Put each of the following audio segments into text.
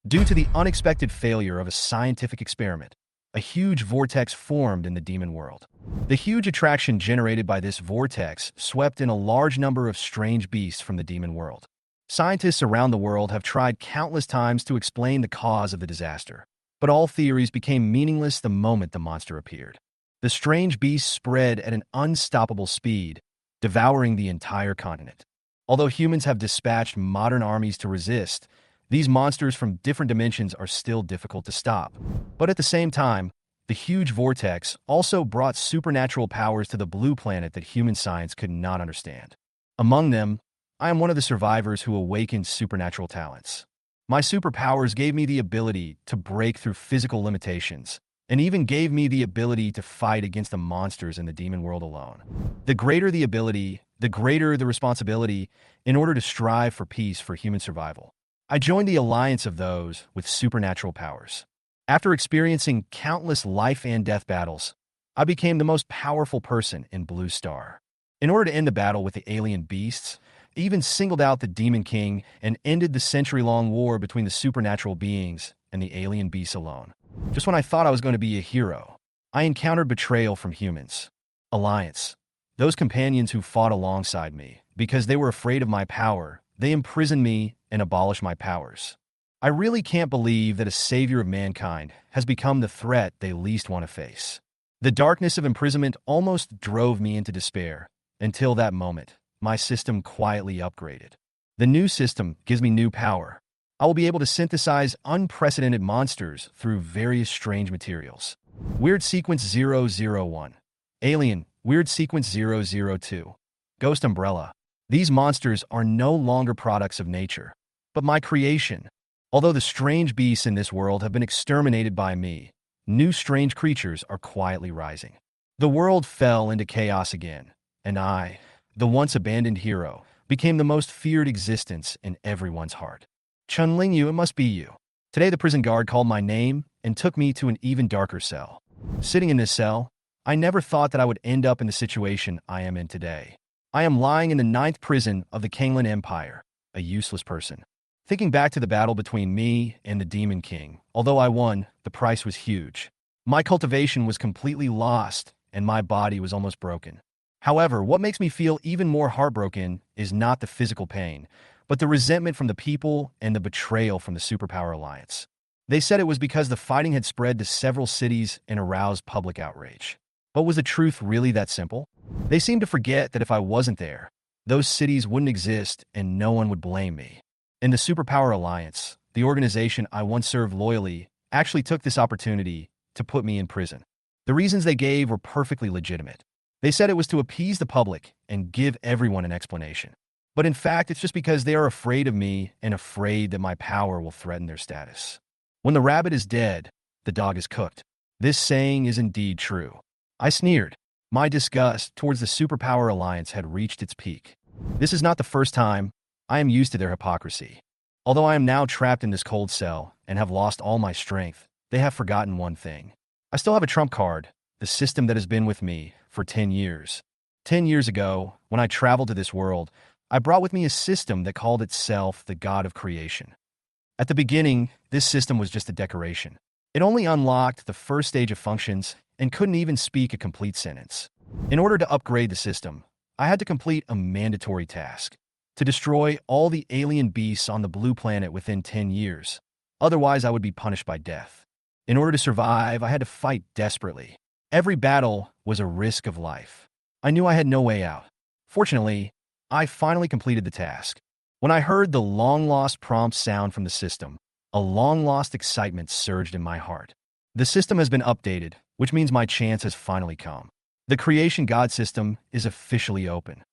Due to the unexpected failure of a scientific experiment, a huge vortex formed in the demon world. The huge attraction generated by this vortex swept in a large number of strange beasts from the demon world. Scientists around the world have tried countless times to explain the cause of the disaster, but all theories became meaningless the moment the monster appeared. The strange beasts spread at an unstoppable speed, devouring the entire continent. Although humans have dispatched modern armies to resist, these monsters from different dimensions are still difficult to stop. But at the same time, the huge vortex also brought supernatural powers to the blue planet that human science could not understand. Among them, I am one of the survivors who awakened supernatural talents. My superpowers gave me the ability to break through physical limitations, and even gave me the ability to fight against the monsters in the demon world alone. The greater the ability, the greater the responsibility in order to strive for peace for human survival. I joined the alliance of those with supernatural powers. After experiencing countless life and death battles, I became the most powerful person in Blue Star. In order to end the battle with the alien beasts, I even singled out the Demon King and ended the century-long war between the supernatural beings and the alien beasts alone. Just when I thought I was going to be a hero, I encountered betrayal from humans. Alliance. Those companions who fought alongside me, because they were afraid of my power, they imprisoned me and abolished my powers. I really can't believe that a savior of mankind has become the threat they least want to face. The darkness of imprisonment almost drove me into despair. Until that moment, my system quietly upgraded. The new system gives me new power. I will be able to synthesize unprecedented monsters through various strange materials. Weird Sequence 001. Alien, Weird Sequence 002. Ghost Umbrella. These monsters are no longer products of nature, but my creation. Although the strange beasts in this world have been exterminated by me, new strange creatures are quietly rising. The world fell into chaos again, and I, the once abandoned hero, became the most feared existence in everyone's heart. Chunling Yu, it must be you. Today the prison guard called my name and took me to an even darker cell. Sitting in this cell, I never thought that I would end up in the situation I am in today. I am lying in the 9th prison of the Kanglan Empire, a useless person. Thinking back to the battle between me and the Demon King, although I won, the price was huge. My cultivation was completely lost, and my body was almost broken. However, what makes me feel even more heartbroken is not the physical pain, but the resentment from the people and the betrayal from the Superpower Alliance. They said it was because the fighting had spread to several cities and aroused public outrage. But was the truth really that simple? They seemed to forget that if I wasn't there, those cities wouldn't exist and no one would blame me. In the Superpower Alliance, the organization I once served loyally actually took this opportunity to put me in prison. The reasons they gave were perfectly legitimate. They said it was to appease the public and give everyone an explanation. But in fact, it's just because they are afraid of me and afraid that my power will threaten their status. When the rabbit is dead, the dog is cooked. This saying is indeed true. I sneered. My disgust towards the Superpower Alliance had reached its peak. This is not the first time. I am used to their hypocrisy. Although I am now trapped in this cold cell and have lost all my strength, they have forgotten one thing. I still have a trump card, the system that has been with me for 10 years. 10 years ago, when I traveled to this world, I brought with me a system that called itself the God of Creation. At the beginning, this system was just a decoration. It only unlocked the first stage of functions and couldn't even speak a complete sentence. In order to upgrade the system, I had to complete a mandatory task: to destroy all the alien beasts on the blue planet within 10 years. Otherwise, I would be punished by death. In order to survive, I had to fight desperately. Every battle was a risk of life. I knew I had no way out. Fortunately, I finally completed the task. When I heard the long-lost prompt sound from the system, a long-lost excitement surged in my heart. The system has been updated, which means my chance has finally come. The Creation God system is officially open.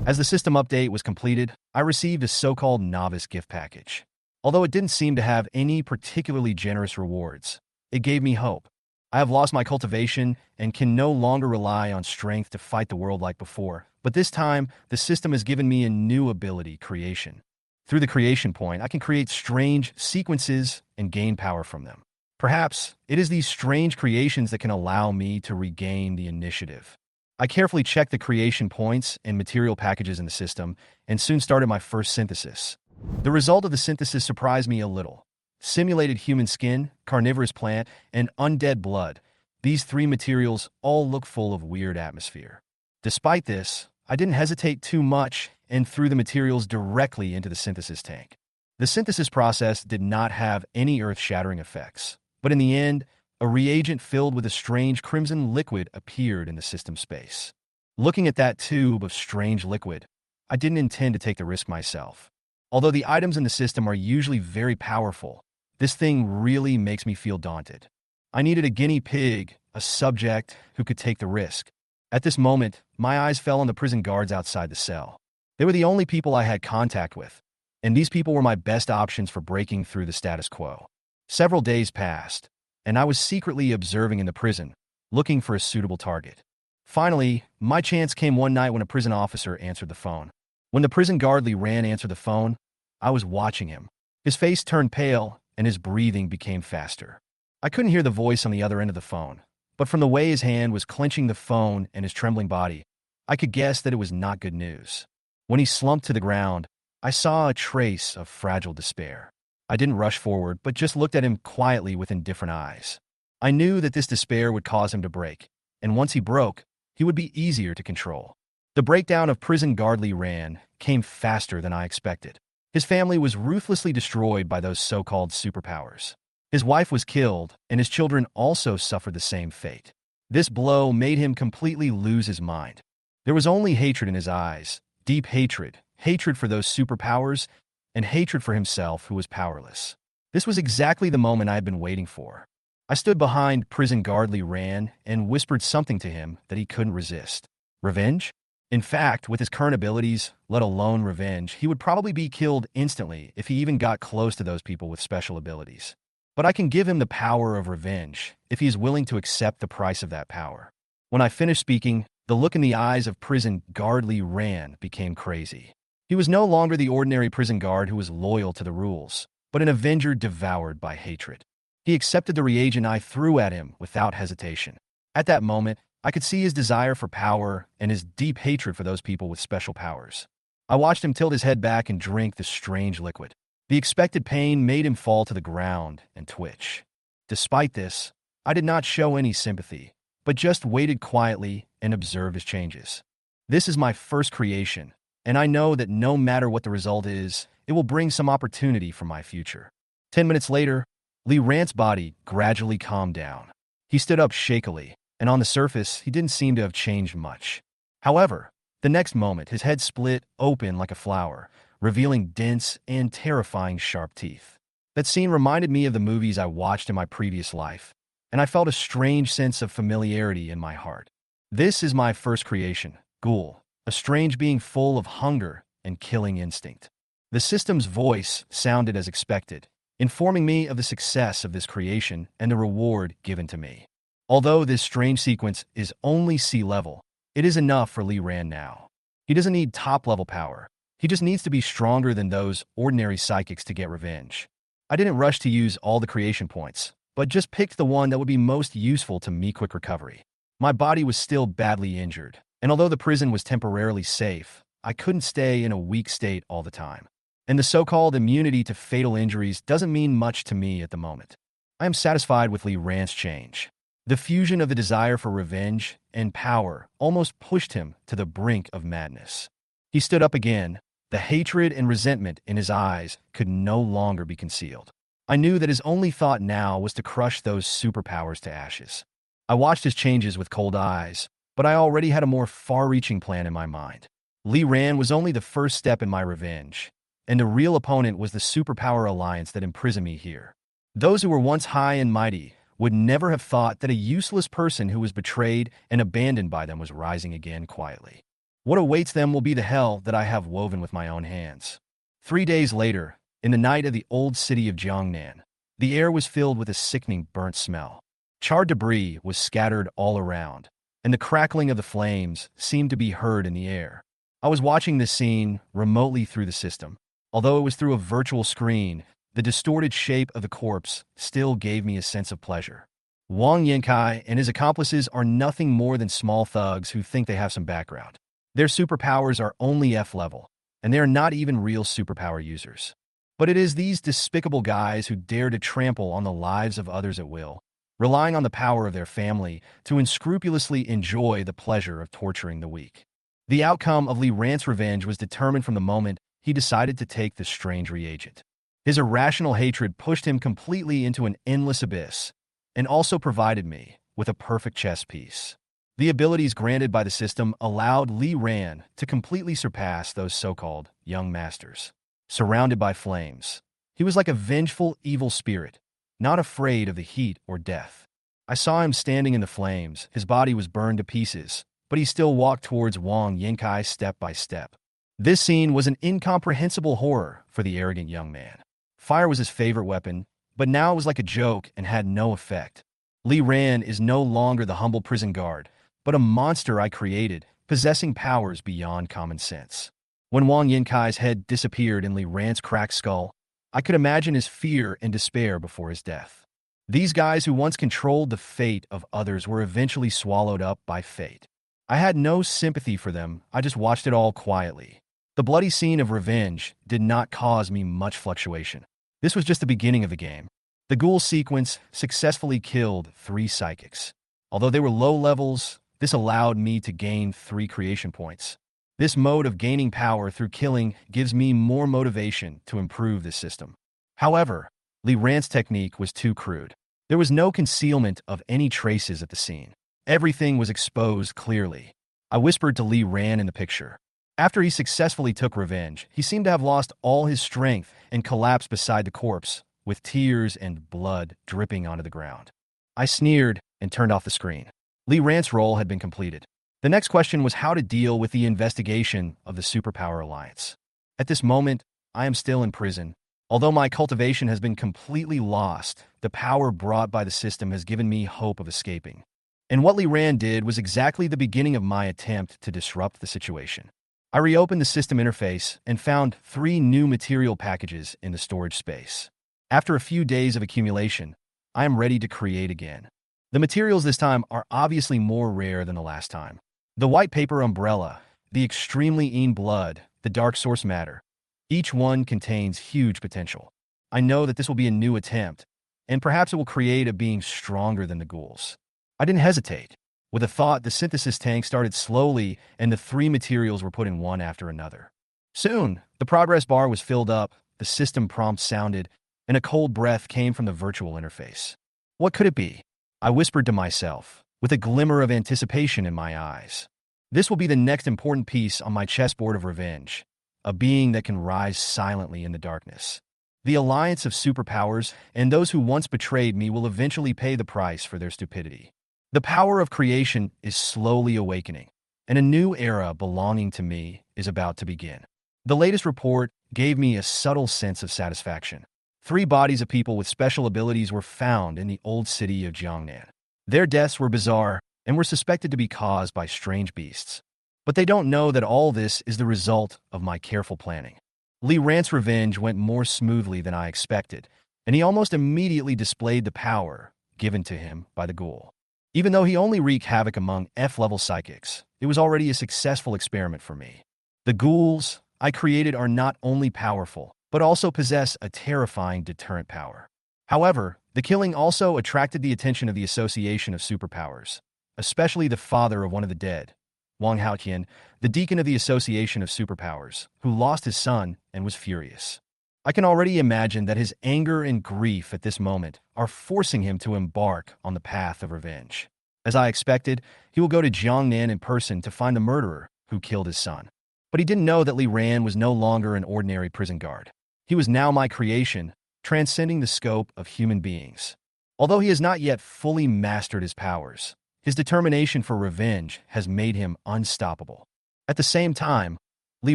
As the system update was completed, I received a so-called novice gift package. Although it didn't seem to have any particularly generous rewards, it gave me hope. I have lost my cultivation and can no longer rely on strength to fight the world like before. But this time, the system has given me a new ability, creation. Through the creation point, I can create strange sequences and gain power from them. Perhaps it is these strange creations that can allow me to regain the initiative. I carefully checked the creation points and material packages in the system and soon started my first synthesis. The result of the synthesis surprised me a little. simulated human skin, carnivorous plant, and undead blood. These three materials all look full of weird atmosphere. Despite this, I didn't hesitate too much and threw the materials directly into the synthesis tank. The synthesis process did not have any earth-shattering effects, but in the end, a reagent filled with a strange crimson liquid appeared in the system space. Looking at that tube of strange liquid, I didn't intend to take the risk myself. Although the items in the system are usually very powerful, this thing really makes me feel daunted. I needed a guinea pig, a subject who could take the risk. At this moment, my eyes fell on the prison guards outside the cell. They were the only people I had contact with, and these people were my best options for breaking through the status quo. Several days passed, and I was secretly observing in the prison, looking for a suitable target. Finally, my chance came one night when a prison officer answered the phone. When the prison guard Lee Ran answered the phone, I was watching him. His face turned pale, and his breathing became faster. I couldn't hear the voice on the other end of the phone, but from the way his hand was clenching the phone and his trembling body, I could guess that it was not good news. When he slumped to the ground, I saw a trace of fragile despair. I didn't rush forward, but just looked at him quietly with indifferent eyes. I knew that this despair would cause him to break, and once he broke, he would be easier to control. The breakdown of prison guard Lee Ran came faster than I expected. His family was ruthlessly destroyed by those so-called superpowers. His wife was killed, and his children also suffered the same fate. This blow made him completely lose his mind. There was only hatred in his eyes, deep hatred, hatred for those superpowers, and hatred for himself who was powerless. This was exactly the moment I had been waiting for. I stood behind prison guard Lee Ran and whispered something to him that he couldn't resist. Revenge? In fact, with his current abilities, let alone revenge, he would probably be killed instantly if he even got close to those people with special abilities. But I can give him the power of revenge if he is willing to accept the price of that power. When I finished speaking, the look in the eyes of prison guard Lee Ran became crazy. He was no longer the ordinary prison guard who was loyal to the rules, but an avenger devoured by hatred. He accepted the reagent I threw at him without hesitation. At that moment, I could see his desire for power and his deep hatred for those people with special powers. I watched him tilt his head back and drink the strange liquid. The expected pain made him fall to the ground and twitch. Despite this, I did not show any sympathy, but just waited quietly and observed his changes. This is my first creation, and I know that no matter what the result is, it will bring some opportunity for my future. 10 minutes later, Lee Ran's body gradually calmed down. He stood up shakily, and on the surface, he didn't seem to have changed much. However, the next moment, his head split open like a flower, revealing dense and terrifying sharp teeth. That scene reminded me of the movies I watched in my previous life, and I felt a strange sense of familiarity in my heart. This is my first creation, Ghoul, a strange being full of hunger and killing instinct. The system's voice sounded as expected, informing me of the success of this creation and the reward given to me. Although this strange sequence is only sea level, it is enough for Lee Ran now. He doesn't need top-level power. He just needs to be stronger than those ordinary psychics to get revenge. I didn't rush to use all the creation points, but just picked the one that would be most useful to me quick recovery. My body was still badly injured, and although the prison was temporarily safe, I couldn't stay in a weak state all the time. And the so-called immunity to fatal injuries doesn't mean much to me at the moment. I am satisfied with Lee Ran's change. The fusion of the desire for revenge and power almost pushed him to the brink of madness. He stood up again. The hatred and resentment in his eyes could no longer be concealed. I knew that his only thought now was to crush those superpowers to ashes. I watched his changes with cold eyes, but I already had a more far-reaching plan in my mind. Lee Ran was only the first step in my revenge, and the real opponent was the superpower alliance that imprisoned me here. Those who were once high and mighty would never have thought that a useless person who was betrayed and abandoned by them was rising again quietly. What awaits them will be the hell that I have woven with my own hands. 3 days later, in the night of the old city of Jiangnan, the air was filled with a sickening burnt smell. Charred debris was scattered all around, and the crackling of the flames seemed to be heard in the air. I was watching this scene remotely through the system. Although it was through a virtual screen, the distorted shape of the corpse still gave me a sense of pleasure. Wang Yankai and his accomplices are nothing more than small thugs who think they have some background. Their superpowers are only F level, and they are not even real superpower users. But it is these despicable guys who dare to trample on the lives of others at will, relying on the power of their family to unscrupulously enjoy the pleasure of torturing the weak. The outcome of Lee Rant's revenge was determined from the moment he decided to take the strange reagent. His irrational hatred pushed him completely into an endless abyss, and also provided me with a perfect chess piece. The abilities granted by the system allowed Lee Ran to completely surpass those so-called young masters. Surrounded by flames, he was like a vengeful evil spirit, not afraid of the heat or death. I saw him standing in the flames, his body was burned to pieces, but he still walked towards Wang Yinkai step by step. This scene was an incomprehensible horror for the arrogant young man. Fire was his favorite weapon, but now it was like a joke and had no effect. Lee Ran is no longer the humble prison guard, but a monster I created, possessing powers beyond common sense. When Wang Yinkai's head disappeared in Lee Ran's cracked skull, I could imagine his fear and despair before his death. These guys who once controlled the fate of others were eventually swallowed up by fate. I had no sympathy for them, I just watched it all quietly. The bloody scene of revenge did not cause me much fluctuation. This was just the beginning of the game. The Ghoul sequence successfully killed 3 psychics. Although they were low levels, this allowed me to gain 3 creation points. This mode of gaining power through killing gives me more motivation to improve this system. However, Lee Rant's technique was too crude. There was no concealment of any traces at the scene. Everything was exposed clearly. I whispered to Lee Ran in the picture. After he successfully took revenge, he seemed to have lost all his strength and collapsed beside the corpse, with tears and blood dripping onto the ground. I sneered and turned off the screen. Lee Rant's role had been completed. The next question was how to deal with the investigation of the Superpower Alliance. At this moment, I am still in prison. Although my cultivation has been completely lost, the power brought by the system has given me hope of escaping. And what Lee Ran did was exactly the beginning of my attempt to disrupt the situation. I reopened the system interface and found 3 new material packages in the storage space. After a few days of accumulation, I am ready to create again. The materials this time are obviously more rare than the last time. The white paper umbrella, the extremely Een blood, the dark source matter. Each one contains huge potential. I know that this will be a new attempt, and perhaps it will create a being stronger than the ghouls. I didn't hesitate. With a thought, the synthesis tank started slowly, and the 3 materials were put in one after another. Soon, the progress bar was filled up, the system prompt sounded, and a cold breath came from the virtual interface. What could it be? I whispered to myself, with a glimmer of anticipation in my eyes. This will be the next important piece on my chessboard of revenge, a being that can rise silently in the darkness. The alliance of superpowers and those who once betrayed me will eventually pay the price for their stupidity. The power of creation is slowly awakening, and a new era belonging to me is about to begin. The latest report gave me a subtle sense of satisfaction. 3 bodies of people with special abilities were found in the old city of Jiangnan. Their deaths were bizarre and were suspected to be caused by strange beasts. But they don't know that all this is the result of my careful planning. Lee Rant's revenge went more smoothly than I expected, and he almost immediately displayed the power given to him by the Ghoul. Even though he only wreaked havoc among F-level psychics, it was already a successful experiment for me. The ghouls I created are not only powerful, but also possess a terrifying deterrent power. However, the killing also attracted the attention of the Association of Superpowers, especially the father of one of the dead, Wang Haotian, the deacon of the Association of Superpowers, who lost his son and was furious. I can already imagine that his anger and grief at this moment are forcing him to embark on the path of revenge. As I expected, he will go to Jiangnan in person to find the murderer who killed his son. But he didn't know that Lee Ran was no longer an ordinary prison guard. He was now my creation, transcending the scope of human beings. Although he has not yet fully mastered his powers, his determination for revenge has made him unstoppable. At the same time, Lee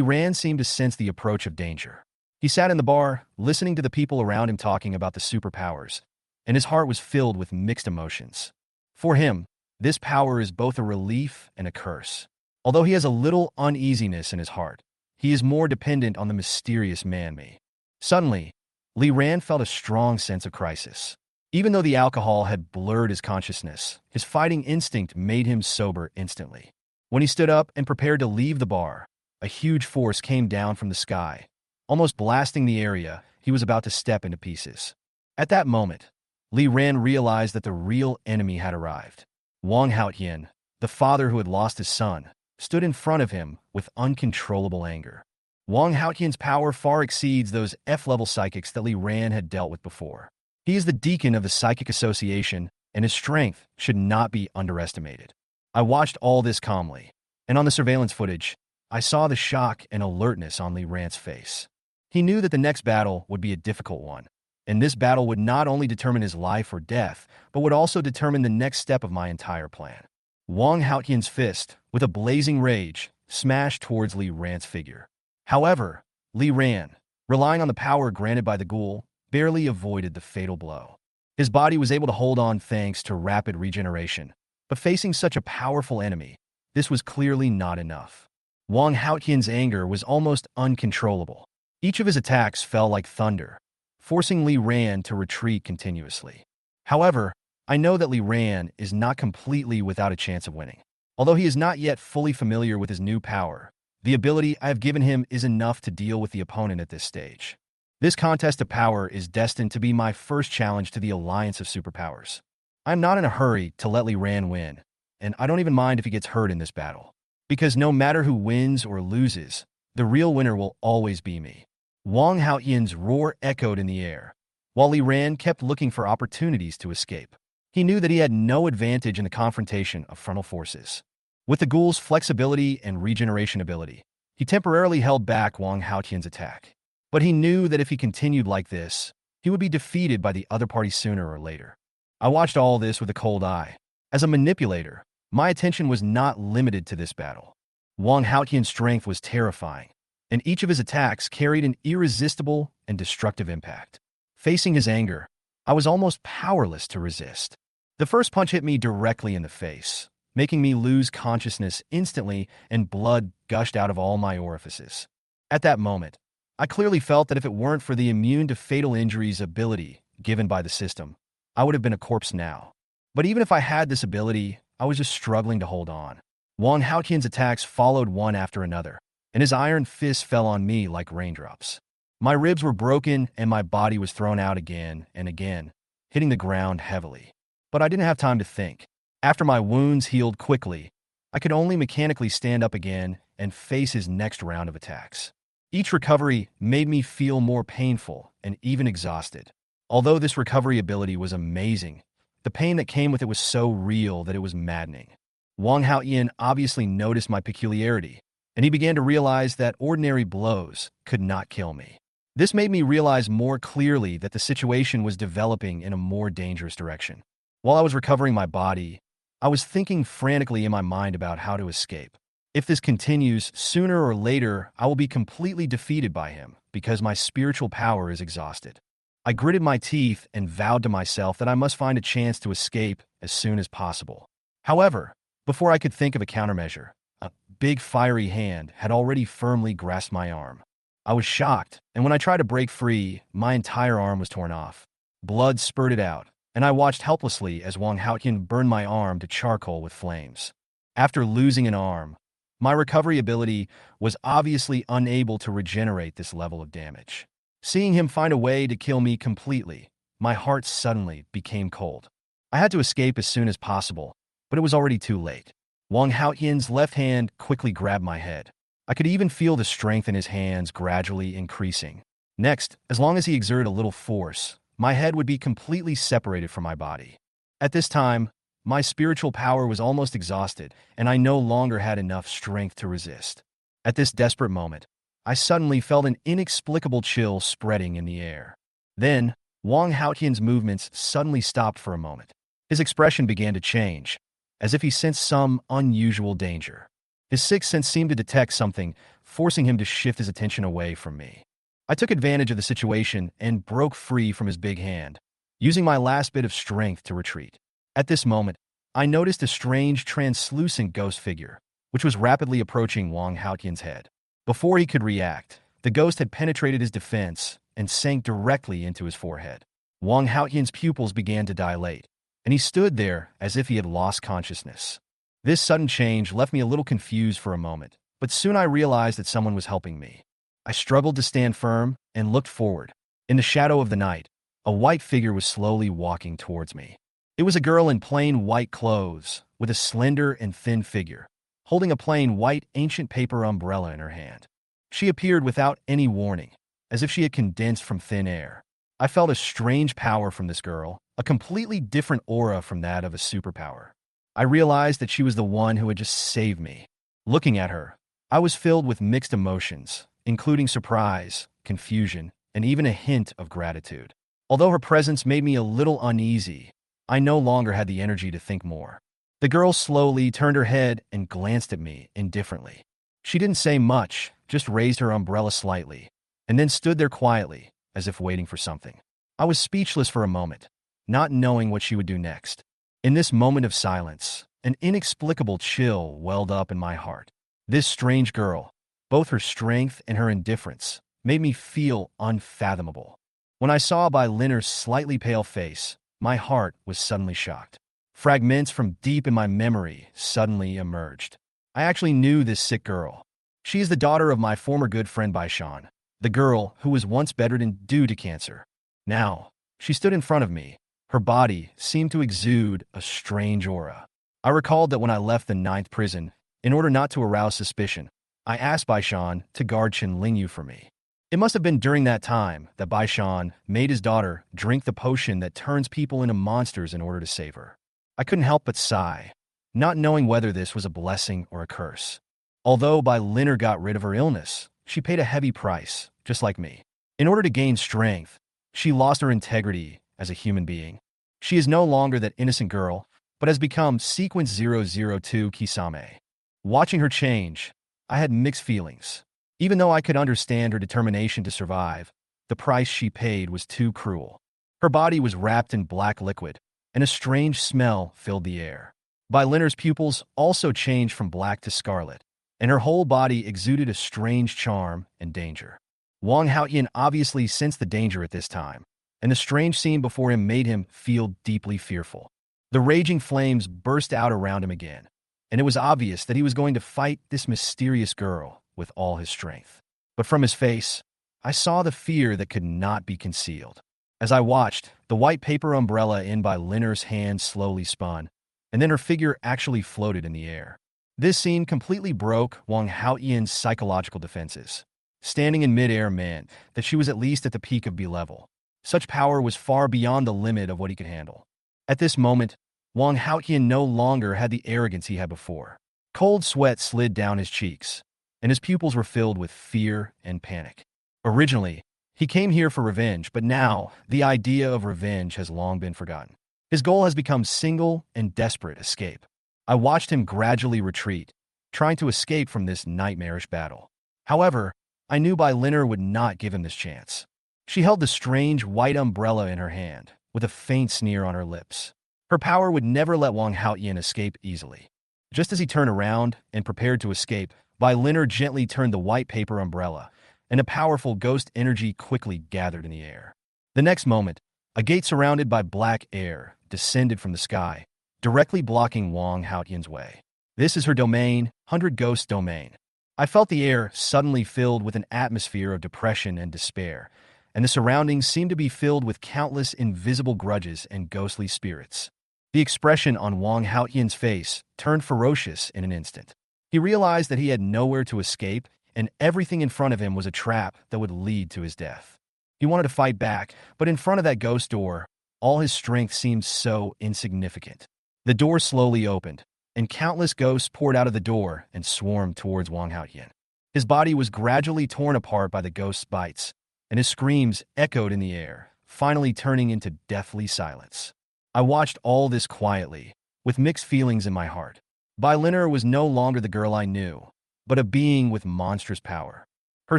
Ran seemed to sense the approach of danger. He sat in the bar, listening to the people around him talking about the superpowers, and his heart was filled with mixed emotions. For him, this power is both a relief and a curse. Although he has a little uneasiness in his heart, he is more dependent on the mysterious man-me. Suddenly, Lee Ran felt a strong sense of crisis. Even though the alcohol had blurred his consciousness, his fighting instinct made him sober instantly. When he stood up and prepared to leave the bar, a huge force came down from the sky, almost blasting the area he was about to step into pieces. At that moment, Li Ran realized that the real enemy had arrived. Wang Haotian, the father who had lost his son, stood in front of him with uncontrollable anger. Wang Haotian's power far exceeds those F-level psychics that Li Ran had dealt with before. He is the deacon of the Psychic Association, and his strength should not be underestimated. I watched all this calmly, and on the surveillance footage, I saw the shock and alertness on Li Ran's face. He knew that the next battle would be a difficult one, and this battle would not only determine his life or death, but would also determine the next step of my entire plan. Wang Haotian's fist, with a blazing rage, smashed towards Li Ran's figure. However, Li Ran, relying on the power granted by the Ghoul, barely avoided the fatal blow. His body was able to hold on thanks to rapid regeneration, but facing such a powerful enemy, this was clearly not enough. Wang Haotian's anger was almost uncontrollable. Each of his attacks fell like thunder, forcing Li Ran to retreat continuously. However, I know that Li Ran is not completely without a chance of winning. Although he is not yet fully familiar with his new power, the ability I have given him is enough to deal with the opponent at this stage. This contest of power is destined to be my first challenge to the Alliance of Superpowers. I am not in a hurry to let Li Ran win, and I don't even mind if he gets hurt in this battle. Because no matter who wins or loses, the real winner will always be me. Wang Haotian's roar echoed in the air, while Li Ran kept looking for opportunities to escape. He knew that he had no advantage in the confrontation of frontal forces. With the Ghoul's flexibility and regeneration ability, he temporarily held back Wang Haotian's attack. But he knew that if he continued like this, he would be defeated by the other party sooner or later. I watched all this with a cold eye. As a manipulator, my attention was not limited to this battle. Wang Haotian's strength was terrifying, and each of his attacks carried an irresistible and destructive impact. Facing his anger, I was almost powerless to resist. The first punch hit me directly in the face, making me lose consciousness instantly, and blood gushed out of all my orifices. At that moment, I clearly felt that if it weren't for the immune to fatal injuries ability given by the system, I would have been a corpse now. But even if I had this ability, I was just struggling to hold on. Wang Haotian's attacks followed one after another, and his iron fist fell on me like raindrops. My ribs were broken, and my body was thrown out again and again, hitting the ground heavily. But I didn't have time to think. After my wounds healed quickly, I could only mechanically stand up again and face his next round of attacks. Each recovery made me feel more painful and even exhausted. Although this recovery ability was amazing, the pain that came with it was so real that it was maddening. Wang Haotian obviously noticed my peculiarity, and he began to realize that ordinary blows could not kill me. This made me realize more clearly that the situation was developing in a more dangerous direction. While I was recovering my body, I was thinking frantically in my mind about how to escape. If this continues, sooner or later, I will be completely defeated by him because my spiritual power is exhausted. I gritted my teeth and vowed to myself that I must find a chance to escape as soon as possible. However, before I could think of a countermeasure, a big fiery hand had already firmly grasped my arm. I was shocked, and when I tried to break free, my entire arm was torn off. Blood spurted out, and I watched helplessly as Wang Haotian burned my arm to charcoal with flames. After losing an arm, my recovery ability was obviously unable to regenerate this level of damage. Seeing him find a way to kill me completely, my heart suddenly became cold. I had to escape as soon as possible, but it was already too late. Wang Haotian's left hand quickly grabbed my head. I could even feel the strength in his hands gradually increasing. Next, as long as he exerted a little force, my head would be completely separated from my body. At this time, my spiritual power was almost exhausted, and I no longer had enough strength to resist. At this desperate moment, I suddenly felt an inexplicable chill spreading in the air. Then, Wang Haotian's movements suddenly stopped for a moment. His expression began to change, as if he sensed some unusual danger. His sixth sense seemed to detect something, forcing him to shift his attention away from me. I took advantage of the situation and broke free from his big hand, using my last bit of strength to retreat. At this moment, I noticed a strange, translucent ghost figure, which was rapidly approaching Wang Haotian's head. Before he could react, the ghost had penetrated his defense and sank directly into his forehead. Wang Haotian's pupils began to dilate, and he stood there as if he had lost consciousness. This sudden change left me a little confused for a moment, but soon I realized that someone was helping me. I struggled to stand firm and looked forward. In the shadow of the night, a white figure was slowly walking towards me. It was a girl in plain white clothes, with a slender and thin figure, holding a plain white ancient paper umbrella in her hand. She appeared without any warning, as if she had condensed from thin air. I felt a strange power from this girl, a completely different aura from that of a superpower. I realized that she was the one who had just saved me. Looking at her, I was filled with mixed emotions, including surprise, confusion, and even a hint of gratitude. Although her presence made me a little uneasy, I no longer had the energy to think more. The girl slowly turned her head and glanced at me indifferently. She didn't say much, just raised her umbrella slightly, and then stood there quietly, as if waiting for something. I was speechless for a moment, not knowing what she would do next. In this moment of silence, an inexplicable chill welled up in my heart. This strange girl, both her strength and her indifference, made me feel unfathomable. When I saw by Linner's slightly pale face, my heart was suddenly shocked. Fragments from deep in my memory suddenly emerged. I actually knew this sick girl. She is the daughter of my former good friend Baishan, the girl who was once bedridden due to cancer. Now, she stood in front of me. Her body seemed to exude a strange aura. I recalled that when I left the 9th prison, in order not to arouse suspicion, I asked Baishan to guard Chen Lingyu for me. It must have been during that time that Baishan made his daughter drink the potion that turns people into monsters in order to save her. I couldn't help but sigh, not knowing whether this was a blessing or a curse. Although Bai Linner got rid of her illness, she paid a heavy price, just like me. In order to gain strength, she lost her integrity as a human being. She is no longer that innocent girl, but has become Sequence 002 Kisame. Watching her change, I had mixed feelings. Even though I could understand her determination to survive, the price she paid was too cruel. Her body was wrapped in black liquid, and a strange smell filled the air. Bai Linner's pupils also changed from black to scarlet, and her whole body exuded a strange charm and danger. Wang Haoyan obviously sensed the danger at this time, and the strange scene before him made him feel deeply fearful. The raging flames burst out around him again, and it was obvious that he was going to fight this mysterious girl with all his strength. But from his face, I saw the fear that could not be concealed. As I watched, the white paper umbrella in Bai Linner's hand slowly spun, and then her figure actually floated in the air. This scene completely broke Wang Haoyan's psychological defenses. Standing in midair meant that she was at least at the peak of B-level. Such power was far beyond the limit of what he could handle. At this moment, Wang Haoyan no longer had the arrogance he had before. Cold sweat slid down his cheeks, and his pupils were filled with fear and panic. Originally, he came here for revenge, but now the idea of revenge has long been forgotten. His goal has become single and desperate escape. I watched him gradually retreat, trying to escape from this nightmarish battle. However, I knew Bai Linner would not give him this chance. She held the strange white umbrella in her hand, with a faint sneer on her lips. Her power would never let Wang Haoyan escape easily. Just as he turned around and prepared to escape, Bai Linner gently turned the white paper umbrella, and a powerful ghost energy quickly gathered in the air. The next moment, a gate surrounded by black air descended from the sky, directly blocking Wang Haoyan's way. This is her domain, 100 Ghost Domain. I felt the air suddenly filled with an atmosphere of depression and despair, and the surroundings seemed to be filled with countless invisible grudges and ghostly spirits. The expression on Wang Haoyan's face turned ferocious in an instant. He realized that he had nowhere to escape, and everything in front of him was a trap that would lead to his death. He wanted to fight back, but in front of that ghost door, all his strength seemed so insignificant. The door slowly opened, and countless ghosts poured out of the door and swarmed towards Wang Haoyan. His body was gradually torn apart by the ghost's bites, and his screams echoed in the air, finally turning into deathly silence. I watched all this quietly, with mixed feelings in my heart. Bai Linner was no longer the girl I knew, but a being with monstrous power. Her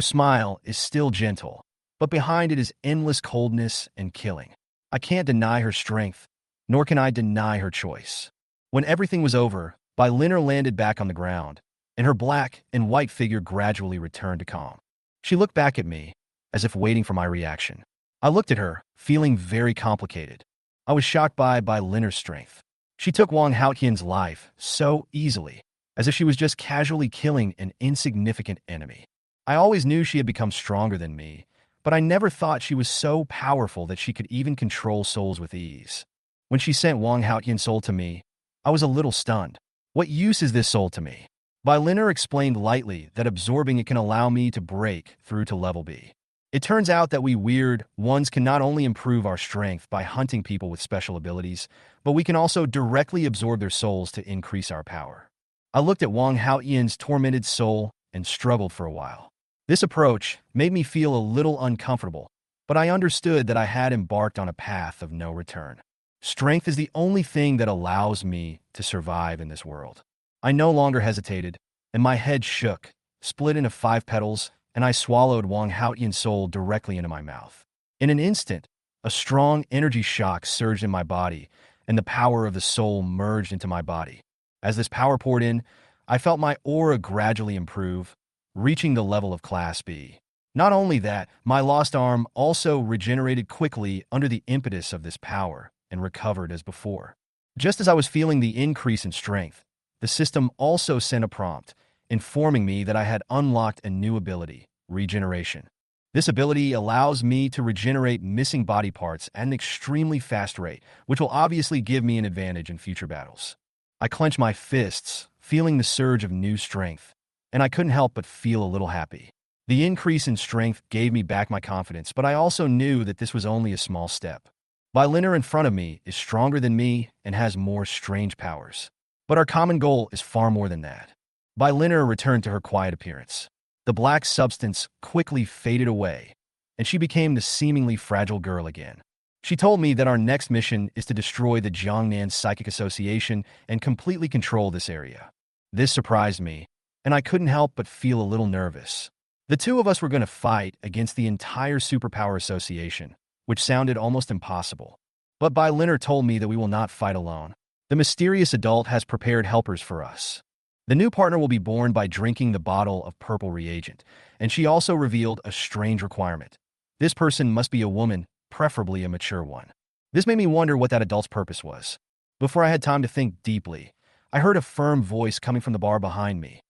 smile is still gentle, but behind it is endless coldness and killing. I can't deny her strength, nor can I deny her choice. When everything was over, Bai Linner landed back on the ground, and her black and white figure gradually returned to calm. She looked back at me, as if waiting for my reaction. I looked at her, feeling very complicated. I was shocked by Bai Linner's strength. She took Wang Haoyan's life so easily, as if she was just casually killing an insignificant enemy. I always knew she had become stronger than me, but I never thought she was so powerful that she could even control souls with ease. When she sent Wang Haotian's soul to me, I was a little stunned. What use is this soul to me? Liner explained lightly that absorbing it can allow me to break through to level B. It turns out that we weird ones can not only improve our strength by hunting people with special abilities, but we can also directly absorb their souls to increase our power. I looked at Wang Haotian's tormented soul and struggled for a while. This approach made me feel a little uncomfortable, but I understood that I had embarked on a path of no return. Strength is the only thing that allows me to survive in this world. I no longer hesitated, and my head shook, split into 5 petals, and I swallowed Wang Haotian's soul directly into my mouth. In an instant, a strong energy shock surged in my body, and the power of the soul merged into my body. As this power poured in, I felt my aura gradually improve, reaching the level of Class B. Not only that, my lost arm also regenerated quickly under the impetus of this power and recovered as before. Just as I was feeling the increase in strength, the system also sent a prompt, informing me that I had unlocked a new ability, regeneration. This ability allows me to regenerate missing body parts at an extremely fast rate, which will obviously give me an advantage in future battles. I clenched my fists, feeling the surge of new strength, and I couldn't help but feel a little happy. The increase in strength gave me back my confidence, but I also knew that this was only a small step. Liner in front of me is stronger than me and has more strange powers. But our common goal is far more than that. Liner returned to her quiet appearance. The black substance quickly faded away, and she became the seemingly fragile girl again. She told me that our next mission is to destroy the Jiangnan Psychic Association and completely control this area. This surprised me, and I couldn't help but feel a little nervous. The two of us were going to fight against the entire Superpower Association, which sounded almost impossible. But Liner told me that we will not fight alone. The mysterious adult has prepared helpers for us. The new partner will be born by drinking the bottle of purple reagent, and she also revealed a strange requirement. This person must be a woman, preferably a mature one. This made me wonder what that adult's purpose was. Before I had time to think deeply, I heard a firm voice coming from the bar behind me.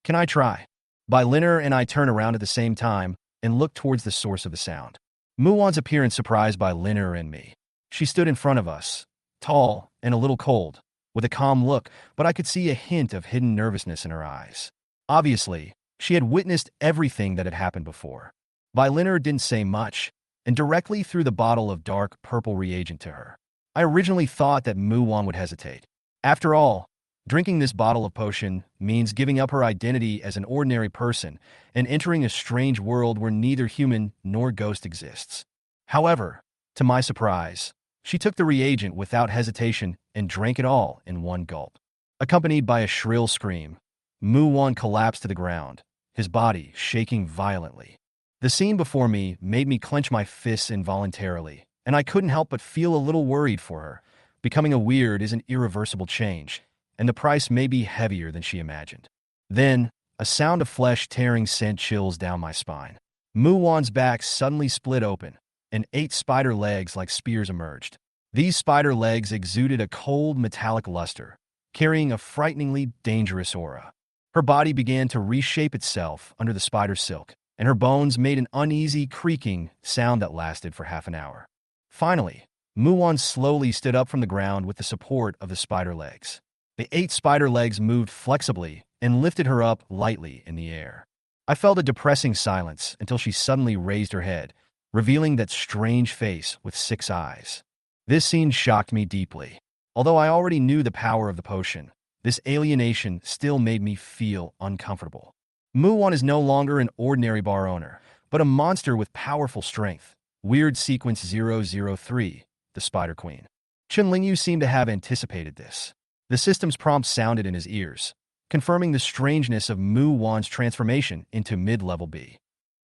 "Can I try?" Liner and I turned around at the same time and looked towards the source of the sound. Muwan's appearance surprised Liner and me. She stood in front of us, tall and a little cold, with a calm look, but I could see a hint of hidden nervousness in her eyes. Obviously, she had witnessed everything that had happened before. Liner didn't say much, and directly threw the bottle of dark purple reagent to her. I originally thought that Muwan would hesitate. After all, drinking this bottle of potion means giving up her identity as an ordinary person and entering a strange world where neither human nor ghost exists. However, to my surprise, she took the reagent without hesitation and drank it all in one gulp. Accompanied by a shrill scream, Muwan collapsed to the ground, his body shaking violently. The scene before me made me clench my fists involuntarily, and I couldn't help but feel a little worried for her. Becoming a weird is an irreversible change, and the price may be heavier than she imagined. Then, a sound of flesh tearing sent chills down my spine. Muwan's back suddenly split open, and 8 spider legs like spears emerged. These spider legs exuded a cold metallic luster, carrying a frighteningly dangerous aura. Her body began to reshape itself under the spider silk, and her bones made an uneasy creaking sound that lasted for half an hour. Finally, Muwan slowly stood up from the ground with the support of the spider legs. The 8 spider legs moved flexibly and lifted her up lightly in the air. I felt a depressing silence until she suddenly raised her head, revealing that strange face with 6 eyes. This scene shocked me deeply. Although I already knew the power of the potion, this alienation still made me feel uncomfortable. Muwan is no longer an ordinary bar owner, but a monster with powerful strength. Weird Sequence 003, the Spider Queen. Lingyu seemed to have anticipated this. The system's prompt sounded in his ears, confirming the strangeness of Muwan's transformation into mid-level B.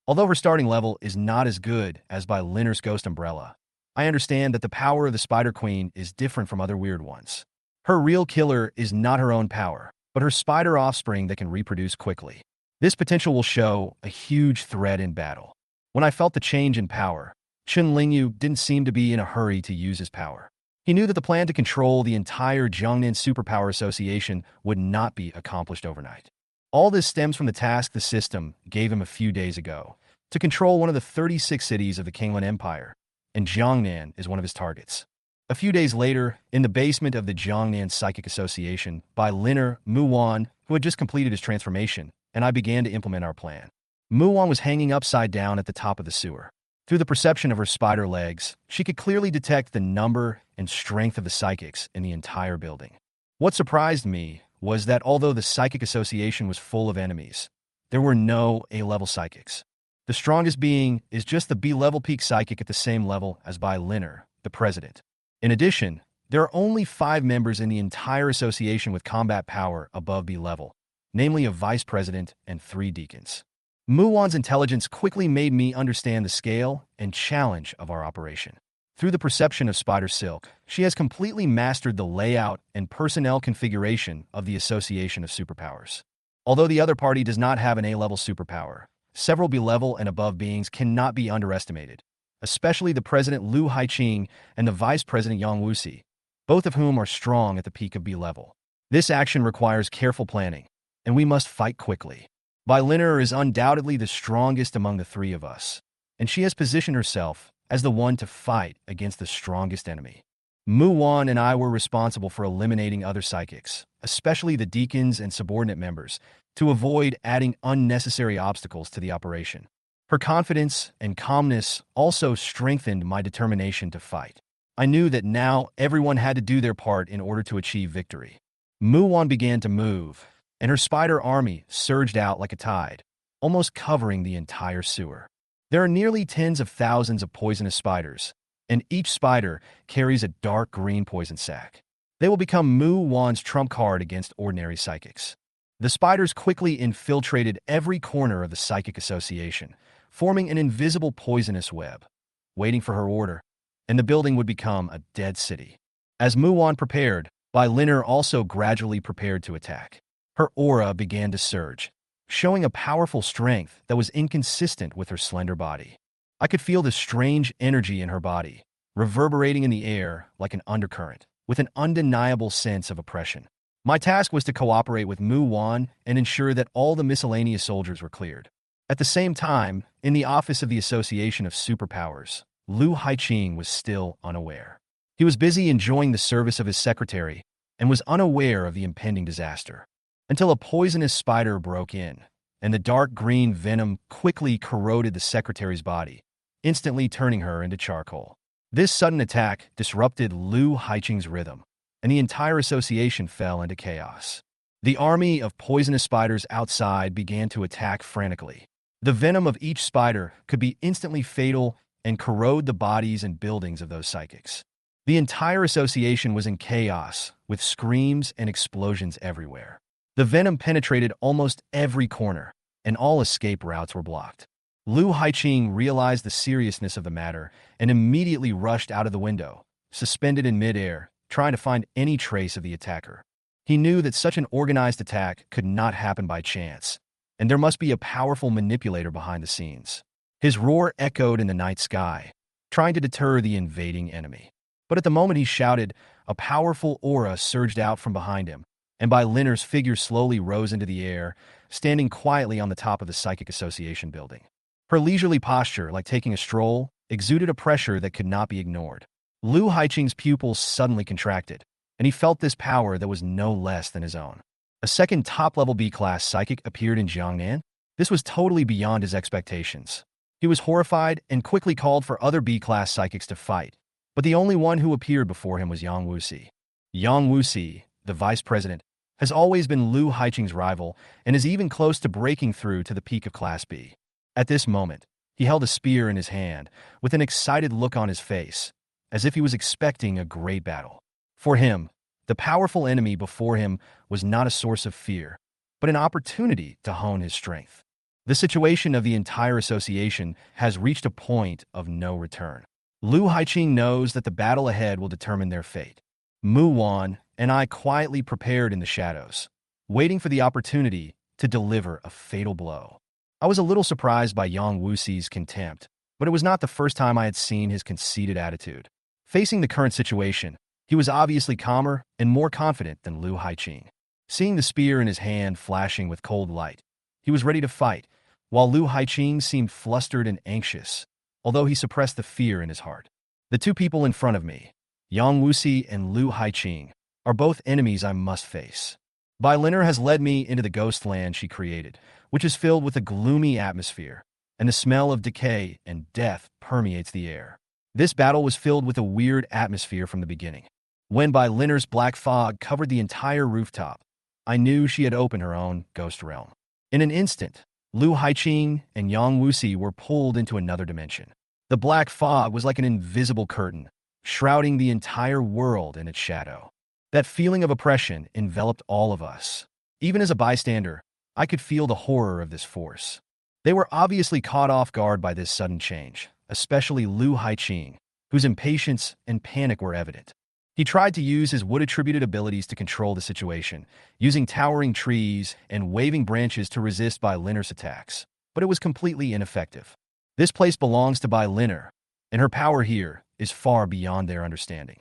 Although her starting level is not as good as by Liner's Ghost Umbrella, I understand that the power of the Spider Queen is different from other weird ones. Her real killer is not her own power, but her spider offspring that can reproduce quickly. This potential will show a huge threat in battle. When I felt the change in power, Lingyu didn't seem to be in a hurry to use his power. He knew that the plan to control the entire Jiangnan Superpower Association would not be accomplished overnight. All this stems from the task the system gave him a few days ago, to control one of the 36 cities of the Kinglan Empire, and Jiangnan is one of his targets. A few days later, in the basement of the Jiangnan Psychic Association, by Liner Muwan, who had just completed his transformation, and I began to implement our plan. Muwan was hanging upside down at the top of the sewer. Through the perception of her spider legs, she could clearly detect the number and strength of the psychics in the entire building. What surprised me was that although the Psychic Association was full of enemies, there were no A-level psychics. The strongest being is just the B-level peak psychic at the same level as by Liner, the president. In addition, there are only 5 members in the entire association with combat power above B-level, namely a vice president and 3 deacons. Muwan's intelligence quickly made me understand the scale and challenge of our operation. Through the perception of spider silk, she has completely mastered the layout and personnel configuration of the Association of Superpowers. Although the other party does not have an A-level superpower, several B-level and above beings cannot be underestimated, especially the President Lu Haiqing and the Vice President Yang Wuxi, both of whom are strong at the peak of B-level. This action requires careful planning, and we must fight quickly. Bai Liner is undoubtedly the strongest among the 3 of us, and she has positioned herself as the one to fight against the strongest enemy. Muwan and I were responsible for eliminating other psychics, especially the deacons and subordinate members, to avoid adding unnecessary obstacles to the operation. Her confidence and calmness also strengthened my determination to fight. I knew that now everyone had to do their part in order to achieve victory. Muwan began to move, and her spider army surged out like a tide, almost covering the entire sewer. There are nearly tens of thousands of poisonous spiders, and each spider carries a dark green poison sac. They will become Muwan's trump card against ordinary psychics. The spiders quickly infiltrated every corner of the Psychic Association, forming an invisible poisonous web, waiting for her order, and the building would become a dead city. As Muwan prepared, Bai Liner also gradually prepared to attack. Her aura began to surge, showing a powerful strength that was inconsistent with her slender body. I could feel the strange energy in her body, reverberating in the air like an undercurrent, with an undeniable sense of oppression. My task was to cooperate with Muwan and ensure that all the miscellaneous soldiers were cleared. At the same time, in the office of the Association of Superpowers, Lu Haiqing was still unaware. He was busy enjoying the service of his secretary and was unaware of the impending disaster, until a poisonous spider broke in, and the dark green venom quickly corroded the secretary's body, instantly turning her into charcoal. This sudden attack disrupted Lu Haiqing's rhythm, and the entire association fell into chaos. The army of poisonous spiders outside began to attack frantically. The venom of each spider could be instantly fatal and corrode the bodies and buildings of those psychics. The entire association was in chaos, with screams and explosions everywhere. The venom penetrated almost every corner, and all escape routes were blocked. Lu Haiqing realized the seriousness of the matter and immediately rushed out of the window, suspended in midair, trying to find any trace of the attacker. He knew that such an organized attack could not happen by chance, and there must be a powerful manipulator behind the scenes. His roar echoed in the night sky, trying to deter the invading enemy. But at the moment he shouted, a powerful aura surged out from behind him, and Bai Liner's figure slowly rose into the air, standing quietly on the top of the Psychic Association building. Her leisurely posture, like taking a stroll, exuded a pressure that could not be ignored. Lu Haiqing's pupils suddenly contracted, and he felt this power that was no less than his own. A second top-level B-class psychic appeared in Jiangnan. This was totally beyond his expectations. He was horrified and quickly called for other B-class psychics to fight, but the only one who appeared before him was Yang Wuxi. Yang Wuxi, the vice president, has always been Lu Haiqing's rival and is even close to breaking through to the peak of Class B. At this moment, he held a spear in his hand, with an excited look on his face, as if he was expecting a great battle. For him, the powerful enemy before him was not a source of fear, but an opportunity to hone his strength. The situation of the entire association has reached a point of no return. Lu Haiqing knows that the battle ahead will determine their fate. Muwan and I quietly prepared in the shadows, waiting for the opportunity to deliver a fatal blow. I was a little surprised by Yang Wuxi's contempt, but it was not the first time I had seen his conceited attitude. Facing the current situation, he was obviously calmer and more confident than Lu Haiqing. Seeing the spear in his hand flashing with cold light, he was ready to fight, while Lu Haiqing seemed flustered and anxious, although he suppressed the fear in his heart. The two people in front of me, Yang Wuxi and Lu Haiqing, are both enemies I must face. Bai Linner has led me into the ghost land she created, which is filled with a gloomy atmosphere, and the smell of decay and death permeates the air. This battle was filled with a weird atmosphere from the beginning. When Bai Linner's black fog covered the entire rooftop, I knew she had opened her own ghost realm. In an instant, Lu Haiqing and Yang Wuxi were pulled into another dimension. The black fog was like an invisible curtain, shrouding the entire world in its shadow. That feeling of oppression enveloped all of us. Even as a bystander, I could feel the horror of this force. They were obviously caught off guard by this sudden change, especially Lu Haiqing, whose impatience and panic were evident. He tried to use his wood-attributed abilities to control the situation, using towering trees and waving branches to resist Bai Linner's attacks, but it was completely ineffective. This place belongs to Bai Linner, and her power here is far beyond their understanding.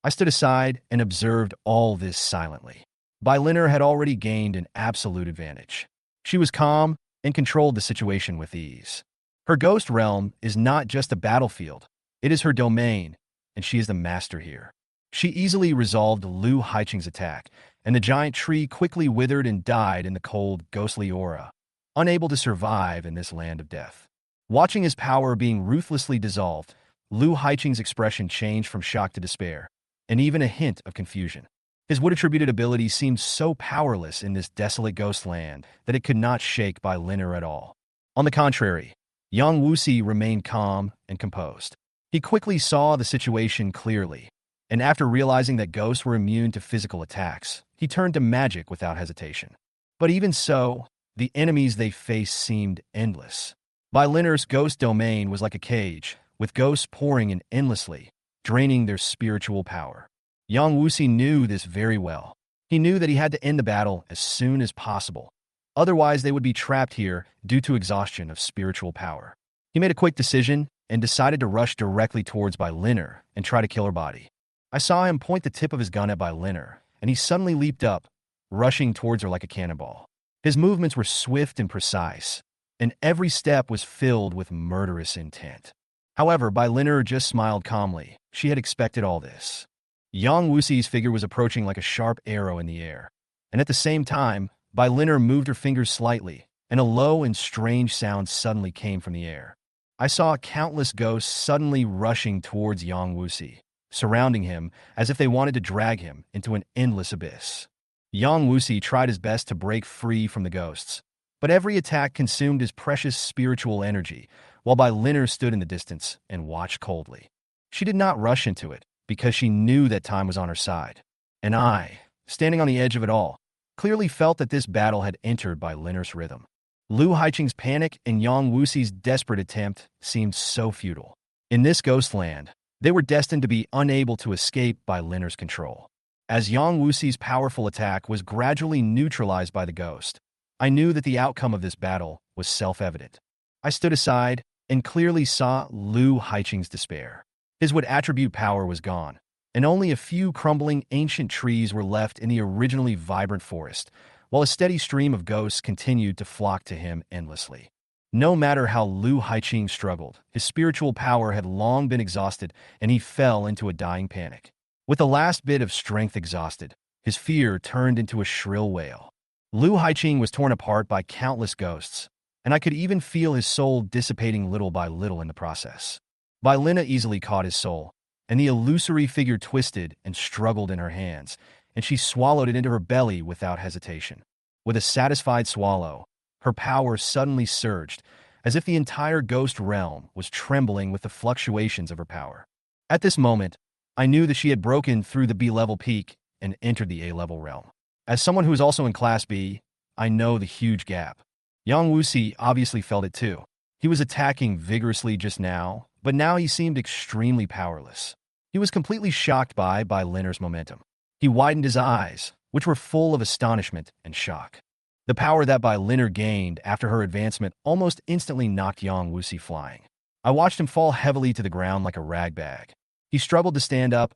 I stood aside and observed all this silently. Bai Linner had already gained an absolute advantage. She was calm and controlled the situation with ease. Her ghost realm is not just a battlefield, it is her domain, and she is the master here. She easily resolved Lu Haiqing's attack, and the giant tree quickly withered and died in the cold, ghostly aura, unable to survive in this land of death. Watching his power being ruthlessly dissolved, Lu Haiqing's expression changed from shock to despair, and even a hint of confusion. His wood-attributed ability seemed so powerless in this desolate ghost land that it could not shake Bai Linner at all. On the contrary, Yang Wuxi remained calm and composed. He quickly saw the situation clearly, and after realizing that ghosts were immune to physical attacks, he turned to magic without hesitation. But even so, the enemies they faced seemed endless. Bai Linner's ghost domain was like a cage, with ghosts pouring in endlessly, draining their spiritual power. Yang Wuxi knew this very well. He knew that he had to end the battle as soon as possible. Otherwise, they would be trapped here due to exhaustion of spiritual power. He made a quick decision and decided to rush directly towards Bai Linner and try to kill her body. I saw him point the tip of his gun at Bai Linner, and he suddenly leaped up, rushing towards her like a cannonball. His movements were swift and precise, and every step was filled with murderous intent. However, Bai Linner just smiled calmly. She had expected all this. Yang Wuxi's figure was approaching like a sharp arrow in the air, and at the same time, Bai Linner moved her fingers slightly, and a low and strange sound suddenly came from the air. I saw countless ghosts suddenly rushing towards Yang Wuxi, surrounding him as if they wanted to drag him into an endless abyss. Yang Wuxi tried his best to break free from the ghosts, but every attack consumed his precious spiritual energy, while Bai Linner stood in the distance and watched coldly. She did not rush into it, because she knew that time was on her side. And I, standing on the edge of it all, clearly felt that this battle had entered Bai Linner's rhythm. Lu Haiqing's panic and Yang Wuxi's desperate attempt seemed so futile. In this ghost land, they were destined to be unable to escape Bai Linner's control. As Yang Wuxi's powerful attack was gradually neutralized by the ghost, I knew that the outcome of this battle was self-evident. I stood aside and clearly saw Lu Haiqing's despair. His wood attribute power was gone, and only a few crumbling ancient trees were left in the originally vibrant forest, while a steady stream of ghosts continued to flock to him endlessly. No matter how Lu Haiqing struggled, his spiritual power had long been exhausted, and he fell into a dying panic. With the last bit of strength exhausted, his fear turned into a shrill wail. Lu Haiqing was torn apart by countless ghosts, and I could even feel his soul dissipating little by little in the process. Bai Linner easily caught his soul, and the illusory figure twisted and struggled in her hands, and she swallowed it into her belly without hesitation. With a satisfied swallow, her power suddenly surged, as if the entire ghost realm was trembling with the fluctuations of her power. At this moment, I knew that she had broken through the B-level peak and entered the A-level realm. As someone who is also in Class B, I know the huge gap. Yang Wuxi obviously felt it too. He was attacking vigorously just now, but now he seemed extremely powerless. He was completely shocked by Bai Linner's momentum. He widened his eyes, which were full of astonishment and shock. The power that Bai Linner gained after her advancement almost instantly knocked Yang Wuxi flying. I watched him fall heavily to the ground like a rag bag. He struggled to stand up,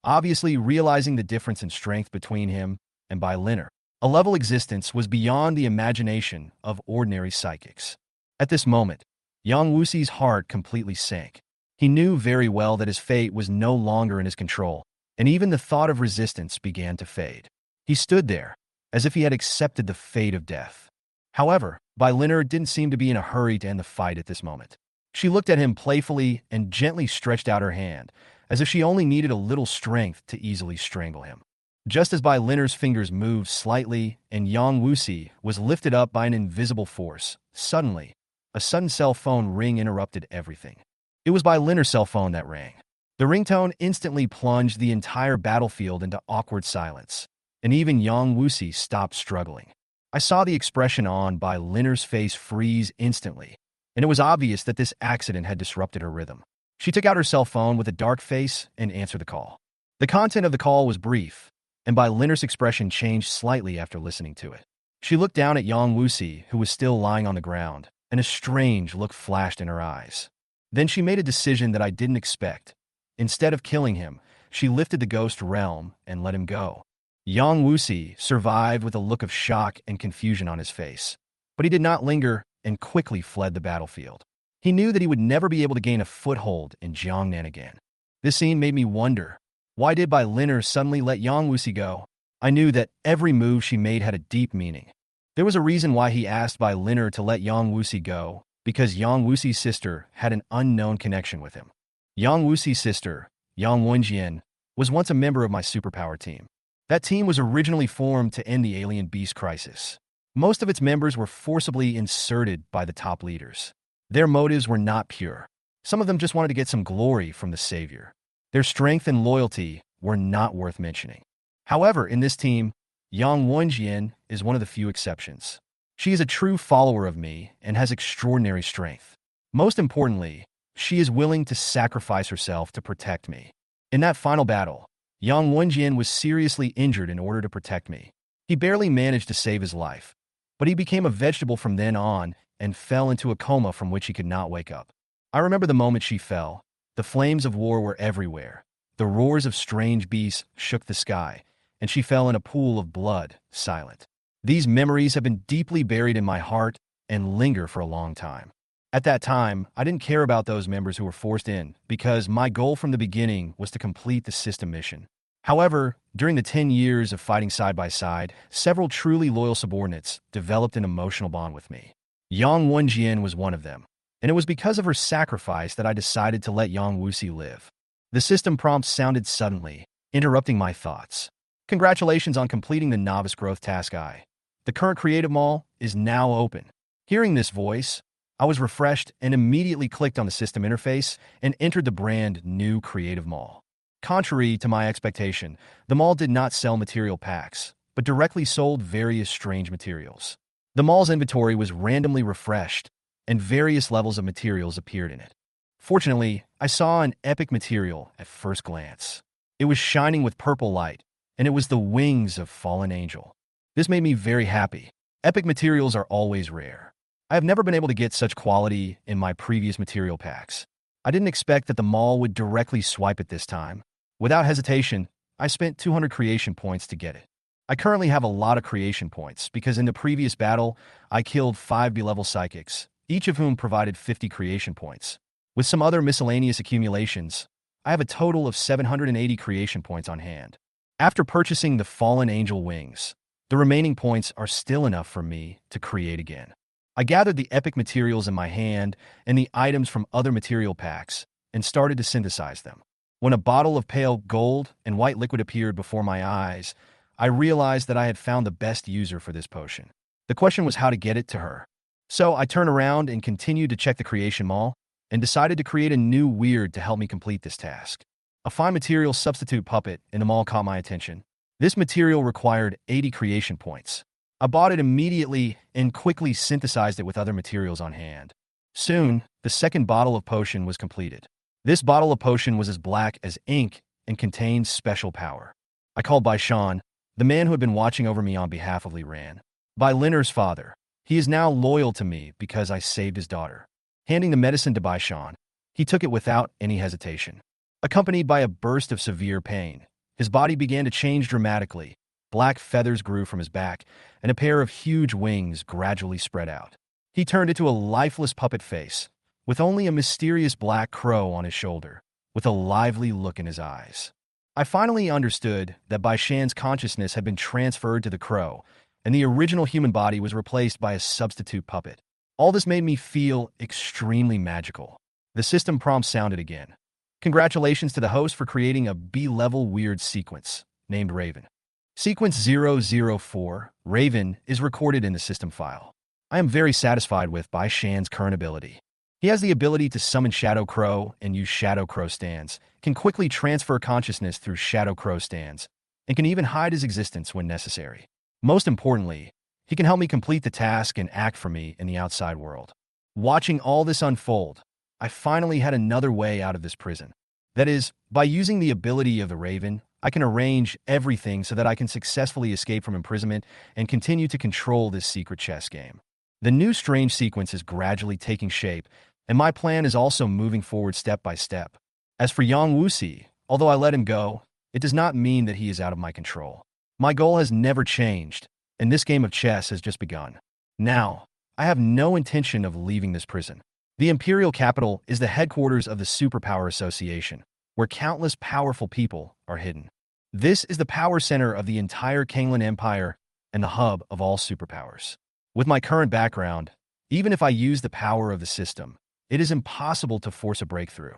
obviously realizing the difference in strength between him and Bai Linner. A level existence was beyond the imagination of ordinary psychics. At this moment, Yang Wuxi's heart completely sank. He knew very well that his fate was no longer in his control, and even the thought of resistance began to fade. He stood there, as if he had accepted the fate of death. However, Bai Linner didn't seem to be in a hurry to end the fight at this moment. She looked at him playfully and gently stretched out her hand, as if she only needed a little strength to easily strangle him. Just as Bai Linner's fingers moved slightly and Yang Wuxi was lifted up by an invisible force, suddenly, a sudden cell phone ring interrupted everything. It was Bai Linner's cell phone that rang. The ringtone instantly plunged the entire battlefield into awkward silence, and even Yang Wuxi stopped struggling. I saw the expression on Bai Linner's face freeze instantly, and it was obvious that this accident had disrupted her rhythm. She took out her cell phone with a dark face and answered the call. The content of the call was brief, and Bai Linner's expression changed slightly after listening to it. She looked down at Yang Wuxi, who was still lying on the ground, and a strange look flashed in her eyes. Then she made a decision that I didn't expect. Instead of killing him, she lifted the ghost realm and let him go. Yang Wuxi survived with a look of shock and confusion on his face, but he did not linger and quickly fled the battlefield. He knew that he would never be able to gain a foothold in Jiangnan again. This scene made me wonder, why did Bai Linner suddenly let Yang Wuxi go? I knew that every move she made had a deep meaning. There was a reason why he asked Bai Linner to let Yang Wuxi go, because Yang Wuxi's sister had an unknown connection with him. Yang Wuxi's sister, Yang Wenjian, was once a member of my superpower team. That team was originally formed to end the alien beast crisis. Most of its members were forcibly inserted by the top leaders. Their motives were not pure. Some of them just wanted to get some glory from the savior. Their strength and loyalty were not worth mentioning. However, in this team, Yang Wenjian is one of the few exceptions. She is a true follower of me and has extraordinary strength. Most importantly, she is willing to sacrifice herself to protect me. In that final battle, Yang Wenjian was seriously injured in order to protect me. He barely managed to save his life, but he became a vegetable from then on and fell into a coma from which he could not wake up. I remember the moment she fell. The flames of war were everywhere. The roars of strange beasts shook the sky, and she fell in a pool of blood, silent. These memories have been deeply buried in my heart and linger for a long time. At that time, I didn't care about those members who were forced in, because my goal from the beginning was to complete the system mission. However, during the 10 years of fighting side by side, several truly loyal subordinates developed an emotional bond with me. Yang Wenjian was one of them, and it was because of her sacrifice that I decided to let Yang Wuxi live. The system prompt sounded suddenly, interrupting my thoughts. Congratulations on completing the Novice Growth Task I. The current Creative Mall is now open. Hearing this voice, I was refreshed and immediately clicked on the system interface and entered the brand new Creative Mall. Contrary to my expectation, the mall did not sell material packs, but directly sold various strange materials. The mall's inventory was randomly refreshed, and various levels of materials appeared in it. Fortunately, I saw an epic material at first glance. It was shining with purple light, and it was the wings of fallen angel. This made me very happy. Epic materials are always rare. I have never been able to get such quality in my previous material packs. I didn't expect that the mall would directly swipe it this time. Without hesitation, I spent 200 creation points to get it. I currently have a lot of creation points because in the previous battle, I killed 5 B-level psychics, each of whom provided 50 creation points. With some other miscellaneous accumulations, I have a total of 780 creation points on hand. After purchasing the Fallen Angel wings, the remaining points are still enough for me to create again. I gathered the epic materials in my hand and the items from other material packs and started to synthesize them. When a bottle of pale gold and white liquid appeared before my eyes, I realized that I had found the best user for this potion. The question was how to get it to her. So I turned around and continued to check the creation mall and decided to create a new weird to help me complete this task. A fine material substitute puppet in the mall caught my attention. This material required 80 creation points. I bought it immediately and quickly synthesized it with other materials on hand. Soon, the second bottle of potion was completed. This bottle of potion was as black as ink and contained special power. I called Baishan, the man who had been watching over me on behalf of Li Ran. Bai Linner's father. He is now loyal to me because I saved his daughter. Handing the medicine to Baishan, he took it without any hesitation. Accompanied by a burst of severe pain, his body began to change dramatically. Black feathers grew from his back, and a pair of huge wings gradually spread out. He turned into a lifeless puppet face, with only a mysterious black crow on his shoulder, with a lively look in his eyes. I finally understood that Bai Shan's consciousness had been transferred to the crow, and the original human body was replaced by a substitute puppet. All this made me feel extremely magical. The system prompt sounded again. Congratulations to the host for creating a B-level weird sequence, named Raven. Sequence 004, Raven, is recorded in the system file. I am very satisfied with Bai Shan's current ability. He has the ability to summon Shadow Crow and use Shadow Crow stands, can quickly transfer consciousness through Shadow Crow stands, and can even hide his existence when necessary. Most importantly, he can help me complete the task and act for me in the outside world. Watching all this unfold, I finally had another way out of this prison. That is, by using the ability of the Raven, I can arrange everything so that I can successfully escape from imprisonment and continue to control this secret chess game. The new strange sequence is gradually taking shape, and my plan is also moving forward step by step. As for Yang Wuxi, although I let him go, it does not mean that he is out of my control. My goal has never changed, and this game of chess has just begun. Now, I have no intention of leaving this prison. The imperial capital is the headquarters of the Superpower Association, where countless powerful people are hidden. This is the power center of the entire Kanglan Empire and the hub of all superpowers. With my current background, even if I use the power of the system, it is impossible to force a breakthrough.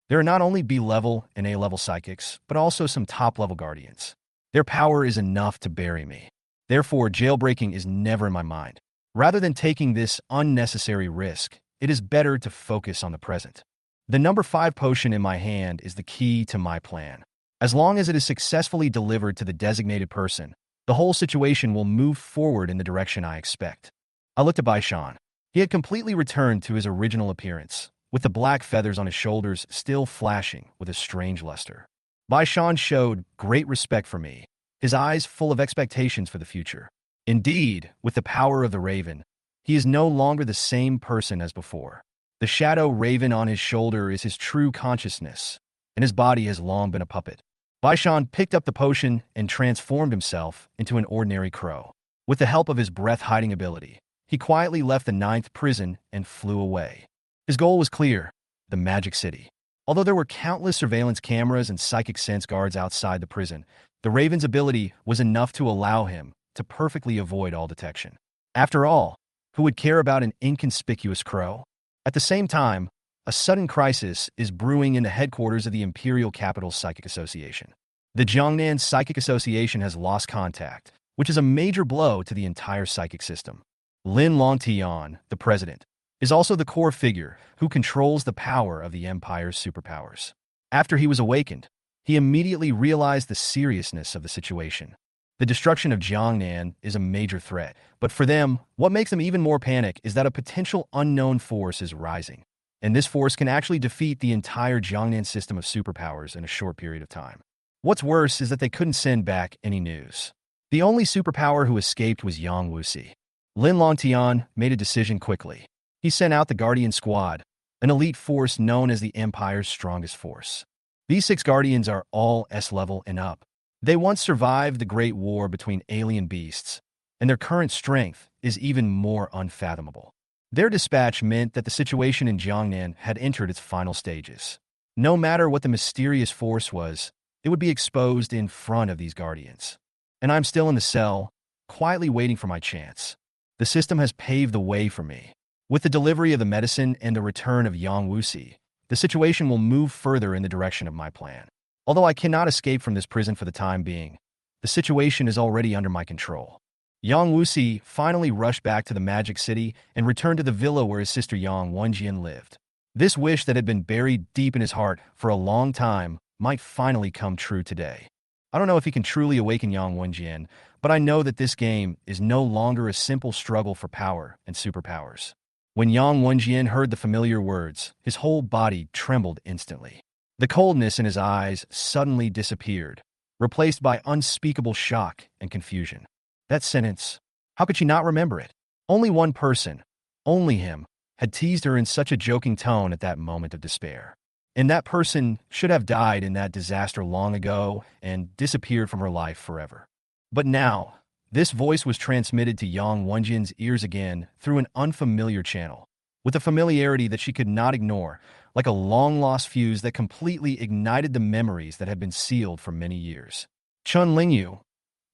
There are not only B-level and A-level psychics, but also some top-level guardians. Their power is enough to bury me. Therefore, jailbreaking is never in my mind. Rather than taking this unnecessary risk, it is better to focus on the present. The number 5 potion in my hand is the key to my plan. As long as it is successfully delivered to the designated person, the whole situation will move forward in the direction I expect. I looked at Bai Shan. He had completely returned to his original appearance, with the black feathers on his shoulders still flashing with a strange luster. Bai Shan showed great respect for me, his eyes full of expectations for the future. Indeed, with the power of the Raven, he is no longer the same person as before. The shadow Raven on his shoulder is his true consciousness, and his body has long been a puppet. Bai Shan picked up the potion and transformed himself into an ordinary crow. With the help of his breath-hiding ability, he quietly left the 9th prison and flew away. His goal was clear: the Magic City. Although there were countless surveillance cameras and psychic sense guards outside the prison, the Raven's ability was enough to allow him to perfectly avoid all detection. After all, who would care about an inconspicuous crow? At the same time, a sudden crisis is brewing in the headquarters of the Imperial Capital Psychic Association. The Jiangnan Psychic Association has lost contact, which is a major blow to the entire psychic system. Lin Longtian, the president, is also the core figure who controls the power of the Empire's superpowers. After he was awakened, he immediately realized the seriousness of the situation. The destruction of Jiangnan is a major threat, but for them, what makes them even more panic is that a potential unknown force is rising, and this force can actually defeat the entire Jiangnan system of superpowers in a short period of time. What's worse is that they couldn't send back any news. The only superpower who escaped was Yang Wuxi. Lin Longtian made a decision quickly. He sent out the Guardian Squad, an elite force known as the Empire's strongest force. These 6 Guardians are all S-level and up. They once survived the Great War between alien beasts, and their current strength is even more unfathomable. Their dispatch meant that the situation in Jiangnan had entered its final stages. No matter what the mysterious force was, it would be exposed in front of these Guardians. And I'm still in the cell, quietly waiting for my chance. The system has paved the way for me. With the delivery of the medicine and the return of Yang Wuxi, the situation will move further in the direction of my plan. Although I cannot escape from this prison for the time being, the situation is already under my control. Yang Wuxi finally rushed back to the Magic City and returned to the villa where his sister Yang Wenjian lived. This wish that had been buried deep in his heart for a long time might finally come true today. I don't know if he can truly awaken Yang Wenjian, but I know that this game is no longer a simple struggle for power and superpowers. When Yang Wenjian heard the familiar words, his whole body trembled instantly. The coldness in his eyes suddenly disappeared, replaced by unspeakable shock and confusion. That sentence, how could she not remember it? Only one person, only him, had teased her in such a joking tone at that moment of despair. And that person should have died in that disaster long ago and disappeared from her life forever. But now, This voice was transmitted to Yang Wenjin's ears again through an unfamiliar channel, with a familiarity that she could not ignore, like a long-lost fuse that completely ignited the memories that had been sealed for many years. Chun Lingyu,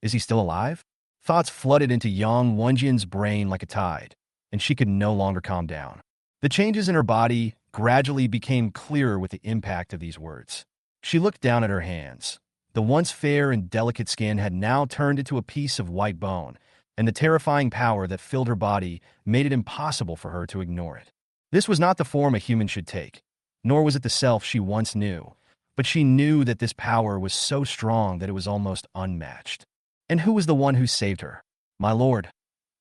is he still alive? Thoughts flooded into Yang Wenjin's brain like a tide, and she could no longer calm down. The changes in her body gradually became clearer with the impact of these words. She looked down at her hands. The once fair and delicate skin had now turned into a piece of white bone, and the terrifying power that filled her body made it impossible for her to ignore it. This was not the form a human should take, nor was it the self she once knew, but she knew that this power was so strong that it was almost unmatched. And who was the one who saved her? My lord.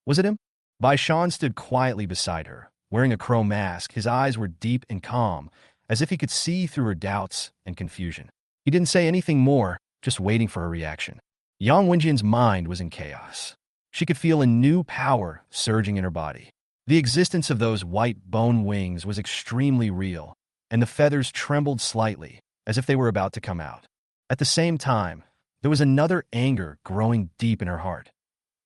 Was it him? Bai Shan stood quietly beside her, wearing a crow mask. His eyes were deep and calm, as if he could see through her doubts and confusion. He didn't say anything more, just waiting for her reaction. Yang Wenjin's mind was in chaos. She could feel a new power surging in her body. The existence of those white bone wings was extremely real, and the feathers trembled slightly, as if they were about to come out. At the same time, there was another anger growing deep in her heart.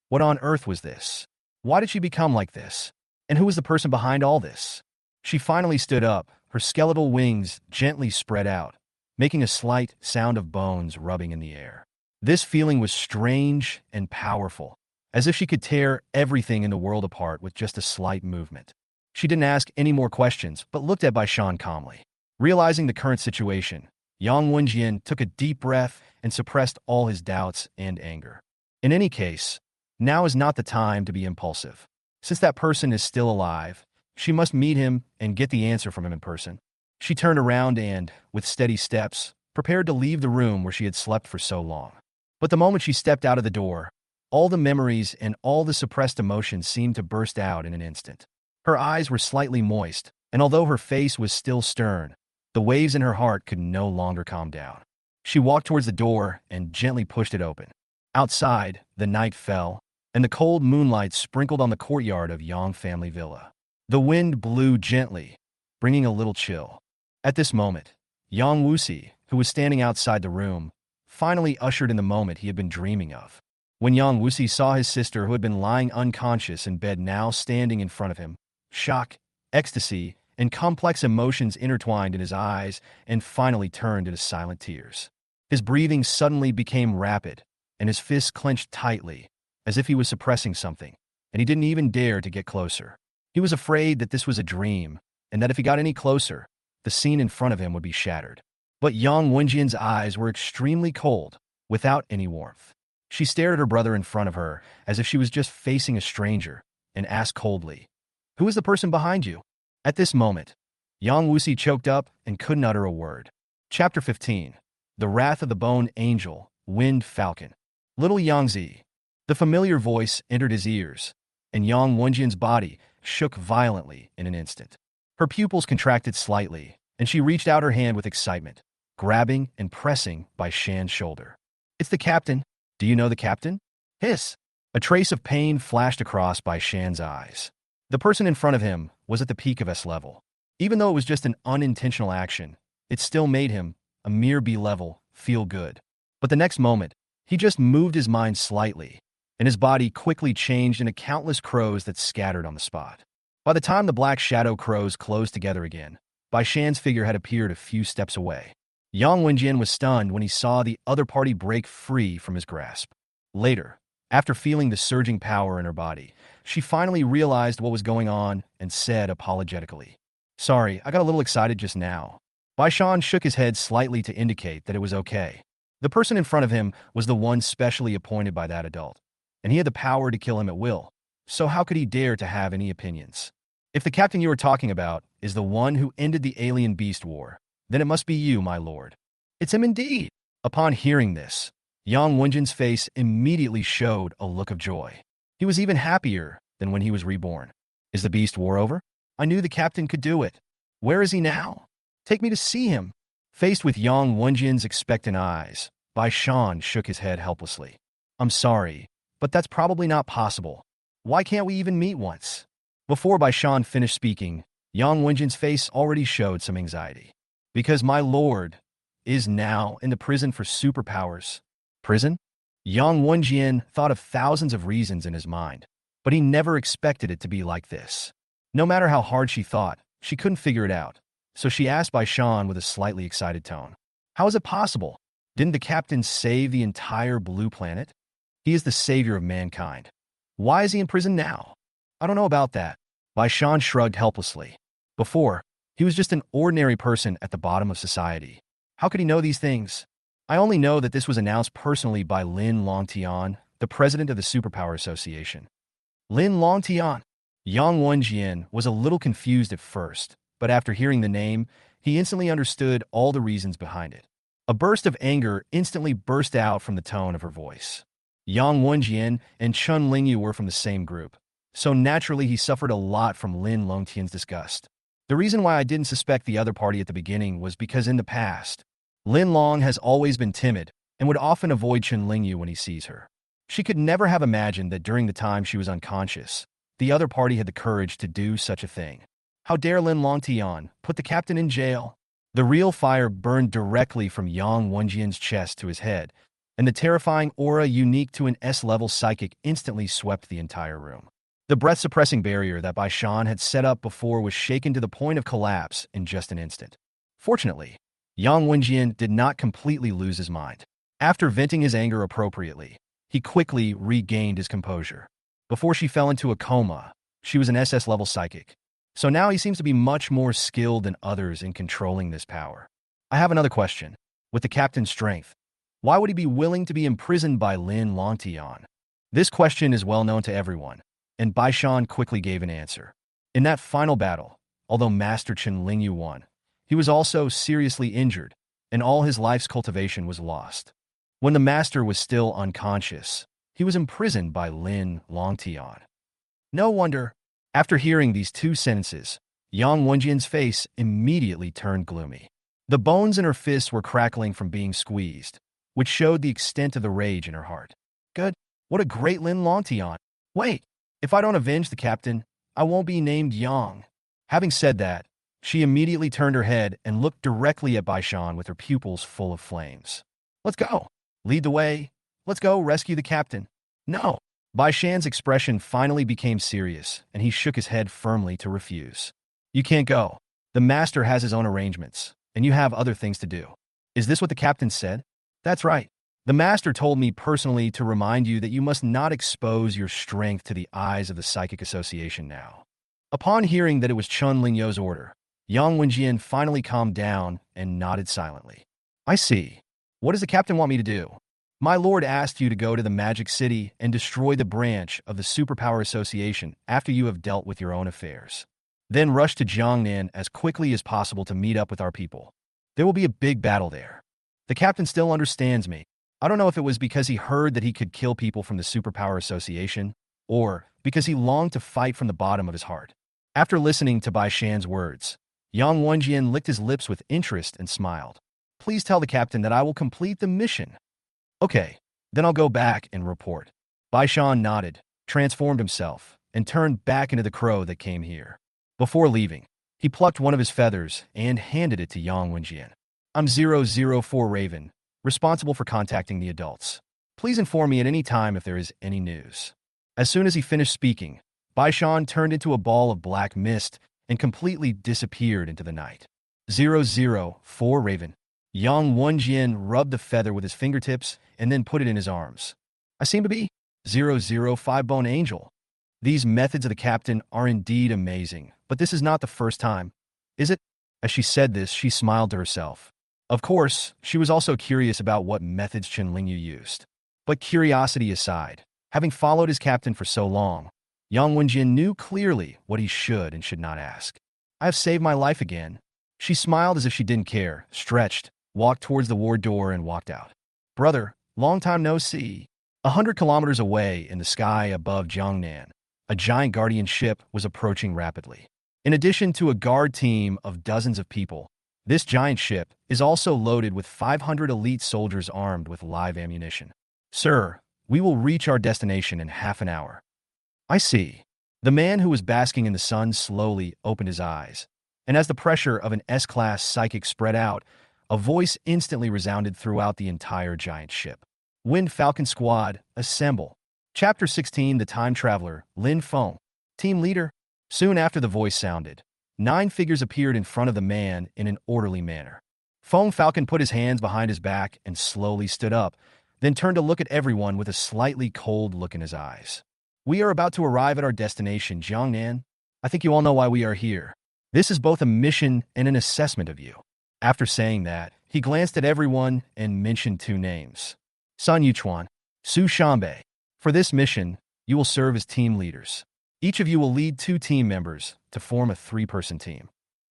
What on earth was this? Why did she become like this? And who was the person behind all this? She finally stood up, her skeletal wings gently spread out, making a slight sound of bones rubbing in the air. This feeling was strange and powerful, as if she could tear everything in the world apart with just a slight movement. She didn't ask any more questions, but looked at Bai Shan calmly. Realizing the current situation, Yang Wenjin took a deep breath and suppressed all his doubts and anger. In any case, now is not the time to be impulsive. Since that person is still alive, she must meet him and get the answer from him in person. She turned around and, with steady steps, prepared to leave the room where she had slept for so long. But the moment she stepped out of the door, all the memories and all the suppressed emotions seemed to burst out in an instant. Her eyes were slightly moist, and although her face was still stern, the waves in her heart could no longer calm down. She walked towards the door and gently pushed it open. Outside, the night fell, and the cold moonlight sprinkled on the courtyard of Yang family villa. The wind blew gently, bringing a little chill. At this moment, Yang Wuxi, who was standing outside the room, finally ushered in the moment he had been dreaming of. When Yang Wuxi saw his sister, who had been lying unconscious in bed, now standing in front of him, shock, ecstasy, and complex emotions intertwined in his eyes and finally turned into silent tears. His breathing suddenly became rapid, and his fists clenched tightly, as if he was suppressing something, and he didn't even dare to get closer. He was afraid that this was a dream, and that if he got any closer, the scene in front of him would be shattered. But Yang Wenjin's eyes were extremely cold, without any warmth. She stared at her brother in front of her, as if she was just facing a stranger, and asked coldly, "Who is the person behind you?" At this moment, Yang Wuxi choked up and couldn't utter a word. Chapter 15. The Wrath of the Bone Angel, Wind Falcon. Little Yangzi. The familiar voice entered his ears, and Yang Wenjin's body shook violently in an instant. Her pupils contracted slightly, and she reached out her hand with excitement, grabbing and pressing Bai Shan's shoulder. "It's the captain. Do you know the captain?" Hiss. A trace of pain flashed across Bai Shan's eyes. The person in front of him was at the peak of S level. Even though it was just an unintentional action, it still made him, a mere B level, feel good. But the next moment, he just moved his mind slightly, and his body quickly changed into countless crows that scattered on the spot. By the time the black shadow crows closed together again, Bai Shan's figure had appeared a few steps away. Yang Wenjin was stunned when he saw the other party break free from his grasp. Later, after feeling the surging power in her body, she finally realized what was going on and said apologetically, "Sorry, I got a little excited just now." Bai Shan shook his head slightly to indicate that it was okay. The person in front of him was the one specially appointed by that adult, and he had the power to kill him at will, so how could he dare to have any opinions? "If the captain you are talking about is the one who ended the alien beast war, then it must be you, my lord." "It's him indeed." Upon hearing this, Yang Wenjin's face immediately showed a look of joy. He was even happier than when he was reborn. "Is the beast war over? I knew the captain could do it. Where is he now? Take me to see him." Faced with Yang Wenjin's expectant eyes, Bai Shan shook his head helplessly. "I'm sorry, but that's probably not possible. Why can't we even meet once?" Before Bai Shan finished speaking, Yang Wenjin's face already showed some anxiety. "Because my lord is now in the prison for superpowers." "Prison? Yang Wenjian thought of thousands of reasons in his mind, but he never expected it to be like this. No matter how hard she thought, she couldn't figure it out, so she asked Bai Shan with a slightly excited tone. How is it possible? Didn't the captain save the entire blue planet? He is the savior of mankind. Why is he in prison now? I don't know about that. Bai Shan shrugged helplessly. Before, he was just an ordinary person at the bottom of society. How could he know these things? I only know that this was announced personally by Lin Longtian, the president of the Superpower Association. Lin Longtian. Yang Wenjian was a little confused at first, but after hearing the name, he instantly understood all the reasons behind it. A burst of anger instantly burst out from the tone of her voice. Yang Wenjian and Chun Lingyu were from the same group, so naturally he suffered a lot from Lin Longtian's disgust. The reason why I didn't suspect the other party at the beginning was because in the past, Lin Long has always been timid and would often avoid Chun Lingyu when he sees her. She could never have imagined that during the time she was unconscious, the other party had the courage to do such a thing. How dare Lin Longtian put the captain in jail? The real fire burned directly from Yang Wenjian's chest to his head, and the terrifying aura unique to an S-level psychic instantly swept the entire room. The breath-suppressing barrier that Bai Shan had set up before was shaken to the point of collapse in just an instant. Fortunately, Yang Wenjian did not completely lose his mind. After venting his anger appropriately, he quickly regained his composure. Before she fell into a coma, she was an SS-level psychic. So now he seems to be much more skilled than others in controlling this power. I have another question. With the captain's strength, why would he be willing to be imprisoned by Lin Longtian? This question is well known to everyone, and Bai Shan quickly gave an answer. In that final battle, although Master Chun Lingyu won, he was also seriously injured, and all his life's cultivation was lost. When the master was still unconscious, he was imprisoned by Lin Longtian. No wonder. After hearing these two sentences, Yang Wenjian's face immediately turned gloomy. The bones in her fists were crackling from being squeezed, which showed the extent of the rage in her heart. Good. What a great Lin Longtian. Wait, if I don't avenge the captain, I won't be named Yang. Having said that, she immediately turned her head and looked directly at Bai Shan with her pupils full of flames. Let's go. Lead the way. Let's go rescue the captain. No. Bai Shan's expression finally became serious, and he shook his head firmly to refuse. You can't go. The master has his own arrangements, and you have other things to do. Is this what the captain said? That's right. The master told me personally to remind you that you must not expose your strength to the eyes of the Psychic Association now. Upon hearing that it was Chun Lingyu's order, Yang Wenjian finally calmed down and nodded silently. I see. What does the captain want me to do? My lord asked you to go to the Magic City and destroy the branch of the Superpower Association after you have dealt with your own affairs. Then rush to Jiangnan as quickly as possible to meet up with our people. There will be a big battle there. The captain still understands me. I don't know if it was because he heard that he could kill people from the Superpower Association, or because he longed to fight from the bottom of his heart. After listening to Bai Shan's words, Yang Wenjian licked his lips with interest and smiled. Please tell the captain that I will complete the mission. Okay, then I'll go back and report. Bai Shan nodded, transformed himself, and turned back into the crow that came here. Before leaving, he plucked one of his feathers and handed it to Yang Wenjian. I'm 004 Raven, responsible for contacting the adults. Please inform me at any time if there is any news. As soon as he finished speaking, Bai Shan turned into a ball of black mist and completely disappeared into the night. 004 Raven. Yang Wenjian rubbed the feather with his fingertips and then put it in his arms. I seem to be 005 Bone Angel. These methods of the captain are indeed amazing, but this is not the first time, is it? As she said this, she smiled to herself. Of course, she was also curious about what methods Chun Lingyu used. But curiosity aside, having followed his captain for so long, Yang Wenjian knew clearly what he should and should not ask. I have saved my life again. She smiled as if she didn't care, stretched, walked towards the ward door and walked out. Brother, long time no see. 100 kilometers away in the sky above Jiangnan, a giant guardian ship was approaching rapidly. In addition to a guard team of dozens of people, this giant ship is also loaded with 500 elite soldiers armed with live ammunition. Sir, we will reach our destination in half an hour. I see. The man who was basking in the sun slowly opened his eyes, and as the pressure of an S-class psychic spread out, a voice instantly resounded throughout the entire giant ship. Wind Falcon Squad, assemble. Chapter 16, The Time Traveler, Lin Feng. Team leader. Soon after the voice sounded, 9 figures appeared in front of the man in an orderly manner. Feng Falcon put his hands behind his back and slowly stood up, then turned to look at everyone with a slightly cold look in his eyes. We are about to arrive at our destination, Jiangnan. I think you all know why we are here. This is both a mission and an assessment of you. After saying that, he glanced at everyone and mentioned 2 names. Sun Yuchuan, Su Shanbei. For this mission, you will serve as team leaders. Each of you will lead 2 team members to form a 3-person team.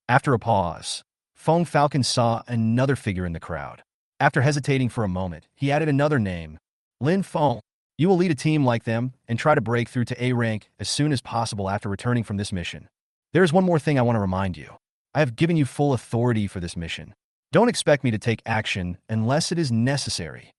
After a pause, Feng Falcon saw another figure in the crowd. After hesitating for a moment, he added another name, Lin Feng. You will lead a team like them and try to break through to A rank as soon as possible after returning from this mission. There is one more thing I want to remind you. I have given you full authority for this mission. Don't expect me to take action unless it is necessary.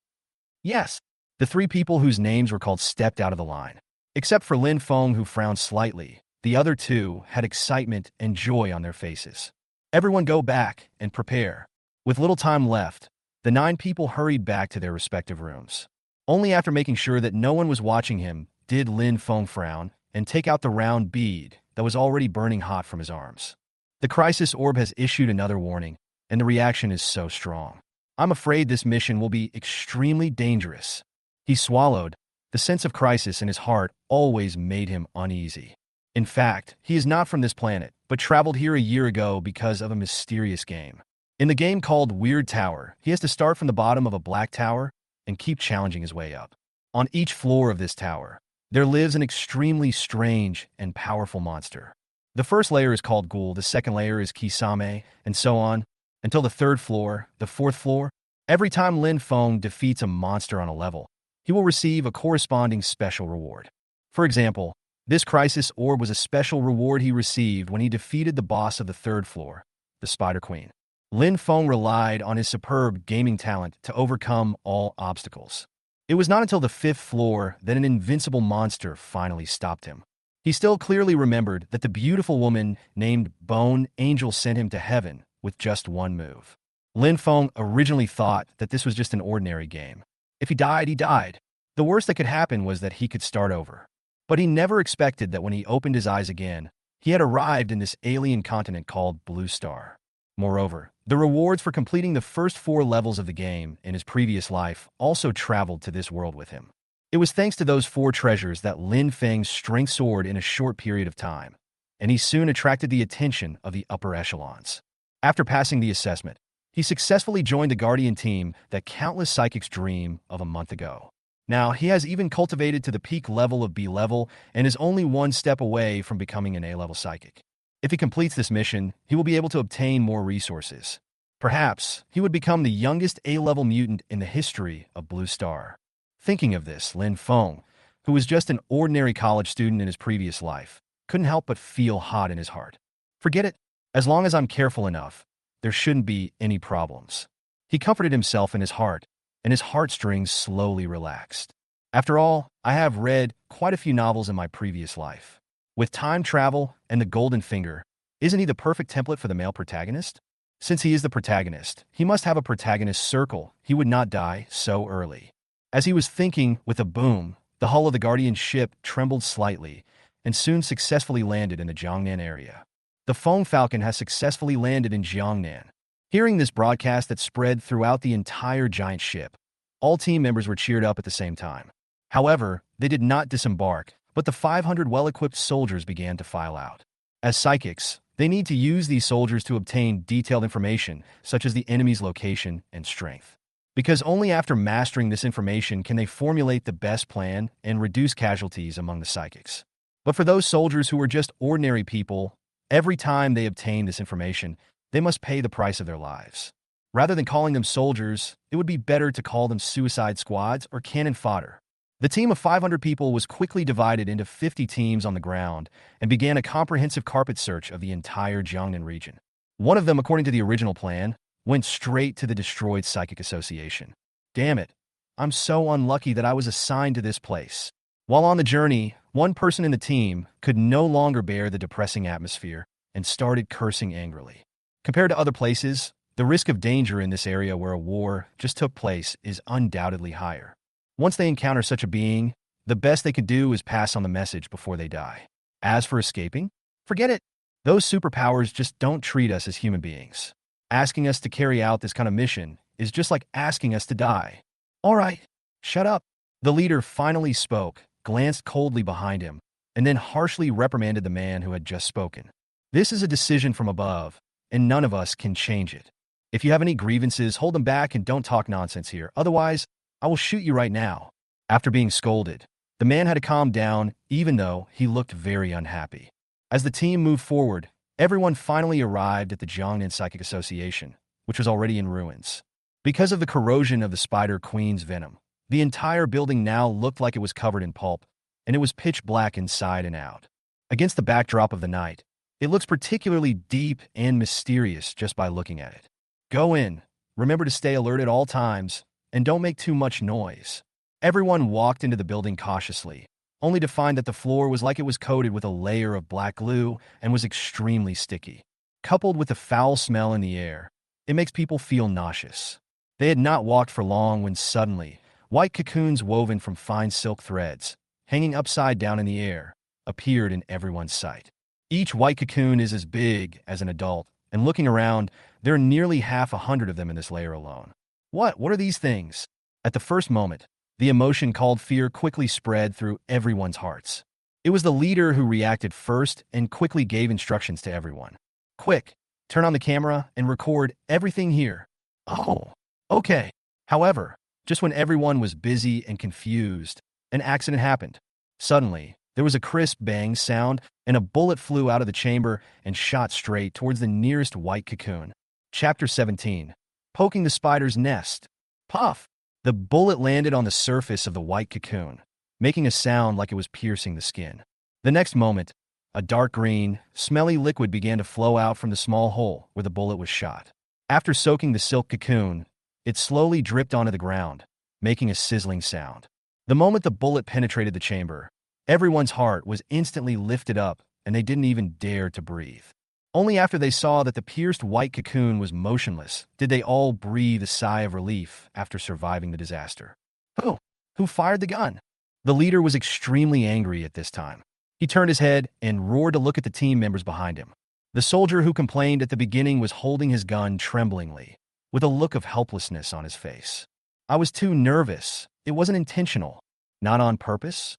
Yes. The 3 people whose names were called stepped out of the line. Except for Lin Feng, who frowned slightly, the other 2 had excitement and joy on their faces. Everyone go back and prepare. With little time left, the 9 people hurried back to their respective rooms. Only after making sure that no one was watching him did Lin Feng frown and take out the round bead that was already burning hot from his arms. The crisis orb has issued another warning, and the reaction is so strong. I'm afraid this mission will be extremely dangerous. He swallowed. The sense of crisis in his heart always made him uneasy. In fact, he is not from this planet, but traveled here a year ago because of a mysterious game. In the game called Weird Tower, he has to start from the bottom of a black tower and keep challenging his way up. On each floor of this tower, there lives an extremely strange and powerful monster. The first layer is called Ghoul, the second layer is Kisame, and so on, until the 3rd floor, the 4th floor. Every time Lin Feng defeats a monster on a level, he will receive a corresponding special reward. For example, this crisis orb was a special reward he received when he defeated the boss of the 3rd floor, the Spider Queen. Lin Feng relied on his superb gaming talent to overcome all obstacles. It was not until the 5th floor that an invincible monster finally stopped him. He still clearly remembered that the beautiful woman named Bone Angel sent him to heaven with just one move. Lin Feng originally thought that this was just an ordinary game. If he died, he died. The worst that could happen was that he could start over. But he never expected that when he opened his eyes again, he had arrived in this alien continent called Blue Star. Moreover, the rewards for completing the first 4 levels of the game in his previous life also traveled to this world with him. It was thanks to those 4 treasures that Lin Feng strength soared in a short period of time, and he soon attracted the attention of the upper echelons. After passing the assessment, he successfully joined the Guardian team that countless psychics dream of a month ago. Now, he has even cultivated to the peak level of B level and is only 1 step away from becoming an A-level psychic. If he completes this mission, he will be able to obtain more resources. Perhaps he would become the youngest A-level mutant in the history of Blue Star. Thinking of this, Lin Feng, who was just an ordinary college student in his previous life, couldn't help but feel hot in his heart. Forget it. As long as I'm careful enough, there shouldn't be any problems. He comforted himself in his heart, and his heartstrings slowly relaxed. After all, I have read quite a few novels in my previous life. With time travel and the golden finger, isn't he the perfect template for the male protagonist? Since he is the protagonist, he must have a protagonist circle. He would not die so early. As he was thinking, with a boom, the hull of the Guardian ship trembled slightly and soon successfully landed in the Jiangnan area. The Feng Falcon has successfully landed in Jiangnan. Hearing this broadcast that spread throughout the entire giant ship, all team members were cheered up at the same time. However, they did not disembark, but the 500 well-equipped soldiers began to file out. As psychics, they need to use these soldiers to obtain detailed information, such as the enemy's location and strength. Because only after mastering this information can they formulate the best plan and reduce casualties among the psychics. But for those soldiers who are just ordinary people, every time they obtain this information, they must pay the price of their lives. Rather than calling them soldiers, it would be better to call them suicide squads or cannon fodder. The team of 500 people was quickly divided into 50 teams on the ground and began a comprehensive carpet search of the entire Jiangnan region. One of them, according to the original plan, went straight to the destroyed Psychic Association. Damn it, I'm so unlucky that I was assigned to this place. While on the journey, one person in the team could no longer bear the depressing atmosphere and started cursing angrily. Compared to other places, the risk of danger in this area where a war just took place is undoubtedly higher. Once they encounter such a being, the best they could do is pass on the message before they die. As for escaping, forget it. Those superpowers just don't treat us as human beings. Asking us to carry out this kind of mission is just like asking us to die. All right, shut up. The leader finally spoke, glanced coldly behind him, and then harshly reprimanded the man who had just spoken. This is a decision from above, and none of us can change it. If you have any grievances, hold them back and don't talk nonsense here. Otherwise, I will shoot you right now. After being scolded, the man had to calm down, even though he looked very unhappy. As the team moved forward, everyone finally arrived at the Jiangnan Psychic Association, which was already in ruins. Because of the corrosion of the Spider Queen's venom, the entire building now looked like it was covered in pulp, and it was pitch black inside and out. Against the backdrop of the night, it looks particularly deep and mysterious just by looking at it. Go in, remember to stay alert at all times, and don't make too much noise. Everyone walked into the building cautiously, only to find that the floor was like it was coated with a layer of black glue and was extremely sticky. Coupled with the foul smell in the air, it makes people feel nauseous. They had not walked for long when suddenly, white cocoons woven from fine silk threads, hanging upside down in the air, appeared in everyone's sight. Each white cocoon is as big as an adult, and looking around, there are nearly 100 of them in this layer alone. What are these things? At the first moment, the emotion called fear quickly spread through everyone's hearts. It was the leader who reacted first and quickly gave instructions to everyone. Quick, turn on the camera and record everything here. Oh, okay. However, just when everyone was busy and confused, an accident happened. Suddenly, there was a crisp bang sound, and a bullet flew out of the chamber and shot straight towards the nearest white cocoon. Chapter 17. Poking the spider's nest. Puff! The bullet landed on the surface of the white cocoon, making a sound like it was piercing the skin. The next moment, a dark green, smelly liquid began to flow out from the small hole where the bullet was shot. After soaking the silk cocoon, it slowly dripped onto the ground, making a sizzling sound. The moment the bullet penetrated the chamber, everyone's heart was instantly lifted up and they didn't even dare to breathe. Only after they saw that the pierced white cocoon was motionless did they all breathe a sigh of relief after surviving the disaster. Who fired the gun? The leader was extremely angry at this time. He turned his head and roared to look at the team members behind him. The soldier who complained at the beginning was holding his gun tremblingly, with a look of helplessness on his face. I was too nervous. It wasn't intentional. Not on purpose.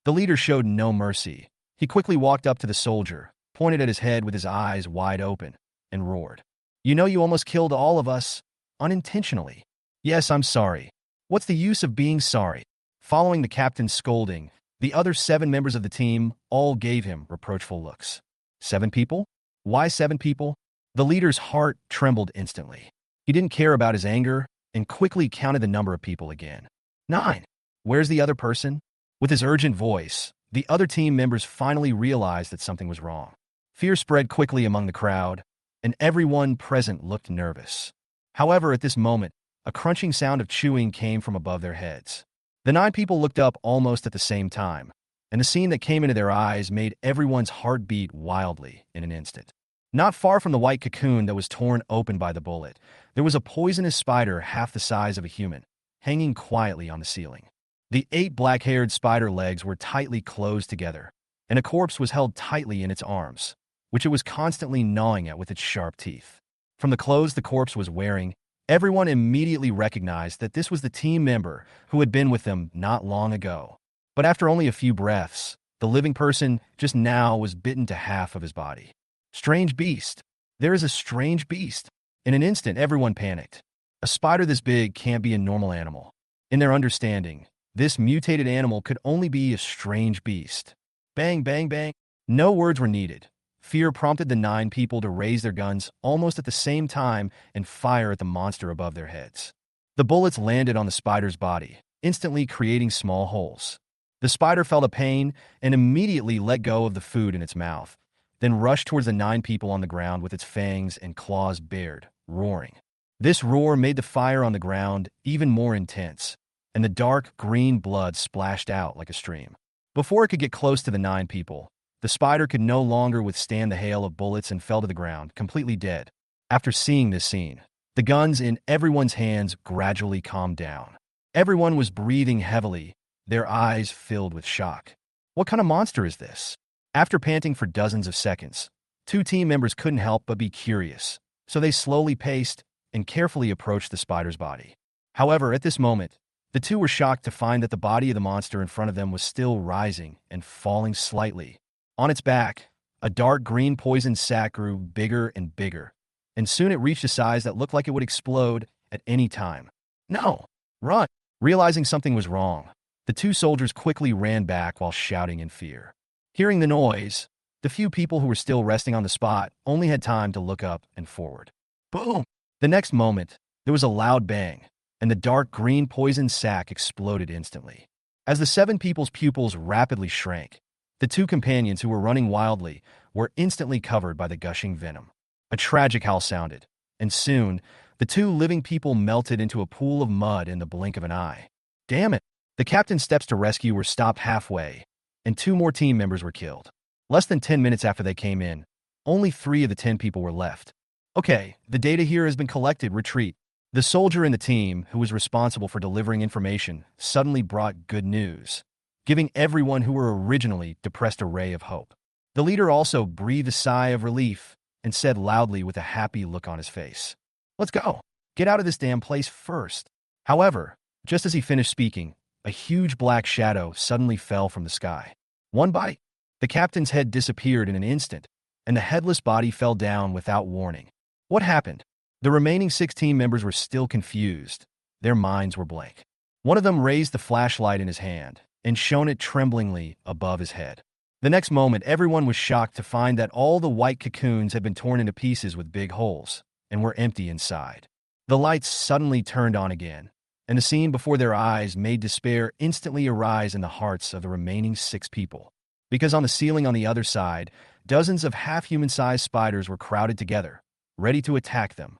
The leader showed no mercy. He quickly walked up to the soldier, pointed at his head with his eyes wide open, and roared. You know you almost killed all of us, unintentionally. Yes, I'm sorry. What's the use of being sorry? Following the captain's scolding, the other 7 members of the team all gave him reproachful looks. 7 people? Why 7 people? The leader's heart trembled instantly. He didn't care about his anger and quickly counted the number of people again. 9. Where's the other person? With his urgent voice, the other team members finally realized that something was wrong. Fear spread quickly among the crowd, and everyone present looked nervous. However, at this moment, a crunching sound of chewing came from above their heads. The 9 people looked up almost at the same time, and the scene that came into their eyes made everyone's heart beat wildly in an instant. Not far from the white cocoon that was torn open by the bullet, there was a poisonous spider half the size of a human, hanging quietly on the ceiling. The 8 black-haired spider legs were tightly closed together, and a corpse was held tightly in its arms, which it was constantly gnawing at with its sharp teeth. From the clothes the corpse was wearing, everyone immediately recognized that this was the team member who had been with them not long ago. But after only a few breaths, the living person just now was bitten to half of his body. Strange beast. There is a strange beast. In an instant, everyone panicked. A spider this big can't be a normal animal. In their understanding, this mutated animal could only be a strange beast. Bang, bang, bang. No words were needed. Fear prompted the 9 people to raise their guns almost at the same time and fire at the monster above their heads. The bullets landed on the spider's body, instantly creating small holes. The spider felt a pain and immediately let go of the food in its mouth, then rushed towards the 9 people on the ground with its fangs and claws bared, roaring. This roar made the fire on the ground even more intense, and the dark green blood splashed out like a stream. Before it could get close to the 9 people, the spider could no longer withstand the hail of bullets and fell to the ground, completely dead. After seeing this scene, the guns in everyone's hands gradually calmed down. Everyone was breathing heavily, their eyes filled with shock. What kind of monster is this? After panting for dozens of seconds, two team members couldn't help but be curious, so they slowly paced and carefully approached the spider's body. However, at this moment, the two were shocked to find that the body of the monster in front of them was still rising and falling slightly. On its back, a dark green poison sac grew bigger and bigger, and soon it reached a size that looked like it would explode at any time. No! Run! Realizing something was wrong, the two soldiers quickly ran back while shouting in fear. Hearing the noise, the few people who were still resting on the spot only had time to look up and forward. Boom! The next moment, there was a loud bang, and the dark green poison sac exploded instantly. As the seven people's pupils rapidly shrank, the two companions who were running wildly were instantly covered by the gushing venom. A tragic howl sounded, and soon, the two living people melted into a pool of mud in the blink of an eye. Damn it! The captain's steps to rescue were stopped halfway, and two more team members were killed. Less than 10 minutes after they came in, only 3 of the 10 people were left. Okay, the data here has been collected. Retreat. The soldier in the team, who was responsible for delivering information, suddenly brought good news, giving everyone who were originally depressed a ray of hope. The leader also breathed a sigh of relief and said loudly with a happy look on his face, "Let's go. Get out of this damn place first." However, just as he finished speaking, a huge black shadow suddenly fell from the sky. One bite. The captain's head disappeared in an instant, and the headless body fell down without warning. What happened? The remaining 6 team members were still confused. Their minds were blank. One of them raised the flashlight in his hand and shone it tremblingly above his head. The next moment, everyone was shocked to find that all the white cocoons had been torn into pieces with big holes and were empty inside. The lights suddenly turned on again, and the scene before their eyes made despair instantly arise in the hearts of the remaining 6 people. Because on the ceiling on the other side, dozens of half-human-sized spiders were crowded together, ready to attack them.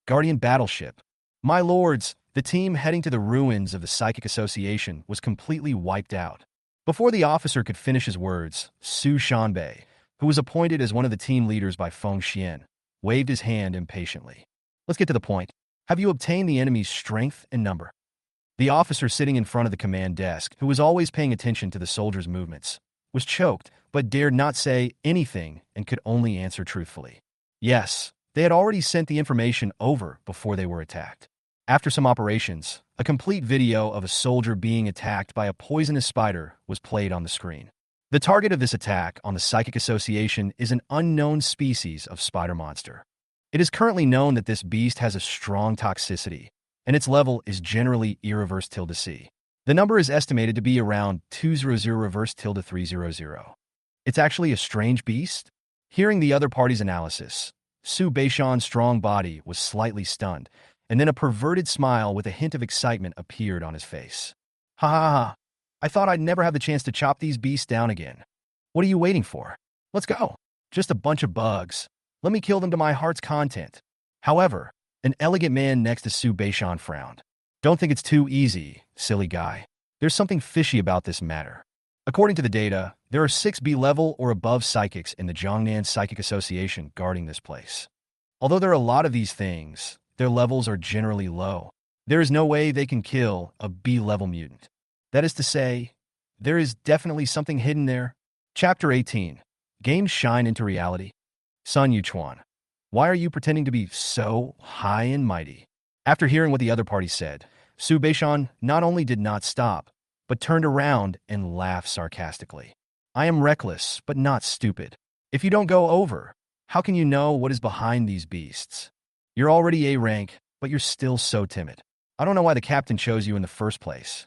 Guardian battleship. My lords, the team heading to the ruins of the Psychic Association was completely wiped out. Before the officer could finish his words, Su Shanbei, who was appointed as one of the team leaders by Feng Xian, waved his hand impatiently. Let's get to the point. Have you obtained the enemy's strength and number? The officer sitting in front of the command desk, who was always paying attention to the soldiers' movements, was choked, but dared not say anything and could only answer truthfully. Yes, they had already sent the information over before they were attacked. After some operations, a complete video of a soldier being attacked by a poisonous spider was played on the screen. The target of this attack on the Psychic Association is an unknown species of spider monster. It is currently known that this beast has a strong toxicity, and its level is generally irreverse tilde C. The number is estimated to be around 200 reverse tilde 300. It's actually a strange beast? Hearing the other party's analysis, Su Beishan's strong body was slightly stunned, and then a perverted smile with a hint of excitement appeared on his face. Ha ha ha! I thought I'd never have the chance to chop these beasts down again. What are you waiting for? Let's go. Just a bunch of bugs. Let me kill them to my heart's content. However, an elegant man next to Su Beishan frowned. Don't think it's too easy, silly guy. There's something fishy about this matter. According to the data, there are 6 B-level or above psychics in the Jiangnan Psychic Association guarding this place. Although there are a lot of these things, their levels are generally low. There is no way they can kill a B-level mutant. That is to say, there is definitely something hidden there. Chapter 18. Games shine into reality. Sun Yuchuan, why are you pretending to be so high and mighty? After hearing what the other party said, Su Beishan not only did not stop, but turned around and laughed sarcastically. I am reckless, but not stupid. If you don't go over, how can you know what is behind these beasts? You're already A rank, but you're still so timid. I don't know why the captain chose you in the first place.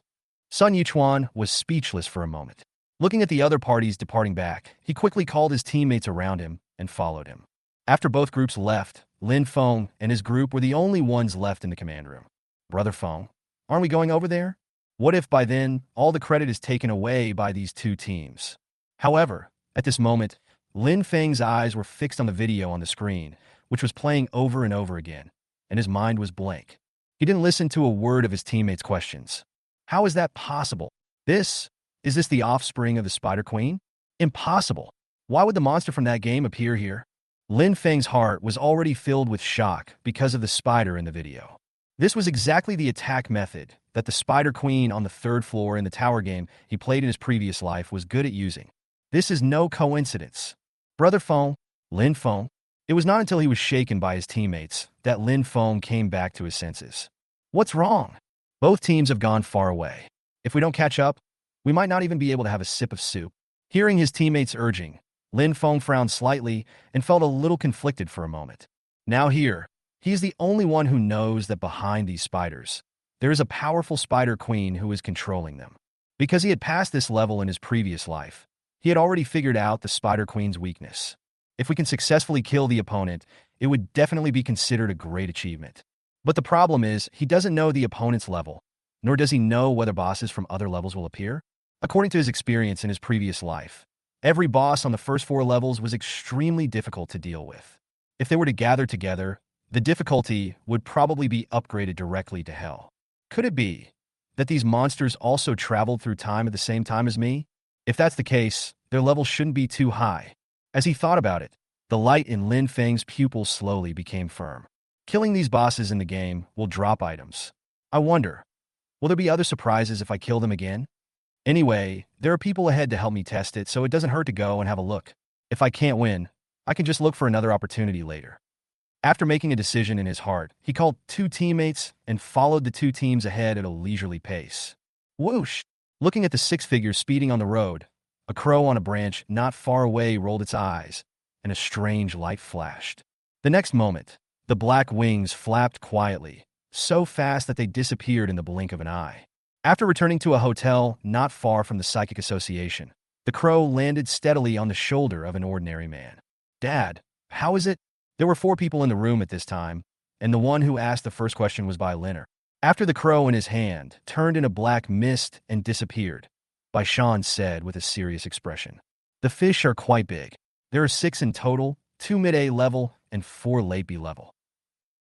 Sun Yuchuan was speechless for a moment. Looking at the other parties departing back, he quickly called his teammates around him and followed him. After both groups left, Lin Feng and his group were the only ones left in the command room. Brother Feng, aren't we going over there? What if by then, all the credit is taken away by these two teams? However, at this moment, Lin Feng's eyes were fixed on the video on the screen, which was playing over and over again, and his mind was blank. He didn't listen to a word of his teammates' questions. How is that possible? Is this the offspring of the Spider Queen? Impossible. Why would the monster from that game appear here? Lin Feng's heart was already filled with shock because of the spider in the video. This was exactly the attack method that the Spider Queen on the third floor in the tower game he played in his previous life was good at using. This is no coincidence. Brother Feng, Lin Feng. It was not until he was shaken by his teammates that Lin Feng came back to his senses. What's wrong? Both teams have gone far away. If we don't catch up, we might not even be able to have a sip of soup. Hearing his teammates urging, Lin Feng frowned slightly and felt a little conflicted for a moment. Now here, he is the only one who knows that behind these spiders, there is a powerful spider queen who is controlling them. Because he had passed this level in his previous life, he had already figured out the spider queen's weakness. If we can successfully kill the opponent, it would definitely be considered a great achievement. But the problem is, he doesn't know the opponent's level, nor does he know whether bosses from other levels will appear. According to his experience in his previous life, every boss on the first 4 levels was extremely difficult to deal with. If they were to gather together, the difficulty would probably be upgraded directly to hell. Could it be that these monsters also traveled through time at the same time as me? If that's the case, their level shouldn't be too high. As he thought about it, the light in Lin Feng's pupils slowly became firm. Killing these bosses in the game will drop items. I wonder, will there be other surprises if I kill them again? Anyway, there are people ahead to help me test it, so it doesn't hurt to go and have a look. If I can't win, I can just look for another opportunity later. After making a decision in his heart, he called 2 teammates and followed the 2 teams ahead at a leisurely pace. Whoosh! Looking at the 6 figures speeding on the road, a crow on a branch not far away rolled its eyes, and a strange light flashed. The next moment, the black wings flapped quietly, so fast that they disappeared in the blink of an eye. After returning to a hotel not far from the Psychic Association, the crow landed steadily on the shoulder of an ordinary man. Dad, how is it? There were 4 people in the room at this time, and the one who asked the first question was by Linner. After the crow in his hand turned in a black mist and disappeared, Sean said with a serious expression. The fish are quite big. There are 6 in total, 2 mid-A level and 4 late B level.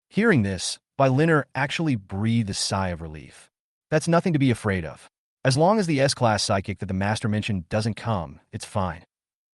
Hearing this, Linner actually breathed a sigh of relief. That's nothing to be afraid of. As long as the S-class psychic that the master mentioned doesn't come, it's fine.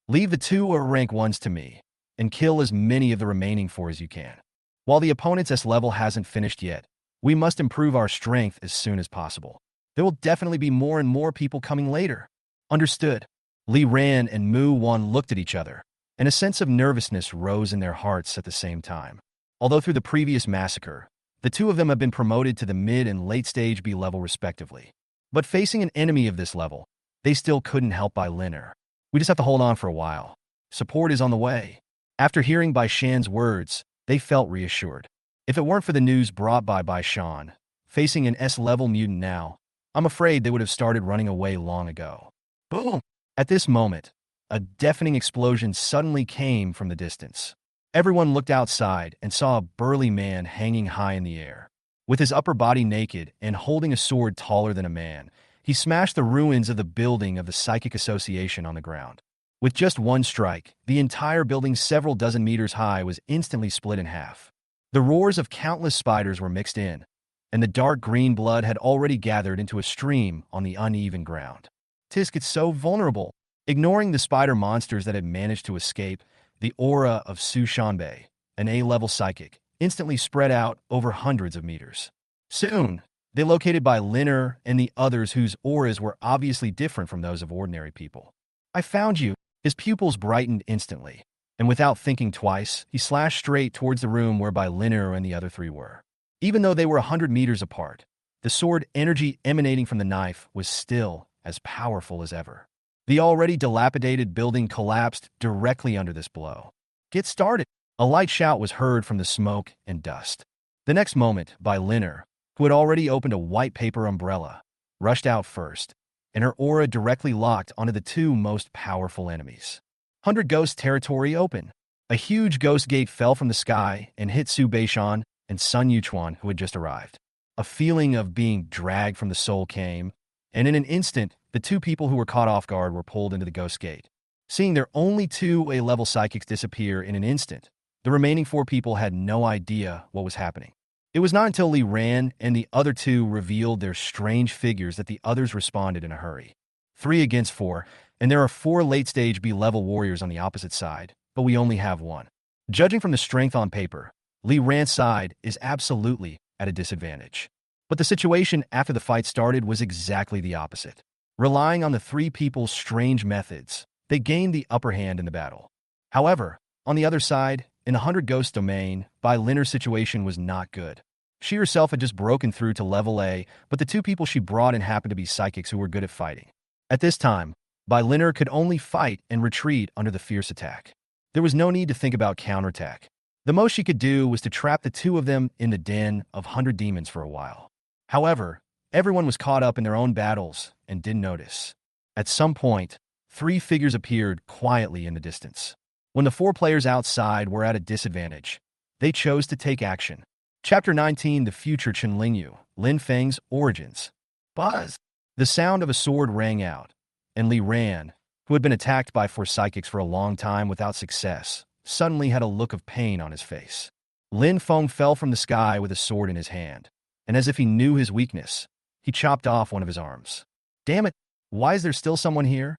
Leave the 2 or rank 1s to me, and kill as many of the remaining 4 as you can. While the opponent's S level hasn't finished yet, we must improve our strength as soon as possible. There will definitely be more and more people coming later. Understood. Li Ran and Mu Wan looked at each other, and a sense of nervousness rose in their hearts at the same time. Although through the previous massacre, the 2 of them have been promoted to the mid and late stage B level respectively. But facing an enemy of this level, they still couldn't help Linner. We just have to hold on for a while. Support is on the way. After hearing Bai Shan's words, they felt reassured. If it weren't for the news brought by Bai Shan, facing an S-level mutant now, I'm afraid they would have started running away long ago. Boom! At this moment, a deafening explosion suddenly came from the distance. Everyone looked outside and saw a burly man hanging high in the air. With his upper body naked and holding a sword taller than a man, he smashed the ruins of the building of the Psychic Association on the ground. With just one strike, the entire building several dozen meters high was instantly split in half. The roars of countless spiders were mixed in, and the dark green blood had already gathered into a stream on the uneven ground. Tisk, it's so vulnerable. Ignoring the spider monsters that had managed to escape, the aura of Su Shanbei, an A-level psychic, instantly spread out over hundreds of meters. Soon, they located Linner and the others whose auras were obviously different from those of ordinary people. I found you. His pupils brightened instantly, and without thinking twice, he slashed straight towards the room where Linner and the other 3 were. Even though they were 100 meters apart, the sword energy emanating from the knife was still as powerful as ever. The already dilapidated building collapsed directly under this blow. Get started! A light shout was heard from the smoke and dust. The next moment, Linner, who had already opened a white paper umbrella, rushed out first, and her aura directly locked onto the 2 most powerful enemies. 100 Ghost territory open. A huge ghost gate fell from the sky and hit Su Beishan and Sun Yuchuan, who had just arrived. A feeling of being dragged from the soul came, and in an instant, the 2 people who were caught off guard were pulled into the ghost gate. Seeing their only 2 A-level psychics disappear in an instant, the remaining 4 people had no idea what was happening. It was not until Li Ran and the other 2 revealed their strange figures that the others responded in a hurry. 3 against 4, and there are 4 late-stage B-level warriors on the opposite side, but we only have 1. Judging from the strength on paper, Li Ran's side is absolutely at a disadvantage. But the situation after the fight started was exactly the opposite. Relying on the three people's strange methods, they gained the upper hand in the battle. However, on the other side, in the 100 Ghost domain, Linner's situation was not good. She herself had just broken through to level A, but the two people she brought in happened to be psychics who were good at fighting. At this time, Linner could only fight and retreat under the fierce attack. There was no need to think about counterattack. The most she could do was to trap the two of them in the den of 100 demons for a while. However, everyone was caught up in their own battles and didn't notice. At some point, three figures appeared quietly in the distance. When the four players outside were at a disadvantage, they chose to take action. Chapter 19, The Future Qinlingyu, Lin Feng's Origins. Buzz! The sound of a sword rang out, and Li Ran, who had been attacked by four psychics for a long time without success, suddenly had a look of pain on his face. Lin Feng fell from the sky with a sword in his hand, and as if he knew his weakness, he chopped off one of his arms. Damn it, why is there still someone here?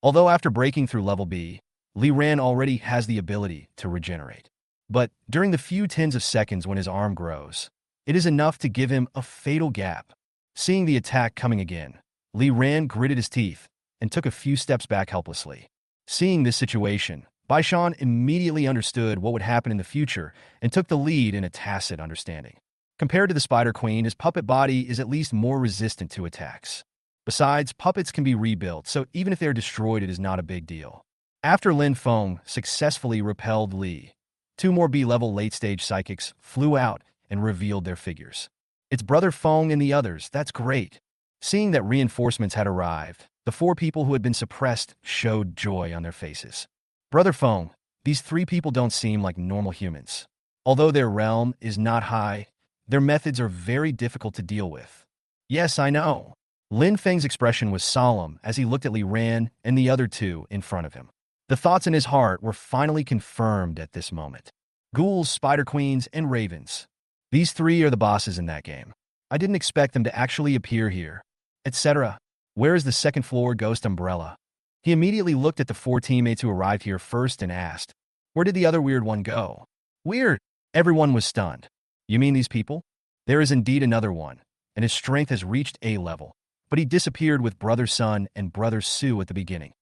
Although after breaking through level B, Li Ran already has the ability to regenerate. But during the few tens of seconds when his arm grows, it is enough to give him a fatal gap. Seeing the attack coming again, Li Ran gritted his teeth and took a few steps back helplessly. Seeing this situation, Baishan immediately understood what would happen in the future and took the lead in a tacit understanding. Compared to the Spider Queen, his puppet body is at least more resistant to attacks. Besides, puppets can be rebuilt, so even if they're destroyed, it is not a big deal. After Lin Feng successfully repelled Li, two more B-level late-stage psychics flew out and revealed their figures. It's Brother Feng and the others, that's great. Seeing that reinforcements had arrived, the four people who had been suppressed showed joy on their faces. Brother Feng, these three people don't seem like normal humans. Although their realm is not high, their methods are very difficult to deal with. Yes, I know. Lin Feng's expression was solemn as he looked at Li Ran and the other two in front of him. The thoughts in his heart were finally confirmed at this moment. Ghouls, Spider Queens, and Ravens. These three are the bosses in that game. I didn't expect them to actually appear here. Etc. Where is the second floor ghost umbrella? He immediately looked at the four teammates who arrived here first and asked, where did the other weird one go? Weird! Everyone was stunned. You mean these people? There is indeed another one, and his strength has reached A level, but he disappeared with Brother Sun and Brother Su at the beginning.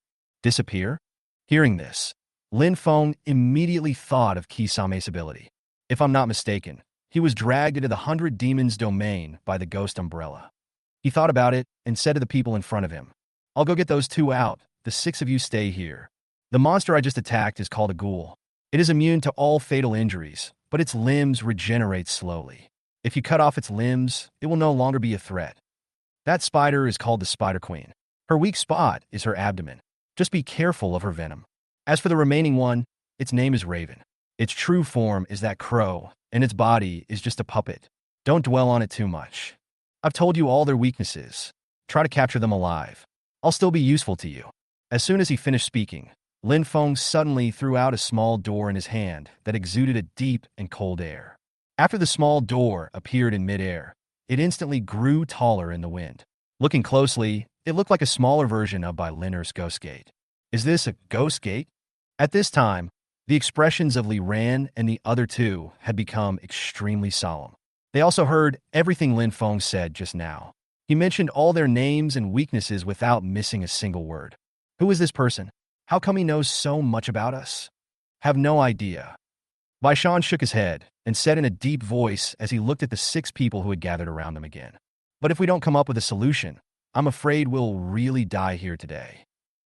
Disappear? Hearing this, Lin Feng immediately thought of Kisame's ability. If I'm not mistaken, he was dragged into the 100 Demons domain by the ghost umbrella. He thought about it and said to the people in front of him, I'll go get those two out, the six of you stay here. The monster I just attacked is called a Ghoul. It is immune to all fatal injuries, but its limbs regenerate slowly. If you cut off its limbs, it will no longer be a threat. That spider is called the Spider Queen. Her weak spot is her abdomen. Just be careful of her venom. As for the remaining one, its name is Raven. Its true form is that crow, and its body is just a puppet. Don't dwell on it too much. I've told you all their weaknesses. Try to capture them alive. I'll still be useful to you. As soon as he finished speaking, Lin Feng suddenly threw out a small door in his hand that exuded a deep and cold air. After the small door appeared in midair, it instantly grew taller in the wind. Looking closely, it looked like a smaller version of Linner's Ghost Gate. Is this a ghost gate? At this time, the expressions of Li Ran and the other two had become extremely solemn. They also heard everything Lin Feng said just now. He mentioned all their names and weaknesses without missing a single word. Who is this person? How come he knows so much about us? Have no idea. Baishan shook his head and said in a deep voice as he looked at the six people who had gathered around him again. But if we don't come up with a solution, I'm afraid we'll really die here today.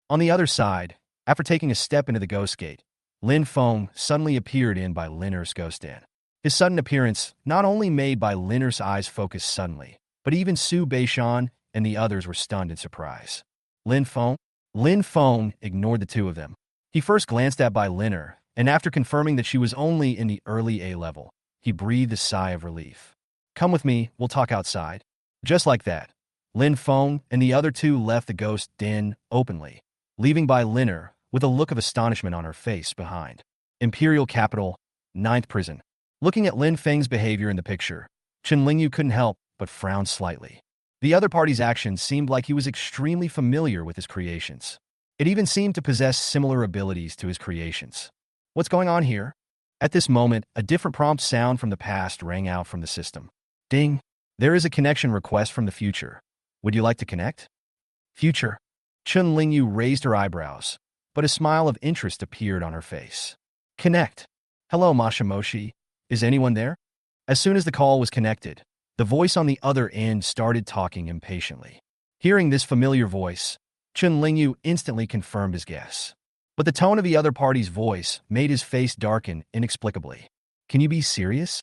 On the other side, after taking a step into the ghost gate, Lin Feng suddenly appeared in Linner's ghost den. His sudden appearance not only made Linner's eyes focus suddenly, but even Su Baishan and the others were stunned in surprise. Lin Feng ignored the two of them. He first glanced at Linner, and after confirming that she was only in the early A level, he breathed a sigh of relief. Come with me, we'll talk outside. Just like that, Lin Feng and the other two left the ghost den openly, leaving Linner with a look of astonishment on her face behind. Imperial Capital, 9th Prison. Looking at Lin Feng's behavior in the picture, Qinlingyu couldn't help but frown slightly. The other party's actions seemed like he was extremely familiar with his creations. It even seemed to possess similar abilities to his creations. What's going on here? At this moment, a different prompt sound from the past rang out from the system. Ding. There is a connection request from the future. Would you like to connect? Future. Chun Lingyu raised her eyebrows, but a smile of interest appeared on her face. Connect. Hello, Mashamoshi. Is anyone there? As soon as the call was connected, the voice on the other end started talking impatiently. Hearing this familiar voice, Chun Lingyu instantly confirmed his guess. But the tone of the other party's voice made his face darken inexplicably. Can you be serious?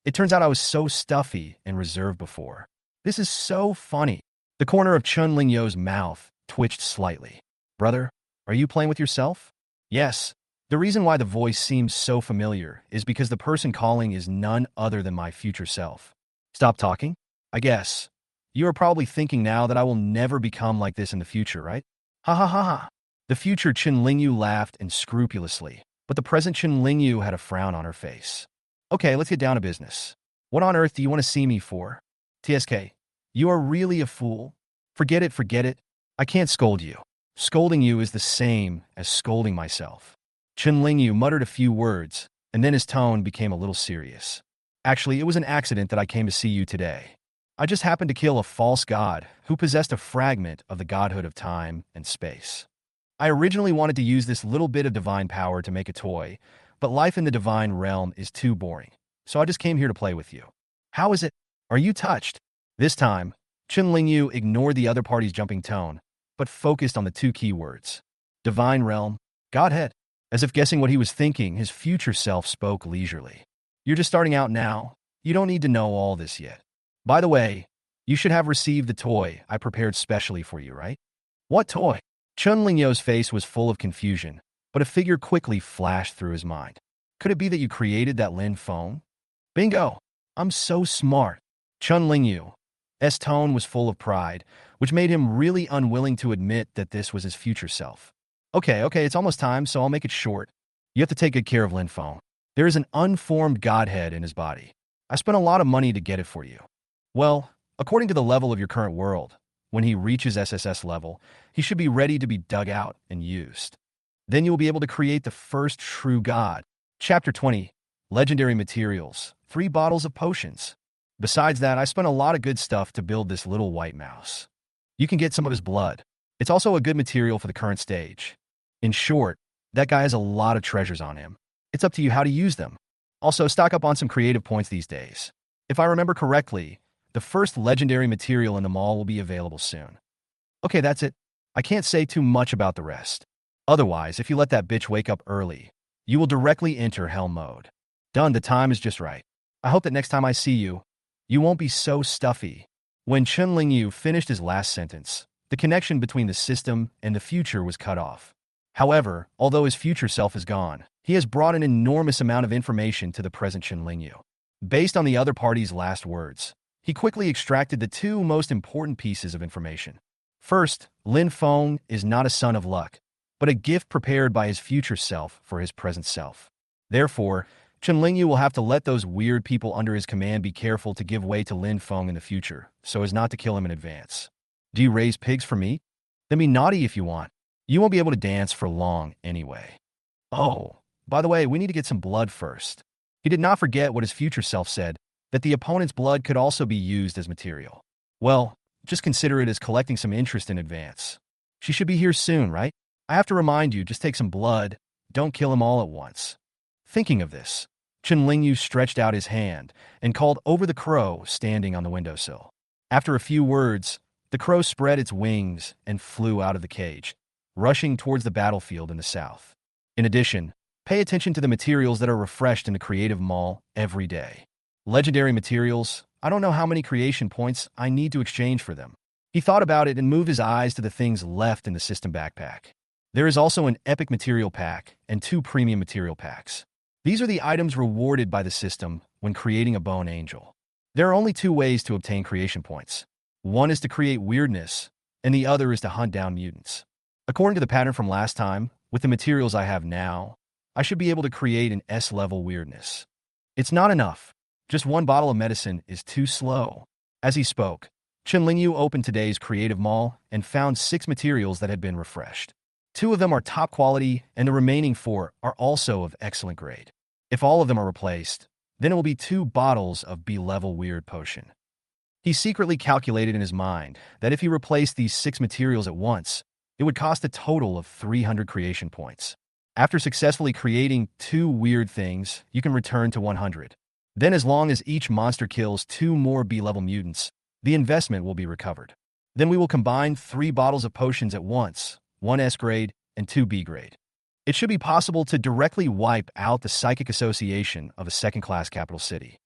It turns out I was so stuffy and reserved before. This is so funny. The corner of Chun Lingyu's mouth twitched slightly. Brother, are you playing with yourself? Yes. The reason why the voice seems so familiar is because the person calling is none other than my future self. Stop talking? I guess. You are probably thinking now that I will never become like this in the future, right? Ha ha ha ha. The future Chun Lingyu laughed unscrupulously, but the present Chun Lingyu had a frown on her face. Okay, let's get down to business. What on earth do you want to see me for? TSK, you are really a fool. Forget it, forget it. I can't scold you. Scolding you is the same as scolding myself. Chun Lingyu muttered a few words, and then his tone became a little serious. Actually, it was an accident that I came to see you today. I just happened to kill a false god who possessed a fragment of the godhood of time and space. I originally wanted to use this little bit of divine power to make a toy, but life in the divine realm is too boring, so I just came here to play with you. How is it? Are you touched? This time, Chun Lingyu ignored the other party's jumping tone, but focused on the two key words. Divine realm, Godhead. As if guessing what he was thinking, his future self spoke leisurely. You're just starting out now. You don't need to know all this yet. By the way, you should have received the toy I prepared specially for you, right? What toy? Chun Lingyu's face was full of confusion, but a figure quickly flashed through his mind. Could it be that you created that Lin phone? Bingo! I'm so smart. Chun Lingyu's tone was full of pride, which made him really unwilling to admit that this was his future self. Okay, it's almost time, so I'll make it short. You have to take good care of Lin phone. There is an unformed godhead in his body. I spent a lot of money to get it for you. Well, according to the level of your current world, when he reaches SSS level, he should be ready to be dug out and used. Then you will be able to create the first true god. Chapter 20, Legendary Materials, 3 bottles of potions. Besides that, I spent a lot of good stuff to build this little white mouse. You can get some of his blood. It's also a good material for the current stage. In short, that guy has a lot of treasures on him. It's up to you how to use them. Also, stock up on some creative points these days. If I remember correctly, the first legendary material in the mall will be available soon. Okay, that's it. I can't say too much about the rest. Otherwise, if you let that bitch wake up early, you will directly enter hell mode. Done, the time is just right. I hope that next time I see you, you won't be so stuffy. When Chun Lingyu finished his last sentence, the connection between the system and the future was cut off. However, although his future self is gone, he has brought an enormous amount of information to the present Chun Lingyu. Based on the other party's last words, he quickly extracted the 2 most important pieces of information. First, Lin Feng is not a son of luck, but a gift prepared by his future self for his present self. Therefore, Chun Lingyu will have to let those weird people under his command be careful to give way to Lin Feng in the future, so as not to kill him in advance. Do you raise pigs for meat? Then be naughty if you want. You won't be able to dance for long anyway. Oh, by the way, we need to get some blood first. He did not forget what his future self said, that the opponent's blood could also be used as material. Well, just consider it as collecting some interest in advance. She should be here soon, right? I have to remind you, just take some blood. Don't kill him all at once. Thinking of this, Chun Lingyu stretched out his hand and called over the crow standing on the windowsill. After a few words, the crow spread its wings and flew out of the cage, rushing towards the battlefield in the south. In addition, pay attention to the materials that are refreshed in the Creative Mall every day. Legendary materials, I don't know how many creation points I need to exchange for them. He thought about it and moved his eyes to the things left in the system backpack. There is also an epic material pack and 2 premium material packs. These are the items rewarded by the system when creating a bone angel. There are only 2 ways to obtain creation points. One is to create weirdness, and the other is to hunt down mutants. According to the pattern from last time, with the materials I have now, I should be able to create an S-level weirdness. It's not enough. Just 1 bottle of medicine is too slow. As he spoke, Chun Lingyu opened today's Creative Mall and found 6 materials that had been refreshed. 2 of them are top quality, and the remaining 4 are also of excellent grade. If all of them are replaced, Then it will be 2 bottles of B-level weird potion. He secretly calculated in his mind that if he replaced these 6 materials at once, it would cost a total of 300 creation points. After successfully creating 2 weird things, you can return to 100. Then as long as each monster kills 2 more B-level mutants, the investment will be recovered. Then we will combine 3 bottles of potions at once, 1 S grade and 2 B grade. It should be possible to directly wipe out the psychic association of a second-class capital city.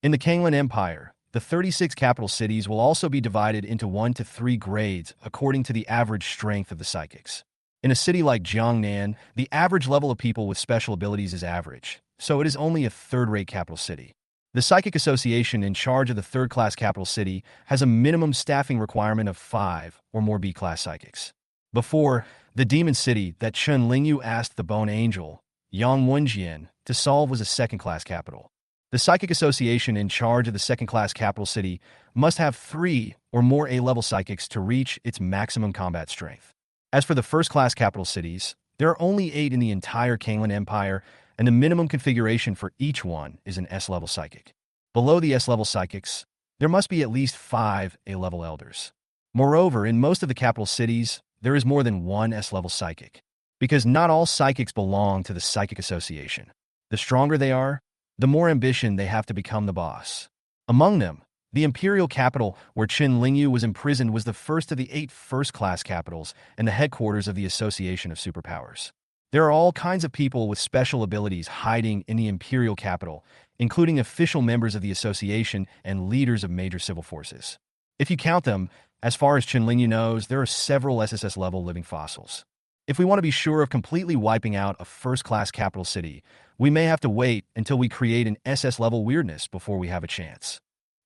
In the Kanglan Empire, the 36 capital cities will also be divided into 1 to 3 grades according to the average strength of the psychics. In a city like Jiangnan, the average level of people with special abilities is average, so it is only a third-rate capital city. The Psychic Association in charge of the third-class capital city has a minimum staffing requirement of 5 or more B-class psychics. Before, the demon city that Chen Lingyu asked the Bone Angel, Yang Wenjian, to solve was a second-class capital. The Psychic Association in charge of the second-class capital city must have 3 or more A-level psychics to reach its maximum combat strength. As for the first-class capital cities, there are only 8 in the entire Kanglan Empire, and the minimum configuration for each one is an S-level psychic. Below the S-level psychics, there must be at least 5 A-level elders. Moreover, in most of the capital cities, there is more than 1 S-level psychic, because not all psychics belong to the Psychic Association. The stronger they are, the more ambition they have to become the boss. Among them, the imperial capital where Chen Lingyu was imprisoned was the first of the 8 first-class capitals and the headquarters of the Association of Superpowers. There are all kinds of people with special abilities hiding in the imperial capital, including official members of the association and leaders of major civil forces. If you count them, as far as Chen Lingyu knows, there are several SSS-level living fossils. If we want to be sure of completely wiping out a first-class capital city, we may have to wait until we create an SS-level weirdness before we have a chance.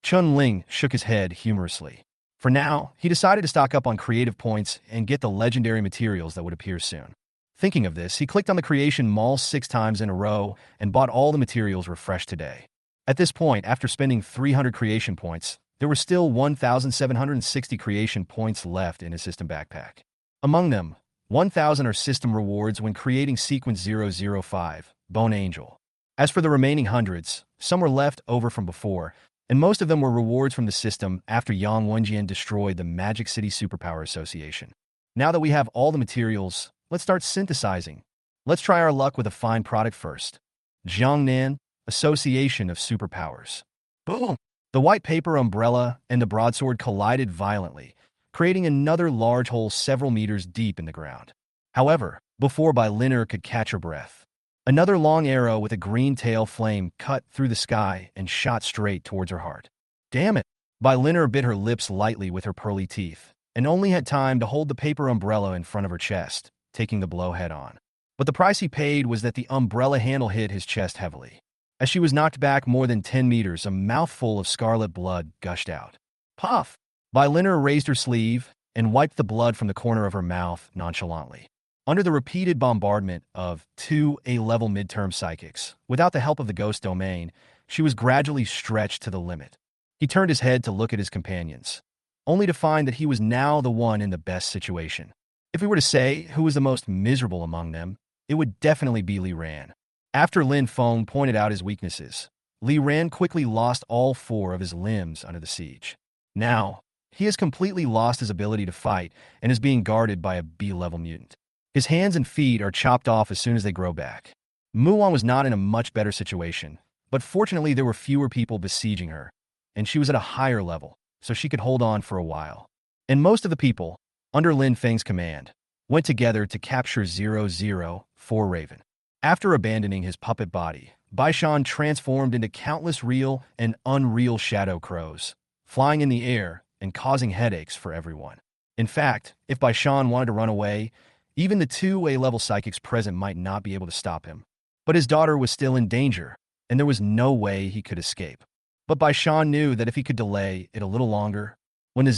Chun Ling shook his head humorously. For now, he decided to stock up on creative points and get the legendary materials that would appear soon. Thinking of this, he clicked on the creation mall 6 times in a row and bought all the materials refreshed today. At this point, after spending 300 creation points, there were still 1,760 creation points left in his system backpack. Among them, 1,000 are system rewards when creating Sequence 005, Bone Angel. As for the remaining hundreds, some were left over from before, and most of them were rewards from the system after Yang Wenjian destroyed the Magic City Superpower Association. Now that we have all the materials, let's start synthesizing. Let's try our luck with a fine product first. Jiangnan Association of Superpowers. Boom! The white paper umbrella and the broadsword collided violently, creating another large hole several meters deep in the ground. However, before Bai Linner could catch her breath, another long arrow with a green tail flame cut through the sky and shot straight towards her heart. Damn it! Bai Linner bit her lips lightly with her pearly teeth, and only had time to hold the paper umbrella in front of her chest, taking the blow head-on. But the price he paid was that the umbrella handle hit his chest heavily. As she was knocked back more than 10 meters, a mouthful of scarlet blood gushed out. Puff! Bai Linner raised her sleeve and wiped the blood from the corner of her mouth nonchalantly. Under the repeated bombardment of 2 A-level midterm psychics, without the help of the ghost domain, she was gradually stretched to the limit. He turned his head to look at his companions, only to find that he was now the one in the best situation. If we were to say who was the most miserable among them, it would definitely be Li Ran. After Lin Feng pointed out his weaknesses, Li Ran quickly lost all 4 of his limbs under the siege. Now, he has completely lost his ability to fight and is being guarded by a B-level mutant. His hands and feet are chopped off as soon as they grow back. Mulan was not in a much better situation, but fortunately there were fewer people besieging her, and she was at a higher level, so she could hold on for a while. And most of the people, under Lin Feng's command, went together to capture 004 Raven. After abandoning his puppet body, Baishan transformed into countless real and unreal shadow crows, flying in the air and causing headaches for everyone. In fact, if Baishan wanted to run away, even the 2 A-level psychics present might not be able to stop him. But his daughter was still in danger, and there was no way he could escape. But Baishan knew that if he could delay it a little longer, when the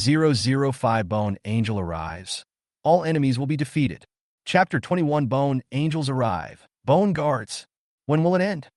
005 Bone Angel arrives, all enemies will be defeated. Chapter 21 Bone Angels Arrive. Bone Guards. When will it end?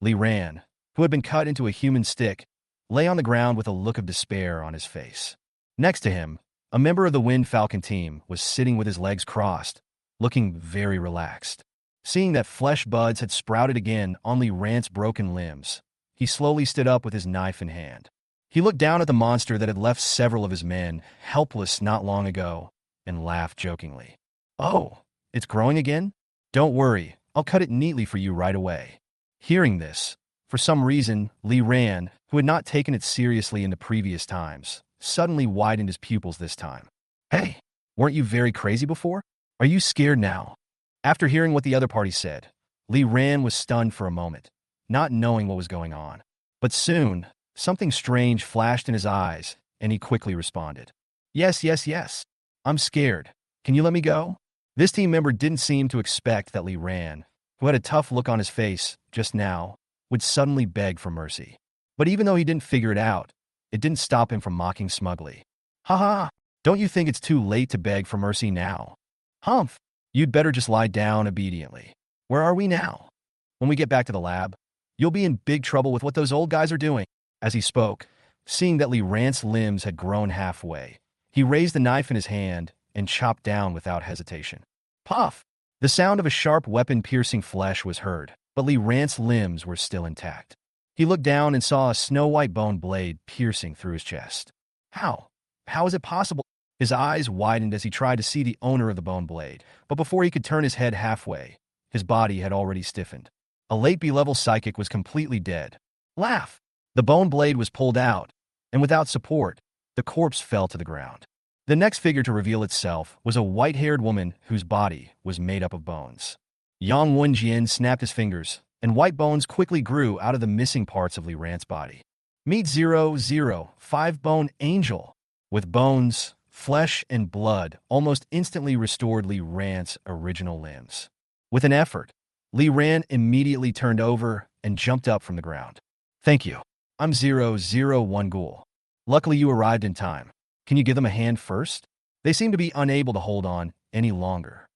Li Ran, who had been cut into a human stick, lay on the ground with a look of despair on his face. Next to him, a member of the Wind Falcon team was sitting with his legs crossed, looking very relaxed. Seeing that flesh buds had sprouted again on Li Ran's broken limbs, He slowly stood up with his knife in hand. He looked down at the monster that had left several of his men helpless not long ago and laughed jokingly. "Oh, it's growing again? Don't worry, I'll cut it neatly for you right away." Hearing this, for some reason, Li Ran, who had not taken it seriously in the previous times, suddenly widened his pupils this time. "Hey, weren't you very crazy before? Are you scared now?" After hearing what the other party said, Li Ran was stunned for a moment, not knowing what was going on. But soon, something strange flashed in his eyes, and he quickly responded. Yes, yes, yes. I'm scared. Can you let me go?" This team member didn't seem to expect that Li Ran, who had a tough look on his face just now, would suddenly beg for mercy. But even though he didn't figure it out, it didn't stop him from mocking smugly. "Haha, don't you think it's too late to beg for mercy now? Humph, you'd better just lie down obediently. Where are we now? When we get back to the lab, you'll be in big trouble with what those old guys are doing." As he spoke, seeing that Li Ran's limbs had grown halfway, he raised the knife in his hand and chopped down without hesitation. Puff! The sound of a sharp weapon piercing flesh was heard, but Li Ran's limbs were still intact. He looked down and saw a snow-white bone blade piercing through his chest. How? How is it possible? His eyes widened as he tried to see the owner of the bone blade, but before he could turn his head halfway, his body had already stiffened. A late B-level psychic was completely dead. Laugh! The bone blade was pulled out, and without support, the corpse fell to the ground. The next figure to reveal itself was a white-haired woman whose body was made up of bones. Yang Wenjian snapped his fingers, and white bones quickly grew out of the missing parts of Li Ran's body. Meet 005 Bone Angel. With bones, flesh, and blood almost instantly restored Li Ran's original limbs. With an effort, Li Ran immediately turned over and jumped up from the ground. "Thank you. I'm 001 Ghoul. Luckily you arrived in time. Can you give them a hand first?" They seemed to be unable to hold on any longer.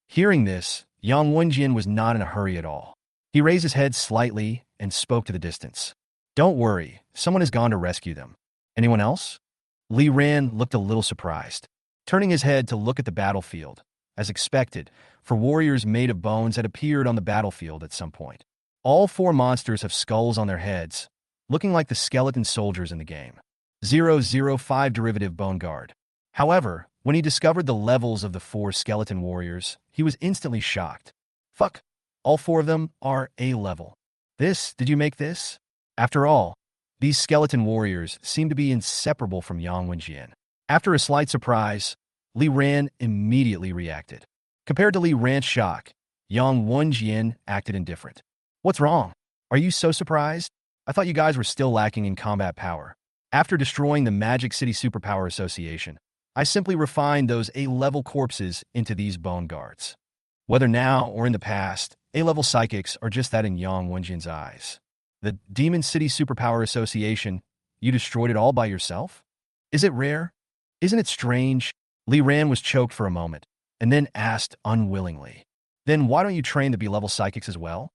Hearing this, Yang Wenjian was not in a hurry at all. He raised his head slightly and spoke to the distance. "Don't worry, someone has gone to rescue them. Anyone else?" Li Ran looked a little surprised, turning his head to look at the battlefield. As expected, for warriors made of bones had appeared on the battlefield at some point. All four monsters have skulls on their heads, looking like the skeleton soldiers in the game. 005 Derivative Bone Guard. However, when he discovered the levels of the four skeleton warriors, he was instantly shocked. Fuck, all four of them are A level. Did you make this? After all, these skeleton warriors seem to be inseparable from Yang Wenjian. After a slight surprise, Li Ran immediately reacted. Compared to Li Ran's shock, Yang Wenjian acted indifferent. "What's wrong? Are you so surprised? I thought you guys were still lacking in combat power. After destroying the Magic City Superpower Association, I simply refined those A-level corpses into these bone guards. Whether now or in the past, A-level psychics are just that in Yang Wenjian's eyes. The Demon City Superpower Association, you destroyed it all by yourself? Is it rare? Isn't it strange?" Li Ran was choked for a moment, and then asked unwillingly. "Then why don't you train the B-level psychics as well?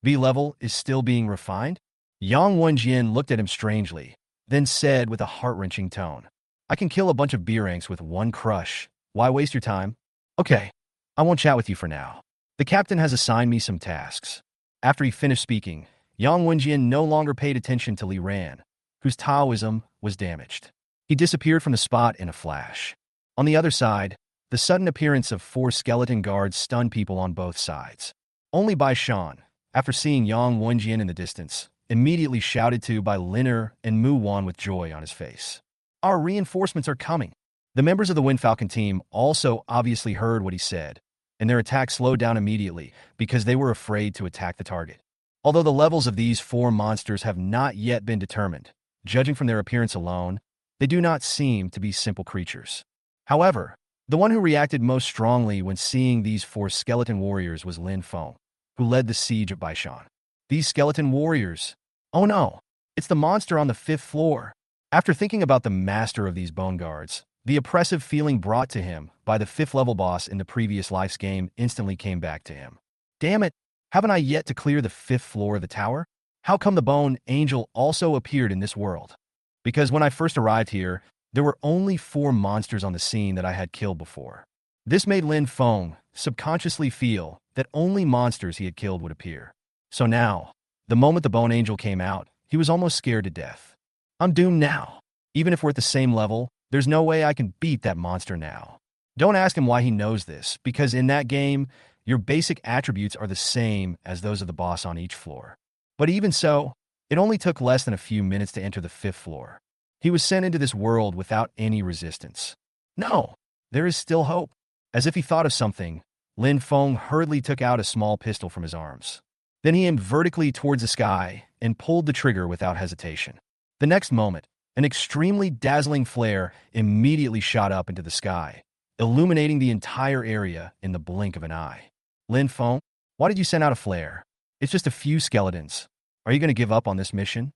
B-level is still being refined?" Yang Wenjian looked at him strangely, then said with a heart-wrenching tone, "I can kill a bunch of B-ranks with one crush. Why waste your time? Okay, I won't chat with you for now. The captain has assigned me some tasks." After he finished speaking, Yang Wenjian no longer paid attention to Li Ran, whose Taoism was damaged. He disappeared from the spot in a flash. On the other side, the sudden appearance of four skeleton guards stunned people on both sides. Only Bai Shan, after seeing Yang Wenjian in the distance, immediately shouted to by Liner and Mu Wan with joy on his face. "Our reinforcements are coming." The members of the Wind Falcon team also obviously heard what he said, and their attack slowed down immediately because they were afraid to attack the target. Although the levels of these four monsters have not yet been determined, judging from their appearance alone, they do not seem to be simple creatures. However, the one who reacted most strongly when seeing these four skeleton warriors was Lin Feng, who led the siege of Baishan. These skeleton warriors. Oh no, it's the monster on the 5th floor. After thinking about the master of these bone guards, the oppressive feeling brought to him by the 5th level boss in the previous life's game instantly came back to him. Damn it, haven't I yet to clear the 5th floor of the tower? How come the bone angel also appeared in this world? Because when I first arrived here, there were only 4 monsters on the scene that I had killed before. This made Lin Feng subconsciously feel that only monsters he had killed would appear. So now, the moment the bone angel came out, he was almost scared to death. I'm doomed now. Even if we're at the same level, there's no way I can beat that monster now. Don't ask him why he knows this, because in that game, your basic attributes are the same as those of the boss on each floor. But even so, it only took less than a few minutes to enter the 5th floor. He was sent into this world without any resistance. No, there is still hope. As if he thought of something, Lin Feng hurriedly took out a small pistol from his arms. Then he aimed vertically towards the sky and pulled the trigger without hesitation. The next moment, an extremely dazzling flare immediately shot up into the sky, illuminating the entire area in the blink of an eye. Lin Feng, why did you send out a flare? It's just a few skeletons. Are you going to give up on this mission?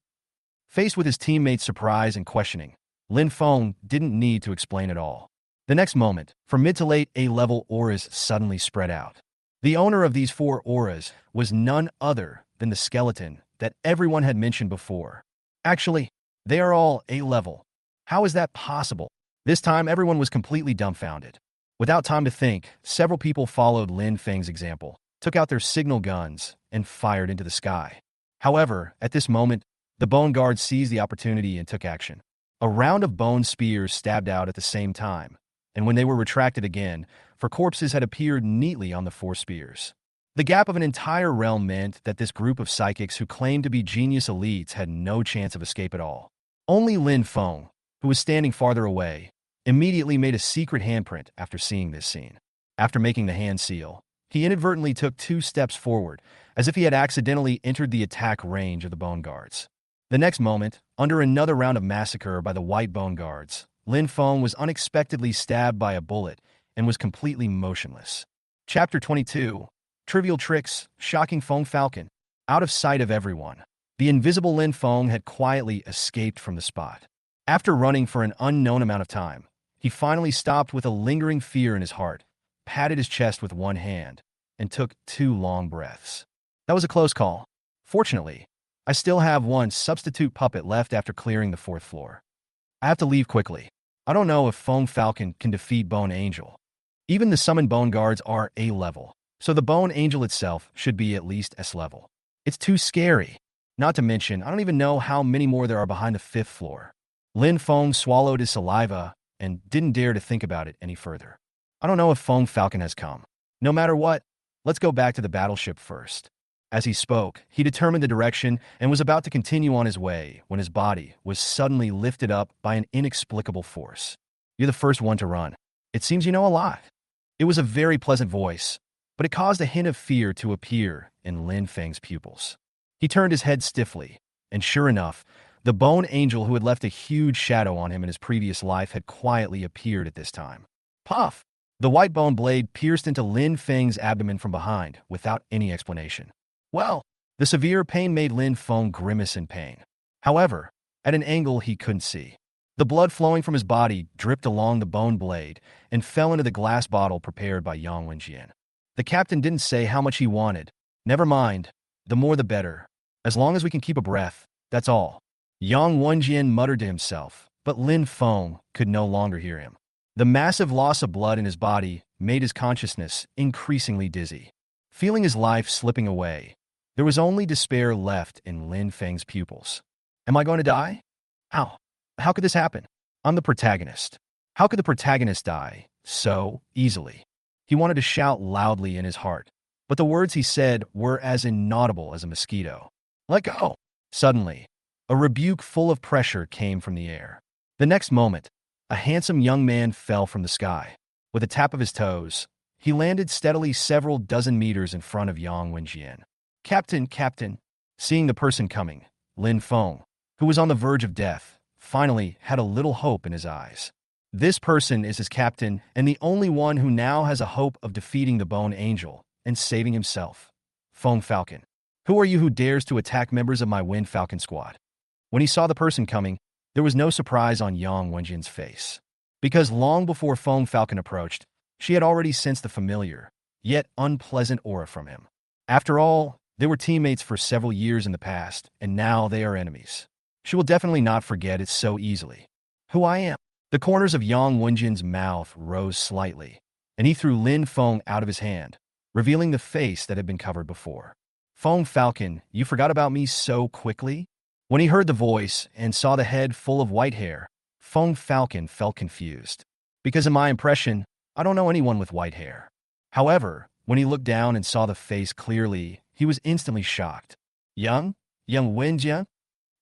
Faced with his teammates' surprise and questioning, Lin Feng didn't need to explain it all. The next moment, from mid to late A-level auras suddenly spread out. The owner of these 4 auras was none other than the skeleton that everyone had mentioned before. Actually, they are all A-level. How is that possible? This time, everyone was completely dumbfounded. Without time to think, several people followed Lin Feng's example, took out their signal guns, and fired into the sky. However, at this moment, the bone guards seized the opportunity and took action. A round of bone spears stabbed out at the same time, and when they were retracted again, 4 corpses had appeared neatly on the 4 spears. The gap of an entire realm meant that this group of psychics who claimed to be genius elites had no chance of escape at all. Only Lin Feng, who was standing farther away, immediately made a secret handprint after seeing this scene. After making the hand seal, he inadvertently took 2 steps forward, as if he had accidentally entered the attack range of the bone guards. The next moment, under another round of massacre by the white bone guards, Lin Feng was unexpectedly stabbed by a bullet and was completely motionless. Chapter 22. Trivial Tricks, Shocking Feng Falcon. Out of sight of everyone, the invisible Lin Feng had quietly escaped from the spot. After running for an unknown amount of time, he finally stopped with a lingering fear in his heart, patted his chest with one hand, and took 2 long breaths. That was a close call. Fortunately, I still have 1 substitute puppet left after clearing the 4th floor. I have to leave quickly. I don't know if Feng Falcon can defeat Bone Angel. Even the summoned bone guards are A-level, so the Bone Angel itself should be at least S-level. It's too scary. Not to mention, I don't even know how many more there are behind the 5th floor. Lin Feng swallowed his saliva and didn't dare to think about it any further. I don't know if Feng Falcon has come. No matter what, let's go back to the battleship first. As he spoke, he determined the direction and was about to continue on his way when his body was suddenly lifted up by an inexplicable force. You're the first one to run. It seems you know a lot. It was a very pleasant voice, but it caused a hint of fear to appear in Lin Feng's pupils. He turned his head stiffly, and sure enough, the Bone Angel who had left a huge shadow on him in his previous life had quietly appeared at this time. Puff! The white bone blade pierced into Lin Feng's abdomen from behind without any explanation. Well, the severe pain made Lin Feng grimace in pain. However, at an angle he couldn't see. The blood flowing from his body dripped along the bone blade and fell into the glass bottle prepared by Yang Wenjian. The captain didn't say how much he wanted. Never mind. The more the better. As long as we can keep a breath, that's all. Yang Wenjian muttered to himself, but Lin Feng could no longer hear him. The massive loss of blood in his body made his consciousness increasingly dizzy. Feeling his life slipping away, there was only despair left in Lin Feng's pupils. Am I going to die? How? How could this happen? I'm the protagonist. How could the protagonist die so easily? He wanted to shout loudly in his heart, but the words he said were as inaudible as a mosquito. Let go! Suddenly, a rebuke full of pressure came from the air. The next moment, a handsome young man fell from the sky. With a tap of his toes, he landed steadily several dozen meters in front of Yang Wenjian. Captain. Seeing the person coming, Lin Feng, who was on the verge of death, finally had a little hope in his eyes. This person is his captain and the only one who now has a hope of defeating the Bone Angel and saving himself. Feng Falcon. Who are you who dares to attack members of my Wind Falcon squad? When he saw the person coming, there was no surprise on Yang Wenjian's face. Because long before Feng Falcon approached, she had already sensed the familiar, yet unpleasant aura from him. After all, they were teammates for several years in the past, and now they are enemies. She will definitely not forget it so easily. Who I am? The corners of Yang Wenjian's mouth rose slightly, and he threw Lin Feng out of his hand, revealing the face that had been covered before. Feng Falcon, you forgot about me so quickly? When he heard the voice and saw the head full of white hair, Feng Falcon felt confused. Because in my impression, I don't know anyone with white hair. However, when he looked down and saw the face clearly, he was instantly shocked. Young? Young Wenjian?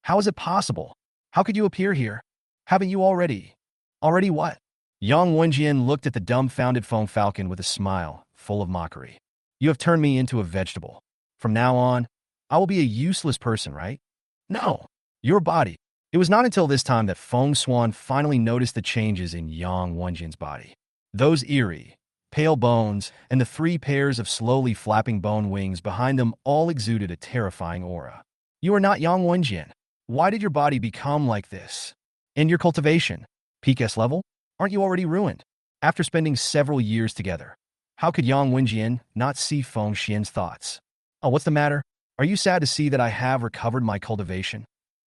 How is it possible? How could you appear here? Haven't you already? Already what? Yang Wenjian looked at the dumbfounded Feng Falcon with a smile, full of mockery. You have turned me into a vegetable. From now on, I will be a useless person, right? No. Your body. It was not until this time that Feng Swan finally noticed the changes in Yang Wenjian's body. Those eerie, pale bones, and the 3 pairs of slowly flapping bone wings behind them all exuded a terrifying aura. You are not Yang Wenjian. Why did your body become like this? And your cultivation? Peak S level? Aren't you already ruined? After spending several years together, how could Yang Wenjian not see Feng Xian's thoughts? Oh, what's the matter? Are you sad to see that I have recovered my cultivation?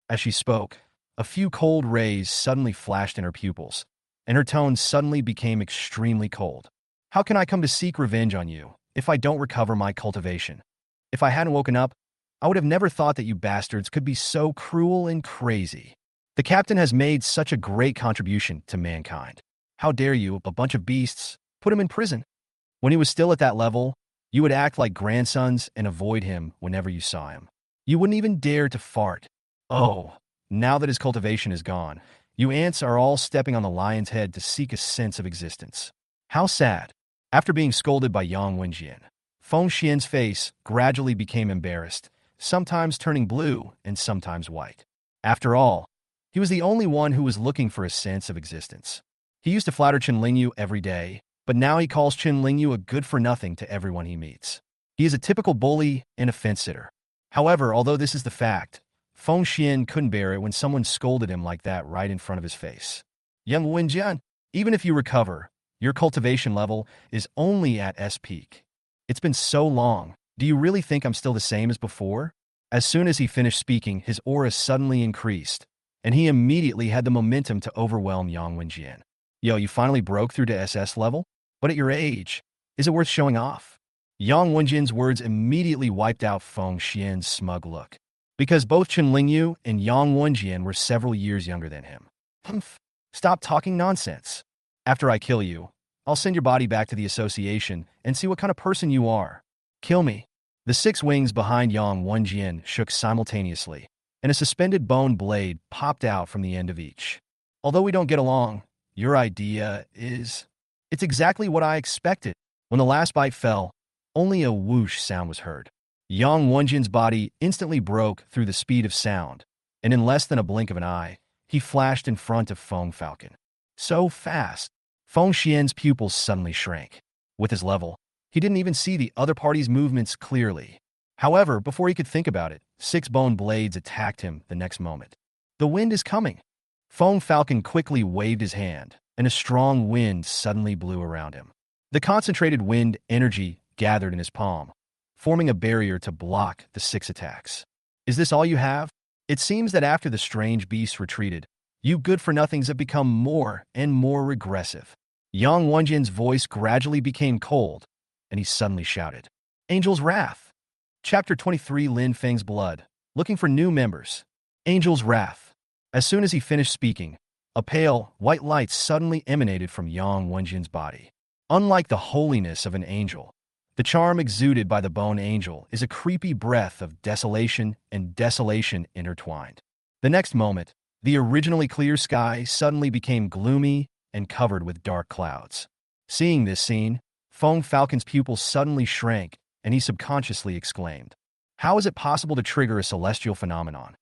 As she spoke, a few cold rays suddenly flashed in her pupils, and her tone suddenly became extremely cold. How can I come to seek revenge on you if I don't recover my cultivation? If I hadn't woken up, I would have never thought that you bastards could be so cruel and crazy. The captain has made such a great contribution to mankind. How dare you, a bunch of beasts, put him in prison? When he was still at that level, you would act like grandsons and avoid him whenever you saw him. You wouldn't even dare to fart. Oh, now that his cultivation is gone, you ants are all stepping on the lion's head to seek a sense of existence. How sad. After being scolded by Yang Wenjian, Feng Xian's face gradually became embarrassed, sometimes turning blue and sometimes white. After all, he was the only one who was looking for a sense of existence. He used to flatter Chen Lingyu every day, but now he calls Chen Lingyu a good-for-nothing to everyone he meets. He is a typical bully and a fence-sitter. However, although this is the fact, Feng Xian couldn't bear it when someone scolded him like that right in front of his face. Young Wenjian, even if you recover, your cultivation level is only at S peak. It's been so long. Do you really think I'm still the same as before? As soon as he finished speaking, his aura suddenly increased, and he immediately had the momentum to overwhelm Yang Wenjian. Yo, you finally broke through to SS level? But at your age, is it worth showing off? Yang Wenjian's words immediately wiped out Feng Xian's smug look, because both Chen Lingyu and Yang Wenjian were several years younger than him. Humph. Stop talking nonsense. After I kill you, I'll send your body back to the association and see what kind of person you are. Kill me. The 6 wings behind Yang Wenjian shook simultaneously, and a suspended bone blade popped out from the end of each. Although we don't get along, your idea is... It's exactly what I expected. When the last bite fell, only a whoosh sound was heard. Yang Wenjian's body instantly broke through the speed of sound, and in less than a blink of an eye, he flashed in front of Feng Falcon. So fast. Feng Xian's pupils suddenly shrank. With his level, he didn't even see the other party's movements clearly. However, before he could think about it, 6 bone blades attacked him the next moment. The wind is coming. Feng Falcon quickly waved his hand, and a strong wind suddenly blew around him. The concentrated wind energy gathered in his palm, forming a barrier to block the 6 attacks. Is this all you have? It seems that after the strange beasts retreated, you good-for-nothings have become more and more regressive. Yang Wenjian's voice gradually became cold, and he suddenly shouted, Angel's Wrath. Chapter 23, Lin Feng's Blood. Looking for new members. Angel's Wrath. As soon as he finished speaking, a pale, white light suddenly emanated from Yang Wenjian's body. Unlike the holiness of an angel, the charm exuded by the bone angel is a creepy breath of desolation and desolation intertwined. The next moment, the originally clear sky suddenly became gloomy and covered with dark clouds. Seeing this scene, Feng Falcon's pupils suddenly shrank, and he subconsciously exclaimed, How is it possible to trigger a celestial phenomenon?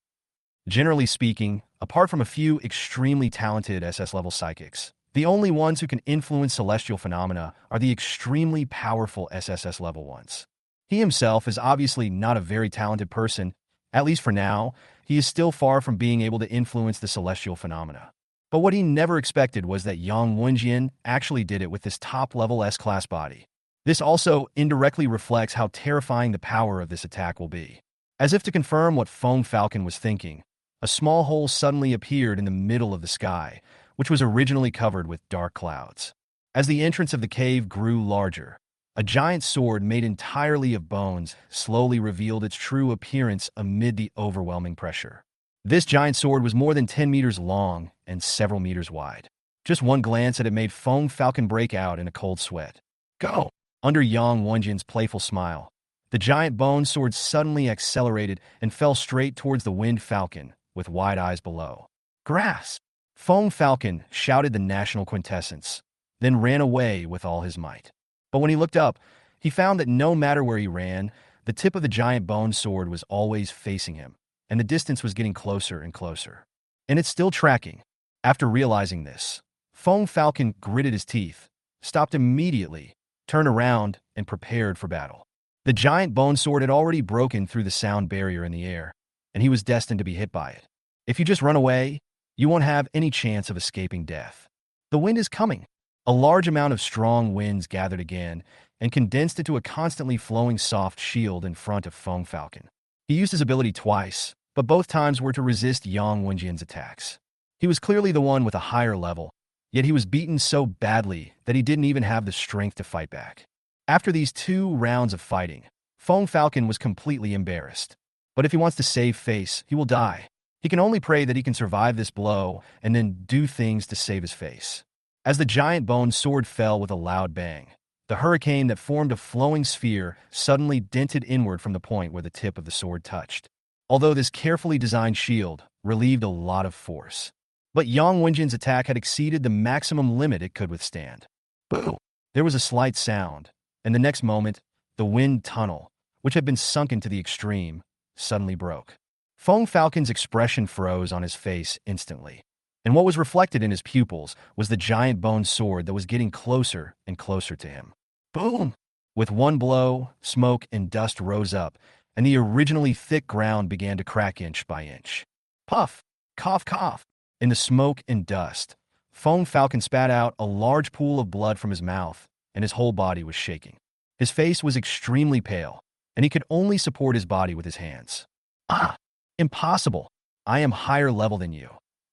Generally speaking, apart from a few extremely talented SS-level psychics, the only ones who can influence celestial phenomena are the extremely powerful SSS-level ones. He himself is obviously not a very talented person. At least for now, he is still far from being able to influence the celestial phenomena. But what he never expected was that Yang Wenjian actually did it with this top-level S-class body. This also indirectly reflects how terrifying the power of this attack will be. As if to confirm what Feng Falcon was thinking, a small hole suddenly appeared in the middle of the sky, which was originally covered with dark clouds. As the entrance of the cave grew larger, a giant sword made entirely of bones slowly revealed its true appearance amid the overwhelming pressure. This giant sword was more than 10 meters long and several meters wide. Just one glance at it made Feng Falcon break out in a cold sweat. Go! Under Yang Wenjin's playful smile, the giant bone sword suddenly accelerated and fell straight towards the winged falcon, with wide eyes below. Grasp! Feng Falcon shouted the national quintessence, then ran away with all his might. But when he looked up, he found that no matter where he ran, the tip of the giant bone sword was always facing him, and the distance was getting closer and closer. And it's still tracking. After realizing this, Feng Falcon gritted his teeth, stopped immediately, turned around, and prepared for battle. The giant bone sword had already broken through the sound barrier in the air, and he was destined to be hit by it. If you just run away, you won't have any chance of escaping death. The wind is coming. A large amount of strong winds gathered again and condensed into a constantly flowing soft shield in front of Feng Falcon. He used his ability twice, but both times were to resist Yang Wenjian's attacks. He was clearly the one with a higher level, yet he was beaten so badly that he didn't even have the strength to fight back. After these 2 rounds of fighting, Feng Falcon was completely embarrassed. But if he wants to save face, he will die. He can only pray that he can survive this blow and then do things to save his face. As the giant bone sword fell with a loud bang, the hurricane that formed a flowing sphere suddenly dented inward from the point where the tip of the sword touched. Although this carefully designed shield relieved a lot of force, but Yang Wenjin's attack had exceeded the maximum limit it could withstand. Boom! There was a slight sound, and the next moment, the wind tunnel, which had been sunken to the extreme, suddenly broke. Feng Falcon's expression froze on his face instantly, and what was reflected in his pupils was the giant bone sword that was getting closer and closer to him. Boom! With one blow, smoke and dust rose up, and the originally thick ground began to crack inch by inch. Puff! Cough, cough! In the smoke and dust, Feng Falcon spat out a large pool of blood from his mouth, and his whole body was shaking. His face was extremely pale, and he could only support his body with his hands. Ah! Impossible! I am higher level than you.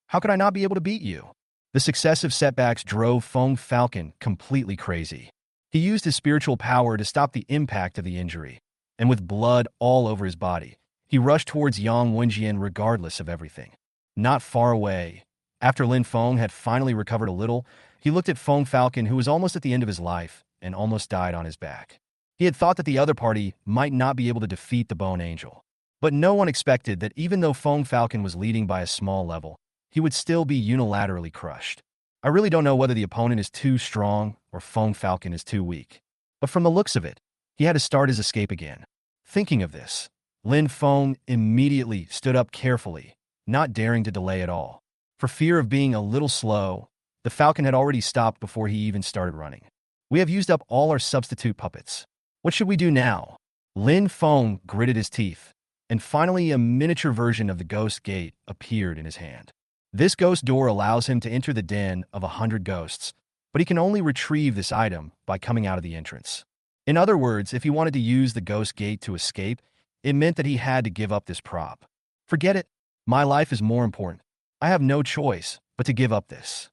How could I not be able to beat you? The successive setbacks drove Feng Falcon completely crazy. He used his spiritual power to stop the impact of the injury, and with blood all over his body, he rushed towards Yang Wenjian regardless of everything. Not far away, after Lin Feng had finally recovered a little, he looked at Feng Falcon, who was almost at the end of his life and almost died on his back. He had thought that the other party might not be able to defeat the Bone Angel, but no one expected that even though Feng Falcon was leading by a small level, he would still be unilaterally crushed. I really don't know whether the opponent is too strong or Feng Falcon is too weak, but from the looks of it, he had to start his escape again. Thinking of this, Lin Feng immediately stood up carefully, not daring to delay at all. For fear of being a little slow, the falcon had already stopped before he even started running. We have used up all our substitute puppets. What should we do now? Lin Feng gritted his teeth, and finally a miniature version of the ghost gate appeared in his hand. This ghost door allows him to enter the den of 100 ghosts, but he can only retrieve this item by coming out of the entrance. In other words, if he wanted to use the ghost gate to escape, it meant that he had to give up this prop. Forget it. My life is more important. I have no choice but to give up this.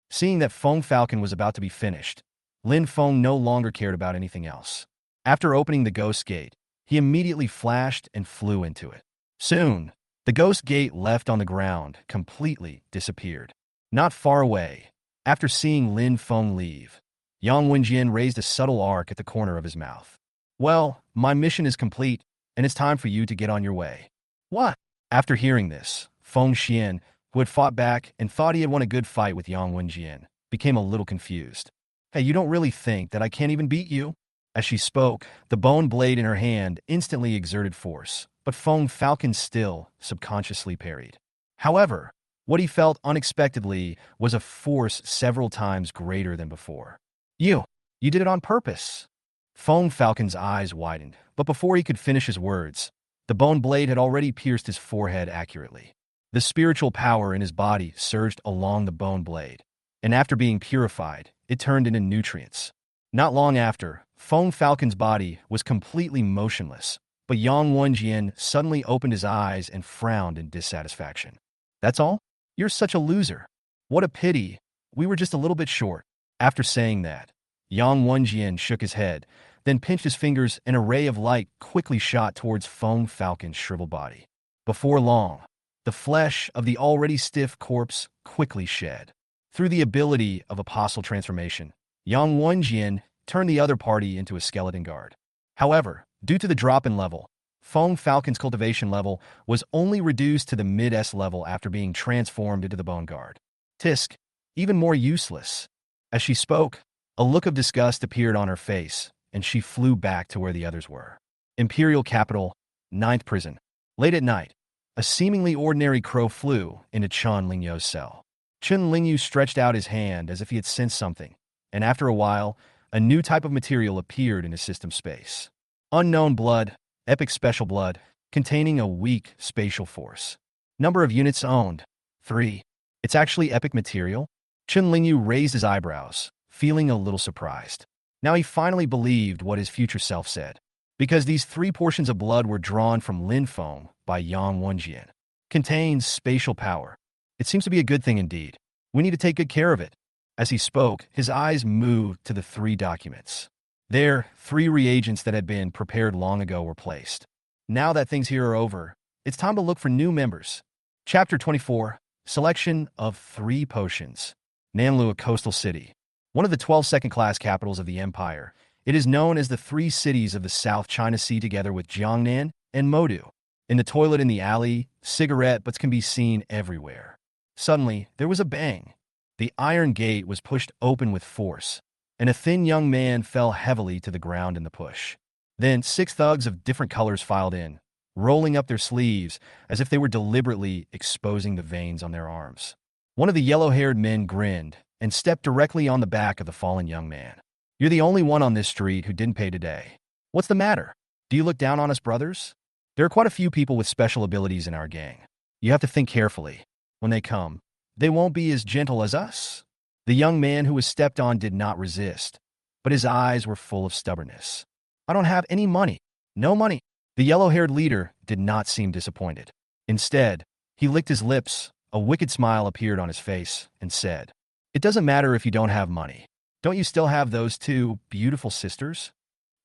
Seeing that Feng Falcon was about to be finished, Lin Feng no longer cared about anything else. After opening the ghost gate, he immediately flashed and flew into it. Soon, the ghost gate left on the ground completely disappeared. Not far away, after seeing Lin Feng leave, Yang Wenjian raised a subtle arc at the corner of his mouth. Well, my mission is complete, and it's time for you to get on your way. What? After hearing this, Feng Xian, who had fought back and thought he had won a good fight with Yang Wenjian, became a little confused. Hey, you don't really think that I can't even beat you? As she spoke, the bone blade in her hand instantly exerted force, but Feng Falcon still subconsciously parried. However, what he felt unexpectedly was a force several times greater than before. You did it on purpose. Feng Falcon's eyes widened, but before he could finish his words, the bone blade had already pierced his forehead accurately. The spiritual power in his body surged along the bone blade, and after being purified, it turned into nutrients. Not long after, Feng Falcon's body was completely motionless, but Yang Wenjian suddenly opened his eyes and frowned in dissatisfaction. That's all? You're such a loser. What a pity. We were just a little bit short. After saying that, Yang Wenjian shook his head, then pinched his fingers and a ray of light quickly shot towards Feng Falcon's shriveled body. Before long, The flesh of the already stiff corpse quickly shed. Through the ability of apostle transformation, Yang Wenjian turned the other party into a skeleton guard. However, due to the drop in level, Feng Falcon's cultivation level was only reduced to the mid-S level after being transformed into the bone guard. Tisk, even more useless. As she spoke, a look of disgust appeared on her face, and she flew back to where the others were. Imperial Capital, 9th Prison. Late at night, a seemingly ordinary crow flew into Chun Lingyu's cell. Chun Lingyu stretched out his hand as if he had sensed something, and after a while, a new type of material appeared in his system space. Unknown blood, epic special blood, containing a weak spatial force. Number of units owned, 3. It's actually epic material? Chun Lingyu raised his eyebrows, feeling a little surprised. Now he finally believed what his future self said, because these 3 portions of blood were drawn from Lin Feng by Yang Wenjian. Contains spatial power. It seems to be a good thing indeed. We need to take good care of it. As he spoke, his eyes moved to the 3 documents. There, 3 reagents that had been prepared long ago were placed. Now that things here are over, it's time to look for new members. Chapter 24, Selection of 3 Potions. Nanlu, a coastal city. One of the 12 second-class capitals of the empire, it is known as the 3 cities of the South China Sea together with Jiangnan and Modu. In the toilet in the alley, cigarette butts can be seen everywhere. Suddenly, there was a bang. The iron gate was pushed open with force, and a thin young man fell heavily to the ground in the push. Then 6 thugs of different colors filed in, rolling up their sleeves as if they were deliberately exposing the veins on their arms. One of the yellow-haired men grinned and stepped directly on the back of the fallen young man. You're the only one on this street who didn't pay today. What's the matter? Do you look down on us, brothers? There are quite a few people with special abilities in our gang. You have to think carefully. When they come, they won't be as gentle as us. The young man who was stepped on did not resist, but his eyes were full of stubbornness. I don't have any money. No money. The yellow-haired leader did not seem disappointed. Instead, he licked his lips, a wicked smile appeared on his face, and said, It doesn't matter if you don't have money. Don't you still have those 2 beautiful sisters?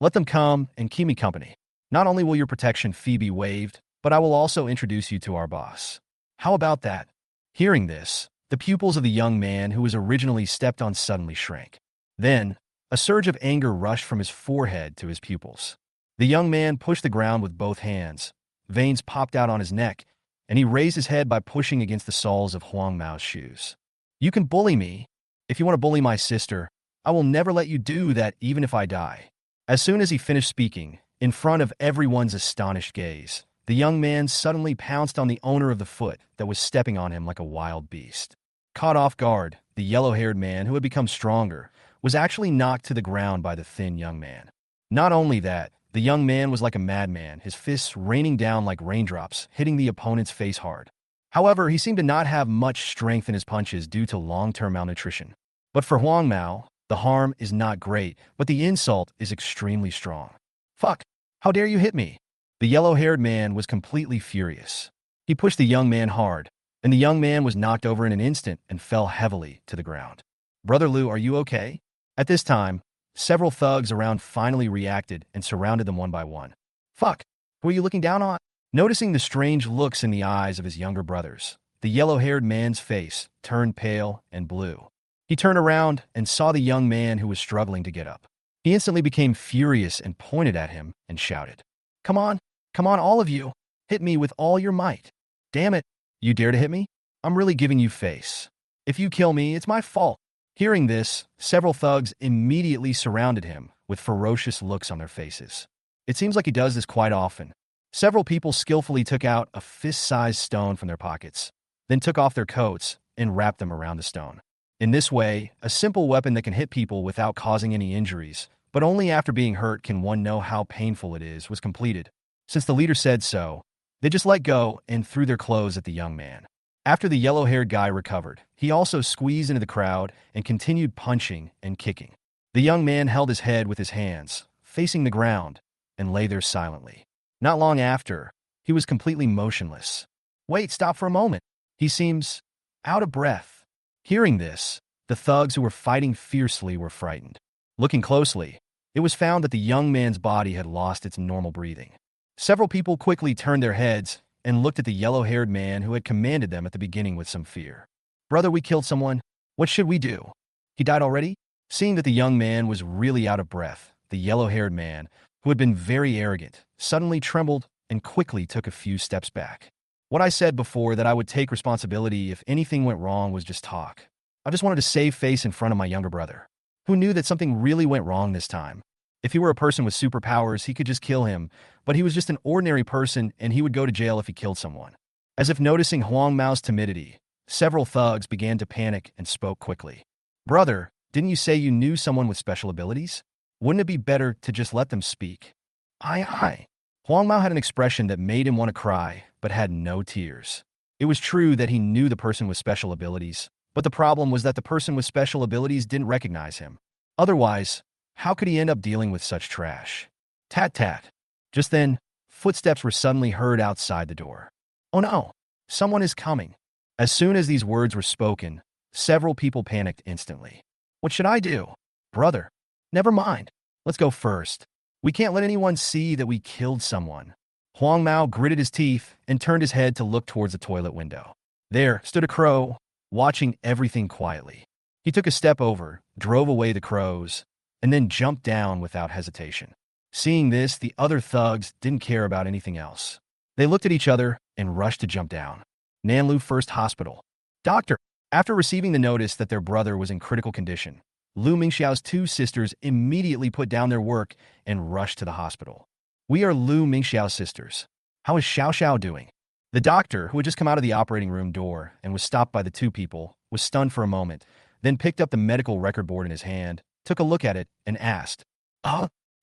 Let them come and keep me company. Not only will your protection fee be waived, but I will also introduce you to our boss. How about that? Hearing this, the pupils of the young man who was originally stepped on suddenly shrank. Then, a surge of anger rushed from his forehead to his pupils. The young man pushed the ground with both hands. Veins popped out on his neck, and he raised his head by pushing against the soles of Huang Mao's shoes. You can bully me. If you want to bully my sister, I will never let you do that even if I die. As soon as he finished speaking, in front of everyone's astonished gaze, the young man suddenly pounced on the owner of the foot that was stepping on him like a wild beast. Caught off guard, the yellow-haired man, who had become stronger, was actually knocked to the ground by the thin young man. Not only that, the young man was like a madman, his fists raining down like raindrops, hitting the opponent's face hard. However, he seemed to not have much strength in his punches due to long-term malnutrition. But for Huang Mao, the harm is not great, but the insult is extremely strong. Fuck! How dare you hit me? The yellow-haired man was completely furious. He pushed the young man hard, and the young man was knocked over in an instant and fell heavily to the ground. Brother Liu, are you okay? At this time, several thugs around finally reacted and surrounded them one by one. Fuck! Who are you looking down on? Noticing the strange looks in the eyes of his younger brothers, the yellow-haired man's face turned pale and blue. He turned around and saw the young man who was struggling to get up. He instantly became furious and pointed at him and shouted, Come on, all of you. Hit me with all your might. Damn it, you dare to hit me? I'm really giving you face. If you kill me, it's my fault. Hearing this, several thugs immediately surrounded him with ferocious looks on their faces. It seems like he does this quite often. Several people skillfully took out a fist-sized stone from their pockets, then took off their coats and wrapped them around the stone. In this way, a simple weapon that can hit people without causing any injuries, but only after being hurt can one know how painful it is, was completed. Since the leader said so, they just let go and threw their clothes at the young man. After the yellow-haired guy recovered, he also squeezed into the crowd and continued punching and kicking. The young man held his head with his hands, facing the ground, and lay there silently. Not long after, he was completely motionless. Wait, stop for a moment. He seems out of breath. Hearing this, the thugs who were fighting fiercely were frightened. Looking closely, it was found that the young man's body had lost its normal breathing. Several people quickly turned their heads and looked at the yellow-haired man who had commanded them at the beginning with some fear. "Brother, we killed someone. What should we do? He died already?" Seeing that the young man was really out of breath, the yellow-haired man, who had been very arrogant, suddenly trembled and quickly took a few steps back. "What I said before that I would take responsibility if anything went wrong was just talk. I just wanted to save face in front of my younger brother, who knew that something really went wrong this time. If he were a person with superpowers, he could just kill him, but he was just an ordinary person and he would go to jail if he killed someone." As if noticing Huang Mao's timidity, several thugs began to panic and spoke quickly. "Brother, didn't you say you knew someone with special abilities? Wouldn't it be better to just let them speak?" Aye. Huang Mao had an expression that made him want to cry, but had no tears. It was true that he knew the person with special abilities, but the problem was that the person with special abilities didn't recognize him. Otherwise, how could he end up dealing with such trash? Tat. Just then, footsteps were suddenly heard outside the door. "Oh no, someone is coming." As soon as these words were spoken, several people panicked instantly. "What should I do?" "Brother, never mind. Let's go first. We can't let anyone see that we killed someone." Huang Mao gritted his teeth and turned his head to look towards the toilet window. There stood a crow, watching everything quietly. He took a step over, drove away the crows, and then jumped down without hesitation. Seeing this, the other thugs didn't care about anything else. They looked at each other and rushed to jump down. Nanlu First Hospital. "Doctor." After receiving the notice that their brother was in critical condition, Lu Mingxiao's two sisters immediately put down their work and rushed to the hospital. "We are Lu Mingxiao's sisters. How is Xiao Xiao doing?" The doctor, who had just come out of the operating room door and was stopped by the two people, was stunned for a moment, then picked up the medical record board in his hand, took a look at it, and asked,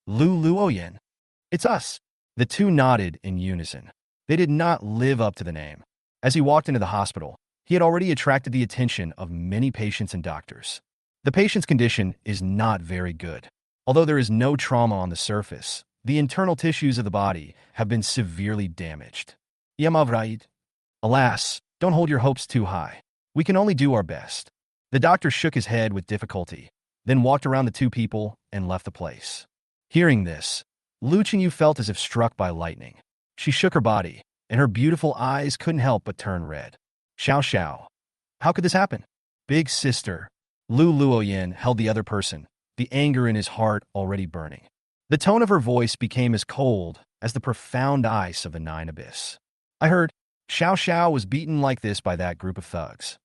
Lu Luoyan? It's us." The two nodded in unison. They did not live up to the name. As he walked into the hospital, he had already attracted the attention of many patients and doctors. The patient's condition is not very good. Although there is no trauma on the surface, the internal tissues of the body have been severely damaged. Yamavraid. Alas, don't hold your hopes too high. We can only do our best. The doctor shook his head with difficulty, then walked around the two people and left the place. Hearing this, Lu Qingyu felt as if struck by lightning. She shook her body, and her beautiful eyes couldn't help but turn red. Xiao. How could this happen? Big sister. Lu Luoyan held the other person, the anger in his heart already burning. The tone of her voice became as cold as the profound ice of the Nine Abyss. "I heard Xiao was beaten like this by that group of thugs.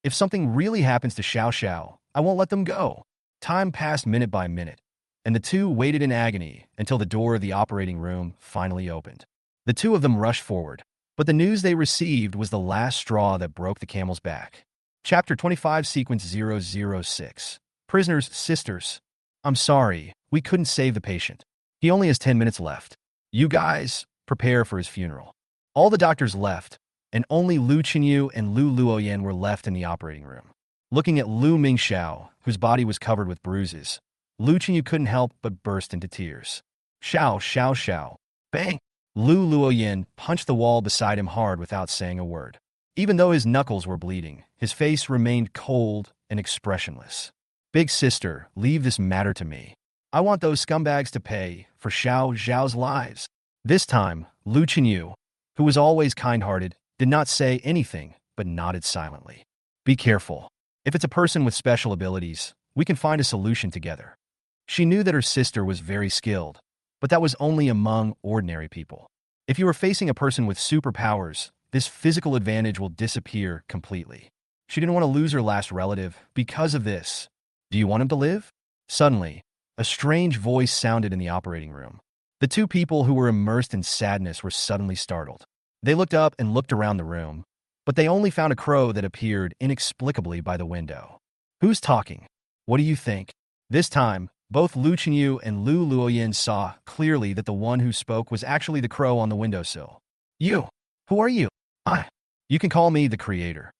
If something really happens to Xiao, I won't let them go." Time passed minute by minute, and the two waited in agony until the door of the operating room finally opened. The two of them rushed forward, but the news they received was the last straw that broke the camel's back. Chapter 25, Sequence 006. Prisoner's sisters. "I'm sorry, we couldn't save the patient. He only has 10 minutes left. You guys, prepare for his funeral." All the doctors left, and only Lu Qingyu and Lu Luoyan were left in the operating room. Looking at Lu Mingxiao, whose body was covered with bruises, Lu Qingyu couldn't help but burst into tears. Xiao. Bang! Lu Luoyan punched the wall beside him hard without saying a word. Even though his knuckles were bleeding, his face remained cold and expressionless. "Big sister, leave this matter to me. I want those scumbags to pay for Xiao's lives." This time, Lu Qingyu, who was always kind-hearted, did not say anything but nodded silently. "Be careful. If it's a person with special abilities, we can find a solution together." She knew that her sister was very skilled, but that was only among ordinary people. If you are facing a person with superpowers, this physical advantage will disappear completely. She didn't want to lose her last relative because of this. "Do you want him to live?" Suddenly, a strange voice sounded in the operating room. The two people who were immersed in sadness were suddenly startled. They looked up and looked around the room, but they only found a crow that appeared inexplicably by the window. "Who's talking? What do you think?" This time, both Lu Qingyu and Lu Luoyan saw clearly that the one who spoke was actually the crow on the windowsill. "You! Who are you?" You can call me the creator."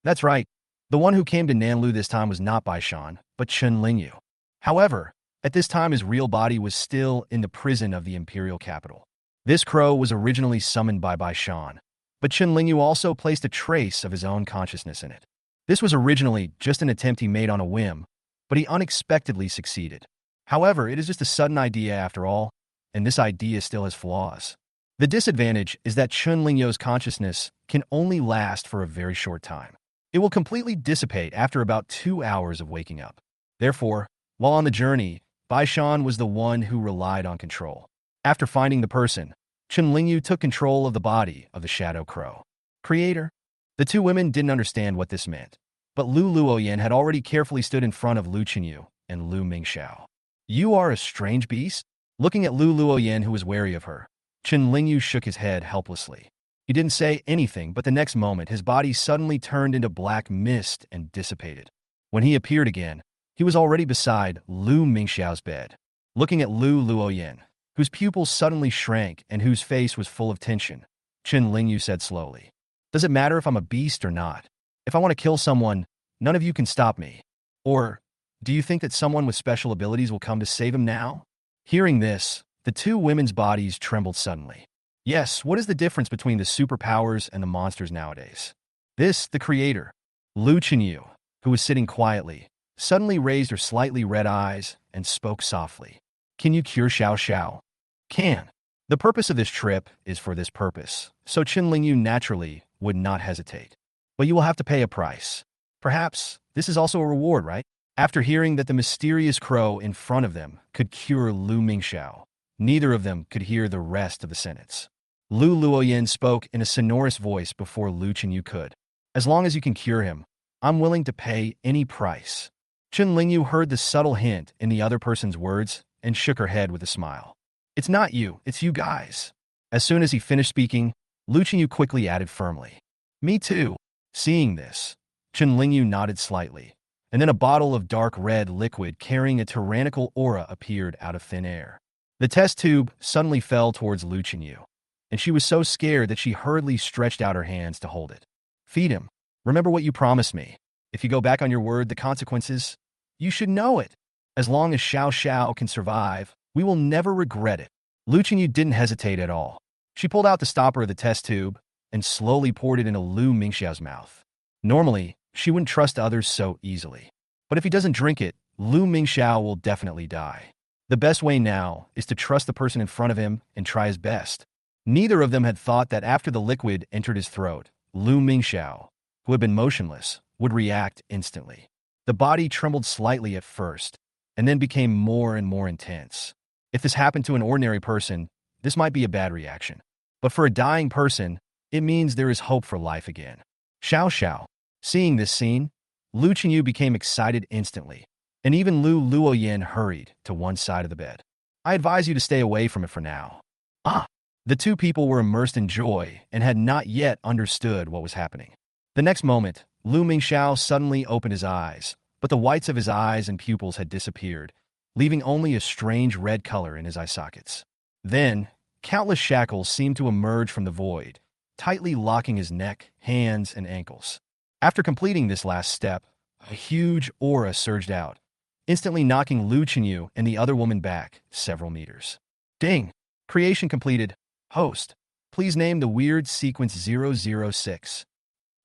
That's right. The one who came to Nanlu this time was not Baishan, but Chen Lingyu. However, at this time his real body was still in the prison of the imperial capital. This crow was originally summoned by Baishan, but Chen Lingyu also placed a trace of his own consciousness in it. This was originally just an attempt he made on a whim, but he unexpectedly succeeded. However, it is just a sudden idea after all, and this idea still has flaws. The disadvantage is that Chun Lingyu's consciousness can only last for a very short time. It will completely dissipate after about 2 hours of waking up. Therefore, while on the journey, Baishan was the one who relied on control. After finding the person, Chun Lingyu took control of the body of the Shadow Crow. Creator? The two women didn't understand what this meant, but Lu Luoyan had already carefully stood in front of Lu Chenyu and Lu Mingxiao. You are a strange beast? Looking at Lu Luoyan, who was wary of her, Chun Lingyu shook his head helplessly. He didn't say anything, but the next moment his body suddenly turned into black mist and dissipated. When he appeared again, he was already beside Lu Mingxiao's bed. Looking at Lu Luoyan, whose pupils suddenly shrank and whose face was full of tension, Chun Lingyu said slowly, "Does it matter if I'm a beast or not? If I want to kill someone, none of you can stop me. Or, do you think that someone with special abilities will come to save him now?" Hearing this, the two women's bodies trembled suddenly. Yes, what is the difference between the superpowers and the monsters nowadays? This, the creator, Lu Chenyu, who was sitting quietly, suddenly raised her slightly red eyes and spoke softly. "Can you cure Xiao Xiao?" "Can." The purpose of this trip is for this purpose, so Chun Lingyu naturally would not hesitate. But you will have to pay a price. Perhaps this is also a reward, right? After hearing that the mysterious crow in front of them could cure Lu Mingxiao, neither of them could hear the rest of the sentence. Lu Luoyan spoke in a sonorous voice before Lu Chenyu could. "As long as you can cure him, I'm willing to pay any price." Chun Lingyu heard the subtle hint in the other person's words and shook her head with a smile. "It's not you, it's you guys." As soon as he finished speaking, Lu Chenyu quickly added firmly, "Me too." Seeing this, Chun Lingyu nodded slightly, and then a bottle of dark red liquid carrying a tyrannical aura appeared out of thin air. The test tube suddenly fell towards Lu Chenyu, and she was so scared that she hurriedly stretched out her hands to hold it. "Feed him. Remember what you promised me. If you go back on your word, the consequences, you should know it. As long as Xiao Xiao can survive, we will never regret it." Lu Chenyu didn't hesitate at all. She pulled out the stopper of the test tube and slowly poured it into Lu Mingxiao's mouth. Normally, she wouldn't trust others so easily. But if he doesn't drink it, Lu Mingxiao will definitely die. The best way now is to trust the person in front of him and try his best. Neither of them had thought that after the liquid entered his throat, Lu Mingxiao, who had been motionless, would react instantly. The body trembled slightly at first, and then became more and more intense. If this happened to an ordinary person, this might be a bad reaction. But for a dying person, it means there is hope for life again. Xiao Xiao. Seeing this scene, Lu Chenyu became excited instantly, and even Lu Luoyan hurried to one side of the bed. "I advise you to stay away from it for now." Ah! The two people were immersed in joy and had not yet understood what was happening. The next moment, Lu Mingxiao suddenly opened his eyes, but the whites of his eyes and pupils had disappeared, leaving only a strange red color in his eye sockets. Then, countless shackles seemed to emerge from the void, tightly locking his neck, hands, and ankles. After completing this last step, a huge aura surged out, instantly knocking Lu Chenyu and the other woman back several meters. Ding! Creation completed. Host, please name the weird sequence 006.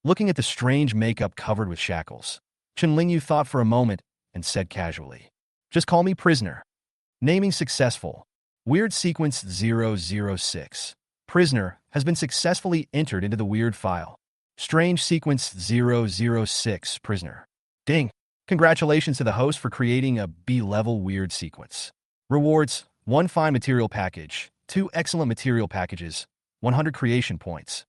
Looking at the strange makeup covered with shackles, Chun Lingyu thought for a moment and said casually, "Just call me prisoner." Naming successful. Weird sequence 006. Prisoner has been successfully entered into the weird file. Strange sequence 006 prisoner. Ding! Congratulations to the host for creating a B-level weird sequence. Rewards: 1 fine material package, 2 excellent material packages, 100 creation points.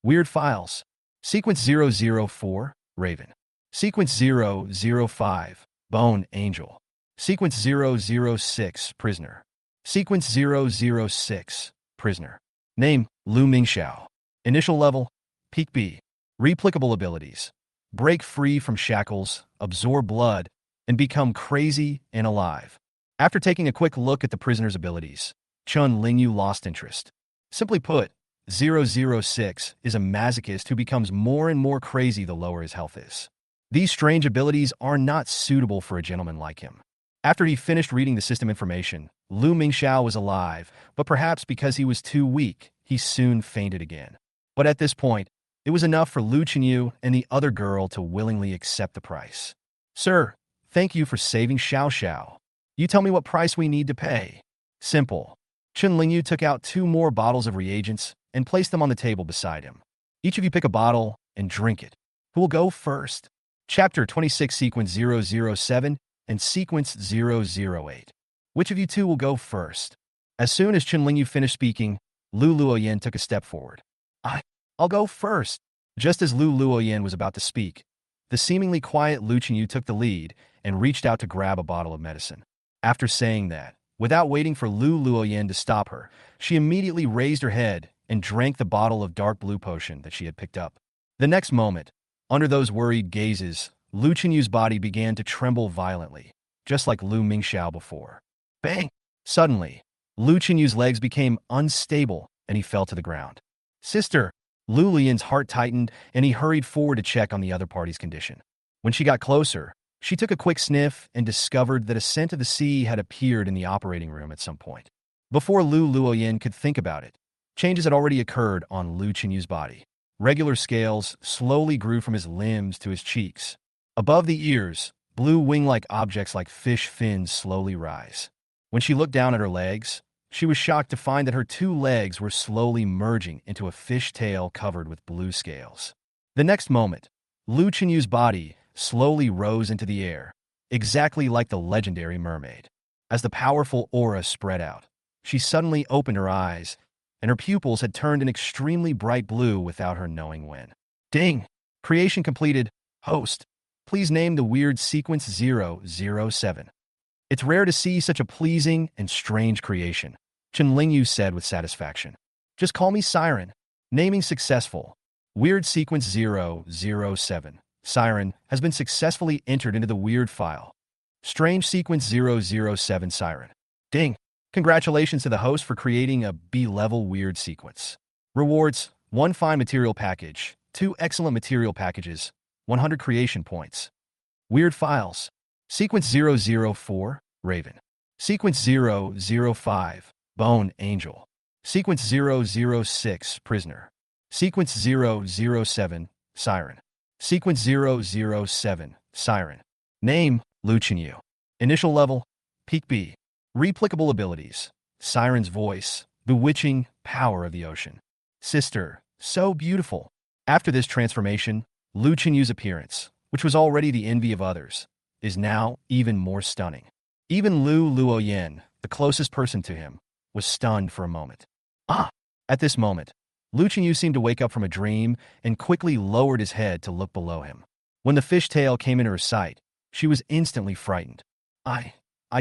Weird files. Sequence 004, Raven. Sequence 005, Bone Angel. Sequence 006, Prisoner. Sequence 006, Prisoner. Name, Lu Mingxiao. Initial level, Peak B. Replicable abilities. Break free from shackles, absorb blood, and become crazy and alive. After taking a quick look at the prisoner's abilities, Chun Lingyu lost interest. Simply put, 006 is a masochist who becomes more and more crazy the lower his health is. These strange abilities are not suitable for a gentleman like him. After he finished reading the system information, Lu Mingxiao was alive, but perhaps because he was too weak, he soon fainted again. But at this point, it was enough for Lu Chenyu and the other girl to willingly accept the price. "Sir, thank you for saving Xiao Xiao. You tell me what price we need to pay." Simple. Chun Lingyu took out 2 more bottles of reagents and placed them on the table beside him. Each of you pick a bottle and drink it. Who will go first? Chapter 26, Sequence 007 and Sequence 008. Which of you two will go first? As soon as Chun Lingyu finished speaking, Lu Luoyin took a step forward. I'll go first. Just as Lu Luoyin was about to speak, the seemingly quiet Lu Chenyu took the lead and reached out to grab a bottle of medicine. After saying that, without waiting for Lu Luoyin to stop her, she immediately raised her head and drank the bottle of dark blue potion that she had picked up. The next moment, under those worried gazes, Lu Chenyu's body began to tremble violently, just like Lu Mingxiao before. Bang! Suddenly, Lu Chenyu's legs became unstable and he fell to the ground. Sister! Lu Liyin's heart tightened and he hurried forward to check on the other party's condition. When she got closer, she took a quick sniff and discovered that a scent of the sea had appeared in the operating room at some point. Before Lu Luoyin could think about it, changes had already occurred on Lu Chenyu's body. Regular scales slowly grew from his limbs to his cheeks. Above the ears, blue wing-like objects like fish fins slowly rise. When she looked down at her legs, she was shocked to find that her 2 legs were slowly merging into a fish tail covered with blue scales. The next moment, Lu Chenyu's body slowly rose into the air, exactly like the legendary mermaid. As the powerful aura spread out, she suddenly opened her eyes, and her pupils had turned an extremely bright blue without her knowing when. Ding! Creation completed. Host, please name the weird sequence 007. It's rare to see such a pleasing and strange creation, Chun Lingyu said with satisfaction. Just call me Siren. Naming successful. Weird sequence 007. Siren has been successfully entered into the weird file. Strange sequence 007 Siren. Ding! Congratulations to the host for creating a B-level weird sequence. Rewards: 1 fine material package, 2 excellent material packages, 100 creation points. Weird files. Sequence 004, Raven. Sequence 005, Bone Angel. Sequence 006, Prisoner. Sequence 007, Siren. Sequence 007, Siren. Name, Lu Chenyu. Initial level, Peak B. Replicable abilities: Siren's voice, bewitching power of the ocean. Sister, so beautiful. After this transformation, Lu Chenyu's appearance, which was already the envy of others, is now even more stunning. Even Lu Luoyin, the closest person to him, was stunned for a moment. At this moment, Lu Chenyu seemed to wake up from a dream and quickly lowered his head to look below him. When the fish tail came into her sight, she was instantly frightened. I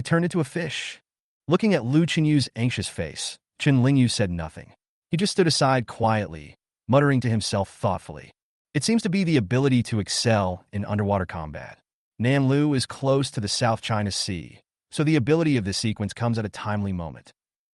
turned into a fish. Looking at Lu Chenyu's anxious face, Chun Lingyu said nothing. He just stood aside quietly, muttering to himself thoughtfully. It seems to be the ability to excel in underwater combat. Nanlu is close to the South China Sea, so the ability of this sequence comes at a timely moment.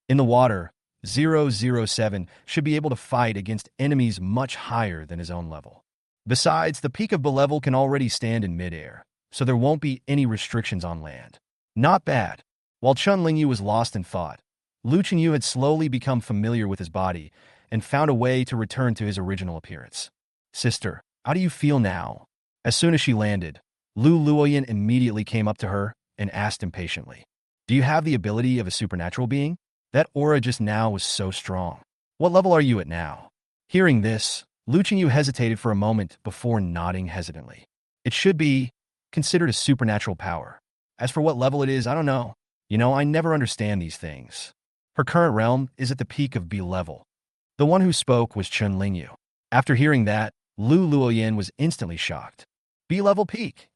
In the water, 007 should be able to fight against enemies much higher than his own level. Besides, the peak of B-level can already stand in midair, so there won't be any restrictions on land. Not bad. While Chun Lingyu was lost in thought, Lu Chenyu had slowly become familiar with his body and found a way to return to his original appearance. Sister, how do you feel now? As soon as she landed, Lu Luoyin immediately came up to her and asked impatiently, do you have the ability of a supernatural being? That aura just now was so strong. What level are you at now? Hearing this, Lu Chenyu hesitated for a moment before nodding hesitantly. It should be considered a supernatural power. As for what level it is, I don't know. I never understand these things. Her current realm is at the peak of B level. The one who spoke was Chun Lingyu. After hearing that, Lu Luoyin was instantly shocked. B-level peak.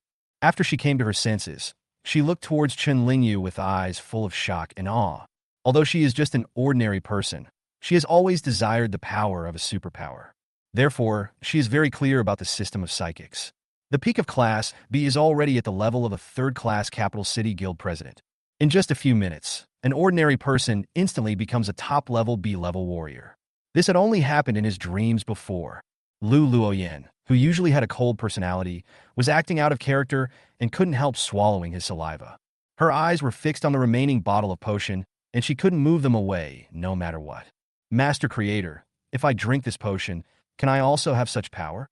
After she came to her senses, she looked towards Chun Lingyu with eyes full of shock and awe. Although she is just an ordinary person, she has always desired the power of a superpower. Therefore, she is very clear about the system of psychics. The peak of Class B is already at the level of a third-class capital city guild president. In just a few minutes, an ordinary person instantly becomes a top-level B-level warrior. This had only happened in his dreams before. Lu Luoyin, who usually had a cold personality, was acting out of character and couldn't help swallowing his saliva. Her eyes were fixed on the remaining bottle of potion, and she couldn't move them away, no matter what. Master Creator, if I drink this potion, can I also have such power?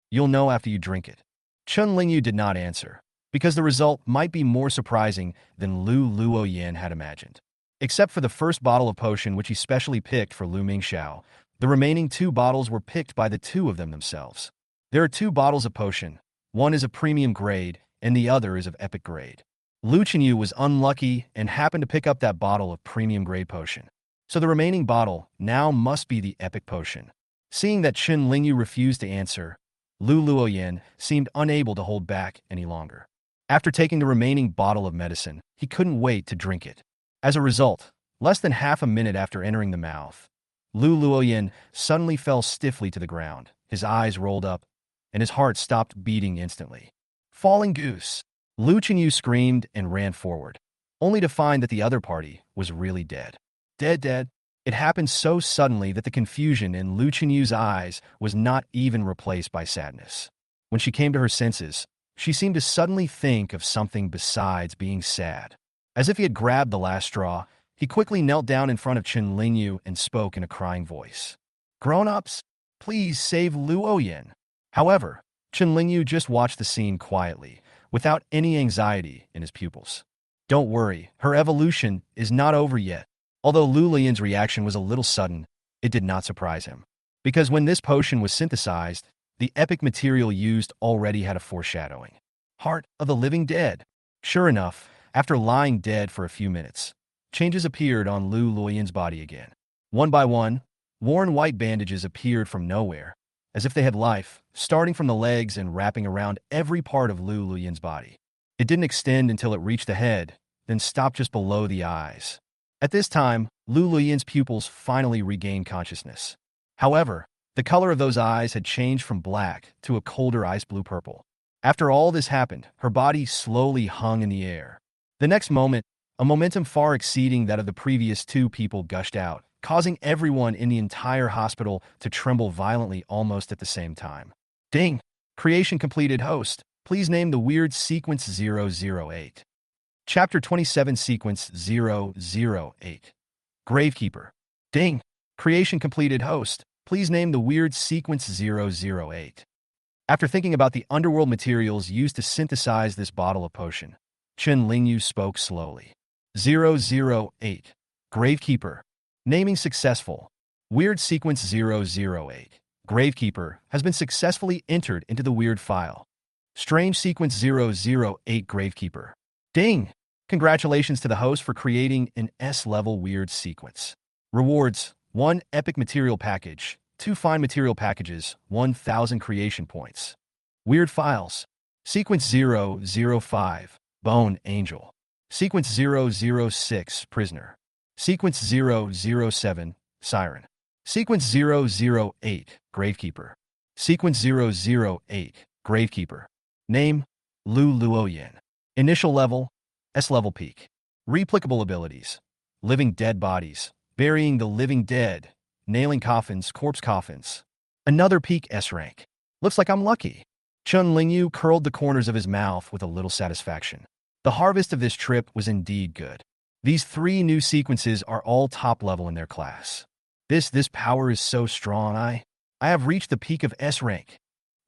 You'll know after you drink it. Chun Lingyu did not answer, because the result might be more surprising than Lu Luoyin had imagined. Except for the first bottle of potion which he specially picked for Lu Mingxiao, the remaining 2 bottles were picked by the 2 of them themselves. There are 2 bottles of potion. One is of premium grade, and the other is of epic grade. Lu Chenyu was unlucky and happened to pick up that bottle of premium grade potion. So the remaining bottle now must be the epic potion. Seeing that Chen Lingyu refused to answer, Lu Luoyan seemed unable to hold back any longer. After taking the remaining bottle of medicine, he couldn't wait to drink it. As a result, less than half a minute after entering the mouth, Lu Luoyan suddenly fell stiffly to the ground, his eyes rolled up, and his heart stopped beating instantly. Falling goose! Lu Chenyu screamed and ran forward, only to find that the other party was really dead. Dead. It happened so suddenly that the confusion in Lu Chenyu's eyes was not even replaced by sadness. When she came to her senses, she seemed to suddenly think of something besides being sad. As if he had grabbed the last straw, he quickly knelt down in front of Chen Lingyu and spoke in a crying voice. "Grown-ups, please save Luoyan." However, Chen Lingyu just watched the scene quietly, without any anxiety in his pupils. Don't worry, her evolution is not over yet. Although Lu Luoyan's reaction was a little sudden, it did not surprise him. Because when this potion was synthesized, the epic material used already had a foreshadowing. Heart of the living dead. Sure enough, after lying dead for a few minutes, changes appeared on Lu Luoyan's body again. One by one, worn white bandages appeared from nowhere, as if they had life, starting from the legs and wrapping around every part of Lu Luoyan's body. It didn't extend until it reached the head, then stopped just below the eyes. At this time, Lu Luoyan's pupils finally regained consciousness. However, the color of those eyes had changed from black to a colder ice blue purple. After all this happened, her body slowly hung in the air. The next moment, a momentum far exceeding that of the previous 2 people gushed out, causing everyone in the entire hospital to tremble violently almost at the same time. Ding! Creation completed. Host, please name the weird sequence 008. Chapter 27 Sequence 008. Gravekeeper. Ding! Creation completed. Host, please name the weird sequence 008. After thinking about the underworld materials used to synthesize this bottle of potion, Chen Lingyu spoke slowly. 008. Gravekeeper. Naming successful. Weird sequence 008. Gravekeeper has been successfully entered into the weird file. Strange sequence 008 Gravekeeper. Ding! Congratulations to the host for creating an S-level weird sequence. Rewards: 1 epic material package, 2 fine material packages, 1,000 creation points. Weird files. Sequence 005, Bone Angel. Sequence 006, Prisoner. Sequence 007, Siren. Sequence 008, Gravekeeper. Sequence 008, Gravekeeper. Name: Lu Luoyan. Initial level: S-level peak. Replicable abilities: living dead bodies, burying the living dead, nailing coffins, corpse coffins. Another peak S rank. Looks like I'm lucky. Chen Lingyu curled the corners of his mouth with a little satisfaction. The harvest of this trip was indeed good. These 3 new sequences are all top level in their class. This power is so strong. I have reached the peak of S rank.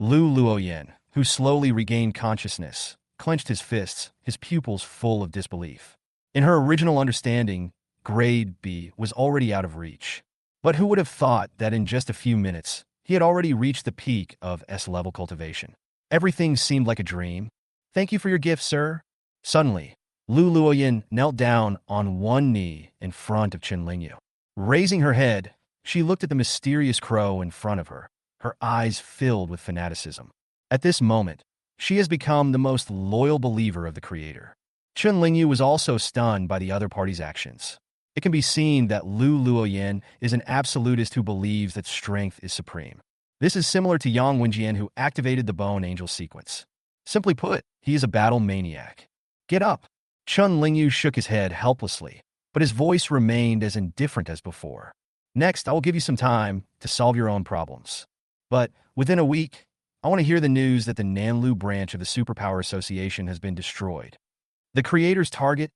Lu Luoyan, who slowly regained consciousness, clenched his fists, his pupils full of disbelief. In her original understanding, grade B was already out of reach. But who would have thought that in just a few minutes, he had already reached the peak of S-level cultivation? Everything seemed like a dream. Thank you for your gift, sir. Suddenly, Lu Luoyan knelt down on one knee in front of Chen Lingyu. Raising her head, she looked at the mysterious crow in front of her, her eyes filled with fanaticism. At this moment, she has become the most loyal believer of the Creator. Chen Lingyu was also stunned by the other party's actions. It can be seen that Lu Luoyan is an absolutist who believes that strength is supreme. This is similar to Yang Wenjian, who activated the Bone Angel sequence. Simply put, he is a battle maniac. Get up! Chen Lingyu shook his head helplessly, but his voice remained as indifferent as before. Next, I will give you some time to solve your own problems. But within a week, I want to hear the news that the Nanlu branch of the Superpower Association has been destroyed. The Creator's target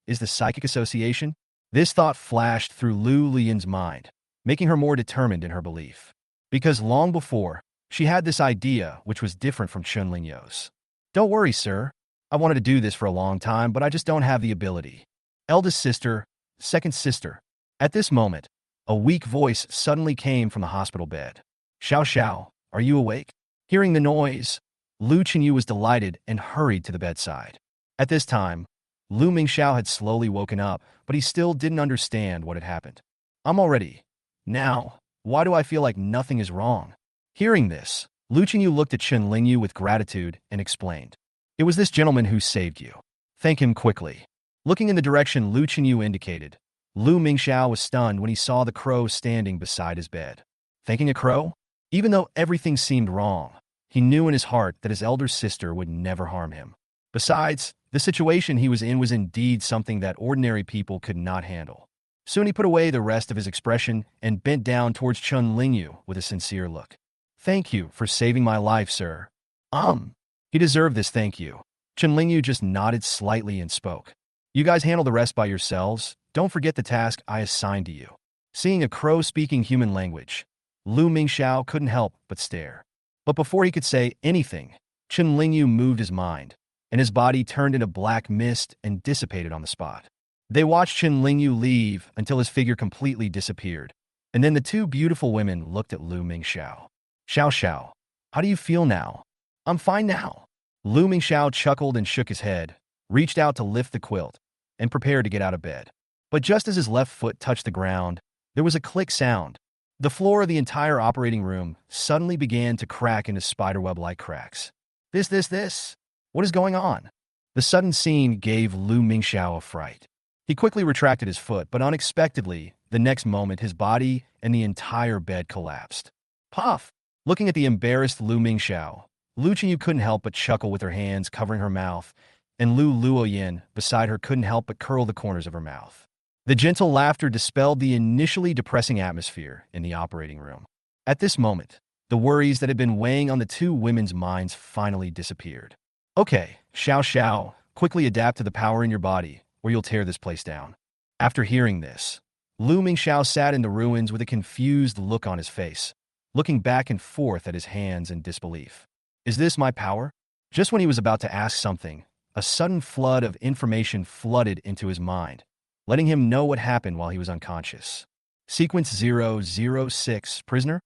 is the Psychic Association? This thought flashed through Lu Luoyan's mind, making her more determined in her belief. Because long before, she had this idea which was different from Chen Lingyu's. Don't worry, sir. I wanted to do this for a long time, but I just don't have the ability. Eldest sister, second sister. At this moment, a weak voice suddenly came from the hospital bed. Xiao Xiao, are you awake? Hearing the noise, Lu Chenyu was delighted and hurried to the bedside. At this time, Lu Mingxiao had slowly woken up, but he still didn't understand what had happened. I'm already. Now, why do I feel like nothing is wrong? Hearing this, Lu Chenyu looked at Chen Lingyu with gratitude and explained. It was this gentleman who saved you. Thank him quickly. Looking in the direction Lu Chenyu indicated, Lu Mingxiao was stunned when he saw the crow standing beside his bed. Thanking a crow? Even though everything seemed wrong, he knew in his heart that his elder sister would never harm him. Besides, the situation he was in was indeed something that ordinary people could not handle. Soon he put away the rest of his expression and bent down towards Chen Lingyu with a sincere look. Thank you for saving my life, sir. He deserved this thank you. Chen Lingyu just nodded slightly and spoke. You guys handle the rest by yourselves. Don't forget the task I assigned to you. Seeing a crow speaking human language, Lu Mingxiao couldn't help but stare. But before he could say anything, Chen Lingyu moved his mind, and his body turned into black mist and dissipated on the spot. They watched Chen Lingyu leave until his figure completely disappeared, and then the two beautiful women looked at Lu Mingxiao. Xiao Xiao, how do you feel now? I'm fine now. Lu Mingxiao chuckled and shook his head, reached out to lift the quilt, and prepared to get out of bed. But just as his left foot touched the ground, there was a click sound. The floor of the entire operating room suddenly began to crack into spiderweb-like cracks. This. What is going on? The sudden scene gave Lu Mingxiao a fright. He quickly retracted his foot, but unexpectedly, the next moment his body and the entire bed collapsed. Puff! Looking at the embarrassed Lu Mingxiao, Lu Chenyu couldn't help but chuckle with her hands covering her mouth, and Lu Luoyin beside her couldn't help but curl the corners of her mouth. The gentle laughter dispelled the initially depressing atmosphere in the operating room. At this moment, the worries that had been weighing on the two women's minds finally disappeared. Okay, Xiao Xiao, quickly adapt to the power in your body, or you'll tear this place down. After hearing this, Lu Mingxiao sat in the ruins with a confused look on his face, looking back and forth at his hands in disbelief. Is this my power? Just when he was about to ask something, a sudden flood of information flooded into his mind, letting him know what happened while he was unconscious. Sequence 006, prisoner?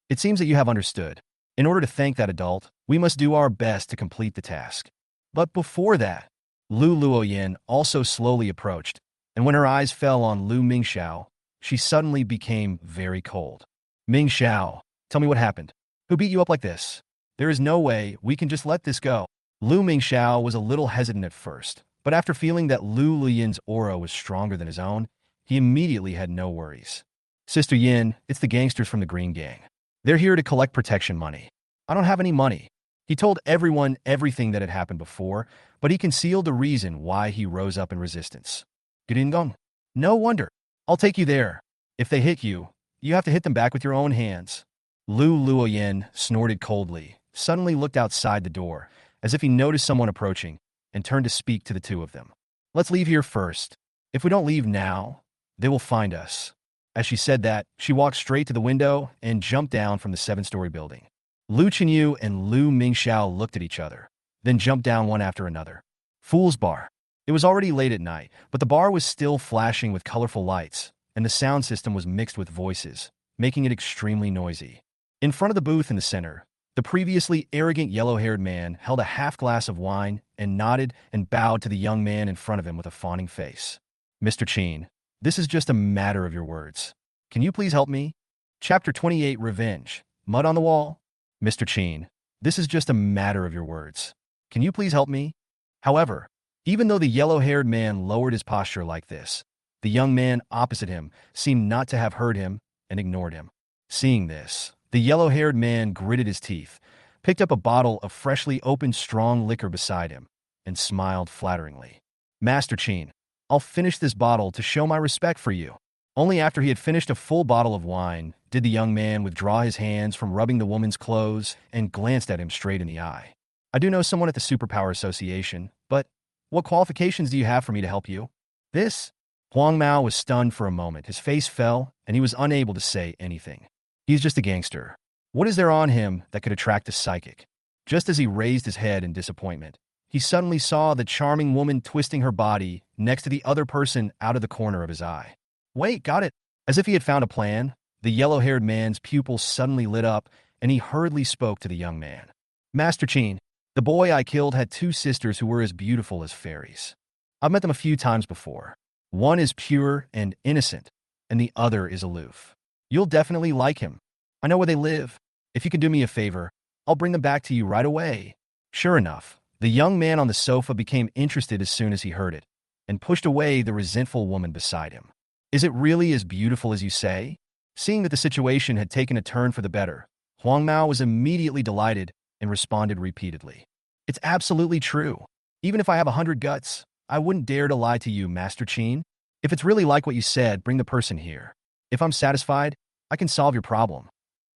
It seems that you have understood. In order to thank that adult, we must do our best to complete the task. But before that, Lu Luoyin also slowly approached, and when her eyes fell on Lu Mingxiao, she suddenly became very cold. Mingxiao, tell me what happened. Who beat you up like this? There is no way we can just let this go. Lu Mingxiao was a little hesitant at first, but after feeling that Lu Luyin's aura was stronger than his own, he immediately had no worries. Sister Yin, it's the gangsters from the Green Gang. They're here to collect protection money. I don't have any money. He told everyone everything that had happened before, but he concealed the reason why he rose up in resistance. Gringon? No wonder. I'll take you there. If they hit you, you have to hit them back with your own hands. Lu Luoyin snorted coldly, suddenly looked outside the door, as if he noticed someone approaching, and turned to speak to the two of them. Let's leave here first. If we don't leave now, they will find us. As she said that, she walked straight to the window and jumped down from the 7-story building. Lu Chenyu and Lu Mingxiao looked at each other, then jumped down one after another. Fool's Bar. It was already late at night, but the bar was still flashing with colorful lights, and the sound system was mixed with voices, making it extremely noisy. In front of the booth in the center, the previously arrogant yellow-haired man held a half glass of wine and nodded and bowed to the young man in front of him with a fawning face. Mr. Chin, this is just a matter of your words. Can you please help me? Chapter 28, Revenge. Mud on the Wall? Mr. Chin, this is just a matter of your words. Can you please help me? However, even though the yellow-haired man lowered his posture like this, the young man opposite him seemed not to have heard him and ignored him. Seeing this, the yellow-haired man gritted his teeth, picked up a bottle of freshly opened strong liquor beside him, and smiled flatteringly. Master Chin, I'll finish this bottle to show my respect for you. Only after he had finished a full bottle of wine did the young man withdraw his hands from rubbing the woman's clothes and glanced at him straight in the eye. I do know someone at the Superpower Association, but what qualifications do you have for me to help you? This? Huang Mao was stunned for a moment. His face fell, and he was unable to say anything. He's just a gangster. What is there on him that could attract a psychic? Just as he raised his head in disappointment, he suddenly saw the charming woman twisting her body next to the other person out of the corner of his eye. Wait, got it. As if he had found a plan, the yellow-haired man's pupils suddenly lit up, and he hurriedly spoke to the young man. Master Chin, the boy I killed had two sisters who were as beautiful as fairies. I've met them a few times before. One is pure and innocent, and the other is aloof. You'll definitely like him. I know where they live. If you can do me a favor, I'll bring them back to you right away. Sure enough, the young man on the sofa became interested as soon as he heard it, and pushed away the resentful woman beside him. Is it really as beautiful as you say? Seeing that the situation had taken a turn for the better, Huang Mao was immediately delighted and responded repeatedly. It's absolutely true. Even if I have 100 guts, I wouldn't dare to lie to you, Master Chin. If it's really like what you said, bring the person here. If I'm satisfied, I can solve your problem.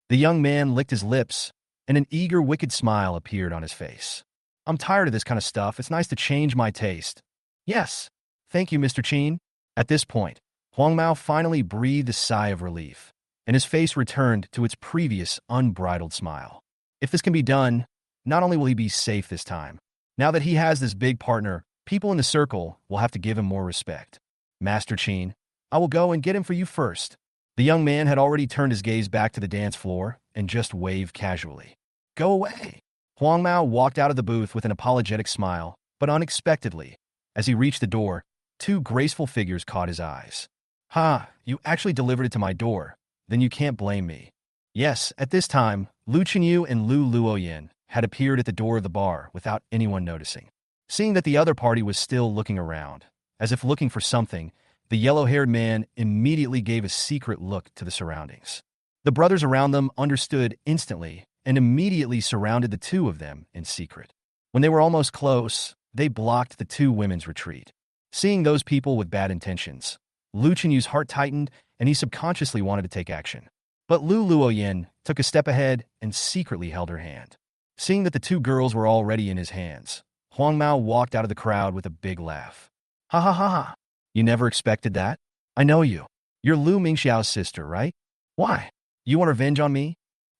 The young man licked his lips, and an eager, wicked smile appeared on his face. I'm tired of this kind of stuff. It's nice to change my taste. Yes. Thank you, Mr. Chin. At this point, Huang Mao finally breathed a sigh of relief, and his face returned to its previous unbridled smile. If this can be done, not only will he be safe this time, now that he has this big partner, people in the circle will have to give him more respect. Master Chin, I will go and get him for you first. The young man had already turned his gaze back to the dance floor and just waved casually. Go away. Huang Mao walked out of the booth with an apologetic smile, but unexpectedly, as he reached the door, two graceful figures caught his eyes. Ha, you actually delivered it to my door. Then you can't blame me. Yes, at this time, Lu Chenyu and Lu Luoyin had appeared at the door of the bar without anyone noticing. Seeing that the other party was still looking around, as if looking for something, the yellow-haired man immediately gave a secret look to the surroundings. The brothers around them understood instantly and immediately surrounded the two of them in secret. When they were almost close, they blocked the two women's retreat. Seeing those people with bad intentions, Lu Chenyu's heart tightened and he subconsciously wanted to take action. But Lu Luoyin took a step ahead and secretly held her hand. Seeing that the two girls were already in his hands, Huang Mao walked out of the crowd with a big laugh. Ha ha ha ha. You never expected that? I know you. You're Lu Mingxiao's sister, right? Why? You want revenge on me?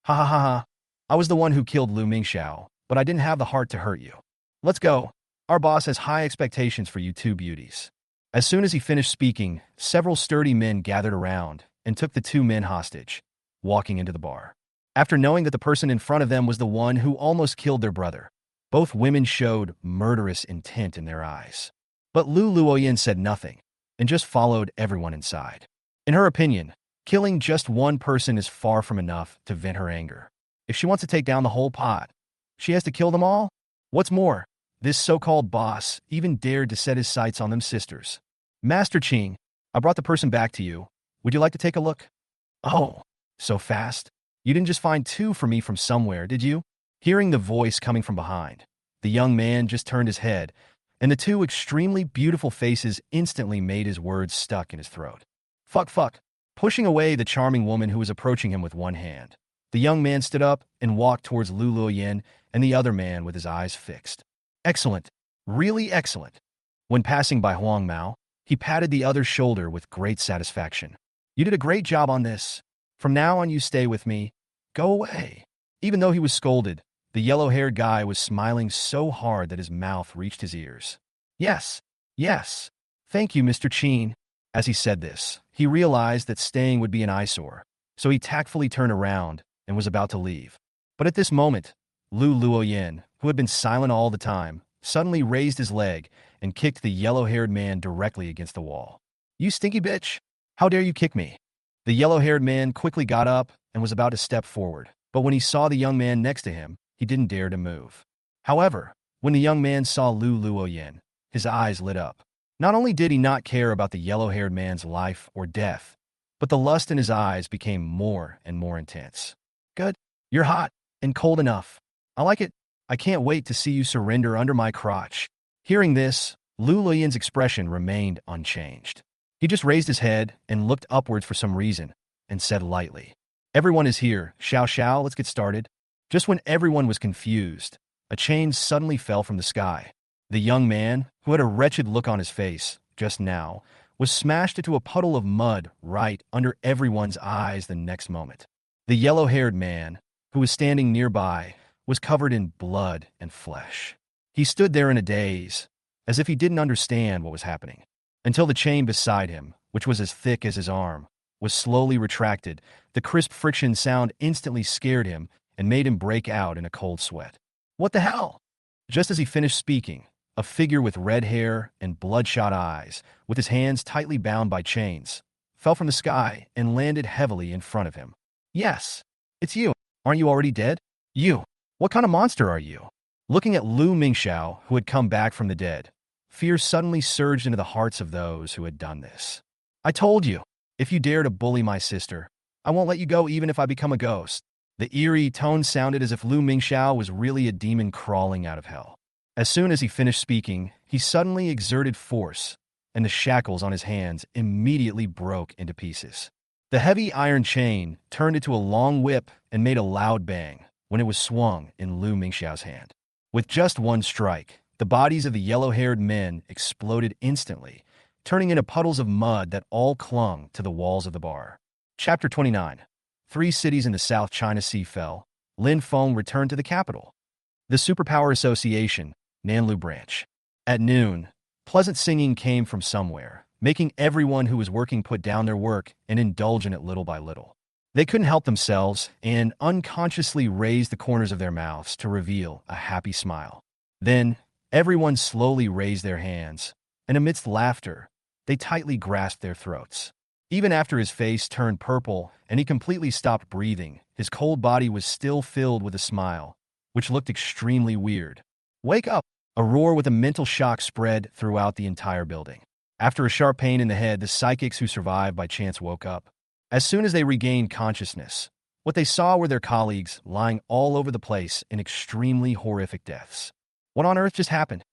Ha ha ha ha. I was the one who killed Lu Mingxiao, but I didn't have the heart to hurt you. Let's go. Our boss has high expectations for you two beauties. As soon as he finished speaking, several sturdy men gathered around and took the two men hostage, walking into the bar. After knowing that the person in front of them was the one who almost killed their brother, both women showed murderous intent in their eyes. But Lu Luoyin said nothing and just followed everyone inside. In her opinion, killing just one person is far from enough to vent her anger. If she wants to take down the whole pot, she has to kill them all? What's more, this so-called boss even dared to set his sights on them sisters. Master Qing, I brought the person back to you. Would you like to take a look? Oh, so fast? You didn't just find two for me from somewhere, did you? Hearing the voice coming from behind, the young man just turned his head, and the two extremely beautiful faces instantly made his words stuck in his throat. Fuck. Pushing away the charming woman who was approaching him with one hand, the young man stood up and walked towards Lu Luoyin and the other man with his eyes fixed. Excellent. Really excellent. When passing by Huang Mao, he patted the other's shoulder with great satisfaction. You did a great job on this. From now on, you stay with me. Go away. Even though he was scolded, the yellow-haired guy was smiling so hard that his mouth reached his ears. Yes. Thank you, Mr. Qin. As he said this, he realized that staying would be an eyesore, so he tactfully turned around and was about to leave. But at this moment, Lu Luoyin, who had been silent all the time, suddenly raised his leg and kicked the yellow-haired man directly against the wall. You stinky bitch! How dare you kick me? The yellow-haired man quickly got up and was about to step forward, but when he saw the young man next to him, he didn't dare to move. However, when the young man saw Lu Luoyin, his eyes lit up. Not only did he not care about the yellow-haired man's life or death, but the lust in his eyes became more and more intense. Good. You're hot and cold enough. I like it. I can't wait to see you surrender under my crotch. Hearing this, Lu Luoyin's expression remained unchanged. He just raised his head and looked upwards for some reason and said lightly, Everyone is here. Shao, let's get started. Just when everyone was confused, a chain suddenly fell from the sky. The young man, who had a wretched look on his face just now, was smashed into a puddle of mud right under everyone's eyes the next moment. The yellow-haired man, who was standing nearby, was covered in blood and flesh. He stood there in a daze, as if he didn't understand what was happening, until the chain beside him, which was as thick as his arm, was slowly retracted. The crisp friction sound instantly scared him and made him break out in a cold sweat. What the hell? Just as he finished speaking, a figure with red hair and bloodshot eyes, with his hands tightly bound by chains, fell from the sky and landed heavily in front of him. Yes, it's you. Aren't you already dead? You. What kind of monster are you? Looking at Lu Mingxiao, who had come back from the dead, fear suddenly surged into the hearts of those who had done this. I told you, if you dare to bully my sister, I won't let you go even if I become a ghost. The eerie tone sounded as if Lu Mingxiao was really a demon crawling out of hell. As soon as he finished speaking, he suddenly exerted force, and the shackles on his hands immediately broke into pieces. The heavy iron chain turned into a long whip and made a loud bang when it was swung in Lu Mingxiao's hand. With just one strike, the bodies of the yellow-haired men exploded instantly, turning into puddles of mud that all clung to the walls of the bar. Chapter 29. 3 cities in the South China Sea fell. Lin Feng returned to the capital. The Superpower Association, Nanlu Branch. At noon, pleasant singing came from somewhere, making everyone who was working put down their work and indulge in it little by little. They couldn't help themselves and unconsciously raised the corners of their mouths to reveal a happy smile. Then, everyone slowly raised their hands, and amidst laughter, they tightly grasped their throats. Even after his face turned purple and he completely stopped breathing, his cold body was still filled with a smile, which looked extremely weird. Wake up! A roar with a mental shock spread throughout the entire building. After a sharp pain in the head, the psychics who survived by chance woke up. As soon as they regained consciousness, what they saw were their colleagues lying all over the place in extremely horrific deaths. What on earth just happened?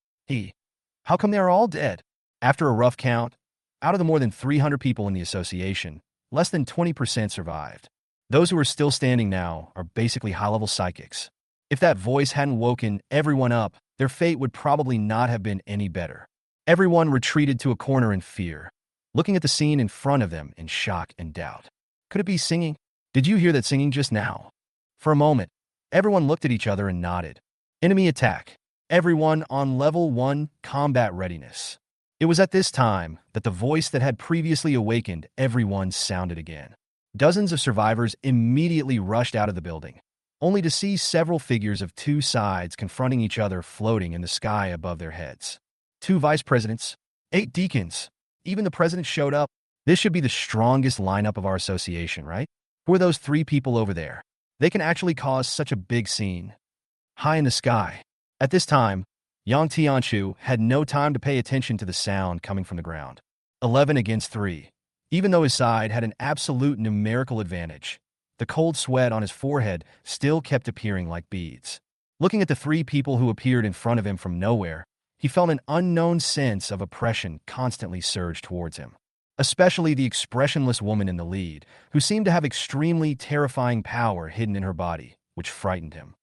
How come they are all dead? After a rough count, out of the more than 300 people in the association, less than 20% survived. Those who are still standing now are basically high-level psychics. If that voice hadn't woken everyone up, their fate would probably not have been any better. Everyone retreated to a corner in fear, looking at the scene in front of them in shock and doubt. Could it be singing? Did you hear that singing just now? For a moment, everyone looked at each other and nodded. Enemy attack. Everyone on level 1 combat readiness. It was at this time that the voice that had previously awakened everyone sounded again. Dozens of survivors immediately rushed out of the building, only to see several figures of 2 sides confronting each other floating in the sky above their heads. 2 vice presidents, 8 deacons. Even the president showed up. This should be the strongest lineup of our association, right? Who are those 3 people over there? They can actually cause such a big scene. High in the sky. At this time, Yang Tianchu had no time to pay attention to the sound coming from the ground. 11 against 3. Even though his side had an absolute numerical advantage, the cold sweat on his forehead still kept appearing like beads. Looking at the 3 people who appeared in front of him from nowhere, he felt an unknown sense of oppression constantly surge towards him. Especially the expressionless woman in the lead, who seemed to have extremely terrifying power hidden in her body, which frightened him.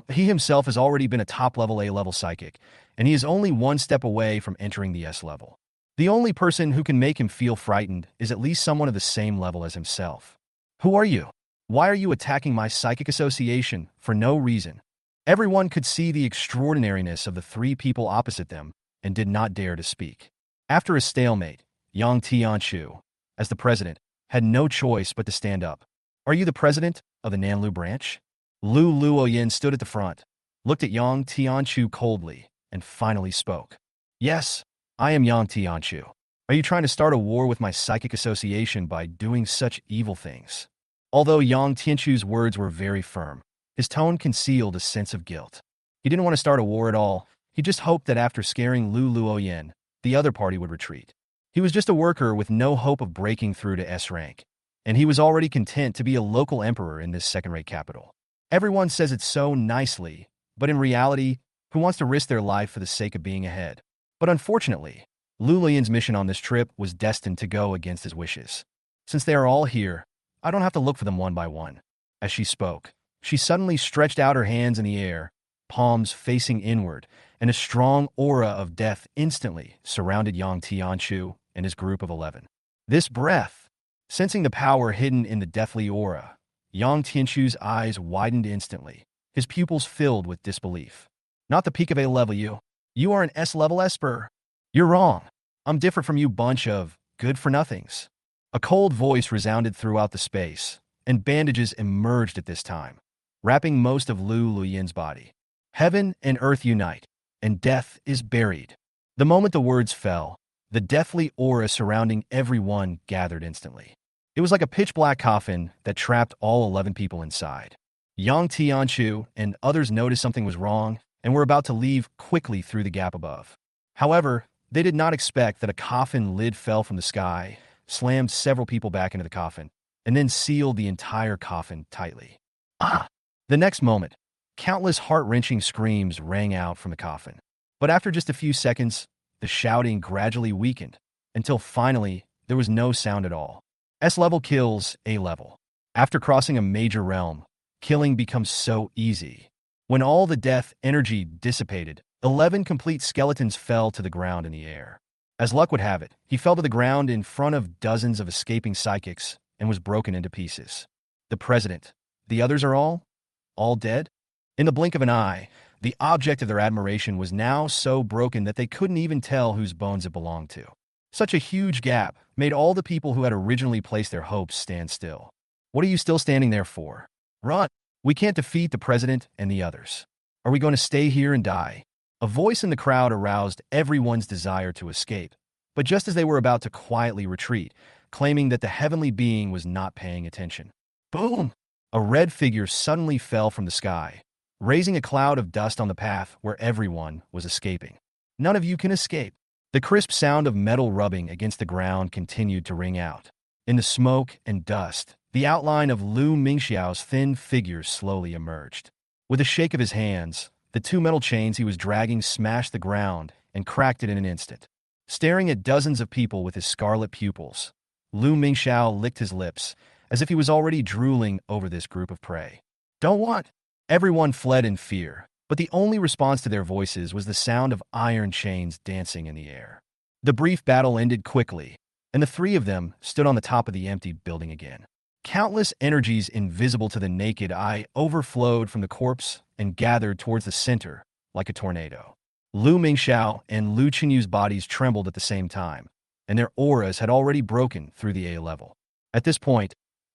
He himself has already been a top-level A-level psychic, and he is only 1 step away from entering the S-level. The only person who can make him feel frightened is at least someone of the same level as himself. Who are you? Why are you attacking my psychic association for no reason? Everyone could see the extraordinariness of the 3 people opposite them and did not dare to speak. After a stalemate, Yang Tianchu, as the president, had no choice but to stand up. Are you the president of the Nanlu branch? Lu Luoyin stood at the front, looked at Yang Tianchu coldly, and finally spoke. Yes, I am Yang Tianchu. Are you trying to start a war with my psychic association by doing such evil things? Although Yang Tianchu's words were very firm, his tone concealed a sense of guilt. He didn't want to start a war at all. He just hoped that after scaring Lu Luoyin, the other party would retreat. He was just a worker with no hope of breaking through to S rank, and he was already content to be a local emperor in this second-rate capital. Everyone says it so nicely, but in reality, who wants to risk their life for the sake of being ahead? But unfortunately, Lu Luoyin's mission on this trip was destined to go against his wishes. Since they are all here, I don't have to look for them one by one. As she spoke, she suddenly stretched out her hands in the air, palms facing inward, and a strong aura of death instantly surrounded Yang Tianchu and his group of 11. This breath, sensing the power hidden in the deathly aura, Yang Tianchu's eyes widened instantly, his pupils filled with disbelief. Not the peak of A level, you. You are an S level Esper. You're wrong. I'm different from you bunch of good-for-nothings. A cold voice resounded throughout the space, and bandages emerged at this time, wrapping most of Lu Luyin's body. Heaven and earth unite, and death is buried. The moment the words fell, the deathly aura surrounding everyone gathered instantly. It was like a pitch-black coffin that trapped all 11 people inside. Yang Tianchu and others noticed something was wrong and were about to leave quickly through the gap above. However, they did not expect that a coffin lid fell from the sky, slammed several people back into the coffin, and then sealed the entire coffin tightly. Ah! The next moment, countless heart-wrenching screams rang out from the coffin. But after just a few seconds, the shouting gradually weakened, until finally there was no sound at all. S-level kills A level. After crossing a major realm, killing becomes so easy. When all the death energy dissipated, 11 complete skeletons fell to the ground in the air. As luck would have it, he fell to the ground in front of dozens of escaping psychics and was broken into pieces. The president, the others are all dead? In the blink of an eye, the object of their admiration was now so broken that they couldn't even tell whose bones it belonged to. Such a huge gap made all the people who had originally placed their hopes stand still. What are you still standing there for? Run! We can't defeat the president and the others. Are we going to stay here and die? A voice in the crowd aroused everyone's desire to escape, but just as they were about to quietly retreat, claiming that the heavenly being was not paying attention. Boom! A red figure suddenly fell from the sky, raising a cloud of dust on the path where everyone was escaping. None of you can escape. The crisp sound of metal rubbing against the ground continued to ring out. In the smoke and dust, the outline of Lu Mingxiao's thin figure slowly emerged. With a shake of his hands, the two metal chains he was dragging smashed the ground and cracked it in an instant. Staring at dozens of people with his scarlet pupils, Lu Mingxiao licked his lips, as if he was already drooling over this group of prey. Don't want! Everyone fled in fear, but the only response to their voices was the sound of iron chains dancing in the air. The brief battle ended quickly, and the three of them stood on the top of the empty building again. Countless energies invisible to the naked eye overflowed from the corpse and gathered towards the center like a tornado. Lu Mingxiao and Lu Qinyu's bodies trembled at the same time, and their auras had already broken through the A level. At this point,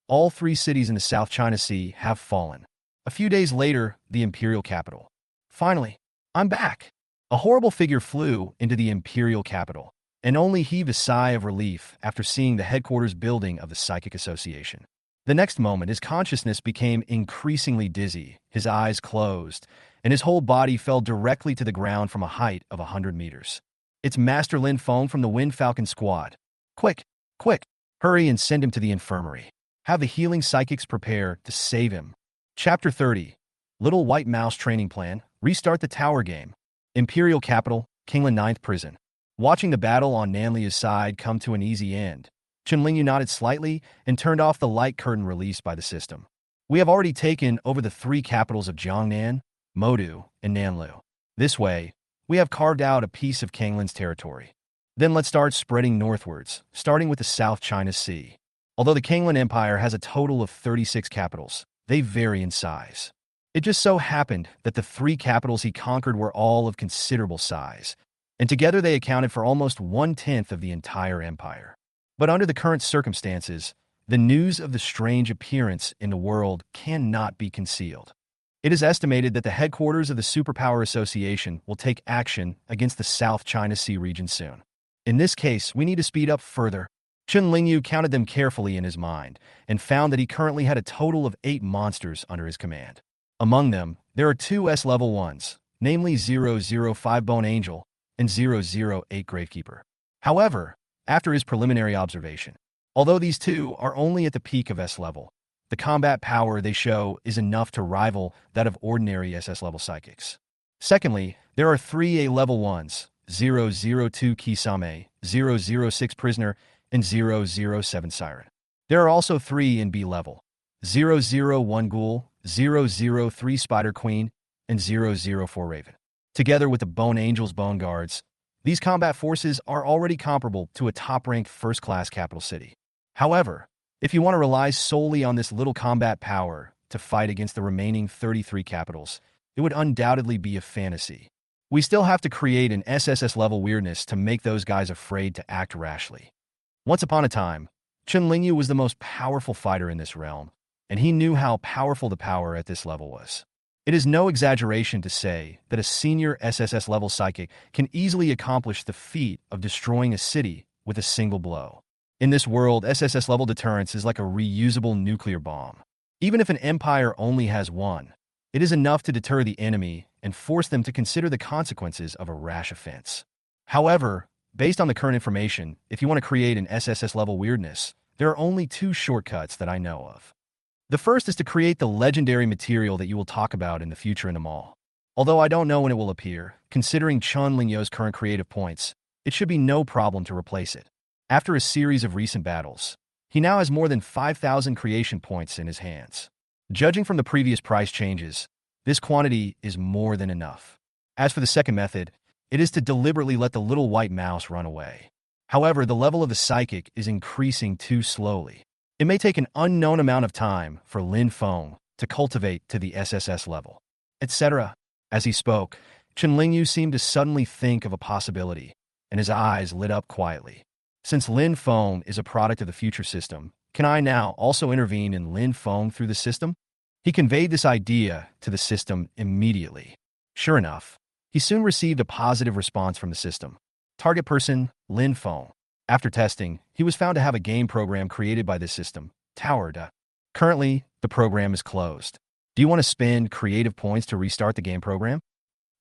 all three cities in the South China Sea have fallen. A few days later, the imperial capital. Finally, I'm back. A horrible figure flew into the imperial capital, and only heaved a sigh of relief after seeing the headquarters building of the Psychic Association. The next moment, his consciousness became increasingly dizzy, his eyes closed, and his whole body fell directly to the ground from a height of 100 meters. It's Master Lin phoned from the Wind Falcon squad. Quick, quick, hurry and send him to the infirmary. Have the healing psychics prepare to save him. Chapter 30. Little White Mouse Training Plan. Restart the tower game. Imperial Capital, Kinglan 9th Prison. Watching the battle on Nanlia's side come to an easy end, Chenlingyu nodded slightly and turned off the light curtain released by the system. We have already taken over the three capitals of Jiangnan, Modu, and Nanlu. This way, we have carved out a piece of Kanglin's territory. Then let's start spreading northwards, starting with the South China Sea. Although the Kanglan Empire has a total of 36 capitals, they vary in size. It just so happened that the three capitals he conquered were all of considerable size, and together they accounted for almost 1/10 of the entire empire. But under the current circumstances, the news of the strange appearance in the world cannot be concealed. It is estimated that the headquarters of the Superpower Association will take action against the South China Sea region soon. In this case, we need to speed up further. Chen Lingyu counted them carefully in his mind and found that he currently had a total of 8 monsters under his command. Among them, there are 2 S-level ones, namely 005 Bone Angel and 008 Gravekeeper. However, after his preliminary observation, although these two are only at the peak of S-level, the combat power they show is enough to rival that of ordinary SS-level psychics. Secondly, there are 3 A-level ones, 002 Kisame, 006 Prisoner, and 007 Siren. There are also 3 in B-level, 001 Ghoul, 003 Spider Queen, and 004 Raven. Together with the Bone Angels Bone Guards, these combat forces are already comparable to a top-ranked first-class capital city. However, if you want to rely solely on this little combat power to fight against the remaining 33 capitals, it would undoubtedly be a fantasy. We still have to create an SSS-level weirdness to make those guys afraid to act rashly. Once upon a time, Chen Lingyu was the most powerful fighter in this realm, and he knew how powerful the power at this level was. It is no exaggeration to say that a senior SSS-level psychic can easily accomplish the feat of destroying a city with a single blow. In this world, SSS-level deterrence is like a reusable nuclear bomb. Even if an empire only has one, it is enough to deter the enemy and force them to consider the consequences of a rash offense. However, based on the current information, if you want to create an SSS-level weirdness, there are only two shortcuts that I know of. The first is to create the legendary material that you will talk about in the future in the mall. Although I don't know when it will appear, considering Chen Lingyu's current creative points, it should be no problem to replace it. After a series of recent battles, he now has more than 5,000 creation points in his hands. Judging from the previous price changes, this quantity is more than enough. As for the second method, it is to deliberately let the little white mouse run away. However, the level of the psychic is increasing too slowly. It may take an unknown amount of time for Lin Feng to cultivate to the SSS level, etc. As he spoke, Chen Lingyu seemed to suddenly think of a possibility, and his eyes lit up quietly. Since Lin Feng is a product of the future system, can I now also intervene in Lin Feng through the system? He conveyed this idea to the system immediately. Sure enough, he soon received a positive response from the system. Target person, Lin Feng. After testing, he was found to have a game program created by this system, Tower. Currently, the program is closed. Do you want to spend creative points to restart the game program?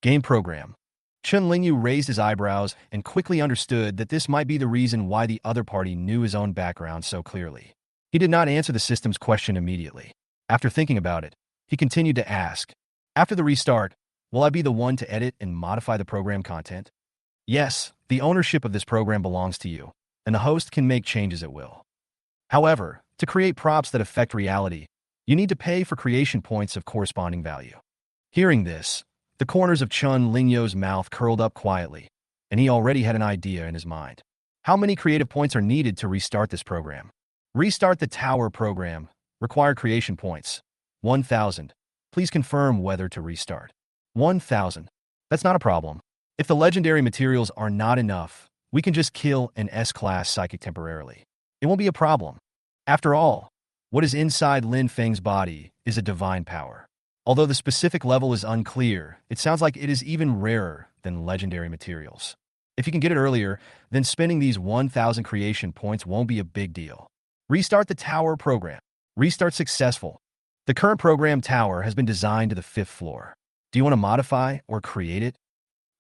Game program. Chen Lingyu raised his eyebrows and quickly understood that this might be the reason why the other party knew his own background so clearly. He did not answer the system's question immediately. After thinking about it, he continued to ask, after the restart, will I be the one to edit and modify the program content? Yes, the ownership of this program belongs to you, and the host can make changes at will. However, to create props that affect reality, you need to pay for creation points of corresponding value. Hearing this, the corners of Chen Lingyu's mouth curled up quietly, and he already had an idea in his mind. How many creative points are needed to restart this program? Restart the Tower program. Required creation points. 1,000. Please confirm whether to restart. 1,000. That's not a problem. If the legendary materials are not enough, we can just kill an S-class psychic temporarily. It won't be a problem. After all, what is inside Lin Feng's body is a divine power. Although the specific level is unclear, it sounds like it is even rarer than legendary materials. If you can get it earlier, then spending these 1,000 creation points won't be a big deal. Restart the Tower program. Restart successful. The current program Tower has been designed to the 5th floor. Do you want to modify or create it?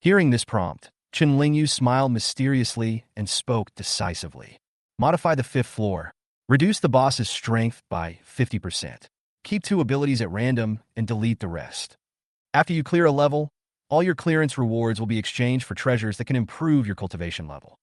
Hearing this prompt, Chen Lingyu smiled mysteriously and spoke decisively. Modify the 5th floor. Reduce the boss's strength by 50%. Keep 2 abilities at random and delete the rest. After you clear a level, all your clearance rewards will be exchanged for treasures that can improve your cultivation level.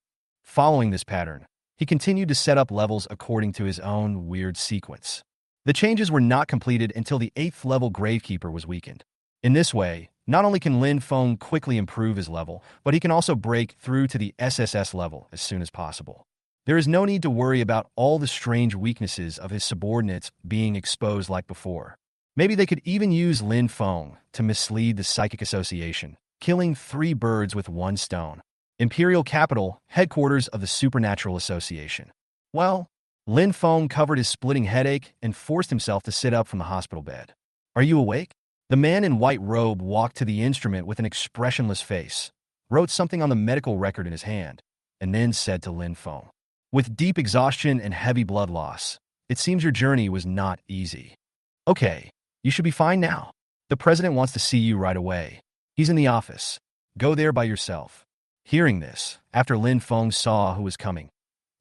Following this pattern, he continued to set up levels according to his own weird sequence. The changes were not completed until the 8th level gravekeeper was weakened. In this way, not only can Lin Feng quickly improve his level, but he can also break through to the SSS level as soon as possible. There is no need to worry about all the strange weaknesses of his subordinates being exposed like before. Maybe they could even use Lin Feng to mislead the Psychic Association, killing 3 birds with 1 stone. Imperial Capital, headquarters of the Supernatural Association. Well, Lin Feng covered his splitting headache and forced himself to sit up from the hospital bed. Are you awake? The man in white robe walked to the instrument with an expressionless face, wrote something on the medical record in his hand, and then said to Lin Feng, with deep exhaustion and heavy blood loss, it seems your journey was not easy. Okay, you should be fine now. The president wants to see you right away. He's in the office. Go there by yourself. Hearing this, after Lin Feng saw who was coming,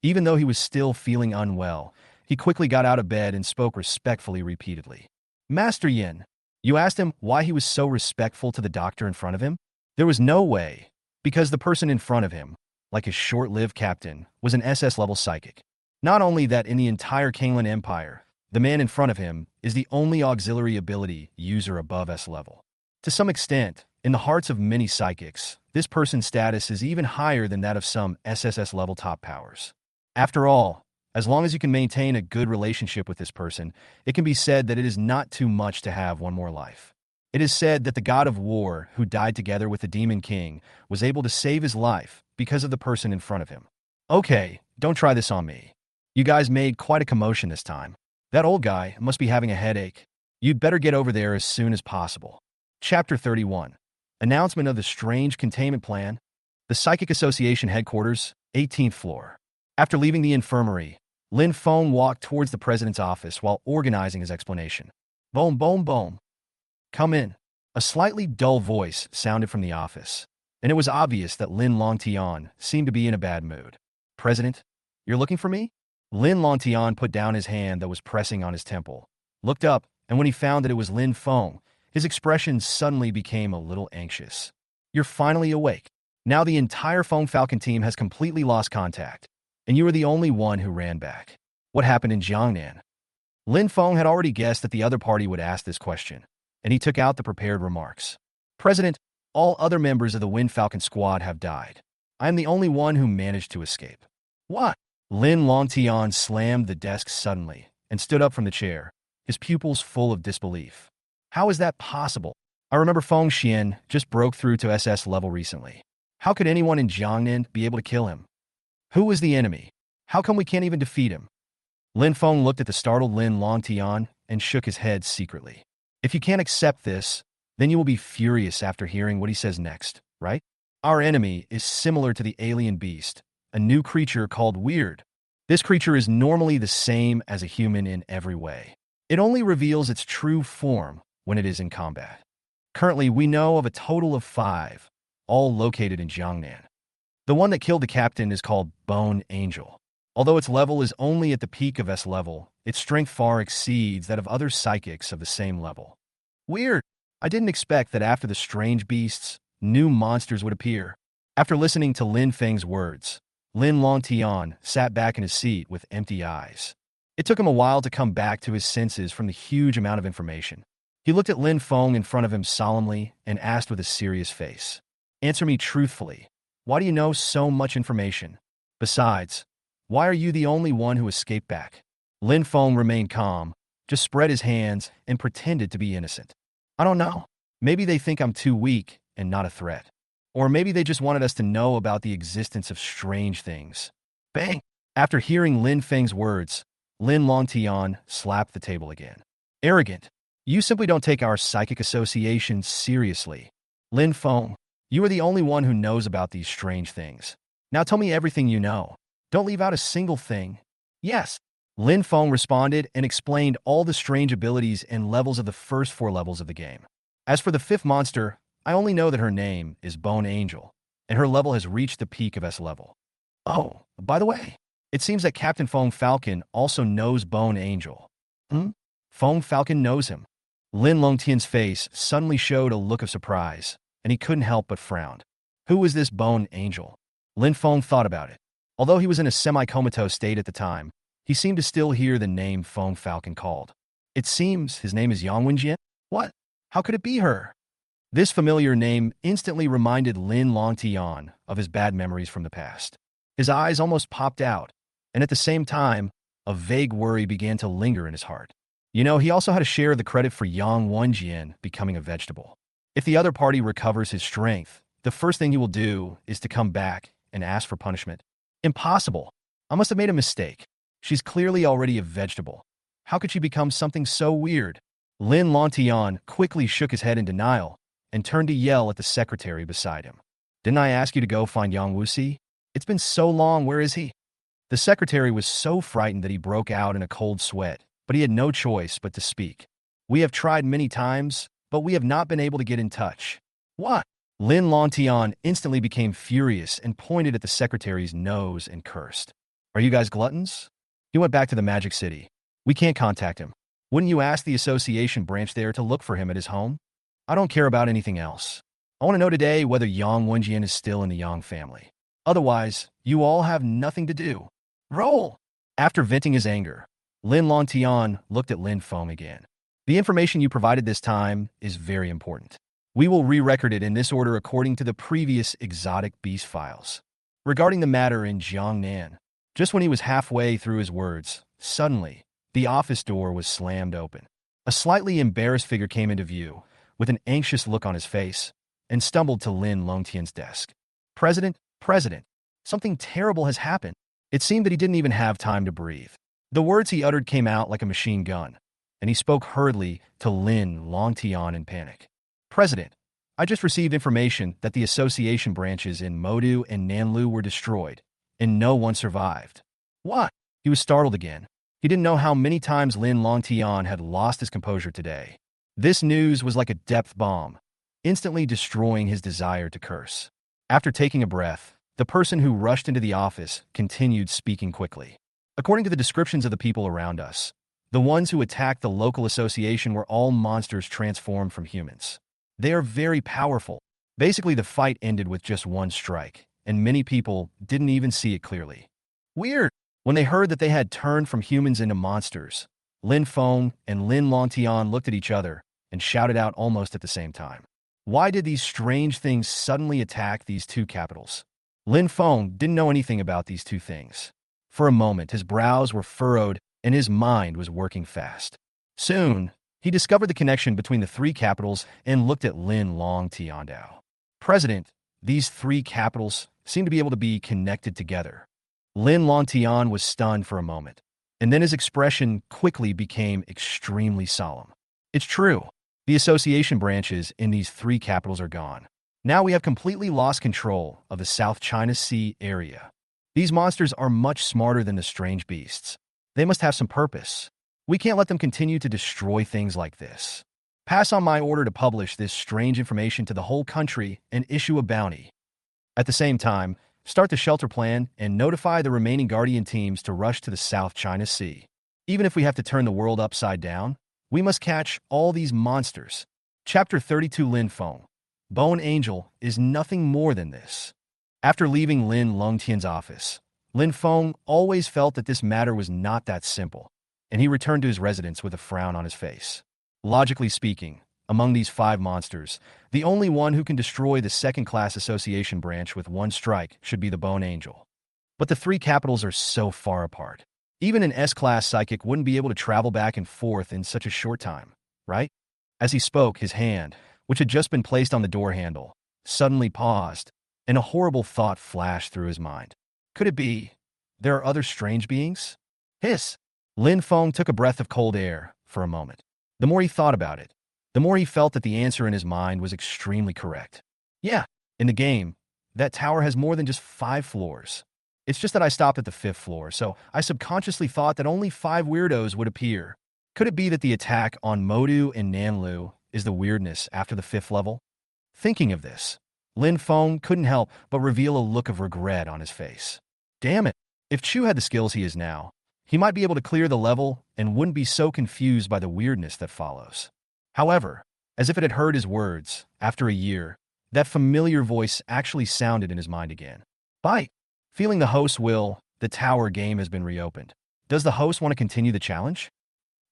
even though he was still feeling unwell, he quickly got out of bed and spoke respectfully repeatedly. Master Yin, you asked him why he was so respectful to the doctor in front of him? There was no way, because the person in front of him, like his short-lived captain, was an SS-level psychic. Not only that, in the entire Kanglan Empire, the man in front of him is the only auxiliary ability user above S-level. To some extent, in the hearts of many psychics, this person's status is even higher than that of some SSS-level top powers. After all, as long as you can maintain a good relationship with this person, it can be said that it is not too much to have one more life. It is said that the god of war, who died together with the demon king, was able to save his life because of the person in front of him. Okay, don't try this on me. You guys made quite a commotion this time. That old guy must be having a headache. You'd better get over there as soon as possible. Chapter 31. Announcement of the strange containment plan. The Psychic Association headquarters, 18th floor. After leaving the infirmary, Lin Feng walked towards the president's office while organizing his explanation. Boom, boom, boom. Come in. A slightly dull voice sounded from the office, and it was obvious that Lin Longtian seemed to be in a bad mood. President, you're looking for me? Lin Longtian put down his hand that was pressing on his temple, looked up, and when he found that it was Lin Feng, his expression suddenly became a little anxious. You're finally awake. Now the entire Feng Falcon team has completely lost contact, and you were the only one who ran back. What happened in Jiangnan? Lin Feng had already guessed that the other party would ask this question, and he took out the prepared remarks. President, all other members of the Wind Falcon squad have died. I am the only one who managed to escape. What? Lin Longtian slammed the desk suddenly and stood up from the chair, his pupils full of disbelief. How is that possible? I remember Feng Xian just broke through to SS level recently. How could anyone in Jiangnan be able to kill him? Who is the enemy? How come we can't even defeat him? Lin Feng looked at the startled Lin Longtian and shook his head secretly. If you can't accept this, then you will be furious after hearing what he says next, right? Our enemy is similar to the alien beast, a new creature called Weird. This creature is normally the same as a human in every way. It only reveals its true form when it is in combat. Currently, we know of a total of 5, all located in Jiangnan. The one that killed the captain is called Bone Angel. Although its level is only at the peak of S level, its strength far exceeds that of other psychics of the same level. Weird. I didn't expect that after the strange beasts, new monsters would appear. After listening to Lin Feng's words, Lin Longtian sat back in his seat with empty eyes. It took him a while to come back to his senses from the huge amount of information. He looked at Lin Feng in front of him solemnly and asked with a serious face, "Answer me truthfully. Why do you know so much information? Besides, why are you the only one who escaped back?" Lin Feng remained calm, just spread his hands and pretended to be innocent. I don't know. Maybe they think I'm too weak and not a threat. Or maybe they just wanted us to know about the existence of strange things. Bang! After hearing Lin Feng's words, Lin Longtian slapped the table again. Arrogant. You simply don't take our psychic association seriously. Lin Feng, you are the only one who knows about these strange things. Now tell me everything you know. Don't leave out a single thing. Yes. Lin Feng responded and explained all the strange abilities and levels of the first 4 levels of the game. As for the 5th monster, I only know that her name is Bone Angel, and her level has reached the peak of S level. Oh, by the way, it seems that Captain Feng Falcon also knows Bone Angel. Feng Falcon knows him. Lin Longtian's face suddenly showed a look of surprise, and he couldn't help but frown. Who was this Bone Angel? Lin Feng thought about it. Although he was in a semi-comatose state at the time, he seemed to still hear the name Feng Falcon called. It seems his name is Yang Wenjian? What? How could it be her? This familiar name instantly reminded Lin Longtian of his bad memories from the past. His eyes almost popped out, and at the same time, a vague worry began to linger in his heart. You know, he also had a share of the credit for Yang Wenjian becoming a vegetable. If the other party recovers his strength, the first thing he will do is to come back and ask for punishment. Impossible. I must have made a mistake. She's clearly already a vegetable. How could she become something so weird? Lin Longtian quickly shook his head in denial and turned to yell at the secretary beside him. Didn't I ask you to go find Yang Wuxi? It's been so long, where is he? The secretary was so frightened that he broke out in a cold sweat, but he had no choice but to speak. We have tried many times, but we have not been able to get in touch. What? Lin Longtian instantly became furious and pointed at the secretary's nose and cursed. Are you guys gluttons? He went back to the Magic City. We can't contact him. Wouldn't you ask the association branch there to look for him at his home? I don't care about anything else. I want to know today whether Yang Wenjian is still in the Yang family. Otherwise, you all have nothing to do. Roll! After venting his anger, Lin Longtian looked at Lin Feng again. The information you provided this time is very important. We will re-record it in this order according to the previous exotic beast files. Regarding the matter in Jiangnan, just when he was halfway through his words, suddenly, the office door was slammed open. A slightly embarrassed figure came into view, with an anxious look on his face, and stumbled to Lin Longtian's desk. President, something terrible has happened. It seemed that he didn't even have time to breathe. The words he uttered came out like a machine gun, and he spoke hurriedly to Lin Longtian in panic. President, I just received information that the association branches in Modu and Nanlu were destroyed, and no one survived. What? He was startled again. He didn't know how many times Lin Longtian had lost his composure today. This news was like a depth bomb, instantly destroying his desire to curse. After taking a breath, the person who rushed into the office continued speaking quickly. According to the descriptions of the people around us, the ones who attacked the local association were all monsters transformed from humans. They are very powerful. Basically, the fight ended with just one strike, and many people didn't even see it clearly. Weird. When they heard that they had turned from humans into monsters, Lin Feng and Lin Longtian looked at each other and shouted out almost at the same time. Why did these strange things suddenly attack these two capitals? Lin Feng didn't know anything about these two things. For a moment, his brows were furrowed and his mind was working fast. Soon, he discovered the connection between the three capitals and looked at Lin Longtiandao. President, these three capitals seem to be able to be connected together. Lin Longtian was stunned for a moment, and then his expression quickly became extremely solemn. It's true. The association branches in these three capitals are gone. Now we have completely lost control of the South China Sea area. These monsters are much smarter than the strange beasts. They must have some purpose. We can't let them continue to destroy things like this. Pass on my order to publish this strange information to the whole country and issue a bounty. At the same time, start the shelter plan and notify the remaining Guardian teams to rush to the South China Sea. Even if we have to turn the world upside down, we must catch all these monsters. Chapter 32 Lin Feng. Bone Angel is nothing more than this. After leaving Lin Longtian's office, Lin Feng always felt that this matter was not that simple, and he returned to his residence with a frown on his face. Logically speaking, among these 5 monsters, the only one who can destroy the second-class association branch with one strike should be the Bone Angel. But the 3 capitals are so far apart. Even an S-class psychic wouldn't be able to travel back and forth in such a short time, right? As he spoke, his hand, which had just been placed on the door handle, suddenly paused, and a horrible thought flashed through his mind. Could it be there are other strange beings? Hiss! Lin Feng took a breath of cold air for a moment. The more he thought about it, the more he felt that the answer in his mind was extremely correct. Yeah, in the game, that tower has more than just 5 floors. It's just that I stopped at the 5th floor, so I subconsciously thought that only 5 weirdos would appear. Could it be that the attack on Modu and Nanlu is the weirdness after the 5th level? Thinking of this, Lin Feng couldn't help but reveal a look of regret on his face. Damn it, if Chu had the skills he is now, he might be able to clear the level and wouldn't be so confused by the weirdness that follows. However, as if it had heard his words, after a year, that familiar voice actually sounded in his mind again. Bite! Feeling the host's will, the tower game has been reopened. Does the host want to continue the challenge?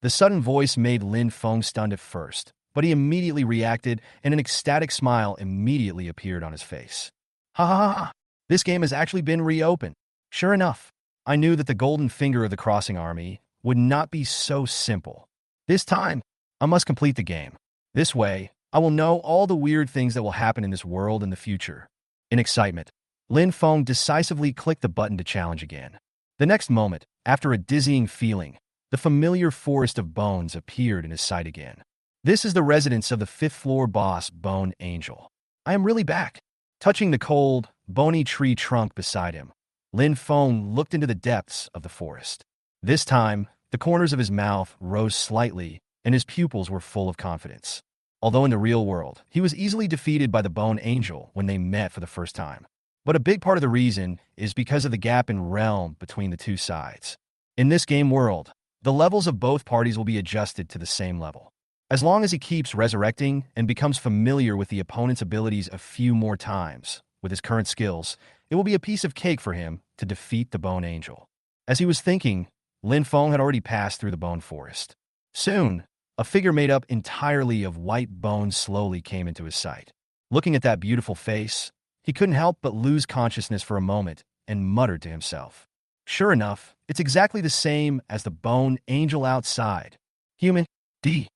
The sudden voice made Lin Feng stunned at first, but he immediately reacted and an ecstatic smile immediately appeared on his face. Ha ha ha ha! This game has actually been reopened. Sure enough, I knew that the golden finger of the crossing army would not be so simple. This time, I must complete the game. This way, I will know all the weird things that will happen in this world in the future. In excitement, Lin Feng decisively clicked the button to challenge again. The next moment, after a dizzying feeling, the familiar forest of bones appeared in his sight again. This is the residence of the 5th floor boss, Bone Angel. I am really back. Touching the cold, bony tree trunk beside him, Lin Feng looked into the depths of the forest. This time, the corners of his mouth rose slightly, and his pupils were full of confidence. Although in the real world, he was easily defeated by the Bone Angel when they met for the first time. But a big part of the reason is because of the gap in realm between the two sides. In this game world, the levels of both parties will be adjusted to the same level. As long as he keeps resurrecting and becomes familiar with the opponent's abilities a few more times, with his current skills, it will be a piece of cake for him to defeat the Bone Angel. As he was thinking, Lin Feng had already passed through the bone forest. Soon, a figure made up entirely of white bones slowly came into his sight. Looking at that beautiful face, he couldn't help but lose consciousness for a moment and muttered to himself. Sure enough, it's exactly the same as the Bone Angel outside. Human, D.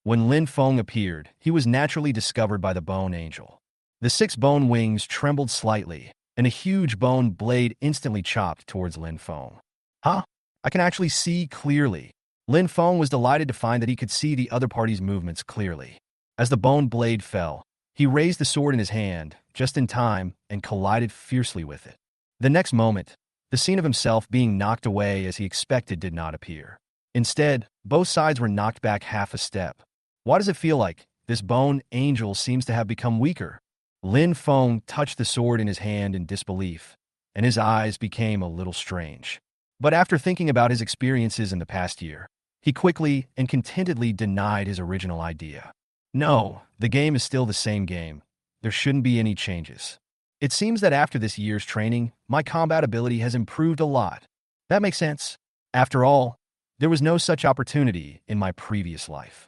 When Lin Feng appeared, he was naturally discovered by the Bone Angel. The 6 bone wings trembled slightly, and a huge bone blade instantly chopped towards Lin Feng. Huh? I can actually see clearly. Lin Feng was delighted to find that he could see the other party's movements clearly. As the bone blade fell, he raised the sword in his hand, just in time, and collided fiercely with it. The next moment, the scene of himself being knocked away as he expected did not appear. Instead, both sides were knocked back half a step. Why does it feel like this bone angel seems to have become weaker? Lin Feng touched the sword in his hand in disbelief, and his eyes became a little strange. But after thinking about his experiences in the past year, he quickly and contentedly denied his original idea. No, the game is still the same game. There shouldn't be any changes. It seems that after this year's training, my combat ability has improved a lot. That makes sense. After all, there was no such opportunity in my previous life.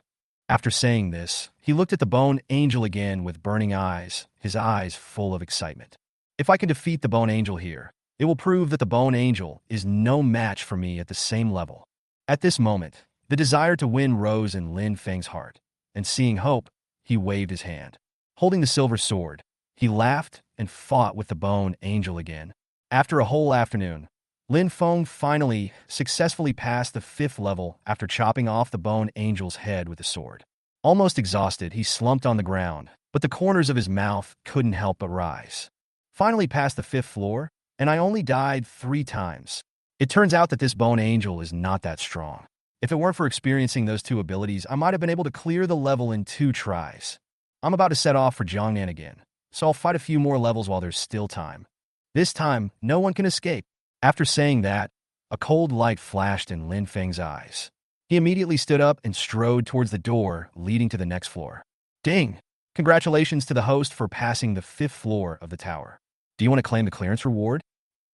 After saying this, he looked at the Bone Angel again with burning eyes, his eyes full of excitement. If I can defeat the Bone Angel here, it will prove that the Bone Angel is no match for me at the same level. At this moment, the desire to win rose in Lin Feng's heart, and seeing hope, he waved his hand. Holding the silver sword, he laughed and fought with the Bone Angel again. After a whole afternoon, Lin Feng finally successfully passed the 5th level after chopping off the Bone Angel's head with the sword. Almost exhausted, he slumped on the ground, but the corners of his mouth couldn't help but rise. Finally past the 5th floor, and I only died 3 times. It turns out that this Bone Angel is not that strong. If it weren't for experiencing those 2 abilities, I might have been able to clear the level in 2 tries. I'm about to set off for Jiangnan again, so I'll fight a few more levels while there's still time. This time, no one can escape. After saying that, a cold light flashed in Lin Feng's eyes. He immediately stood up and strode towards the door leading to the next floor. Ding! Congratulations to the host for passing the 5th floor of the tower. Do you want to claim the clearance reward?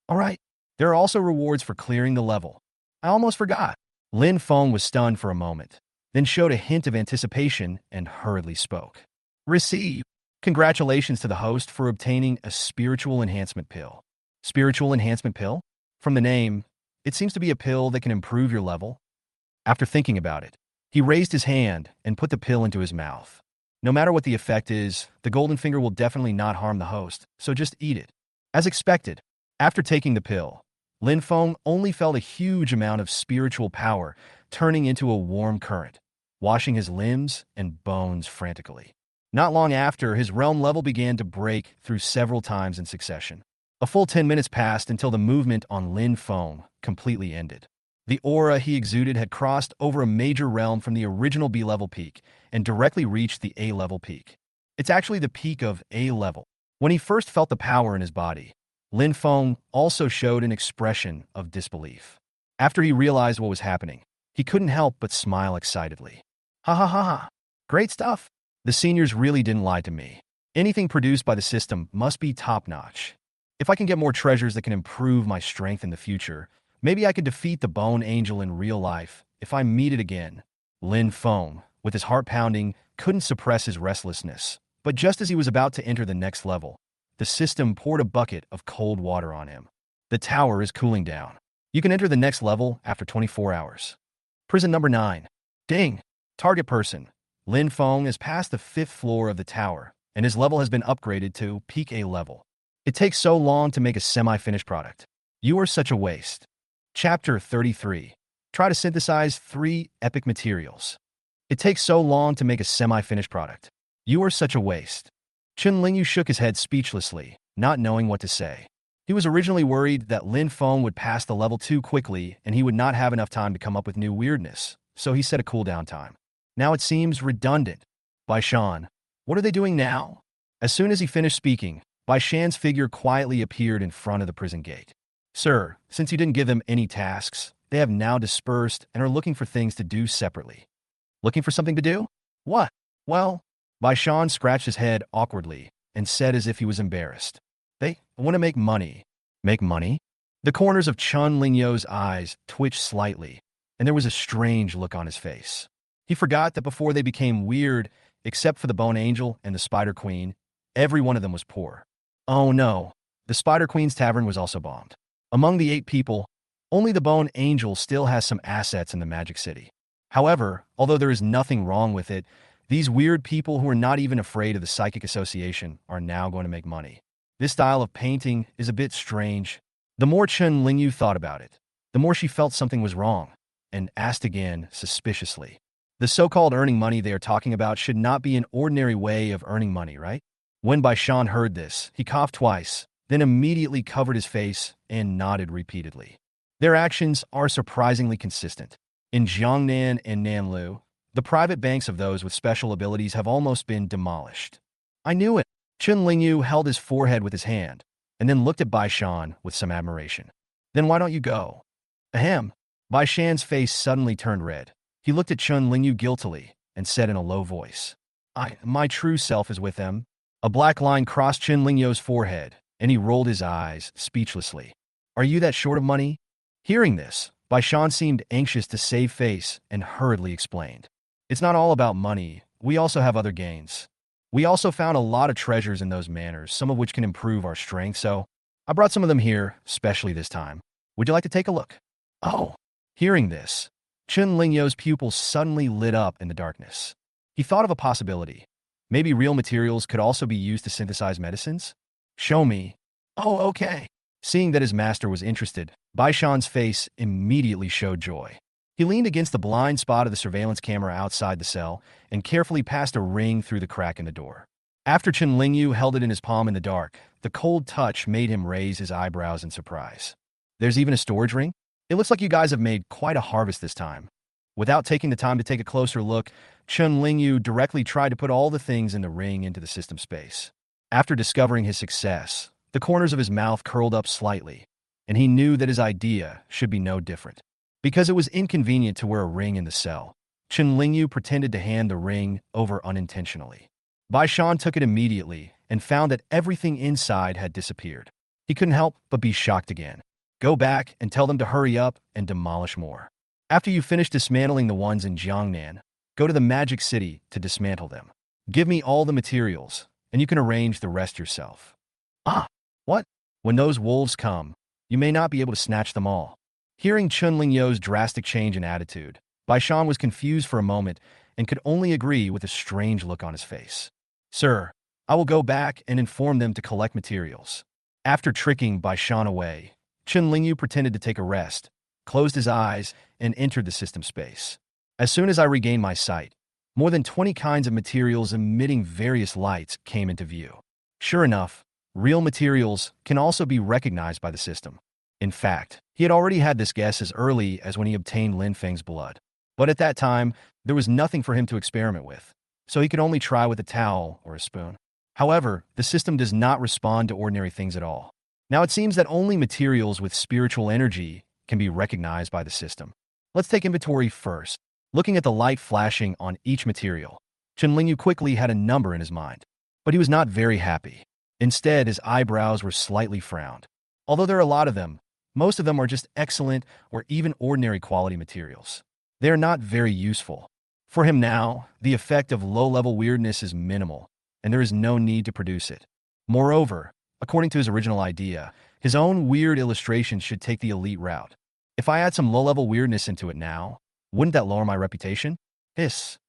All right. There are also rewards for clearing the level. I almost forgot. Lin Feng was stunned for a moment, then showed a hint of anticipation and hurriedly spoke. Receive. Congratulations to the host for obtaining a spiritual enhancement pill. Spiritual enhancement pill? From the name, it seems to be a pill that can improve your level. After thinking about it, he raised his hand and put the pill into his mouth. No matter what the effect is, the golden finger will definitely not harm the host, so just eat it. As expected, after taking the pill, Lin Feng only felt a huge amount of spiritual power turning into a warm current, washing his limbs and bones frantically. Not long after, his realm level began to break through several times in succession. A full 10 minutes passed until the movement on Lin Feng completely ended. The aura he exuded had crossed over a major realm from the original B-level peak and directly reached the A-level peak. It's actually the peak of A-level. When he first felt the power in his body, Lin Feng also showed an expression of disbelief. After he realized what was happening, he couldn't help but smile excitedly. Ha ha ha ha. Great stuff. The seniors really didn't lie to me. Anything produced by the system must be top-notch. If I can get more treasures that can improve my strength in the future, maybe I could defeat the Bone Angel in real life if I meet it again. Lin Feng, with his heart pounding, couldn't suppress his restlessness. But just as he was about to enter the next level, the system poured a bucket of cold water on him. The tower is cooling down. You can enter the next level after 24 hours. Prison number 9. Ding! Target person. Lin Feng has passed the 5th floor of the tower, and his level has been upgraded to peak A level. It takes so long to make a semi-finished product. You are such a waste. Chapter 33. Try to synthesize 3 epic materials. It takes so long to make a semi-finished product. You are such a waste. Chun Lingyu shook his head speechlessly, not knowing what to say. He was originally worried that Lin Feng would pass the level too quickly and he would not have enough time to come up with new weirdness, so he set a cooldown time. Now it seems redundant. Bai Shan, what are they doing now? As soon as he finished speaking, Bai Shan's figure quietly appeared in front of the prison gate. Sir, since you didn't give them any tasks, they have now dispersed and are looking for things to do separately. Looking for something to do? What? Well, Bai Shan scratched his head awkwardly and said as if he was embarrassed. They want to make money. Make money? The corners of Chun Lingyu's eyes twitched slightly, and there was a strange look on his face. He forgot that before they became weird, except for the Bone Angel and the Spider Queen, every one of them was poor. Oh no, the Spider Queen's tavern was also bombed. Among the 8 people, only the Bone Angel still has some assets in the Magic City. However, although there is nothing wrong with it, these weird people who are not even afraid of the psychic association are now going to make money. This style of painting is a bit strange. The more Chen Lingyu thought about it, the more she felt something was wrong, and asked again, suspiciously. The so-called earning money they are talking about should not be an ordinary way of earning money, right? When Bai Shan heard this, he coughed twice, then immediately covered his face and nodded repeatedly. Their actions are surprisingly consistent. In Jiangnan and Nanlu, the private banks of those with special abilities have almost been demolished. I knew it. Chen Lingyu held his forehead with his hand, and then looked at Bai Shan with some admiration. Then why don't you go? Ahem. Bai Shan's face suddenly turned red. He looked at Chen Lingyu guiltily and said in a low voice, My true self is with them. A black line crossed Chen Lingyu's forehead, and he rolled his eyes, speechlessly. Are you that short of money? Hearing this, Bai Shan seemed anxious to save face and hurriedly explained. It's not all about money. We also have other gains. We also found a lot of treasures in those manors, some of which can improve our strength, so I brought some of them here, especially this time. Would you like to take a look? Oh. Hearing this, Chen Lingyu's pupils suddenly lit up in the darkness. He thought of a possibility. Maybe real materials could also be used to synthesize medicines? Show me. Oh, okay. Seeing that his master was interested, Bai Shan's face immediately showed joy. He leaned against the blind spot of the surveillance camera outside the cell and carefully passed a ring through the crack in the door. After Chen Lingyu held it in his palm in the dark, the cold touch made him raise his eyebrows in surprise. There's even a storage ring? It looks like you guys have made quite a harvest this time. Without taking the time to take a closer look, Chen Lingyu directly tried to put all the things in the ring into the system space. After discovering his success, the corners of his mouth curled up slightly, and he knew that his idea should be no different. Because it was inconvenient to wear a ring in the cell, Chen Lingyu pretended to hand the ring over unintentionally. Bai Shan took it immediately and found that everything inside had disappeared. He couldn't help but be shocked again. Go back and tell them to hurry up and demolish more. After you finish dismantling the ones in Jiangnan, go to the Magic City to dismantle them. Give me all the materials, and you can arrange the rest yourself. Ah, what? When those wolves come, you may not be able to snatch them all. Hearing Chen Lingyu's drastic change in attitude, Bai Shan was confused for a moment and could only agree with a strange look on his face. Sir, I will go back and inform them to collect materials. After tricking Bai Shan away, Chen Lingyu pretended to take a rest, closed his eyes, and entered the system space. As soon as I regained my sight, more than 20 kinds of materials emitting various lights came into view. Sure enough, real materials can also be recognized by the system. In fact, he had already had this guess as early as when he obtained Lin Feng's blood. But at that time, there was nothing for him to experiment with, so he could only try with a towel or a spoon. However, the system does not respond to ordinary things at all. Now it seems that only materials with spiritual energy can be recognized by the system. Let's take inventory first. Looking at the light flashing on each material, Chen Lingyu quickly had a number in his mind. But he was not very happy. Instead, his eyebrows were slightly frowned. Although there are a lot of them, most of them are just excellent or even ordinary quality materials. They are not very useful. For him now, the effect of low-level weirdness is minimal, and there is no need to produce it. Moreover, according to his original idea, his own weird illustrations should take the elite route. If I add some low-level weirdness into it now, wouldn't that lower my reputation?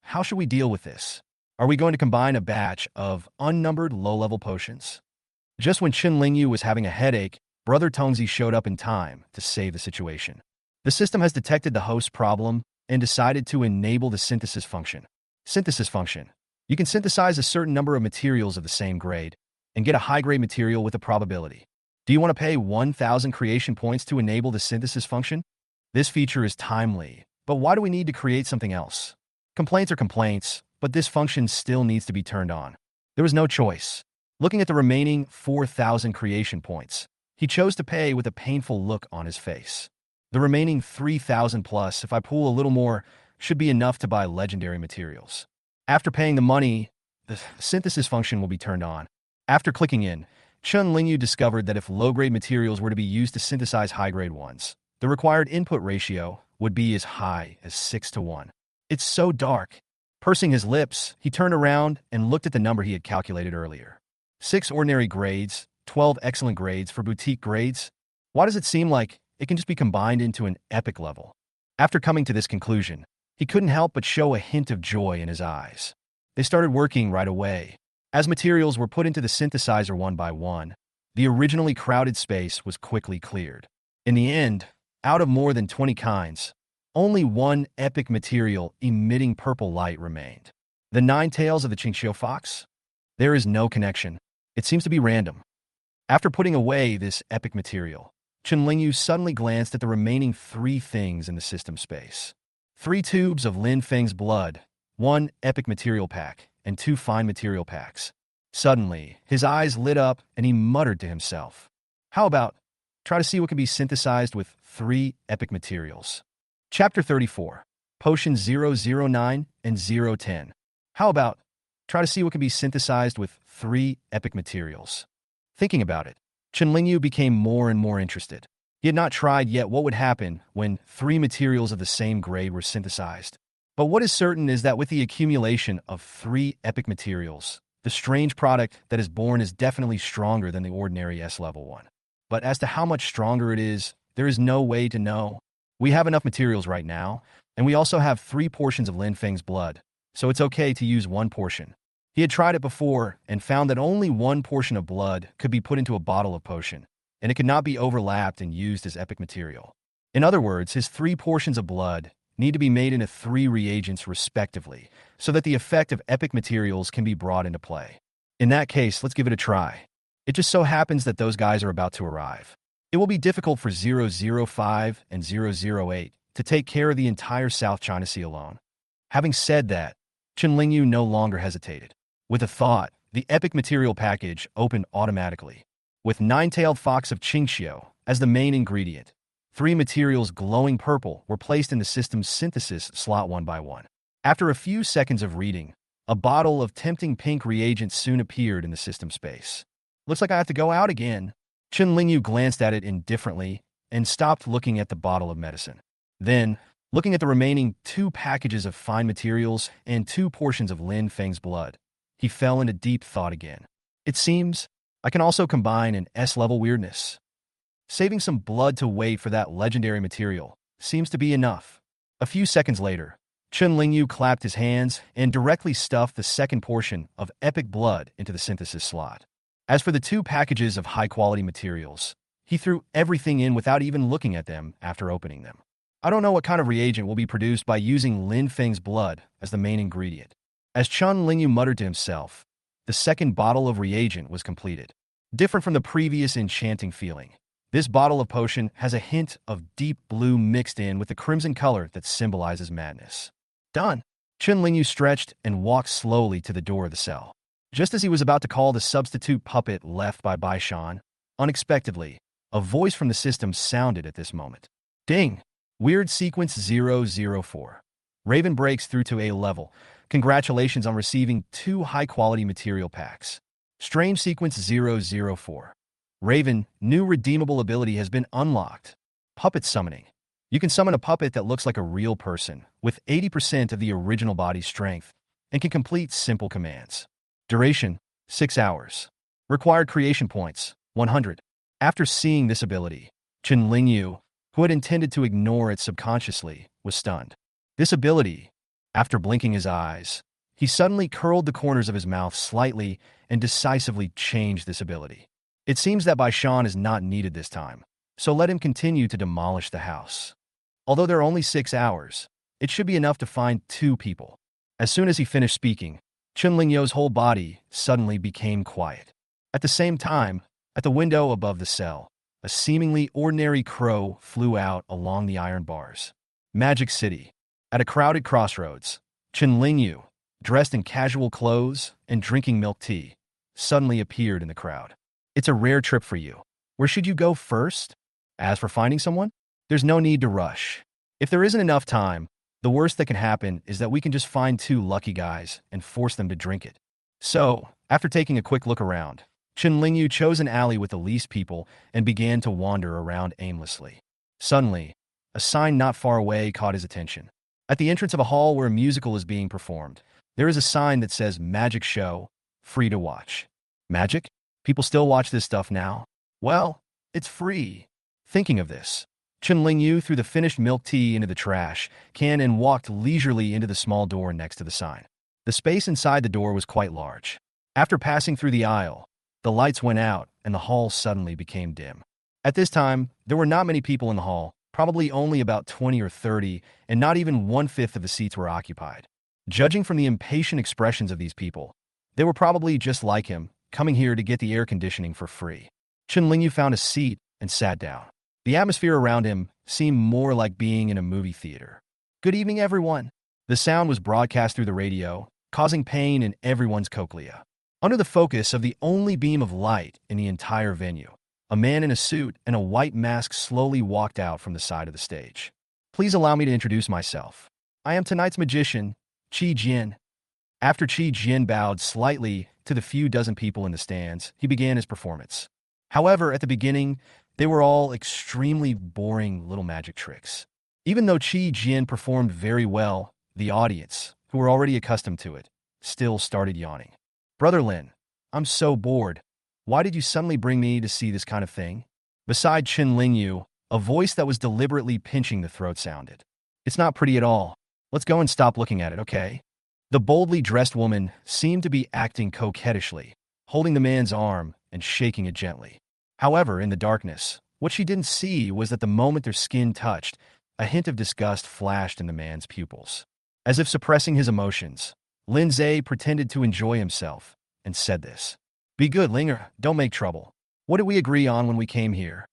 How should we deal with this? Are we going to combine a batch of unnumbered low-level potions? Just when Chen Lingyu was having a headache, Brother Tongzi showed up in time to save the situation. The system has detected the host problem and decided to enable the synthesis function. Synthesis function. You can synthesize a certain number of materials of the same grade and get a high-grade material with a probability. Do you want to pay 1,000 creation points to enable the synthesis function? This feature is timely, but why do we need to create something else? Complaints are complaints, but this function still needs to be turned on. There was no choice. Looking at the remaining 4,000 creation points, he chose to pay with a painful look on his face. The remaining 3,000 plus, if I pull a little more, should be enough to buy legendary materials. After paying the money, the synthesis function will be turned on. After clicking in, Chen Lingyu discovered that if low-grade materials were to be used to synthesize high-grade ones, the required input ratio would be as high as 6-to-1. It's so dark. Pursing his lips, he turned around and looked at the number he had calculated earlier. 6 ordinary grades, 12 excellent grades for boutique grades. Why does it seem like it can just be combined into an epic level? After coming to this conclusion, He couldn't help but show a hint of joy in his eyes. They started working right away. As materials were put into the synthesizer one by one, the originally crowded space was quickly cleared. In the end, out of more than 20 kinds, only one epic material emitting purple light remained. The 9 tails of the Qingxiu fox? There is no connection. It seems to be random. After putting away this epic material, Chen Lingyu suddenly glanced at the remaining 3 things in the system space. 3 tubes of Lin Feng's blood, 1 epic material pack, and 2 fine material packs. Suddenly, his eyes lit up and he muttered to himself, "How about try to see what can be synthesized with 3 epic materials?" Chapter 34, Potion 009 and 010. How about try to see what can be synthesized with 3 epic materials? Thinking about it, Chen Lingyu became more and more interested. He had not tried yet what would happen when 3 materials of the same grade were synthesized. But what is certain is that with the accumulation of 3 epic materials, the strange product that is born is definitely stronger than the ordinary S-level one. But as to how much stronger it is, there is no way to know. We have enough materials right now, and we also have 3 portions of Lin Feng's blood, so it's okay to use 1 portion. He had tried it before and found that only 1 portion of blood could be put into a bottle of potion, and it could not be overlapped and used as epic material. In other words, his 3 portions of blood need to be made into 3 reagents respectively, so that the effect of epic materials can be brought into play. In that case, let's give it a try. It just so happens that those guys are about to arrive. It will be difficult for 005 and 008 to take care of the entire South China Sea alone. Having said that, Chen Lingyu no longer hesitated. With a thought, the epic material package opened automatically. With 9-tailed fox of Qingxiu as the main ingredient, 3 materials glowing purple were placed in the system's synthesis slot one by one. After a few seconds of reading, a bottle of tempting pink reagent soon appeared in the system space. Looks like I have to go out again. Chen Lingyu glanced at it indifferently and stopped looking at the bottle of medicine. Then, looking at the remaining 2 packages of fine materials and 2 portions of Lin Feng's blood, he fell into deep thought again. It seems I can also combine an S-level weirdness. Saving some blood to wait for that legendary material seems to be enough. A few seconds later, Chen Lingyu clapped his hands and directly stuffed the 2nd portion of epic blood into the synthesis slot. As for the 2 packages of high-quality materials, he threw everything in without even looking at them after opening them. I don't know what kind of reagent will be produced by using Lin Feng's blood as the main ingredient. As Chen Lingyu muttered to himself, the 2nd bottle of reagent was completed. Different from the previous enchanting feeling, this bottle of potion has a hint of deep blue mixed in with the crimson color that symbolizes madness. Done. Chen Lingyu stretched and walked slowly to the door of the cell. Just as he was about to call the substitute puppet left by Bai Shan, unexpectedly, a voice from the system sounded at this moment. Ding! Weird sequence 004. Raven breaks through to A level. Congratulations on receiving 2 high-quality material packs. Strange sequence 004. Raven, new redeemable ability has been unlocked. Puppet summoning. You can summon a puppet that looks like a real person, with 80% of the original body's strength, and can complete simple commands. Duration, 6 hours. Required creation points, 100. After seeing this ability, Chen Lingyu, who had intended to ignore it subconsciously, was stunned. This ability, after blinking his eyes, he suddenly curled the corners of his mouth slightly and decisively changed this ability. It seems that Bai Shan is not needed this time, so let him continue to demolish the house. Although there are only 6 hours, it should be enough to find 2 people. As soon as he finished speaking, Chen Lingyu's whole body suddenly became quiet. At the same time, at the window above the cell, a seemingly ordinary crow flew out along the iron bars. Magic City. At a crowded crossroads, Chen Lingyu, dressed in casual clothes and drinking milk tea, suddenly appeared in the crowd. It's a rare trip for you. Where should you go first? As for finding someone, there's no need to rush. If there isn't enough time, the worst that can happen is that we can just find 2 lucky guys and force them to drink it. So, after taking a quick look around, Chen Lingyu chose an alley with the least people and began to wander around aimlessly. Suddenly, a sign not far away caught his attention. At the entrance of a hall where a musical is being performed, there is a sign that says Magic Show, free to watch. Magic? People still watch this stuff now? Well, it's free. Thinking of this, Chen Lingyu threw the finished milk tea into the trash can and walked leisurely into the small door next to the sign. The space inside the door was quite large. After passing through the aisle, the lights went out and the hall suddenly became dim. At this time, there were not many people in the hall, probably only about 20 or 30, and not even one-fifth of the seats were occupied. Judging from the impatient expressions of these people, they were probably just like him, coming here to get the air conditioning for free. Chen Lingyu found a seat and sat down. The atmosphere around him seemed more like being in a movie theater. "Good evening, everyone." The sound was broadcast through the radio, causing pain in everyone's cochlea. Under the focus of the only beam of light in the entire venue, a man in a suit and a white mask slowly walked out from the side of the stage. "Please allow me to introduce myself. I am tonight's magician, Qi Jin." After Qi Jin bowed slightly to the few dozen people in the stands, he began his performance. However, at the beginning, they were all extremely boring little magic tricks. Even though Qi Jin performed very well, the audience, who were already accustomed to it, still started yawning. "Brother Lin, I'm so bored. Why did you suddenly bring me to see this kind of thing?" Beside Chen Lingyu, a voice that was deliberately pinching the throat sounded. "It's not pretty at all. Let's go and stop looking at it, okay?" The boldly dressed woman seemed to be acting coquettishly, holding the man's arm and shaking it gently. However, in the darkness, what she didn't see was that the moment their skin touched, a hint of disgust flashed in the man's pupils. As if suppressing his emotions, Lin Zhe pretended to enjoy himself and said this. "Be good, Linger. Don't make trouble. What did we agree on when we came here?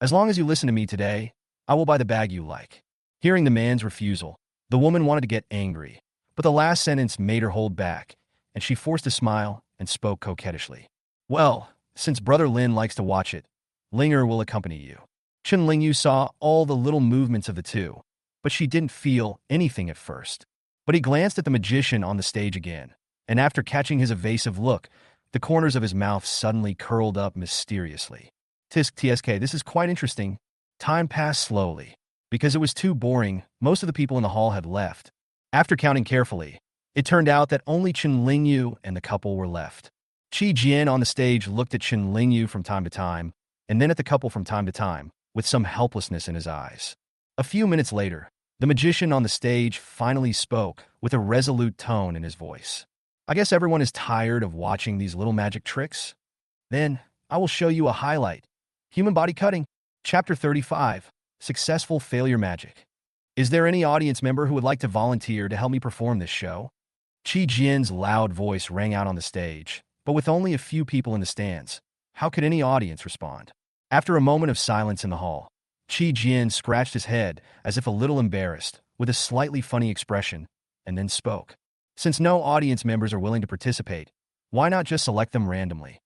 As long as you listen to me today, I will buy the bag you like." Hearing the man's refusal, the woman wanted to get angry, but the last sentence made her hold back, and she forced a smile and spoke coquettishly. "Well, since Brother Lin likes to watch it, Linger will accompany you." Chen Lingyu saw all the little movements of the two, but she didn't feel anything at first. But he glanced at the magician on the stage again, and after catching his evasive look, the corners of his mouth suddenly curled up mysteriously. "Tisk tsk, this is quite interesting." Time passed slowly. Because it was too boring, most of the people in the hall had left. After counting carefully, it turned out that only Chen Lingyu and the couple were left. Qi Jin on the stage looked at Chen Lingyu from time to time, and then at the couple from time to time, with some helplessness in his eyes. A few minutes later, the magician on the stage finally spoke with a resolute tone in his voice. "I guess everyone is tired of watching these little magic tricks? Then, I will show you a highlight. Human body cutting. Chapter 35, Successful Failure Magic. Is there any audience member who would like to volunteer to help me perform this show?" Qi Jin's loud voice rang out on the stage, but with only a few people in the stands, how could any audience respond? After a moment of silence in the hall, Qi Jin scratched his head as if a little embarrassed, with a slightly funny expression, and then spoke. "Since no audience members are willing to participate, why not just select them randomly?"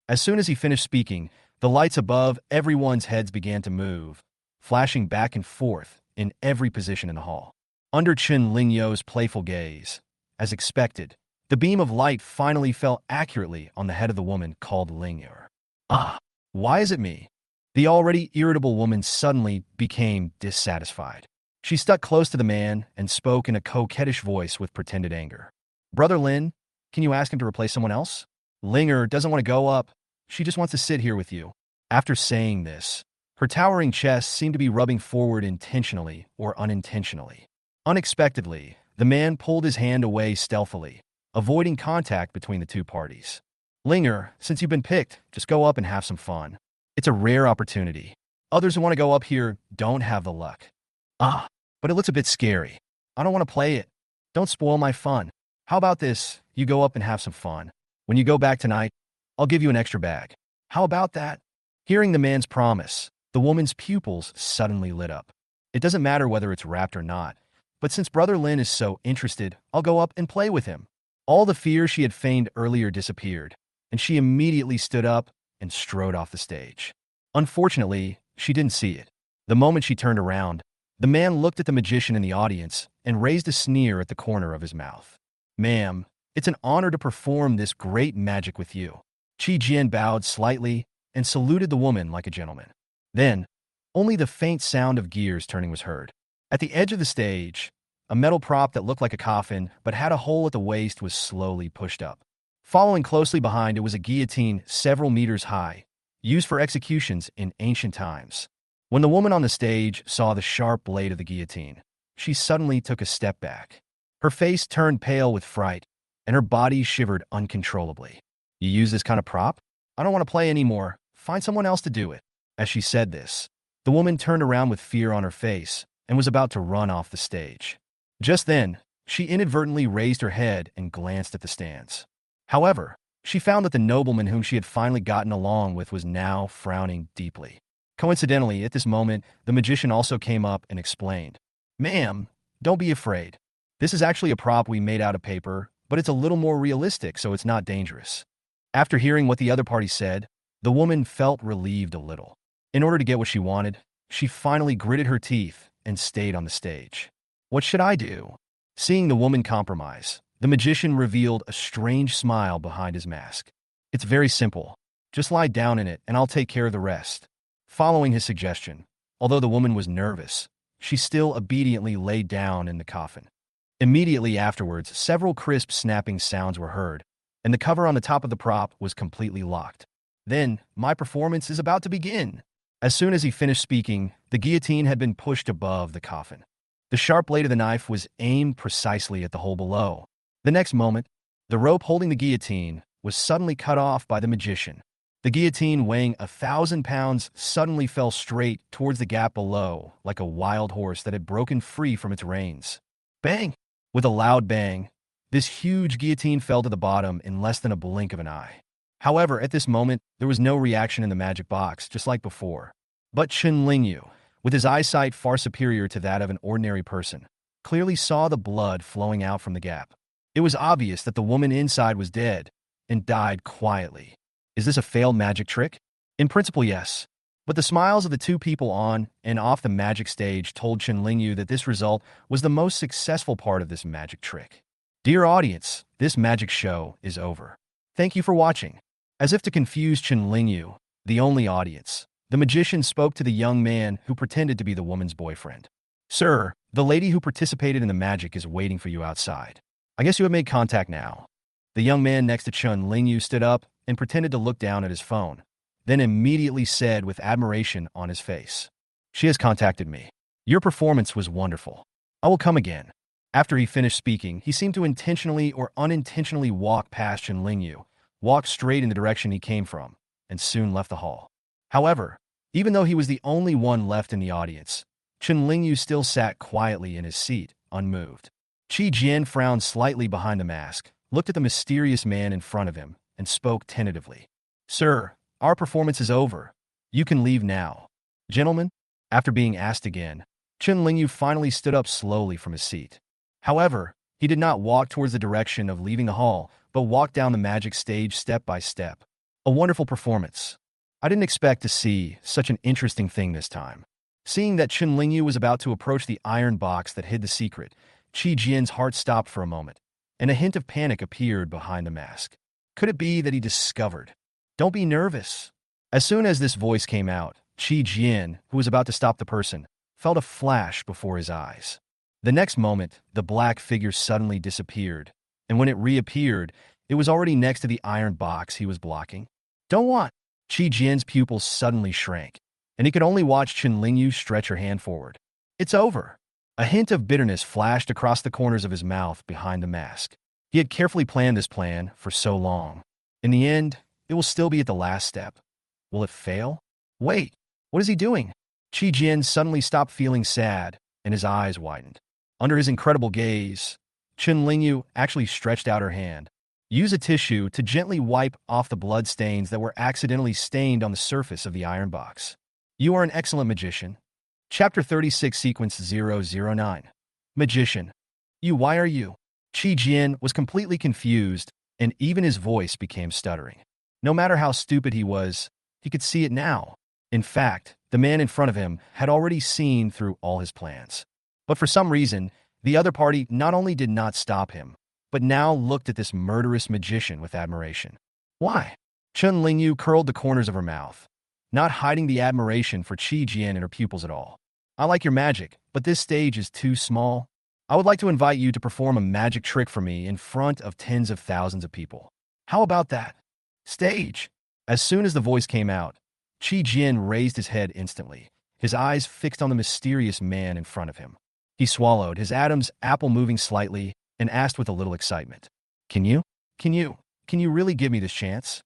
As soon as he finished speaking, the lights above everyone's heads began to move, flashing back and forth in every position in the hall. Under Chen Lingyu's playful gaze, as expected, the beam of light finally fell accurately on the head of the woman called Lingyu. "Ah, why is it me?" The already irritable woman suddenly became dissatisfied. She stuck close to the man and spoke in a coquettish voice with pretended anger. "Brother Lin, can you ask him to replace someone else? Lingyu doesn't want to go up. She just wants to sit here with you." After saying this, her towering chest seemed to be rubbing forward intentionally or unintentionally. Unexpectedly, the man pulled his hand away stealthily, avoiding contact between the two parties. "Lingyu, since you've been picked, just go up and have some fun. It's a rare opportunity. Others who want to go up here don't have the luck." "Ah, but it looks a bit scary. I don't want to play it. Don't spoil my fun. How about this? You go up and have some fun. When you go back tonight, I'll give you an extra bag. How about that?" Hearing the man's promise, the woman's pupils suddenly lit up. "It doesn't matter whether it's wrapped or not, but since Brother Lin is so interested, I'll go up and play with him." All the fear she had feigned earlier disappeared, and she immediately stood up and strode off the stage. Unfortunately, she didn't see it. The moment she turned around, the man looked at the magician in the audience and raised a sneer at the corner of his mouth. "Ma'am, it's an honor to perform this great magic with you." Qi Jin bowed slightly and saluted the woman like a gentleman. Then, only the faint sound of gears turning was heard. At the edge of the stage, a metal prop that looked like a coffin but had a hole at the waist was slowly pushed up. Following closely behind it was a guillotine several meters high, used for executions in ancient times. When the woman on the stage saw the sharp blade of the guillotine, she suddenly took a step back. Her face turned pale with fright, and her body shivered uncontrollably. You use this kind of prop? I don't want to play anymore. Find someone else to do it. As she said this, the woman turned around with fear on her face and was about to run off the stage. Just then, she inadvertently raised her head and glanced at the stands. However, she found that the nobleman whom she had finally gotten along with was now frowning deeply. Coincidentally, at this moment, the magician also came up and explained, "Ma'am, don't be afraid. This is actually a prop we made out of paper, but it's a little more realistic, so it's not dangerous." After hearing what the other party said, the woman felt relieved a little. In order to get what she wanted, she finally gritted her teeth and stayed on the stage. What should I do? Seeing the woman compromise, the magician revealed a strange smile behind his mask. It's very simple. Just lie down in it and I'll take care of the rest. Following his suggestion, although the woman was nervous, she still obediently lay down in the coffin. Immediately afterwards, several crisp snapping sounds were heard, and the cover on the top of the prop was completely locked. Then, my performance is about to begin. As soon as he finished speaking, the guillotine had been pushed above the coffin. The sharp blade of the knife was aimed precisely at the hole below. The next moment, the rope holding the guillotine was suddenly cut off by the magician. The guillotine, weighing 1,000 pounds, suddenly fell straight towards the gap below, like a wild horse that had broken free from its reins. Bang! With a loud bang, this huge guillotine fell to the bottom in less than a blink of an eye. However, at this moment, there was no reaction in the magic box, just like before. But Chen Lingyu, with his eyesight far superior to that of an ordinary person, clearly saw the blood flowing out from the gap. It was obvious that the woman inside was dead and died quietly. Is this a failed magic trick? In principle, yes. But the smiles of the two people on and off the magic stage told Chen Lingyu that this result was the most successful part of this magic trick. Dear audience, this magic show is over. Thank you for watching. As if to confuse Chen Lingyu, the only audience, the magician spoke to the young man who pretended to be the woman's boyfriend. Sir, the lady who participated in the magic is waiting for you outside. I guess you have made contact now. The young man next to Chen Lingyu stood up and pretended to look down at his phone, then immediately said with admiration on his face, "She has contacted me. Your performance was wonderful. I will come again." After he finished speaking, he seemed to intentionally or unintentionally walk past Chen Lingyu, walked straight in the direction he came from, and soon left the hall. However, even though he was the only one left in the audience, Chen Lingyu still sat quietly in his seat, unmoved. Qi Jian frowned slightly behind the mask, looked at the mysterious man in front of him, and spoke tentatively. "Sir, our performance is over. You can leave now." "Gentlemen?" After being asked again, Chen Lingyu finally stood up slowly from his seat. However, he did not walk towards the direction of leaving the hall, but walked down the magic stage step by step. A wonderful performance. I didn't expect to see such an interesting thing this time. Seeing that Chen Lingyu was about to approach the iron box that hid the secret, Qi Jian's heart stopped for a moment, and a hint of panic appeared behind the mask. Could it be that he discovered? "Don't be nervous." As soon as this voice came out, Qi Jian, who was about to stop the person, felt a flash before his eyes. The next moment, the black figure suddenly disappeared, and when it reappeared, it was already next to the iron box he was blocking. "Don't want." Qi Jian's pupils suddenly shrank, and he could only watch Chen Lingyu stretch her hand forward. "It's over." A hint of bitterness flashed across the corners of his mouth behind the mask. He had carefully planned this plan for so long. In the end, it will still be at the last step. Will it fail? Wait, what is he doing? Qi Jian suddenly stopped feeling sad, and his eyes widened. Under his incredible gaze, Chen Lingyu actually stretched out her hand. Use a tissue to gently wipe off the blood stains that were accidentally stained on the surface of the iron box. You are an excellent magician. Chapter 36, Sequence 009. Magician. Why are you? Qi Jian was completely confused, and even his voice became stuttering. No matter how stupid he was, he could see it now. In fact, the man in front of him had already seen through all his plans. But for some reason, the other party not only did not stop him, but now looked at this murderous magician with admiration. Why? Chen Lingyu curled the corners of her mouth, not hiding the admiration for Qi Jian and her pupils at all. I like your magic, but this stage is too small. I would like to invite you to perform a magic trick for me in front of tens of thousands of people. How about that? Stage. As soon as the voice came out, Qi Jian raised his head instantly, his eyes fixed on the mysterious man in front of him. He swallowed, his Adam's apple moving slightly, and asked with a little excitement, Can you? Can you? Can you really give me this chance?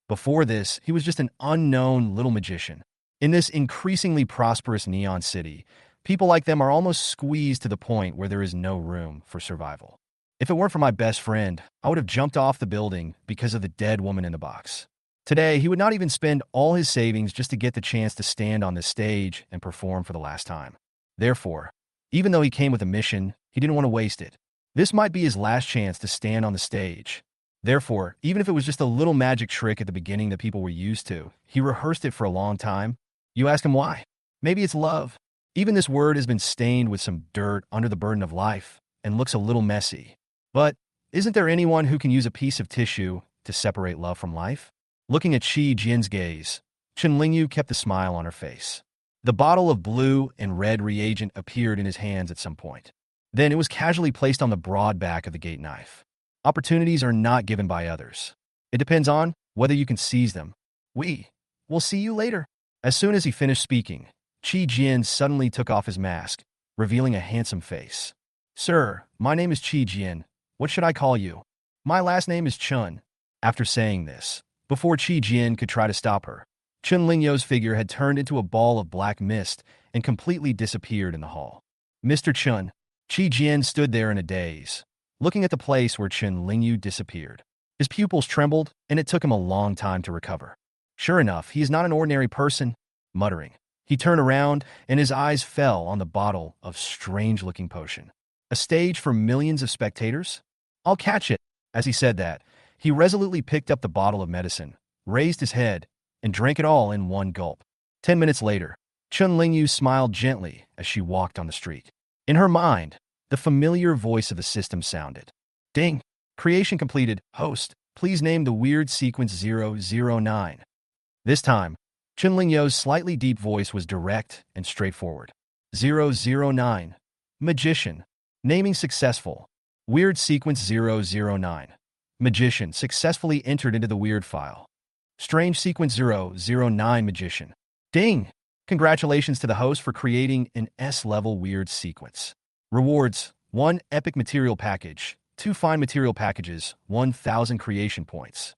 Before this, he was just an unknown little magician. In this increasingly prosperous neon city, people like them are almost squeezed to the point where there is no room for survival. If it weren't for my best friend, I would have jumped off the building because of the dead woman in the box. Today, he would not even spend all his savings just to get the chance to stand on this stage and perform for the last time. Therefore, even though he came with a mission, he didn't want to waste it. This might be his last chance to stand on the stage. Therefore, even if it was just a little magic trick at the beginning that people were used to, he rehearsed it for a long time. You ask him why? Maybe it's love. Even this word has been stained with some dirt under the burden of life and looks a little messy. But isn't there anyone who can use a piece of tissue to separate love from life? Looking at Qi Jian's gaze, Chen Lingyu kept a smile on her face. The bottle of blue and red reagent appeared in his hands at some point. Then it was casually placed on the broad back of the gate knife. Opportunities are not given by others. It depends on whether you can seize them. We'll see you later. As soon as he finished speaking, Qi Jian suddenly took off his mask, revealing a handsome face. Sir, my name is Qi Jian. What should I call you? My last name is Chun. After saying this, before Qi Jian could try to stop her, Chen Lingyu's figure had turned into a ball of black mist and completely disappeared in the hall. Mr. Chun, Qi Jian stood there in a daze, looking at the place where Chen Lingyu disappeared. His pupils trembled, and it took him a long time to recover. Sure enough, he is not an ordinary person, muttering. He turned around, and his eyes fell on the bottle of strange-looking potion. A stage for millions of spectators? I'll catch it. As he said that, he resolutely picked up the bottle of medicine, raised his head, and drank it all in one gulp. 10 minutes later, Chen Lingyu smiled gently as she walked on the street. In her mind, the familiar voice of the system sounded. Ding! Creation completed. Host, please name the weird sequence 009. This time, Chen Lingyu's slightly deep voice was direct and straightforward. 009. Magician. Naming successful. Weird sequence 009. Magician successfully entered into the weird file. Strange sequence 009 magician. Ding! Congratulations to the host for creating an S-level weird sequence. Rewards: 1 epic material package, 2 fine material packages, 1,000 creation points.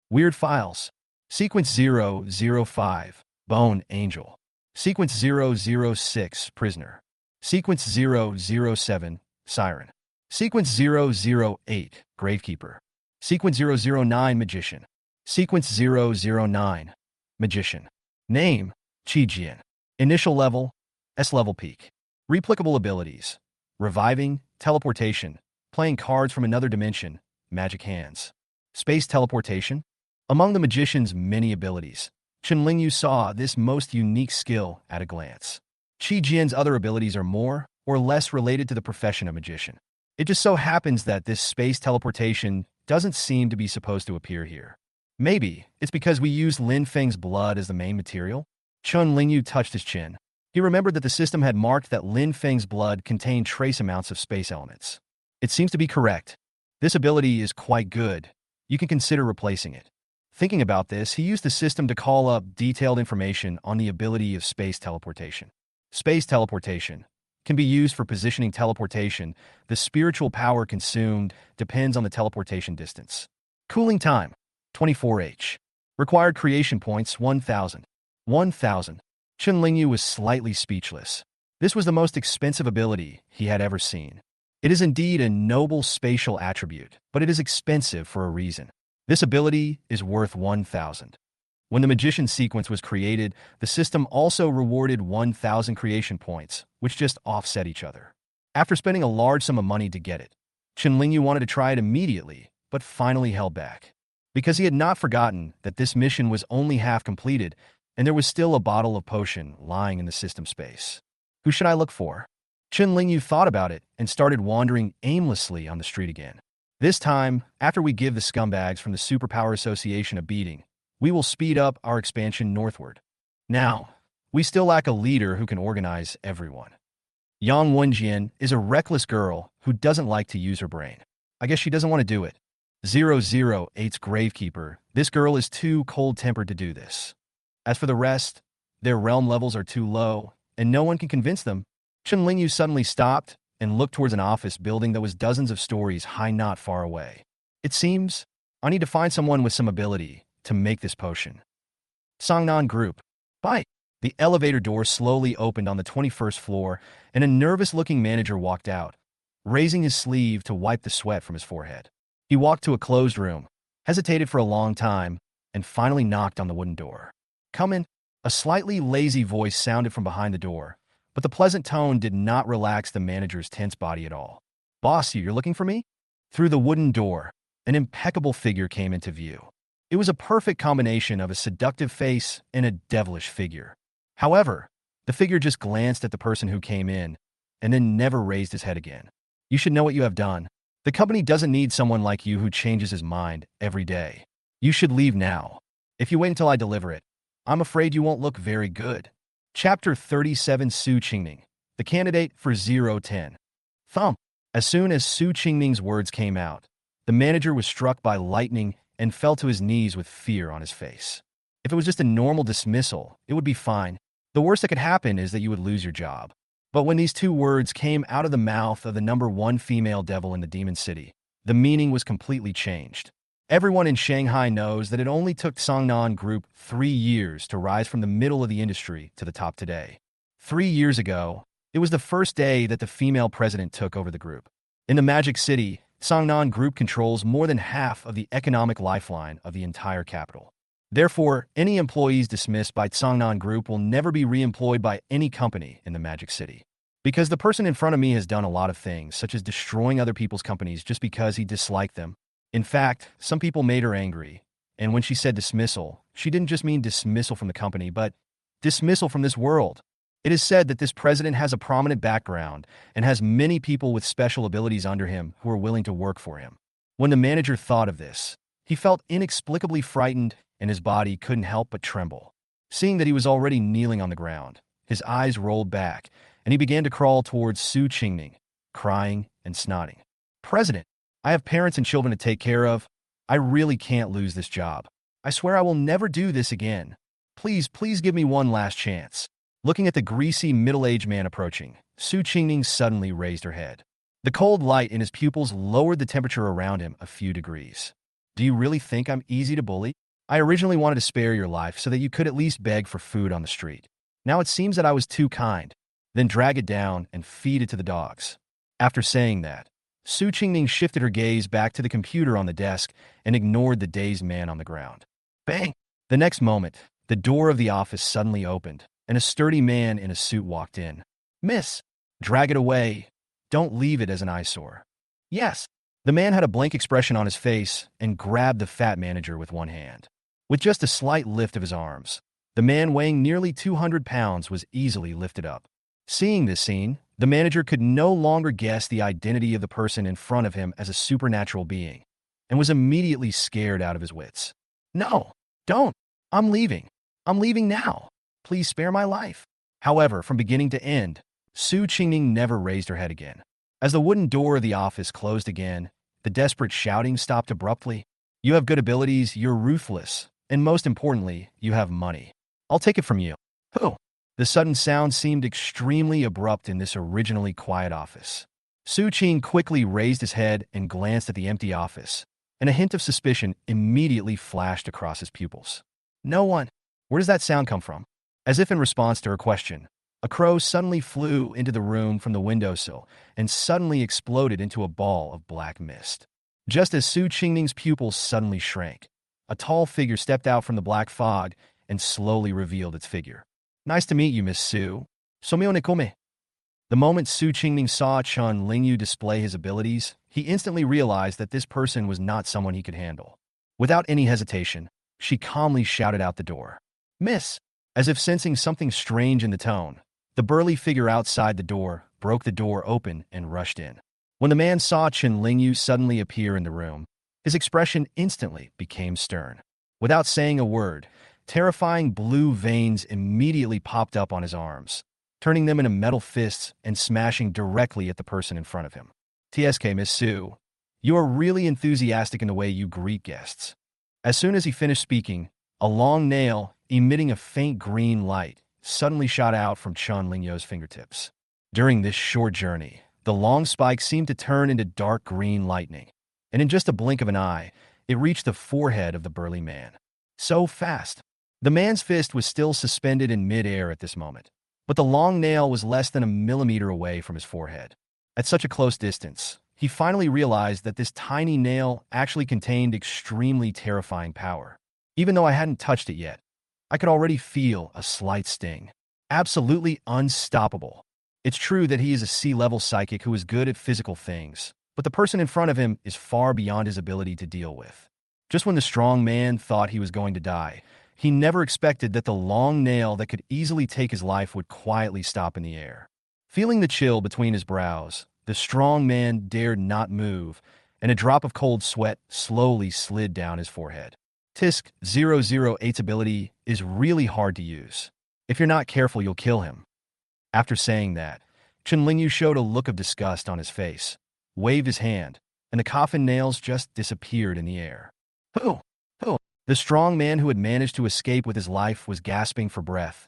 Weird files. Sequence 005, Bone Angel. Sequence 006, Prisoner. Sequence 007, Siren. Sequence 008, Gravekeeper. Sequence 009, Magician. Sequence 009, Magician. Name: Qi Jian. Initial level: S-level peak. Replicable abilities: Reviving, Teleportation, Playing cards from another dimension, Magic Hands. Space Teleportation. Among the magician's many abilities, Chen Lingyu saw this most unique skill at a glance. Qi Jian's other abilities are more or less related to the profession of magician. It just so happens that this space teleportation doesn't seem to be supposed to appear here. Maybe it's because we used Lin Feng's blood as the main material? Chen Lingyu touched his chin. He remembered that the system had marked that Lin Feng's blood contained trace amounts of space elements. It seems to be correct. This ability is quite good. You can consider replacing it. Thinking about this, he used the system to call up detailed information on the ability of space teleportation. Space teleportation can be used for positioning teleportation. The spiritual power consumed depends on the teleportation distance. Cooling time: 24H. Required creation points: 1,000. 1,000. Chen Lingyu was slightly speechless. This was the most expensive ability he had ever seen. It is indeed a noble spatial attribute, but it is expensive for a reason. This ability is worth 1,000. When the magician sequence was created, the system also rewarded 1,000 creation points, which just offset each other. After spending a large sum of money to get it, Chen Lingyu wanted to try it immediately, but finally held back. Because he had not forgotten that this mission was only half completed, and there was still a bottle of potion lying in the system space. Who should I look for? Chen Lingyu thought about it and started wandering aimlessly on the street again. This time, after we give the scumbags from the Superpower Association a beating, we will speed up our expansion northward. Now, we still lack a leader who can organize everyone. Yang Wenjian is a reckless girl who doesn't like to use her brain. I guess she doesn't want to do it. 008's Gravekeeper. This girl is too cold-tempered to do this. As for the rest, their realm levels are too low, and no one can convince them. Chen Lingyu suddenly stopped and looked towards an office building that was dozens of stories high not far away. It seems I need to find someone with some ability to make this potion. Songnan Group. Bye. The elevator door slowly opened on the 21st floor, and a nervous-looking manager walked out, raising his sleeve to wipe the sweat from his forehead. He walked to a closed room, hesitated for a long time, and finally knocked on the wooden door. Come in. A slightly lazy voice sounded from behind the door, but the pleasant tone did not relax the manager's tense body at all. Boss, you're looking for me? Through the wooden door, an impeccable figure came into view. It was a perfect combination of a seductive face and a devilish figure. However, the figure just glanced at the person who came in and then never raised his head again. You should know what you have done. The company doesn't need someone like you who changes his mind every day. You should leave now. If you wait until I deliver it, I'm afraid you won't look very good. Chapter 37 Su Qingning, the candidate for 010. Thump. As soon as Su Qingning's words came out, the manager was struck by lightning and fell to his knees with fear on his face. If it was just a normal dismissal, it would be fine. The worst that could happen is that you would lose your job. But when these two words came out of the mouth of the #1 female devil in the Demon City, the meaning was completely changed. Everyone in Shanghai knows that it only took Songnan Group 3 years to rise from the middle of the industry to the top today. 3 years ago, it was the first day that the female president took over the group. In the Magic City, Songnan Group controls more than half of the economic lifeline of the entire capital. Therefore, any employees dismissed by Songnan Group will never be re-employed by any company in the Magic City. Because the person in front of me has done a lot of things, such as destroying other people's companies just because he disliked them. In fact, some people made her angry, and when she said dismissal, she didn't just mean dismissal from the company, but dismissal from this world. It is said that this president has a prominent background and has many people with special abilities under him who are willing to work for him. When the manager thought of this, he felt inexplicably frightened and his body couldn't help but tremble. Seeing that he was already kneeling on the ground, his eyes rolled back, and he began to crawl towards Su Qingning, crying and snotting. President, I have parents and children to take care of. I really can't lose this job. I swear I will never do this again. Please give me one last chance. Looking at the greasy middle-aged man approaching, Su Qingning suddenly raised her head. The cold light in his pupils lowered the temperature around him a few degrees. Do you really think I'm easy to bully? I originally wanted to spare your life so that you could at least beg for food on the street. Now it seems that I was too kind. Then drag it down and feed it to the dogs. After saying that, Su Qingning shifted her gaze back to the computer on the desk and ignored the dazed man on the ground. Bang! The next moment, the door of the office suddenly opened, and a sturdy man in a suit walked in. Miss, drag it away. Don't leave it as an eyesore. Yes. The man had a blank expression on his face and grabbed the fat manager with one hand. With just a slight lift of his arms, the man weighing nearly 200 pounds was easily lifted up. Seeing this scene, the manager could no longer guess the identity of the person in front of him as a supernatural being, and was immediately scared out of his wits. No, don't. I'm leaving. I'm leaving now. Please spare my life. However, from beginning to end, Su Qingning never raised her head again. As the wooden door of the office closed again, the desperate shouting stopped abruptly. You have good abilities, you're ruthless, and most importantly, you have money. I'll take it from you. Who? The sudden sound seemed extremely abrupt in this originally quiet office. Su Qing quickly raised his head and glanced at the empty office, and a hint of suspicion immediately flashed across his pupils. No one. Where does that sound come from? As if in response to her question, a crow suddenly flew into the room from the windowsill and suddenly exploded into a ball of black mist. Just as Su Qingning's pupils suddenly shrank, a tall figure stepped out from the black fog and slowly revealed its figure. Nice to meet you, Miss Su. Somio Nikome. The moment Su Qingning saw Chen Lingyu display his abilities, he instantly realized that this person was not someone he could handle. Without any hesitation, she calmly shouted out the door. Miss! As if sensing something strange in the tone, the burly figure outside the door broke the door open and rushed in. When the man saw Chen Lingyu suddenly appear in the room, his expression instantly became stern. Without saying a word, terrifying blue veins immediately popped up on his arms, turning them into metal fists and smashing directly at the person in front of him. TSK, Miss Su, you are really enthusiastic in the way you greet guests. As soon as he finished speaking, a long nail, emitting a faint green light, suddenly shot out from Chun Lingyu's fingertips. During this short journey, the long spike seemed to turn into dark green lightning, and in just a blink of an eye, it reached the forehead of the burly man. So fast. The man's fist was still suspended in midair at this moment, but the long nail was less than a millimeter away from his forehead. At such a close distance, he finally realized that this tiny nail actually contained extremely terrifying power. Even though I hadn't touched it yet, I could already feel a slight sting. Absolutely unstoppable. It's true that he is a sea-level psychic who is good at physical things, but the person in front of him is far beyond his ability to deal with. Just when the strong man thought he was going to die, he never expected that the long nail that could easily take his life would quietly stop in the air. Feeling the chill between his brows, the strong man dared not move, and a drop of cold sweat slowly slid down his forehead. TISC-008's ability is really hard to use. If you're not careful, you'll kill him. After saying that, Chun Lingyu showed a look of disgust on his face, waved his hand, and the coffin nails just disappeared in the air. Who? The strong man who had managed to escape with his life was gasping for breath,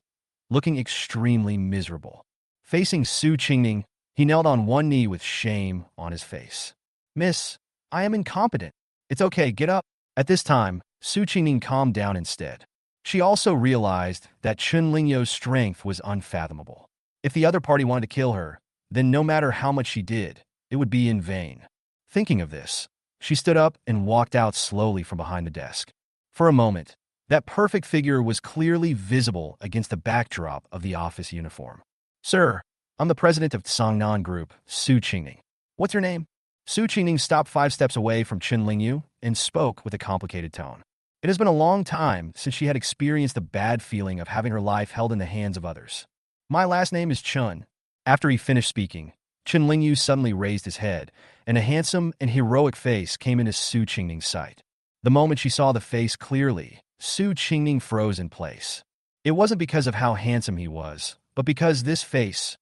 looking extremely miserable. Facing Su Qingning, he knelt on one knee with shame on his face. Miss, I am incompetent. It's okay, get up. At this time, Su Qingning calmed down instead. She also realized that Chun Lingyu's strength was unfathomable. If the other party wanted to kill her, then no matter how much she did, it would be in vain. Thinking of this, she stood up and walked out slowly from behind the desk. For a moment, that perfect figure was clearly visible against the backdrop of the office uniform. Sir, I'm the president of Songnan Group, Su Qingning. What's your name? Su Qingning stopped 5 steps away from Chun Lingyu and spoke with a complicated tone. It has been a long time since she had experienced the bad feeling of having her life held in the hands of others. My last name is Chun. After he finished speaking, Chun Lingyu suddenly raised his head, and a handsome and heroic face came into Su Qingning's sight. The moment she saw the face clearly, Su Qingning froze in place. It wasn't because of how handsome he was, but because this face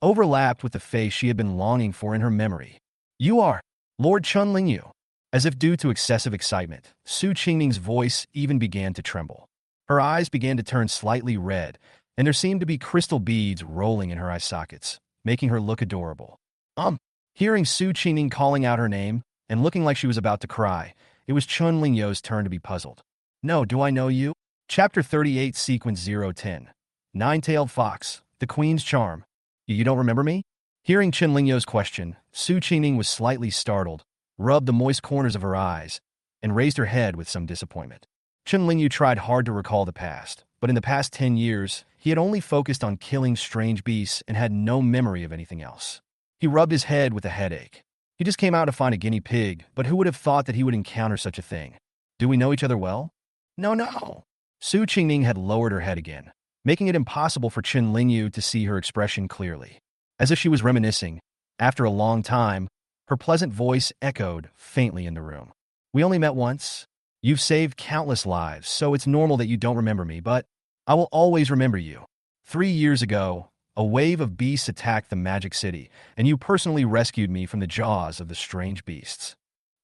overlapped with the face she had been longing for in her memory. You are Lord Chun Lingyu. As if due to excessive excitement, Su Qingning's voice even began to tremble. Her eyes began to turn slightly red, and there seemed to be crystal beads rolling in her eye sockets, making her look adorable. Hearing Su Qingning calling out her name and looking like she was about to cry, it was Chun Lingyu's turn to be puzzled. No, do I know you? Chapter 38, Sequence 010. Nine-tailed fox, the queen's charm. You don't remember me? Hearing Chun Lingyu's question, Su Qingning was slightly startled, rubbed the moist corners of her eyes, and raised her head with some disappointment. Chun Lingyu tried hard to recall the past, but in the past 10 years, he had only focused on killing strange beasts and had no memory of anything else. He rubbed his head with a headache. He just came out to find a guinea pig, but who would have thought that he would encounter such a thing? Do we know each other well? No. Su Qingning had lowered her head again, making it impossible for Chun Lingyu to see her expression clearly. As if she was reminiscing, after a long time, her pleasant voice echoed faintly in the room. We only met once. You've saved countless lives, so it's normal that you don't remember me, but I will always remember you. 3 years ago, a wave of beasts attacked the Magic City, and you personally rescued me from the jaws of the strange beasts.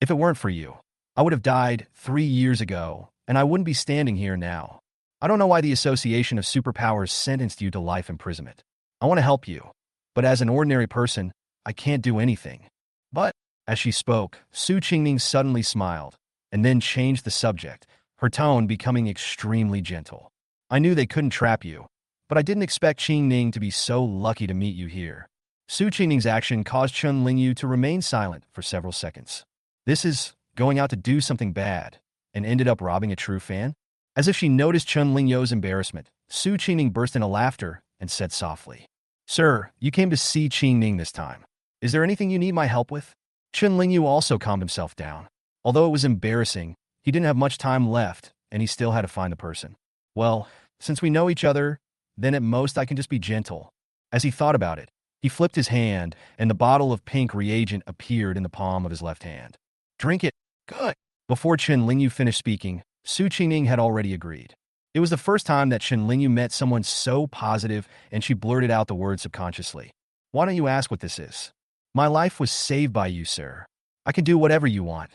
If it weren't for you, I would have died 3 years ago, and I wouldn't be standing here now. I don't know why the Association of Superpowers sentenced you to life imprisonment. I want to help you, but as an ordinary person, I can't do anything. But, as she spoke, Su Qingning suddenly smiled, and then changed the subject, her tone becoming extremely gentle. I knew they couldn't trap you, but I didn't expect Qingning to be so lucky to meet you here. Su Qingning's action caused Chun Lingyu to remain silent for several seconds. This is going out to do something bad, and ended up robbing a true fan? As if she noticed Chun Lingyu's embarrassment, Su Qingning burst into laughter and said softly, Sir, you came to see Qingning this time. Is there anything you need my help with? Chun Lingyu also calmed himself down. Although it was embarrassing, he didn't have much time left, and he still had to find the person. Well, since we know each other, then at most I can just be gentle. As he thought about it, he flipped his hand, and the bottle of pink reagent appeared in the palm of his left hand. Drink it. Good. Before Chun Lingyu finished speaking, Su Qingning had already agreed. It was the first time that Chun Lingyu met someone so positive, and she blurted out the word subconsciously. Why don't you ask what this is? My life was saved by you, sir. I can do whatever you want.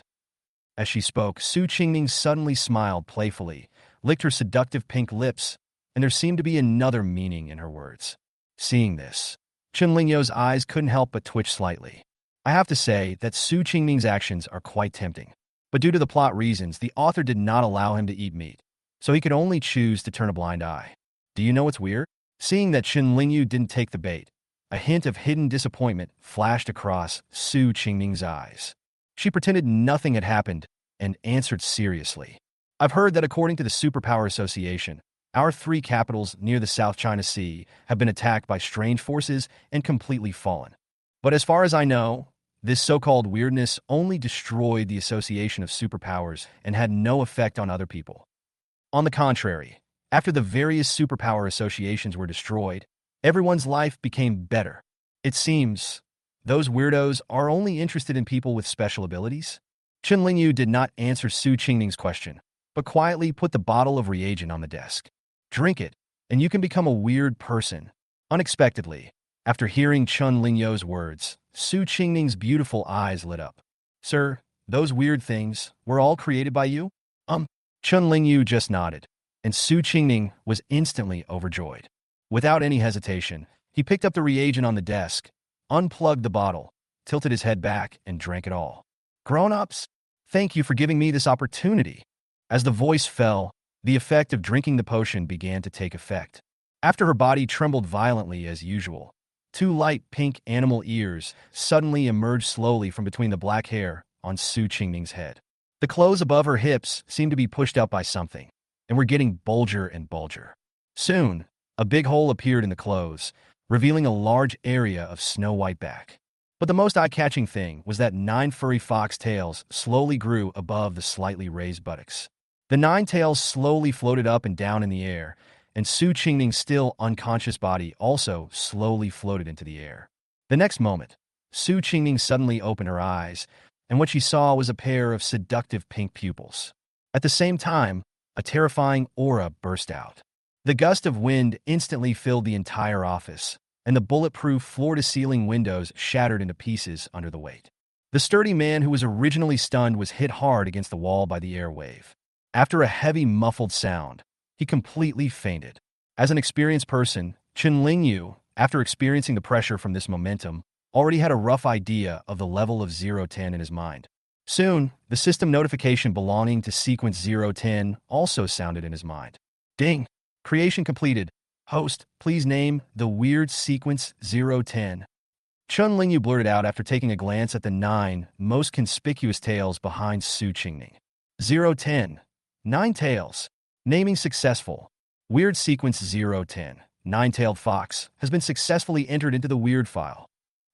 As she spoke, Su Qingning suddenly smiled playfully, licked her seductive pink lips, and there seemed to be another meaning in her words. Seeing this, Chen Lingyu's eyes couldn't help but twitch slightly. I have to say that Su Qingming's actions are quite tempting, but due to the plot reasons, the author did not allow him to eat meat, so he could only choose to turn a blind eye. Do you know what's weird? Seeing that Chen Lingyu didn't take the bait, a hint of hidden disappointment flashed across Su Qingming's eyes. She pretended nothing had happened and answered seriously. I've heard that according to the Superpower Association, our 3 capitals near the South China Sea have been attacked by strange forces and completely fallen. But as far as I know, this so-called weirdness only destroyed the association of superpowers and had no effect on other people. On the contrary, after the various superpower associations were destroyed, everyone's life became better. It seems those weirdos are only interested in people with special abilities. Chen Lingyu did not answer Su Qingming's question, but quietly put the bottle of reagent on the desk. Drink it, and you can become a weird person. Unexpectedly, after hearing Chen Lingyu's words, Su Qingming's beautiful eyes lit up. Sir, those weird things were all created by you? Chen Lingyu just nodded, and Su Qingming was instantly overjoyed. Without any hesitation, he picked up the reagent on the desk, unplugged the bottle, tilted his head back, and drank it all. Grown-ups, thank you for giving me this opportunity. As the voice fell, the effect of drinking the potion began to take effect. After her body trembled violently as usual, 2 light pink animal ears suddenly emerged slowly from between the black hair on Su Qingming's head. The clothes above her hips seemed to be pushed up by something, and were getting bulger and bulger. Soon, a big hole appeared in the clothes, revealing a large area of snow-white back. But the most eye-catching thing was that 9 furry fox tails slowly grew above the slightly raised buttocks. The 9 tails slowly floated up and down in the air, and Su Qingming's still unconscious body also slowly floated into the air. The next moment, Su Qingming suddenly opened her eyes, and what she saw was a pair of seductive pink pupils. At the same time, a terrifying aura burst out. The gust of wind instantly filled the entire office, and the bulletproof floor-to-ceiling windows shattered into pieces under the weight. The sturdy man who was originally stunned was hit hard against the wall by the air wave. After a heavy, muffled sound, he completely fainted. As an experienced person, Chen Lingyu, after experiencing the pressure from this momentum, already had a rough idea of the level of 010 in his mind. Soon, the system notification belonging to sequence 010 also sounded in his mind. Ding! Creation completed. Host, please name the weird sequence 010. Chen Lingyu blurted out after taking a glance at the 9 most conspicuous tails behind Su Qingming. 010. 9 tails. Naming successful. Weird sequence 010. 9-tailed fox has been successfully entered into the weird file.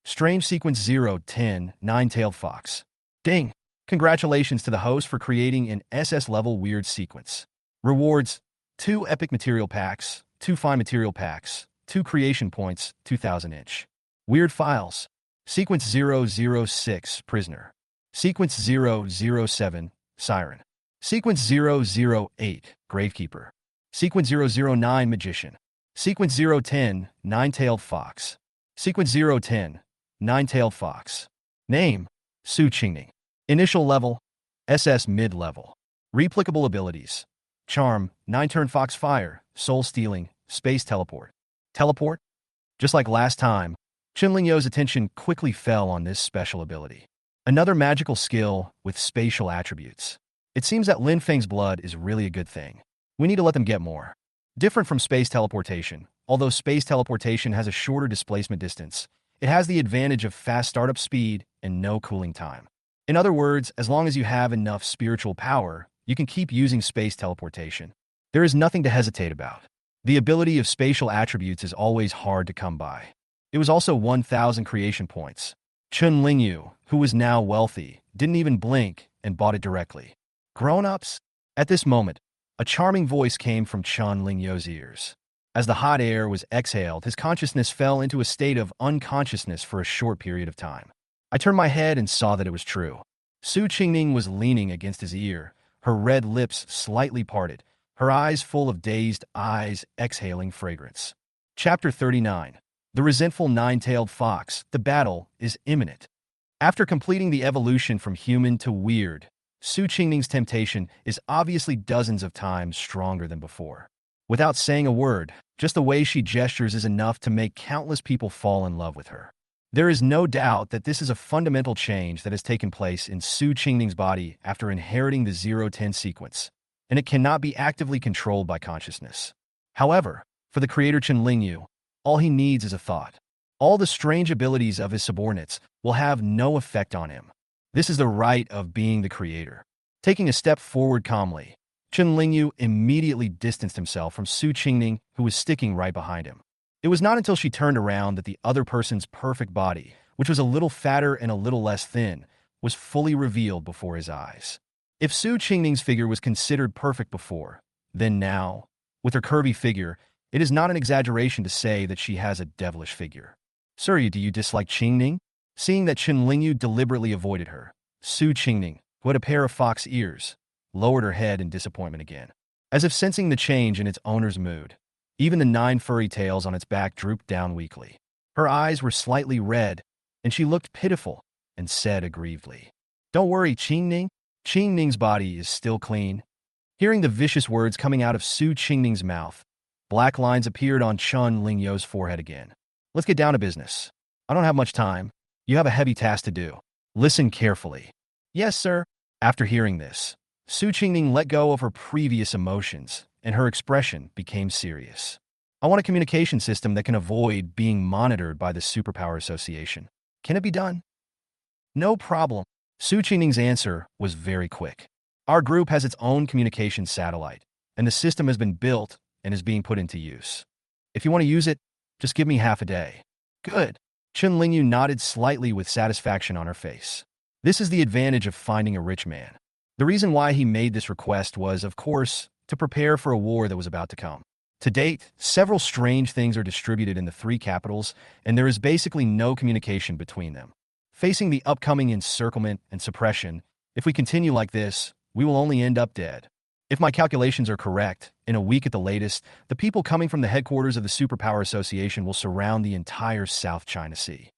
Strange sequence 010. 9-tailed fox. Ding! Congratulations to the host for creating an SS-level weird sequence. Rewards: 2 epic material packs, 2 fine material packs, 2 creation points, 2,000 each. Weird files. Sequence 006, Prisoner. Sequence 007, Siren. Sequence 008, Gravekeeper. Sequence 009, Magician. Sequence 010, 9-tailed fox. Sequence 010, 9-tailed fox. Name: Su Qingming. Initial level: SS mid-level. Replicable abilities: Charm, 9-turn fox fire, soul stealing, space teleport. Teleport? Just like last time, Chen Lingyu's attention quickly fell on this special ability. Another magical skill with spatial attributes. It seems that Lin Feng's blood is really a good thing. We need to let them get more. Different from space teleportation, although space teleportation has a shorter displacement distance, it has the advantage of fast startup speed and no cooling time. In other words, as long as you have enough spiritual power, you can keep using space teleportation. There is nothing to hesitate about. The ability of spatial attributes is always hard to come by. It was also 1,000 creation points. Chen Lingyu, who was now wealthy, didn't even blink and bought it directly. Grown-ups? At this moment, a charming voice came from Chen Lingyu's ears. As the hot air was exhaled, his consciousness fell into a state of unconsciousness for a short period of time. I turned my head and saw that it was true. Su Qingming was leaning against his ear, her red lips slightly parted, her eyes full of dazed eyes exhaling fragrance. Chapter 39. The Resentful 9-Tailed Fox. The battle is imminent. After completing the evolution from human to weird, Su Qingming's temptation is obviously dozens of times stronger than before. Without saying a word, just the way she gestures is enough to make countless people fall in love with her. There is no doubt that this is a fundamental change that has taken place in Su Qingning's body after inheriting the 010 sequence, and it cannot be actively controlled by consciousness. However, for the creator Chen Lingyu, all he needs is a thought. All the strange abilities of his subordinates will have no effect on him. This is the right of being the creator. Taking a step forward calmly, Chen Lingyu immediately distanced himself from Su Qingning, who was sticking right behind him. It was not until she turned around that the other person's perfect body, which was a little fatter and a little less thin, was fully revealed before his eyes. If Su Qingning's figure was considered perfect before, then now, with her curvy figure, it is not an exaggeration to say that she has a devilish figure. Sir, do you dislike Qingning? Seeing that Chen Lingyu deliberately avoided her, Su Qingning, who had a pair of fox ears, lowered her head in disappointment again. As if sensing the change in its owner's mood, even the 9 furry tails on its back drooped down weakly. Her eyes were slightly red, and she looked pitiful and said aggrievedly, "Don't worry, Qingning. Qingning's body is still clean." Hearing the vicious words coming out of Su Qingning's mouth, black lines appeared on Chen Lingyu's forehead again. "Let's get down to business. I don't have much time. You have a heavy task to do. Listen carefully." "Yes, sir." After hearing this, Su Qingning let go of her previous emotions, and her expression became serious. "I want a communication system that can avoid being monitored by the Superpower Association. Can it be done?" "No problem." Su Qingning's answer was very quick. "Our group has its own communication satellite, and the system has been built and is being put into use. If you want to use it, just give me half a day." "Good." Chen Lingyu nodded slightly with satisfaction on her face. This is the advantage of finding a rich man. The reason why he made this request was, of course, to prepare for a war that was about to come. To date, several strange things are distributed in the 3 capitals, and there is basically no communication between them. Facing the upcoming encirclement and suppression, if we continue like this, we will only end up dead. If my calculations are correct, in a week at the latest, the people coming from the headquarters of the Superpower Association will surround the entire South China Sea.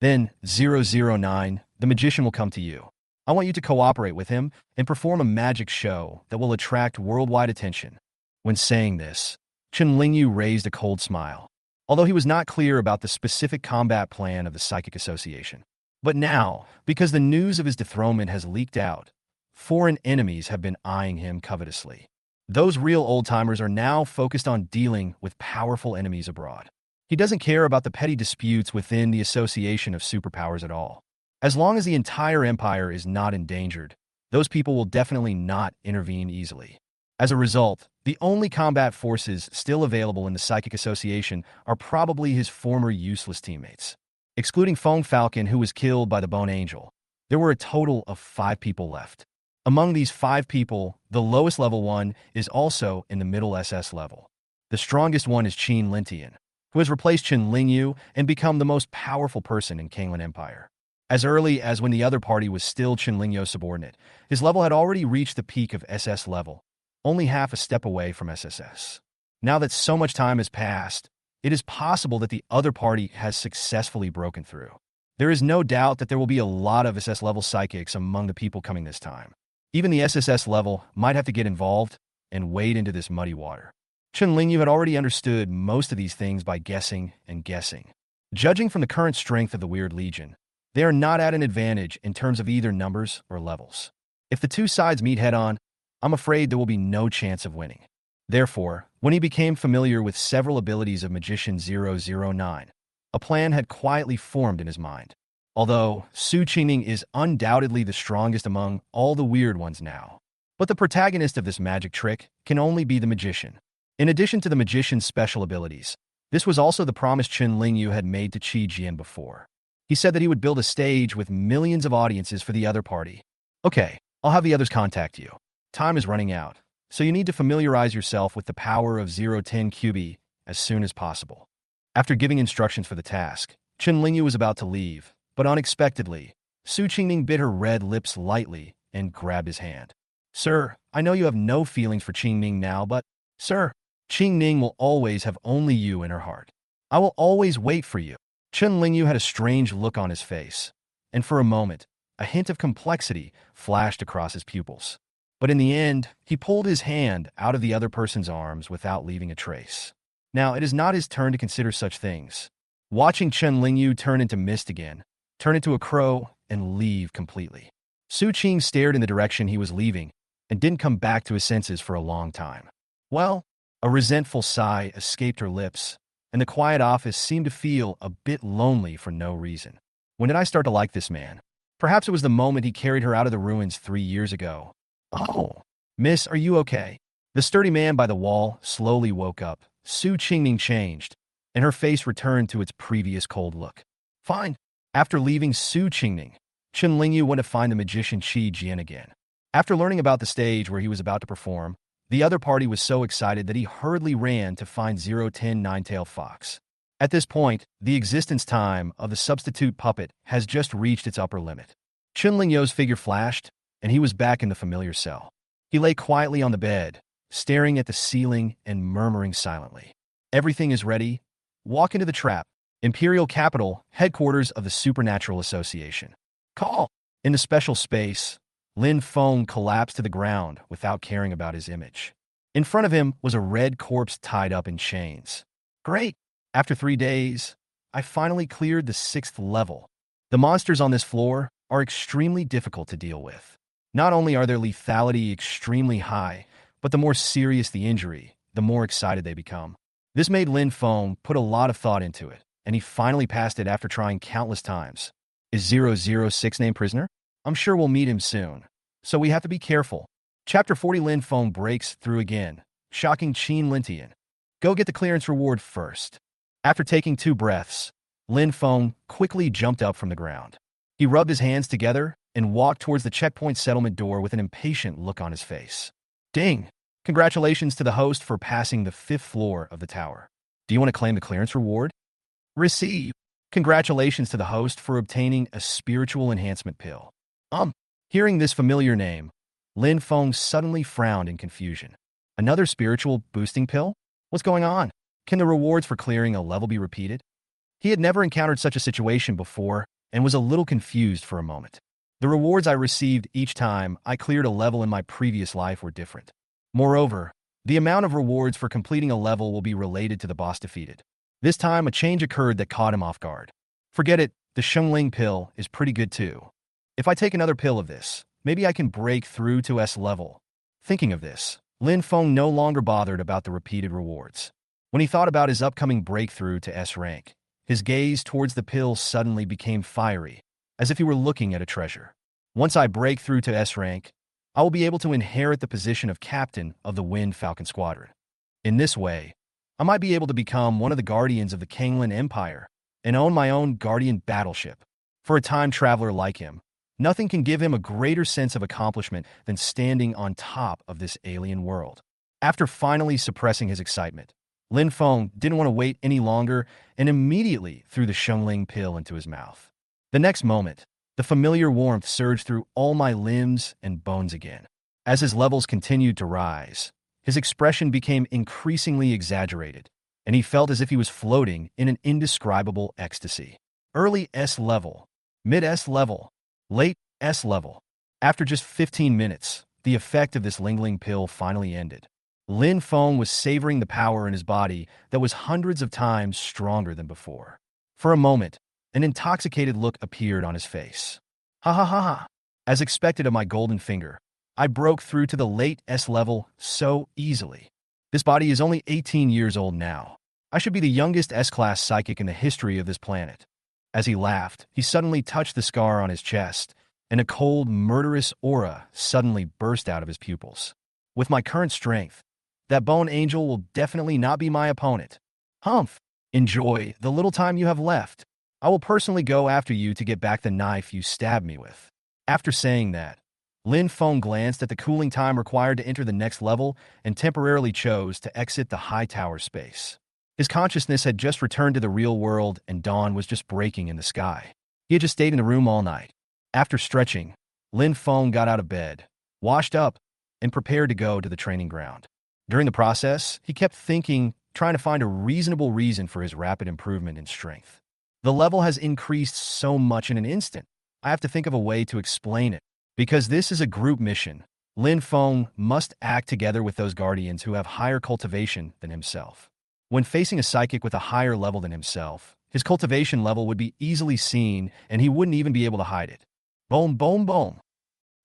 Then, 009, the magician will come to you. I want you to cooperate with him and perform a magic show that will attract worldwide attention. When saying this, Chen Lingyu raised a cold smile, although he was not clear about the specific combat plan of the Psychic Association. But now, because the news of his dethronement has leaked out, foreign enemies have been eyeing him covetously. Those real old-timers are now focused on dealing with powerful enemies abroad. He doesn't care about the petty disputes within the Association of Superpowers at all. As long as the entire empire is not endangered, those people will definitely not intervene easily. As a result, the only combat forces still available in the Psychic Association are probably his former useless teammates. Excluding Feng Falcon, who was killed by the Bone Angel, there were a total of 5 people left. Among these 5 people, the lowest level one is also in the middle SS level. The strongest one is Qin Lintian, who has replaced Chen Lingyu and become the most powerful person in Kanglan Empire. As early as when the other party was still Chen Lingyu's subordinate, his level had already reached the peak of SS level, only half a step away from SSS. Now that so much time has passed, it is possible that the other party has successfully broken through. There is no doubt that there will be a lot of SS-level psychics among the people coming this time. Even the SSS level might have to get involved and wade into this muddy water. Chen Lingyu had already understood most of these things by guessing and guessing. Judging from the current strength of the Weird Legion, they are not at an advantage in terms of either numbers or levels. If the 2 sides meet head-on, I'm afraid there will be no chance of winning. Therefore, when he became familiar with several abilities of Magician 009, a plan had quietly formed in his mind. Although Su Qingning is undoubtedly the strongest among all the weird ones now, but the protagonist of this magic trick can only be the magician. In addition to the magician's special abilities, this was also the promise Chen Lingyu had made to Qi Jian before. He said that he would build a stage with millions of audiences for the other party. "Okay, I'll have the others contact you. Time is running out, so you need to familiarize yourself with the power of 010 QB as soon as possible." After giving instructions for the task, Chen Lingyu was about to leave, but unexpectedly, Su Qingning bit her red lips lightly and grabbed his hand. "Sir, I know you have no feelings for Qingning now, but, sir, Qingning will always have only you in her heart. I will always wait for you." Chen Lingyu had a strange look on his face, and for a moment, a hint of complexity flashed across his pupils. But in the end, he pulled his hand out of the other person's arms without leaving a trace. Now, it is not his turn to consider such things. Watching Chen Lingyu turn into mist again, turn into a crow, and leave completely. Su Qing stared in the direction he was leaving and didn't come back to his senses for a long time. Well, a resentful sigh escaped her lips, and the quiet office seemed to feel a bit lonely for no reason. When did I start to like this man? Perhaps it was the moment he carried her out of the ruins 3 years ago. Oh, miss, are you okay? The sturdy man by the wall slowly woke up. Su Qingming changed, and her face returned to its previous cold look. Fine. After leaving Su Qingming, Chen Lingyu went to find the magician Qi Jian again. After learning about the stage where he was about to perform, the other party was so excited that he hurriedly ran to find 010 Nine-Tailed Fox. At this point, the existence time of the substitute puppet has just reached its upper limit. Chen Lingyu's figure flashed, and he was back in the familiar cell. He lay quietly on the bed, staring at the ceiling and murmuring silently. Everything is ready. Walk into the trap. Imperial Capital, headquarters of the Supernatural Association. Call. In the special space, Lin Feng collapsed to the ground without caring about his image. In front of him was a red corpse tied up in chains. Great! After 3 days, I finally cleared the 6th level. The monsters on this floor are extremely difficult to deal with. Not only are their lethality extremely high, but the more serious the injury, the more excited they become. This made Lin Feng put a lot of thought into it, and he finally passed it after trying countless times. Is 006 named prisoner? I'm sure we'll meet him soon. So we have to be careful. Chapter 40. Lin Feng breaks through again, shocking Qin Lintian. Go get the clearance reward first. After taking 2 breaths, Lin Feng quickly jumped up from the ground. He rubbed his hands together and walked towards the checkpoint settlement door with an impatient look on his face. Ding! Congratulations to the host for passing the 5th floor of the tower. Do you want to claim the clearance reward? Receive. Congratulations to the host for obtaining a spiritual enhancement pill. Hearing this familiar name, Lin Feng suddenly frowned in confusion. Another spiritual boosting pill? What's going on? Can the rewards for clearing a level be repeated? He had never encountered such a situation before and was a little confused for a moment. The rewards I received each time I cleared a level in my previous life were different. Moreover, the amount of rewards for completing a level will be related to the boss defeated. This time, a change occurred that caught him off guard. Forget it, the Shengling pill is pretty good too. If I take another pill of this, maybe I can break through to S level. Thinking of this, Lin Feng no longer bothered about the repeated rewards. When he thought about his upcoming breakthrough to S rank, his gaze towards the pill suddenly became fiery, as if he were looking at a treasure. Once I break through to S rank, I will be able to inherit the position of captain of the Wind Falcon Squadron. In this way, I might be able to become one of the guardians of the Kanglin Empire and own my own guardian battleship. For a time traveler like him, nothing can give him a greater sense of accomplishment than standing on top of this alien world. After finally suppressing his excitement, Lin Feng didn't want to wait any longer and immediately threw the Shengling pill into his mouth. The next moment, the familiar warmth surged through all my limbs and bones again. As his levels continued to rise, his expression became increasingly exaggerated, and he felt as if he was floating in an indescribable ecstasy. Early S level, mid S level, late S level. After just 15 minutes, the effect of this lingling pill finally ended. Lin Feng was savoring the power in his body that was hundreds of times stronger than before. For a moment, an intoxicated look appeared on his face. Ha ha ha ha. As expected of my golden finger, I broke through to the late S level so easily. This body is only 18 years old now. I should be the youngest S-class psychic in the history of this planet. As he laughed, he suddenly touched the scar on his chest, and a cold, murderous aura suddenly burst out of his pupils. With my current strength, that bone angel will definitely not be my opponent. Humph! Enjoy the little time you have left. I will personally go after you to get back the knife you stabbed me with. After saying that, Lin Feng glanced at the cooling time required to enter the next level and temporarily chose to exit the high tower space. His consciousness had just returned to the real world and dawn was just breaking in the sky. He had just stayed in the room all night. After stretching, Lin Feng got out of bed, washed up, and prepared to go to the training ground. During the process, he kept thinking, trying to find a reasonable reason for his rapid improvement in strength. The level has increased so much in an instant. I have to think of a way to explain it. Because this is a group mission, Lin Feng must act together with those guardians who have higher cultivation than himself. When facing a psychic with a higher level than himself, his cultivation level would be easily seen and he wouldn't even be able to hide it. Boom, boom, boom.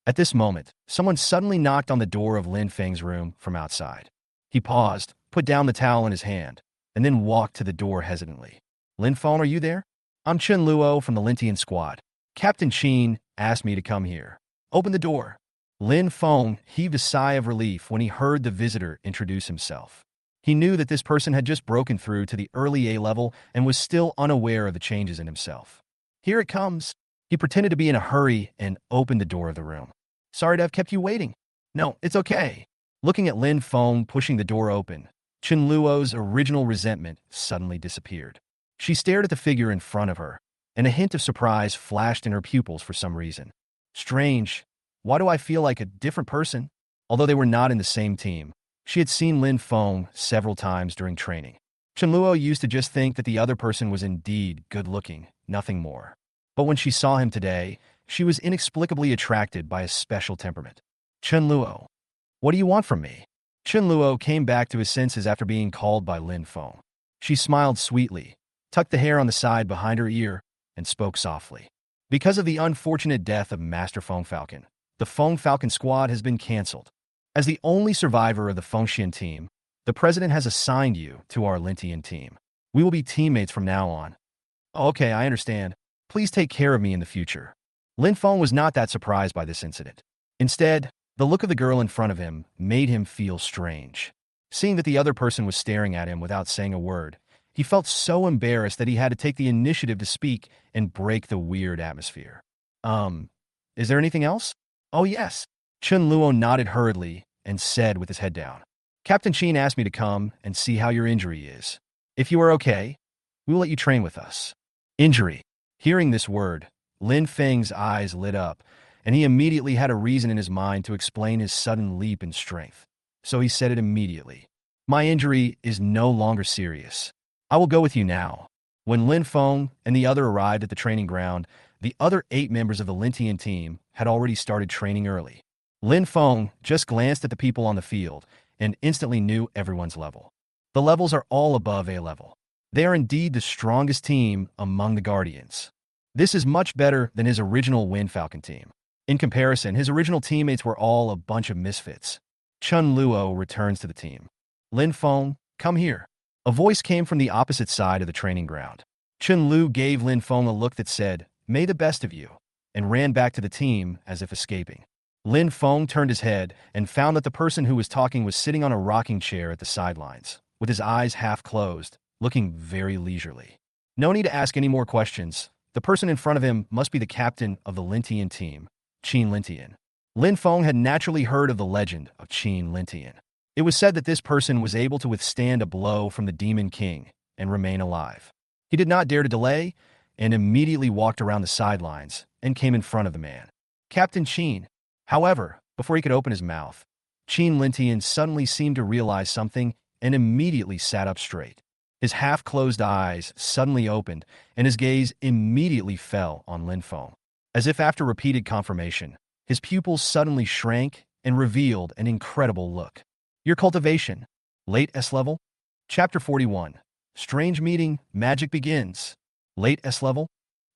At this moment, someone suddenly knocked on the door of Lin Feng's room from outside. He paused, put down the towel in his hand, and then walked to the door hesitantly. Lin Feng, are you there? I'm Chen Luo from the Lintian squad. Captain Qin asked me to come here. Open the door. Lin Feng heaved a sigh of relief when he heard the visitor introduce himself. He knew that this person had just broken through to the early A level and was still unaware of the changes in himself. Here it comes. He pretended to be in a hurry and opened the door of the room. Sorry to have kept you waiting. No, it's okay. Looking at Lin Feng pushing the door open, Chen Luo's original resentment suddenly disappeared. She stared at the figure in front of her, and a hint of surprise flashed in her pupils for some reason. Strange. Why do I feel like a different person? Although they were not in the same team, she had seen Lin Feng several times during training. Chen Luo used to just think that the other person was indeed good-looking, nothing more. But when she saw him today, she was inexplicably attracted by his special temperament. Chen Luo, what do you want from me? Chen Luo came back to his senses after being called by Lin Feng. She smiled sweetly, tucked the hair on the side behind her ear, and spoke softly. Because of the unfortunate death of Master Feng Falcon, the Feng Falcon squad has been cancelled. As the only survivor of the Fengxian team, the president has assigned you to our Lintian team. We will be teammates from now on. Oh, okay, I understand. Please take care of me in the future. Lin Feng was not that surprised by this incident. Instead, the look of the girl in front of him made him feel strange. Seeing that the other person was staring at him without saying a word, he felt so embarrassed that he had to take the initiative to speak and break the weird atmosphere. Is there anything else? Oh, yes. Chen Luo nodded hurriedly and said with his head down, Captain Qin asked me to come and see how your injury is. If you are okay, we will let you train with us. Injury. Hearing this word, Lin Feng's eyes lit up, and he immediately had a reason in his mind to explain his sudden leap in strength. So he said it immediately. My injury is no longer serious. I will go with you now. When Lin Feng and the other arrived at the training ground, the other 8 members of the Lintian team had already started training early. Lin Feng just glanced at the people on the field and instantly knew everyone's level. The levels are all above A level. They are indeed the strongest team among the Guardians. This is much better than his original Wind Falcon team. In comparison, his original teammates were all a bunch of misfits. Chen Luo returns to the team. Lin Feng, come here. A voice came from the opposite side of the training ground. Chen Lu gave Lin Feng a look that said, May the best of you, and ran back to the team as if escaping. Lin Feng turned his head and found that the person who was talking was sitting on a rocking chair at the sidelines, with his eyes half closed, looking very leisurely. No need to ask any more questions. The person in front of him must be the captain of the Lintian team, Qin Lintian. Lin Feng had naturally heard of the legend of Qin Lintian. It was said that this person was able to withstand a blow from the Demon King and remain alive. He did not dare to delay and immediately walked around the sidelines and came in front of the man. Captain Qin. However, before he could open his mouth, Qin Lintian suddenly seemed to realize something and immediately sat up straight. His half-closed eyes suddenly opened, and his gaze immediately fell on Lin Feng. As if after repeated confirmation, his pupils suddenly shrank and revealed an incredible look. Your cultivation. Late S level? Chapter 41. Strange meeting, magic begins. Late S level?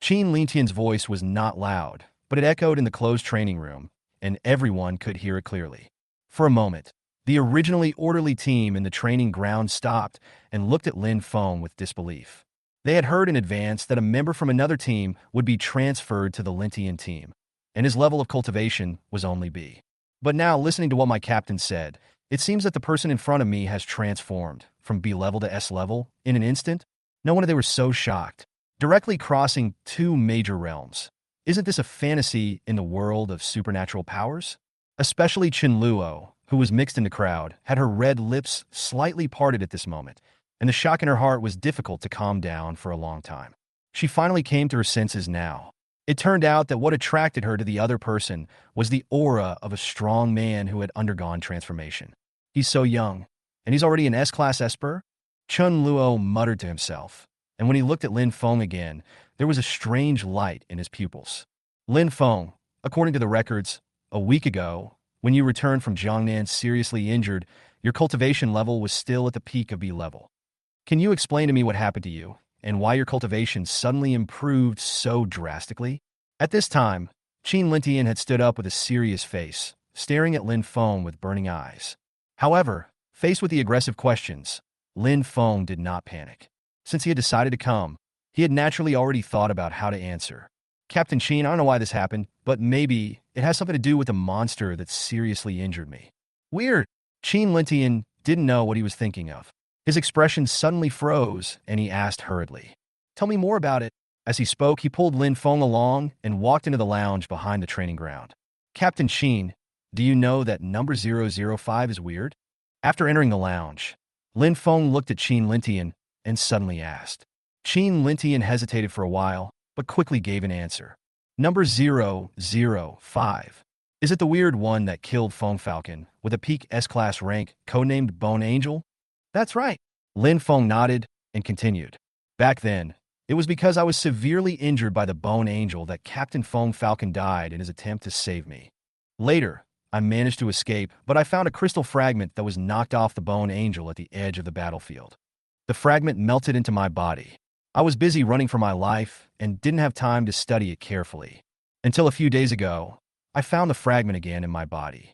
Qin Lintian's voice was not loud, but it echoed in the closed training room, and everyone could hear it clearly. For a moment, the originally orderly team in the training ground stopped and looked at Lin Feng with disbelief. They had heard in advance that a member from another team would be transferred to the Lintian team, and his level of cultivation was only B. But now, listening to what my captain said, it seems that the person in front of me has transformed from B level to S level in an instant. No wonder they were so shocked. Directly crossing 2 major realms. Isn't this a fantasy in the world of supernatural powers? Especially Chen Luo, who was mixed in the crowd, had her red lips slightly parted at this moment, and the shock in her heart was difficult to calm down for a long time. She finally came to her senses now. It turned out that what attracted her to the other person was the aura of a strong man who had undergone transformation. He's so young, and he's already an S-class Esper? Chen Luo muttered to himself, and when he looked at Lin Feng again, there was a strange light in his pupils. Lin Feng, according to the records, a week ago, When you returned from Jiangnan seriously injured, your cultivation level was still at the peak of B level. Can you explain to me what happened to you, and why your cultivation suddenly improved so drastically? At this time, Qin Lintian had stood up with a serious face, staring at Lin Feng with burning eyes. However, faced with the aggressive questions, Lin Feng did not panic. Since he had decided to come, he had naturally already thought about how to answer. Captain Qin, I don't know why this happened, but maybe it has something to do with the monster that seriously injured me. Weird. Qin Lintian didn't know what he was thinking of. His expression suddenly froze, and he asked hurriedly, "Tell me more about it." As he spoke, he pulled Lin Feng along and walked into the lounge behind the training ground. "Captain Qin, do you know that number 005 is weird?" After entering the lounge, Lin Feng looked at Qin Lintian and suddenly asked. Qin Lintian hesitated for a while, but quickly gave an answer. "Number 005. Is it the weird one that killed Feng Falcon with a peak S-class rank, codenamed Bone Angel?" "That's right." Lin Feng nodded and continued. "Back then, it was because I was severely injured by the Bone Angel that Captain Feng Falcon died in his attempt to save me. Later, I managed to escape, but I found a crystal fragment that was knocked off the Bone Angel at the edge of the battlefield. The fragment melted into my body. I was busy running for my life and didn't have time to study it carefully. Until a few days ago, I found the fragment again in my body.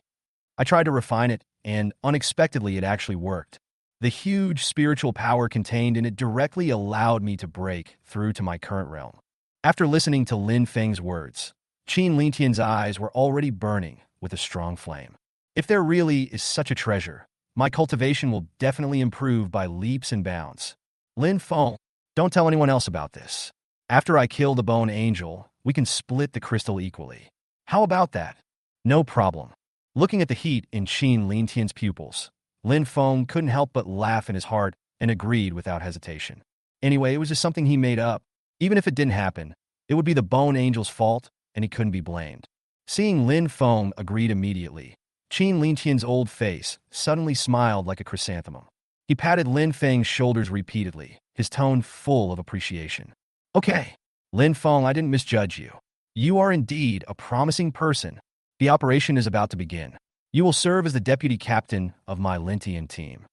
I tried to refine it, and unexpectedly it actually worked. The huge spiritual power contained in it directly allowed me to break through to my current realm." After listening to Lin Feng's words, Qin Lintian's eyes were already burning with a strong flame. "If there really is such a treasure, my cultivation will definitely improve by leaps and bounds. Lin Feng, don't tell anyone else about this. After I kill the Bone Angel, we can split the crystal equally. How about that?" "No problem." Looking at the heat in Qin Lintian's pupils, Lin Feng couldn't help but laugh in his heart and agreed without hesitation. Anyway, it was just something he made up. Even if it didn't happen, it would be the Bone Angel's fault, and he couldn't be blamed. Seeing Lin Feng agreed immediately, Qin Lintian's old face suddenly smiled like a chrysanthemum. He patted Lin Feng's shoulders repeatedly, his tone full of appreciation. "Okay, Lin Feng, I didn't misjudge you. You are indeed a promising person. The operation is about to begin. You will serve as the deputy captain of my Lintian team.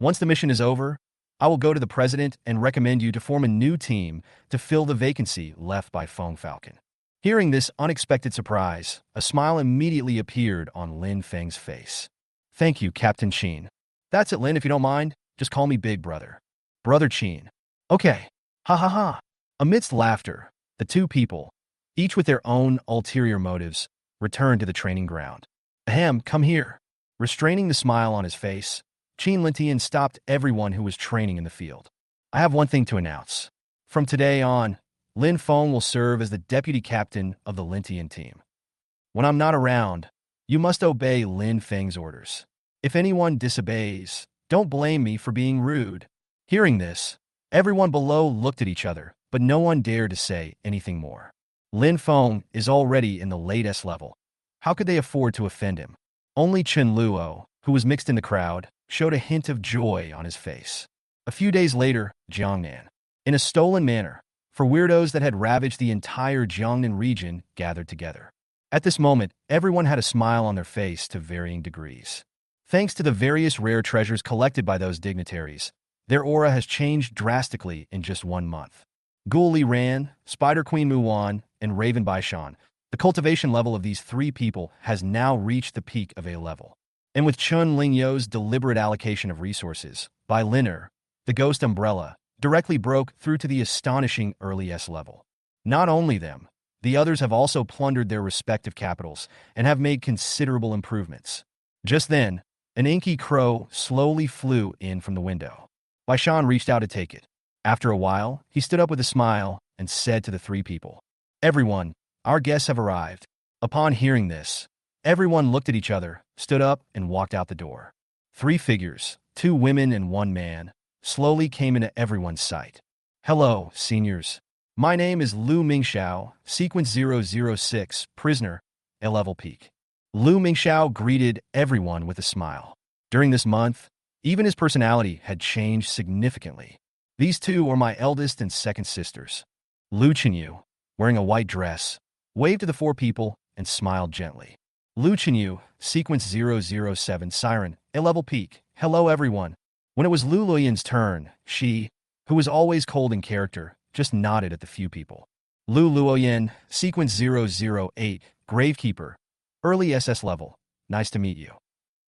Once the mission is over, I will go to the president and recommend you to form a new team to fill the vacancy left by Feng Falcon." Hearing this unexpected surprise, a smile immediately appeared on Lin Feng's face. "Thank you, Captain Qin. That's it, Lin, if you don't mind. Just call me Big Brother. Brother Qin." "Okay. Ha ha ha." Amidst laughter, the two people, each with their own ulterior motives, returned to the training ground. "Ahem, come here." Restraining the smile on his face, Qin Lintian stopped everyone who was training in the field. "I have one thing to announce. From today on, Lin Feng will serve as the deputy captain of the Lintian team. When I'm not around, you must obey Lin Feng's orders. If anyone disobeys, don't blame me for being rude." Hearing this, everyone below looked at each other, but no one dared to say anything more. Lin Feng is already in the late S level. How could they afford to offend him? Only Chen Luo, who was mixed in the crowd, showed a hint of joy on his face. A few days later, Jiangnan. In a stolen manner, for weirdos that had ravaged the entire Jiangnan region gathered together. At this moment, everyone had a smile on their face to varying degrees. Thanks to the various rare treasures collected by those dignitaries, their aura has changed drastically in just 1 month. Ghoul Li Ran, Spider Queen Muwan, and Raven Baishan, the cultivation level of these 3 people has now reached the peak of A level. And with Chun Lingyo's deliberate allocation of resources, by Liner, the Ghost Umbrella, directly broke through to the astonishing early S level. Not only them, the others have also plundered their respective capitals and have made considerable improvements. Just then, an inky crow slowly flew in from the window. Baishan reached out to take it. After a while, he stood up with a smile and said to the 3 people, "Everyone, our guests have arrived." Upon hearing this, everyone looked at each other, stood up, and walked out the door. 3 figures, 2 women and 1 man, slowly came into everyone's sight. "Hello, seniors. My name is Lu Mingxiao, Sequence 006, prisoner, A-level peak." Lu Mingxiao greeted everyone with a smile. During this month, even his personality had changed significantly. "These 2 are my eldest and second sisters." Lu Chenyu, wearing a white dress, waved to the 4 people and smiled gently. Lu Chenyu, Sequence 007 Siren, A-level peak. Hello everyone. When it was Lu Luoyan's turn, she, who was always cold in character, just nodded at the few people. Lu Luoyan, Sequence 008, Gravekeeper, early SS level. Nice to meet you.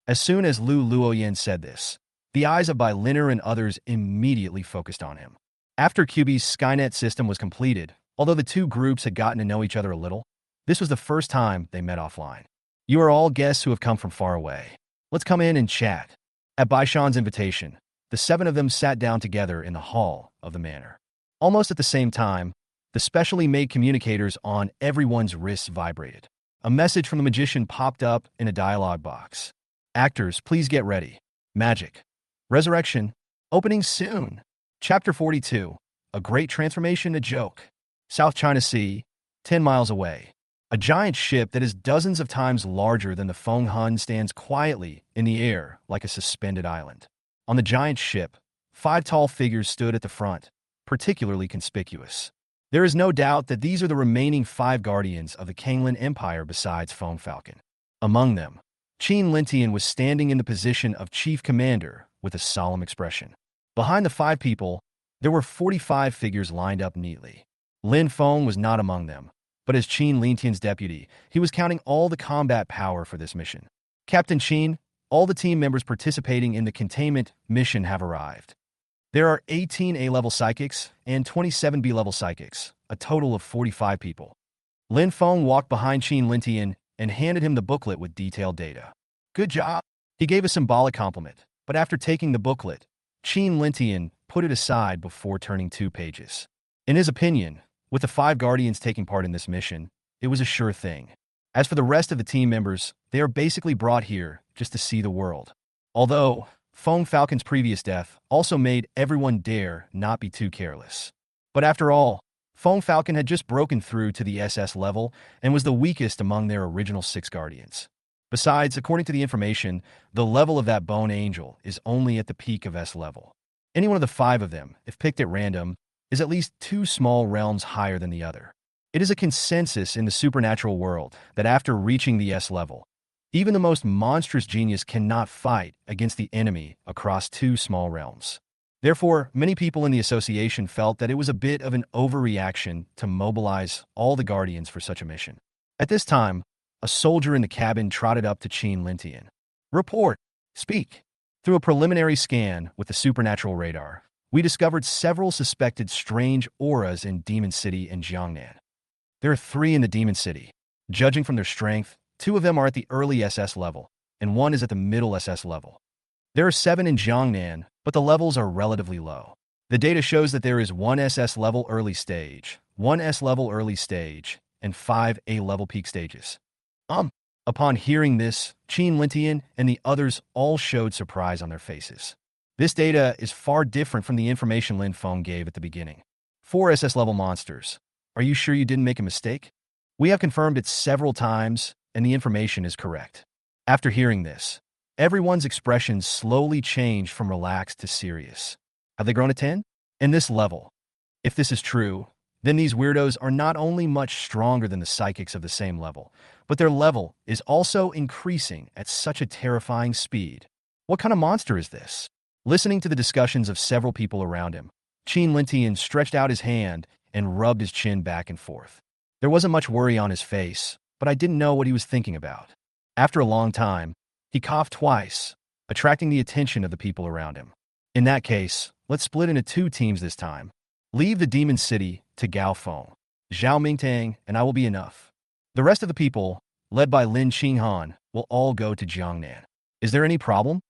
As soon as Lu Luoyan said this, the eyes of Bai Liner and others immediately focused on him. After QB's Skynet system was completed, although the two groups had gotten to know each other a little, this was the first time they met offline. You are all guests who have come from far away. Let's come in and chat. At Bai Shan's invitation, the seven of them sat down together in the hall of the manor. Almost at the same time, the specially made communicators on everyone's wrists vibrated. A message from the magician popped up in a dialogue box. Actors, please get ready. Magic. Resurrection. Opening soon. Chapter 42. A Great Transformation, a Joke. South China Sea, 10 miles away. A giant ship that is dozens of times larger than the Feng Hun stands quietly in the air like a suspended island. On the giant ship, 5 tall figures stood at the front, particularly conspicuous. There is no doubt that these are the remaining 5 guardians of the Kanglan Empire besides Feng Falcon. Among them, Qin Lintian was standing in the position of chief commander with a solemn expression. Behind the 5 people, there were 45 figures lined up neatly. Lin Feng was not among them, but as Qin Lintian's deputy, he was counting all the combat power for this mission. Captain Qin, all the team members participating in the containment mission have arrived. There are 18 A-level psychics and 27 B-level psychics, a total of 45 people. Lin Feng walked behind Qin Lintian and handed him the booklet with detailed data. Good job. He gave a symbolic compliment, but after taking the booklet, Qin Lintian put it aside before turning 2 pages. In his opinion, with the 5 guardians taking part in this mission, it was a sure thing. As for the rest of the team members, they are basically brought here just to see the world. Although, Feng Falcon's previous death also made everyone dare not be too careless. But after all, Feng Falcon had just broken through to the SS level and was the weakest among their original 6 guardians. Besides, according to the information, the level of that bone angel is only at the peak of S level. Any one of the 5 of them, if picked at random, is at least 2 small realms higher than the other. It is a consensus in the supernatural world that after reaching the S level, even the most monstrous genius cannot fight against the enemy across 2 small realms. Therefore, many people in the association felt that it was a bit of an overreaction to mobilize all the guardians for such a mission. At this time, a soldier in the cabin trotted up to Qin Lintian. Report. Speak. Through a preliminary scan with the supernatural radar, we discovered several suspected strange auras in Demon City and Jiangnan. There are 3 in the Demon City. Judging from their strength, 2 of them are at the early SS level, and 1 is at the middle SS level. There are 7 in Jiangnan, but the levels are relatively low. The data shows that there is 1 SS level early stage, 1 S level early stage, and 5 A level peak stages. Upon hearing this, Qin Lintian and the others all showed surprise on their faces. This data is far different from the information Lin Feng gave at the beginning. 4 SS level monsters. Are you sure you didn't make a mistake? We have confirmed it several times, and the information is correct. After hearing this, everyone's expressions slowly changed from relaxed to serious. Have they grown to 10? In this level. If this is true, then these weirdos are not only much stronger than the psychics of the same level, but their level is also increasing at such a terrifying speed. What kind of monster is this? Listening to the discussions of several people around him, Qin Lintian stretched out his hand and rubbed his chin back and forth. There wasn't much worry on his face, but I didn't know what he was thinking about. After a long time, he coughed twice, attracting the attention of the people around him. In that case, let's split into 2 teams this time. Leave the Demon City to Gao Feng, Zhao Mingtang, and I will be enough. The rest of the people, led by Lin Qinghan, will all go to Jiangnan. Is there any problem?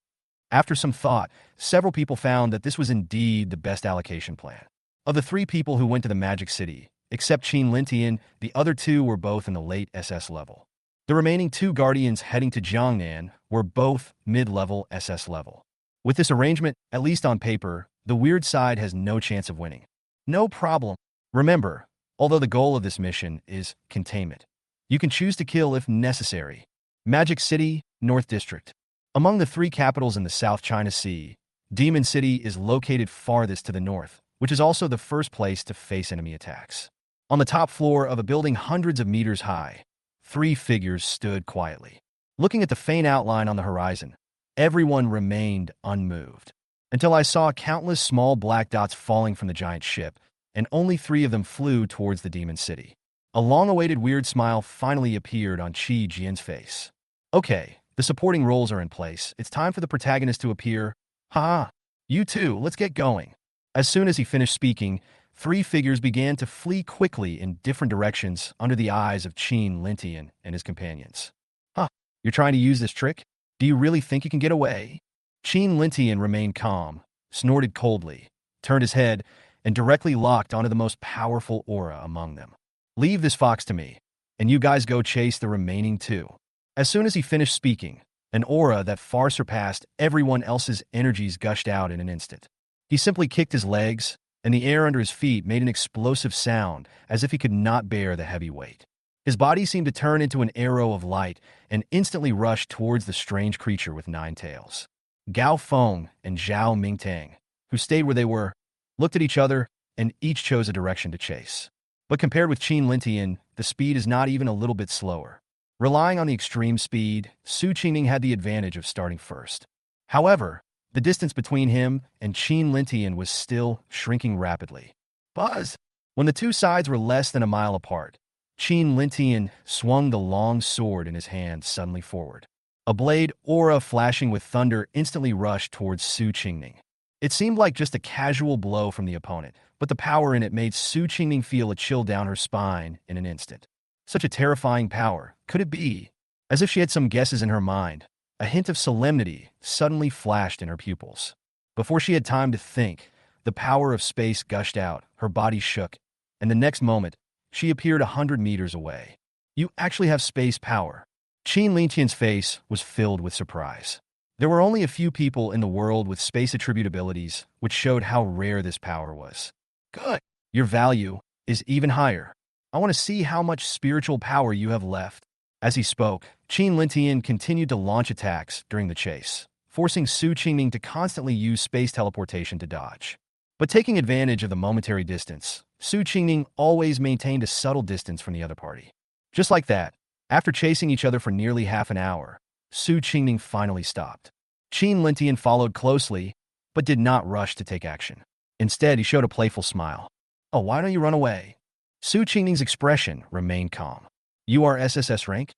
After some thought, several people found that this was indeed the best allocation plan. Of the 3 people who went to the Magic City, except Qin Lintian, the other 2 were both in the late SS level. The remaining 2 guardians heading to Jiangnan were both mid-level SS level. With this arrangement, at least on paper, the weird side has no chance of winning. No problem. Remember, although the goal of this mission is containment, you can choose to kill if necessary. Magic City, North District. Among the 3 capitals in the South China Sea, Demon City is located farthest to the north, which is also the first place to face enemy attacks. On the top floor of a building hundreds of meters high, 3 figures stood quietly. Looking at the faint outline on the horizon, everyone remained unmoved. Until I saw countless small black dots falling from the giant ship, and only 3 of them flew towards the demon city. A long-awaited weird smile finally appeared on Qi Jian's face. Okay, the supporting roles are in place. It's time for the protagonist to appear. Ha! You two, let's get going. As soon as he finished speaking, 3 figures began to flee quickly in different directions under the eyes of Qin Lintian and his companions. Huh, you're trying to use this trick? Do you really think you can get away? Qin Lintian remained calm, snorted coldly, turned his head, and directly locked onto the most powerful aura among them. Leave this fox to me, and you guys go chase the remaining 2. As soon as he finished speaking, an aura that far surpassed everyone else's energies gushed out in an instant. He simply kicked his legs, and the air under his feet made an explosive sound as if he could not bear the heavy weight. His body seemed to turn into an arrow of light and instantly rushed towards the strange creature with 9 tails. Gao Feng and Zhao Mingtang, who stayed where they were, looked at each other and each chose a direction to chase. But compared with Qin Lintian, the speed is not even a little bit slower. Relying on the extreme speed, Su Qingning had the advantage of starting first. However, the distance between him and Qin Lintian was still shrinking rapidly. Buzz! When the 2 sides were less than a mile apart, Qin Lintian swung the long sword in his hand suddenly forward. A blade aura flashing with thunder instantly rushed towards Su Qingning. It seemed like just a casual blow from the opponent, but the power in it made Su Qingning feel a chill down her spine in an instant. Such a terrifying power. Could it be? As if she had some guesses in her mind, a hint of solemnity suddenly flashed in her pupils. Before she had time to think, the power of space gushed out, her body shook, and the next moment, she appeared 100 meters away. You actually have space power. Qin Lintian's face was filled with surprise. There were only a few people in the world with space attribute abilities, which showed how rare this power was. Good. Your value is even higher. I want to see how much spiritual power you have left. As he spoke, Qin Lintian continued to launch attacks during the chase, forcing Su Qingning to constantly use space teleportation to dodge. But taking advantage of the momentary distance, Su Qingning always maintained a subtle distance from the other party. Just like that, after chasing each other for nearly half an hour, Su Qingning finally stopped. Qin Lintian followed closely, but did not rush to take action. Instead, he showed a playful smile. Oh, why don't you run away? Su Qingning's expression remained calm. You are SSS rank?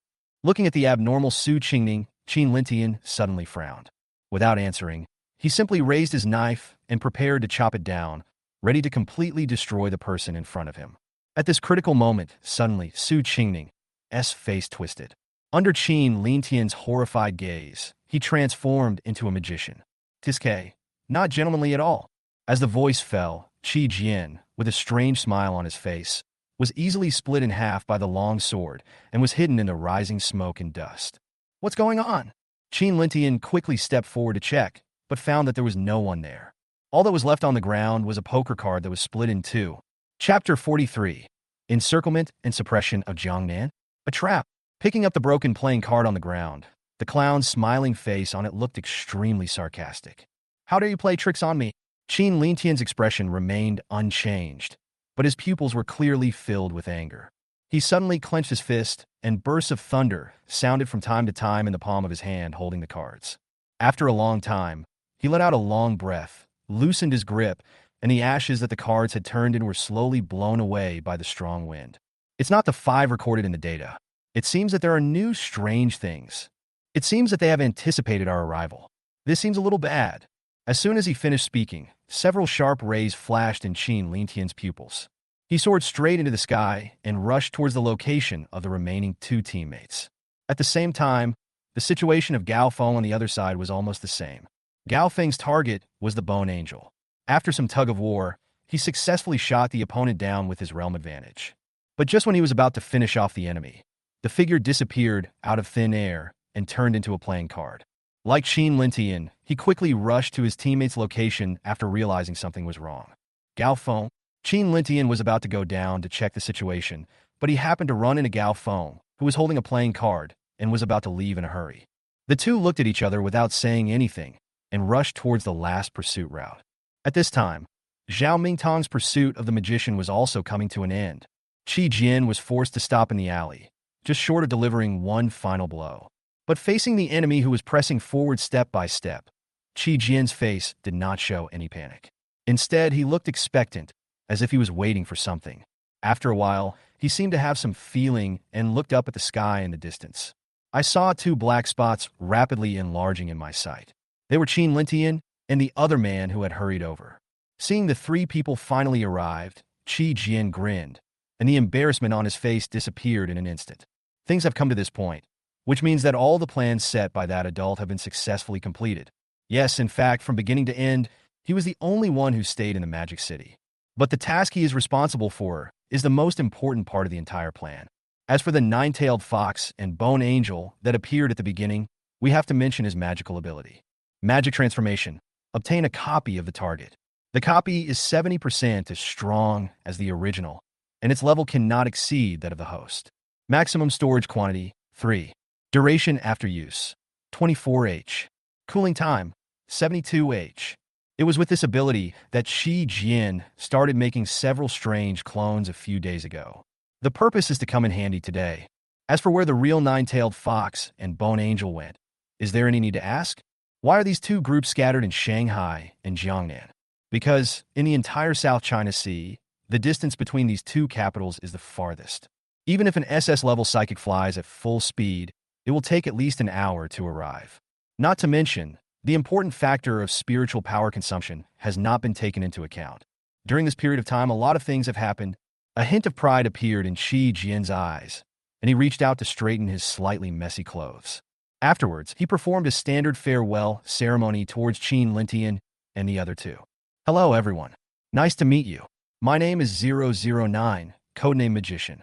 Looking at the abnormal Su Qingning, Qin Lintian suddenly frowned. Without answering, he simply raised his knife and prepared to chop it down, ready to completely destroy the person in front of him. At this critical moment, suddenly, Su Qingning's face twisted. Under Qin Lintian's horrified gaze, he transformed into a magician. Tiske, not gentlemanly at all. As the voice fell, Qi Jian, with a strange smile on his face, was easily split in half by the long sword and was hidden in the rising smoke and dust. What's going on? Qin Lintian quickly stepped forward to check, but found that there was no one there. All that was left on the ground was a poker card that was split in 2. Chapter 43. Encirclement and Suppression of Jiangnan? A trap. Picking up the broken playing card on the ground, the clown's smiling face on it looked extremely sarcastic. How dare you play tricks on me? Qin Lintian's expression remained unchanged, but his pupils were clearly filled with anger. He suddenly clenched his fist, and bursts of thunder sounded from time to time in the palm of his hand holding the cards. After a long time, he let out a long breath, loosened his grip, and the ashes that the cards had turned in were slowly blown away by the strong wind. It's not the 5 recorded in the data. It seems that there are new strange things. It seems that they have anticipated our arrival. This seems a little bad. As soon as he finished speaking, several sharp rays flashed in Qin Lintian's pupils. He soared straight into the sky and rushed towards the location of the remaining 2 teammates. At the same time, the situation of Gao Feng on the other side was almost the same. Gao Feng's target was the Bone Angel. After some tug-of-war, he successfully shot the opponent down with his realm advantage. But just when he was about to finish off the enemy, the figure disappeared out of thin air and turned into a playing card. Like Qin Lintian, he quickly rushed to his teammate's location after realizing something was wrong. Gao Feng. Qin Lintian was about to go down to check the situation, but he happened to run into Gao Feng, who was holding a playing card and was about to leave in a hurry. The two looked at each other without saying anything and rushed towards the last pursuit route. At this time, Zhao Mingtang's pursuit of the magician was also coming to an end. Qi Jian was forced to stop in the alley, just short of delivering one final blow. But facing the enemy who was pressing forward step by step, Qi Jian's face did not show any panic. Instead, he looked expectant, as if he was waiting for something. After a while, he seemed to have some feeling and looked up at the sky in the distance. I saw two black spots rapidly enlarging in my sight. They were Qin Lintian and the other man who had hurried over. Seeing the three people finally arrived, Qi Jian grinned, and the embarrassment on his face disappeared in an instant. Things have come to this point, which means that all the plans set by that adult have been successfully completed. Yes, in fact, from beginning to end, he was the only one who stayed in the Magic City. But the task he is responsible for is the most important part of the entire plan. As for the nine-tailed fox and bone angel that appeared at the beginning, we have to mention his magical ability. Magic transformation. Obtain a copy of the target. The copy is 70% as strong as the original, and its level cannot exceed that of the host. Maximum storage quantity, 3. Duration after use, 24h. Cooling time, 72h. It was with this ability that Qi Jian started making several strange clones a few days ago. The purpose is to come in handy today. As for where the real nine-tailed fox and bone angel went, is there any need to ask? Why are these two groups scattered in Shanghai and Jiangnan? Because in the entire South China Sea, the distance between these two capitals is the farthest. Even if an SS-level psychic flies at full speed, it will take at least an hour to arrive. Not to mention, the important factor of spiritual power consumption has not been taken into account. During this period of time, a lot of things have happened. A hint of pride appeared in Qi Jian's eyes, and he reached out to straighten his slightly messy clothes. Afterwards, he performed a standard farewell ceremony towards Qin Lintian and the other two. Hello, everyone. Nice to meet you. My name is 009, codename Magician.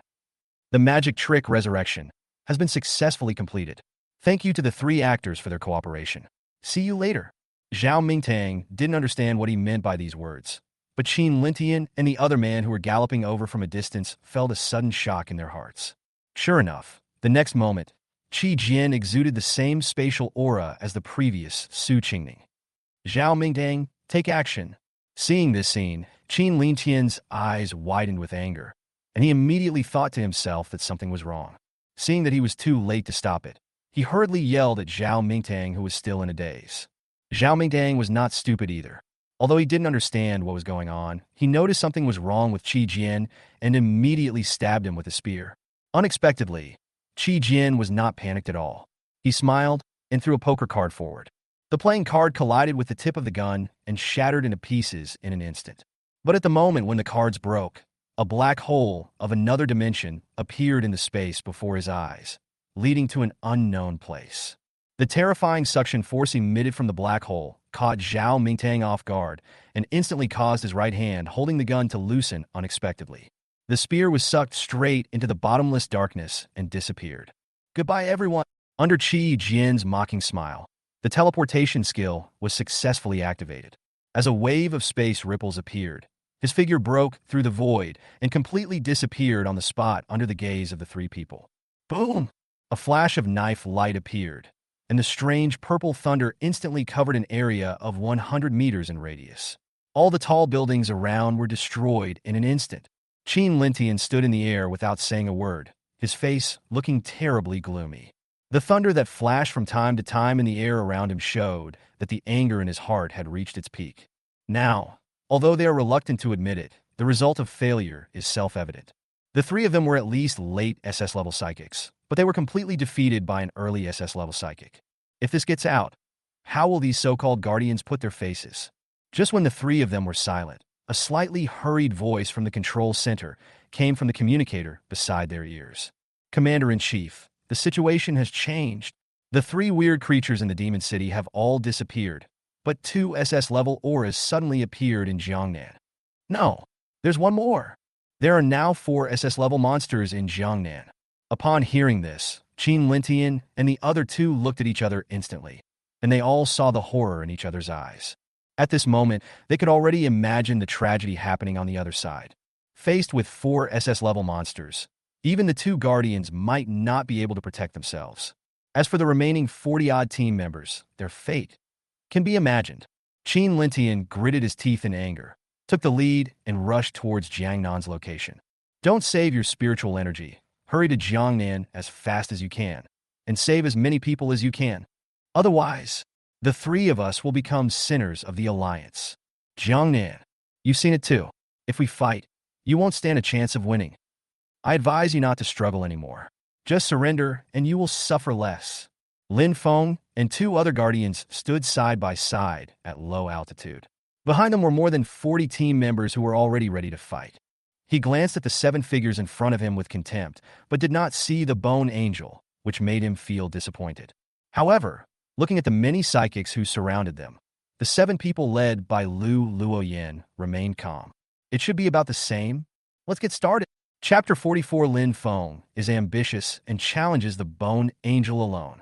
The magic trick Resurrection has been successfully completed. Thank you to the three actors for their cooperation. See you later. Zhao Mingtang didn't understand what he meant by these words, but Qin Lintian and the other man who were galloping over from a distance felt a sudden shock in their hearts. Sure enough, the next moment, Qi Jian exuded the same spatial aura as the previous Su Qingning. Zhao Mingtang, take action. Seeing this scene, Qin Lintian's eyes widened with anger, and he immediately thought to himself that something was wrong. Seeing that he was too late to stop it, he hurriedly yelled at Zhao Mingtang, who was still in a daze. Zhao Mingtang was not stupid either. Although he didn't understand what was going on, he noticed something was wrong with Qi Jian and immediately stabbed him with a spear. Unexpectedly, Qi Jian was not panicked at all. He smiled and threw a poker card forward. The playing card collided with the tip of the gun and shattered into pieces in an instant. But at the moment when the cards broke, a black hole of another dimension appeared in the space before his eyes, leading to an unknown place. The terrifying suction force emitted from the black hole caught Zhao Mingtang off guard and instantly caused his right hand holding the gun to loosen unexpectedly. The spear was sucked straight into the bottomless darkness and disappeared. Goodbye, everyone. Under Qi Jian's mocking smile, the teleportation skill was successfully activated. As a wave of space ripples appeared, his figure broke through the void and completely disappeared on the spot under the gaze of the three people. Boom! A flash of knife light appeared, and the strange purple thunder instantly covered an area of 100 meters in radius. All the tall buildings around were destroyed in an instant. Qin Lintian stood in the air without saying a word, his face looking terribly gloomy. The thunder that flashed from time to time in the air around him showed that the anger in his heart had reached its peak. Now, although they are reluctant to admit it, the result of failure is self-evident. The three of them were at least late SS-level psychics, but they were completely defeated by an early SS-level psychic. If this gets out, how will these so-called guardians put their faces? Just when the three of them were silent, a slightly hurried voice from the control center came from the communicator beside their ears. Commander-in-Chief, the situation has changed. The three weird creatures in the Demon City have all disappeared, but two SS-level auras suddenly appeared in Jiangnan. No, there's one more. There are now 4 SS-level monsters in Jiangnan. Upon hearing this, Qin Lintian and the other two looked at each other instantly, and they all saw the horror in each other's eyes. At this moment, they could already imagine the tragedy happening on the other side. Faced with 4 SS-level monsters, even the 2 guardians might not be able to protect themselves. As for the remaining 40-odd team members, their fate can be imagined. Qin Lintian gritted his teeth in anger, took the lead, and rushed towards Jiangnan's location. Don't save your spiritual energy. Hurry to Jiangnan as fast as you can, and save as many people as you can. Otherwise, the three of us will become sinners of the Alliance. Jiangnan, you've seen it too. If we fight, you won't stand a chance of winning. I advise you not to struggle anymore. Just surrender, and you will suffer less. Lin Feng and two other guardians stood side by side at low altitude. Behind them were more than 40 team members who were already ready to fight. He glanced at the 7 figures in front of him with contempt, but did not see the Bone Angel, which made him feel disappointed. However, looking at the many psychics who surrounded them, the 7 people led by Lu Luoyan remained calm. It should be about the same. Let's get started. Chapter 44. Lin Feng is ambitious and challenges the Bone Angel alone.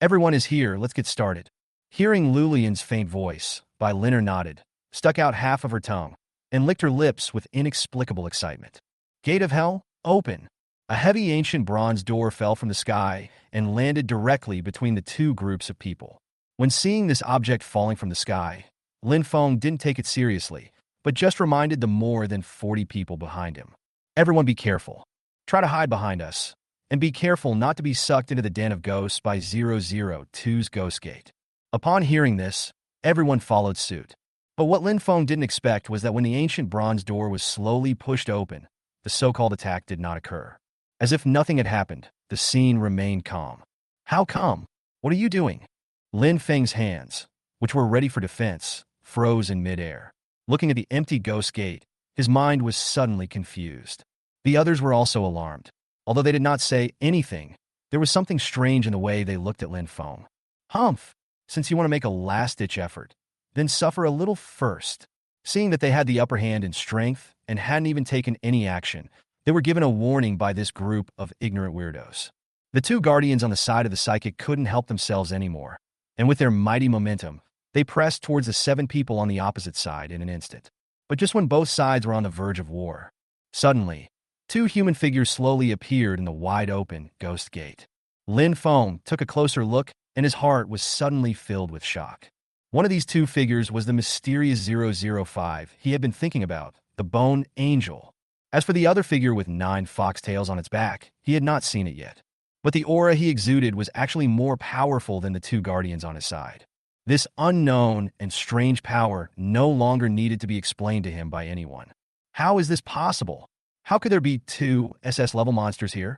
Everyone is here, let's get started. Hearing Lulian's faint voice, Bai Linner nodded, stuck out half of her tongue, and licked her lips with inexplicable excitement. Gate of Hell, open. A heavy ancient bronze door fell from the sky and landed directly between the two groups of people. When seeing this object falling from the sky, Lin Feng didn't take it seriously, but just reminded the more than 40 people behind him. Everyone be careful. Try to hide behind us, and be careful not to be sucked into the den of ghosts by 002's Ghost Gate. Upon hearing this, everyone followed suit. But what Lin Feng didn't expect was that when the ancient bronze door was slowly pushed open, the so-called attack did not occur. As if nothing had happened, the scene remained calm. How come? What are you doing? Lin Feng's hands, which were ready for defense, froze in midair. Looking at the empty ghost gate, his mind was suddenly confused. The others were also alarmed. Although they did not say anything, there was something strange in the way they looked at Lin Feng. Humph, since you want to make a last-ditch effort, then suffer a little first. Seeing that they had the upper hand in strength and hadn't even taken any action, they were given a warning by this group of ignorant weirdos. The two guardians on the side of the psychic couldn't help themselves anymore, and with their mighty momentum, they pressed towards the 7 people on the opposite side in an instant. But just when both sides were on the verge of war, suddenly, 2 human figures slowly appeared in the wide-open ghost gate. Lin Feng took a closer look, and his heart was suddenly filled with shock. One of these 2 figures was the mysterious 005 he had been thinking about, the Bone Angel. As for the other figure with 9 foxtails on its back, he had not seen it yet. But the aura he exuded was actually more powerful than the 2 guardians on his side. This unknown and strange power no longer needed to be explained to him by anyone. How is this possible? How could there be 2 SS-level monsters here?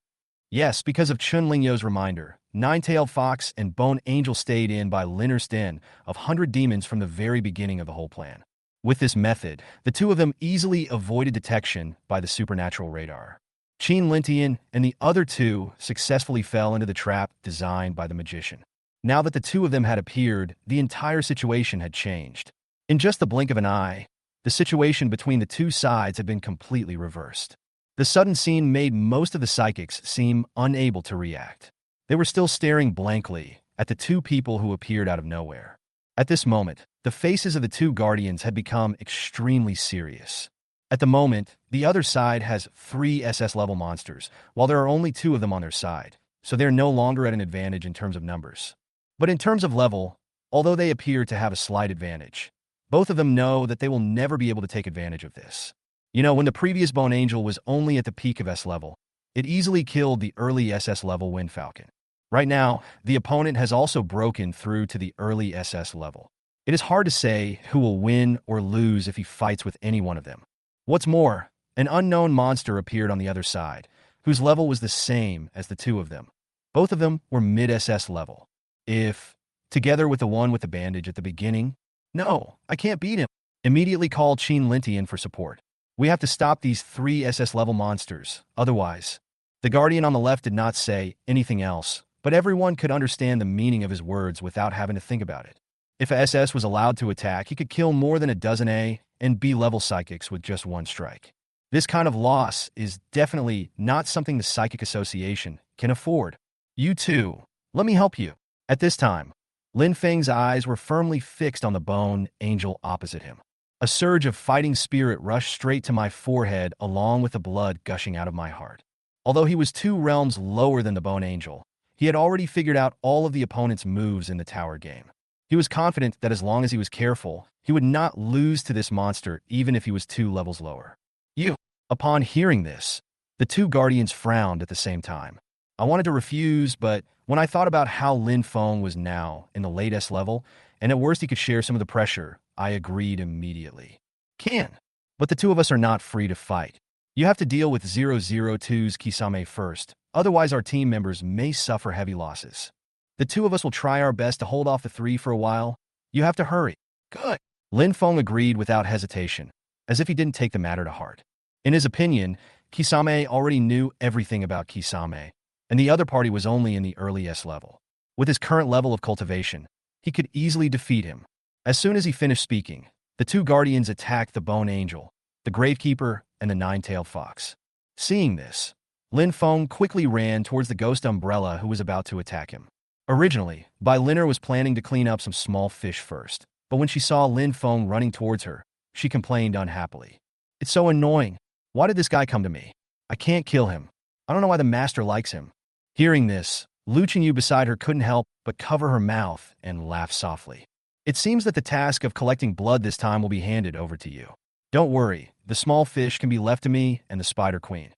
Yes, because of Chun Lingyo's reminder, Nine-Tailed Fox and Bone Angel stayed in by Linner's den of 100 demons from the very beginning of the whole plan. With this method, the 2 of them easily avoided detection by the supernatural radar. Qin Lintian and the other 2 successfully fell into the trap designed by the magician. Now that the 2 of them had appeared, the entire situation had changed. In just the blink of an eye, the situation between the 2 sides had been completely reversed. The sudden scene made most of the psychics seem unable to react. They were still staring blankly at the 2 people who appeared out of nowhere. At this moment, the faces of the 2 guardians had become extremely serious. At the moment, the other side has 3 SS-level monsters, while there are only 2 of them on their side, so they're no longer at an advantage in terms of numbers. But in terms of level, although they appear to have a slight advantage, both of them know that they will never be able to take advantage of this. You know, when the previous Bone Angel was only at the peak of S level, it easily killed the early SS level Wind Falcon. Right now, the opponent has also broken through to the early SS level. It is hard to say who will win or lose if he fights with any one of them. What's more, an unknown monster appeared on the other side, whose level was the same as the 2 of them. Both of them were mid-SS level. If, together with the one with the bandage at the beginning, no, I can't beat him. Immediately call Qin Lintian for support. We have to stop these 3 SS-level monsters, otherwise. The guardian on the left did not say anything else, but everyone could understand the meaning of his words without having to think about it. If a SS was allowed to attack, he could kill more than a dozen A and B-level psychics with just 1 strike. This kind of loss is definitely not something the Psychic Association can afford. You too. Let me help you. At this time, Lin Feng's eyes were firmly fixed on the Bone Angel opposite him. A surge of fighting spirit rushed straight to my forehead along with the blood gushing out of my heart. Although he was 2 realms lower than the Bone Angel, he had already figured out all of the opponent's moves in the tower game. He was confident that as long as he was careful, he would not lose to this monster even if he was 2 levels lower. You! Upon hearing this, the 2 guardians frowned at the same time. I wanted to refuse, but when I thought about how Lin Feng was now in the late S level, and at worst he could share some of the pressure, I agreed immediately. Can. But the two of us are not free to fight. You have to deal with 002's Kisame first, otherwise our team members may suffer heavy losses. The two of us will try our best to hold off the three for a while. You have to hurry. Good. Lin Feng agreed without hesitation, as if he didn't take the matter to heart. In his opinion, Kisame already knew everything about Kisame, and the other party was only in the early S level. With his current level of cultivation, he could easily defeat him. As soon as he finished speaking, the two guardians attacked the Bone Angel, the Gravekeeper, and the Nine-Tailed Fox. Seeing this, Lin Feng quickly ran towards the ghost umbrella who was about to attack him. Originally, Bai Linner was planning to clean up some small fish first, but when she saw Lin Feng running towards her, she complained unhappily. It's so annoying. Why did this guy come to me? I can't kill him. I don't know why the master likes him. Hearing this, Lu Qingyu beside her couldn't help but cover her mouth and laugh softly. It seems that the task of collecting blood this time will be handed over to you. Don't worry, the small fish can be left to me and the Spider Queen.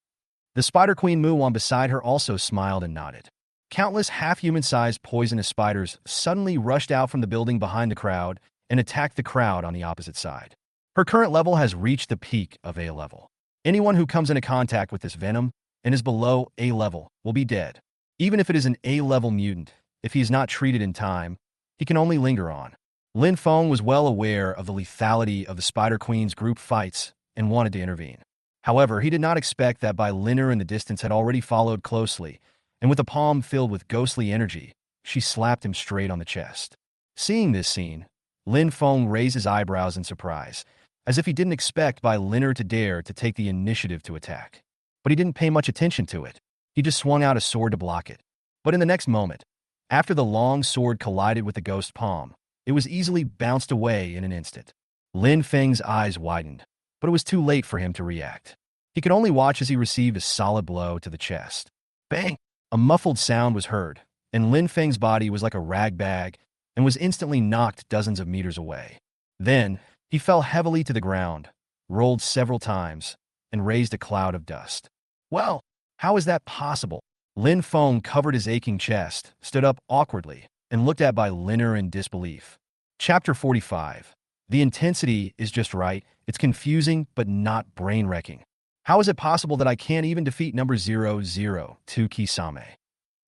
The Spider Queen Muwan beside her also smiled and nodded. Countless half-human-sized poisonous spiders suddenly rushed out from the building behind the crowd and attacked the crowd on the opposite side. Her current level has reached the peak of A level. Anyone who comes into contact with this venom and is below A level will be dead. Even if it is an A level mutant, if he is not treated in time, he can only linger on. Lin Feng was well aware of the lethality of the Spider Queen's group fights and wanted to intervene. However, he did not expect that Bai Linner in the distance had already followed closely, and with a palm filled with ghostly energy, she slapped him straight on the chest. Seeing this scene, Lin Feng raised his eyebrows in surprise, as if he didn't expect Bai Linner to dare to take the initiative to attack. But he didn't pay much attention to it. He just swung out a sword to block it. But in the next moment, after the long sword collided with the ghost palm, it was easily bounced away in an instant. Lin Feng's eyes widened, but it was too late for him to react. He could only watch as he received a solid blow to the chest. Bang! A muffled sound was heard, and Lin Feng's body was like a rag bag and was instantly knocked dozens of meters away. Then, he fell heavily to the ground, rolled several times, and raised a cloud of dust. Well, how is that possible? Lin Feng covered his aching chest, stood up awkwardly, and looked at Bai Linner in disbelief. Chapter 45. The intensity is just right. It's confusing, but not brain-wrecking. How is it possible that I can't even defeat number 002 Kisame?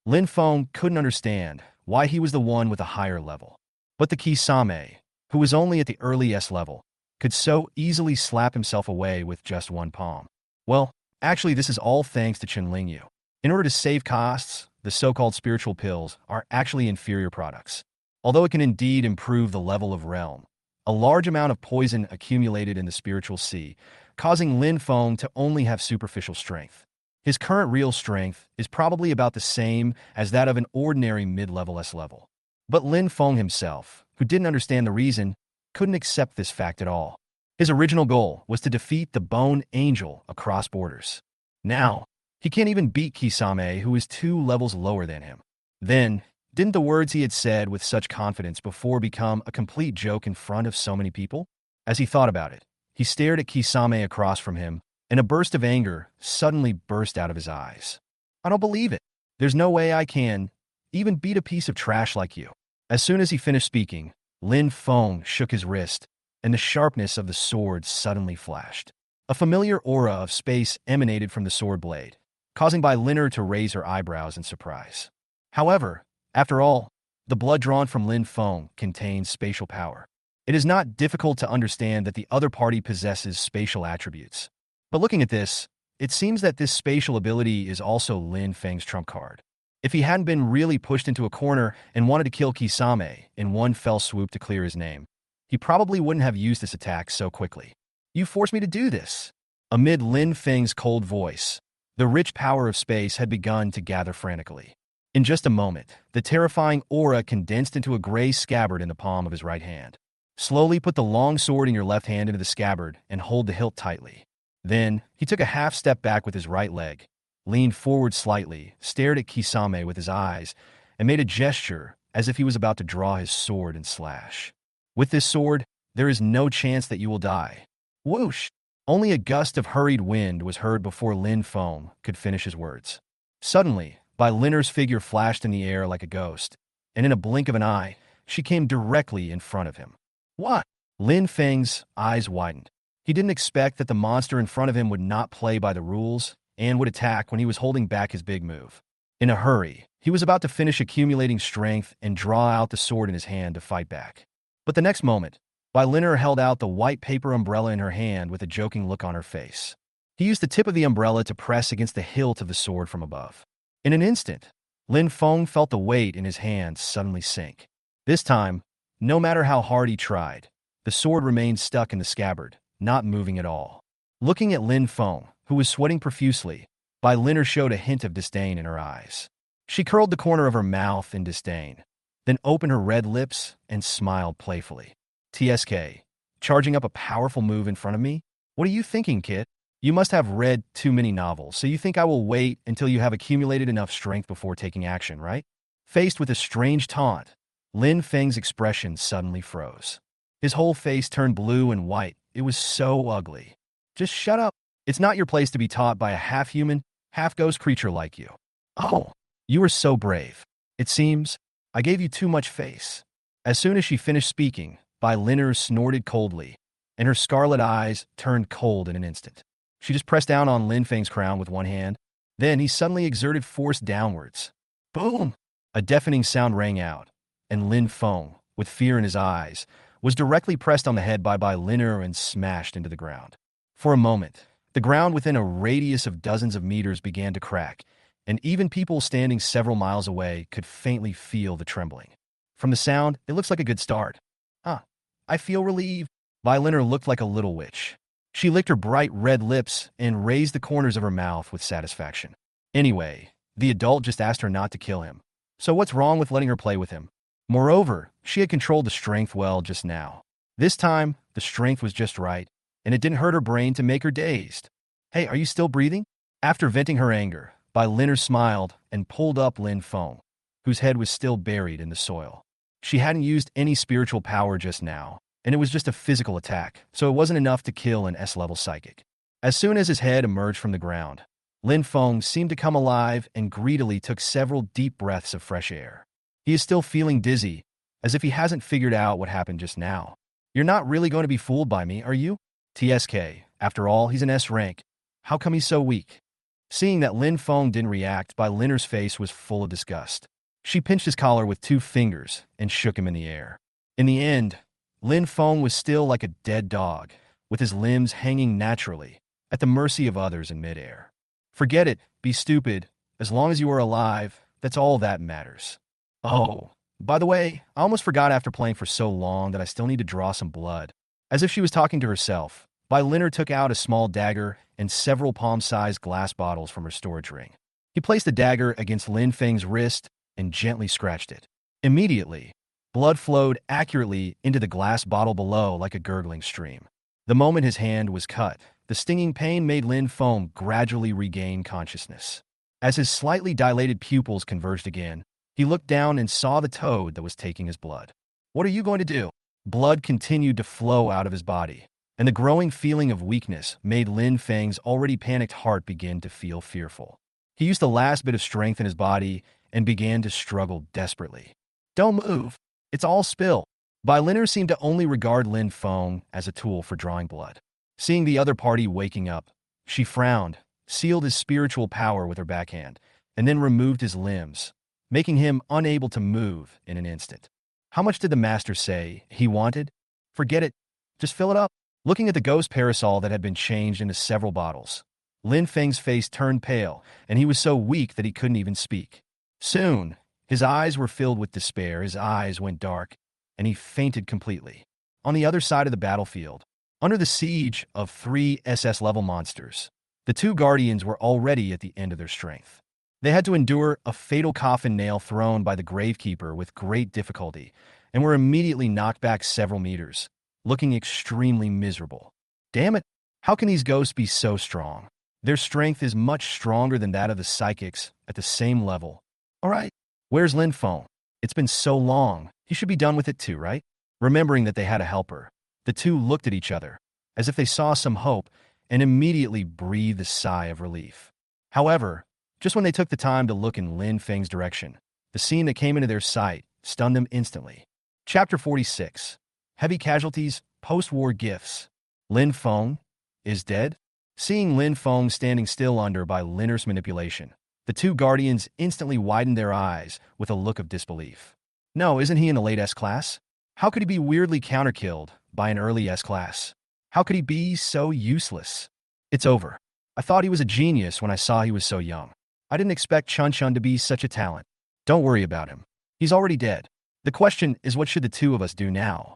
Lin Feng couldn't understand why he was the one with a higher level. But the Kisame, who was only at the early S level, could so easily slap himself away with just one palm. Well, actually this is all thanks to Chenlingyu. In order to save costs, the so-called spiritual pills are actually inferior products. Although it can indeed improve the level of realm, a large amount of poison accumulated in the spiritual sea, causing Lin Feng to only have superficial strength. His current real strength is probably about the same as that of an ordinary mid-level S level. But Lin Feng himself, who didn't understand the reason, couldn't accept this fact at all. His original goal was to defeat the Bone Angel across borders. Now, he can't even beat Kisame, who is 2 levels lower than him. Then, didn't the words he had said with such confidence before become a complete joke in front of so many people? As he thought about it, he stared at Kisame across from him, and a burst of anger suddenly burst out of his eyes. I don't believe it. There's no way I can even beat a piece of trash like you. As soon as he finished speaking, Lin Feng shook his wrist, and the sharpness of the sword suddenly flashed. A familiar aura of space emanated from the sword blade, causing Bai Linner to raise her eyebrows in surprise. However, after all, the blood drawn from Lin Feng contains spatial power. It is not difficult to understand that the other party possesses spatial attributes. But looking at this, it seems that this spatial ability is also Lin Feng's trump card. If he hadn't been really pushed into a corner and wanted to kill Kisame in one fell swoop to clear his name, he probably wouldn't have used this attack so quickly. You forced me to do this. Amid Lin Feng's cold voice, the rich power of space had begun to gather frantically. In just a moment, the terrifying aura condensed into a gray scabbard in the palm of his right hand. Slowly put the long sword in your left hand into the scabbard and hold the hilt tightly. Then, he took a half step back with his right leg, leaned forward slightly, stared at Kisame with his eyes, and made a gesture as if he was about to draw his sword and slash. With this sword, there is no chance that you will die. Whoosh! Only a gust of hurried wind was heard before Lin Feng could finish his words. Suddenly, Bai Linner's figure flashed in the air like a ghost, and in a blink of an eye, she came directly in front of him. What? Lin Feng's eyes widened. He didn't expect that the monster in front of him would not play by the rules and would attack when he was holding back his big move. In a hurry, he was about to finish accumulating strength and draw out the sword in his hand to fight back. But the next moment, Bai Linner held out the white paper umbrella in her hand with a joking look on her face. He used the tip of the umbrella to press against the hilt of the sword from above. In an instant, Lin Feng felt the weight in his hand suddenly sink. This time, no matter how hard he tried, the sword remained stuck in the scabbard, not moving at all. Looking at Lin Feng, who was sweating profusely, Bai Linner showed a hint of disdain in her eyes. She curled the corner of her mouth in disdain, then opened her red lips and smiled playfully. TSK, charging up a powerful move in front of me? What are you thinking, kid? You must have read too many novels, so you think I will wait until you have accumulated enough strength before taking action, right? Faced with a strange taunt, Lin Feng's expression suddenly froze. His whole face turned blue and white. It was so ugly. Just shut up. It's not your place to be taught by a half-human, half-ghost creature like you. Oh, you were so brave. It seems I gave you too much face. As soon as she finished speaking, Bai Linner snorted coldly, and her scarlet eyes turned cold in an instant. She just pressed down on Lin Feng's crown with one hand. Then he suddenly exerted force downwards. Boom! A deafening sound rang out, and Lin Feng, with fear in his eyes, was directly pressed on the head by Bai Linner and smashed into the ground. For a moment, the ground within a radius of dozens of meters began to crack, and even people standing several miles away could faintly feel the trembling. From the sound, it looks like a good start. I feel relieved. Bai Linner looked like a little witch. She licked her bright red lips and raised the corners of her mouth with satisfaction. Anyway, the adult just asked her not to kill him. So what's wrong with letting her play with him? Moreover, she had controlled the strength well just now. This time, the strength was just right, and it didn't hurt her brain to make her dazed. Hey, are you still breathing? After venting her anger, Bai Linner smiled and pulled up Lin Feng, whose head was still buried in the soil. She hadn't used any spiritual power just now, and it was just a physical attack, so it wasn't enough to kill an S-level psychic. As soon as his head emerged from the ground, Lin Feng seemed to come alive and greedily took several deep breaths of fresh air. He is still feeling dizzy, as if he hasn't figured out what happened just now. You're not really going to be fooled by me, are you? TSK, after all, he's an S rank. How come he's so weak? Seeing that Lin Feng didn't react, Bai Linner's face was full of disgust. She pinched his collar with 2 fingers and shook him in the air. In the end, Lin Feng was still like a dead dog, with his limbs hanging naturally, at the mercy of others in midair. Forget it, be stupid. As long as you are alive, that's all that matters. Oh, by the way, I almost forgot after playing for so long that I still need to draw some blood. As if she was talking to herself, Bai Linner took out a small dagger and several palm-sized glass bottles from her storage ring. He placed the dagger against Lin Feng's wrist and gently scratched it. Immediately, blood flowed accurately into the glass bottle below like a gurgling stream. The moment his hand was cut, the stinging pain made Lin Feng gradually regain consciousness. As his slightly dilated pupils converged again, he looked down and saw the toad that was taking his blood. What are you going to do? Blood continued to flow out of his body, and the growing feeling of weakness made Lin Feng's already panicked heart begin to feel fearful. He used the last bit of strength in his body and began to struggle desperately. Don't move. It's all spill. Bai Linner seemed to only regard Lin Feng as a tool for drawing blood. Seeing the other party waking up, she frowned, sealed his spiritual power with her backhand, and then removed his limbs, making him unable to move in an instant. How much did the master say he wanted? Forget it. Just fill it up. Looking at the ghost parasol that had been changed into several bottles, Lin Feng's face turned pale, and he was so weak that he couldn't even speak. Soon, his eyes were filled with despair, his eyes went dark, and he fainted completely. On the other side of the battlefield, under the siege of 3 SS-level monsters, the 2 guardians were already at the end of their strength. They had to endure a fatal coffin nail thrown by the gravekeeper with great difficulty, and were immediately knocked back several meters, looking extremely miserable. Damn it, how can these ghosts be so strong? Their strength is much stronger than that of the psychics at the same level. All right, where's Lin Feng? It's been so long. He should be done with it too, right? Remembering that they had a helper, the 2 looked at each other, as if they saw some hope, and immediately breathed a sigh of relief. However, Just when they took the time to look in Lin Feng's direction, the scene that came into their sight stunned them instantly. Chapter 46. Heavy Casualties, Post-War Gifts. Lin Feng is dead? Seeing Lin Feng standing still under by Linner's manipulation, the two guardians instantly widened their eyes with a look of disbelief. No, isn't he in a late S-class? How could he be weirdly counterkilled by an early S-class? How could he be so useless? It's over. I thought he was a genius when I saw he was so young. I didn't expect Chun Chun to be such a talent. Don't worry about him. He's already dead. The question is, what should the two of us do now?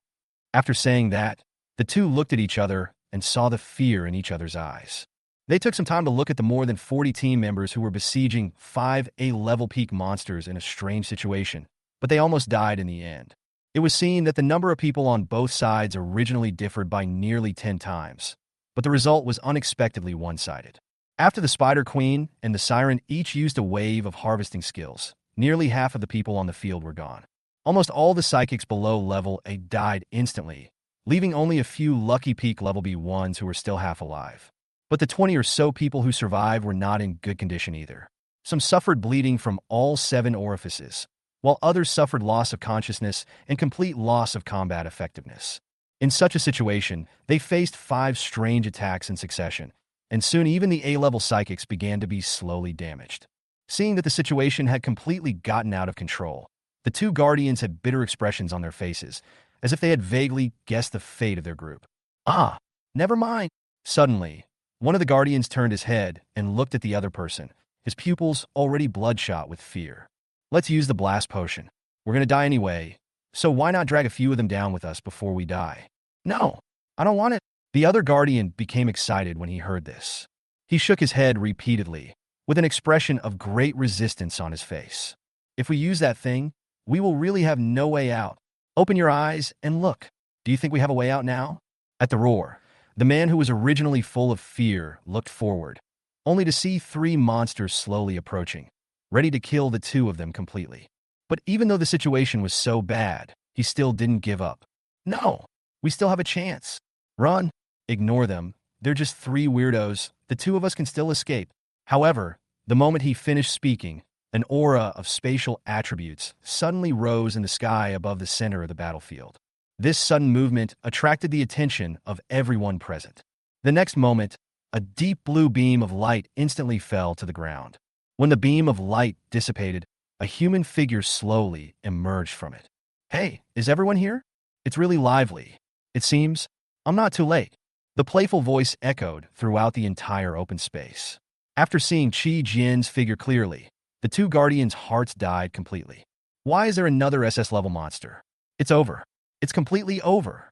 After saying that, the two looked at each other and saw the fear in each other's eyes. They took some time to look at the more than 40 team members who were besieging 5 A-level peak monsters in a strange situation, but they almost died in the end. It was seen that the number of people on both sides originally differed by nearly 10 times, but the result was unexpectedly one-sided. After the Spider Queen and the Siren each used a wave of harvesting skills, nearly half of the people on the field were gone. Almost all the psychics below level A died instantly, leaving only a few lucky peak level B ones who were still half alive. But the 20 or so people who survived were not in good condition either. Some suffered bleeding from all 7 orifices, while others suffered loss of consciousness and complete loss of combat effectiveness. In such a situation, they faced 5 strange attacks in succession, and soon even the A-level psychics began to be slowly damaged. Seeing that the situation had completely gotten out of control, the two guardians had bitter expressions on their faces, as if they had vaguely guessed the fate of their group. Ah, never mind. Suddenly, one of the guardians turned his head and looked at the other person, his pupils already bloodshot with fear. Let's use the blast potion. We're going to die anyway, so why not drag a few of them down with us before we die? No, I don't want it. The other guardian became excited when he heard this. He shook his head repeatedly, with an expression of great resistance on his face. If we use that thing, we will really have no way out. Open your eyes and look. Do you think we have a way out now? At the roar, the man who was originally full of fear looked forward, only to see 3 monsters slowly approaching, ready to kill the 2 of them completely. But even though the situation was so bad, he still didn't give up. No, we still have a chance. Run. Ignore them. They're just 3 weirdos. The 2 of us can still escape. However, the moment he finished speaking, an aura of spatial attributes suddenly rose in the sky above the center of the battlefield. This sudden movement attracted the attention of everyone present. The next moment, a deep blue beam of light instantly fell to the ground. When the beam of light dissipated, a human figure slowly emerged from it. Hey, is everyone here? It's really lively. It seems I'm not too late. The playful voice echoed throughout the entire open space. After seeing Qi Jin's figure clearly, the 2 guardians' hearts died completely. Why is there another SS-level monster? It's over. It's completely over.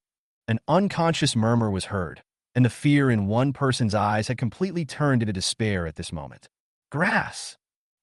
An unconscious murmur was heard, and the fear in one person's eyes had completely turned into despair at this moment. Grass!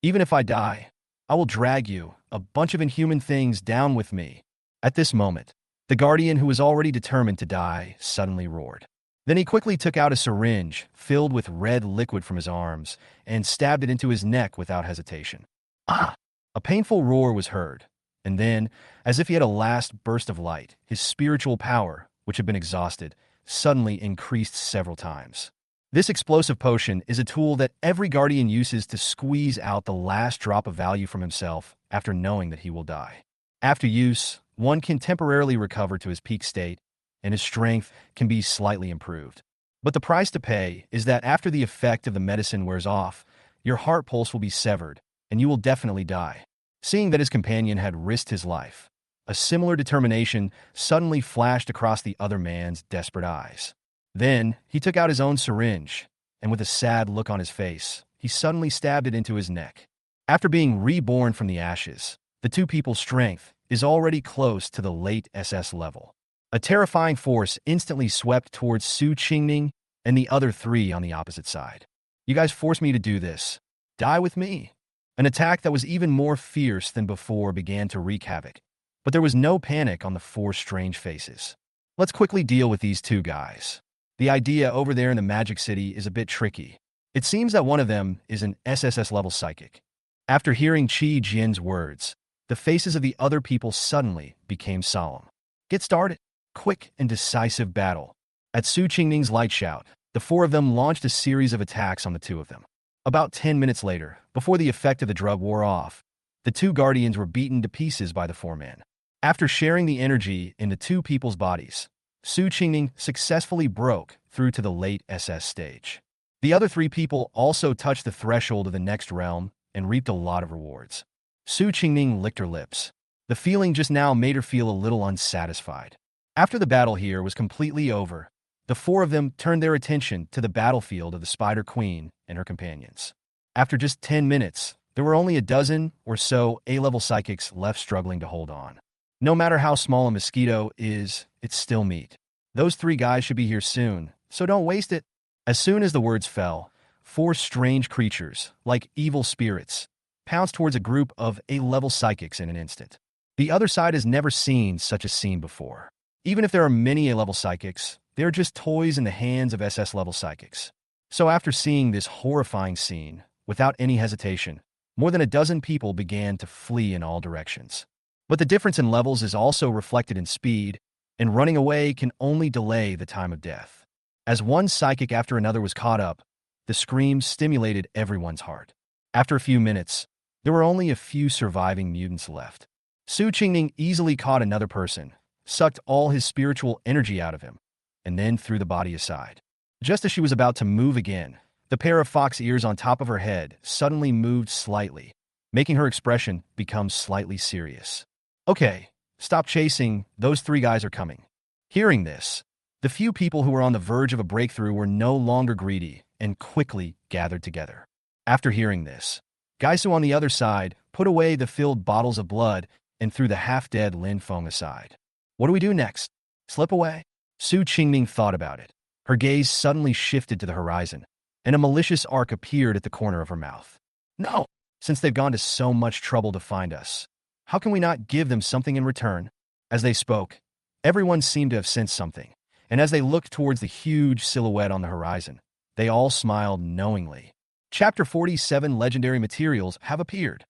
Even if I die, I will drag you, a bunch of inhuman things, down with me. At this moment, the guardian who was already determined to die suddenly roared. Then he quickly took out a syringe filled with red liquid from his arms and stabbed it into his neck without hesitation. Ah! A painful roar was heard, and then, as if he had a last burst of light, his spiritual power, which had been exhausted, suddenly increased several times. This explosive potion is a tool that every guardian uses to squeeze out the last drop of value from himself after knowing that he will die. After use, one can temporarily recover to his peak state, and his strength can be slightly improved. But the price to pay is that after the effect of the medicine wears off, your heart pulse will be severed, and you will definitely die. Seeing that his companion had risked his life, a similar determination suddenly flashed across the other man's desperate eyes. Then, he took out his own syringe, and with a sad look on his face, he suddenly stabbed it into his neck. After being reborn from the ashes, the 2 people's strength is already close to the late SS level. A terrifying force instantly swept towards Su Qingning and the other 3 on the opposite side. You guys forced me to do this. Die with me. An attack that was even more fierce than before began to wreak havoc, but there was no panic on the 4 strange faces. Let's quickly deal with these 2 guys. The idea over there in the Magic City is a bit tricky. It seems that one of them is an SSS-level psychic. After hearing Qi Jin's words, the faces of the other people suddenly became solemn. Get started. Quick and decisive battle. At Su Qingning's light shout, the 4 of them launched a series of attacks on the 2 of them. About 10 minutes later, before the effect of the drug wore off, the two guardians were beaten to pieces by the four men. After sharing the energy in the two people's bodies, Su Qingning successfully broke through to the late SS stage. The other three people also touched the threshold of the next realm and reaped a lot of rewards. Su Qingning licked her lips. The feeling just now made her feel a little unsatisfied. After the battle here was completely over, the four of them turned their attention to the battlefield of the Spider Queen and her companions. After just 10 minutes, there were only a dozen or so A-level psychics left struggling to hold on. No matter how small a mosquito is, it's still meat. Those three guys should be here soon, so don't waste it. As soon as the words fell, four strange creatures, like evil spirits, pounced towards a group of A-level psychics in an instant. The other side has never seen such a scene before. Even if there are many A-level psychics, they're just toys in the hands of SS-level psychics. So after seeing this horrifying scene, without any hesitation, more than a dozen people began to flee in all directions. But the difference in levels is also reflected in speed, and running away can only delay the time of death. As one psychic after another was caught up, the screams stimulated everyone's heart. After a few minutes, there were only a few surviving mutants left. Su Qingning easily caught another person, sucked all his spiritual energy out of him, and then threw the body aside. Just as she was about to move again, the pair of fox ears on top of her head suddenly moved slightly, making her expression become slightly serious. Okay, stop chasing, those three guys are coming. Hearing this, the few people who were on the verge of a breakthrough were no longer greedy and quickly gathered together. After hearing this, Gaisu on the other side put away the filled bottles of blood and threw the half-dead Lin Feng aside. What do we do next? Slip away? Su Qingning thought about it. Her gaze suddenly shifted to the horizon, and a malicious arc appeared at the corner of her mouth. No! Since they've gone to so much trouble to find us, how can we not give them something in return? As they spoke, everyone seemed to have sensed something, and as they looked towards the huge silhouette on the horizon, they all smiled knowingly. Chapter 47 Legendary Materials have appeared.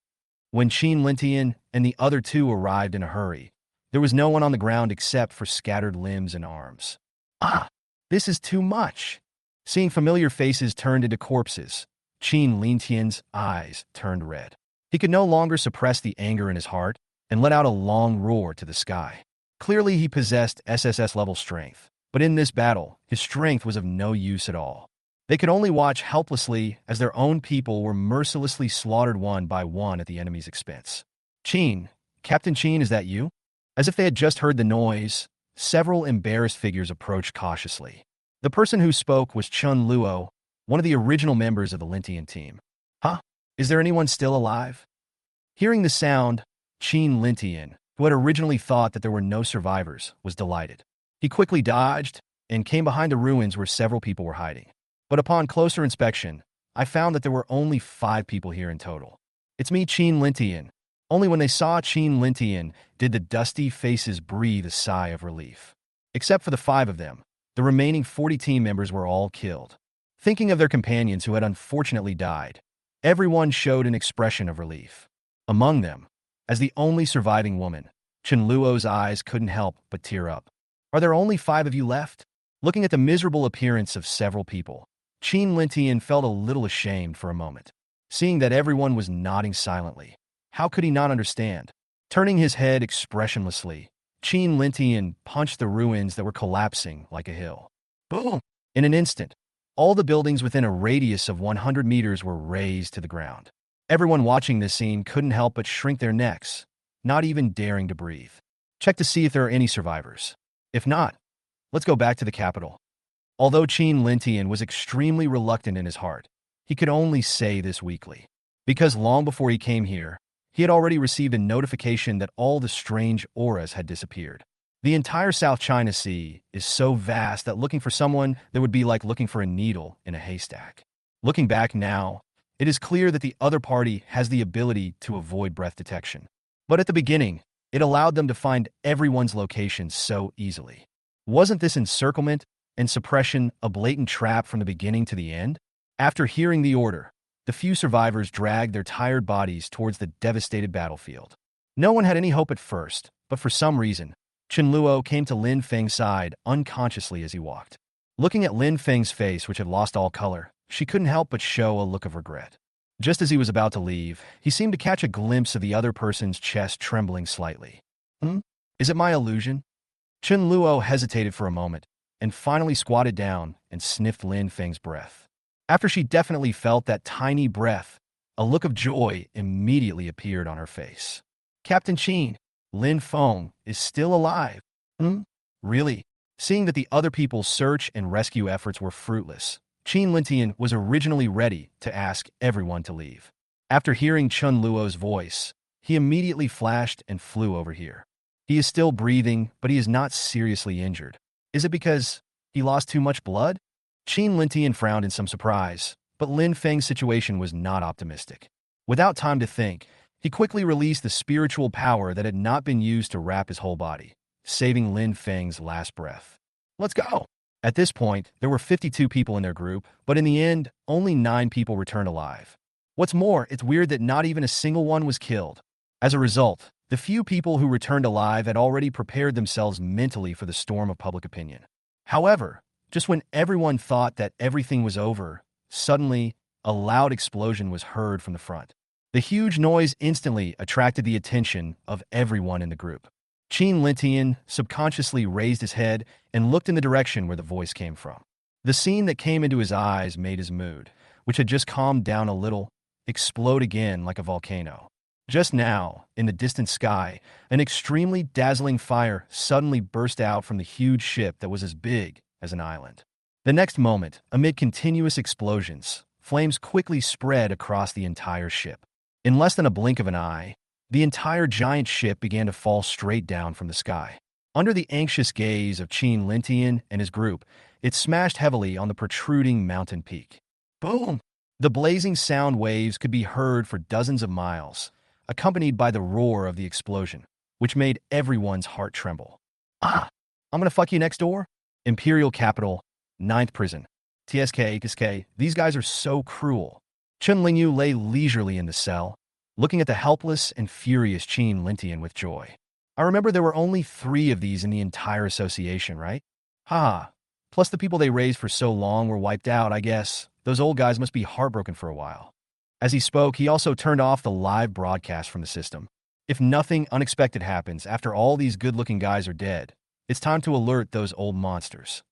When Qin Lintian and the other two arrived in a hurry, there was no one on the ground except for scattered limbs and arms. Ah, this is too much. Seeing familiar faces turned into corpses, Qin Lintian's eyes turned red. He could no longer suppress the anger in his heart and let out a long roar to the sky. Clearly he possessed SSS-level strength, but in this battle, his strength was of no use at all. They could only watch helplessly as their own people were mercilessly slaughtered one by one at the enemy's expense. Qin, Captain Qin, is that you? As if they had just heard the noise, several embarrassed figures approached cautiously. The person who spoke was Chun Luo, one of the original members of the Lintian team. Huh? Is there anyone still alive? Hearing the sound, Qin Lintian, who had originally thought that there were no survivors, was delighted. He quickly dodged and came behind the ruins where several people were hiding. But upon closer inspection, I found that there were only 5 people here in total. It's me, Qin Lintian. Only when they saw Qin Lintian did the dusty faces breathe a sigh of relief. Except for the 5 of them, the remaining 40 team members were all killed. Thinking of their companions who had unfortunately died, everyone showed an expression of relief. Among them, as the only surviving woman, Chen Luo's eyes couldn't help but tear up. Are there only 5 of you left? Looking at the miserable appearance of several people, Qin Lintian felt a little ashamed for a moment. Seeing that everyone was nodding silently, how could he not understand? Turning his head expressionlessly, Qin Lintian punched the ruins that were collapsing like a hill. Boom! In an instant, all the buildings within a radius of 100 meters were razed to the ground. Everyone watching this scene couldn't help but shrink their necks, not even daring to breathe. Check to see if there are any survivors. If not, let's go back to the capital. Although Qin Lintian was extremely reluctant in his heart, he could only say this weakly. Because long before he came here, he had already received a notification that all the strange auras had disappeared. The entire South China Sea is so vast that looking for someone that would be like looking for a needle in a haystack. Looking back now, it is clear that the other party has the ability to avoid breath detection. But at the beginning, it allowed them to find everyone's location so easily. Wasn't this encirclement and suppression a blatant trap from the beginning to the end? After hearing the order, the few survivors dragged their tired bodies towards the devastated battlefield. No one had any hope at first, but for some reason, Chen Luo came to Lin Feng's side unconsciously as he walked. Looking at Lin Feng's face, which had lost all color, she couldn't help but show a look of regret. Just as he was about to leave, he seemed to catch a glimpse of the other person's chest trembling slightly. Hmm? Is it my illusion? Chun Luo hesitated for a moment, and finally squatted down and sniffed Lin Feng's breath. After she definitely felt that tiny breath, a look of joy immediately appeared on her face. Captain Qin, Lin Feng is still alive. Hmm? Really? Seeing that the other people's search and rescue efforts were fruitless, Qin Lintian was originally ready to ask everyone to leave. After hearing Chun Luo's voice, he immediately flashed and flew over here. He is still breathing, but he is not seriously injured. Is it because he lost too much blood? Qin Lintian frowned in some surprise, but Lin Feng's situation was not optimistic. Without time to think, he quickly released the spiritual power that had not been used to wrap his whole body, saving Lin Feng's last breath. Let's go! At this point, there were 52 people in their group, but in the end, only 9 people returned alive. What's more, it's weird that not even a single one was killed. As a result, the few people who returned alive had already prepared themselves mentally for the storm of public opinion. However, just when everyone thought that everything was over, suddenly, a loud explosion was heard from the front. The huge noise instantly attracted the attention of everyone in the group. Qin Lintian subconsciously raised his head and looked in the direction where the voice came from. The scene that came into his eyes made his mood, which had just calmed down a little, explode again like a volcano. Just now, in the distant sky, an extremely dazzling fire suddenly burst out from the huge ship that was as big as an island. The next moment, amid continuous explosions, flames quickly spread across the entire ship. In less than a blink of an eye, the entire giant ship began to fall straight down from the sky. Under the anxious gaze of Qin Lintian and his group, it smashed heavily on the protruding mountain peak. Boom! The blazing sound waves could be heard for dozens of miles, accompanied by the roar of the explosion, which made everyone's heart tremble. Ah! I'm gonna fuck you next door? Imperial Capital, 9th Prison. TSK, these guys are so cruel. Chun Lingyu lay leisurely in the cell, looking at the helpless and furious Qin Lintian with joy. I remember there were only 3 of these in the entire association, right? Ha! Plus the people they raised for so long were wiped out, I guess. Those old guys must be heartbroken for a while. As he spoke, he also turned off the live broadcast from the system. If nothing unexpected happens after all these good-looking guys are dead, it's time to alert those old monsters.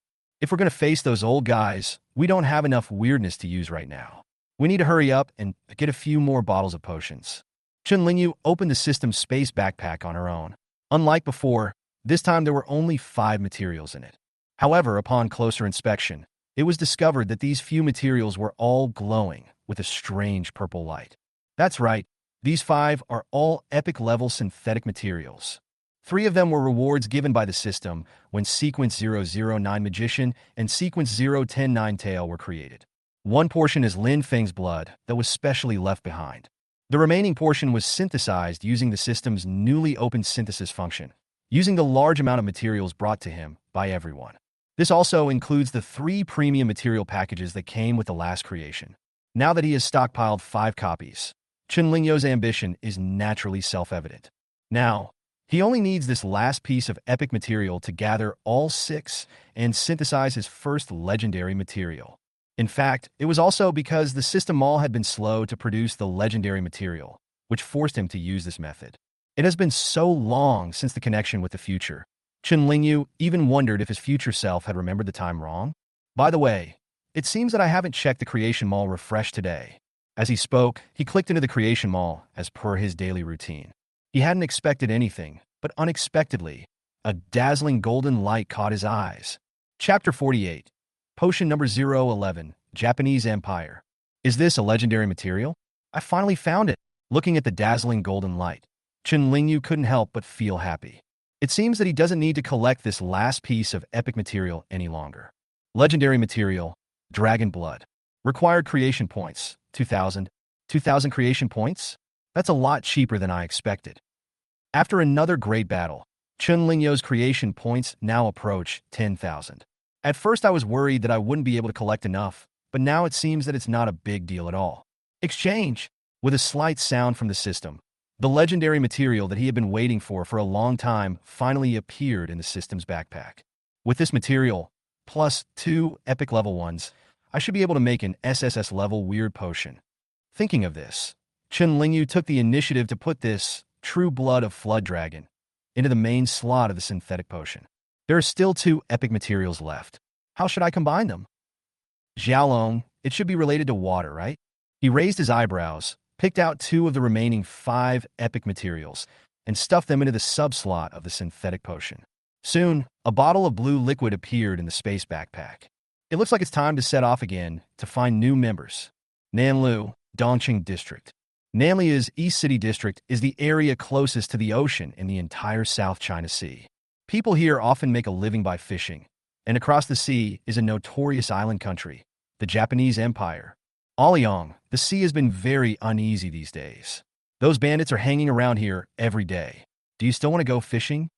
If we're going to face those old guys, we don't have enough weirdness to use right now. We need to hurry up and get a few more bottles of potions. Chun Lingyu opened the system's space backpack on her own. Unlike before, this time there were only 5 materials in it. However, upon closer inspection, it was discovered that these few materials were all glowing with a strange purple light. That's right, these 5 are all epic-level synthetic materials. 3 of them were rewards given by the system when Sequence 009 Magician and Sequence 010 Ninetail were created. One portion is Lin Feng's blood that was specially left behind. The remaining portion was synthesized using the system's newly opened synthesis function, using the large amount of materials brought to him by everyone. This also includes the 3 premium material packages that came with the last creation. Now that he has stockpiled 5 copies, Chun Lingyu's ambition is naturally self-evident. Now, he only needs this last piece of epic material to gather all 6 and synthesize his first legendary material. In fact, it was also because the system mall had been slow to produce the legendary material, which forced him to use this method. It has been so long since the connection with the future. Chun Lingyu even wondered if his future self had remembered the time wrong. By the way, it seems that I haven't checked the creation mall refresh today. As he spoke, he clicked into the creation mall as per his daily routine. He hadn't expected anything, but unexpectedly, a dazzling golden light caught his eyes. Chapter 48. Potion number 011, Japanese Empire. Is this a legendary material? I finally found it. Looking at the dazzling golden light, Chun Lingyu couldn't help but feel happy. It seems that he doesn't need to collect this last piece of epic material any longer. Legendary material, Dragon Blood. Required creation points, 2,000. 2,000 creation points? That's a lot cheaper than I expected. After another great battle, Chun Lingyu's creation points now approach 10,000. At first I was worried that I wouldn't be able to collect enough, but now it seems that it's not a big deal at all. Exchange! With a slight sound from the system, the legendary material that he had been waiting for a long time finally appeared in the system's backpack. With this material, plus 2 epic level ones, I should be able to make an SSS-level weird potion. Thinking of this, Chen Lingyu took the initiative to put this true blood of Flood Dragon into the main slot of the synthetic potion. There are still 2 epic materials left. How should I combine them? Xiaolong, it should be related to water, right? He raised his eyebrows, picked out 2 of the remaining 5 epic materials, and stuffed them into the sub-slot of the synthetic potion. Soon, a bottle of blue liquid appeared in the space backpack. It looks like it's time to set off again to find new members. Nanlu, Dongqing District. Nanlia's East City District is the area closest to the ocean in the entire South China Sea. People here often make a living by fishing, and across the sea is a notorious island country, the Japanese Empire. Aoyang, the sea has been very uneasy these days. Those bandits are hanging around here every day. Do you still want to go fishing?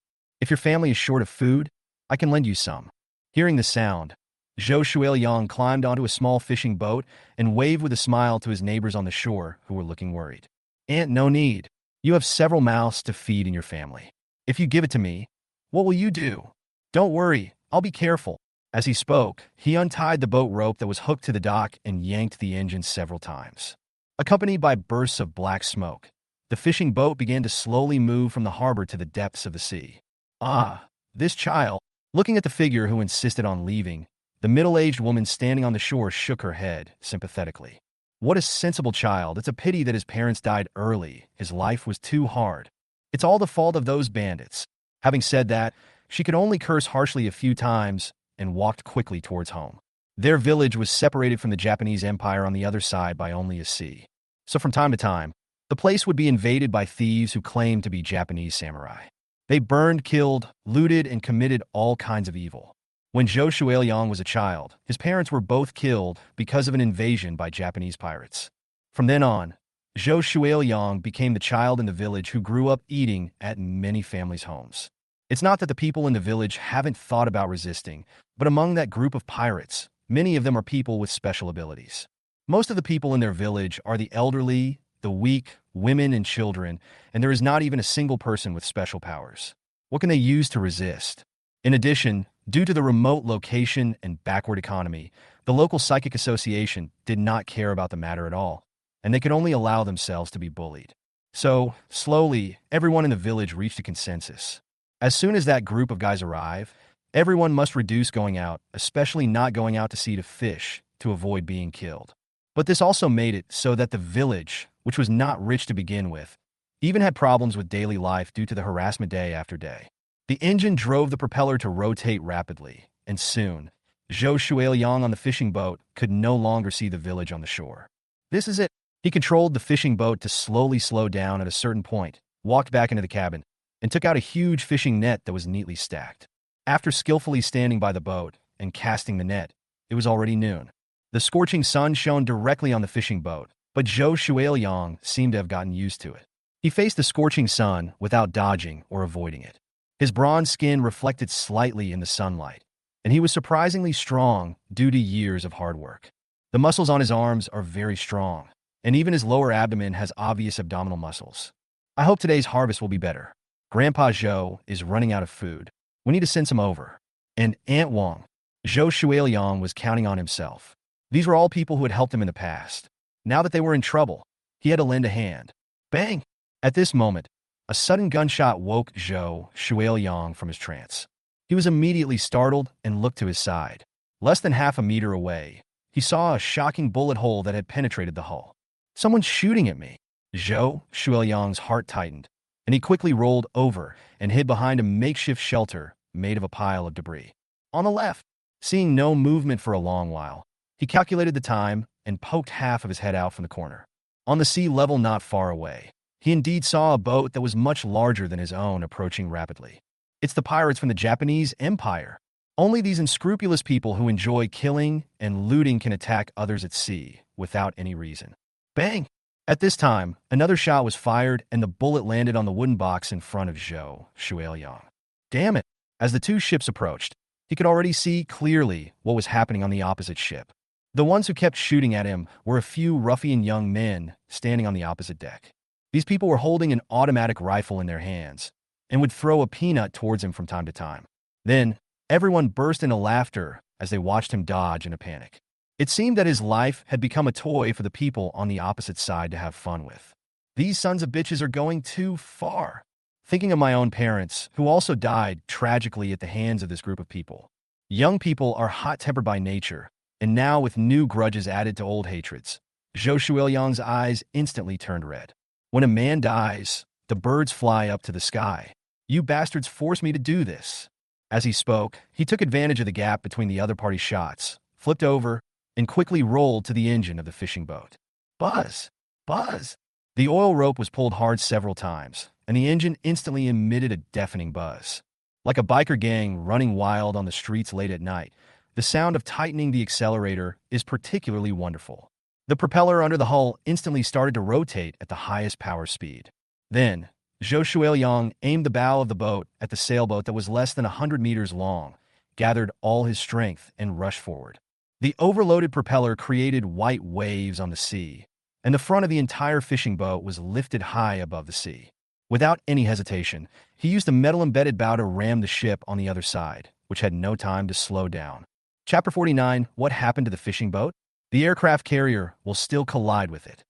If your family is short of food, I can lend you some. Hearing the sound, Zhou Shuiliang climbed onto a small fishing boat and waved with a smile to his neighbors on the shore who were looking worried. Aunt, no need. You have several mouths to feed in your family. If you give it to me, what will you do? Don't worry, I'll be careful. As he spoke, he untied the boat rope that was hooked to the dock and yanked the engine several times. Accompanied by bursts of black smoke, the fishing boat began to slowly move from the harbor to the depths of the sea. Ah, this child. Looking at the figure who insisted on leaving, the middle-aged woman standing on the shore shook her head sympathetically. What a sensible child. It's a pity that his parents died early. His life was too hard. It's all the fault of those bandits. Having said that, she could only curse harshly a few times and walked quickly towards home. Their village was separated from the Japanese Empire on the other side by only a sea. So from time to time, the place would be invaded by thieves who claimed to be Japanese samurai. They burned, killed, looted, and committed all kinds of evil. When Zhou Shuiliang was a child, his parents were both killed because of an invasion by Japanese pirates. From then on, Zhou Shuiliang became the child in the village who grew up eating at many families' homes. It's not that the people in the village haven't thought about resisting, but among that group of pirates, many of them are people with special abilities. Most of the people in their village are the elderly, the weak, women, and children, and there is not even a single person with special powers. What can they use to resist? In addition, due to the remote location and backward economy, the local psychic association did not care about the matter at all, and they could only allow themselves to be bullied. So, slowly, everyone in the village reached a consensus. As soon as that group of guys arrive, everyone must reduce going out, especially not going out to sea to fish, to avoid being killed. But this also made it so that the village, which was not rich to begin with, even had problems with daily life due to the harassment day after day. The engine drove the propeller to rotate rapidly, and soon, Zhou Shuiliang on the fishing boat could no longer see the village on the shore. This is it. He controlled the fishing boat to slowly slow down at a certain point, walked back into the cabin, and took out a huge fishing net that was neatly stacked. After skillfully standing by the boat and casting the net, it was already noon. The scorching sun shone directly on the fishing boat, but Zhou Shuiliang seemed to have gotten used to it. He faced the scorching sun without dodging or avoiding it. His bronze skin reflected slightly in the sunlight, and he was surprisingly strong due to years of hard work. The muscles on his arms are very strong, and even his lower abdomen has obvious abdominal muscles. I hope today's harvest will be better. Grandpa Zhou is running out of food. We need to send some over. And Aunt Wang. Zhou Shuiliang was counting on himself. These were all people who had helped him in the past. Now that they were in trouble, he had to lend a hand. Bang! At this moment, a sudden gunshot woke Zhou Shuiliang from his trance. He was immediately startled and looked to his side. Less than half a meter away, he saw a shocking bullet hole that had penetrated the hull. Someone's shooting at me. Zhou Shuiliang's heart tightened, and he quickly rolled over and hid behind a makeshift shelter made of a pile of debris. On the left, seeing no movement for a long while, he calculated the time and poked half of his head out from the corner. On the sea level not far away, he indeed saw a boat that was much larger than his own approaching rapidly. It's the pirates from the Japanese Empire. Only these unscrupulous people who enjoy killing and looting can attack others at sea without any reason. Bang! At this time, another shot was fired and the bullet landed on the wooden box in front of Zhou Shuiliang. Damn it! As the two ships approached, he could already see clearly what was happening on the opposite ship. The ones who kept shooting at him were a few ruffian young men standing on the opposite deck. These people were holding an automatic rifle in their hands and would throw a peanut towards him from time to time. Then, everyone burst into laughter as they watched him dodge in a panic. It seemed that his life had become a toy for the people on the opposite side to have fun with. These sons of bitches are going too far. Thinking of my own parents, who also died tragically at the hands of this group of people. Young people are hot-tempered by nature, and now with new grudges added to old hatreds. Zhou Shuiliang's eyes instantly turned red. When a man dies, the birds fly up to the sky. You bastards forced me to do this. As he spoke, he took advantage of the gap between the other party's shots, flipped over, and quickly rolled to the engine of the fishing boat. Buzz! Buzz! The oil rope was pulled hard several times, and the engine instantly emitted a deafening buzz. Like a biker gang running wild on the streets late at night, the sound of tightening the accelerator is particularly wonderful. The propeller under the hull instantly started to rotate at the highest power speed. Then, Zhou Shuiliang aimed the bow of the boat at the sailboat that was less than 100 meters long, gathered all his strength, and rushed forward. The overloaded propeller created white waves on the sea, and the front of the entire fishing boat was lifted high above the sea. Without any hesitation, he used the metal-embedded bow to ram the ship on the other side, which had no time to slow down. Chapter 49, What Happened to the Fishing Boat? The aircraft carrier will still collide with it.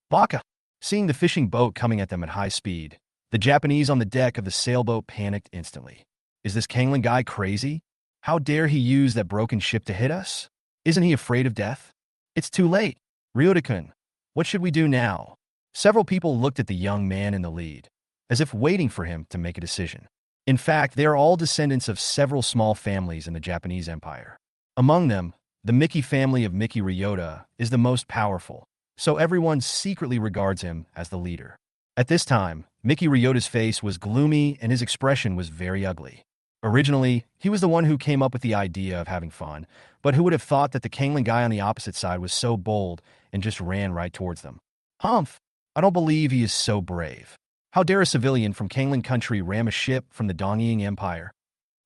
Baka! Seeing the fishing boat coming at them at high speed, the Japanese on the deck of the sailboat panicked instantly. Is this Kangling guy crazy? How dare he use that broken ship to hit us? Isn't he afraid of death? It's too late. Ryota-kun, what should we do now? Several people looked at the young man in the lead, as if waiting for him to make a decision. In fact, they are all descendants of several small families in the Japanese Empire. Among them, the Miki family of Miki Ryota is the most powerful, so everyone secretly regards him as the leader. At this time, Miki Ryota's face was gloomy and his expression was very ugly. Originally, he was the one who came up with the idea of having fun, but who would have thought that the Kangling guy on the opposite side was so bold and just ran right towards them. Humph! I don't believe he is so brave. How dare a civilian from Kangling country ram a ship from the Dongying Empire?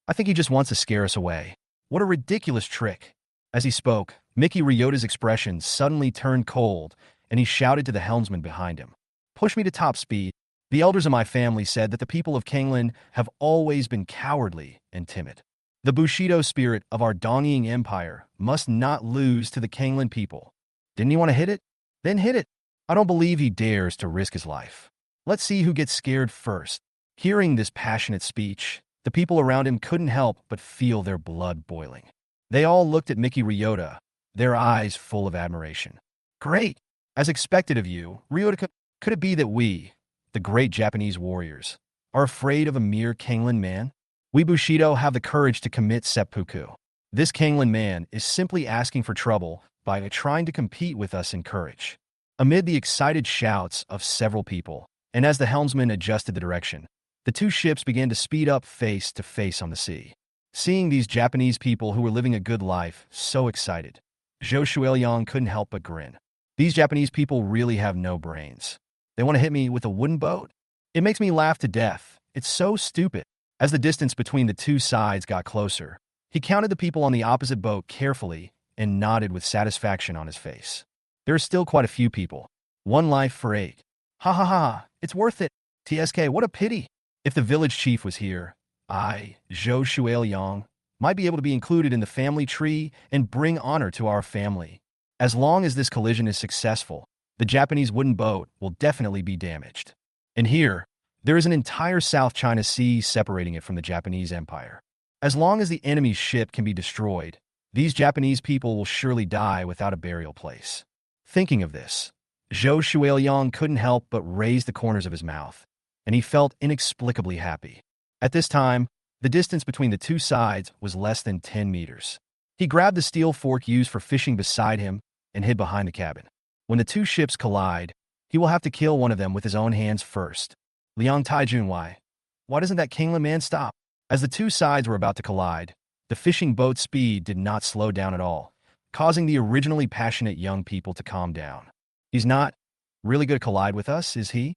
I think he just wants to scare us away. What a ridiculous trick. As he spoke, Miki Ryota's expression suddenly turned cold, and he shouted to the helmsman behind him. Push me to top speed. The elders of my family said that the people of Kangling have always been cowardly and timid. The Bushido spirit of our Dongying Empire must not lose to the Kangling people. Didn't he want to hit it? Then hit it. I don't believe he dares to risk his life. Let's see who gets scared first. Hearing this passionate speech, the people around him couldn't help but feel their blood boiling. They all looked at Miki Ryota, their eyes full of admiration. Great! As expected of you, Ryota, could it be that we, the great Japanese warriors, are afraid of a mere Kangling man? We Bushido have the courage to commit seppuku. This Kangling man is simply asking for trouble by trying to compete with us in courage. Amid the excited shouts of several people, and as the helmsman adjusted the direction, the two ships began to speed up face to face on the sea. Seeing these Japanese people who were living a good life so excited, Zhou Shuiliang couldn't help but grin. These Japanese people really have no brains. They want to hit me with a wooden boat? It makes me laugh to death. It's so stupid. As the distance between the two sides got closer, he counted the people on the opposite boat carefully and nodded with satisfaction on his face. There are still quite a few people. One life for 8. Ha ha ha, it's worth it. TSK, what a pity. If the village chief was here, I, Zhou Shuiliang, might be able to be included in the family tree and bring honor to our family. As long as this collision is successful, the Japanese wooden boat will definitely be damaged. And here, there is an entire South China Sea separating it from the Japanese Empire. As long as the enemy's ship can be destroyed, these Japanese people will surely die without a burial place. Thinking of this, Zhou Shuiliang couldn't help but raise the corners of his mouth, and he felt inexplicably happy. At this time, the distance between the two sides was less than 10 meters. He grabbed the steel fork used for fishing beside him and hid behind the cabin. When the two ships collide, he will have to kill one of them with his own hands first. Liang Taijun, why doesn't that Kangling man stop? As the two sides were about to collide, the fishing boat's speed did not slow down at all, causing the originally passionate young people to calm down. He's not really going to collide with us, is he?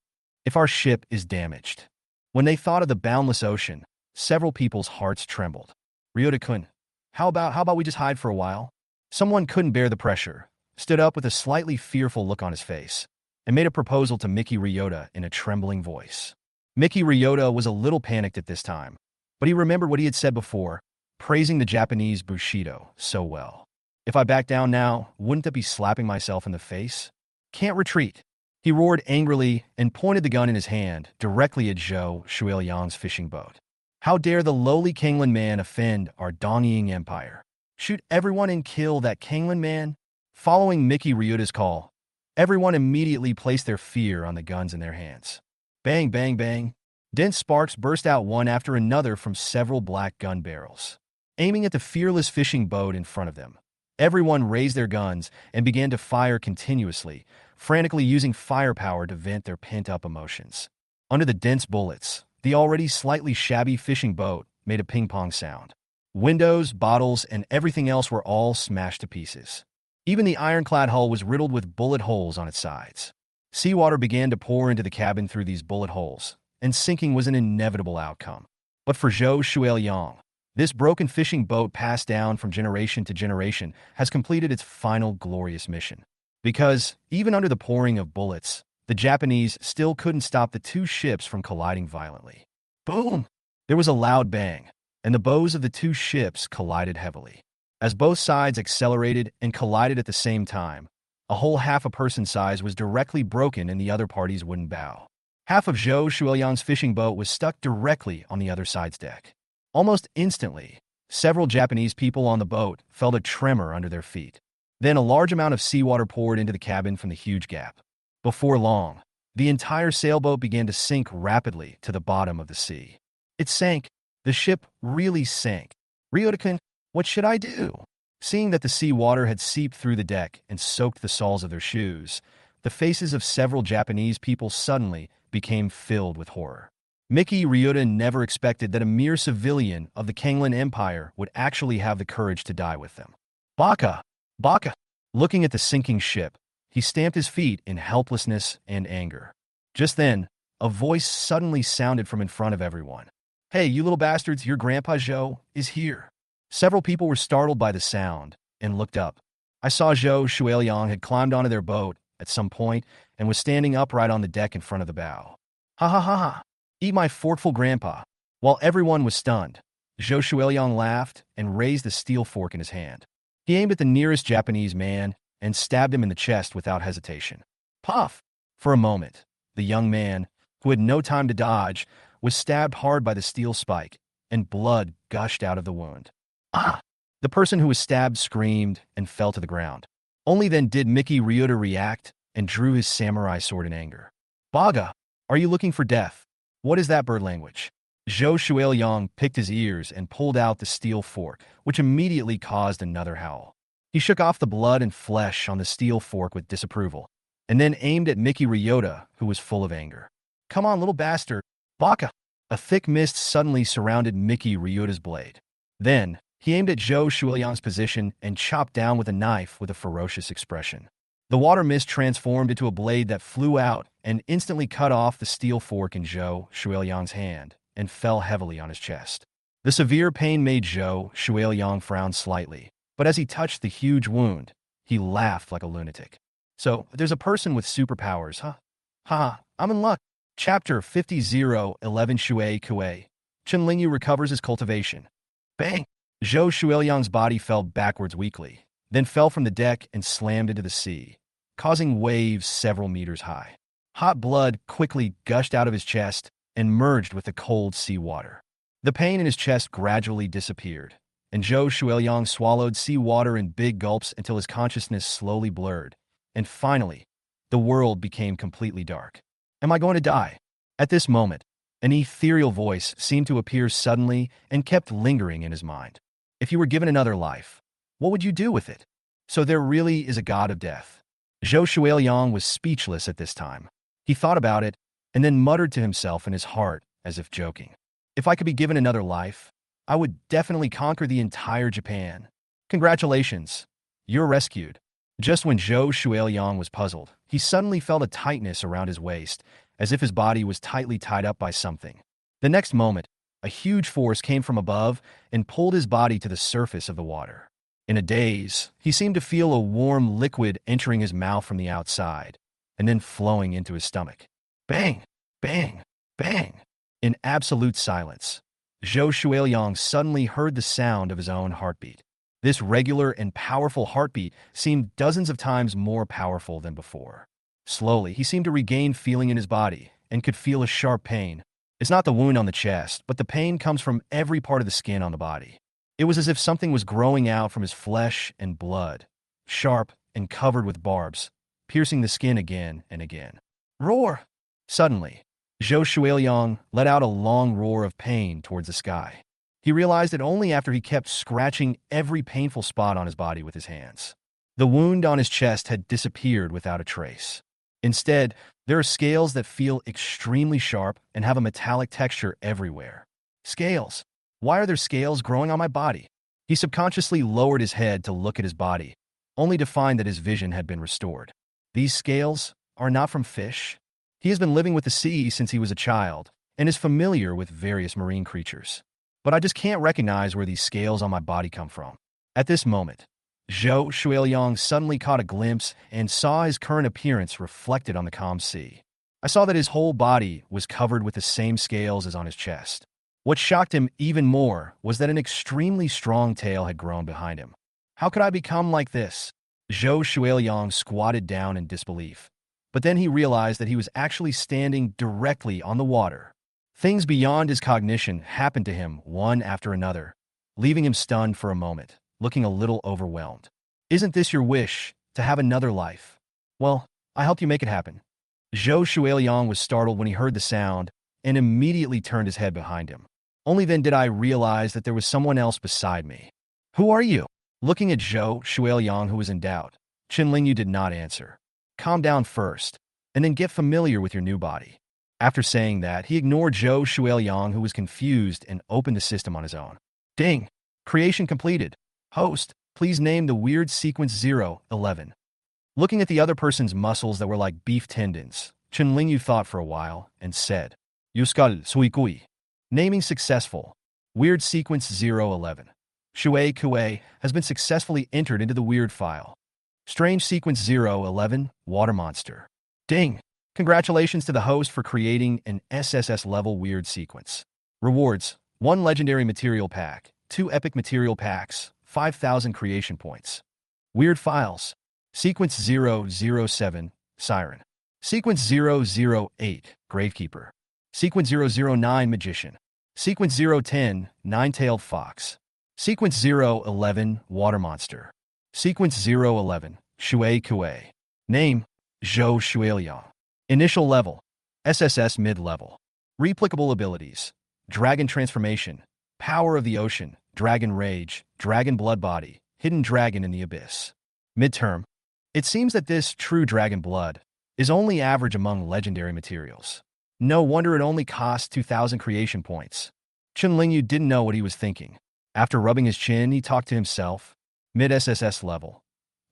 If our ship is damaged. When they thought of the boundless ocean, several people's hearts trembled. Ryota-kun, how about we just hide for a while? Someone couldn't bear the pressure, stood up with a slightly fearful look on his face, and made a proposal to Miki Ryota in a trembling voice. Miki Ryota was a little panicked at this time, but he remembered what he had said before, praising the Japanese Bushido so well. If I back down now, wouldn't that be slapping myself in the face? Can't retreat. He roared angrily and pointed the gun in his hand directly at Zhou Shuiliang's fishing boat. How dare the lowly Kanglan man offend our Dongying Empire? Shoot everyone and kill that Kanglan man? Following Mickey Ryuta's call, everyone immediately placed their fear on the guns in their hands. Bang, bang, bang. Dense sparks burst out one after another from several black gun barrels, aiming at the fearless fishing boat in front of them. Everyone raised their guns and began to fire continuously, frantically using firepower to vent their pent-up emotions. Under the dense bullets, the already slightly shabby fishing boat made a ping-pong sound. Windows, bottles, and everything else were all smashed to pieces. Even the ironclad hull was riddled with bullet holes on its sides. Seawater began to pour into the cabin through these bullet holes, and sinking was an inevitable outcome. But for Zhou Shuiliang, this broken fishing boat passed down from generation to generation has completed its final glorious mission. Because, even under the pouring of bullets, the Japanese still couldn't stop the two ships from colliding violently. Boom! There was a loud bang, and the bows of the two ships collided heavily. As both sides accelerated and collided at the same time, a whole half a person size was directly broken in the other party's wooden bow. Half of Zhou Shuiliang's fishing boat was stuck directly on the other side's deck. Almost instantly, several Japanese people on the boat felt a tremor under their feet. Then a large amount of seawater poured into the cabin from the huge gap. Before long, the entire sailboat began to sink rapidly to the bottom of the sea. It sank. The ship really sank. Ryota-kun, what should I do? Seeing that the seawater had seeped through the deck and soaked the soles of their shoes, the faces of several Japanese people suddenly became filled with horror. Mickey Ryota never expected that a mere civilian of the Kanglan Empire would actually have the courage to die with them. Baka! Baka! Looking at the sinking ship, he stamped his feet in helplessness and anger. Just then, a voice suddenly sounded from in front of everyone. Hey, you little bastards, your Grandpa Zhou is here. Several people were startled by the sound and looked up. I saw Zhou Shuiliang had climbed onto their boat at some point and was standing upright on the deck in front of the bow. Ha ha ha ha! Eat my forkful, Grandpa. While everyone was stunned, Zhou Shuiliang laughed and raised the steel fork in his hand. He aimed at the nearest Japanese man and stabbed him in the chest without hesitation. Puff! For a moment, the young man, who had no time to dodge, was stabbed hard by the steel spike, and blood gushed out of the wound. Ah! The person who was stabbed screamed and fell to the ground. Only then did Mickey Ryota react and drew his samurai sword in anger. Baga, are you looking for death? What is that bird language? Zhou Shuiliang picked his ears and pulled out the steel fork, which immediately caused another howl. He shook off the blood and flesh on the steel fork with disapproval, and then aimed at Mickey Ryota, who was full of anger. Come on, little bastard. Baka! A thick mist suddenly surrounded Mickey Ryota's blade. Then, he aimed at Zhou Shuiliang's position and chopped down with a knife with a ferocious expression. The water mist transformed into a blade that flew out and instantly cut off the steel fork in Zhou Shuiliang's hand and fell heavily on his chest. The severe pain made Zhou Shuiliang frown slightly, but as he touched the huge wound, he laughed like a lunatic. So, there's a person with superpowers, huh? Ha, I'm in luck. Chapter 50:11 Shui Kuei. Chenlingyu recovers his cultivation. Bang! Zhou Shuiliang's body fell backwards weakly, then fell from the deck and slammed into the sea, causing waves several meters high. Hot blood quickly gushed out of his chest and merged with the cold sea water. The pain in his chest gradually disappeared, and Zhou Shuiliang swallowed sea water in big gulps until his consciousness slowly blurred, and finally, the world became completely dark. Am I going to die? At this moment, an ethereal voice seemed to appear suddenly and kept lingering in his mind. If you were given another life, what would you do with it? So there really is a god of death. Zhou Shuiliang was speechless at this time. He thought about it, and then muttered to himself in his heart, as if joking. If I could be given another life, I would definitely conquer the entire Japan. Congratulations, you're rescued. Just when Zhou Shuiliang was puzzled, he suddenly felt a tightness around his waist, as if his body was tightly tied up by something. The next moment, a huge force came from above and pulled his body to the surface of the water. In a daze, he seemed to feel a warm liquid entering his mouth from the outside, and then flowing into his stomach. Bang! Bang! Bang! In absolute silence, Zhou Shuiliang suddenly heard the sound of his own heartbeat. This regular and powerful heartbeat seemed dozens of times more powerful than before. Slowly, he seemed to regain feeling in his body and could feel a sharp pain. It's not the wound on the chest, but the pain comes from every part of the skin on the body. It was as if something was growing out from his flesh and blood, sharp and covered with barbs, piercing the skin again and again. Roar! Suddenly, Zhou Shuiliang let out a long roar of pain towards the sky. He realized it only after he kept scratching every painful spot on his body with his hands. The wound on his chest had disappeared without a trace. Instead, there are scales that feel extremely sharp and have a metallic texture everywhere. Scales. Why are there scales growing on my body? He subconsciously lowered his head to look at his body, only to find that his vision had been restored. These scales are not from fish. He has been living with the sea since he was a child and is familiar with various marine creatures. But I just can't recognize where these scales on my body come from. At this moment, Zhou Shuiliang suddenly caught a glimpse and saw his current appearance reflected on the calm sea. I saw that his whole body was covered with the same scales as on his chest. What shocked him even more was that an extremely strong tail had grown behind him. How could I become like this? Zhou Shuiliang squatted down in disbelief. But then he realized that he was actually standing directly on the water. Things beyond his cognition happened to him one after another, leaving him stunned for a moment, looking a little overwhelmed. Isn't this your wish, to have another life? Well, I helped you make it happen. Zhou Shuiliang was startled when he heard the sound and immediately turned his head behind him. Only then did I realize that there was someone else beside me. Who are you? Looking at Zhou Shuiliang, who was in doubt, Chen Lingyu did not answer. Calm down first, and then get familiar with your new body. After saying that, he ignored Zhou Shuiliang, who was confused, and opened the system on his own. Ding! Creation completed. Host, please name the weird sequence 011. Looking at the other person's muscles that were like beef tendons, Chen Lingyu thought for a while and said, Yuskal Suikui. Naming successful. Weird sequence 011. Shui Kue has been successfully entered into the weird file. Strange sequence 011, water monster. Ding! Congratulations to the host for creating an SSS-level weird sequence. Rewards: 1 legendary material pack, 2 epic material packs, 5,000 creation points. Weird files. Sequence 007, Siren. Sequence 008, Gravekeeper. Sequence 009, Magician. Sequence 010, Nine-Tailed Fox. Sequence 011, Water Monster. Sequence 011, Shui Kue. Name: Zhou Shuiliang. Initial level: SSS mid-level. Replicable abilities: Dragon Transformation, Power of the Ocean, Dragon Rage, Dragon Blood Body, Hidden Dragon in the Abyss. Midterm: it seems that this true Dragon Blood is only average among legendary materials. No wonder it only costs 2,000 creation points. Chen Lingyu didn't know what he was thinking. After rubbing his chin, he talked to himself. Mid-SSS level.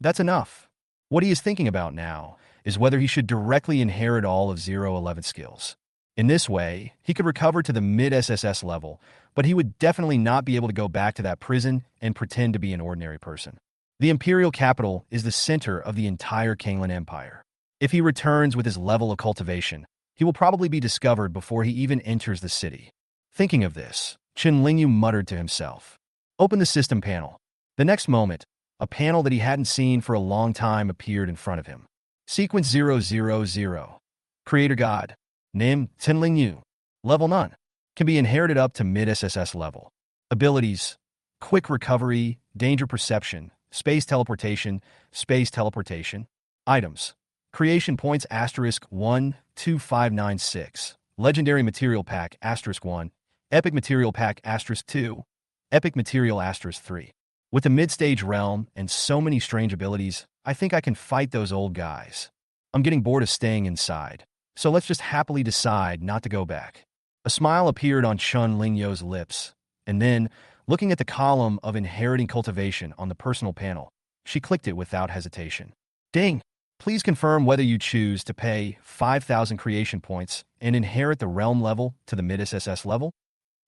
That's enough. What he is thinking about now is whether he should directly inherit all of 011 skills. In this way, he could recover to the mid-SSS level, but he would definitely not be able to go back to that prison and pretend to be an ordinary person. The imperial capital is the center of the entire Kanglan Empire. If he returns with his level of cultivation, he will probably be discovered before he even enters the city. Thinking of this, Chen Lingyu muttered to himself. Open the system panel. The next moment, a panel that he hadn't seen for a long time appeared in front of him. Sequence 000. Creator God. Name: Chen Lingyu. Level none. Can be inherited up to mid-SSS level. Abilities: Quick Recovery, Danger Perception, Space Teleportation, Space Teleportation. Items: Creation Points *1 2596. Legendary Material Pack *1. Epic Material Pack *2. Epic Material *3. With the mid-stage realm and so many strange abilities, I think I can fight those old guys. I'm getting bored of staying inside, so let's just happily decide not to go back. A smile appeared on Chen Lingyu's lips, and then, looking at the column of inheriting cultivation on the personal panel, she clicked it without hesitation. Ding! Please confirm whether you choose to pay 5,000 creation points and inherit the realm level to the mid-SSS level.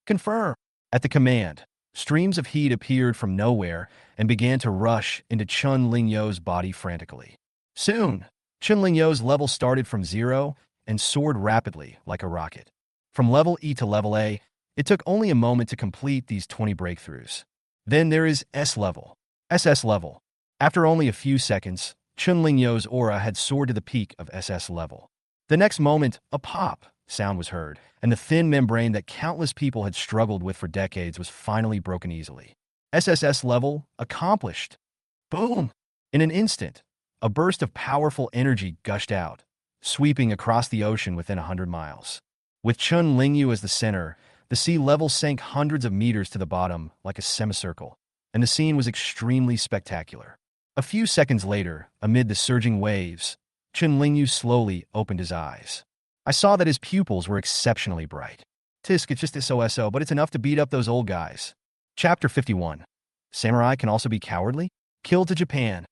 Confirm! At the command, streams of heat appeared from nowhere and began to rush into Chen Lingyu's body frantically. Soon, Chen Lingyu's level started from 0 and soared rapidly like a rocket. From level E to level A, it took only a moment to complete these 20 breakthroughs. Then there is S level. SS level. After only a few seconds, Chun Lingyu's aura had soared to the peak of SS level. The next moment, a pop sound was heard, and the thin membrane that countless people had struggled with for decades was finally broken easily. SSS level accomplished. Boom! In an instant, a burst of powerful energy gushed out, sweeping across the ocean within 100 miles. With Chun Lingyu as the center, the sea level sank hundreds of meters to the bottom like a semicircle, and the scene was extremely spectacular. A few seconds later, amid the surging waves, Chun Lingyu slowly opened his eyes. I saw that his pupils were exceptionally bright. Tisk, it's just SOSO, but it's enough to beat up those old guys. Chapter 51. Samurai can also be cowardly? Killed to Japan.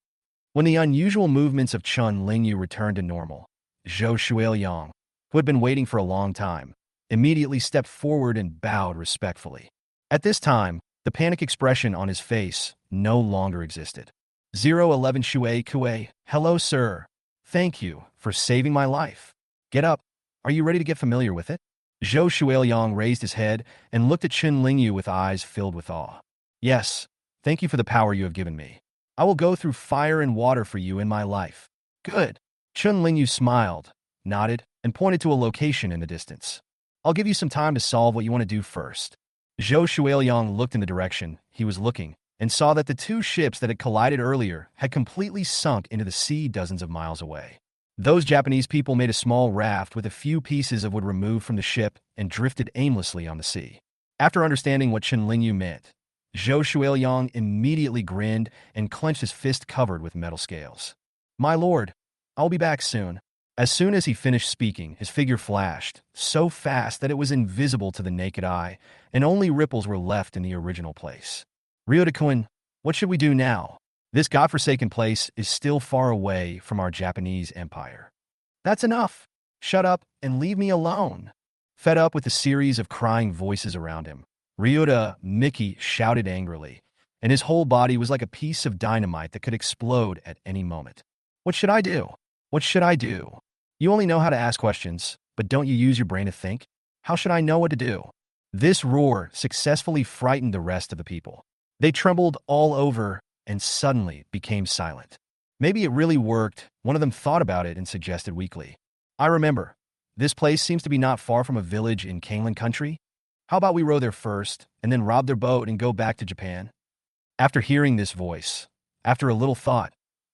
When the unusual movements of Chun Lingyu returned to normal, Zhou Shuiliang, who had been waiting for a long time, immediately stepped forward and bowed respectfully. At this time, the panic expression on his face no longer existed. 011 Shui Kue, hello sir. Thank you for saving my life. Get up. Are you ready to get familiar with it? Zhou Shuiliang raised his head and looked at Chun Lingyu with eyes filled with awe. Yes, thank you for the power you have given me. I will go through fire and water for you in my life. Good. Chun Lingyu smiled, nodded, and pointed to a location in the distance. I'll give you some time to solve what you want to do first. Zhou Shuiliang looked in the direction he was looking and saw that the two ships that had collided earlier had completely sunk into the sea dozens of miles away. Those Japanese people made a small raft with a few pieces of wood removed from the ship and drifted aimlessly on the sea. After understanding what Chun Lingyu meant, Zhou Shuiliang immediately grinned and clenched his fist covered with metal scales. My lord, I'll be back soon. As soon as he finished speaking, his figure flashed, so fast that it was invisible to the naked eye, and only ripples were left in the original place. Ryota-kun, what should we do now? This godforsaken place is still far away from our Japanese empire. That's enough. Shut up and leave me alone. Fed up with the series of crying voices around him, Ryota Miki shouted angrily, and his whole body was like a piece of dynamite that could explode at any moment. What should I do? What should I do? You only know how to ask questions, but don't you use your brain to think? How should I know what to do? This roar successfully frightened the rest of the people. They trembled all over and suddenly became silent. Maybe it really worked. One of them thought about it and suggested weakly. I remember. This place seems to be not far from a village in Kanglan country. How about we row there first, and then rob their boat and go back to Japan? After hearing this voice, after a little thought,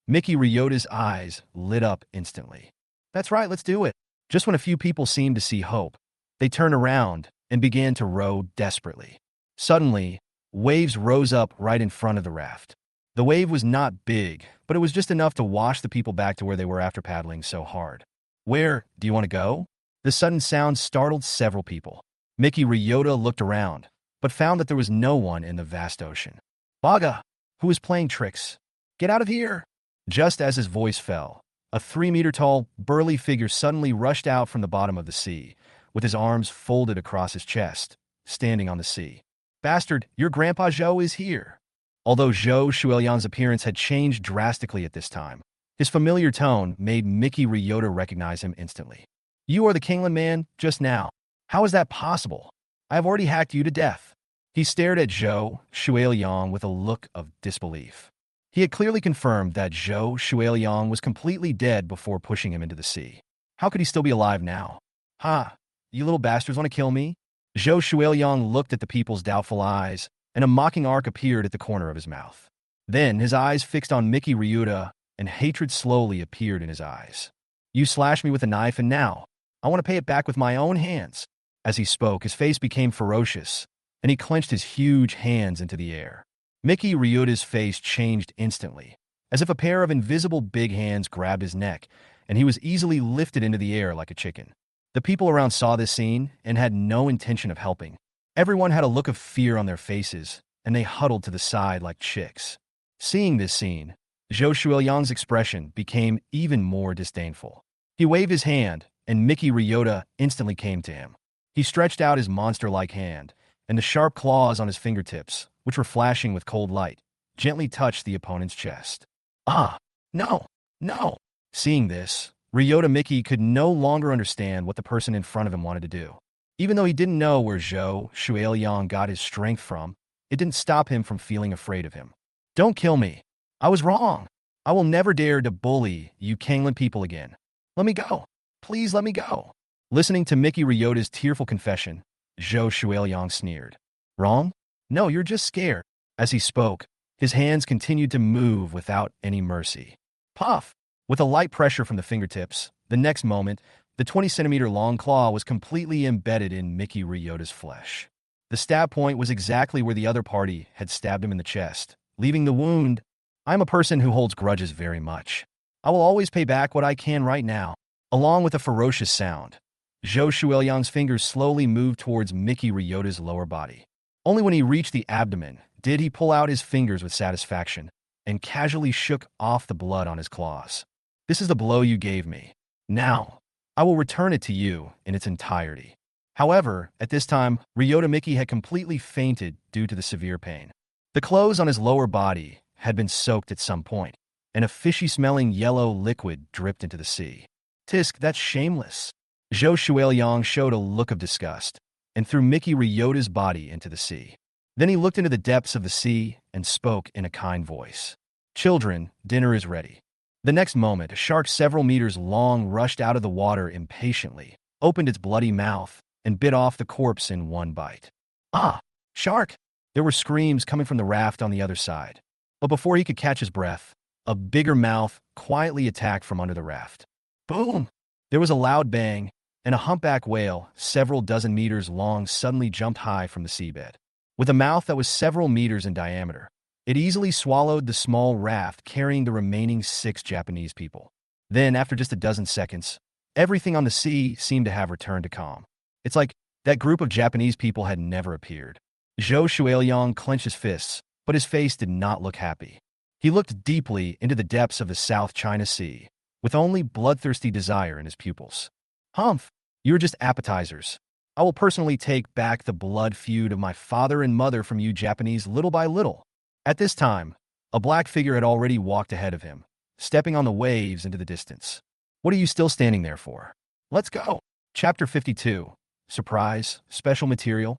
Miki Ryota's eyes lit up instantly. That's right, let's do it. Just when a few people seemed to see hope, they turned around and began to row desperately. Suddenly, waves rose up right in front of the raft. The wave was not big, but it was just enough to wash the people back to where they were after paddling so hard. Where do you want to go? The sudden sound startled several people. Miki Ryota looked around, but found that there was no one in the vast ocean. Baga, who was playing tricks? Get out of here! Just as his voice fell, a 3-meter-tall, burly figure suddenly rushed out from the bottom of the sea, with his arms folded across his chest, standing on the sea. Bastard, your Grandpa Zhou is here. Although Zhou Shuiliang's appearance had changed drastically at this time, his familiar tone made Miki Ryota recognize him instantly. You are the Kanglan man just now. How is that possible? I have already hacked you to death. He stared at Zhou Shuiliang with a look of disbelief. He had clearly confirmed that Zhou Shuiliang was completely dead before pushing him into the sea. How could he still be alive now? Ha! You little bastards want to kill me? Zhou Shuiliang looked at the people's doubtful eyes, and a mocking arc appeared at the corner of his mouth. Then his eyes fixed on Miki Ryota, and hatred slowly appeared in his eyes. You slashed me with a knife, and now I want to pay it back with my own hands. As he spoke, his face became ferocious, and he clenched his huge hands into the air. Miki Ryota's face changed instantly, as if a pair of invisible big hands grabbed his neck, and he was easily lifted into the air like a chicken. The people around saw this scene and had no intention of helping. Everyone had a look of fear on their faces, and they huddled to the side like chicks. Seeing this scene, Zhou Shuiliang's expression became even more disdainful. He waved his hand, and Miki Ryota instantly came to him. He stretched out his monster-like hand, and the sharp claws on his fingertips, which were flashing with cold light, gently touched the opponent's chest. Ah, no, no. Seeing this, Ryota Miki could no longer understand what the person in front of him wanted to do. Even though he didn't know where Zhou Shuiliang got his strength from, it didn't stop him from feeling afraid of him. Don't kill me. I was wrong. I will never dare to bully you Kanglen people again. Let me go. Please let me go. Listening to Mickey Ryota's tearful confession, Zhou Shuiliang sneered. Wrong? No, you're just scared. As he spoke, his hands continued to move without any mercy. Puff! With a light pressure from the fingertips, the next moment, the 20-centimeter long claw was completely embedded in Mickey Ryota's flesh. The stab point was exactly where the other party had stabbed him in the chest, leaving the wound. I'm a person who holds grudges very much. I will always pay back what I can right now. Along with a ferocious sound, Zhou Shuiliang's fingers slowly moved towards Mickey Ryota's lower body. Only when he reached the abdomen did he pull out his fingers with satisfaction and casually shook off the blood on his claws. This is the blow you gave me. Now, I will return it to you in its entirety. However, at this time, Ryota Mickey had completely fainted due to the severe pain. The clothes on his lower body had been soaked at some point, and a fishy-smelling yellow liquid dripped into the sea. Tisk, that's shameless. Zhou Shuiliang showed a look of disgust and threw Mickey Ryota's body into the sea. Then he looked into the depths of the sea and spoke in a kind voice. Children, dinner is ready. The next moment, a shark several meters long rushed out of the water impatiently, opened its bloody mouth, and bit off the corpse in one bite. Ah! Shark! There were screams coming from the raft on the other side. But before he could catch his breath, a bigger mouth quietly attacked from under the raft. Boom! There was a loud bang, and a humpback whale, several dozen meters long, suddenly jumped high from the seabed. With a mouth that was several meters in diameter, it easily swallowed the small raft carrying the remaining 6 Japanese people. Then, after just a dozen seconds, everything on the sea seemed to have returned to calm. It's like that group of Japanese people had never appeared. Zhou Shuiliang clenched his fists, but his face did not look happy. He looked deeply into the depths of the South China Sea, with only bloodthirsty desire in his pupils. Humph, you're just appetizers. I will personally take back the blood feud of my father and mother from you Japanese little by little. At this time, a black figure had already walked ahead of him, stepping on the waves into the distance. What are you still standing there for? Let's go. Chapter 52. Surprise, Special Material.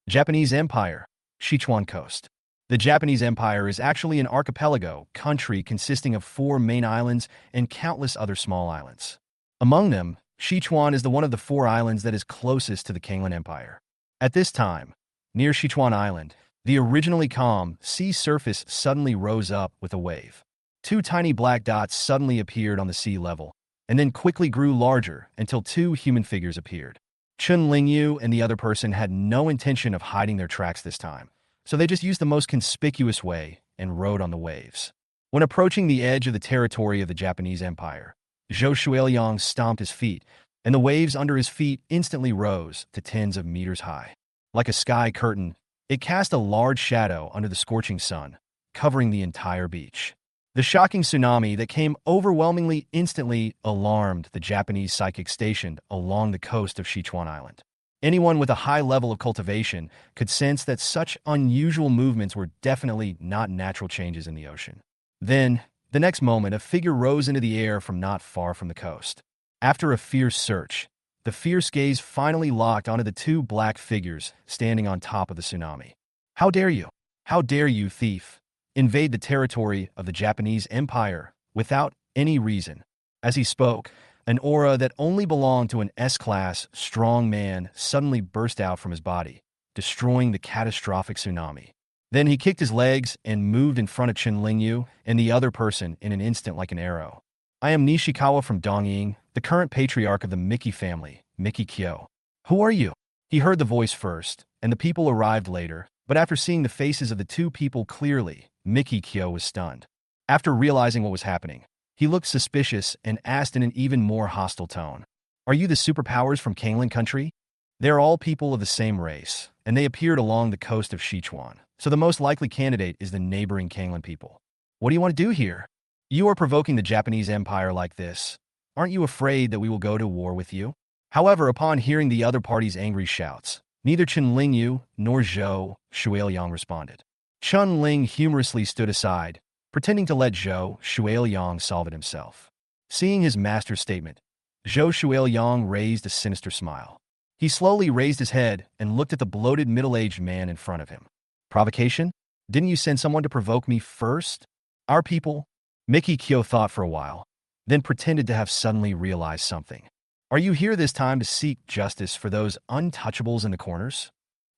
Japanese Empire, Sichuan Coast. The Japanese Empire is actually an archipelago country consisting of 4 main islands and countless other small islands. Among them, Sichuan is the one of the 4 islands that is closest to the Kanglen Empire. At this time, near Sichuan Island, the originally calm sea surface suddenly rose up with a wave. 2 tiny black dots suddenly appeared on the sea level, and then quickly grew larger until 2 human figures appeared. Chun Lingyu and the other person had no intention of hiding their tracks this time, so they just used the most conspicuous way and rode on the waves. When approaching the edge of the territory of the Japanese Empire, Zhou Shuiliang stomped his feet, and the waves under his feet instantly rose to tens of meters high. Like a sky curtain, it cast a large shadow under the scorching sun, covering the entire beach. The shocking tsunami that came overwhelmingly instantly alarmed the Japanese psychic stationed along the coast of Sichuan Island. Anyone with a high level of cultivation could sense that such unusual movements were definitely not natural changes in the ocean. Then, the next moment, a figure rose into the air from not far from the coast. After a fierce search, the fierce gaze finally locked onto the 2 black figures standing on top of the tsunami. How dare you? How dare you, thief, invade the territory of the Japanese Empire without any reason? As he spoke, an aura that only belonged to an S-class strong man suddenly burst out from his body, destroying the catastrophic tsunami. Then he kicked his legs and moved in front of Chen Lingyu and the other person in an instant like an arrow. I am Nishikawa from Dongying, the current patriarch of the Mickey family, Mickey Kyo. Who are you? He heard the voice first, and the people arrived later, but after seeing the faces of the 2 people clearly, Mickey Kyo was stunned. After realizing what was happening, he looked suspicious and asked in an even more hostile tone, Are you the superpowers from Kanglen country? They're all people of the same race, and they appeared along the coast of Sichuan, so the most likely candidate is the neighboring Kanglen people. What do you want to do here? You are provoking the Japanese Empire like this. Aren't you afraid that we will go to war with you? However, upon hearing the other party's angry shouts, neither Chen Lingyu nor Zhou Shuiliang responded. Chun Ling humorously stood aside, pretending to let Zhou Shuiliang solve it himself. Seeing his master's statement, Zhou Shuiliang raised a sinister smile. He slowly raised his head and looked at the bloated middle-aged man in front of him. Provocation? Didn't you send someone to provoke me first? Our people? Miki Kyo thought for a while, then pretended to have suddenly realized something. Are you here this time to seek justice for those untouchables in the corners?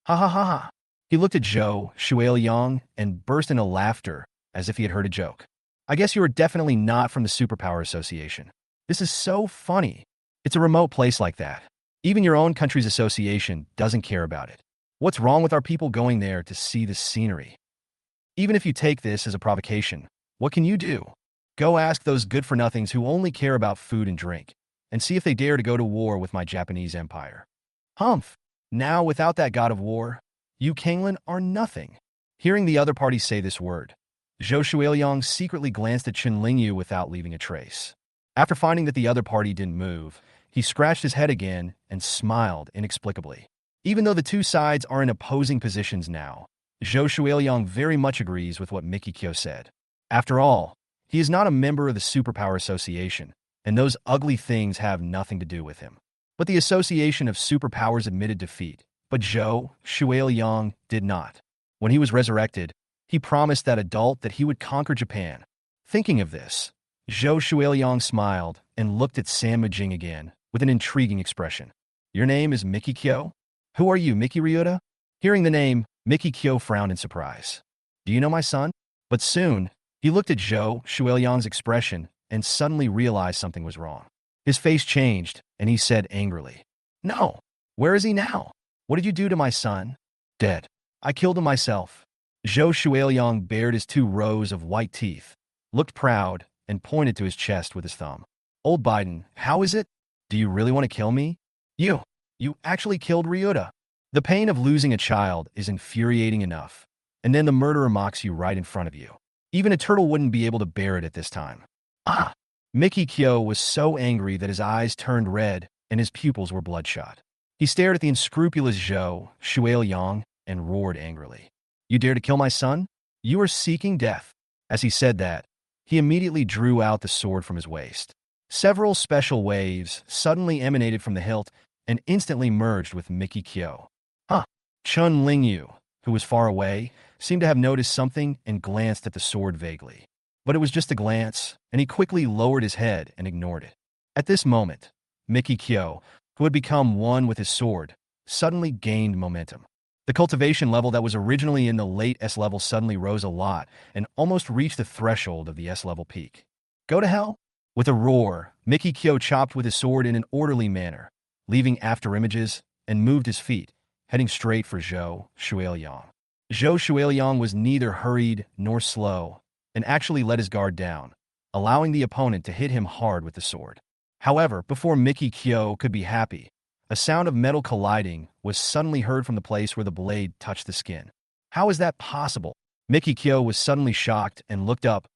Ha ha ha ha. He looked at Zhou Shuiliang and burst into laughter as if he had heard a joke. I guess you are definitely not from the Superpower Association. This is so funny. It's a remote place like that. Even your own country's association doesn't care about it. What's wrong with our people going there to see the scenery? Even if you take this as a provocation, what can you do? Go ask those good-for-nothings who only care about food and drink, and see if they dare to go to war with my Japanese empire. Humph! Now, without that god of war, you Kanglan are nothing. Hearing the other party say this word, Zhou Shuiliang secretly glanced at Chen Lingyu without leaving a trace. After finding that the other party didn't move, he scratched his head again and smiled inexplicably. Even though the two sides are in opposing positions now, Zhou Shuiliang very much agrees with what Miki Kyo said. After all, he is not a member of the Superpower Association, and those ugly things have nothing to do with him. But the Association of Superpowers admitted defeat, but Zhou Shuiliang did not. When he was resurrected, he promised that adult that he would conquer Japan. Thinking of this, Zhou Shuiliang smiled and looked at San Majing again with an intriguing expression. Your name is Miki Kyo? Who are you, Miki Ryuta? Hearing the name, Miki Kyo frowned in surprise. Do you know my son? But soon, he looked at Zhou Shuiliang's expression and suddenly realized something was wrong. His face changed, and he said angrily, No! Where is he now? What did you do to my son? Dead. I killed him myself. Zhou Shuiliang bared his 2 rows of white teeth, looked proud, and pointed to his chest with his thumb. Old Biden, how is it? Do you really want to kill me? You actually killed Ryuta. The pain of losing a child is infuriating enough, and then the murderer mocks you right in front of you. Even a turtle wouldn't be able to bear it at this time. Ah! Miki Kyo was so angry that his eyes turned red and his pupils were bloodshot. He stared at the unscrupulous Zhou Shuiliang and roared angrily. You dare to kill my son? You are seeking death. As he said that, he immediately drew out the sword from his waist. Several special waves suddenly emanated from the hilt and instantly merged with Miki Kyo. Huh. Chen Lingyu, who was far away, seemed to have noticed something and glanced at the sword vaguely. But it was just a glance, and he quickly lowered his head and ignored it. At this moment, Miki Kyo, who had become one with his sword, suddenly gained momentum. The cultivation level that was originally in the late S-level suddenly rose a lot and almost reached the threshold of the S-level peak. Go to hell? With a roar, Miki Kyo chopped with his sword in an orderly manner, leaving after images, and moved his feet, heading straight for Zhou Shuiliang. Zhou Shuiliang was neither hurried nor slow, and actually let his guard down, allowing the opponent to hit him hard with the sword. However, before Miki Kyo could be happy, a sound of metal colliding was suddenly heard from the place where the blade touched the skin. How is that possible? Miki Kyo was suddenly shocked and looked up,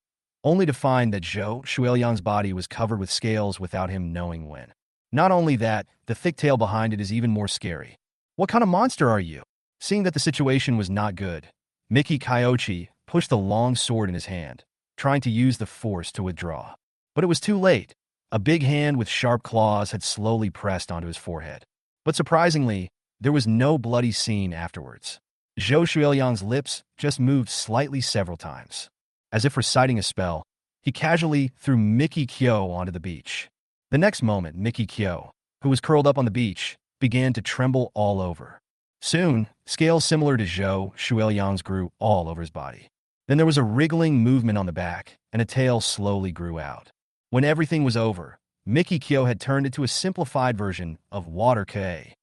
only to find that Zhou Shuiliang's body was covered with scales without him knowing when. Not only that, the thick tail behind it is even more scary. What kind of monster are you? Seeing that the situation was not good, Miki Kyochi pushed the long sword in his hand, trying to use the force to withdraw. But it was too late. A big hand with sharp claws had slowly pressed onto his forehead. But surprisingly, there was no bloody scene afterwards. Zhou Shuiliang's lips just moved slightly several times. As if reciting a spell, he casually threw Miki Kyo onto the beach. The next moment, Miki Kyo, who was curled up on the beach, began to tremble all over. Soon, scales similar to Zhou Shuiliang's grew all over his body. Then there was a wriggling movement on the back, and a tail slowly grew out. When everything was over, Miki Kyo had turned into a simplified version of Water K.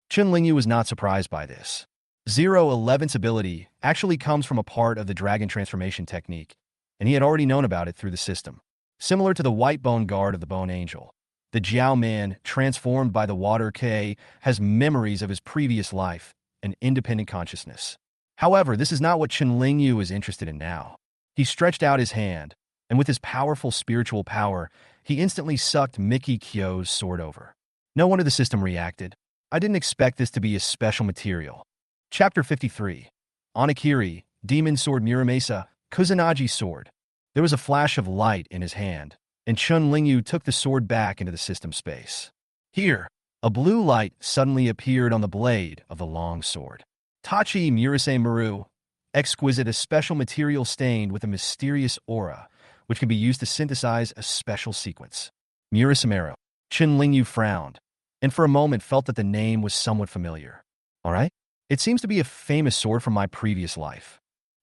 Chen Lingyu was not surprised by this. 011's ability actually comes from a part of the dragon transformation technique, and he had already known about it through the system. Similar to the white bone guard of the Bone Angel, the Jiao Man, transformed by the Water K, has memories of his previous life and independent consciousness. However, this is not what Chen Lingyu is interested in now. He stretched out his hand, and with his powerful spiritual power, he instantly sucked Miki Kyo's sword over. No wonder the system reacted. I didn't expect this to be a special material. Chapter 53. Onakiri, Demon Sword Muramasa, Kusanagi Sword. There was a flash of light in his hand, and Chen Lingyu took the sword back into the system space. Here, a blue light suddenly appeared on the blade of the long sword. Tachi Murase Maru, exquisite, a special material stained with a mysterious aura, which can be used to synthesize a special sequence. Murasamaru. Chen Lingyu frowned, and for a moment felt that the name was somewhat familiar. All right? It seems to be a famous sword from my previous life.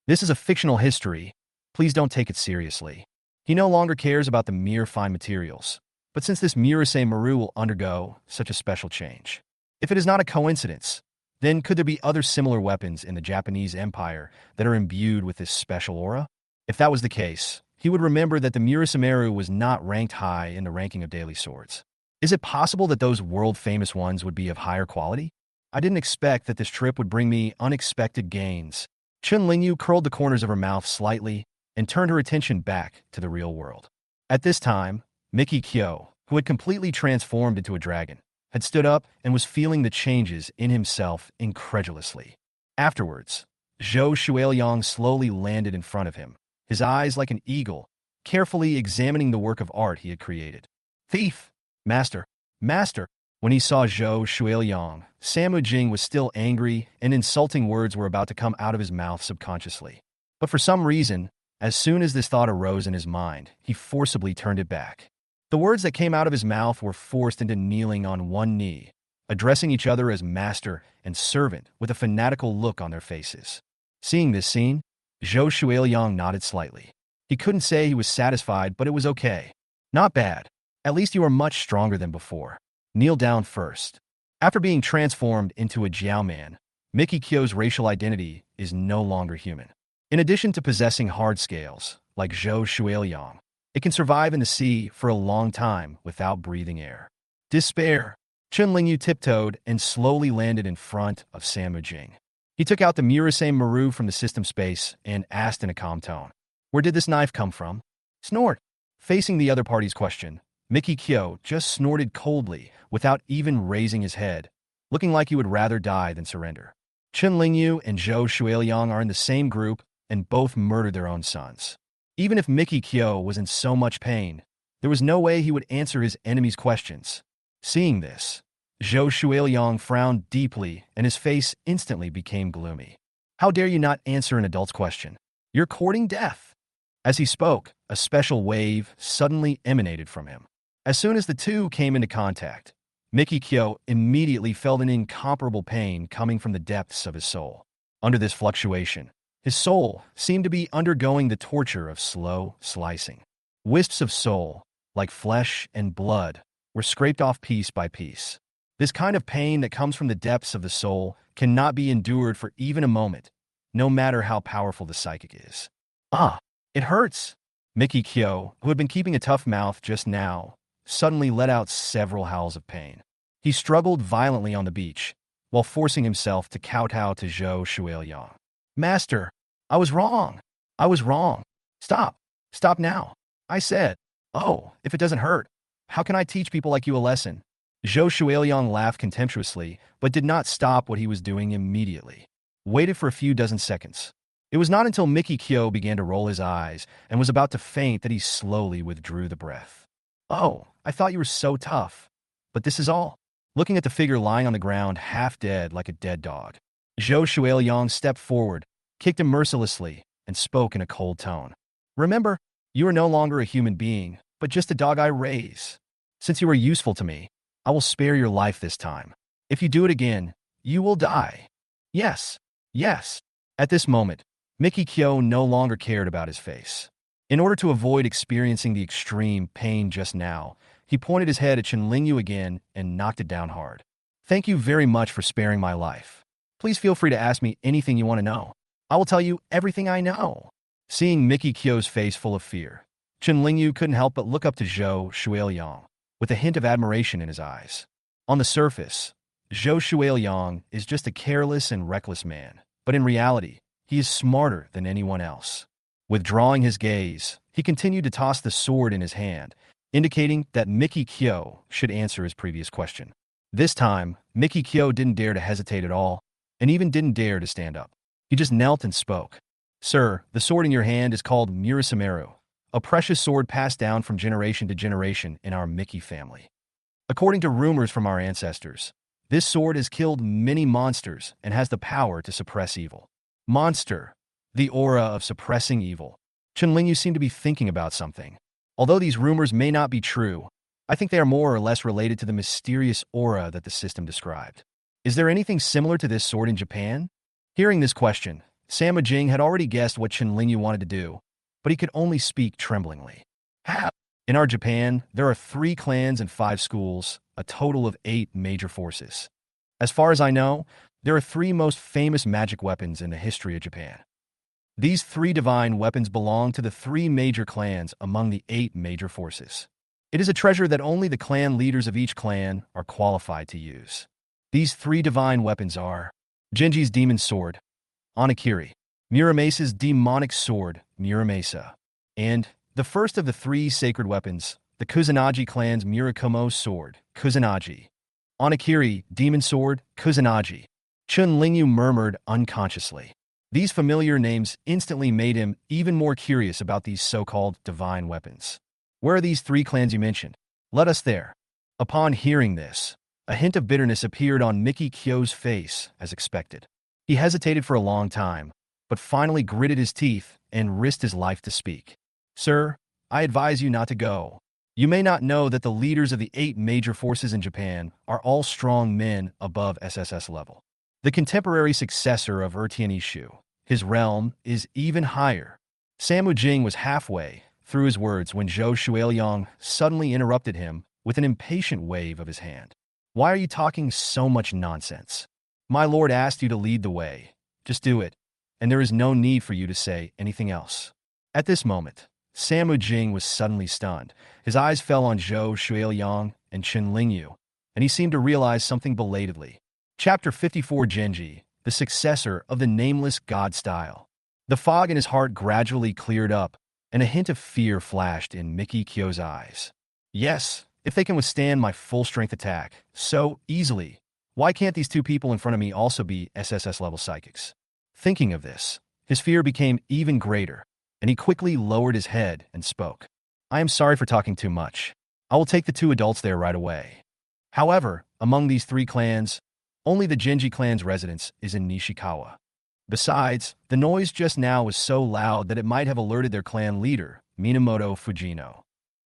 This is a fictional history. Please don't take it seriously. He no longer cares about the mere fine materials. But since this Murasamaru will undergo such a special change, if it is not a coincidence, then could there be other similar weapons in the Japanese Empire that are imbued with this special aura? If that was the case, he would remember that the Murasamaru was not ranked high in the ranking of daily swords. Is it possible that those world-famous ones would be of higher quality? I didn't expect that this trip would bring me unexpected gains. Chen Lingyu curled the corners of her mouth slightly and turned her attention back to the real world. At this time, Miki Kyo, who had completely transformed into a dragon, had stood up and was feeling the changes in himself incredulously. Afterwards, Zhou Shuiliang slowly landed in front of him, his eyes like an eagle, carefully examining the work of art he had created. Thief! Master! Master! When he saw Zhou Shuiliang, Samu Jing was still angry and insulting words were about to come out of his mouth subconsciously. But for some reason, as soon as this thought arose in his mind, he forcibly turned it back. The words that came out of his mouth were forced into kneeling on one knee, addressing each other as master and servant with a fanatical look on their faces. Seeing this scene, Zhou Shuiliang nodded slightly. He couldn't say he was satisfied, but it was okay. Not bad. At least you are much stronger than before. Kneel down first. After being transformed into a Jiao man, Miki Kyo's racial identity is no longer human. In addition to possessing hard scales, like Zhou Shuiliang, it can survive in the sea for a long time without breathing air. Despair. Chen Lingyu tiptoed and slowly landed in front of Samu Jing. He took out the Murasamaru from the system space and asked in a calm tone, "Where did this knife come from?" Snort. Facing the other party's question, Miki Kyo just snorted coldly without even raising his head, looking like he would rather die than surrender. Chen Lingyu and Zhou Shuiliang are in the same group and both murdered their own sons. Even if Miki Kyo was in so much pain, there was no way he would answer his enemy's questions. Seeing this, Zhou Shuiliang frowned deeply and his face instantly became gloomy. "How dare you not answer an adult's question? You're courting death." As he spoke, a special wave suddenly emanated from him. As soon as the two came into contact, Miki Kyo immediately felt an incomparable pain coming from the depths of his soul. Under this fluctuation, his soul seemed to be undergoing the torture of slow slicing. Wisps of soul, like flesh and blood, were scraped off piece by piece. This kind of pain that comes from the depths of the soul cannot be endured for even a moment, no matter how powerful the psychic is. "Ah, it hurts." Miki Kyo, who had been keeping a tough mouth just now, suddenly let out several howls of pain. He struggled violently on the beach, while forcing himself to kowtow to Zhou Shuiliang. "Master, I was wrong. I was wrong. Stop. Stop now." I said, "Oh, if it doesn't hurt, how can I teach people like you a lesson?" Zhou Shuiliang laughed contemptuously, but did not stop what he was doing immediately. Waited for a few dozen seconds. It was not until Miki Kyo began to roll his eyes and was about to faint that he slowly withdrew the breath. "Oh, I thought you were so tough. But this is all." Looking at the figure lying on the ground, half dead like a dead dog, Zhou Shuiliang stepped forward, kicked him mercilessly, and spoke in a cold tone. "Remember, you are no longer a human being, but just a dog I raise. Since you are useful to me, I will spare your life this time. If you do it again, you will die." "Yes, yes." At this moment, Miki Kyo no longer cared about his face. In order to avoid experiencing the extreme pain just now, he pointed his head at Chen Lingyu again and knocked it down hard. "Thank you very much for sparing my life. Please feel free to ask me anything you want to know. I will tell you everything I know." Seeing Miki Kyo's face full of fear, Chen Lingyu couldn't help but look up to Zhou Shuiliang, with a hint of admiration in his eyes. On the surface, Zhou Shuiliang is just a careless and reckless man, but in reality, he is smarter than anyone else. Withdrawing his gaze, he continued to toss the sword in his hand, indicating that Miki Kyo should answer his previous question. This time, Miki Kyo didn't dare to hesitate at all, and even didn't dare to stand up. He just knelt and spoke. "Sir, the sword in your hand is called Murasamaru, a precious sword passed down from generation to generation in our Miki family. According to rumors from our ancestors, this sword has killed many monsters and has the power to suppress evil." Monster. the aura of suppressing evil. Chunlingyu seemed to be thinking about something. Although these rumors may not be true, I think they are more or less related to the mysterious aura that the system described. Is there anything similar to this sort in Japan? Hearing this question, Sam Jing had already guessed what Chunlingyu wanted to do, but he could only speak tremblingly. How? In our Japan, there are 3 clans and 5 schools, a total of 8 major forces. As far as I know, there are 3 most famous magic weapons in the history of Japan. These 3 divine weapons belong to the 3 major clans among the 8 major forces. It is a treasure that only the clan leaders of each clan are qualified to use. These 3 divine weapons are Genji's demon sword, Onakiri, Muramasa's demonic sword, Muramasa, and the first of the 3 sacred weapons, the Kusanagi clan's Murakumo sword, Kusanagi. Onakiri, demon sword, Kusanagi. Chunlingyu murmured unconsciously. These familiar names instantly made him even more curious about these so-called divine weapons. Where are these 3 clans you mentioned? Let us there. Upon hearing this, a hint of bitterness appeared on Miki Kyo's face, as expected. He hesitated for a long time, but finally gritted his teeth and risked his life to speak. Sir, I advise you not to go. You may not know that the leaders of the 8 major forces in Japan are all strong men above SSS level. The contemporary successor of Ishu, his realm is even higher. Samu Jing was halfway through his words when Zhou Shuiliang suddenly interrupted him with an impatient wave of his hand. Why are you talking so much nonsense? My lord asked you to lead the way. Just do it, and there is no need for you to say anything else. At this moment, Samu Jing was suddenly stunned. His eyes fell on Zhou Shuiliang and Chunlingyu, and he seemed to realize something belatedly. Chapter 54 Genji, the successor of the nameless god style. The fog in his heart gradually cleared up, and a hint of fear flashed in Miki Kyo's eyes. Yes, if they can withstand my full-strength attack so easily, why can't these 2 people in front of me also be SSS-level psychics? Thinking of this, his fear became even greater, and he quickly lowered his head and spoke. I am sorry for talking too much. I will take the 2 adults there right away. However, among these 3 clans, only the Genji clan's residence is in Nishikawa. Besides, the noise just now was so loud that it might have alerted their clan leader, Minamoto Fujino.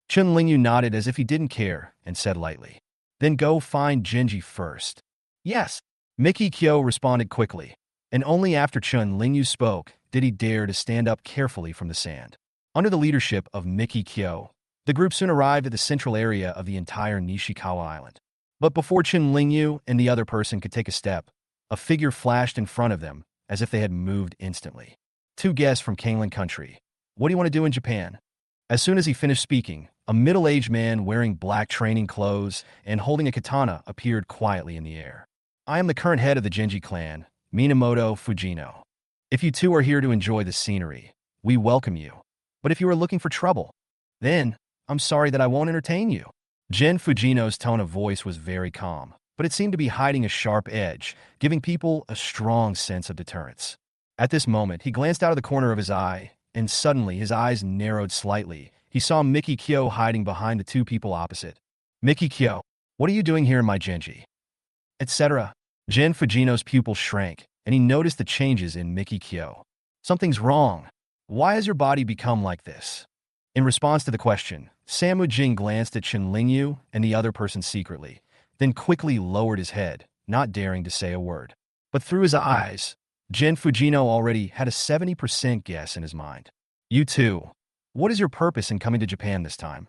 Chunlingyu nodded as if he didn't care and said lightly, Then go find Genji first. Yes. Miki Kyo responded quickly, and only after Chunlingyu spoke did he dare to stand up carefully from the sand. Under the leadership of Miki Kyo, the group soon arrived at the central area of the entire Nishikawa island. But before Chunlingyu and the other person could take a step, a figure flashed in front of them as if they had moved instantly. 2 guests from Kanglan country. What do you want to do in Japan? As soon as he finished speaking, a middle-aged man wearing black training clothes and holding a katana appeared quietly in the air. I am the current head of the Genji clan, Minamoto Fujino. If you 2 are here to enjoy the scenery, we welcome you. But if you are looking for trouble, then I'm sorry that I won't entertain you. Gen Fujino's tone of voice was very calm, but it seemed to be hiding a sharp edge, giving people a strong sense of deterrence. At this moment, he glanced out of the corner of his eye, and suddenly his eyes narrowed slightly. He saw Miki Kyo hiding behind the 2 people opposite. Miki Kyo, what are you doing here in my Genji? Etc. Gen Fujino's pupil shrank, and he noticed the changes in Miki Kyo. Something's wrong. Why has your body become like this? In response to the question, Samu Jing glanced at Chunlingyu and the other person secretly, then quickly lowered his head, not daring to say a word. But through his eyes, Gen Fujino already had a 70% guess in his mind. You 2, what is your purpose in coming to Japan this time?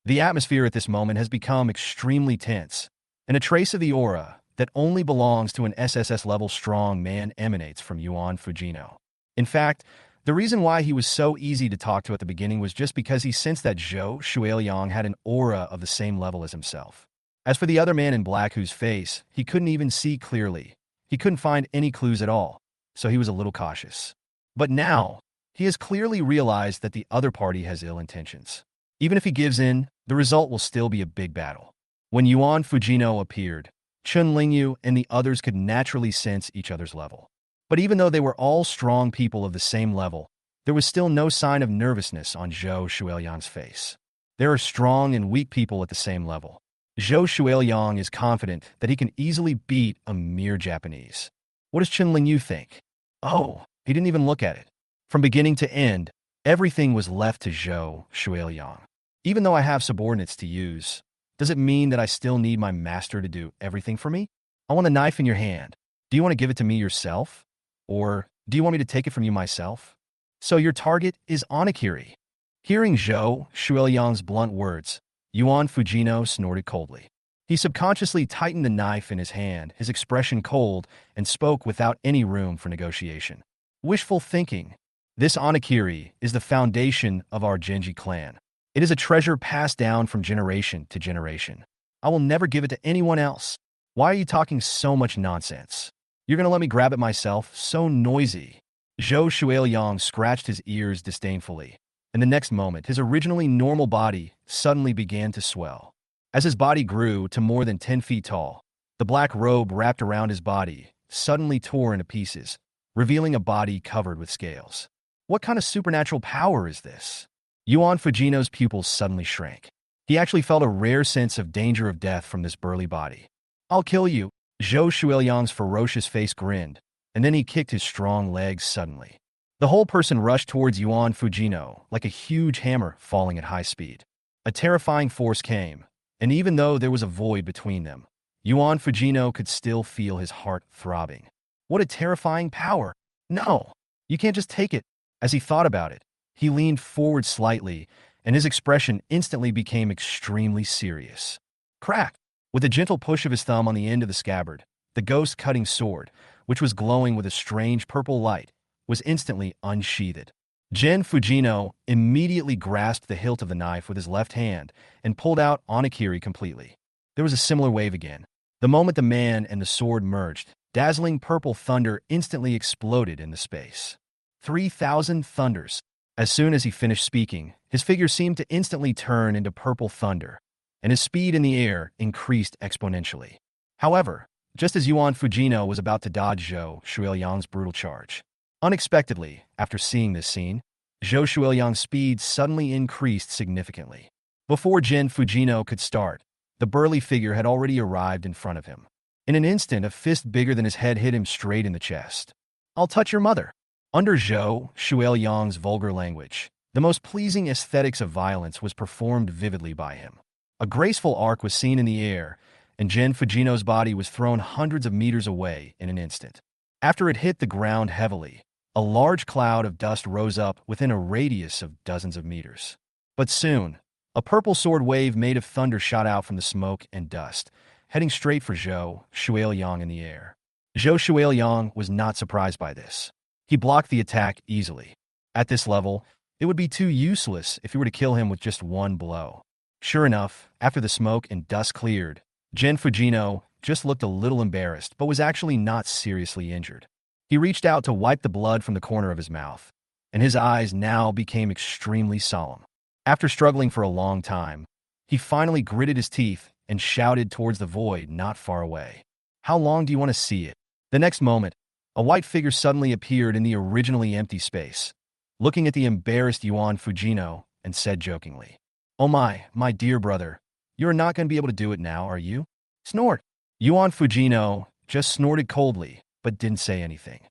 The atmosphere at this moment has become extremely tense, and a trace of the aura that only belongs to an SSS-level strong man emanates from Yuan Fujino. In fact, the reason why he was so easy to talk to at the beginning was just because he sensed that Zhou Shuiliang had an aura of the same level as himself. As for the other man in black whose face he couldn't even see clearly, he couldn't find any clues at all, so he was a little cautious. But now, he has clearly realized that the other party has ill intentions. Even if he gives in, the result will still be a big battle. When Yuan Fujino appeared, Chunlingyu and the others could naturally sense each other's level. But even though they were all strong people of the same level, there was still no sign of nervousness on Zhou Shuiliang's face. There are strong and weak people at the same level. Zhou Shuiliang is confident that he can easily beat a mere Japanese. What does Chunlingyu think? Oh, he didn't even look at it. From beginning to end, everything was left to Zhou Shuiliang. Even though I have subordinates to use, does it mean that I still need my master to do everything for me? I want a knife in your hand. Do you want to give it to me yourself? Or do you want me to take it from you myself? So your target is Onakiri. Hearing Zhou Shuiliang's blunt words, Yuan Fujino snorted coldly. He subconsciously tightened the knife in his hand, his expression cold, and spoke without any room for negotiation. Wishful thinking. This Onakiri is the foundation of our Genji clan. It is a treasure passed down from generation to generation. I will never give it to anyone else. Why are you talking so much nonsense? You're gonna let me grab it myself? So noisy. Zhou Shuiliang scratched his ears disdainfully. In the next moment, his originally normal body suddenly began to swell. As his body grew to more than 10 feet tall, the black robe wrapped around his body suddenly tore into pieces, revealing a body covered with scales. What kind of supernatural power is this? Yuan Fujino's pupils suddenly shrank. He actually felt a rare sense of danger of death from this burly body. I'll kill you. Zhou Shuiliang's ferocious face grinned, and then he kicked his strong legs suddenly. The whole person rushed towards Yuan Fujino like a huge hammer falling at high speed. A terrifying force came, and even though there was a void between them, Yuan Fujino could still feel his heart throbbing. What a terrifying power! No! You can't just take it. As he thought about it, he leaned forward slightly, and his expression instantly became extremely serious. Crack! With a gentle push of his thumb on the end of the scabbard, the ghost-cutting sword, which was glowing with a strange purple light, was instantly unsheathed. Gen Fujino immediately grasped the hilt of the knife with his left hand and pulled out Onakiri completely. There was a similar wave again. The moment the man and the sword merged, dazzling purple thunder instantly exploded in the space. 3,000 thunders. As soon as he finished speaking, his figure seemed to instantly turn into purple thunder, and his speed in the air increased exponentially. However, just as Yuan Fujino was about to dodge Zhou Shuiliang's brutal charge, unexpectedly, after seeing this scene, Zhou Shuiliang's speed suddenly increased significantly. Before Gen Fujino could start, the burly figure had already arrived in front of him. In an instant, a fist bigger than his head hit him straight in the chest. I'll touch your mother. Under Zhou Shuiliang's vulgar language, the most pleasing aesthetics of violence was performed vividly by him. A graceful arc was seen in the air, and Gen Fujino's body was thrown hundreds of meters away in an instant. After it hit the ground heavily, a large cloud of dust rose up within a radius of dozens of meters. But soon, a purple sword wave made of thunder shot out from the smoke and dust, heading straight for Zhou Shuiliang in the air. Zhou Shuiliang was not surprised by this. He blocked the attack easily. At this level, it would be too useless if he were to kill him with just one blow. Sure enough, after the smoke and dust cleared, Gen Fujino just looked a little embarrassed, but was actually not seriously injured. He reached out to wipe the blood from the corner of his mouth, and his eyes now became extremely solemn. After struggling for a long time, he finally gritted his teeth and shouted towards the void not far away. How long do you want to see it? The next moment, a white figure suddenly appeared in the originally empty space, looking at the embarrassed Yuan Fujino, and said jokingly, "Oh my dear brother, you're not going to be able to do it now, are you?" Snort. Yuan Fujino just snorted coldly, but didn't say anything.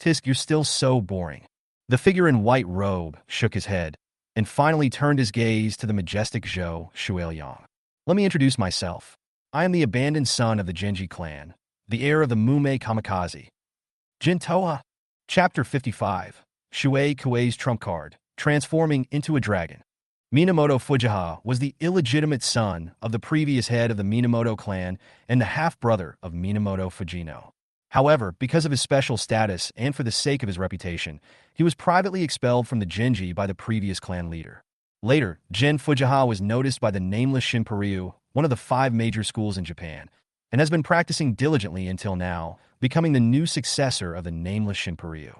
Tisk, you're still so boring. The figure in white robe shook his head, and finally turned his gaze to the majestic Zhou Shuiliang. Let me introduce myself. I am the abandoned son of the Genji clan, the heir of the Mume Kamikaze. Jintoa. Chapter 55. Shui Kuei's trump card, transforming into a dragon. Minamoto Fujiha was the illegitimate son of the previous head of the Minamoto clan and the half-brother of Minamoto Fujino. However, because of his special status and for the sake of his reputation, he was privately expelled from the Genji by the previous clan leader. Later, Gen Fujiha was noticed by the nameless Shinpuryu, one of the 5 major schools in Japan, and has been practicing diligently until now, becoming the new successor of the nameless Shinpuryu.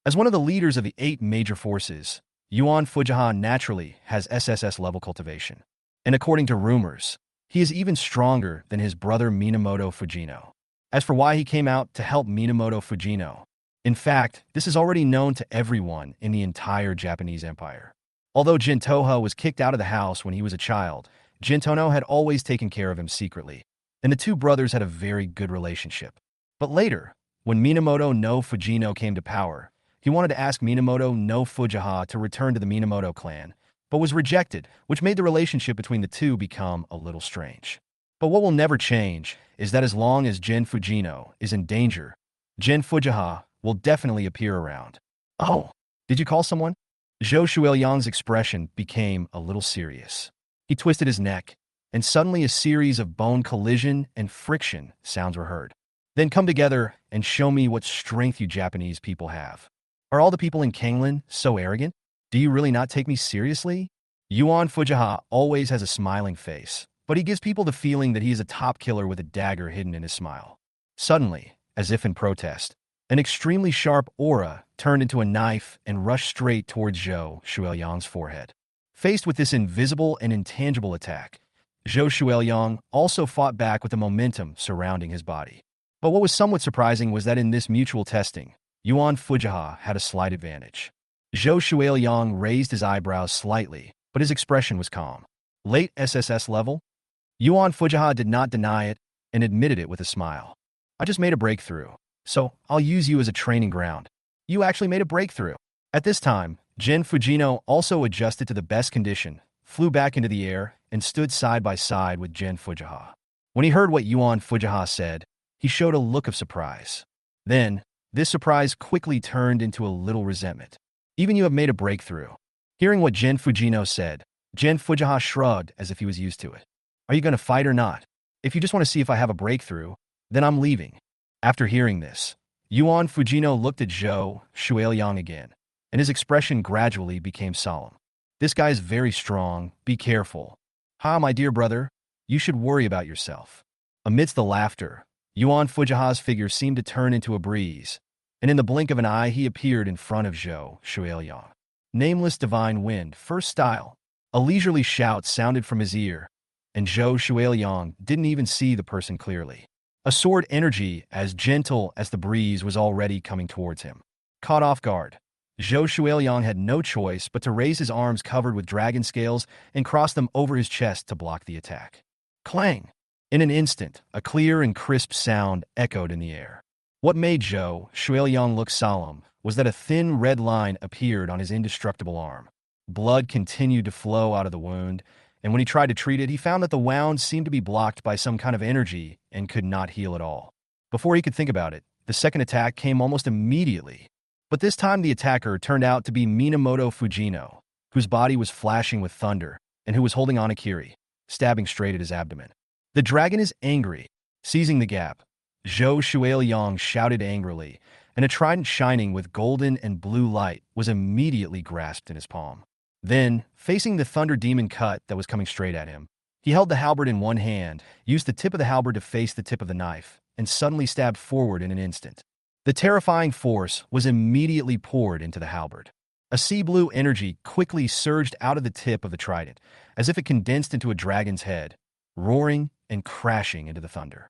As one of the leaders of the 8 major forces, Yuan Fujiha naturally has SSS-level cultivation. And according to rumors, he is even stronger than his brother Minamoto Fujino. As for why he came out to help Minamoto Fujino, in fact, this is already known to everyone in the entire Japanese empire. Although Jintoha was kicked out of the house when he was a child, Jintono had always taken care of him secretly, and the 2 brothers had a very good relationship. But later, when Minamoto no Fujino came to power, He wanted to ask Minamoto no Fujiha to return to the Minamoto clan, but was rejected, which made the relationship between the two become a little strange. But what will never change is that as long as Jin Fujino is in danger, Jin Fujiha will definitely appear around. Oh, did you call someone? Zhou Shuiliang's expression became a little serious. He twisted his neck, and suddenly a series of bone collision and friction sounds were heard. Then come together and show me what strength you Japanese people have. Are all the people in Kanglan so arrogant? Do you really not take me seriously? Yuan Fujiha always has a smiling face, but he gives people the feeling that he is a top killer with a dagger hidden in his smile. Suddenly, as if in protest, an extremely sharp aura turned into a knife and rushed straight towards Zhou Shuiliang's forehead. Faced with this invisible and intangible attack, Zhou Shuiliang also fought back with the momentum surrounding his body. But what was somewhat surprising was that in this mutual testing, Yuan Fujiha had a slight advantage. Zhou Shuiliang raised his eyebrows slightly, but his expression was calm. Late SSS level? Yuan Fujiha did not deny it and admitted it with a smile. I just made a breakthrough, so I'll use you as a training ground. You actually made a breakthrough. At this time, Jin Fujino also adjusted to the best condition, flew back into the air, and stood side by side with Jin Fujiha. When he heard what Yuan Fujiha said, he showed a look of surprise. Then, this surprise quickly turned into a little resentment. Even you have made a breakthrough. Hearing what Jin Fujino said, Jin Fujiha shrugged as if he was used to it. Are you going to fight or not? If you just want to see if I have a breakthrough, then I'm leaving. After hearing this, Yuan Fujino looked at Zhou Shuiliang again, and his expression gradually became solemn. This guy is very strong, be careful. Ha, my dear brother, you should worry about yourself. Amidst the laughter, Yuan Fujiha's figure seemed to turn into a breeze, and in the blink of an eye he appeared in front of Zhou Shuiliang. Nameless divine wind, first style. A leisurely shout sounded from his ear, and Zhou Shuiliang didn't even see the person clearly. A sword energy as gentle as the breeze was already coming towards him. Caught off guard, Zhou Shuiliang had no choice but to raise his arms covered with dragon scales and cross them over his chest to block the attack. Clang! In an instant, a clear and crisp sound echoed in the air. What made Zhou Shuiliang look solemn was that a thin red line appeared on his indestructible arm. Blood continued to flow out of the wound, and when he tried to treat it, he found that the wound seemed to be blocked by some kind of energy and could not heal at all. Before he could think about it, the second attack came almost immediately. But this time the attacker turned out to be Minamoto Fujino, whose body was flashing with thunder and who was holding on a kiri, stabbing straight at his abdomen. The dragon is angry. Seizing the gap, Zhou Shuiliang shouted angrily, and a trident shining with golden and blue light was immediately grasped in his palm. Then, facing the thunder demon cut that was coming straight at him, he held the halberd in one hand, used the tip of the halberd to face the tip of the knife, and suddenly stabbed forward in an instant. The terrifying force was immediately poured into the halberd. A sea blue energy quickly surged out of the tip of the trident, as if it condensed into a dragon's head, roaring and crashing into the thunder.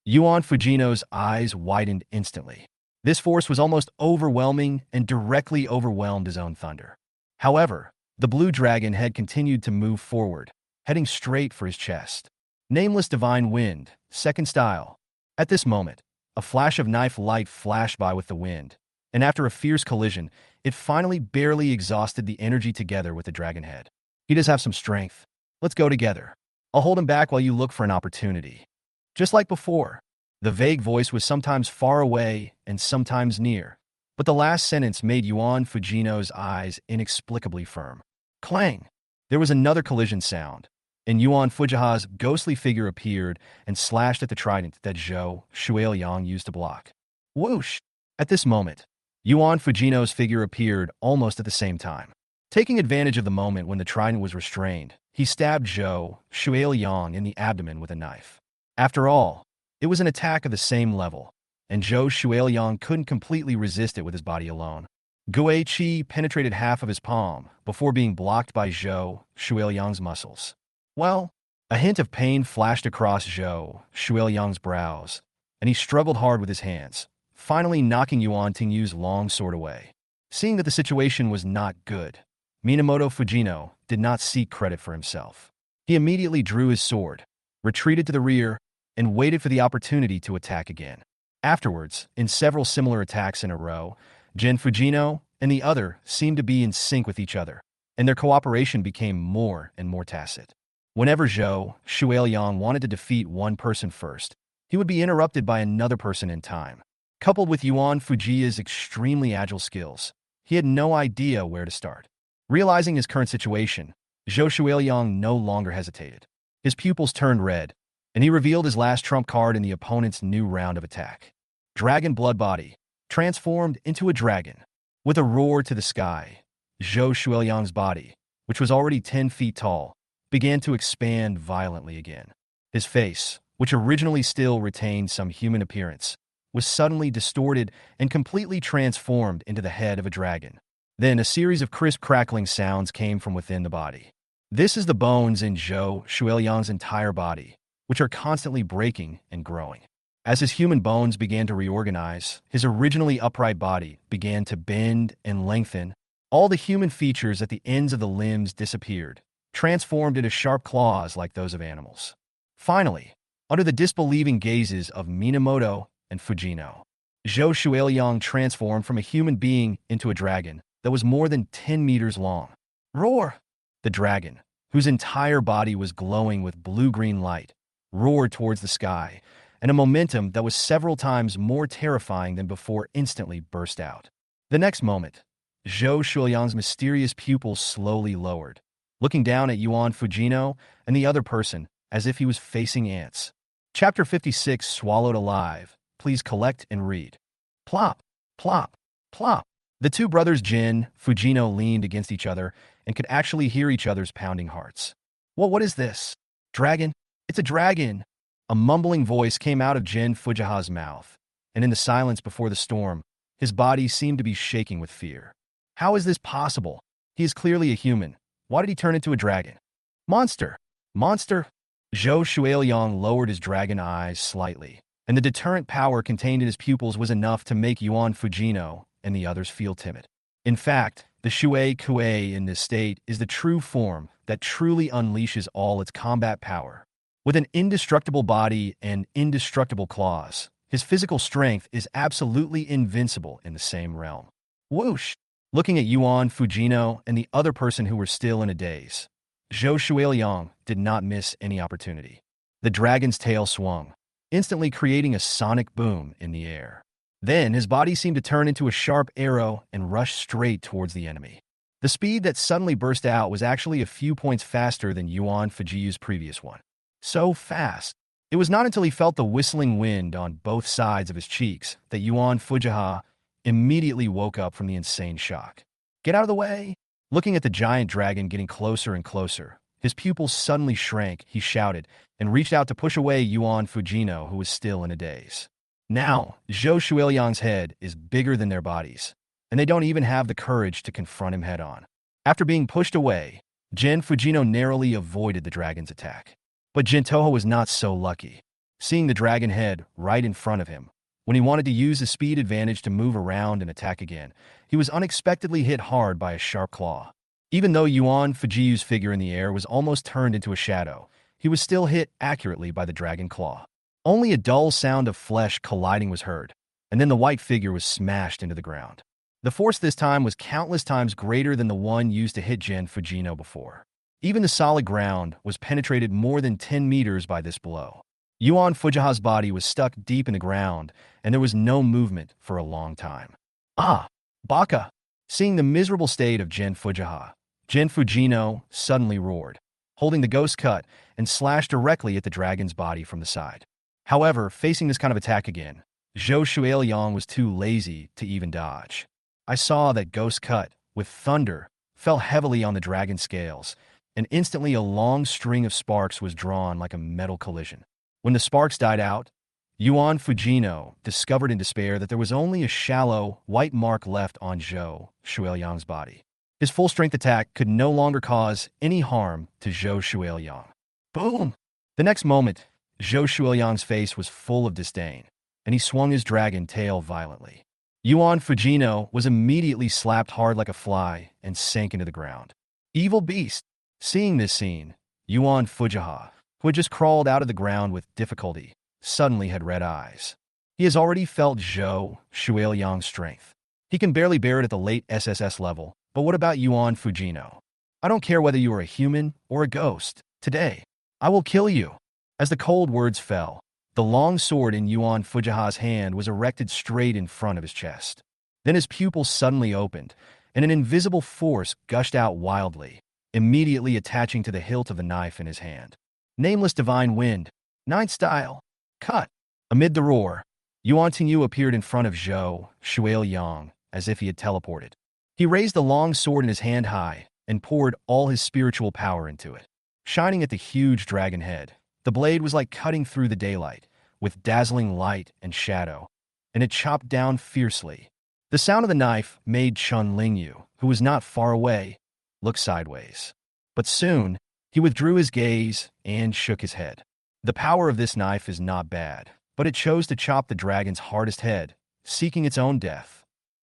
Yuan Fujino's eyes widened instantly. This force was almost overwhelming and directly overwhelmed his own thunder. However, the blue dragon had continued to move forward, heading straight for his chest. Nameless divine wind, second style. At this moment, a flash of knife light flashed by with the wind, and after a fierce collision, it finally barely exhausted the energy together with the dragon head. He does have some strength. Let's go together. I'll hold him back while you look for an opportunity. Just like before, the vague voice was sometimes far away and sometimes near, but the last sentence made Yuan Fujino's eyes inexplicably firm. Clang! There was another collision sound, and Yuan Fujiha's ghostly figure appeared and slashed at the trident that Zhou Shuiliang used to block. Whoosh! At this moment, Yuan Fujino's figure appeared almost at the same time. Taking advantage of the moment when the trident was restrained, he stabbed Zhou Shuiliang in the abdomen with a knife. After all, it was an attack of the same level, and Zhou Shuiliang couldn't completely resist it with his body alone. Gui Qi penetrated half of his palm before being blocked by Zhou Shuiliang's muscles. Well, a hint of pain flashed across Zhou Shuiliang's brows, and he struggled hard with his hands, finally knocking Yuan Tingyu's long sword away. Seeing that the situation was not good, Minamoto Fujino did not seek credit for himself. He immediately drew his sword, retreated to the rear, and waited for the opportunity to attack again. Afterwards, in several similar attacks in a row, Jin Fujino and the other seemed to be in sync with each other, and their cooperation became more and more tacit. Whenever Zhou Shuiliang wanted to defeat one person first, he would be interrupted by another person in time. Coupled with Yuan Fujia's extremely agile skills, he had no idea where to start. Realizing his current situation, Zhou Shuiliang no longer hesitated. His pupils turned red, and he revealed his last trump card in the opponent's new round of attack. Dragon Blood Body, transformed into a dragon. With a roar to the sky, Zhou Shuiliang's body, which was already 10 feet tall, began to expand violently again. His face, which originally still retained some human appearance, was suddenly distorted and completely transformed into the head of a dragon. Then a series of crisp crackling sounds came from within the body. This is the bones in Zhou Shuiliang's entire body, which are constantly breaking and growing. As his human bones began to reorganize, his originally upright body began to bend and lengthen. All the human features at the ends of the limbs disappeared, transformed into sharp claws like those of animals. Finally, under the disbelieving gazes of Minamoto and Fujino, Zhou Shuiliang transformed from a human being into a dragon that was more than 10 meters long. Roar! The dragon, whose entire body was glowing with blue-green light, roared towards the sky, and a momentum that was several times more terrifying than before instantly burst out. The next moment, Zhou Shuiliang's mysterious pupils slowly lowered, looking down at Yuan Fujino and the other person as if he was facing ants. Chapter 56, Swallowed Alive. Please collect and read. Plop, plop, plop. The two brothers Jin Fujino leaned against each other and could actually hear each other's pounding hearts. What is this? Dragon? It's a dragon! A mumbling voice came out of Jin Fujiha's mouth, and in the silence before the storm, his body seemed to be shaking with fear. How is this possible? He is clearly a human. Why did he turn into a dragon? Monster! Monster! Zhou Shuiliang lowered his dragon eyes slightly, and the deterrent power contained in his pupils was enough to make Yuan Fujino and the others feel timid. In fact, the Shui Kuei in this state is the true form that truly unleashes all its combat power. With an indestructible body and indestructible claws, his physical strength is absolutely invincible in the same realm. Whoosh! Looking at Yuan Fujino and the other person who were still in a daze, Zhou Shuiliang did not miss any opportunity. The dragon's tail swung, instantly creating a sonic boom in the air. Then his body seemed to turn into a sharp arrow and rush straight towards the enemy. The speed that suddenly burst out was actually a few points faster than Yuan Fujiu's previous one. So fast. It was not until he felt the whistling wind on both sides of his cheeks that Yuan Fujiha immediately woke up from the insane shock. Get out of the way! Looking at the giant dragon getting closer and closer, his pupils suddenly shrank, he shouted, and reached out to push away Yuan Fujino, who was still in a daze. Now, Zhou Shuiliang's head is bigger than their bodies, and they don't even have the courage to confront him head-on. After being pushed away, Jin Fujino narrowly avoided the dragon's attack. But Jintoho was not so lucky. Seeing the dragon head right in front of him, when he wanted to use his speed advantage to move around and attack again, he was unexpectedly hit hard by a sharp claw. Even though Yuan Fujiu's figure in the air was almost turned into a shadow, he was still hit accurately by the dragon claw. Only a dull sound of flesh colliding was heard, and then the white figure was smashed into the ground. The force this time was countless times greater than the one used to hit Jin Fujino before. Even the solid ground was penetrated more than 10 meters by this blow. Yuan Fujiha's body was stuck deep in the ground, and there was no movement for a long time. Ah! Baka! Seeing the miserable state of Jin Fujiha, Jin Fujino suddenly roared, holding the ghost cut, and slashed directly at the dragon's body from the side. However, facing this kind of attack again, Zhou Shuiliang was too lazy to even dodge. I saw that ghost cut, with thunder, fell heavily on the dragon's scales, and instantly a long string of sparks was drawn like a metal collision. When the sparks died out, Yuan Fujino discovered in despair that there was only a shallow, white mark left on Zhou Shuiliang's body. His full-strength attack could no longer cause any harm to Zhou Shuiliang. Boom! The next moment, Zhou Shuiliang's face was full of disdain, and he swung his dragon tail violently. Yuan Fujino was immediately slapped hard like a fly and sank into the ground. Evil beast! Seeing this scene, Yuan Fujiha, who had just crawled out of the ground with difficulty, suddenly had red eyes. He has already felt Zhou Shuiliang's strength. He can barely bear it at the late SSS level, but what about Yuan Fujino? I don't care whether you are a human or a ghost. Today, I will kill you. As the cold words fell, the long sword in Yuan Fujiha's hand was erected straight in front of his chest. Then his pupils suddenly opened, and an invisible force gushed out wildly, immediately attaching to the hilt of the knife in his hand. Nameless divine wind, ninth style, cut. Amid the roar, Yuan Tingyu appeared in front of Zhou Shuiliang as if he had teleported. He raised the long sword in his hand high and poured all his spiritual power into it. Shining at the huge dragon head, the blade was like cutting through the daylight, with dazzling light and shadow, and it chopped down fiercely. The sound of the knife made Chun Lingyu, who was not far away, look sideways. But soon, he withdrew his gaze and shook his head. The power of this knife is not bad, but it chose to chop the dragon's hardest head, seeking its own death.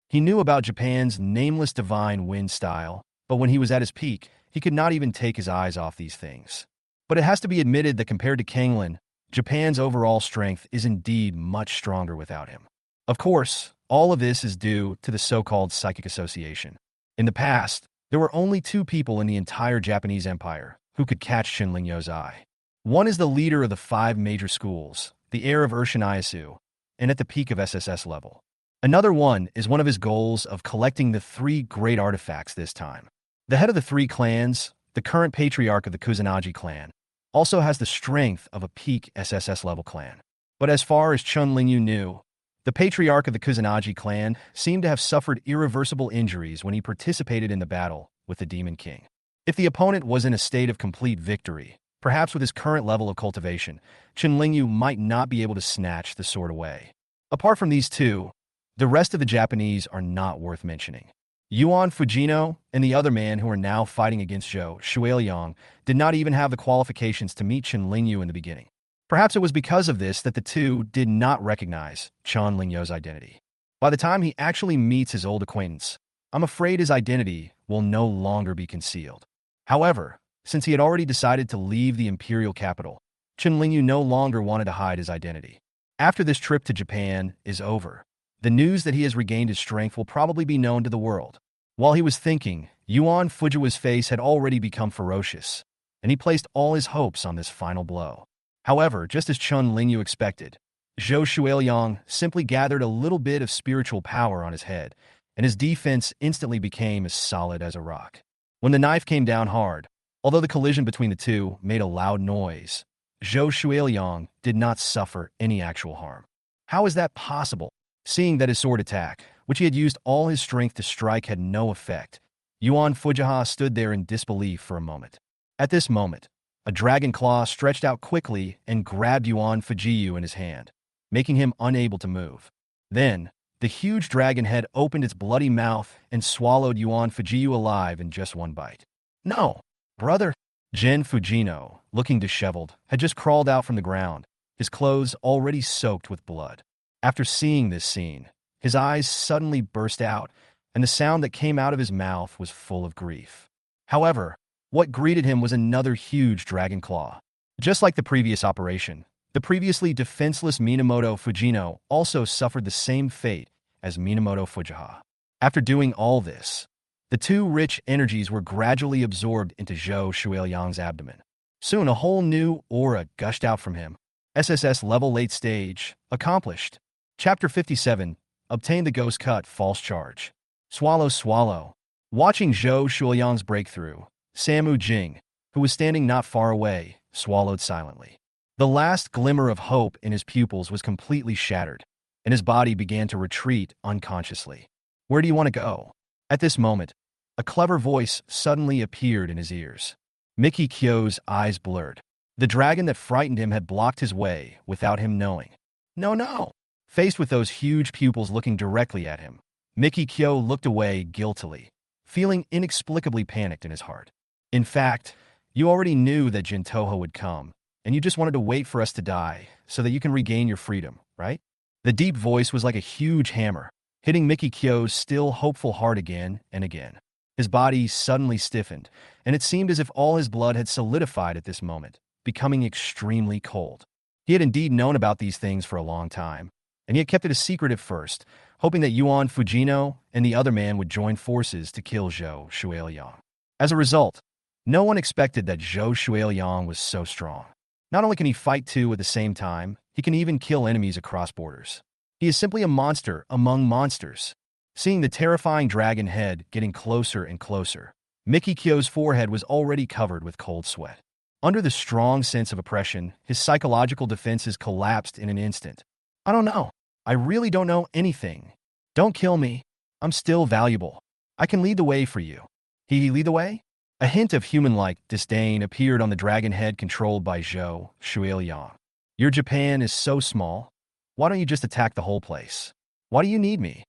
He knew about Japan's nameless divine wind style, but when he was at his peak, he could not even take his eyes off these things. But it has to be admitted that compared to Kanglin, Japan's overall strength is indeed much stronger without him. Of course, all of this is due to the so-called psychic association. In the past, there were only two people in the entire Japanese empire who could catch Shin Lingyo's eye. One is the leader of the 5 major schools, the heir of Urshin Ieyasu, and at the peak of SSS level. Another one is one of his goals of collecting the 3 great artifacts this time. The head of the 3 clans, the current patriarch of the Kusanagi clan, also has the strength of a peak SSS level clan. But as far as Chun Lingyu knew, the patriarch of the Kusanagi clan seemed to have suffered irreversible injuries when he participated in the battle with the Demon King. If the opponent was in a state of complete victory, perhaps with his current level of cultivation, Chun Lingyu might not be able to snatch the sword away. Apart from these two, the rest of the Japanese are not worth mentioning. Yuan Fujino and the other man who are now fighting against Zhou Shuiliang did not even have the qualifications to meet Chun Lingyu in the beginning. Perhaps it was because of this that the two did not recognize Chun Lingyo's identity. By the time he actually meets his old acquaintance, I'm afraid his identity will no longer be concealed. However, since he had already decided to leave the imperial capital, Chun Lingyu no longer wanted to hide his identity. After this trip to Japan is over, the news that he has regained his strength will probably be known to the world. While he was thinking, Yuan Fujiwa's face had already become ferocious, and he placed all his hopes on this final blow. However, just as Chun Lingyu expected, Zhou Shuiliang simply gathered a little bit of spiritual power on his head, and his defense instantly became as solid as a rock. When the knife came down hard, although the collision between the two made a loud noise, Zhou Shuiliang did not suffer any actual harm. How is that possible? Seeing that his sword attack, which he had used all his strength to strike, had no effect, Yuan Fujiha stood there in disbelief for a moment. At this moment, a dragon claw stretched out quickly and grabbed Yuan Fujiyu in his hand, making him unable to move. Then, the huge dragon head opened its bloody mouth and swallowed Yuan Fujiyu alive in just one bite. No, brother! Jin Fujino, looking disheveled, had just crawled out from the ground, his clothes already soaked with blood. After seeing this scene, his eyes suddenly burst out, and the sound that came out of his mouth was full of grief. However, what greeted him was another huge dragon claw. Just like the previous operation, the previously defenseless Minamoto Fujino also suffered the same fate as Minamoto Fujiha. After doing all this, the two rich energies were gradually absorbed into Zhou Shuiliang's abdomen. Soon a whole new aura gushed out from him. SSS level late stage, accomplished. Chapter 57, Obtain the Ghost Cut False Charge. Swallow, swallow. Watching Zhou Shuiliang's breakthrough, Samu Jing, who was standing not far away, swallowed silently. The last glimmer of hope in his pupils was completely shattered, and his body began to retreat unconsciously. Where do you want to go? At this moment, a clever voice suddenly appeared in his ears. Miki Kyo's eyes blurred. The dragon that frightened him had blocked his way without him knowing. No, no! Faced with those huge pupils looking directly at him, Miki Kyo looked away guiltily, feeling inexplicably panicked in his heart. In fact, you already knew that Jintoho would come, and you just wanted to wait for us to die so that you can regain your freedom, right? The deep voice was like a huge hammer, hitting Miki Kyo's still hopeful heart again and again. His body suddenly stiffened, and it seemed as if all his blood had solidified at this moment, becoming extremely cold. He had indeed known about these things for a long time, and he had kept it a secret at first, hoping that Yuan Fujino and the other man would join forces to kill Zhou Shuiliang. As a result, no one expected that Zhou Shuiliang was so strong. Not only can he fight two at the same time, he can even kill enemies across borders. He is simply a monster among monsters. Seeing the terrifying dragon head getting closer and closer, Mickey Kyo's forehead was already covered with cold sweat. Under the strong sense of oppression, his psychological defenses collapsed in an instant. I don't know. I really don't know anything. Don't kill me. I'm still valuable. I can lead the way for you. He lead the way? A hint of human-like disdain appeared on the dragon head controlled by Zhou Shuiliang. Your Japan is so small. Why don't you just attack the whole place? Why do you need me?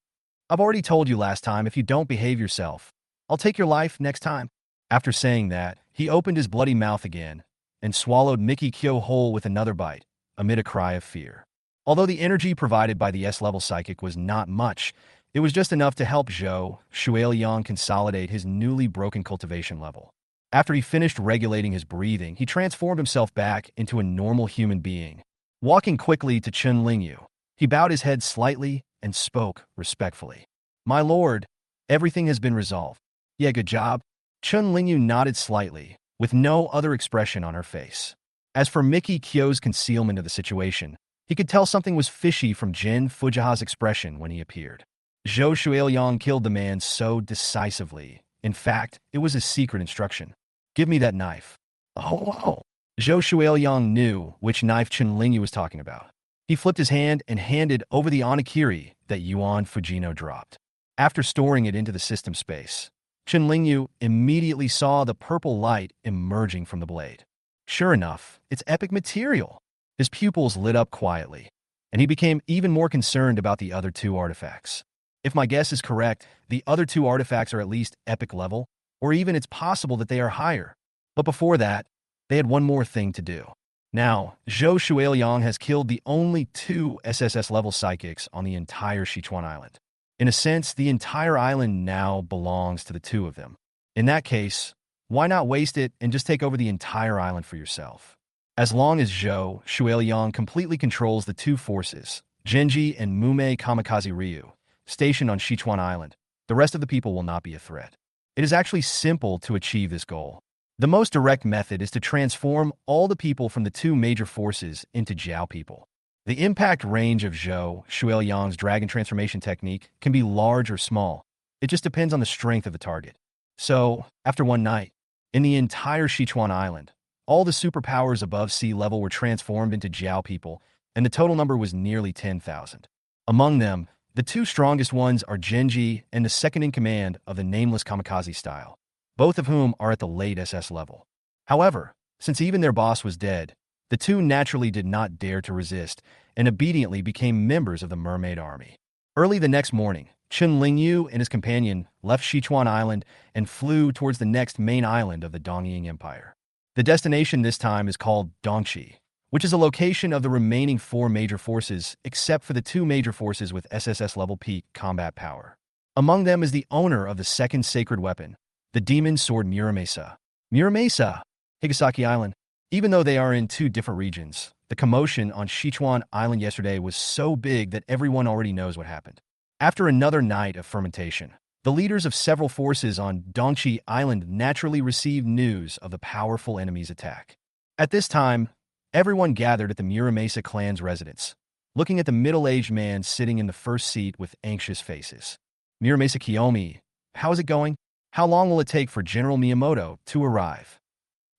I've already told you last time, if you don't behave yourself, I'll take your life next time. After saying that, he opened his bloody mouth again and swallowed Mickey Kyo whole with another bite, amid a cry of fear. Although the energy provided by the S-level psychic was not much, it was just enough to help Zhou Shuiliang consolidate his newly broken cultivation level. After he finished regulating his breathing, he transformed himself back into a normal human being. Walking quickly to Chen Lingyu, he bowed his head slightly and spoke respectfully. My lord, everything has been resolved. Yeah, good job. Chen Lingyu nodded slightly, with no other expression on her face. As for Mickey Kyo's concealment of the situation, he could tell something was fishy from Jin Fujiha's expression when he appeared. Zhou Shuiliang killed the man so decisively. In fact, it was his secret instruction. Give me that knife. Oh. Zhou Shuiliang knew which knife Chen Lingyu was talking about. He flipped his hand and handed over the onigiri that Yuan Fujino dropped. After storing it into the system space, Chen Lingyu immediately saw the purple light emerging from the blade. Sure enough, it's epic material. His pupils lit up quietly, and he became even more concerned about the other two artifacts. If my guess is correct, the other two artifacts are at least epic level, or even it's possible that they are higher. But before that, they had one more thing to do. Now, Zhou Shuiliang has killed the only two SSS-level psychics on the entire Sichuan Island. In a sense, the entire island now belongs to the two of them. In that case, why not waste it and just take over the entire island for yourself? As long as Zhou Shuiliang completely controls the two forces, Genji and Mume Kamikaze Ryu, stationed on Sichuan Island, the rest of the people will not be a threat. It is actually simple to achieve this goal. The most direct method is to transform all the people from the two major forces into Jiao people. The impact range of Zhou Shuiliang's dragon transformation technique can be large or small. It just depends on the strength of the target. So, after one night, in the entire Sichuan Island, all the superpowers above sea level were transformed into Jiao people, and the total number was nearly 10,000. Among them, the two strongest ones are Genji and the second-in-command of the nameless kamikaze style, both of whom are at the late SS level. However, since even their boss was dead, the two naturally did not dare to resist and obediently became members of the mermaid army. Early the next morning, Chen Lingyu and his companion left Sichuan Island and flew towards the next main island of the Dongying Empire. The destination this time is called Dongqi, which is a location of the remaining four major forces except for the two major forces with SSS-level peak combat power. Among them is the owner of the second sacred weapon, the demon sword Muramasa. Muramasa, Higasaki Island. Even though they are in two different regions, the commotion on Sichuan Island yesterday was so big that everyone already knows what happened. After another night of fermentation, the leaders of several forces on Dongqi Island naturally received news of the powerful enemy's attack. At this time, everyone gathered at the Muramasa clan's residence, looking at the middle-aged man sitting in the first seat with anxious faces. Muramasa Kiyomi, how is it going? How long will it take for General Miyamoto to arrive?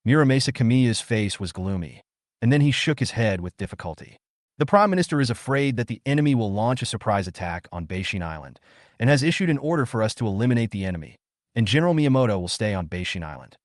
Muramasa Kamiya's face was gloomy, and then he shook his head with difficulty. The Prime Minister is afraid that the enemy will launch a surprise attack on Beishin Island, and has issued an order for us to eliminate the enemy, and General Miyamoto will stay on Beishin Island.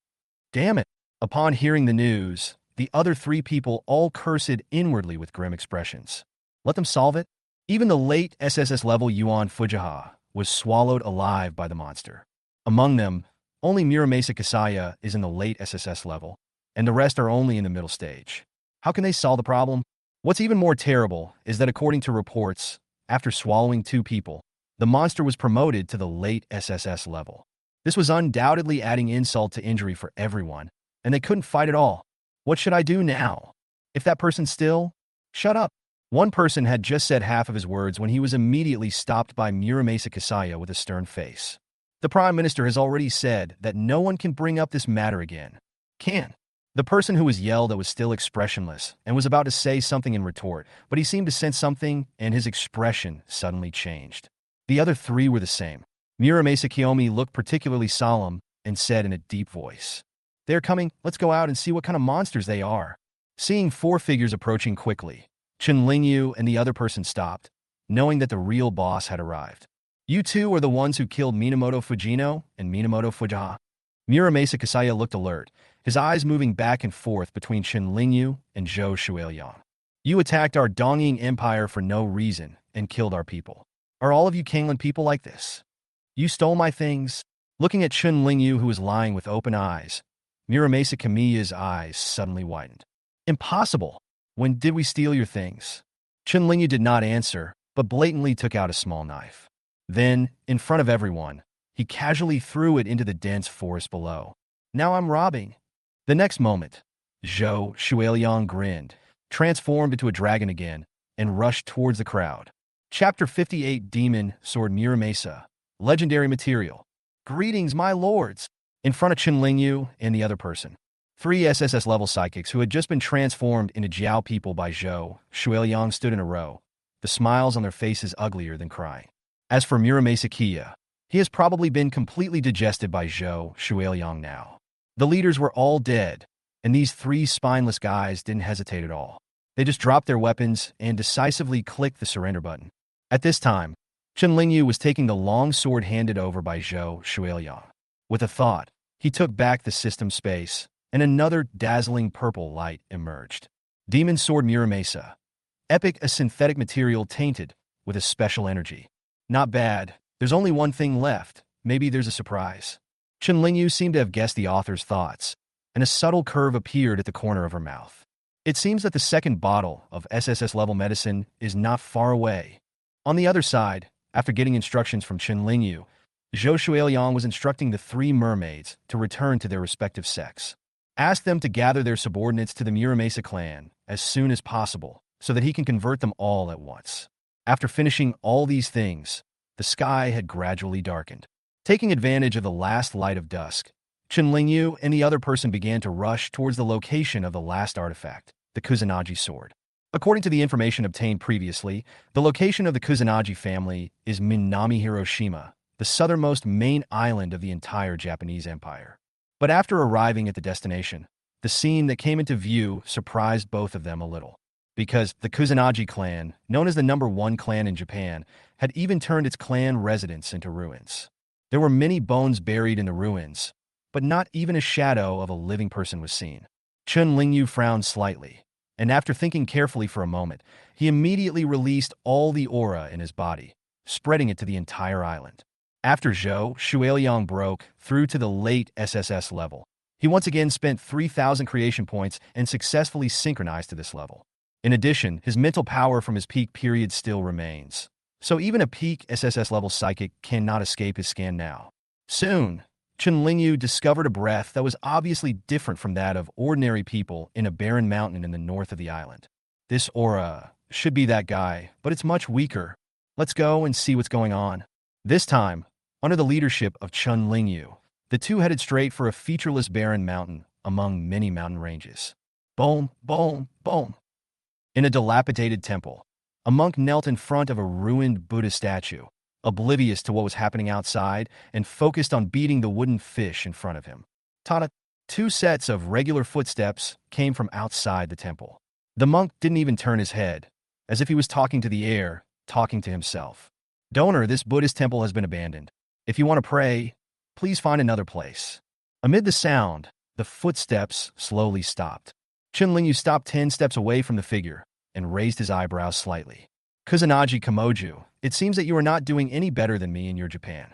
Damn it! Upon hearing the news, the other three people all cursed inwardly with grim expressions. Let them solve it? Even the late SSS-level Yuan Fujiha was swallowed alive by the monster. Among them, only Muramasa Kasaya is in the late SSS level, and the rest are only in the middle stage. How can they solve the problem? What's even more terrible is that according to reports, after swallowing two people, the monster was promoted to the late SSS level. This was undoubtedly adding insult to injury for everyone, and they couldn't fight at all. What should I do now? If that person's still? Shut up. One person had just said half of his words when he was immediately stopped by Muramasa Kasaya with a stern face. The Prime Minister has already said that no one can bring up this matter again. Can? The person who was yelled at was still expressionless and was about to say something in retort, but he seemed to sense something and his expression suddenly changed. The other three were the same. Muramasa Kiyomi looked particularly solemn and said in a deep voice, "They're coming, let's go out and see what kind of monsters they are." Seeing four figures approaching quickly, Chen Lingyu and the other person stopped, knowing that the real boss had arrived. "You two are the ones who killed Minamoto Fujino and Minamoto Fujiha." Muramasa Kasaya looked alert, his eyes moving back and forth between Chen Lingyu and Zhou Shuiliang. "You attacked our Dongying Empire for no reason and killed our people. Are all of you Kanglan people like this? You stole my things?" Looking at Chen Lingyu, who was lying with open eyes, Muramasa Kamiya's eyes suddenly widened. "Impossible! When did we steal your things?" Chen Lingyu did not answer, but blatantly took out a small knife. Then, in front of everyone, he casually threw it into the dense forest below. "Now I'm robbing." The next moment, Zhou Shuiliang grinned, transformed into a dragon again, and rushed towards the crowd. Chapter 58 Demon Sword Muramasa. Legendary material. "Greetings, my lords!" In front of Chen Lingyu and the other person. Three SSS-level psychics who had just been transformed into Jiao people by Zhou Shuiliang stood in a row, the smiles on their faces uglier than crying. As for Muramasa Kiya, he has probably been completely digested by Zhou Shuiliang now. The leaders were all dead, and these three spineless guys didn't hesitate at all. They just dropped their weapons and decisively clicked the surrender button. At this time, Chen Lingyu was taking the long sword handed over by Zhou Shuiliang. With a thought, he took back the system space, and another dazzling purple light emerged. Demon Sword Muramasa. Epic, a synthetic material tainted with a special energy. Not bad. There's only one thing left. Maybe there's a surprise. Chen Lingyu seemed to have guessed the author's thoughts, and a subtle curve appeared at the corner of her mouth. It seems that the second bottle of SSS-level medicine is not far away. On the other side, after getting instructions from Chen Lingyu, Zhou Shuiliang was instructing the three mermaids to return to their respective sects. Ask them to gather their subordinates to the Muramasa clan as soon as possible, so that he can convert them all at once. After finishing all these things, the sky had gradually darkened. Taking advantage of the last light of dusk, Chen Lingyu and the other person began to rush towards the location of the last artifact, the Kusanagi sword. According to the information obtained previously, the location of the Kusanagi family is Minami Hiroshima, the southernmost main island of the entire Japanese Empire. But after arriving at the destination, the scene that came into view surprised both of them a little. Because the Kusanagi clan, known as the #1 clan in Japan, had even turned its clan residence into ruins. There were many bones buried in the ruins, but not even a shadow of a living person was seen. Chen Lingyu frowned slightly, and after thinking carefully for a moment, he immediately released all the aura in his body, spreading it to the entire island. After Zhou Shuiliang broke through to the late SSS level, he once again spent 3,000 creation points and successfully synchronized to this level. In addition, his mental power from his peak period still remains, so even a peak SSS level psychic cannot escape his scan now. Soon, Chen Lingyu discovered a breath that was obviously different from that of ordinary people in a barren mountain in the north of the island. This aura should be that guy, but it's much weaker. Let's go and see what's going on. This time, under the leadership of Chen Lingyu, the two headed straight for a featureless barren mountain among many mountain ranges. Boom, boom, boom. In a dilapidated temple, a monk knelt in front of a ruined Buddha statue, oblivious to what was happening outside and focused on beating the wooden fish in front of him. Tada! Two sets of regular footsteps came from outside the temple. The monk didn't even turn his head, as if he was talking to the air, talking to himself. Donor, this Buddhist temple has been abandoned. If you want to pray, please find another place. Amid the sound, the footsteps slowly stopped. Chen Lingyu stopped 10 steps away from the figure and raised his eyebrows slightly. Kusanagi Kamoju, it seems that you are not doing any better than me in your Japan.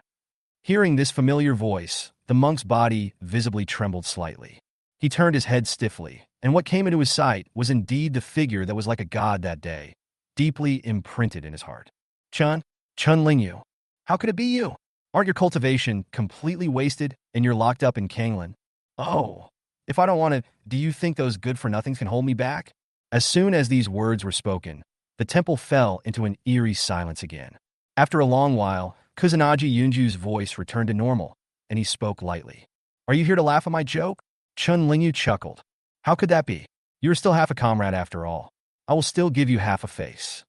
Hearing this familiar voice, the monk's body visibly trembled slightly. He turned his head stiffly, and what came into his sight was indeed the figure that was like a god that day, deeply imprinted in his heart. Chen Lingyu, how could it be you? Aren't your cultivation completely wasted and you're locked up in Kanglan? Oh, if I don't want to, do you think those good-for-nothings can hold me back? As soon as these words were spoken, The temple fell into an eerie silence again. After a long while, Kusanagi Yunju's voice returned to normal, and he spoke lightly. Are you here to laugh at my joke? Chun Lingyu chuckled. How could that be? You're still half a comrade after all. I will still give you half a face.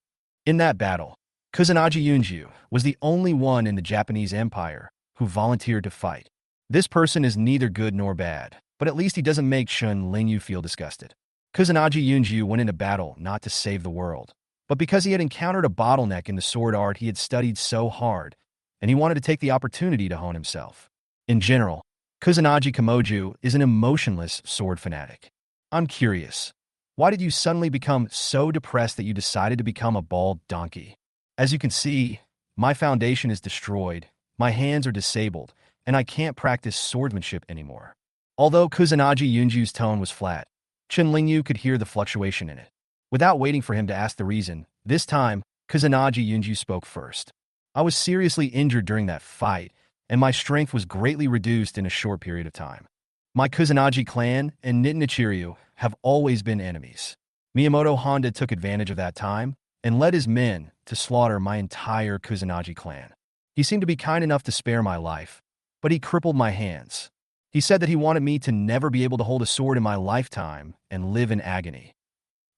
In that battle, Kusanagi Yunju was the only one in the Japanese Empire who volunteered to fight. This person is neither good nor bad, but at least he doesn't make Chun Lingyu feel disgusted. Kusanagi Yunju went into battle not to save the world, but because he had encountered a bottleneck in the sword art he had studied so hard, and he wanted to take the opportunity to hone himself. In general, Kusanagi Kimoju is an emotionless sword fanatic. I'm curious, why did you suddenly become so depressed that you decided to become a bald donkey? As you can see, my foundation is destroyed, my hands are disabled, and I can't practice swordsmanship anymore. Although Kusanagi Yunju's tone was flat, Chun Lingyu could hear the fluctuation in it. Without waiting for him to ask the reason, this time, Kusanagi Yunju spoke first. I was seriously injured during that fight, and my strength was greatly reduced in a short period of time. My Kusanagi clan and Nitin Ichiryu have always been enemies. Miyamoto Honda took advantage of that time and led his men to slaughter my entire Kusanagi clan. He seemed to be kind enough to spare my life, but he crippled my hands. He said that he wanted me to never be able to hold a sword in my lifetime and live in agony.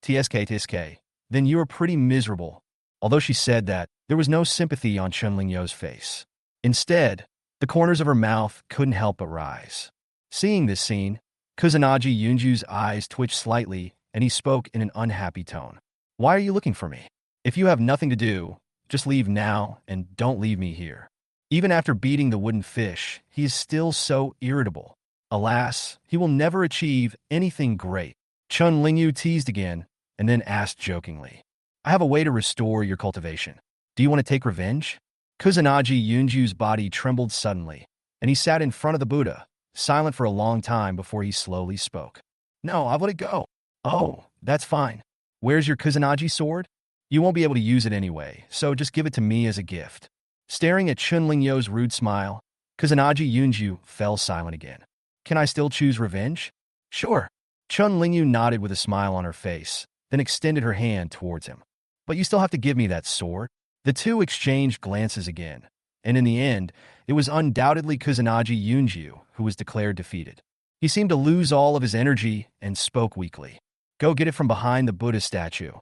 TSK, then you are pretty miserable. Although she said that, there was no sympathy on Chun Lingyu's face. Instead, the corners of her mouth couldn't help but rise. Seeing this scene, Kusanagi Yunju's eyes twitched slightly, and he spoke in an unhappy tone. Why are you looking for me? If you have nothing to do, just leave now and don't leave me here. Even after beating the wooden fish, he is still so irritable. Alas, he will never achieve anything great. Chun Lingyu teased again, and then asked jokingly, I have a way to restore your cultivation. Do you want to take revenge? Kusanagi Yunju's body trembled suddenly, and he sat in front of the Buddha, silent for a long time before he slowly spoke. No, I'll let it go. Oh, that's fine. Where's your Kusanagi sword? You won't be able to use it anyway, so just give it to me as a gift. Staring at Chun Lingyu's rude smile, Kusanagi Yunju fell silent again. Can I still choose revenge? Sure. Chun Lingyu nodded with a smile on her face, then extended her hand towards him. But you still have to give me that sword. The two exchanged glances again, and in the end, it was undoubtedly Kusanagi Yunju who was declared defeated. He seemed to lose all of his energy and spoke weakly. Go get it from behind the Buddha statue.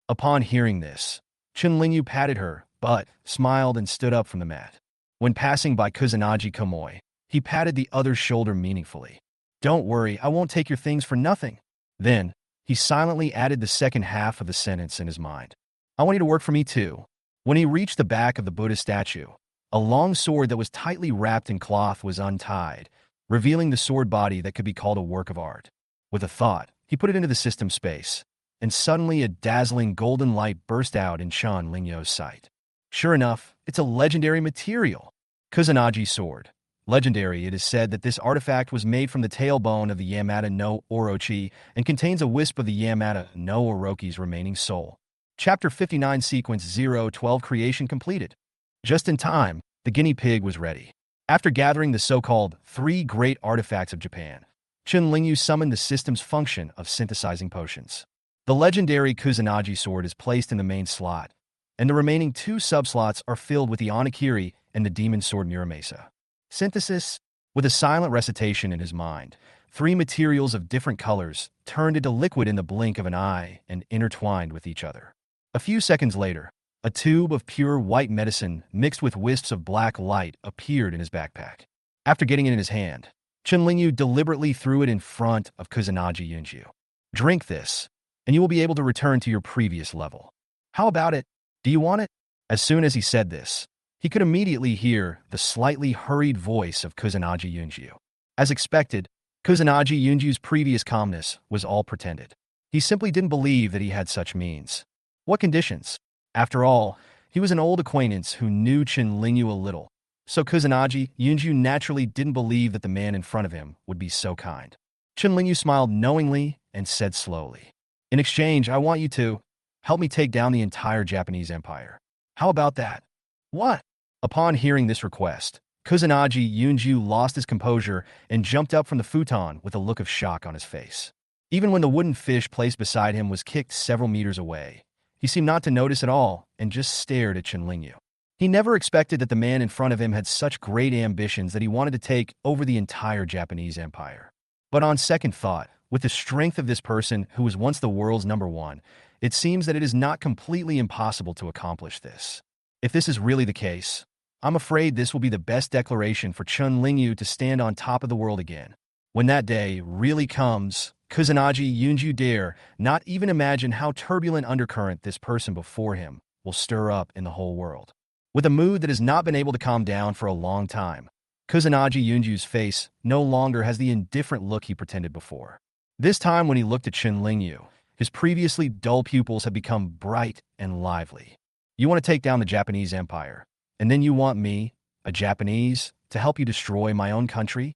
Upon hearing this, Chun Lingyu patted her, but smiled and stood up from the mat. When passing by Kusanagi Kamoi, he patted the other's shoulder meaningfully. Don't worry, I won't take your things for nothing. Then, he silently added the second half of the sentence in his mind. I want you to work for me too. When he reached the back of the Buddha statue, a long sword that was tightly wrapped in cloth was untied, revealing the sword body that could be called a work of art. With a thought, he put it into the system space, and suddenly a dazzling golden light burst out in Chun Lingyu's sight. Sure enough, it's a legendary material. Kusanagi sword. Legendary, it is said that this artifact was made from the tailbone of the Yamata no Orochi and contains a wisp of the Yamata no Orochi's remaining soul. Chapter 59 Sequence 012 Creation completed. Just in time, the guinea pig was ready. After gathering the so-called 3 great artifacts of Japan, Chun Lingyu summoned the system's function of synthesizing potions. The legendary Kusanagi sword is placed in the main slot, and the remaining 2 sub-slots are filled with the Onakiri and the demon sword Muramasa. Synthesis. With a silent recitation in his mind, 3 materials of different colors turned into liquid in the blink of an eye and intertwined with each other. A few seconds later, a tube of pure white medicine mixed with wisps of black light appeared in his backpack. After getting it in his hand, Chun Lingyu deliberately threw it in front of Kusanagi Yunju. Drink this, and you will be able to return to your previous level. How about it? Do you want it? As soon as he said this, he could immediately hear the slightly hurried voice of Kusanagi Yunju. As expected, Kusanagi Yunju's previous calmness was all pretended. He simply didn't believe that he had such means. What conditions? After all, he was an old acquaintance who knew Chun Lingyu a little, so Kusanagi Yunju naturally didn't believe that the man in front of him would be so kind. Chun Lingyu smiled knowingly and said slowly, In exchange, I want you to help me take down the entire Japanese empire. How about that? What? Upon hearing this request, Kusanagi Yunju lost his composure and jumped up from the futon with a look of shock on his face. Even when the wooden fish placed beside him was kicked several meters away, he He seemed not to notice at all and just stared at Lingyu. He never expected that the man in front of him had such great ambitions that he wanted to take over the entire Japanese empire. But on second thought, with the strength of this person who was once the world's #1, it seems that it is not completely impossible to accomplish this. If this is really the case, I'm afraid this will be the best declaration for Lingyu to stand on top of the world again. When that day really comes, Kusanagi Yunju dare not even imagine how turbulent undercurrent this person before him will stir up in the whole world. With a mood that has not been able to calm down for a long time, Kusanagi Yunju's face no longer has the indifferent look he pretended before. This time when he looked at Lingyu, his previously dull pupils have become bright and lively. You want to take down the Japanese empire, and then you want me, a Japanese, to help you destroy my own country?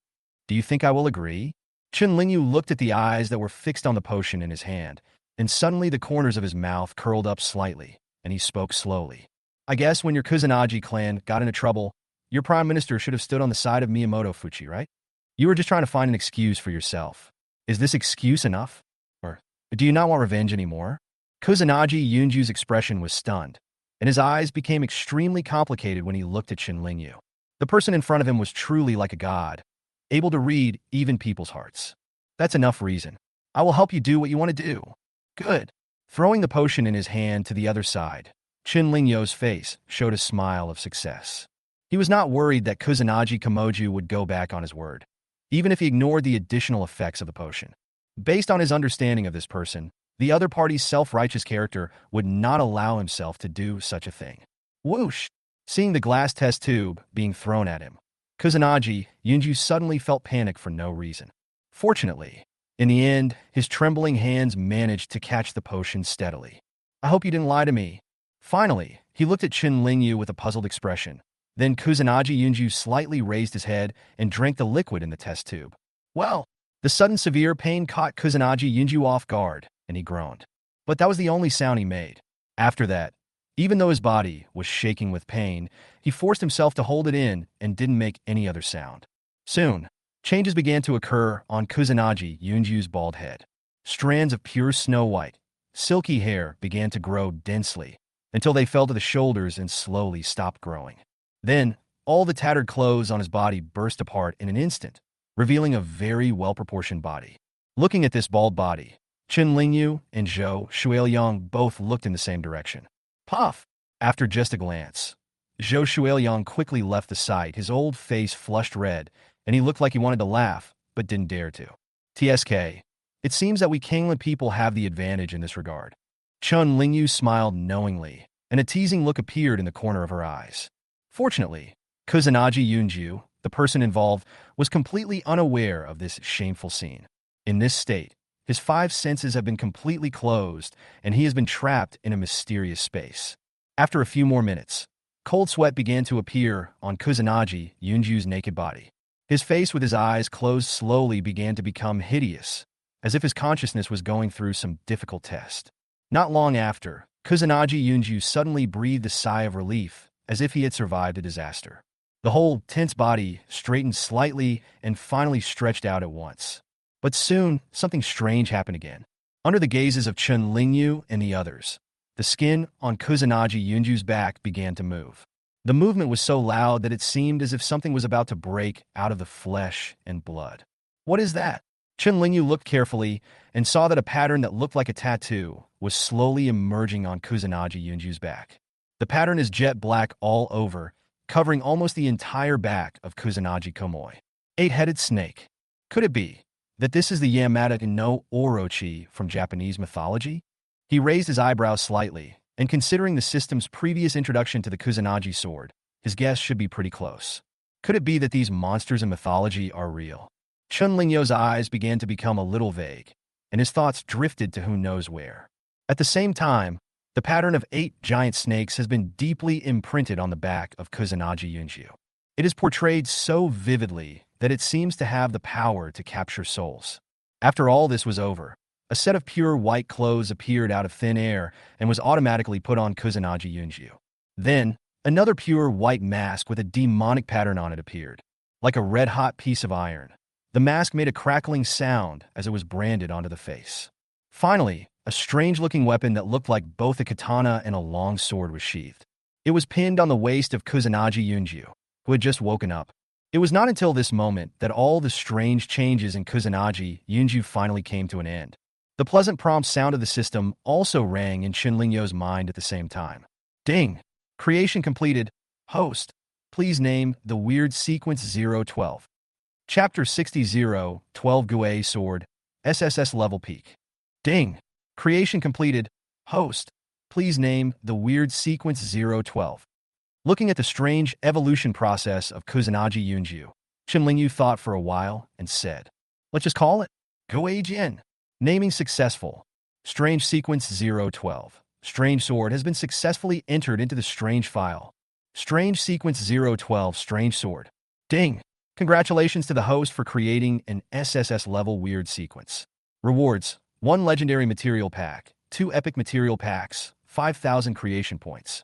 Do you think I will agree? Lingyu looked at the eyes that were fixed on the potion in his hand, and suddenly the corners of his mouth curled up slightly, and he spoke slowly. I guess when your Kusanagi clan got into trouble, your prime minister should have stood on the side of Miyamoto Fuchi, right? You were just trying to find an excuse for yourself. Is this excuse enough? Or do you not want revenge anymore? Kusanagi Yunju's expression was stunned, and his eyes became extremely complicated when he looked at Lingyu. The person in front of him was truly like a god, able to read even people's hearts. That's enough reason. I will help you do what you want to do. Good. Throwing the potion in his hand to the other side, Lingyo's face showed a smile of success. He was not worried that Kusanagi Kamoju would go back on his word, even if he ignored the additional effects of the potion. Based on his understanding of this person, the other party's self-righteous character would not allow himself to do such a thing. Whoosh! Seeing the glass test tube being thrown at him, Kusanagi Yunju suddenly felt panic for no reason. Fortunately, in the end, his trembling hands managed to catch the potion steadily. I hope you didn't lie to me. Finally, he looked at Lingyu with a puzzled expression. Then Kusanagi Yunju slightly raised his head and drank the liquid in the test tube. Well, the sudden severe pain caught Kusanagi Yunju off guard, and he groaned. But that was the only sound he made. After that, even though his body was shaking with pain, he forced himself to hold it in and didn't make any other sound. Soon, changes began to occur on Kusanagi Yunju's bald head. Strands of pure snow-white, silky hair began to grow densely until they fell to the shoulders and slowly stopped growing. Then, all the tattered clothes on his body burst apart in an instant, revealing a very well-proportioned body. Looking at this bald body, Lingyu and Zhou Shuiliang both looked in the same direction. Puff! After just a glance, Zhou Shuiliang quickly left the sight, his old face flushed red, and he looked like he wanted to laugh, but didn't dare to. TSK, it seems that we Kanglan people have the advantage in this regard. Lingyu smiled knowingly, and a teasing look appeared in the corner of her eyes. Fortunately, Kusanagi Yunju, the person involved, was completely unaware of this shameful scene. In this state, his 5 senses have been completely closed, and he has been trapped in a mysterious space. After a few more minutes, cold sweat began to appear on Kusanagi Yunju's naked body. His face with his eyes closed slowly began to become hideous, as if his consciousness was going through some difficult test. Not long after, Kusanagi Yunju suddenly breathed a sigh of relief, as if he had survived a disaster. The whole tense body straightened slightly and finally stretched out at once. But soon, something strange happened again. Under the gazes of Lingyu and the others, the skin on Kusanagi Yunju's back began to move. The movement was so loud that it seemed as if something was about to break out of the flesh and blood. What is that? Lingyu looked carefully and saw that a pattern that looked like a tattoo was slowly emerging on Kusanagi Yunju's back. The pattern is jet black all over, covering almost the entire back of Kusanagi Komoi. 8-headed snake. Could it be that this is the Yamada no Orochi from Japanese mythology? He raised his eyebrows slightly, and considering the system's previous introduction to the Kusanagi sword, his guess should be pretty close. Could it be that these monsters in mythology are real? Lingyo's eyes began to become a little vague, and his thoughts drifted to who knows where. At the same time, the pattern of 8 giant snakes has been deeply imprinted on the back of Kusanagi Yunju. It is portrayed so vividly that it seems to have the power to capture souls. After all this was over, a set of pure white clothes appeared out of thin air and was automatically put on Kusanagi Yunju. Then, another pure white mask with a demonic pattern on it appeared. Like a red-hot piece of iron, the mask made a crackling sound as it was branded onto the face. Finally, A strange-looking weapon that looked like both a katana and a long sword was sheathed. It was pinned on the waist of Kusanagi Yunju, who had just woken up. It was not until this moment that all the strange changes in Kusanagi Yunju finally came to an end. The pleasant prompt sound of the system also rang in Qinlingyo's mind at the same time. Ding! Creation completed. Host, please name the weird sequence 012. Chapter 60 012 Gouei Sword, SSS level peak. Ding! Creation completed. Host, please name the weird sequence 012. Looking at the strange evolution process of Kusanagi Yunju, Qinlingyu thought for a while and said, let's just call it Gouei Jian. Naming successful. Strange sequence 012. Strange sword has been successfully entered into the strange file. Strange sequence 012 Strange sword. Ding! Congratulations to the host for creating an SSS level weird sequence. Rewards: 1 legendary material pack, 2 epic material packs, 5,000 creation points.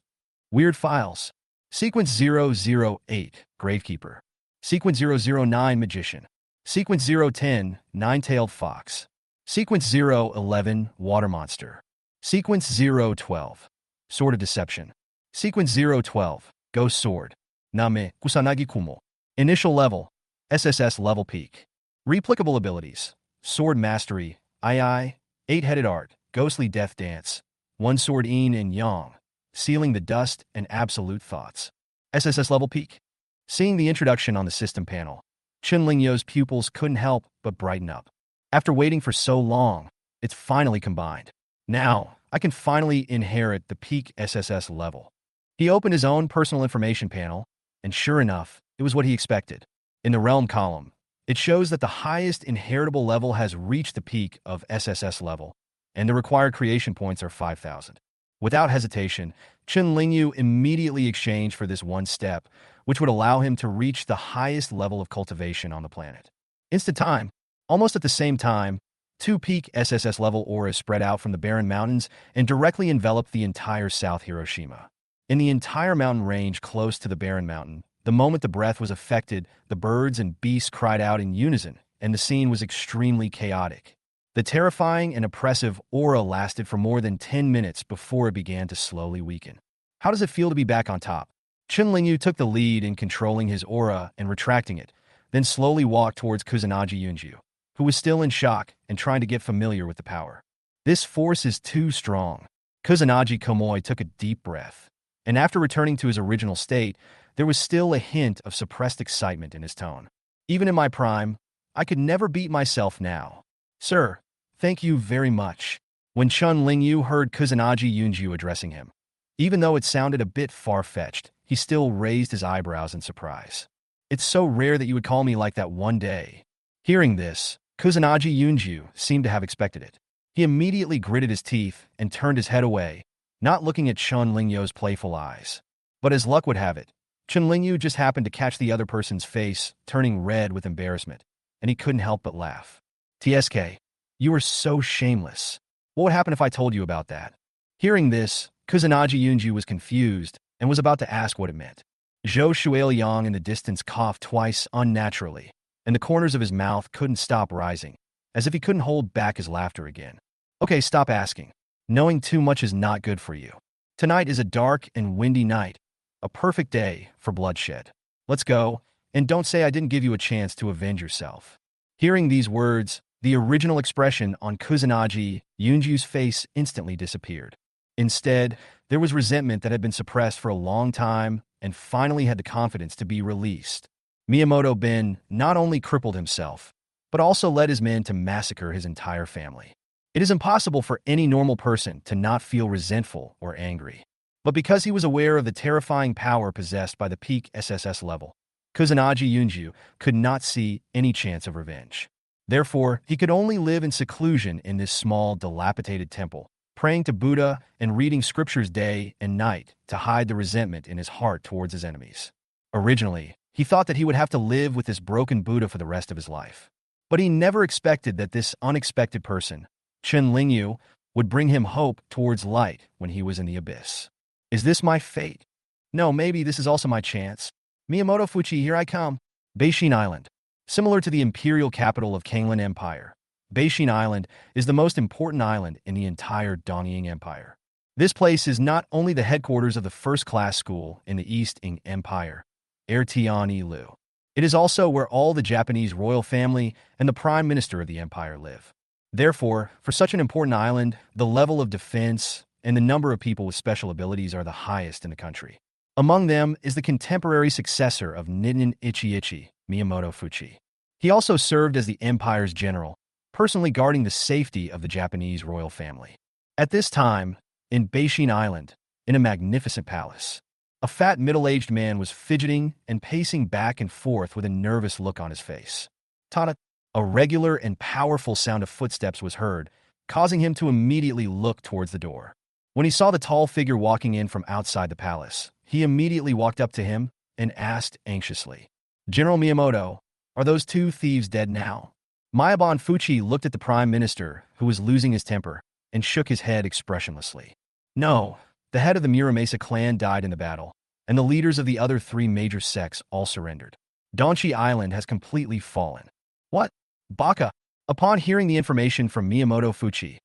Weird files. Sequence 008 Gravekeeper. Sequence 009 Magician. Sequence 010 Nine-tailed Fox. Sequence 011 Water Monster. Sequence 012 Sword of Deception. Sequence 012 Ghost Sword. Name Kusanagi Kumo. Initial level SSS level peak. Replicable abilities: Sword Mastery, II, 8-headed art, Ghostly Death Dance, 1 sword yin and yang, Sealing the Dust and Absolute Thoughts. SSS level peak. Seeing the introduction on the system panel, Qinlingyo's pupils couldn't help but brighten up. After waiting for so long, it's finally combined. Now, I can finally inherit the peak SSS level. He opened his own personal information panel, and sure enough, it was what he expected. In the realm column, it shows that the highest inheritable level has reached the peak of SSS level, and the required creation points are 5,000. Without hesitation, Qinlingyu immediately exchanged for this one step, which would allow him to reach the highest level of cultivation on the planet. Instant time. Almost at the same time, 2 peak SSS level auras spread out from the barren mountains and directly enveloped the entire South Hiroshima. In the entire mountain range close to the barren mountain, the moment the breath was affected, the birds and beasts cried out in unison, and the scene was extremely chaotic. The terrifying and oppressive aura lasted for more than 10 minutes before it began to slowly weaken. How does it feel to be back on top? Qinlingyu took the lead in controlling his aura and retracting it, then slowly walked towards Kusanagi Yunju, who was still in shock and trying to get familiar with the power. This force is too strong. Kusanagi Komoi took a deep breath, and after returning to his original state, there was still a hint of suppressed excitement in his tone. Even in my prime, I could never beat myself now. Sir, thank you very much. When Qinlingyu heard Kusanagi Yunju addressing him, even though it sounded a bit far-fetched, he still raised his eyebrows in surprise. It's so rare that you would call me like that one day. Hearing this, Kusanagi Yunju seemed to have expected it. He immediately gritted his teeth and turned his head away, not looking at Qinlingyo's playful eyes. But as luck would have it, Qinlingyu just happened to catch the other person's face turning red with embarrassment, and he couldn't help but laugh. TSK, you are so shameless. What would happen if I told you about that? Hearing this, Kusanagi Yunju was confused and was about to ask what it meant. Zhou Shuiliang in the distance coughed twice unnaturally, and the corners of his mouth couldn't stop rising, as if he couldn't hold back his laughter again. Okay, stop asking. Knowing too much is not good for you. Tonight is a dark and windy night, a perfect day for bloodshed. Let's go, and don't say I didn't give you a chance to avenge yourself. Hearing these words, the original expression on Kusanagi Yunju's face instantly disappeared. Instead, there was resentment that had been suppressed for a long time and finally had the confidence to be released. Miyamoto Ben not only crippled himself, but also led his men to massacre his entire family. It is impossible for any normal person to not feel resentful or angry. But because he was aware of the terrifying power possessed by the peak SSS level, Kusanagi Yunju could not see any chance of revenge. Therefore, he could only live in seclusion in this small, dilapidated temple, praying to Buddha and reading scriptures day and night to hide the resentment in his heart towards his enemies. Originally, he thought that he would have to live with this broken Buddha for the rest of his life. But he never expected that this unexpected person, Qinlingyu, would bring him hope towards light when he was in the abyss. Is this my fate? No, maybe this is also my chance. Miyamoto Fuchi, here I come. Beishin Island. Similar to the imperial capital of Kanglan Empire, Beishin Island is the most important island in the entire Dongying Empire. This place is not only the headquarters of the first-class school in the East Ing Empire, Ertian-Ilu. It is also where all the Japanese royal family and the prime minister of the empire live. Therefore, for such an important island, the level of defense and the number of people with special abilities are the highest in the country. Among them is the contemporary successor of Ninnen Ichi, Miyamoto Fuchi. He also served as the empire's general, personally guarding the safety of the Japanese royal family. At this time, in Beishin Island, in a magnificent palace, a fat middle-aged man was fidgeting and pacing back and forth with a nervous look on his face. Tada! A regular and powerful sound of footsteps was heard, causing him to immediately look towards the door. When he saw the tall figure walking in from outside the palace, he immediately walked up to him and asked anxiously, "General Miyamoto, are those two thieves dead now?" Miyamoto Fuchi looked at the prime minister, who was losing his temper, and shook his head expressionlessly. "No, the head of the Muramasa clan died in the battle, and the leaders of the other three major sects all surrendered. Donchi Island has completely fallen." "What? Baka!" Upon hearing the information from Miyamoto Fuchi,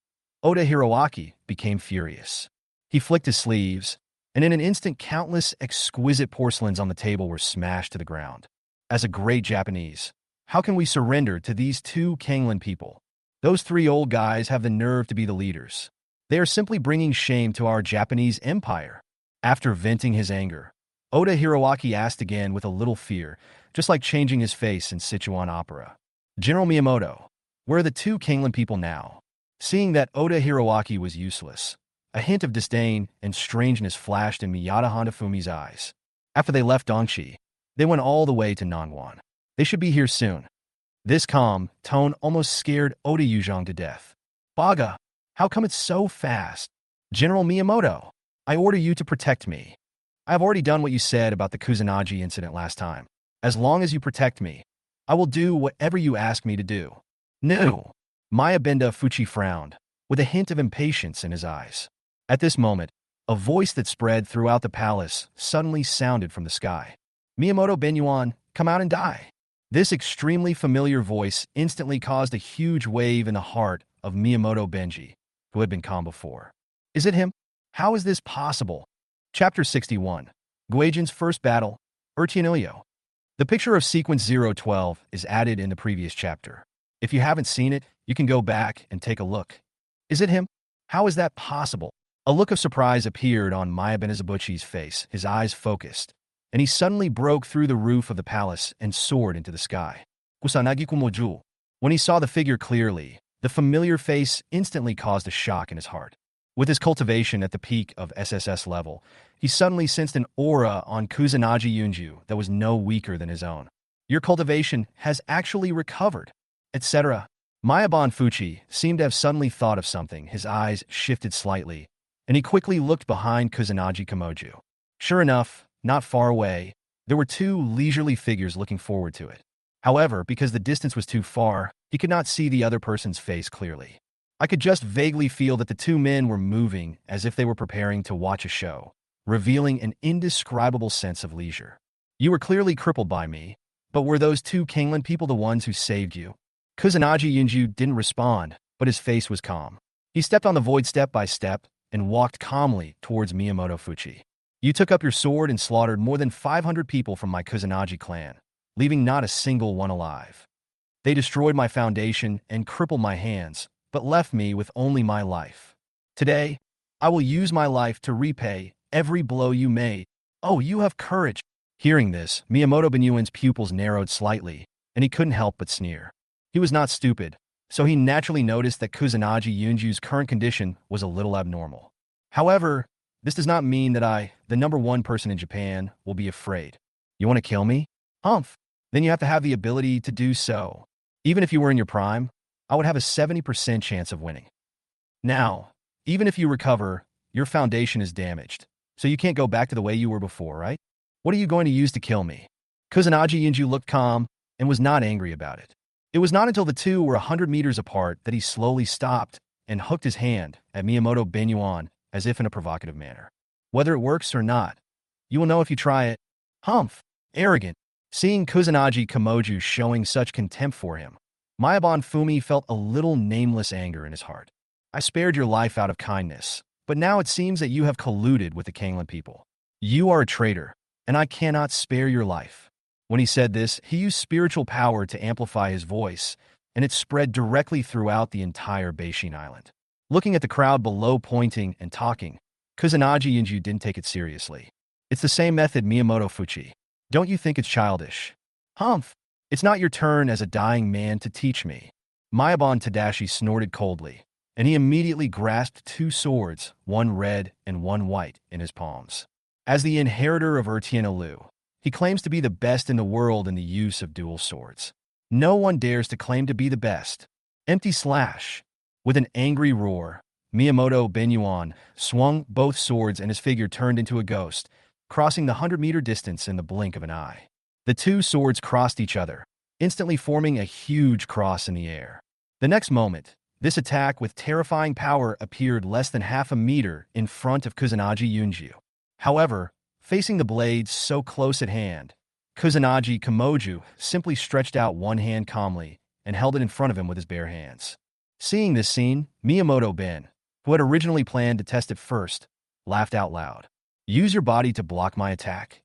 Oda Hiroaki became furious. He flicked his sleeves, and in an instant countless exquisite porcelains on the table were smashed to the ground. "As a great Japanese, how can we surrender to these two Kanglan people? Those three old guys have the nerve to be the leaders. They are simply bringing shame to our Japanese empire." After venting his anger, Oda Hiroaki asked again with a little fear, just like changing his face in Sichuan opera, "General Miyamoto, where are the two Kanglan people now?" Seeing that Oda Hiroaki was useless, a hint of disdain and strangeness flashed in Miyata Hondafumi's eyes. After they left Dongshi, they went all the way to Nangwon. They should be here soon. This calm tone almost scared Oda Yuzhong to death. "Baga, how come it's so fast? General Miyamoto, I order you to protect me. I have already done what you said about the Kusanagi incident last time. As long as you protect me, I will do whatever you ask me to do." "No." Mayabenda Fuchi frowned, with a hint of impatience in his eyes. At this moment, a voice that spread throughout the palace suddenly sounded from the sky. "Miyamoto Benyuan, come out and die." This extremely familiar voice instantly caused a huge wave in the heart of Miyamoto Benji, who had been calm before. Is it him? How is this possible? Chapter 61. Guijin's First Battle, Ertianilio. The picture of Sequence 012 is added in the previous chapter. If you haven't seen it, you can go back and take a look. Is it him? How is that possible? A look of surprise appeared on Mayabenazabuchi's face, his eyes focused, and he suddenly broke through the roof of the palace and soared into the sky. Kusanagi Kumoju. When he saw the figure clearly, the familiar face instantly caused a shock in his heart. With his cultivation at the peak of SSS level, he suddenly sensed an aura on Kusanagi Yunju that was no weaker than his own. "Your cultivation has actually recovered," etc. Mayabon Fuchi seemed to have suddenly thought of something. His eyes shifted slightly, and he quickly looked behind Kusanagi Kamoju. Sure enough, not far away, there were two leisurely figures looking forward to it. However, because the distance was too far, he could not see the other person's face clearly. I could just vaguely feel that the two men were moving as if they were preparing to watch a show, revealing an indescribable sense of leisure. "You were clearly crippled by me, but were those two Kanglan people the ones who saved you?" Kusanagi Yunju didn't respond, but his face was calm. He stepped on the void step by step and walked calmly towards Miyamoto Fuchi. "You took up your sword and slaughtered more than 500 people from my Kusanagi clan, leaving not a single one alive. They destroyed my foundation and crippled my hands, but left me with only my life. Today, I will use my life to repay every blow you made. Oh, you have courage." Hearing this, Miyamoto Benyuan's pupils narrowed slightly, and he couldn't help but sneer. He was not stupid, so he naturally noticed that Kusanagi Yunju's current condition was a little abnormal. However, this does not mean that I, the number one person in Japan, will be afraid. "You want to kill me? Humph. Then you have to have the ability to do so. Even if you were in your prime, I would have a 70% chance of winning. Now, even if you recover, your foundation is damaged, so you can't go back to the way you were before, right? What are you going to use to kill me?" Kusanagi Yunju looked calm and was not angry about it. It was not until the two were 100 meters apart that he slowly stopped and hooked his hand at Miyamoto Benyuan as if in a provocative manner. "Whether it works or not, you will know if you try it." Humph! Arrogant. Seeing Kusanagi Kamoju showing such contempt for him, Mayabon Fumi felt a little nameless anger in his heart. I spared your life out of kindness, but now it seems that you have colluded with the Kanglan people. You are a traitor, and I cannot spare your life. When he said this, he used spiritual power to amplify his voice, and it spread directly throughout the entire Beishin Island. Looking at the crowd below pointing and talking, Kusanagi Yunju didn't take it seriously. It's the same method, Miyamoto Fuchi. Don't you think it's childish? Humph! It's not your turn as a dying man to teach me. Mayabon Tadashi snorted coldly, and he immediately grasped two swords, one red and one white, in his palms. As the inheritor of Lu, he claims to be the best in the world in the use of dual swords. No one dares to claim to be the best. Empty slash. With an angry roar, Miyamoto Benyuan swung both swords and his figure turned into a ghost, crossing the 100-meter distance in the blink of an eye. The two swords crossed each other, instantly forming a huge cross in the air. The next moment, this attack with terrifying power appeared less than half a meter in front of Kusanagi Yunju. However, facing the blades so close at hand, Kusanagi Kamoju simply stretched out one hand calmly and held it in front of him with his bare hands. Seeing this scene, Miyamoto Ben, who had originally planned to test it first, laughed out loud. Use your body to block my attack?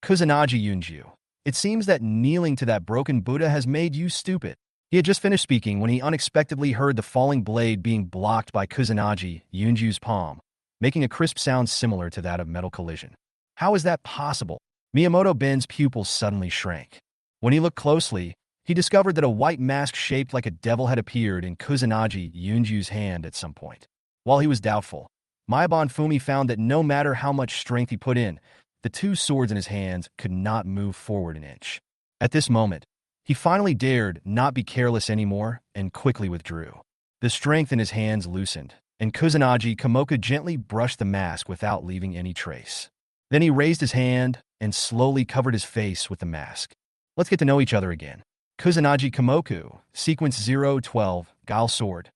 Kusanagi Yunju, it seems that kneeling to that broken Buddha has made you stupid. He had just finished speaking when he unexpectedly heard the falling blade being blocked by Kusanagi Yunju's palm, making a crisp sound similar to that of metal collision. How is that possible? Miyamoto Ben's pupils suddenly shrank. When he looked closely, he discovered that a white mask shaped like a devil had appeared in Kusanagi Yunju's hand at some point. While he was doubtful, Mayabon Fumi found that no matter how much strength he put in, the two swords in his hands could not move forward an inch. At this moment, he finally dared not be careless anymore and quickly withdrew. The strength in his hands loosened, and Kusanagi Kamoka gently brushed the mask without leaving any trace. Then he raised his hand and slowly covered his face with the mask. Let's get to know each other again. Kusanagi Kamoku, Sequence 012, Ghoul Sword.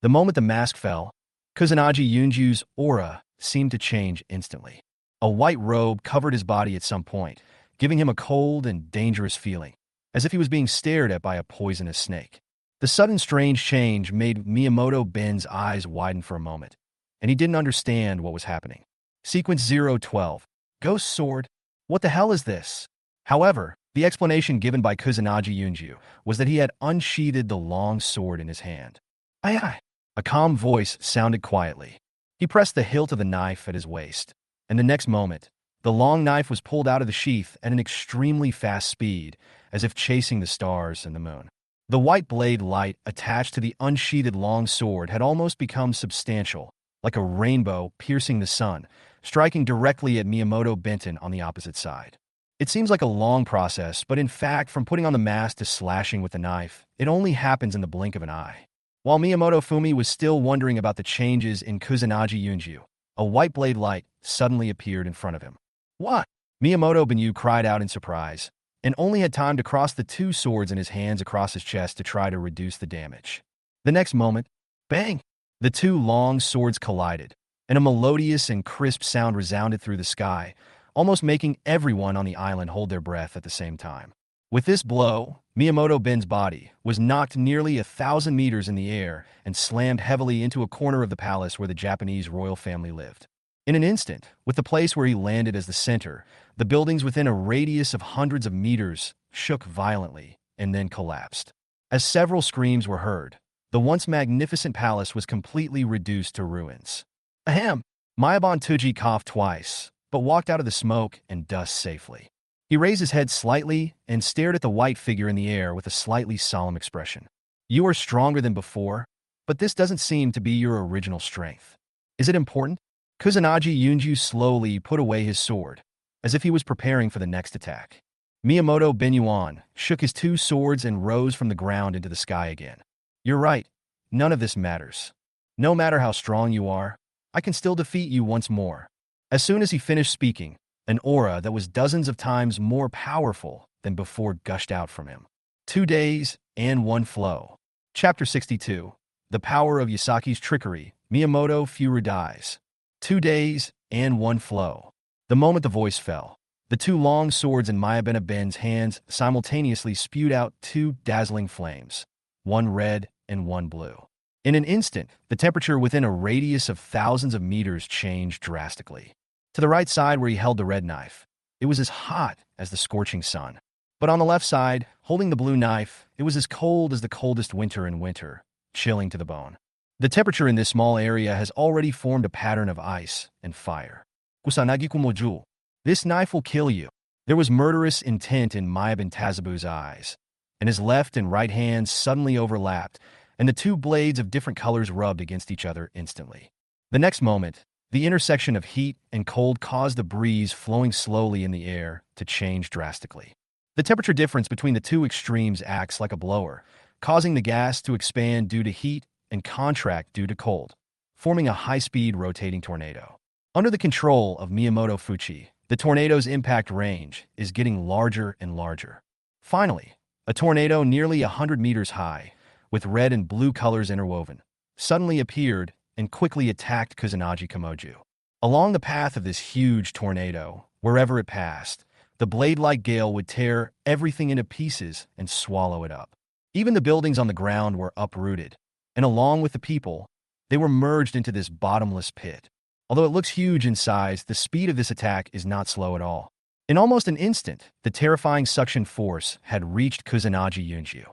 The moment the mask fell, Kusanagi Yunju's aura seemed to change instantly. A white robe covered his body at some point, giving him a cold and dangerous feeling, as if he was being stared at by a poisonous snake. The sudden strange change made Miyamoto Ben's eyes widen for a moment, and he didn't understand what was happening. Sequence 012, Ghost Sword? What the hell is this? However, the explanation given by Kusanagi Yunju was that he had unsheathed the long sword in his hand. Aye aye. A calm voice sounded quietly. He pressed the hilt of the knife at his waist, and the next moment, the long knife was pulled out of the sheath at an extremely fast speed, as if chasing the stars and the moon. The white blade light attached to the unsheathed long sword had almost become substantial, like a rainbow piercing the sun, striking directly at Miyamoto Benton on the opposite side. It seems like a long process, but in fact, from putting on the mask to slashing with the knife, it only happens in the blink of an eye. While Miyamoto Fumi was still wondering about the changes in Kusanagi Yunju, a white blade light suddenly appeared in front of him. What? Miyamoto Benyu cried out in surprise, and only had time to cross the two swords in his hands across his chest to try to reduce the damage. The next moment, bang! The two long swords collided, and a melodious and crisp sound resounded through the sky, almost making everyone on the island hold their breath at the same time. With this blow, Miyamoto Ben's body was knocked nearly 1,000 meters in the air and slammed heavily into a corner of the palace where the Japanese royal family lived. In an instant, with the place where he landed as the center, the buildings within a radius of hundreds of meters shook violently and then collapsed. As several screams were heard, the once magnificent palace was completely reduced to ruins. Ahem! Mayabon Tuji coughed twice, but walked out of the smoke and dust safely. He raised his head slightly and stared at the white figure in the air with a slightly solemn expression. You are stronger than before, but this doesn't seem to be your original strength. Is it important? Kusanagi Yunju slowly put away his sword, as if he was preparing for the next attack. Miyamoto Benyuan shook his two swords and rose from the ground into the sky again. You're right, none of this matters. No matter how strong you are, I can still defeat you once more. As soon as he finished speaking, an aura that was dozens of times more powerful than before gushed out from him. 2 days and 1 flow. Chapter 62. The Power of Yasaki's Trickery. Miyamoto Furu dies. 2 days and 1 flow. The moment the voice fell, the two long swords in Mayabena Ben's hands simultaneously spewed out 2 dazzling flames. one red and one blue. In an instant, the temperature within a radius of thousands of meters changed drastically. To the right side where he held the red knife, it was as hot as the scorching sun. But on the left side, holding the blue knife, it was as cold as the coldest winter in winter, chilling to the bone. The temperature in this small area has already formed a pattern of ice and fire. Kusanagi kumoju. This knife will kill you. There was murderous intent in Mayabin Tazabu's eyes, and his left and right hands suddenly overlapped, and the two blades of different colors rubbed against each other instantly. The next moment, the intersection of heat and cold caused the breeze flowing slowly in the air to change drastically. The temperature difference between the two extremes acts like a blower, causing the gas to expand due to heat and contract due to cold, forming a high-speed rotating tornado. Under the control of Miyamoto Fuchi, the tornado's impact range is getting larger and larger. Finally, a tornado nearly 100 meters high, with red and blue colors interwoven, suddenly appeared and quickly attacked Kusanagi Kimoju. Along the path of this huge tornado, wherever it passed, the blade-like gale would tear everything into pieces and swallow it up. Even the buildings on the ground were uprooted, and along with the people, they were merged into this bottomless pit. Although it looks huge in size, the speed of this attack is not slow at all. In almost an instant, the terrifying suction force had reached Kusanagi Yunju.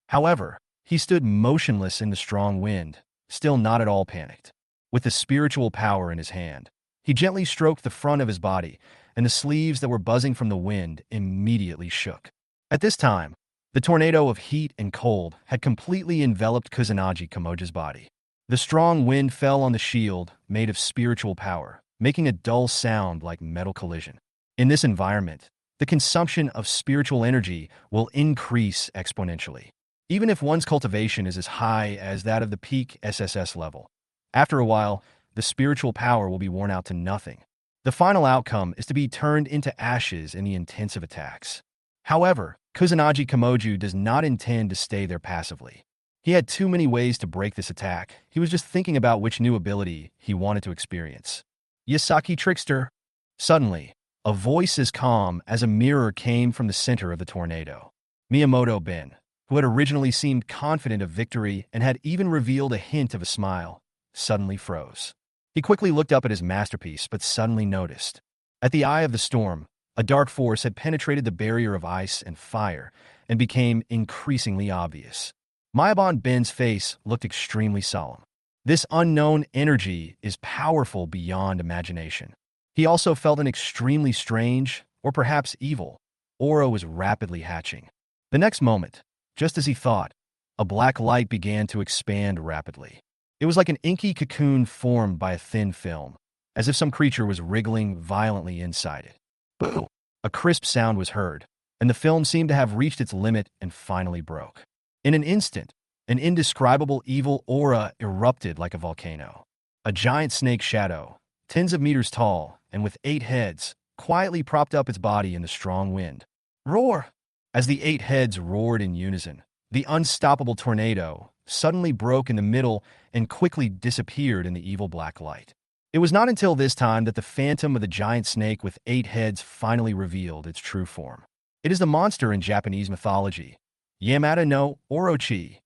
However, he stood motionless in the strong wind, still not at all panicked. With the spiritual power in his hand, he gently stroked the front of his body, and the sleeves that were buzzing from the wind immediately shook. At this time, the tornado of heat and cold had completely enveloped Kusanagi Kimoju's body. The strong wind fell on the shield made of spiritual power, making a dull sound like metal collision. In this environment, the consumption of spiritual energy will increase exponentially, even if one's cultivation is as high as that of the peak SSS level. After a while, the spiritual power will be worn out to nothing. The final outcome is to be turned into ashes in the intensive attacks. However, Kusanagi Kimoju does not intend to stay there passively. He had too many ways to break this attack. He was just thinking about which new ability he wanted to experience. Yasaki Trickster. Suddenly, a voice as calm as a mirror came from the center of the tornado. Miyamoto Ben, who had originally seemed confident of victory and had even revealed a hint of a smile, suddenly froze. He quickly looked up at his masterpiece, but suddenly noticed. At the eye of the storm, a dark force had penetrated the barrier of ice and fire and became increasingly obvious. Mayabon Ben's face looked extremely solemn. This unknown energy is powerful beyond imagination. He also felt an extremely strange, or perhaps evil, aura was rapidly hatching. The next moment, just as he thought, a black light began to expand rapidly. It was like an inky cocoon formed by a thin film, as if some creature was wriggling violently inside it. Boo! A crisp sound was heard, and the film seemed to have reached its limit and finally broke. In an instant, an indescribable evil aura erupted like a volcano. A giant snake shadow, tens of meters tall and with 8 heads, quietly propped up its body in the strong wind. Roar! As the 8 heads roared in unison, the unstoppable tornado suddenly broke in the middle and quickly disappeared in the evil black light. It was not until this time that the phantom of the giant snake with 8 heads finally revealed its true form. It is the monster in Japanese mythology, Yamata no Orochi.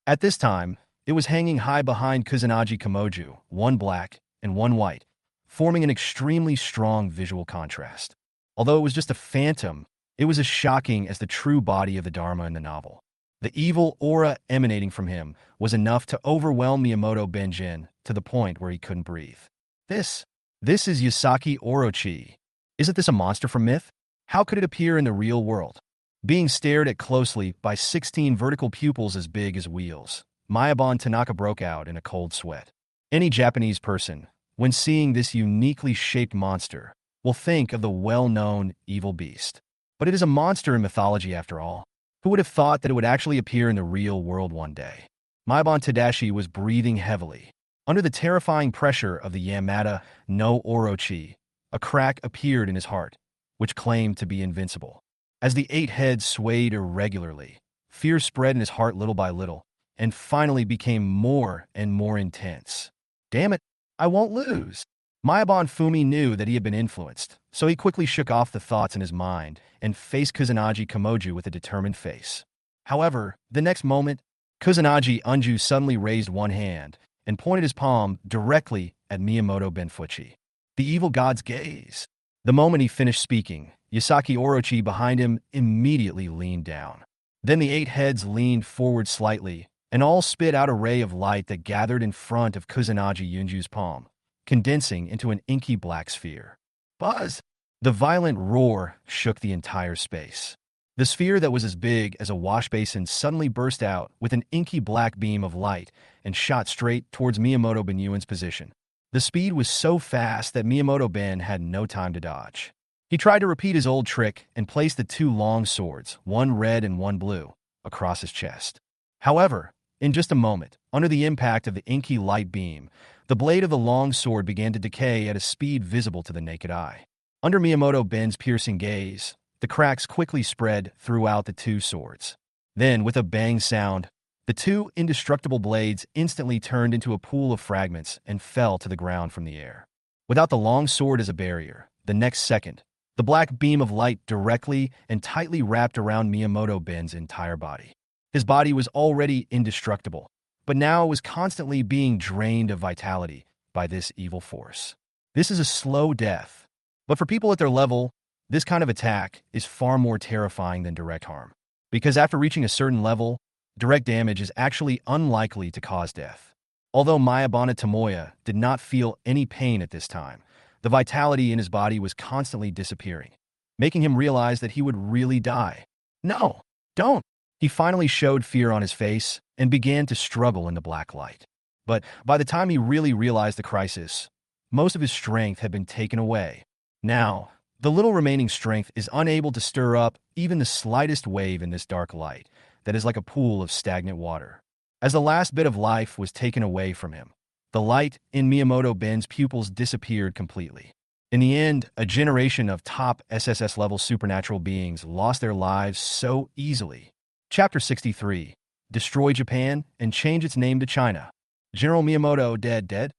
At this time, it was hanging high behind Kusanagi Kimoju, one black and one white, forming an extremely strong visual contrast. Although it was just a phantom, it was as shocking as the true body of the Dharma in the novel. The evil aura emanating from him was enough to overwhelm Miyamoto Benjin to the point where he couldn't breathe. This is Yasaki Orochi. Isn't this a monster from myth? How could it appear in the real world? Being stared at closely by 16 vertical pupils as big as wheels, Mayabon Tanaka broke out in a cold sweat. Any Japanese person, when seeing this uniquely shaped monster, will think of the well-known evil beast. But it is a monster in mythology after all. Who would have thought that it would actually appear in the real world one day? Mayabon Tadashi was breathing heavily. Under the terrifying pressure of the Yamata no Orochi, a crack appeared in his heart, which claimed to be invincible. As the 8 heads swayed irregularly, fear spread in his heart little by little, and finally became more and more intense. Damn it, I won't lose. Mayabon Fumi knew that he had been influenced, so he quickly shook off the thoughts in his mind and faced Kusanagi Kimoju with a determined face. However, the next moment, Kusanagi Unju suddenly raised one hand and pointed his palm directly at Miyamoto Benfuchi. The evil god's gaze. The moment he finished speaking, Yasaki Orochi behind him immediately leaned down. Then the 8 heads leaned forward slightly, and all spit out a ray of light that gathered in front of Kusanagi Yunju's palm, condensing into an inky black sphere. Buzz! The violent roar shook the entire space. The sphere that was as big as a wash basin suddenly burst out with an inky black beam of light and shot straight towards Miyamoto Benyuin's position. The speed was so fast that Miyamoto Ben had no time to dodge. He tried to repeat his old trick and placed the 2 long swords, one red and one blue, across his chest. However, in just a moment, under the impact of the inky light beam, the blade of the long sword began to decay at a speed visible to the naked eye. Under Miyamoto Ben's piercing gaze, the cracks quickly spread throughout the 2 swords. Then, with a bang sound, the 2 indestructible blades instantly turned into a pool of fragments and fell to the ground from the air. Without the long sword as a barrier, the next second, the black beam of light directly and tightly wrapped around Miyamoto Ben's entire body. His body was already indestructible, but now was constantly being drained of vitality by this evil force. This is a slow death, but for people at their level, this kind of attack is far more terrifying than direct harm. Because after reaching a certain level, direct damage is actually unlikely to cause death. Although Mayabana Tomoya did not feel any pain at this time, the vitality in his body was constantly disappearing, making him realize that he would really die. No, don't! He finally showed fear on his face and began to struggle in the black light. But by the time he really realized the crisis, most of his strength had been taken away. Now, the little remaining strength is unable to stir up even the slightest wave in this dark light that is like a pool of stagnant water. As the last bit of life was taken away from him, the light in Miyamoto Ben's pupils disappeared completely. In the end, a generation of top SSS-level supernatural beings lost their lives so easily. Chapter 63. Destroy Japan and change its name to China. General Miyamoto dead?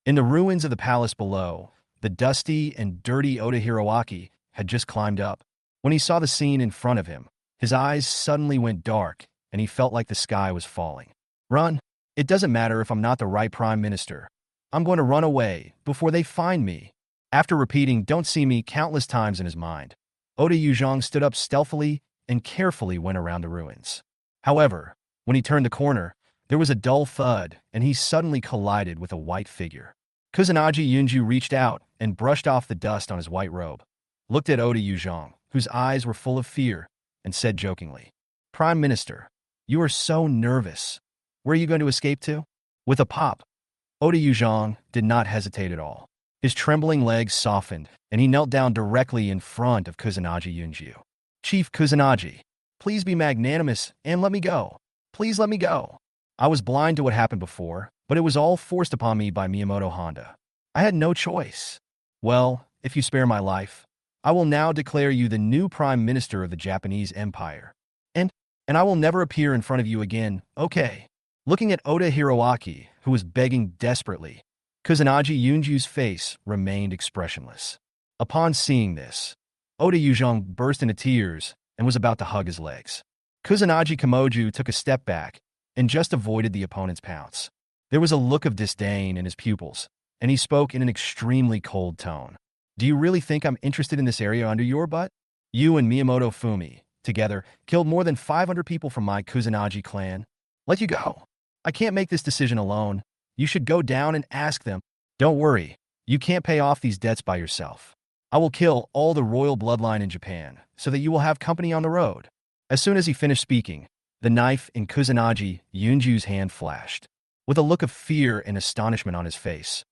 In the ruins of the palace below, the dusty and dirty Oda Hiroaki had just climbed up. When he saw the scene in front of him, his eyes suddenly went dark and he felt like the sky was falling. Run! It doesn't matter if I'm not the right prime minister. I'm going to run away before they find me. After repeating "don't see me" countless times in his mind, Oda Yuzhong stood up stealthily and carefully went around the ruins. However, when he turned the corner, there was a dull thud and he suddenly collided with a white figure. Kusanagi Yunju reached out and brushed off the dust on his white robe, looked at Oda Yuzhong, whose eyes were full of fear, and said jokingly, "Prime Minister, you are so nervous. Where are you going to escape to?" With a pop, Oda Yuzhong did not hesitate at all. His trembling legs softened, and he knelt down directly in front of Kusanagi Yunju. "Chief Kusanagi, please be magnanimous and let me go. Please let me go. I was blind to what happened before, but it was all forced upon me by Miyamoto Honda. I had no choice. Well, if you spare my life, I will now declare you the new Prime Minister of the Japanese Empire. And I will never appear in front of you again, okay?" Looking at Oda Hiroaki, who was begging desperately, Kusanagi Yunju's face remained expressionless. Upon seeing this, Oda Yuzhong burst into tears and was about to hug his legs. Kusanagi Kimoju took a step back and just avoided the opponent's pounce. There was a look of disdain in his pupils, and he spoke in an extremely cold tone. "Do you really think I'm interested in this area under your butt? You and Miyamoto Fumi, together, killed more than 500 people from my Kusanagi clan. Let you go. I can't make this decision alone. You should go down and ask them. Don't worry, you can't pay off these debts by yourself. I will kill all the royal bloodline in Japan so that you will have company on the road." As soon as he finished speaking, the knife in Kusanagi Yunju's hand flashed. With a look of fear and astonishment on his face,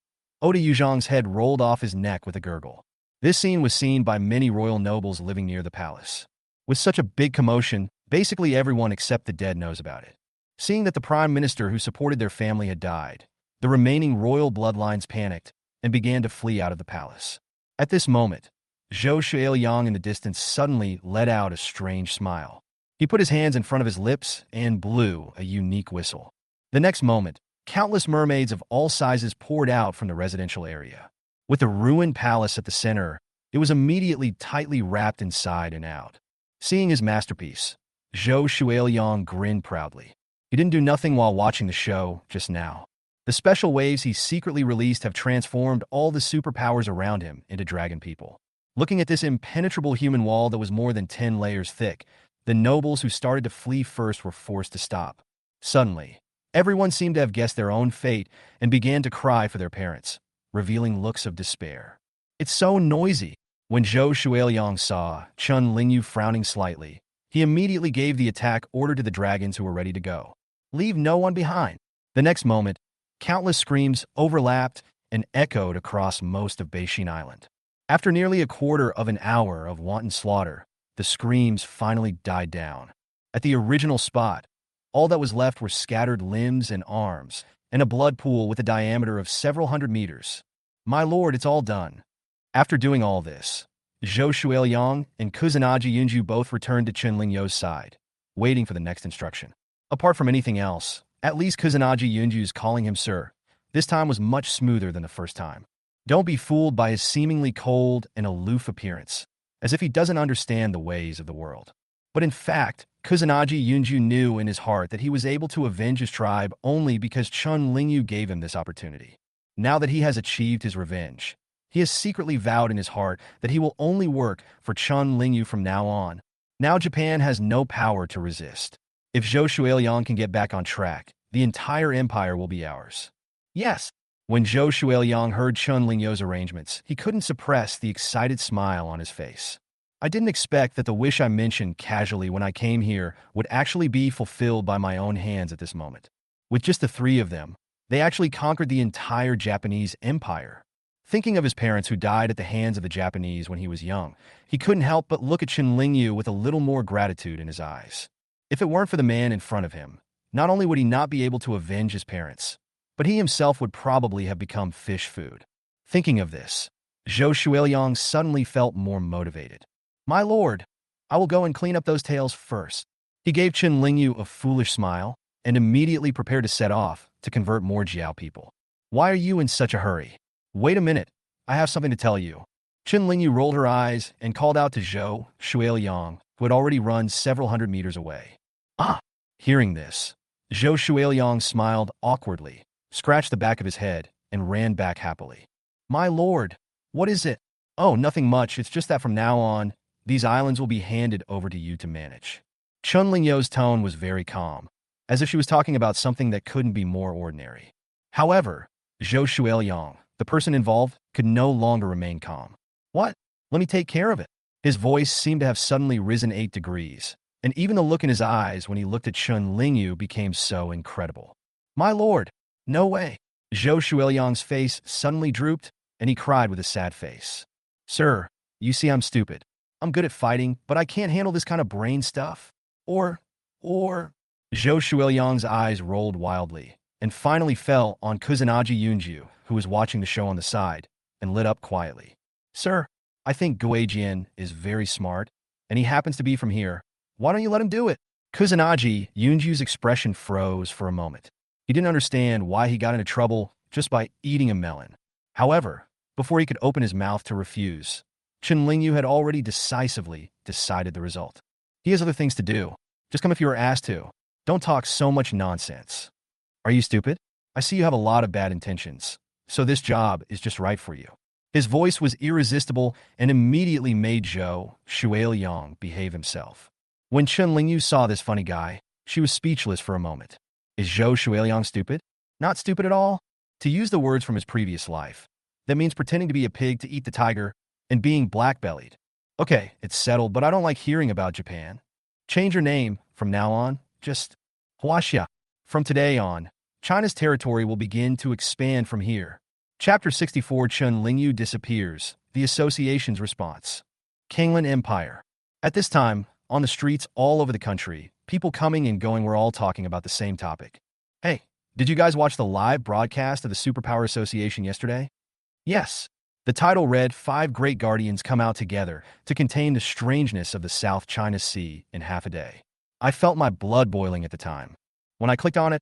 Oda Yuzhong's head rolled off his neck with a gurgle. This scene was seen by many royal nobles living near the palace. With such a big commotion, basically everyone except the dead knows about it. Seeing that the prime minister who supported their family had died, the remaining royal bloodlines panicked and began to flee out of the palace. At this moment, Zhou Shuiliang in the distance suddenly let out a strange smile. He put his hands in front of his lips and blew a unique whistle. The next moment, countless mermaids of all sizes poured out from the residential area. With the ruined palace at the center, it was immediately tightly wrapped inside and out. Seeing his masterpiece, Zhou Shuiliang grinned proudly. He didn't do nothing while watching the show just now. The special waves he secretly released have transformed all the superpowers around him into dragon people. Looking at this impenetrable human wall that was more than 10 layers thick, the nobles who started to flee first were forced to stop. Suddenly, everyone seemed to have guessed their own fate and began to cry for their parents, revealing looks of despair. It's so noisy. When Zhou Shuiliang saw Chun Lingyu frowning slightly, he immediately gave the attack order to the dragons who were ready to go. Leave no one behind. The next moment, countless screams overlapped and echoed across most of Beixin Island. After nearly a quarter of an hour of wanton slaughter, the screams finally died down. At the original spot, all that was left were scattered limbs and arms, and a blood pool with a diameter of several hundred meters. My lord, it's all done. After doing all this, Zhou Shuiliang and Kusanagi Yunju both returned to Chen Lingyu's side, waiting for the next instruction. Apart from anything else, at least Kusanagi Yunju's calling him sir this time was much smoother than the first time. Don't be fooled by his seemingly cold and aloof appearance, as if he doesn't understand the ways of the world. But in fact, Kusanagi Yunju knew in his heart that he was able to avenge his tribe only because Chun Lingyu gave him this opportunity. Now that he has achieved his revenge, he has secretly vowed in his heart that he will only work for Chun Lingyu from now on. Now Japan has no power to resist. If Zhou Shuiliang can get back on track, the entire empire will be ours. Yes. When Zhou Shuiliang heard Chun Lingyu's arrangements, he couldn't suppress the excited smile on his face. I didn't expect that the wish I mentioned casually when I came here would actually be fulfilled by my own hands at this moment. With just the three of them, they actually conquered the entire Japanese empire. Thinking of his parents who died at the hands of the Japanese when he was young, he couldn't help but look at Chen Lingyu with a little more gratitude in his eyes. If it weren't for the man in front of him, not only would he not be able to avenge his parents, but he himself would probably have become fish food. Thinking of this, Zhou Shuiliang suddenly felt more motivated. My lord, I will go and clean up those tails first. He gave Chen Lingyu a foolish smile and immediately prepared to set off to convert more Jiao people. Why are you in such a hurry? Wait a minute, I have something to tell you. Chen Lingyu rolled her eyes and called out to Zhou Shuiliang, who had already run several hundred meters away. Ah! Hearing this, Zhou Shuiliang smiled awkwardly, scratched the back of his head, and ran back happily. My lord, what is it? Oh, nothing much, it's just that from now on, these islands will be handed over to you to manage. Chun Lingyu's tone was very calm, as if she was talking about something that couldn't be more ordinary. However, Zhou Shuiliang, the person involved, could no longer remain calm. What? Let me take care of it. His voice seemed to have suddenly risen 8 degrees, and even the look in his eyes when he looked at Chun Lingyu became so incredible. My lord, no way. Zhou Shuiliang's face suddenly drooped, and he cried with a sad face. Sir, you see I'm stupid. I'm good at fighting, but I can't handle this kind of brain stuff. Or... Zhou Shuiliang's eyes rolled wildly, and finally fell on Kusanagi Yunju, who was watching the show on the side, and lit up quietly. Sir, I think Guijian is very smart, and he happens to be from here. Why don't you let him do it? Kusanagi Yunju's expression froze for a moment. He didn't understand why he got into trouble just by eating a melon. However, before he could open his mouth to refuse, Chen Lingyu had already decisively decided the result. He has other things to do. Just come if you are asked to. Don't talk so much nonsense. Are you stupid? I see you have a lot of bad intentions, so this job is just right for you. His voice was irresistible and immediately made Zhou Shuiliang behave himself. When Chen Lingyu saw this funny guy, she was speechless for a moment. Is Zhou Shuiliang stupid? Not stupid at all. To use the words from his previous life, that means pretending to be a pig to eat the tiger and being black-bellied. Okay, it's settled, but I don't like hearing about Japan. Change your name from now on, just Huaxia. From today on, China's territory will begin to expand from here. Chapter 64 Chun Lingyu disappears, the association's response. Kanglan Empire. At this time, on the streets all over the country, people coming and going were all talking about the same topic. Hey, did you guys watch the live broadcast of the Superpower Association yesterday? Yes. The title read, 5 Great Guardians come out together to contain the strangeness of the South China Sea in half a day. I felt my blood boiling at the time. When I clicked on it,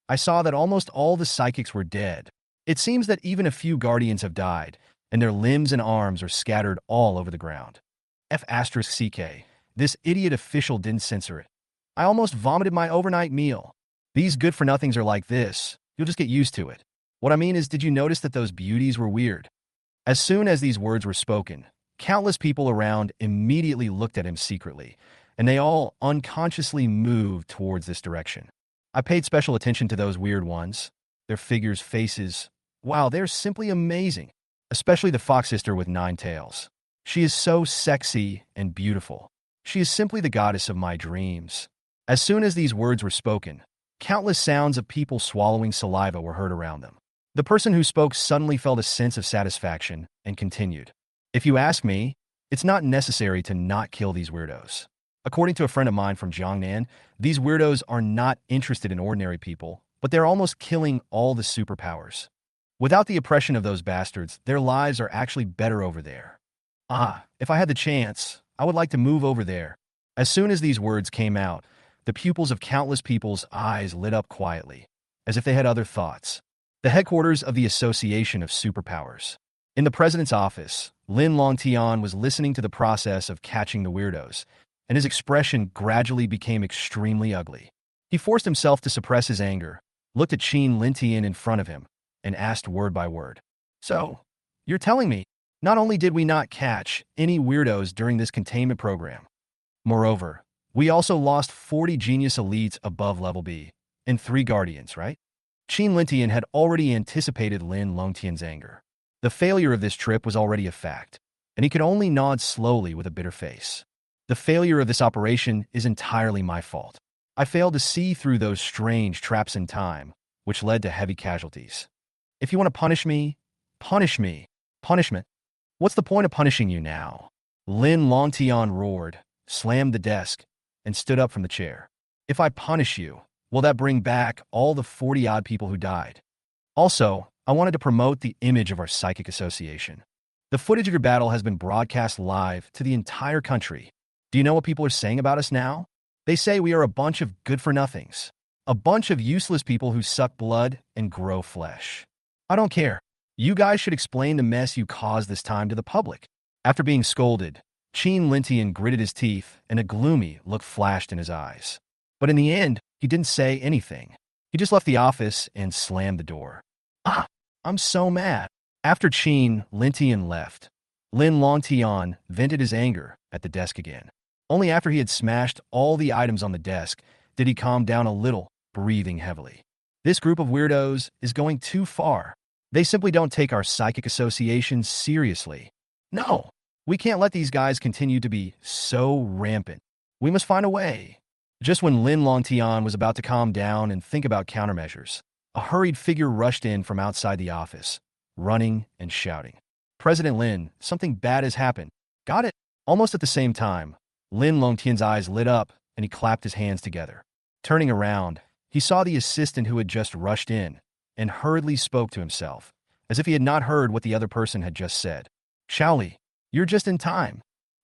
I saw that almost all the psychics were dead. It seems that even a few guardians have died, and their limbs and arms are scattered all over the ground. F***CK. This idiot official didn't censor it. I almost vomited my overnight meal. These good-for-nothings are like this. You'll just get used to it. What I mean is, did you notice that those beauties were weird? As soon as these words were spoken, countless people around immediately looked at him secretly, and they all unconsciously moved towards this direction. I paid special attention to those weird ones. Their figures, faces. Wow, they're simply amazing. Especially the fox sister with 9 tails. She is so sexy and beautiful. She is simply the goddess of my dreams. As soon as these words were spoken, countless sounds of people swallowing saliva were heard around them. The person who spoke suddenly felt a sense of satisfaction and continued. If you ask me, it's not necessary to not kill these weirdos. According to a friend of mine from Jiangnan, these weirdos are not interested in ordinary people, but they're almost killing all the superpowers. Without the oppression of those bastards, their lives are actually better over there. If I had the chance, I would like to move over there. As soon as these words came out, the pupils of countless people's eyes lit up quietly, as if they had other thoughts. The headquarters of the Association of Superpowers. In the president's office, Lin Longtian was listening to the process of catching the weirdos, and his expression gradually became extremely ugly. He forced himself to suppress his anger, looked at Qin Lintian in front of him, and asked word by word. So, you're telling me, not only did we not catch any weirdos during this containment program, moreover, we also lost 40 genius elites above level B, and 3 guardians, right? Qin Lintian had already anticipated Lin Longtian's anger. The failure of this trip was already a fact, and he could only nod slowly with a bitter face. The failure of this operation is entirely my fault. I failed to see through those strange traps in time, which led to heavy casualties. If you want to punish me, punish me. Punishment? What's the point of punishing you now? Lin Longtian roared, slammed the desk, and stood up from the chair. If I punish you, will that bring back all the 40-odd people who died? Also, I wanted to promote the image of our psychic association. The footage of your battle has been broadcast live to the entire country. Do you know what people are saying about us now? They say we are a bunch of good-for-nothings. A bunch of useless people who suck blood and grow flesh. I don't care. You guys should explain the mess you caused this time to the public. After being scolded, Qin Lintian gritted his teeth and a gloomy look flashed in his eyes. But in the end, he didn't say anything. He just left the office and slammed the door. I'm so mad. After Qin Lintian left, Lin Longtian vented his anger at the desk again. Only after he had smashed all the items on the desk did he calm down a little, breathing heavily. This group of weirdos is going too far. They simply don't take our psychic association seriously. No, we can't let these guys continue to be so rampant. We must find a way. Just when Lin Longtian was about to calm down and think about countermeasures, a hurried figure rushed in from outside the office, running and shouting. President Lin, something bad has happened. Got it? Almost at the same time, Lin Longtian's eyes lit up and he clapped his hands together. Turning around, he saw the assistant who had just rushed in and hurriedly spoke to himself, as if he had not heard what the other person had just said. Shaoli, you're just in time.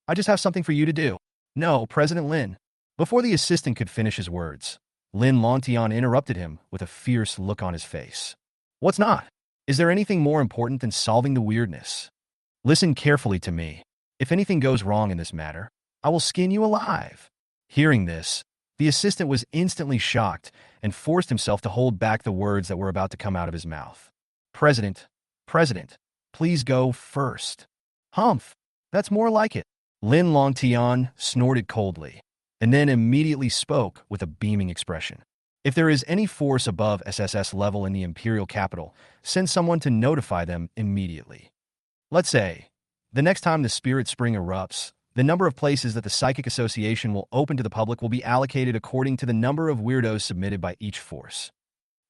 I just have something for you to do. No, President Lin. Before the assistant could finish his words, Lin Longtian interrupted him with a fierce look on his face. What's not? Is there anything more important than solving the weirdness? Listen carefully to me. If anything goes wrong in this matter, I will skin you alive. Hearing this, the assistant was instantly shocked and forced himself to hold back the words that were about to come out of his mouth. President, please go first. Humph, that's more like it. Lin Longtian snorted coldly, and then immediately spoke with a beaming expression. If there is any force above SSS level in the Imperial capital, send someone to notify them immediately. Let's say, the next time the Spirit Spring erupts, the number of places that the Psychic Association will open to the public will be allocated according to the number of weirdos submitted by each force.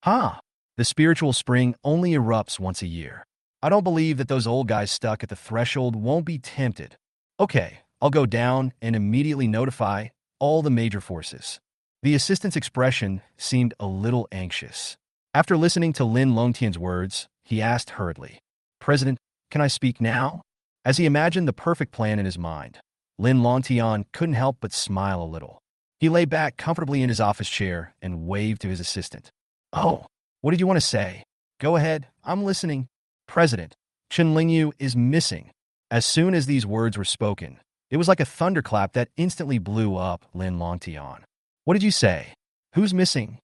The Spiritual Spring only erupts once a year. I don't believe that those old guys stuck at the threshold won't be tempted. Okay, I'll go down and immediately notify all the major forces. The assistant's expression seemed a little anxious. After listening to Lin Longtian's words, he asked hurriedly, President, can I speak now? As he imagined the perfect plan in his mind, Lin Longtian couldn't help but smile a little. He lay back comfortably in his office chair and waved to his assistant. Oh, what did you want to say? Go ahead, I'm listening. President, Chen Lingyu is missing. As soon as these words were spoken, it was like a thunderclap that instantly blew up Lin Longtian. What did you say? Who's missing?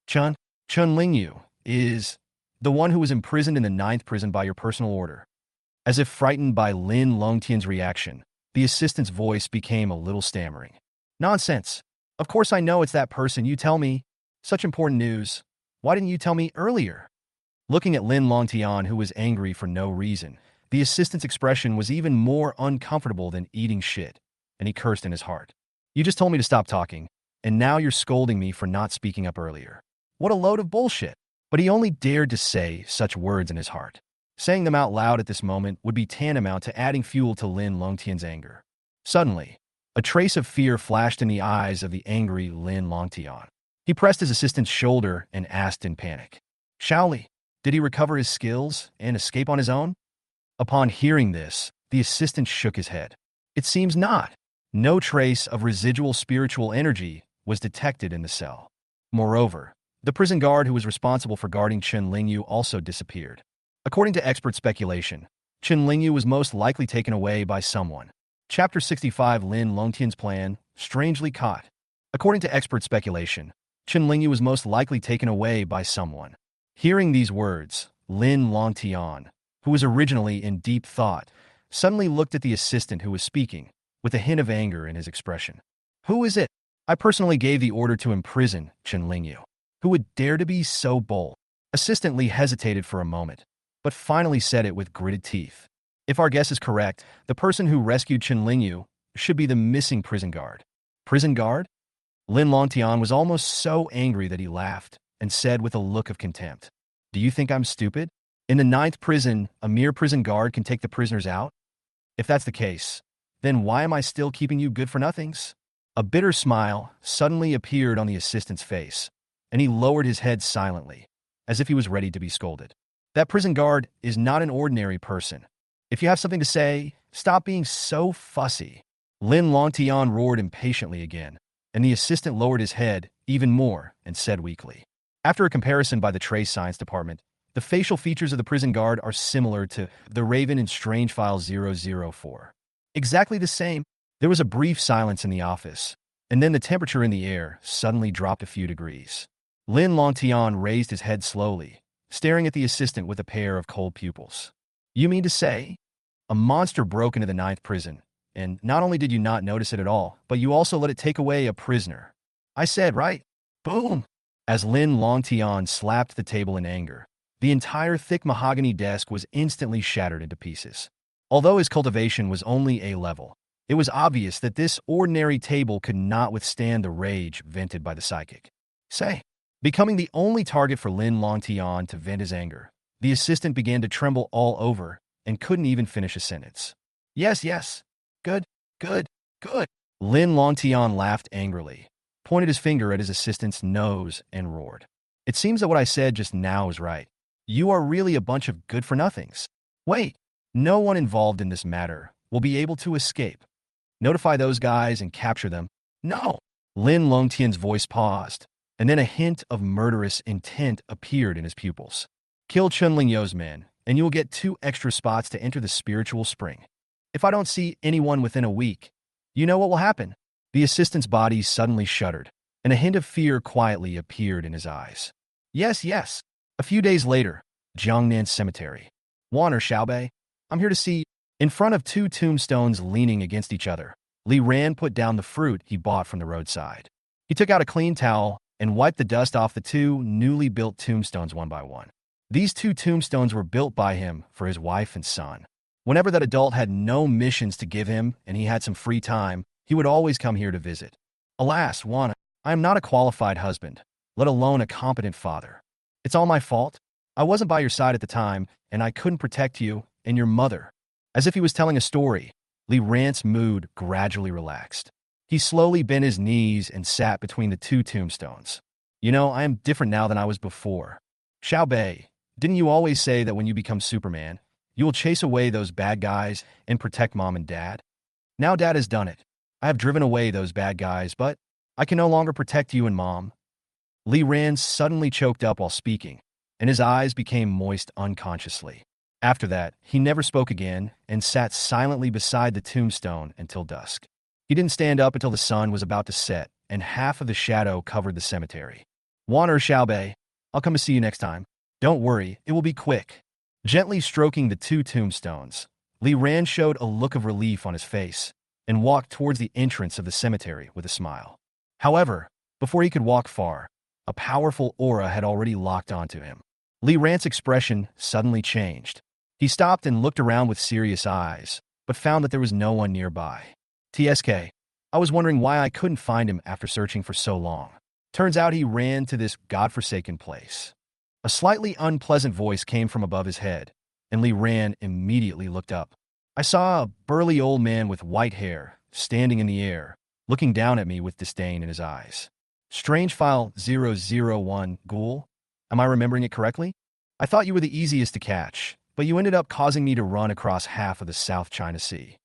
Chun, Chun Lingyu, is the one who was imprisoned in the ninth prison by your personal order. As if frightened by Lin Longtian's reaction, the assistant's voice became a little stammering. Nonsense. Of course I know it's that person. You tell me. Such important news. Why didn't you tell me earlier? Looking at Lin Longtian, who was angry for no reason, the assistant's expression was even more uncomfortable than eating shit, and he cursed in his heart. You just told me to stop talking, and now you're scolding me for not speaking up earlier. What a load of bullshit. But he only dared to say such words in his heart. Saying them out loud at this moment would be tantamount to adding fuel to Lin Longtian's anger. Suddenly, a trace of fear flashed in the eyes of the angry Lin Longtian. He pressed his assistant's shoulder and asked in panic, Shaoli, did he recover his skills and escape on his own? Upon hearing this, the assistant shook his head. It seems not. No trace of residual spiritual energy was detected in the cell. Moreover, the prison guard who was responsible for guarding Chun Lingyu also disappeared. According to expert speculation, Chun Lingyu was most likely taken away by someone. Chapter 65 Lin Longtian's plan, strangely caught. According to expert speculation, Chun Lingyu was most likely taken away by someone. Hearing these words, Lin Longtian, who was originally in deep thought, suddenly looked at the assistant who was speaking, with a hint of anger in his expression. Who is it? I personally gave the order to imprison Chun Lingyu. Who would dare to be so bold? Assistant Li hesitated for a moment, but finally said it with gritted teeth. If our guess is correct, the person who rescued Chun Lingyu should be the missing prison guard. Prison guard? Lin Longtian was almost so angry that he laughed and said with a look of contempt, Do you think I'm stupid? In the ninth prison, a mere prison guard can take the prisoners out? If that's the case, then why am I still keeping you good-for-nothings? A bitter smile suddenly appeared on the assistant's face, and he lowered his head silently, as if he was ready to be scolded. That prison guard is not an ordinary person. If you have something to say, stop being so fussy. Lin Longtian roared impatiently again, and the assistant lowered his head even more and said weakly. After a comparison by the Trace Science Department, the facial features of the prison guard are similar to the Raven in Strange File 004. Exactly the same. There was a brief silence in the office, and then the temperature in the air suddenly dropped a few degrees. Lin Longtian raised his head slowly, staring at the assistant with a pair of cold pupils. You mean to say? A monster broke into the ninth prison, and not only did you not notice it at all, but you also let it take away a prisoner. I said, right? Boom! As Lin Longtian slapped the table in anger, the entire thick mahogany desk was instantly shattered into pieces. Although his cultivation was only A level, it was obvious that this ordinary table could not withstand the rage vented by the psychic. Becoming the only target for Lin Longtian to vent his anger, the assistant began to tremble all over and couldn't even finish a sentence. Yes. Good. Lin Longtian laughed angrily, pointed his finger at his assistant's nose, and roared. It seems that what I said just now is right. You are really a bunch of good-for-nothings. Wait, no one involved in this matter will be able to escape. Notify those guys and capture them. No! Lin Longtian's voice paused, and then a hint of murderous intent appeared in his pupils. Kill Chun Lingyu's men, and you will get 2 extra spots to enter the spiritual spring. If I don't see anyone within a week, you know what will happen? The assistant's body suddenly shuddered, and a hint of fear quietly appeared in his eyes. Yes. A few days later, Jiangnan Cemetery. Wan or Xiaobei, I'm here to see. In front of 2 tombstones leaning against each other, Li Ran put down the fruit he bought from the roadside. He took out a clean towel and wiped the dust off the 2 newly built tombstones one by one. These 2 tombstones were built by him for his wife and son. Whenever that adult had no missions to give him and he had some free time, he would always come here to visit. Alas, Wan, I am not a qualified husband, let alone a competent father. It's all my fault. I wasn't by your side at the time, and I couldn't protect you and your mother. As if he was telling a story, Li Ran's mood gradually relaxed. He slowly bent his knees and sat between the 2 tombstones. You know, I am different now than I was before. Xiaobei, didn't you always say that when you become Superman, you will chase away those bad guys and protect Mom and Dad? Now Dad has done it. I have driven away those bad guys, but I can no longer protect you and Mom. Li Ran suddenly choked up while speaking, and his eyes became moist unconsciously. After that, he never spoke again and sat silently beside the tombstone until dusk. He didn't stand up until the sun was about to set, and half of the shadow covered the cemetery. Wan Xiaobei, I'll come to see you next time. Don't worry, it will be quick. Gently stroking the two tombstones, Li Ran showed a look of relief on his face and walked towards the entrance of the cemetery with a smile. However, before he could walk far, a powerful aura had already locked onto him. Li Ran's expression suddenly changed. He stopped and looked around with serious eyes, but found that there was no one nearby. TSK, I was wondering why I couldn't find him after searching for so long. Turns out he ran to this godforsaken place. A slightly unpleasant voice came from above his head, and Li Ran immediately looked up. I saw a burly old man with white hair, standing in the air, looking down at me with disdain in his eyes. Strange file 001, Ghoul? Am I remembering it correctly? I thought you were the easiest to catch, but you ended up causing me to run across half of the South China Sea.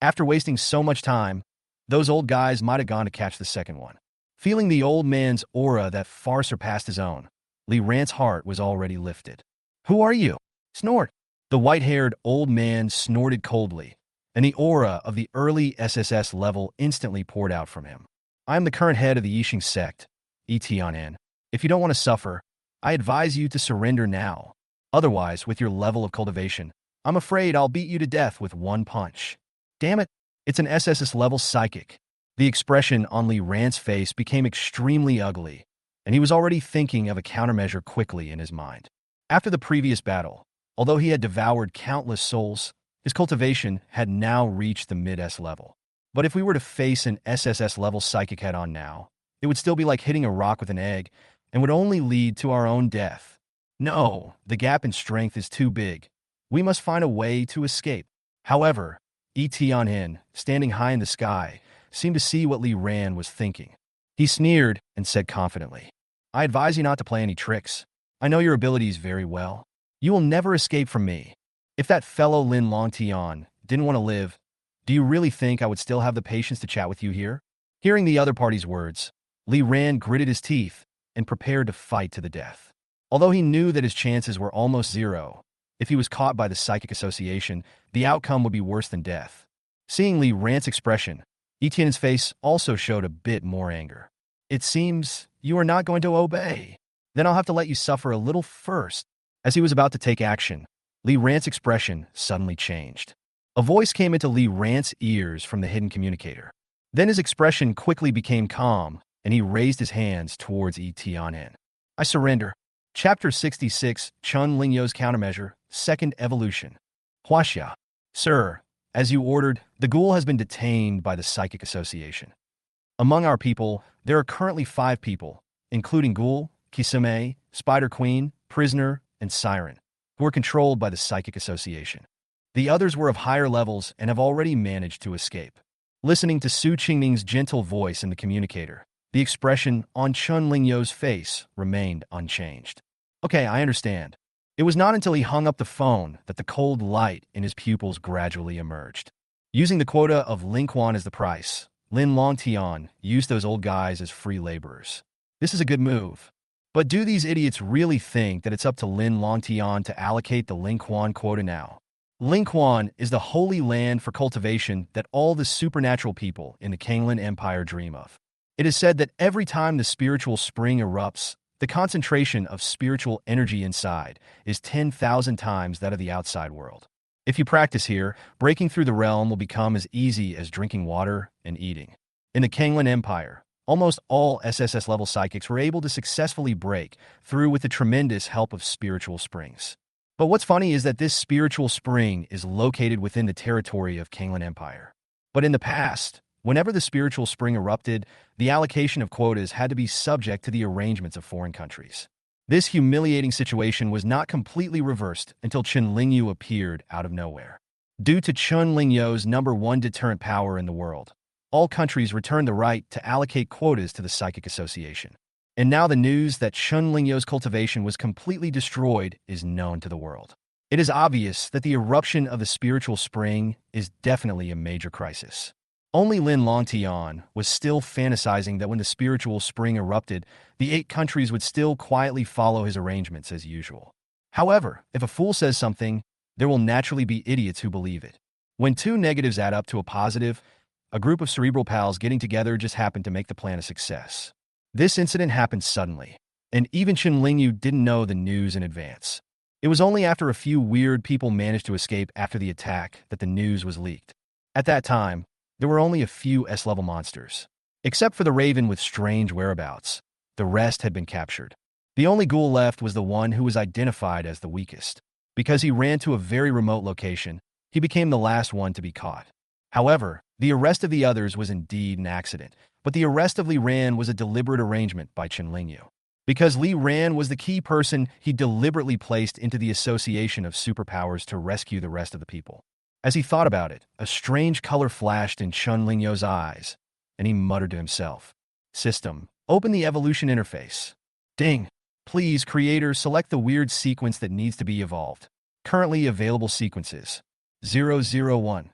After wasting so much time, those old guys might have gone to catch the second one. Feeling the old man's aura that far surpassed his own, Li Ran's heart was already lifted. Who are you? Snort. The white-haired old man snorted coldly, and the aura of the early SSS level instantly poured out from him. I am the current head of the Yixing sect, ETN. If you don't want to suffer, I advise you to surrender now. Otherwise, with your level of cultivation, I'm afraid I'll beat you to death with one punch. Damn it, it's an SSS level psychic. The expression on Li Ran's face became extremely ugly, and he was already thinking of a countermeasure quickly in his mind. After the previous battle, although he had devoured countless souls, his cultivation had now reached the mid-S level. But if we were to face an SSS level psychic head-on now, it would still be like hitting a rock with an egg and would only lead to our own death. No, the gap in strength is too big. We must find a way to escape. However, ETN, standing high in the sky, seemed to see what Li Ran was thinking. He sneered and said confidently, I advise you not to play any tricks. I know your abilities very well. You will never escape from me. If that fellow Lin Longtian didn't want to live, do you really think I would still have the patience to chat with you here? Hearing the other party's words, Li Ran gritted his teeth and prepared to fight to the death. Although he knew that his chances were almost zero, if he was caught by the Psychic Association, the outcome would be worse than death. Seeing Li Ran's expression, Etienne's face also showed a bit more anger. It seems you are not going to obey. Then I'll have to let you suffer a little first. As he was about to take action, Li Ran's expression suddenly changed. A voice came into Li Ran's ears from the hidden communicator. Then his expression quickly became calm, and he raised his hands towards Etienne. I surrender. Chapter 66, Chun Lingyo's Countermeasure, Second Evolution. Huaxia. Sir, as you ordered, the Ghoul has been detained by the Psychic Association. Among our people, there are currently 5 people, including Ghoul, Kisame, Spider Queen, Prisoner, and Siren, who are controlled by the Psychic Association. The others were of higher levels and have already managed to escape. Listening to Su Qingming's gentle voice in the communicator, the expression on Chun Lingyo's face remained unchanged. Okay, I understand. It was not until he hung up the phone that the cold light in his pupils gradually emerged. Using the quota of Lingquan as the price, Lin Longtian used those old guys as free laborers. This is a good move. But do these idiots really think that it's up to Lin Longtian to allocate the Lingquan quota now? Lingquan is the holy land for cultivation that all the supernatural people in the Kanglan Empire dream of. It is said that every time the spiritual spring erupts, the concentration of spiritual energy inside is 10,000 times that of the outside world. If you practice here, breaking through the realm will become as easy as drinking water and eating. In the Kanglan Empire, almost all SSS-level psychics were able to successfully break through with the tremendous help of spiritual springs. But what's funny is that this spiritual spring is located within the territory of Kanglan Empire. But in the past, whenever the spiritual spring erupted, the allocation of quotas had to be subject to the arrangements of foreign countries. This humiliating situation was not completely reversed until Chun Lingyu appeared out of nowhere. Due to Chun Lingyo's #1 deterrent power in the world, all countries returned the right to allocate quotas to the Psychic Association. And now the news that Chun Lingyo's cultivation was completely destroyed is known to the world. It is obvious that the eruption of the spiritual spring is definitely a major crisis. Only Lin Longtian was still fantasizing that when the spiritual spring erupted, the 8 countries would still quietly follow his arrangements as usual. However, if a fool says something, there will naturally be idiots who believe it. When 2 negatives add up to a positive, a group of cerebral pals getting together just happened to make the plan a success. This incident happened suddenly. and even Chen Lingyu didn't know the news in advance. It was only after a few weird people managed to escape after the attack that the news was leaked. At that time, there were only a few S-level monsters. Except for the Raven with strange whereabouts, the rest had been captured. The only ghoul left was the one who was identified as the weakest. Because he ran to a very remote location, he became the last one to be caught. However, the arrest of the others was indeed an accident, but the arrest of Li Ran was a deliberate arrangement by Chen Lingyu. Because Li Ran was the key person he deliberately placed into the association of superpowers to rescue the rest of the people. As he thought about it, a strange color flashed in Chen Lingyu's eyes, and he muttered to himself, "System, open the evolution interface. Ding. Please, creator, select the weird sequence that needs to be evolved. Currently available sequences. 001.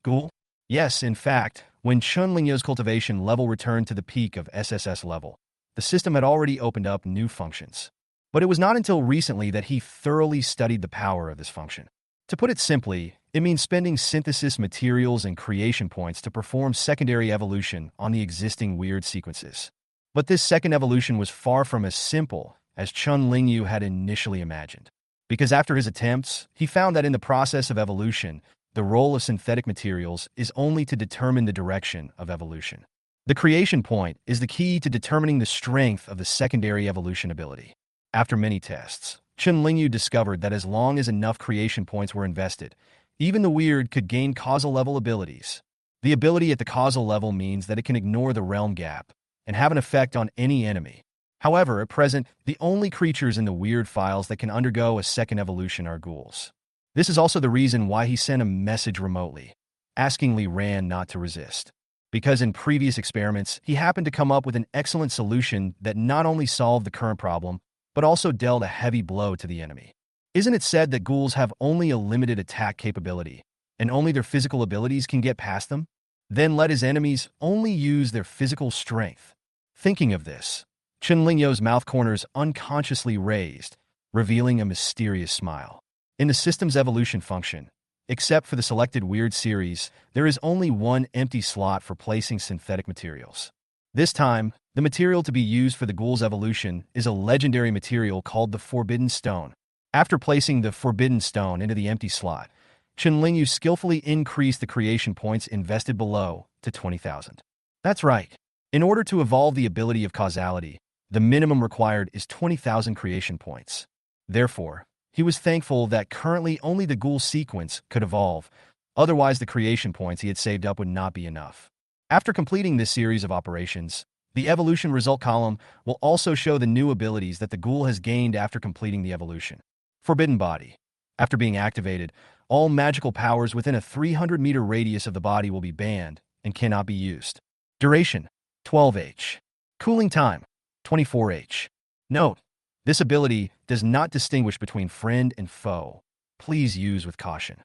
Ghoul?" Yes, in fact, when Chen Lingyu's cultivation level returned to the peak of SSS level, the system had already opened up new functions. But it was not until recently that he thoroughly studied the power of this function. To put it simply, it means spending synthesis materials and creation points to perform secondary evolution on the existing weird sequences. But this second evolution was far from as simple as Chen Lingyu had initially imagined. Because after his attempts, he found that in the process of evolution, the role of synthetic materials is only to determine the direction of evolution. The creation point is the key to determining the strength of the secondary evolution ability. After many tests, Chen Lingyu discovered that as long as enough creation points were invested, even the weird could gain causal level abilities. The ability at the causal level means that it can ignore the realm gap and have an effect on any enemy. However, at present, the only creatures in the weird files that can undergo a second evolution are ghouls. This is also the reason why he sent a message remotely, asking Li Ran not to resist. Because in previous experiments, he happened to come up with an excellent solution that not only solved the current problem, but also dealt a heavy blow to the enemy. Isn't it said that ghouls have only a limited attack capability, and only their physical abilities can get past them? Then let his enemies only use their physical strength. Thinking of this, Chen Lingyu's mouth corners unconsciously raised, revealing a mysterious smile. In the system's evolution function, except for the selected weird series, there is only one empty slot for placing synthetic materials. This time, the material to be used for the ghoul's evolution is a legendary material called the Forbidden Stone. After placing the Forbidden Stone into the empty slot, Chen Lingyu skillfully increased the creation points invested below to 20,000. That's right. In order to evolve the ability of causality, the minimum required is 20,000 creation points. Therefore, he was thankful that currently only the ghoul sequence could evolve, otherwise the creation points he had saved up would not be enough. After completing this series of operations, the evolution result column will also show the new abilities that the ghoul has gained after completing the evolution. Forbidden Body. After being activated, all magical powers within a 300-meter radius of the body will be banned and cannot be used. Duration: 12H. Cooling time: 24H. Note: this ability does not distinguish between friend and foe. Please use with caution.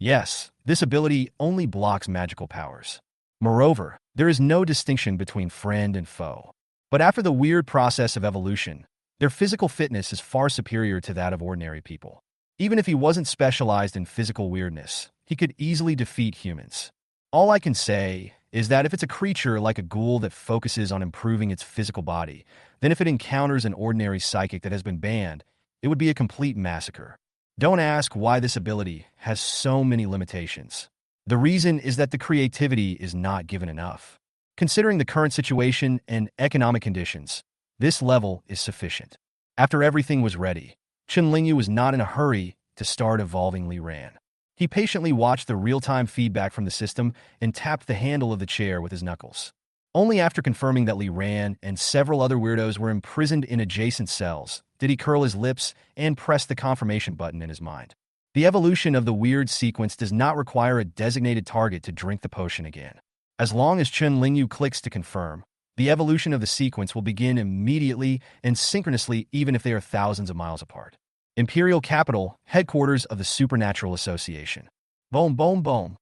Yes, this ability only blocks magical powers. Moreover, there is no distinction between friend and foe. But after the weird process of evolution, their physical fitness is far superior to that of ordinary people. Even if he wasn't specialized in physical weirdness, he could easily defeat humans. All I can say is that if it's a creature like a ghoul that focuses on improving its physical body, then if it encounters an ordinary psychic that has been banned, it would be a complete massacre. Don't ask why this ability has so many limitations. The reason is that the creativity is not given enough. Considering the current situation and economic conditions, this level is sufficient. After everything was ready, Chen Lingyu was not in a hurry to start evolving Li Ran. He patiently watched the real-time feedback from the system and tapped the handle of the chair with his knuckles. Only after confirming that Li Ran and several other weirdos were imprisoned in adjacent cells did he curl his lips and press the confirmation button in his mind. The evolution of the weird sequence does not require a designated target to drink the potion again. As long as Chen Lingyu clicks to confirm, the evolution of the sequence will begin immediately and synchronously even if they are thousands of miles apart. Imperial Capital, headquarters of the Supernatural Association. Boom, boom, boom.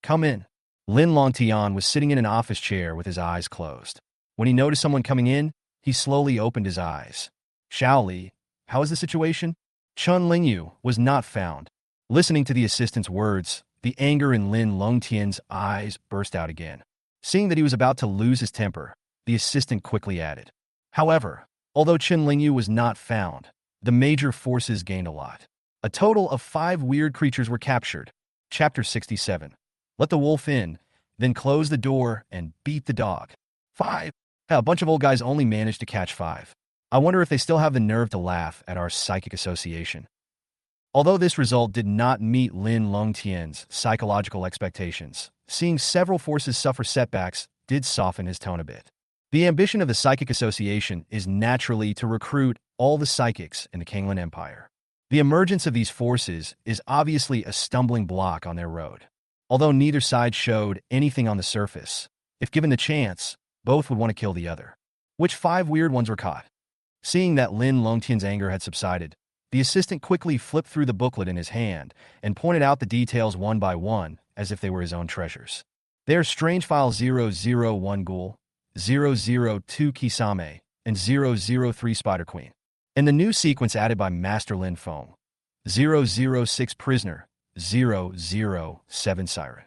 Come in. Lin Longtian was sitting in an office chair with his eyes closed. When he noticed someone coming in, he slowly opened his eyes. Shaoli, how is the situation? Chen Lingyu was not found. Listening to the assistant's words, the anger in Lin Longtian's eyes burst out again. Seeing that he was about to lose his temper, the assistant quickly added, "However, Although Chen Lingyu was not found, the major forces gained a lot. A total of 5 weird creatures were captured. Chapter 67. Let the wolf in, then close the door and beat the dog. 5. Yeah, a bunch of old guys only managed to catch 5. I wonder if they still have the nerve to laugh at our psychic association. Although this result did not meet Lin Longtian's psychological expectations, seeing several forces suffer setbacks did soften his tone a bit. The ambition of the Psychic Association is naturally to recruit all the psychics in the Kanglan Empire. The emergence of these forces is obviously a stumbling block on their road. Although neither side showed anything on the surface, if given the chance, both would want to kill the other. Which 5 weird ones were caught? Seeing that Lin Longtian's anger had subsided, the assistant quickly flipped through the booklet in his hand and pointed out the details one by one as if they were his own treasures. They are Strange File 001 Ghoul, 002 Kisame, and 003 Spider Queen. And the new sequence added by Master Lin Feng, 006 Prisoner, 007 Siren.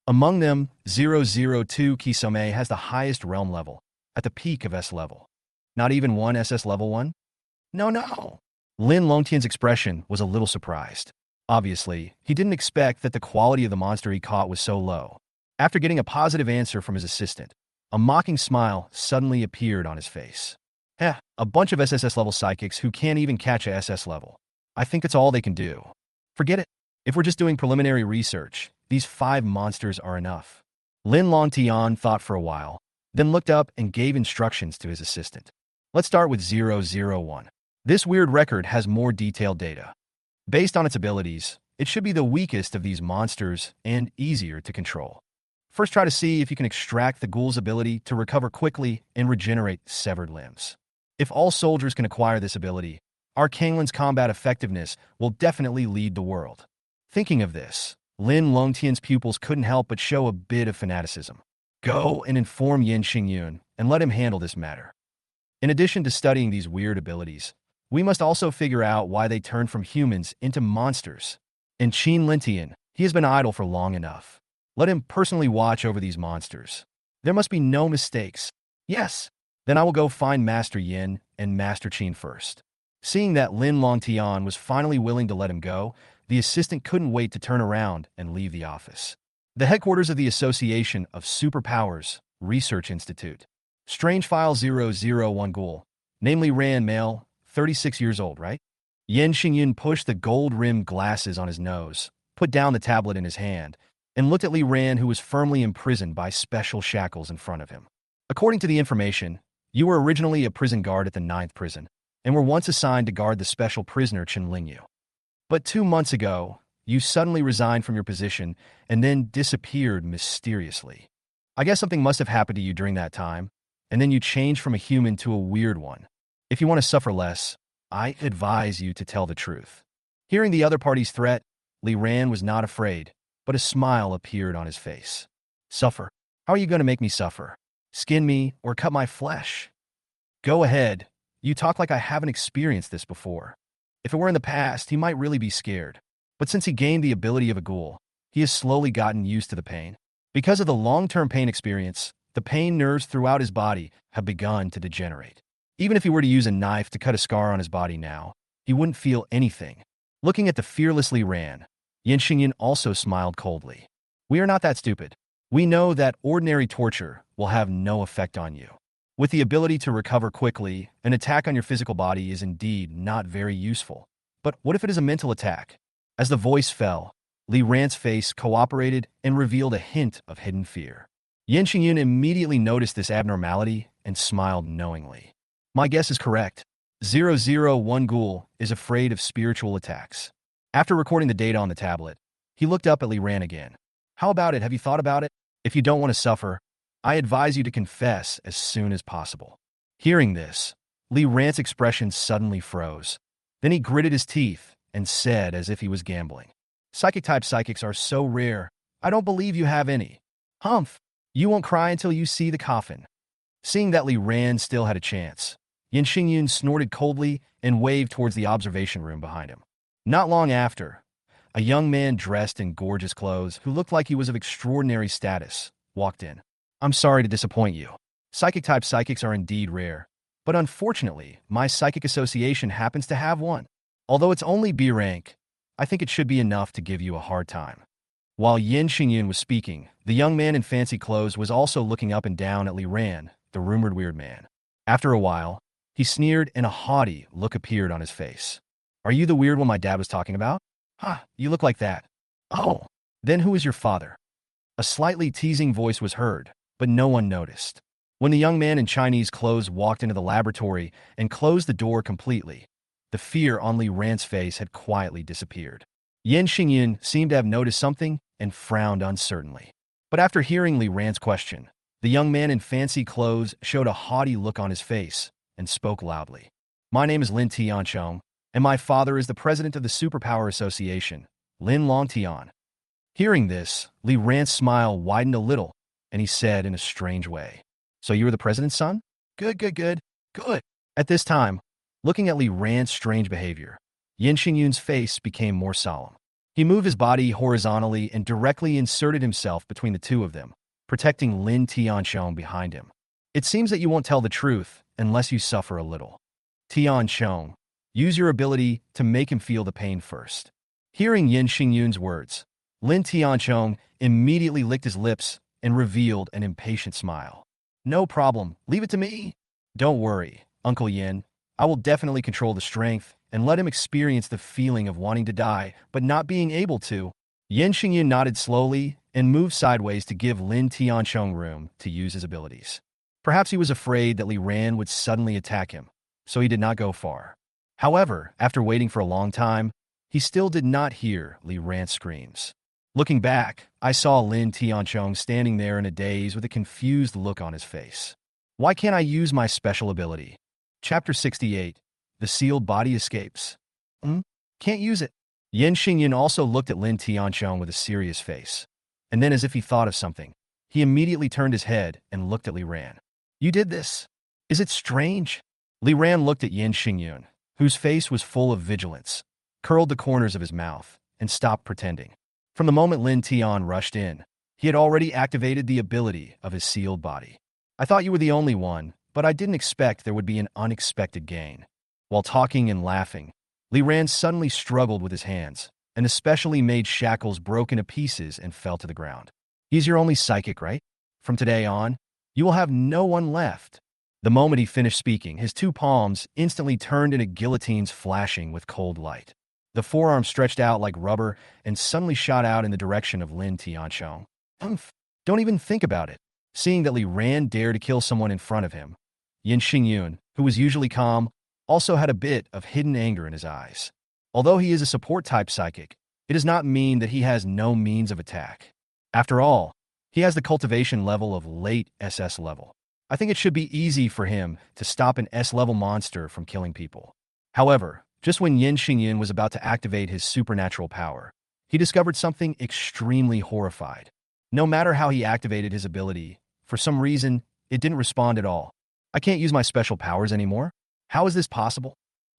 Among them, 002 Kisame has the highest realm level, at the peak of S level. Not even one SS level 1? No. Lin Longtian's expression was a little surprised. Obviously, he didn't expect that the quality of the monster he caught was so low. After getting a positive answer from his assistant, a mocking smile suddenly appeared on his face. A bunch of SSS level psychics who can't even catch a SS level. I think that's all they can do. Forget it. If we're just doing preliminary research, these 5 monsters are enough. Lin Longtian thought for a while, then looked up and gave instructions to his assistant. Let's start with 001. This weird record has more detailed data. Based on its abilities, it should be the weakest of these monsters and easier to control. First, try to see if you can extract the ghoul's ability to recover quickly and regenerate severed limbs. If all soldiers can acquire this ability, our Kanglan's combat effectiveness will definitely lead the world. Thinking of this, Lin Longtian's pupils couldn't help but show a bit of fanaticism. Go and inform Yen Xingyun and let him handle this matter. In addition to studying these weird abilities, we must also figure out why they turned from humans into monsters. And Qin Lintian, he has been idle for long enough. Let him personally watch over these monsters. There must be no mistakes. Yes. Then I will go find Master Yin and Master Qin first. Seeing that Lin Longtian was finally willing to let him go, the assistant couldn't wait to turn around and leave the office. The headquarters of the Association of Superpowers Research Institute. Strange File 001 Ghoul, namely Ran male, 36 years old, right? Yen Xingyun pushed the gold-rimmed glasses on his nose, put down the tablet in his hand, and looked at Li Ran, who was firmly imprisoned by special shackles in front of him. According to the information, you were originally a prison guard at the 9th prison, and were once assigned to guard the special prisoner Chen Lingyu. But 2 months ago, you suddenly resigned from your position and then disappeared mysteriously. I guess something must have happened to you during that time, and then you changed from a human to a weird one. If you want to suffer less, I advise you to tell the truth. Hearing the other party's threat, Li Ran was not afraid, but a smile appeared on his face. Suffer? How are you going to make me suffer? Skin me or cut my flesh? Go ahead. You talk like I haven't experienced this before. If it were in the past, he might really be scared. But since he gained the ability of a ghoul, he has slowly gotten used to the pain. Because of the long-term pain experience, the pain nerves throughout his body have begun to degenerate. Even if he were to use a knife to cut a scar on his body now, he wouldn't feel anything. Looking at the fearless Li Ran, Yen Xingyun also smiled coldly. We are not that stupid. We know that ordinary torture will have no effect on you. With the ability to recover quickly, an attack on your physical body is indeed not very useful. But what if it is a mental attack? As the voice fell, Li Ran's face cooperated and revealed a hint of hidden fear. Yen Xingyun immediately noticed this abnormality and smiled knowingly. My guess is correct. 001 Ghoul is afraid of spiritual attacks. After recording the data on the tablet, he looked up at Li Ran again. How about it? Have you thought about it? If you don't want to suffer, I advise you to confess as soon as possible. Hearing this, Li Ran's expression suddenly froze. Then he gritted his teeth and said as if he was gambling. Psychic-type psychics are so rare, I don't believe you have any. Humph! You won't cry until you see the coffin. Seeing that Li Ran still had a chance, Yen Xingyun snorted coldly and waved towards the observation room behind him. Not long after, a young man dressed in gorgeous clothes who looked like he was of extraordinary status walked in. I'm sorry to disappoint you. Psychic-type psychics are indeed rare, But unfortunately, my psychic association happens to have one. Although it's only B rank, I think it should be enough to give you a hard time." While Yin Xingyun was speaking, the young man in fancy clothes was also looking up and down at Li Ran, the rumored weird man. After a while, he sneered and a haughty look appeared on his face. "Are you the weird one my dad was talking about? Ha, you look like that. Oh, then who is your father?" A slightly teasing voice was heard, but no one noticed. When the young man in Chinese clothes walked into the laboratory and closed the door completely, the fear on Li Ran's face had quietly disappeared. Yin Xingyun seemed to have noticed something and frowned uncertainly. But after hearing Li Ran's question, the young man in fancy clothes showed a haughty look on his face and spoke loudly. "My name is Lin Tianchong, and my father is the president of the Superpower Association, Lin Longtian." Hearing this, Li Ran's smile widened a little, and he said in a strange way, "So you were the president's son? Good, good, good, good." At this time, looking at Li Ran's strange behavior, Yin Xingyun's face became more solemn. He moved his body horizontally and directly inserted himself between the two of them, protecting Lin Tianchong behind him. "It seems that you won't tell the truth unless you suffer a little. Tianchong, use your ability to make him feel the pain first." Hearing Yin Xingyun's words, Lin Tianchong immediately licked his lips and revealed an impatient smile. "No problem, leave it to me. Don't worry, Uncle Yin. I will definitely control the strength and let him experience the feeling of wanting to die but not being able to." Yin Xingyun nodded slowly and moved sideways to give Lin Tianchong room to use his abilities. Perhaps he was afraid that Li Ran would suddenly attack him, so he did not go far. However, after waiting for a long time, he still did not hear Li Ran's screams. Looking back, I saw Lin Tianchong standing there in a daze with a confused look on his face. "Why can't I use my special ability?" Chapter 68. The Sealed Body Escapes. Can't use it. Yin Xingyun also looked at Lin Tianchong with a serious face. And then, as if he thought of something, he immediately turned his head and looked at Li Ran. "You did this. Is it strange?" Li Ran looked at Yin Xingyun, whose face was full of vigilance, curled the corners of his mouth, and stopped pretending. From the moment Lin Tian rushed in, he had already activated the ability of his sealed body. "I thought you were the only one, but I didn't expect there would be an unexpected gain." While talking and laughing, Li Ran suddenly struggled with his hands, and especially made shackles broke into pieces and fell to the ground. "He's your only psychic, right? From today on, you will have no one left." The moment he finished speaking, his two palms instantly turned into guillotines flashing with cold light. The forearm stretched out like rubber and suddenly shot out in the direction of Lin Tianchong. Don't even think about it." Seeing that Li Ran dared to kill someone in front of him, Yin Xingyun, who was usually calm, also had a bit of hidden anger in his eyes. Although he is a support-type psychic, it does not mean that he has no means of attack. After all, he has the cultivation level of late SS level. I think it should be easy for him to stop an S-level monster from killing people. However, just when Yin Xingyun was about to activate his supernatural power, he discovered something extremely horrified. No matter how he activated his ability, for some reason, it didn't respond at all. "I can't use my special powers anymore? How is this possible?"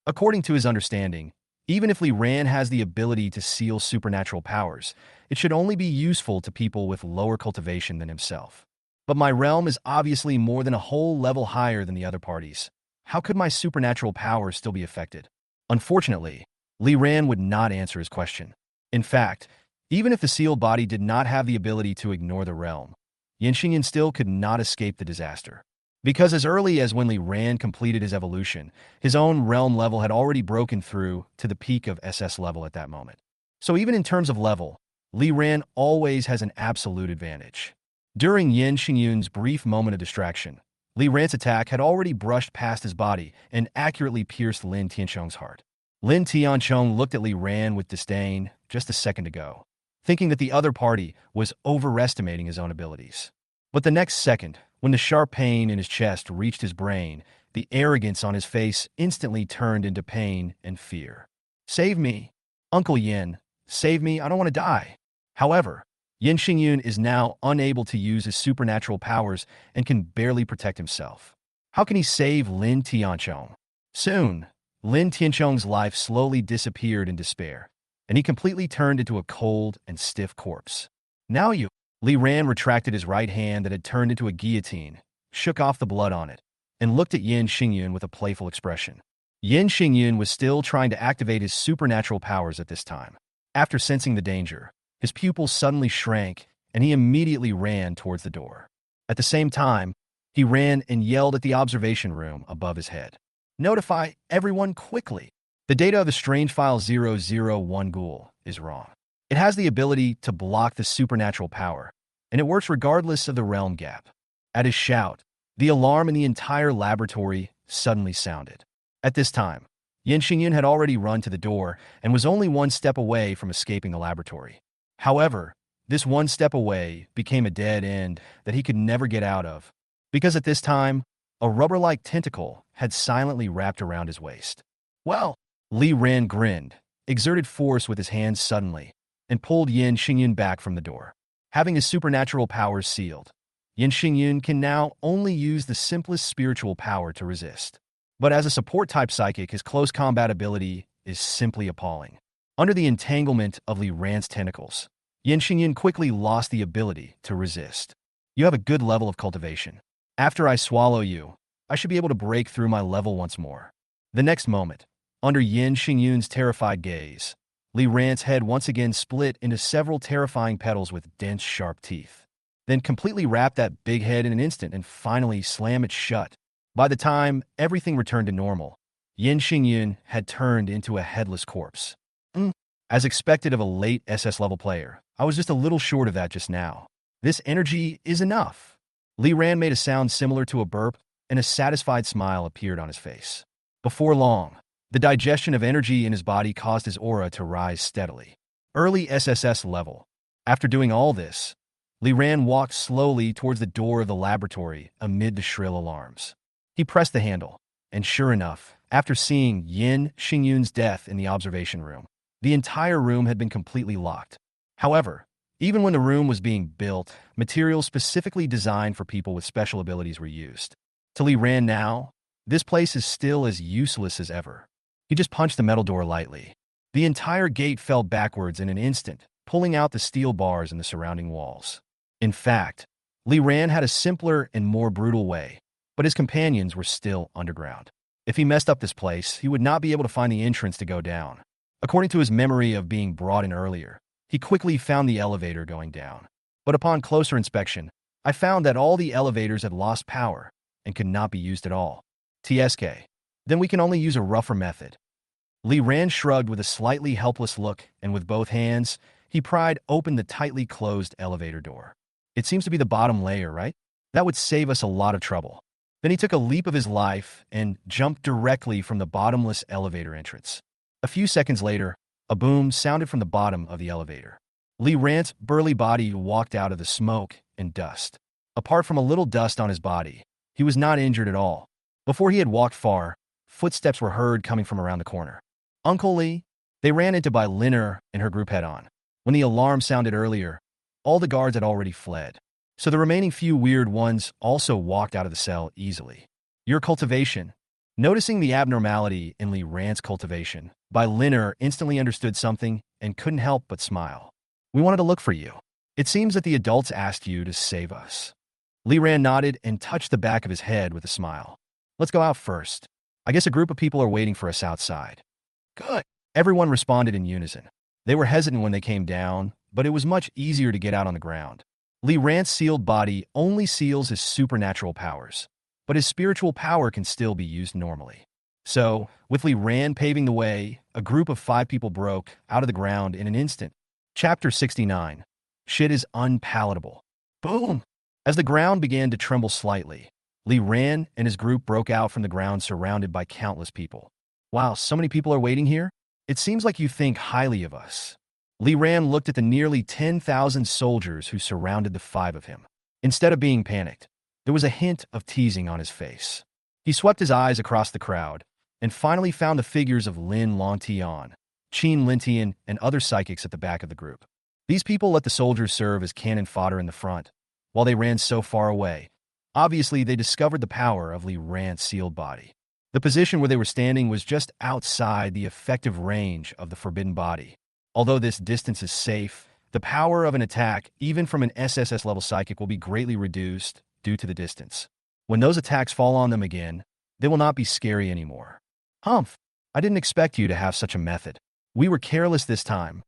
According to his understanding, even if Li Ran has the ability to seal supernatural powers, it should only be useful to people with lower cultivation than himself. "But my realm is obviously more than a whole level higher than the other parties. How could my supernatural powers still be affected?" Unfortunately, Li Ran would not answer his question. In fact, even if the sealed body did not have the ability to ignore the realm, Yin Xingyun still could not escape the disaster. Because as early as when Li Ran completed his evolution, his own realm level had already broken through to the peak of SS level at that moment. So even in terms of level, Li Ran always has an absolute advantage. During Yin Xingyun's brief moment of distraction, Li Ran's attack had already brushed past his body and accurately pierced Lin Tianchong's heart. Lin Tianchong looked at Li Ran with disdain just a second ago, thinking that the other party was overestimating his own abilities. But the next second, when the sharp pain in his chest reached his brain, the arrogance on his face instantly turned into pain and fear. "Save me! Uncle Yin, save me, I don't want to die." However, Yin Xingyun is now unable to use his supernatural powers and can barely protect himself. How can he save Lin Tianchong? Soon, Lin Tianchong's life slowly disappeared in despair, and he completely turned into a cold and stiff corpse. "Now you..." Li Ran retracted his right hand that had turned into a guillotine, shook off the blood on it, and looked at Yin Xingyun with a playful expression. Yin Xingyun was still trying to activate his supernatural powers at this time. After sensing the danger, his pupils suddenly shrank, and he immediately ran towards the door. At the same time, he ran and yelled at the observation room above his head. Notify everyone quickly. The data of the strange file 001 Ghoul is wrong. It has the ability to block the supernatural power, and it works regardless of the realm gap. At his shout, the alarm in the entire laboratory suddenly sounded. At this time, Yin Xingyun had already run to the door and was only one step away from escaping the laboratory. However, this one step away became a dead end that he could never get out of, because at this time, a rubber-like tentacle had silently wrapped around his waist. Well, Li Ran grinned, exerted force with his hands suddenly, and pulled Yin Xingyun back from the door. Having his supernatural powers sealed, Yin Xingyun can now only use the simplest spiritual power to resist. But as a support-type psychic, his close combat ability is simply appalling. Under the entanglement of Li Ran's tentacles, Yin Xingyun quickly lost the ability to resist. You have a good level of cultivation. After I swallow you, I should be able to break through my level once more. The next moment, under Yin Xingyun's terrified gaze, Li Ran's head once again split into several terrifying petals with dense, sharp teeth. Then completely wrap that big head in an instant and finally slam it shut. By the time everything returned to normal, Yin Xingyun had turned into a headless corpse. As expected of a late SS level player, I was just a little short of that just now. This energy is enough. Li Ran made a sound similar to a burp, and a satisfied smile appeared on his face. Before long, the digestion of energy in his body caused his aura to rise steadily. Early SSS level. After doing all this, Li Ran walked slowly towards the door of the laboratory amid the shrill alarms. He pressed the handle, and sure enough, after seeing Yin Xingyun's death in the observation room, the entire room had been completely locked. However, even when the room was being built, materials specifically designed for people with special abilities were used. To Li Ran now, this place is still as useless as ever. He just punched the metal door lightly. The entire gate fell backwards in an instant, pulling out the steel bars in the surrounding walls. In fact, Li Ran had a simpler and more brutal way, but his companions were still underground. If he messed up this place, he would not be able to find the entrance to go down. According to his memory of being brought in earlier, he quickly found the elevator going down. But upon closer inspection, I found that all the elevators had lost power and could not be used at all. TSK. Then we can only use a rougher method. Li Ran shrugged with a slightly helpless look, and with both hands, he pried open the tightly closed elevator door. It seems to be the bottom layer, right? That would save us a lot of trouble. Then he took a leap of his life and jumped directly from the bottomless elevator entrance. A few seconds later, a boom sounded from the bottom of the elevator. Li Ran's burly body walked out of the smoke and dust. Apart from a little dust on his body, he was not injured at all. Before he had walked far, footsteps were heard coming from around the corner. Uncle Li, they ran into by Linner and her group head-on. When the alarm sounded earlier, all the guards had already fled. So the remaining few weird ones also walked out of the cell easily. Your cultivation. Noticing the abnormality in Li Ran's cultivation, Bai Linner instantly understood something and couldn't help but smile. We wanted to look for you. It seems that the adults asked you to save us. Li Ran nodded and touched the back of his head with a smile. Let's go out first. I guess a group of people are waiting for us outside. Good. Everyone responded in unison. They were hesitant when they came down, but it was much easier to get out on the ground. Li Ran's sealed body only seals his supernatural powers, but his spiritual power can still be used normally. So, with Li Ran paving the way, a group of 5 people broke out of the ground in an instant. Chapter 69. Shit is unpalatable. Boom! As the ground began to tremble slightly, Li Ran and his group broke out from the ground surrounded by countless people. Wow, so many people are waiting here? It seems like you think highly of us. Li Ran looked at the nearly 10,000 soldiers who surrounded the 5 of him. Instead of being panicked, there was a hint of teasing on his face. He swept his eyes across the crowd and finally found the figures of Lin Longtian, Qin Lintian, and other psychics at the back of the group. These people let the soldiers serve as cannon fodder in the front, while they ran so far away. Obviously, they discovered the power of Li Ran's sealed body. The position where they were standing was just outside the effective range of the forbidden body. Although this distance is safe, the power of an attack, even from an SSS level psychic, will be greatly reduced due to the distance. When those attacks fall on them again, they will not be scary anymore. Humph! I didn't expect you to have such a method. We were careless this time.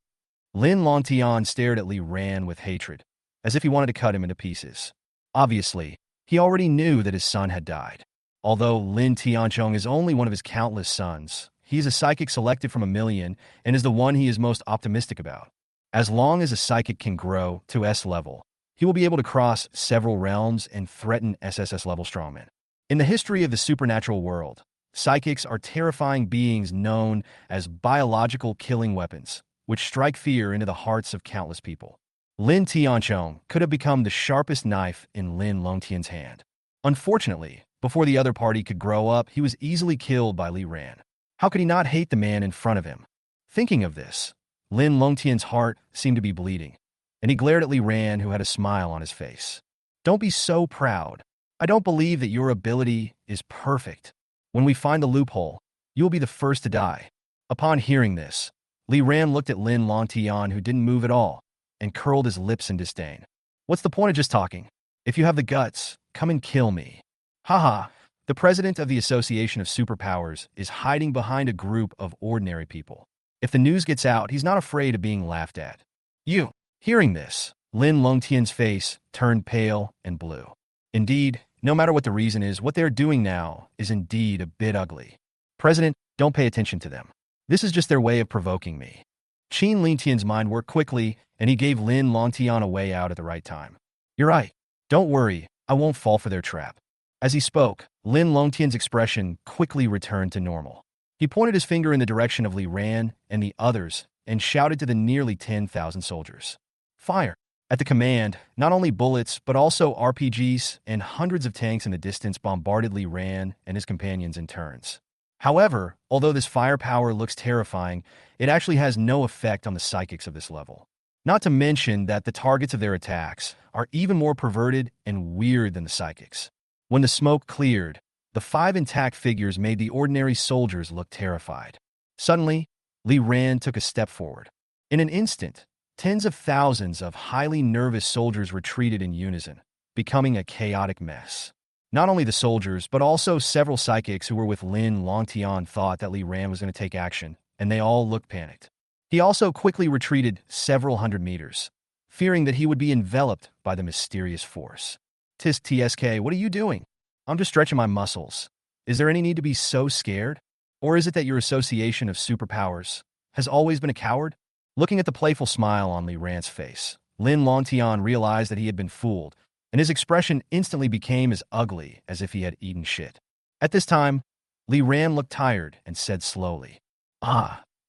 Lin Longtian stared at Li Ran with hatred, as if he wanted to cut him into pieces. Obviously, he already knew that his son had died. Although Lin Tianchong is only one of his countless sons, he is a psychic selected from 1,000,000 and is the one he is most optimistic about. As long as a psychic can grow to S level, he will be able to cross several realms and threaten SSS level strongmen. In the history of the supernatural world, psychics are terrifying beings known as biological killing weapons, which strike fear into the hearts of countless people. Lin Tianchong could have become the sharpest knife in Lin Longtian's hand. Unfortunately, before the other party could grow up, he was easily killed by Li Ran. How could he not hate the man in front of him? Thinking of this, Lin Longtian's heart seemed to be bleeding, and he glared at Li Ran, who had a smile on his face. Don't be so proud. I don't believe that your ability is perfect. When we find the loophole, you will be the first to die. Upon hearing this, Li Ran looked at Lin Longtian, who didn't move at all, and curled his lips in disdain. What's the point of just talking? If you have the guts, come and kill me. Haha, the president of the Association of Superpowers is hiding behind a group of ordinary people. If the news gets out, he's not afraid of being laughed at. You. Hearing this, Lin Longtian's face turned pale and blue. Indeed, no matter what the reason is, what they're doing now is indeed a bit ugly. President, don't pay attention to them. This is just their way of provoking me. Qin Lintian's mind worked quickly, and he gave Lin Longtian a way out at the right time. You're right. Don't worry, I won't fall for their trap. As he spoke, Lin Longtian's expression quickly returned to normal. He pointed his finger in the direction of Li Ran and the others and shouted to the nearly 10,000 soldiers. Fire! At the command, not only bullets but also RPGs and hundreds of tanks in the distance bombarded Li Ran and his companions in turns. However, although this firepower looks terrifying, it actually has no effect on the psychics of this level. Not to mention that the targets of their attacks are even more perverted and weird than the psychics. When the smoke cleared, the 5 intact figures made the ordinary soldiers look terrified. Suddenly, Li Ran took a step forward. In an instant, tens of thousands of highly nervous soldiers retreated in unison, becoming a chaotic mess. Not only the soldiers, but also several psychics who were with Lin Longtian thought that Li Ran was going to take action, and they all looked panicked. He also quickly retreated several hundred meters, fearing that he would be enveloped by the mysterious force. Tisk TSK, what are you doing? I'm just stretching my muscles. Is there any need to be so scared? Or is it that your association of superpowers has always been a coward? Looking at the playful smile on Li Ran's face, Lin Longtian realized that he had been fooled, and his expression instantly became as ugly as if he had eaten shit. At this time, Li Ran looked tired and said slowly,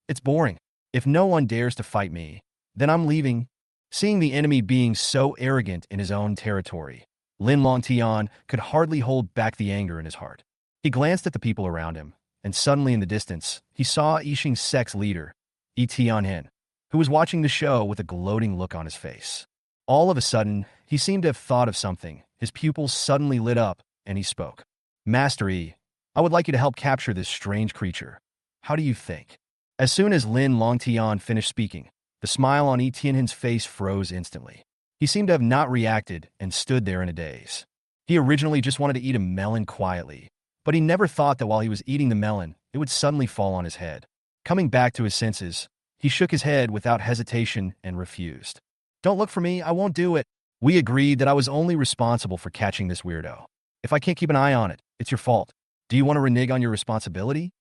it's boring. If no one dares to fight me, then I'm leaving. Seeing the enemy being so arrogant in his own territory, Lin Longtian could hardly hold back the anger in his heart. He glanced at the people around him, and suddenly in the distance, he saw Yixing's sex leader, Yi Tianhen, who was watching the show with a gloating look on his face. All of a sudden, he seemed to have thought of something. His pupils suddenly lit up, and he spoke. Master Yi, I would like you to help capture this strange creature. How do you think? As soon as Lin Longtian finished speaking, the smile on Yi Tianhen's face froze instantly. He seemed to have not reacted and stood there in a daze. He originally just wanted to eat a melon quietly, but he never thought that while he was eating the melon, it would suddenly fall on his head. Coming back to his senses, he shook his head without hesitation and refused. Don't look for me, I won't do it. We agreed that I was only responsible for catching this weirdo. If I can't keep an eye on it, it's your fault. Do you want to renege on your responsibility?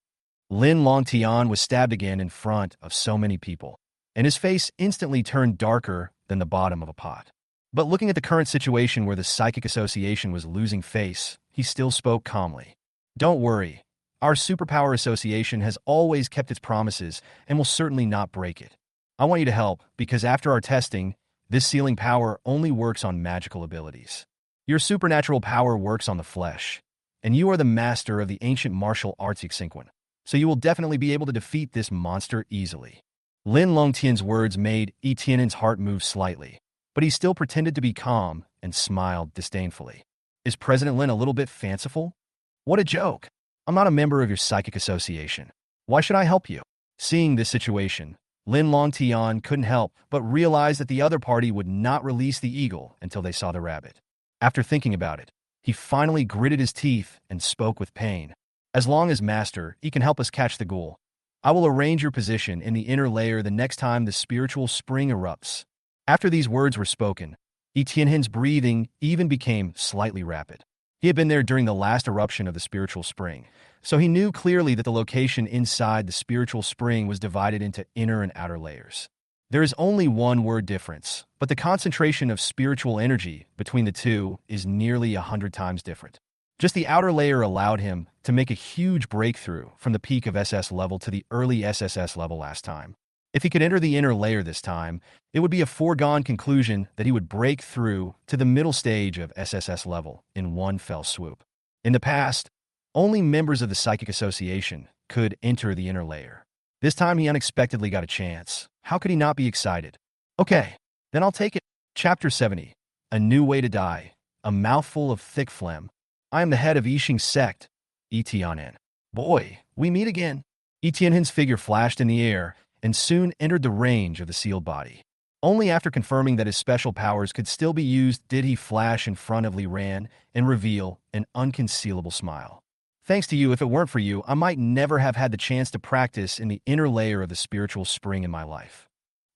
Lin Longtian was stabbed again in front of so many people, and his face instantly turned darker than the bottom of a pot. But looking at the current situation where the Psychic Association was losing face, he still spoke calmly. Don't worry. Our Superpower Association has always kept its promises and will certainly not break it. I want you to help because after our testing, this sealing power only works on magical abilities. Your supernatural power works on the flesh, and you are the master of the ancient martial arts Yixingquan, so you will definitely be able to defeat this monster easily. Lin Longtian's words made Yi Tianhen's heart move slightly, but he still pretended to be calm and smiled disdainfully. Is President Lin a little bit fanciful? What a joke! I'm not a member of your psychic association. Why should I help you? Seeing this situation, Lin Longtian couldn't help but realize that the other party would not release the eagle until they saw the rabbit. After thinking about it, He finally gritted his teeth and spoke with pain. As long as Master, he can help us catch the ghoul, I will arrange your position in the inner layer the next time the spiritual spring erupts. After these words were spoken, Etienne's breathing even became slightly rapid. He had been there during the last eruption of the spiritual spring, so he knew clearly that the location inside the spiritual spring was divided into inner and outer layers. There is only one word difference, but the concentration of spiritual energy between the two is nearly 100 times different. Just the outer layer allowed him to make a huge breakthrough from the peak of SS level to the early SSS level last time. If he could enter the inner layer this time, it would be a foregone conclusion that he would break through to the middle stage of SSS level in one fell swoop. In the past, only members of the Psychic Association could enter the inner layer. This time he unexpectedly got a chance. How could he not be excited? Okay, then I'll take it. Chapter 70. A New Way to Die. A Mouthful of Thick Phlegm. I am the head of Yixing sect, Etienne. Boy, we meet again. Etienne's figure flashed in the air and soon entered the range of the sealed body. Only after confirming that his special powers could still be used did he flash in front of Liran and reveal an unconcealable smile. Thanks to you, if it weren't for you, I might never have had the chance to practice in the inner layer of the spiritual spring in my life.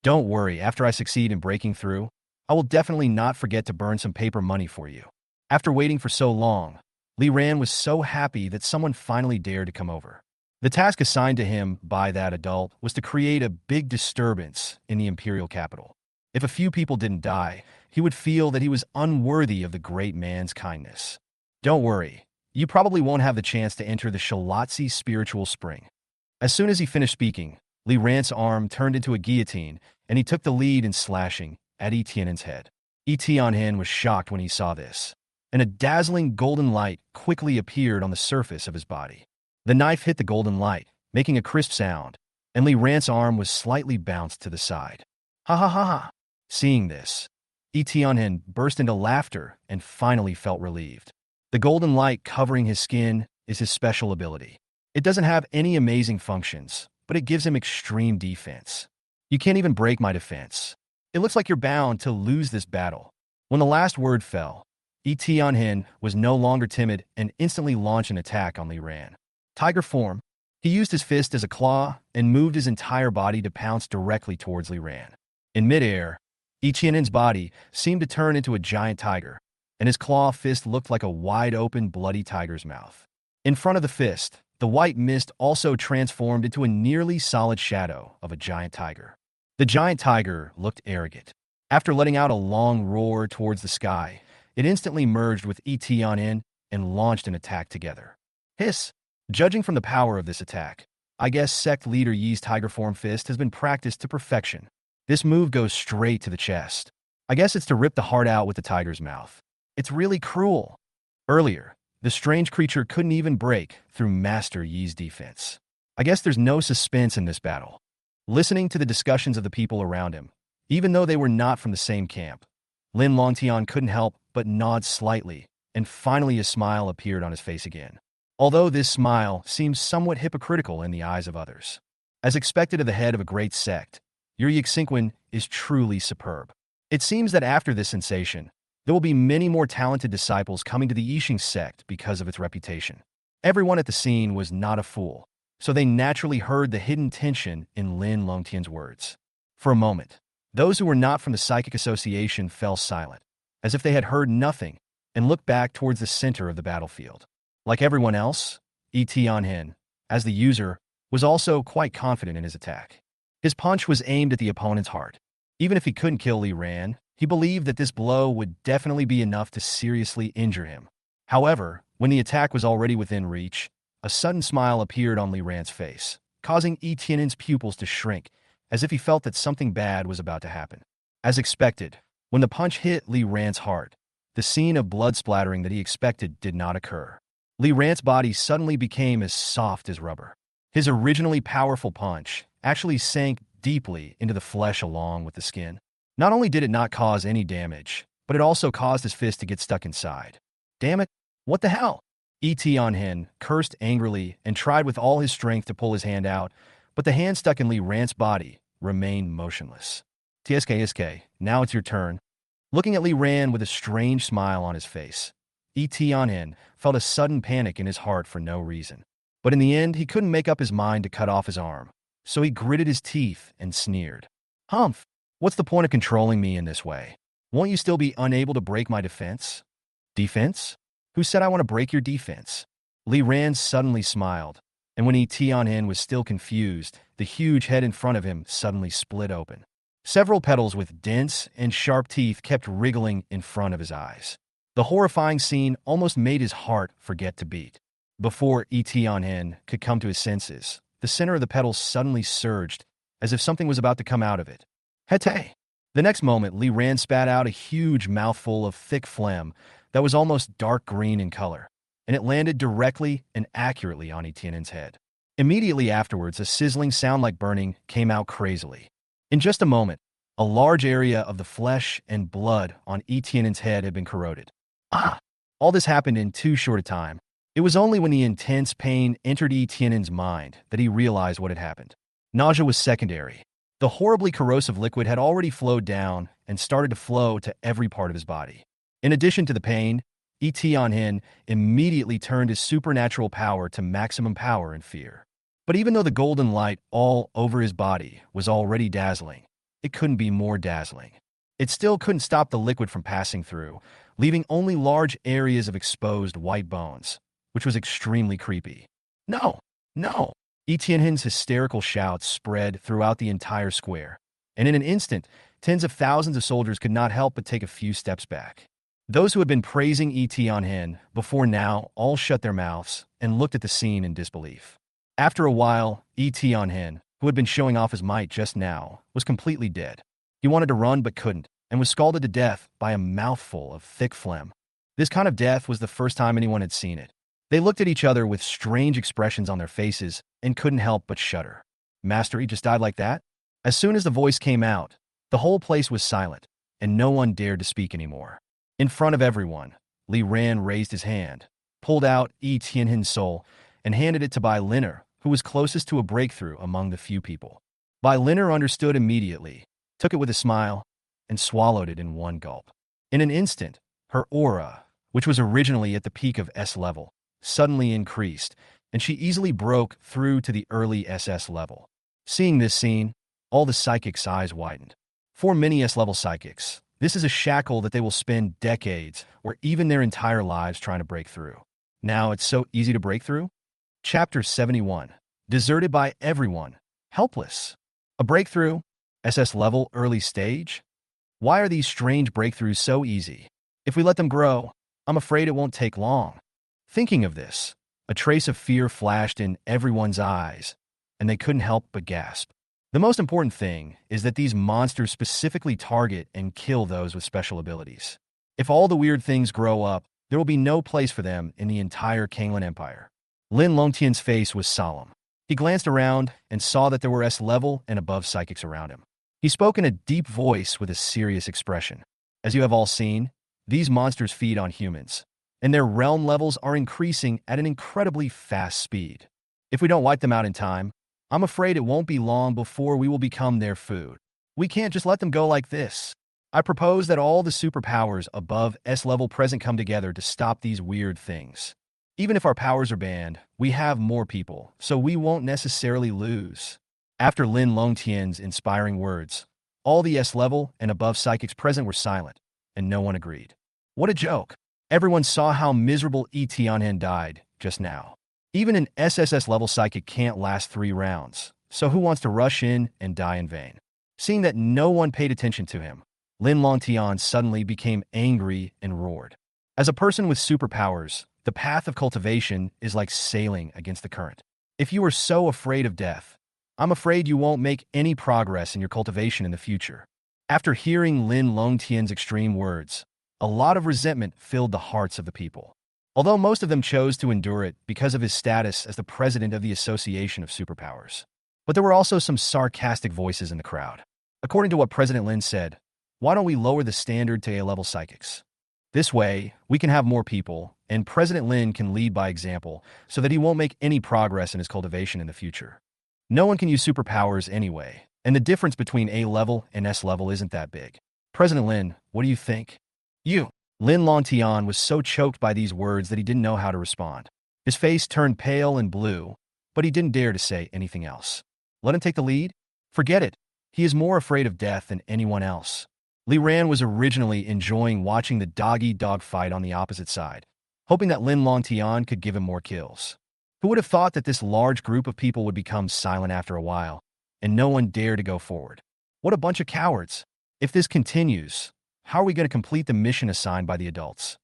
Don't worry, after I succeed in breaking through, I will definitely not forget to burn some paper money for you. After waiting for so long, Liran was so happy that someone finally dared to come over. The task assigned to him by that adult was to create a big disturbance in the imperial capital. If a few people didn't die, he would feel that he was unworthy of the great man's kindness. Don't worry, you probably won't have the chance to enter the Shalatsi spiritual spring. As soon as he finished speaking, Liran's arm turned into a guillotine, and he took the lead in slashing at Etienne's head. Etienne was shocked when he saw this, and a dazzling golden light quickly appeared on the surface of his body. The knife hit the golden light, making a crisp sound, and Liran's arm was slightly bounced to the side. Ha ha ha ha! Seeing this, Etienne burst into laughter and finally felt relieved. The golden light covering his skin is his special ability. It doesn't have any amazing functions, but it gives him extreme defense. You can't even break my defense. It looks like you're bound to lose this battle. When the last word fell, Etienne was no longer timid and instantly launched an attack on Liran. Tiger form, he used his fist as a claw and moved his entire body to pounce directly towards Liran. In midair, Etienne's body seemed to turn into a giant tiger, and his claw fist looked like a wide-open, bloody tiger's mouth. In front of the fist, the white mist also transformed into a nearly solid shadow of a giant tiger. The giant tiger looked arrogant. After letting out a long roar towards the sky, it instantly merged with Etienne and launched an attack together. Hiss! Judging from the power of this attack, I guess sect leader Yi's tiger form fist has been practiced to perfection. This move goes straight to the chest. I guess it's to rip the heart out with the tiger's mouth. It's really cruel. Earlier, the strange creature couldn't even break through Master Yi's defense. I guess there's no suspense in this battle. Listening to the discussions of the people around him, even though they were not from the same camp, Lin Longtian couldn't help but nod slightly, and finally a smile appeared on his face again. Although this smile seems somewhat hypocritical in the eyes of others. As expected of the head of a great sect, your Yixing is truly superb. It seems that after this sensation, there will be many more talented disciples coming to the Yixing sect because of its reputation. Everyone at the scene was not a fool, so they naturally heard the hidden tension in Lin Longtian's words. For a moment, those who were not from the Psychic Association fell silent, as if they had heard nothing, and looked back towards the center of the battlefield. Like everyone else, Etienne, as the user, was also quite confident in his attack. His punch was aimed at the opponent's heart. Even if he couldn't kill Liran, he believed that this blow would definitely be enough to seriously injure him. However, when the attack was already within reach, a sudden smile appeared on Liran's face, causing Etienne's pupils to shrink, as if he felt that something bad was about to happen. As expected, when the punch hit Liran's heart, the scene of blood splattering that he expected did not occur. Liran's body suddenly became as soft as rubber. His originally powerful punch actually sank deeply into the flesh along with the skin. Not only did it not cause any damage, but it also caused his fist to get stuck inside. Damn it, what the hell? Etienne cursed angrily and tried with all his strength to pull his hand out, but the hand stuck in Liran's body remained motionless. TSK, now it's your turn. Looking at Liran with a strange smile on his face, Etianen felt a sudden panic in his heart for no reason. But in the end, he couldn't make up his mind to cut off his arm. So he gritted his teeth and sneered. Humph! What's the point of controlling me in this way? Won't you still be unable to break my defense? Defense? Who said I want to break your defense? Li Ran suddenly smiled, and when Etianen was still confused, the huge head in front of him suddenly split open. Several petals with dense and sharp teeth kept wriggling in front of his eyes. The horrifying scene almost made his heart forget to beat. Before Etianen could come to his senses, the center of the petals suddenly surged, as if something was about to come out of it. Hete! The next moment, Li Ran spat out a huge mouthful of thick phlegm that was almost dark green in color, and it landed directly and accurately on Etianen's head. Immediately afterwards, a sizzling sound like burning came out crazily. In just a moment, a large area of the flesh and blood on Etianen's head had been corroded. All this happened in too short a time. It was only when the intense pain entered Etianen's mind that he realized what had happened. Nausea was secondary. The horribly corrosive liquid had already flowed down and started to flow to every part of his body. In addition to the pain, Etianen immediately turned his supernatural power to maximum power and fear. But even though the golden light all over his body was already dazzling, it couldn't be more dazzling. It still couldn't stop the liquid from passing through, leaving only large areas of exposed white bones, which was extremely creepy. No! No! Etienne's hysterical shouts spread throughout the entire square, and in an instant, tens of thousands of soldiers could not help but take a few steps back. Those who had been praising Etienne before now all shut their mouths and looked at the scene in disbelief. After a while, Etienne, who had been showing off his might just now, was completely dead. He wanted to run but couldn't, and was scalded to death by a mouthful of thick phlegm. This kind of death was the first time anyone had seen it. They looked at each other with strange expressions on their faces and couldn't help but shudder. Master, he just died like that? As soon as the voice came out, the whole place was silent, and no one dared to speak anymore. In front of everyone, Li Ran raised his hand, pulled out Etienne's soul, and handed it to Bai Linner, who was closest to a breakthrough among the few people. Bai Linner understood immediately, took it with a smile, and swallowed it in one gulp. In an instant, her aura, which was originally at the peak of S level, suddenly increased, and she easily broke through to the early SS level. Seeing this scene, all the psychics' eyes widened. For many S-level psychics, this is a shackle that they will spend decades or even their entire lives trying to break through. Now it's so easy to break through? Chapter 71. Deserted by everyone. Helpless. A breakthrough? SS level early stage? Why are these strange breakthroughs so easy? If we let them grow, I'm afraid it won't take long. Thinking of this, a trace of fear flashed in everyone's eyes, and they couldn't help but gasp. The most important thing is that these monsters specifically target and kill those with special abilities. If all the weird things grow up, there will be no place for them in the entire Kanglan Empire. Lin Longtian's face was solemn. He glanced around and saw that there were S-level and above psychics around him. He spoke in a deep voice with a serious expression. As you have all seen, these monsters feed on humans, and their realm levels are increasing at an incredibly fast speed. If we don't wipe them out in time, I'm afraid it won't be long before we will become their food. We can't just let them go like this. I propose that all the superpowers above S-level present come together to stop these weird things. Even if our powers are banned, we have more people, so we won't necessarily lose. After Lin Longtian's inspiring words, all the S-level and above psychics present were silent, and no one agreed. What a joke. Everyone saw how miserable Etienne died just now. Even an SSS level psychic can't last 3 rounds, so who wants to rush in and die in vain? Seeing that no one paid attention to him, Lin Longtian suddenly became angry and roared. As a person with superpowers, the path of cultivation is like sailing against the current. If you are so afraid of death, I'm afraid you won't make any progress in your cultivation in the future. After hearing Lin Longtian's extreme words, a lot of resentment filled the hearts of the people. Although most of them chose to endure it because of his status as the president of the Association of Superpowers. But there were also some sarcastic voices in the crowd. According to what President Lin said, why don't we lower the standard to A-level psychics? This way, we can have more people, and President Lin can lead by example so that he won't make any progress in his cultivation in the future. No one can use superpowers anyway, and the difference between A-level and S-level isn't that big. President Lin, what do you think? You. Lin Longtian was so choked by these words that he didn't know how to respond. His face turned pale and blue, but he didn't dare to say anything else. Let him take the lead? Forget it. He is more afraid of death than anyone else. Li Ran was originally enjoying watching the dog-eat-dog fight on the opposite side, hoping that Lin Longtian could give him more kills. Who would have thought that this large group of people would become silent after a while, and no one dared to go forward? What a bunch of cowards. If this continues, how are we going to complete the mission assigned by the adults?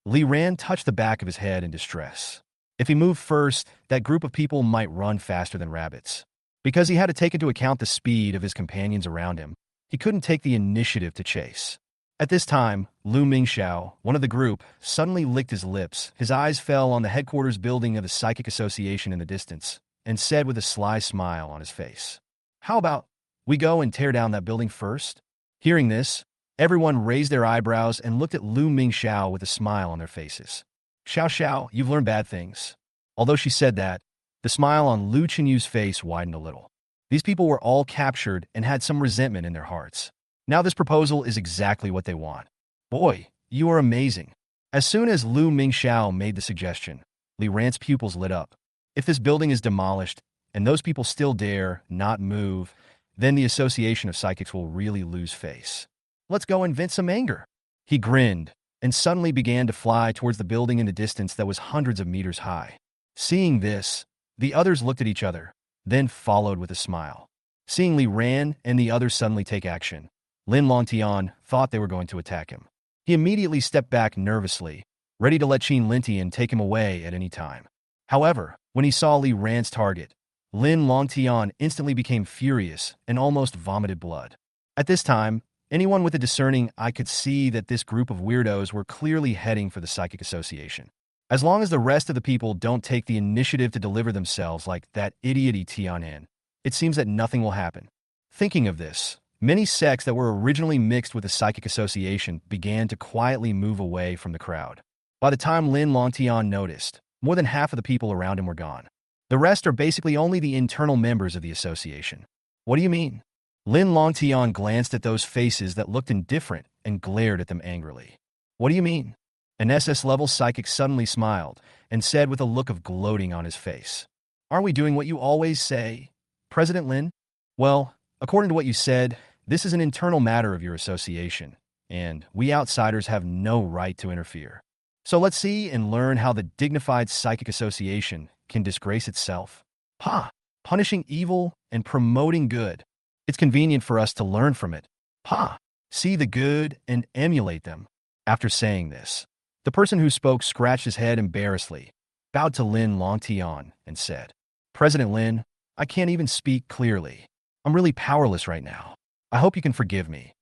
Li Ran touched the back of his head in distress. If he moved first, that group of people might run faster than rabbits. Because he had to take into account the speed of his companions around him, he couldn't take the initiative to chase. At this time, Lu Mingxiao, one of the group, suddenly licked his lips. His eyes fell on the headquarters building of the Psychic Association in the distance, and said with a sly smile on his face, "How about we go and tear down that building first?" Hearing this, everyone raised their eyebrows and looked at Lu Mingxiao with a smile on their faces. "Xiao Xiao, you've learned bad things." Although she said that, the smile on Lu Qinyu's face widened a little. These people were all captured and had some resentment in their hearts. Now this proposal is exactly what they want. "Boy, you are amazing." As soon as Lu Mingxiao made the suggestion, Li Ran's pupils lit up. If this building is demolished, and those people still dare not move, then the Association of Psychics will really lose face. "Let's go and vent some anger." He grinned, and suddenly began to fly towards the building in the distance that was hundreds of meters high. Seeing this, the others looked at each other, then followed with a smile. Seeing Li Ran and the others suddenly take action, Lin Longtian thought they were going to attack him. He immediately stepped back nervously, ready to let Qin Lintian take him away at any time. However, when he saw Li Ran's target, Lin Longtian instantly became furious and almost vomited blood. At this time, anyone with a discerning eye could see that this group of weirdos were clearly heading for the Psychic Association. As long as the rest of the people don't take the initiative to deliver themselves like that idiot Tianan, it seems that nothing will happen. Thinking of this, many sects that were originally mixed with the Psychic Association began to quietly move away from the crowd. By the time Lin Longtian noticed, more than half of the people around him were gone. The rest are basically only the internal members of the association. "What do you mean?" Lin Longtian glanced at those faces that looked indifferent and glared at them angrily. "What do you mean?" An SS-level psychic suddenly smiled and said with a look of gloating on his face, "Aren't we doing what you always say, President Lin?" "Well, according to what you said, this is an internal matter of your association, and we outsiders have no right to interfere. So let's see and learn how the dignified Psychic Association can disgrace itself. Ha! Punishing evil and promoting good. It's convenient for us to learn from it. Ha! See the good and emulate them." After saying this, the person who spoke scratched his head embarrassedly, bowed to Lin Longtian, and said, "President Lin, I can't even speak clearly. I'm really powerless right now. I hope you can forgive me."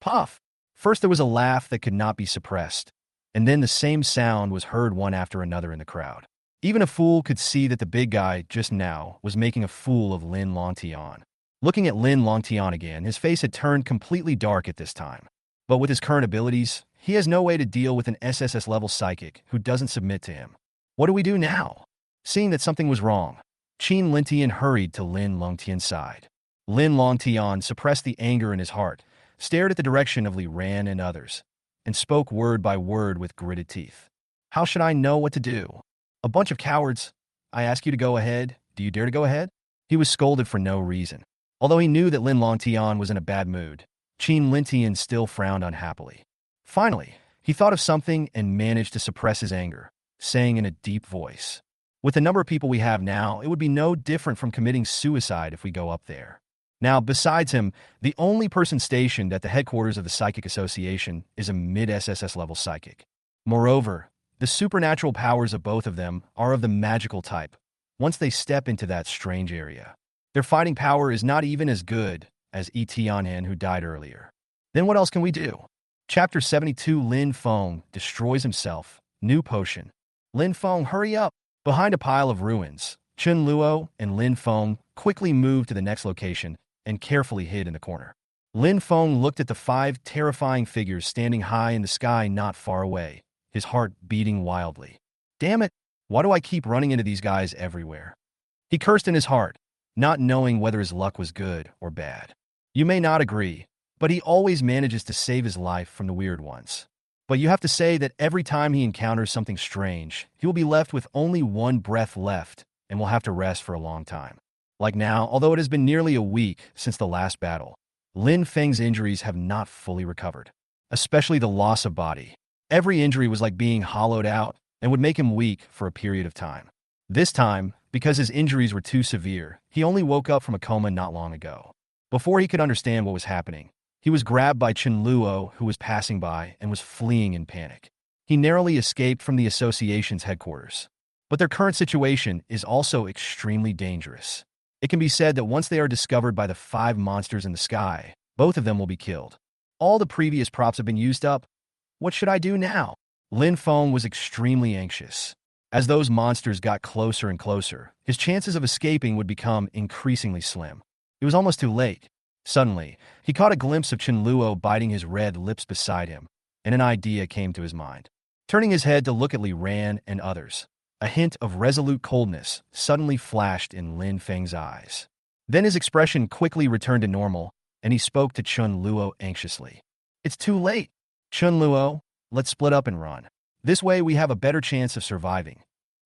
Puff! First there was a laugh that could not be suppressed, and then the same sound was heard one after another in the crowd. Even a fool could see that the big guy just now was making a fool of Lin Longtian. Looking at Lin Longtian again, his face had turned completely dark at this time. But with his current abilities, he has no way to deal with an SSS-level psychic who doesn't submit to him. What do we do now? Seeing that something was wrong, Qin Lintian hurried to Lin Longtian's side. Lin Longtian suppressed the anger in his heart, stared at the direction of Li Ran and others, and spoke word by word with gritted teeth. "How should I know what to do? A bunch of cowards. I ask you to go ahead. Do you dare to go ahead?" He was scolded for no reason. Although he knew that Lin Longtian was in a bad mood, Qin Lintian still frowned unhappily. Finally, he thought of something and managed to suppress his anger, saying in a deep voice, "With the number of people we have now, it would be no different from committing suicide if we go up there." Now, besides him, the only person stationed at the headquarters of the Psychic Association is a mid-SSS level psychic. Moreover, the supernatural powers of both of them are of the magical type. Once they step into that strange area, their fighting power is not even as good as Tianhan, who died earlier. Then what else can we do? Chapter 72, Lin Feng destroys himself. New potion. Lin Feng, hurry up! Behind a pile of ruins, Chun Luo and Lin Feng quickly moved to the next location and carefully hid in the corner. Lin Feng looked at the 5 terrifying figures standing high in the sky not far away, his heart beating wildly. Damn it! Why do I keep running into these guys everywhere? He cursed in his heart, not knowing whether his luck was good or bad. You may not agree, but he always manages to save his life from the weird ones. But you have to say that every time he encounters something strange, he will be left with only one breath left and will have to rest for a long time. Like now, although it has been nearly a week since the last battle, Lin Feng's injuries have not fully recovered, especially the loss of body. Every injury was like being hollowed out and would make him weak for a period of time. This time, because his injuries were too severe, he only woke up from a coma not long ago. Before he could understand what was happening, he was grabbed by Chen Luo, who was passing by and was fleeing in panic. He narrowly escaped from the association's headquarters. But their current situation is also extremely dangerous. It can be said that once they are discovered by the 5 monsters in the sky, both of them will be killed. All the previous props have been used up. What should I do now? Lin Feng was extremely anxious. As those monsters got closer and closer, his chances of escaping would become increasingly slim. It was almost too late. Suddenly, he caught a glimpse of Chen Luo biting his red lips beside him, and an idea came to his mind. Turning his head to look at Li Ran and others, a hint of resolute coldness suddenly flashed in Lin Feng's eyes. Then his expression quickly returned to normal, and he spoke to Chen Luo anxiously. It's too late. Chen Luo, let's split up and run. This way we have a better chance of surviving.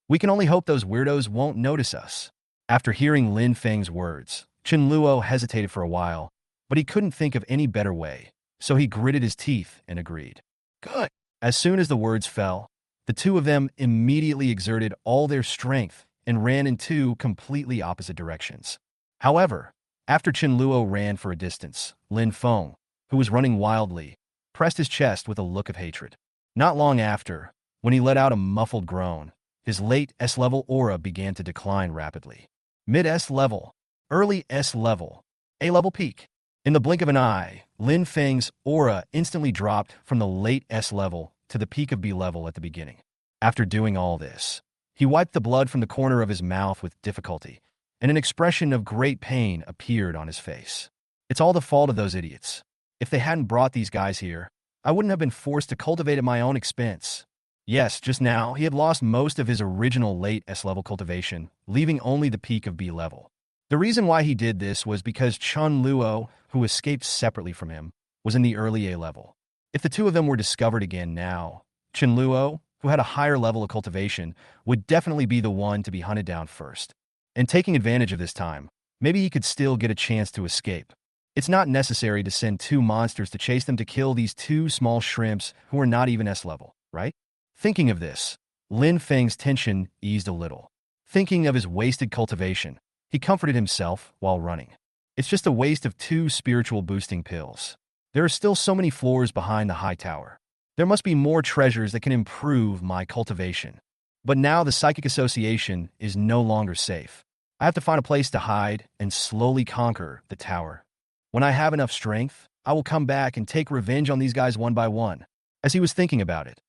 We can only hope those weirdos won't notice us. After hearing Lin Feng's words, Chen Luo hesitated for a while, but he couldn't think of any better way, so he gritted his teeth and agreed. Good. As soon as the words fell, the two of them immediately exerted all their strength and ran in 2 completely opposite directions. However, after Chen Luo ran for a distance, Lin Feng, who was running wildly, pressed his chest with a look of hatred. Not long after, when he let out a muffled groan, his late S-level aura began to decline rapidly. Mid-S level, early S level, A-level peak. In the blink of an eye, Lin Feng's aura instantly dropped from the late S level to the peak of B level at the beginning. After doing all this, he wiped the blood from the corner of his mouth with difficulty, and an expression of great pain appeared on his face. It's all the fault of those idiots. If they hadn't brought these guys here, I wouldn't have been forced to cultivate at my own expense. Yes, just now, he had lost most of his original late S-level cultivation, leaving only the peak of B level. The reason why he did this was because Chen Luo, who escaped separately from him, was in the early A level. If the two of them were discovered again now, Chen Luo, who had a higher level of cultivation, would definitely be the one to be hunted down first. And taking advantage of this time, maybe he could still get a chance to escape. It's not necessary to send 2 monsters to chase them to kill these 2 small shrimps who are not even S level, right? Thinking of this, Lin Feng's tension eased a little. Thinking of his wasted cultivation, he comforted himself while running. It's just a waste of 2 spiritual boosting pills. There are still so many floors behind the high tower. There must be more treasures that can improve my cultivation. But now the psychic association is no longer safe. I have to find a place to hide and slowly conquer the tower. When I have enough strength, I will come back and take revenge on these guys one by one. As he was thinking about it,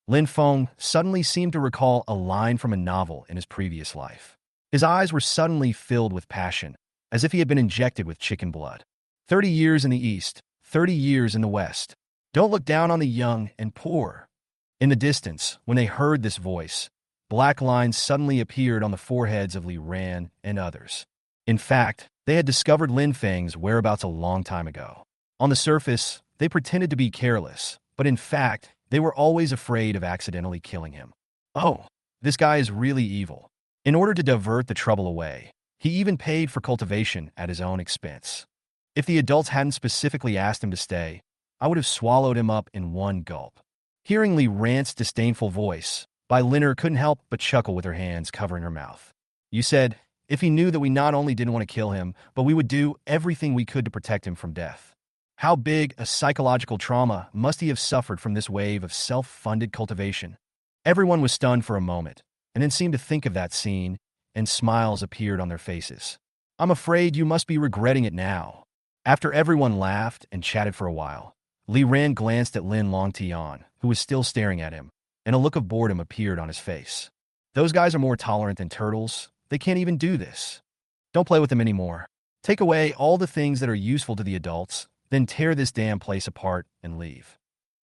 Lin Feng suddenly seemed to recall a line from a novel in his previous life. His eyes were suddenly filled with passion, as if he had been injected with chicken blood. 30 years in the East, 30 years in the West. Don't look down on the young and poor. In the distance, when they heard this voice, black lines suddenly appeared on the foreheads of Li Ran and others. In fact, they had discovered Lin Feng's whereabouts a long time ago. On the surface, they pretended to be careless, but in fact, they were always afraid of accidentally killing him. Oh, this guy is really evil. In order to divert the trouble away, he even paid for cultivation at his own expense. If the adults hadn't specifically asked him to stay, I would have swallowed him up in one gulp. Hearing Li Ran's disdainful voice, Bai Linner couldn't help but chuckle with her hands covering her mouth. You said, if he knew that we not only didn't want to kill him, but we would do everything we could to protect him from death. How big a psychological trauma must he have suffered from this wave of self-funded cultivation? Everyone was stunned for a moment, and then seemed to think of that scene, and smiles appeared on their faces. I'm afraid you must be regretting it now. After everyone laughed and chatted for a while, Li Ran glanced at Lin Longtian, who was still staring at him, and a look of boredom appeared on his face. Those guys are more tolerant than turtles. They can't even do this. Don't play with them anymore. Take away all the things that are useful to the adults, then tear this damn place apart and leave.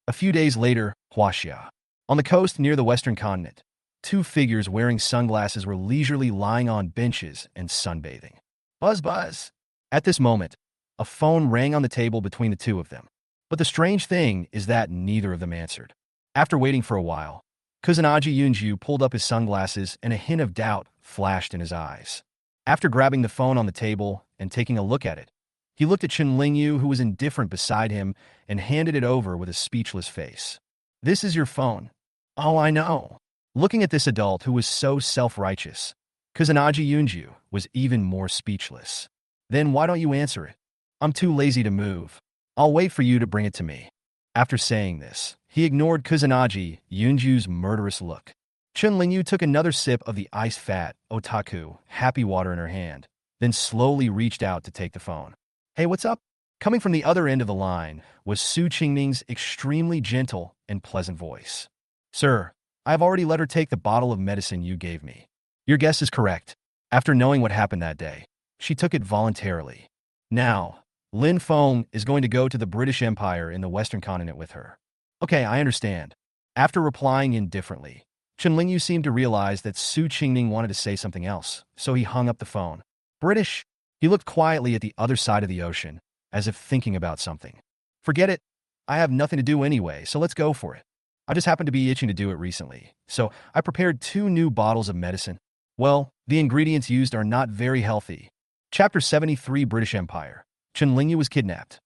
A few days later, Huaxia. On the coast near the western continent, 2 figures wearing sunglasses were leisurely lying on benches and sunbathing. Buzz buzz. At this moment, a phone rang on the table between the two of them. But the strange thing is that neither of them answered. After waiting for a while, Kusanagi Yunju pulled up his sunglasses and a hint of doubt flashed in his eyes. After grabbing the phone on the table and taking a look at it, he looked at Chen Lingyu, who was indifferent beside him, and handed it over with a speechless face. "This is your phone." "Oh, I know." Looking at this adult who was so self-righteous, Kusanagi Yunju was even more speechless. "Then why don't you answer it?" "I'm too lazy to move. I'll wait for you to bring it to me." After saying this, he ignored Kusanagi Yunju's murderous look. Chen Lingyu took another sip of the iced fat, otaku, happy water in her hand, then slowly reached out to take the phone. "Hey, what's up?" Coming from the other end of the line was Su Qingming's extremely gentle and pleasant voice. "Sir, I have already let her take the bottle of medicine you gave me." "Your guess is correct. After knowing what happened that day, she took it voluntarily. Now, Lin Feng is going to go to the British Empire in the Western continent with her." "Okay, I understand." After replying indifferently, Chen Lingyu seemed to realize that Su Qingming wanted to say something else, so he hung up the phone. "British?" He looked quietly at the other side of the ocean, as if thinking about something. "Forget it. I have nothing to do anyway, so let's go for it. I just happened to be itching to do it recently, so I prepared 2 new bottles of medicine. Well, the ingredients used are not very healthy." Chapter 73 British Empire. Chen Lingyu was kidnapped.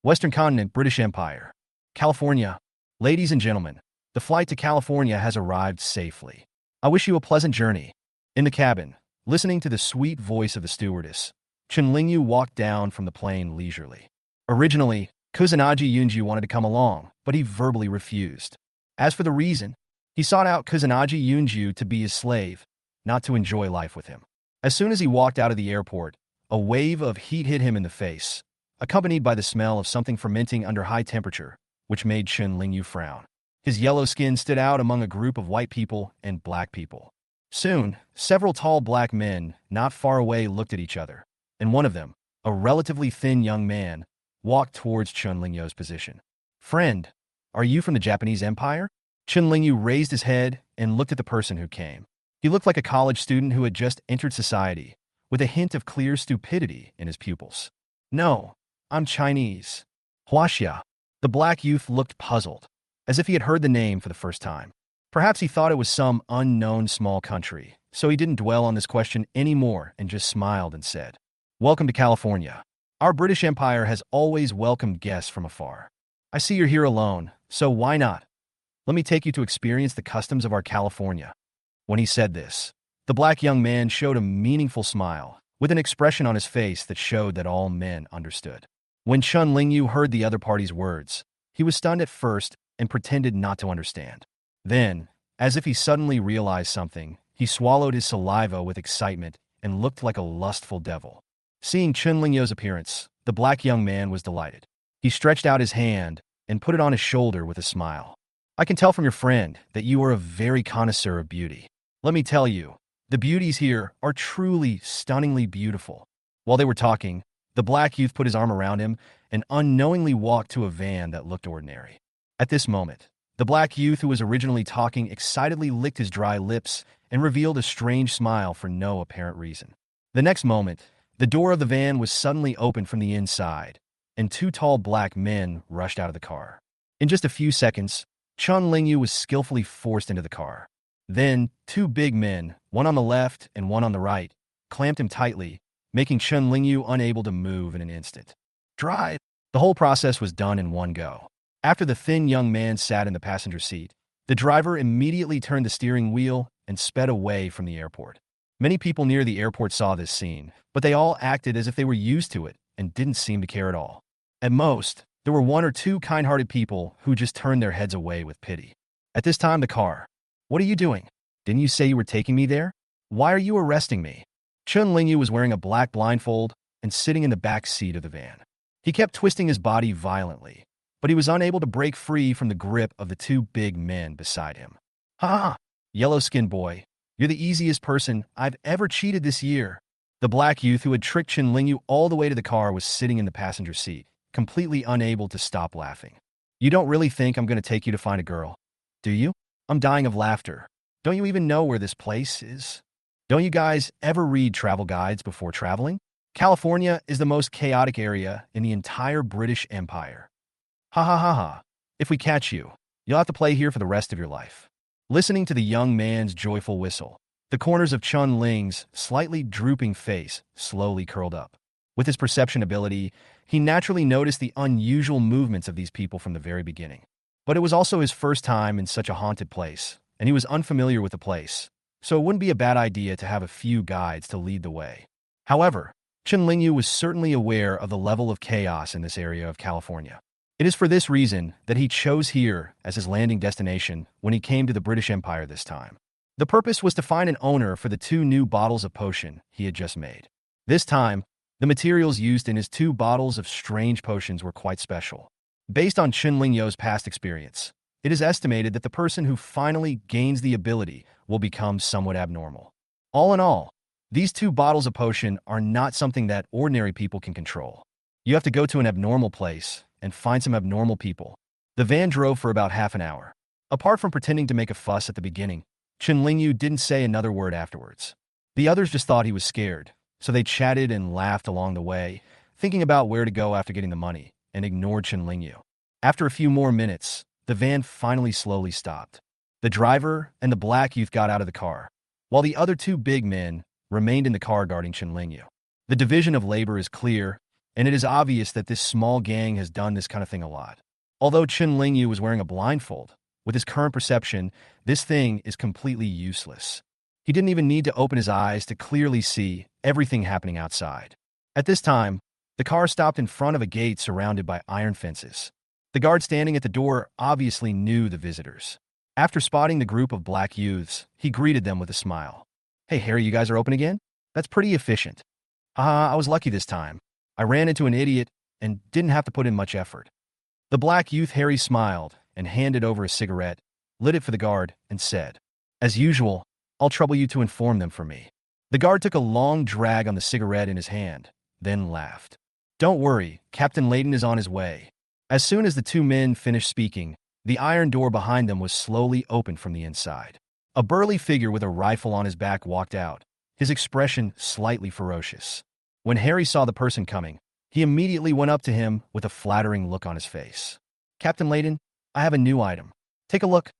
Western Continent, British Empire. California. Ladies and gentlemen, the flight to California has arrived safely. I wish you a pleasant journey. In the cabin, listening to the sweet voice of the stewardess, Chen Lingyu walked down from the plane leisurely. Originally, Kusanagi Yunju wanted to come along, but he verbally refused. As for the reason, he sought out Kusanagi Yunju to be his slave, not to enjoy life with him. As soon as he walked out of the airport, a wave of heat hit him in the face, accompanied by the smell of something fermenting under high temperature, which made Chen Lingyu frown. His yellow skin stood out among a group of white people and black people. Soon, several tall black men not far away looked at each other, and one of them, a relatively thin young man, walked towards Chen Lingyu's position. "Friend, are you from the Japanese Empire?" Chen Lingyu raised his head and looked at the person who came. He looked like a college student who had just entered society, with a hint of clear stupidity in his pupils. "No, I'm Chinese." "Huaxia." The black youth looked puzzled, as if he had heard the name for the first time. Perhaps he thought it was some unknown small country, so he didn't dwell on this question anymore and just smiled and said, "Welcome to California. Our British Empire has always welcomed guests from afar. I see you're here alone, so why not? Let me take you to experience the customs of our California." When he said this, the black young man showed a meaningful smile, with an expression on his face that showed that all men understood. When Chen Lingyu heard the other party's words, he was stunned at first and pretended not to understand. Then, as if he suddenly realized something, he swallowed his saliva with excitement and looked like a lustful devil. Seeing Chen Lingyu's appearance, the black young man was delighted. He stretched out his hand and put it on his shoulder with a smile. "I can tell from your friend that you are a very connoisseur of beauty. Let me tell you, the beauties here are truly stunningly beautiful." While they were talking, the black youth put his arm around him and unknowingly walked to a van that looked ordinary. At this moment, the black youth who was originally talking excitedly licked his dry lips and revealed a strange smile for no apparent reason. The next moment, the door of the van was suddenly opened from the inside, and 2 tall black men rushed out of the car. In just a few seconds, Chen Lingyu was skillfully forced into the car. Then, 2 big men, one on the left and one on the right, clamped him tightly, making Chen Lingyu unable to move in an instant. "Drive!" The whole process was done in one go. After the thin young man sat in the passenger seat, the driver immediately turned the steering wheel and sped away from the airport. Many people near the airport saw this scene, but they all acted as if they were used to it and didn't seem to care at all. At most, there were 1 or 2 kind-hearted people who just turned their heads away with pity. At this time, the car. "What are you doing? Didn't you say you were taking me there? Why are you arresting me?" Chen Lingyu was wearing a black blindfold and sitting in the back seat of the van. He kept twisting his body violently, but he was unable to break free from the grip of the 2 big men beside him. "Ha! Yellow-skinned boy, you're the easiest person I've ever cheated this year." The black youth who had tricked Chen Lingyu all the way to the car was sitting in the passenger seat, completely unable to stop laughing. "You don't really think I'm going to take you to find a girl, do you? I'm dying of laughter. Don't you even know where this place is? Don't you guys ever read travel guides before traveling? California is the most chaotic area in the entire British Empire. Ha ha ha ha. If we catch you, You'll have to play here for the rest of your life. Listening to the young man's joyful whistle, the corners of Chun Ling's slightly drooping face slowly curled up. With his perception ability, he naturally noticed the unusual movements of these people from the very beginning. But it was also his first time in such a haunted place, and he was unfamiliar with the place, so it wouldn't be a bad idea to have a few guides to lead the way. However, Chun Lingyu was certainly aware of the level of chaos in this area of California. It is for this reason that he chose here as his landing destination when he came to the British Empire this time. The purpose was to find an owner for the 2 new bottles of potion he had just made. This time, the materials used in his 2 bottles of strange potions were quite special. Based on Chun Lingyu's past experience, it is estimated that the person who finally gains the ability will become somewhat abnormal. All in all, these 2 bottles of potion are not something that ordinary people can control. You have to go to an abnormal place and find some abnormal people. The van drove for about half an hour. Apart from pretending to make a fuss at the beginning, Chun Lingyu didn't say another word afterwards. The others just thought he was scared, so they chatted and laughed along the way, thinking about where to go after getting the money, and ignored Chun Lingyu. After a few more minutes, the van finally slowly stopped. The driver and the black youth got out of the car, while the other 2 big men remained in the car guarding Chun Lingyu. The division of labor is clear, and it is obvious that this small gang has done this kind of thing a lot. Although Chun Lingyu was wearing a blindfold, with his current perception, this thing is completely useless. He didn't even need to open his eyes to clearly see everything happening outside. At this time, the car stopped in front of a gate surrounded by iron fences. The guard standing at the door obviously knew the visitors. After spotting the group of black youths, he greeted them with a smile. "Hey, Harry, you guys are open again? That's pretty efficient." I was lucky this time. I ran into an idiot and didn't have to put in much effort." The black youth Harry smiled and handed over a cigarette, lit it for the guard, and said, "As usual, I'll trouble you to inform them for me." The guard took a long drag on the cigarette in his hand, then laughed. "Don't worry, Captain Layton is on his way." As soon as the 2 men finished speaking, the iron door behind them was slowly opened from the inside. A burly figure with a rifle on his back walked out, his expression slightly ferocious. When Harry saw the person coming, he immediately went up to him with a flattering look on his face. "Captain Layton, I have a new item. Take a look.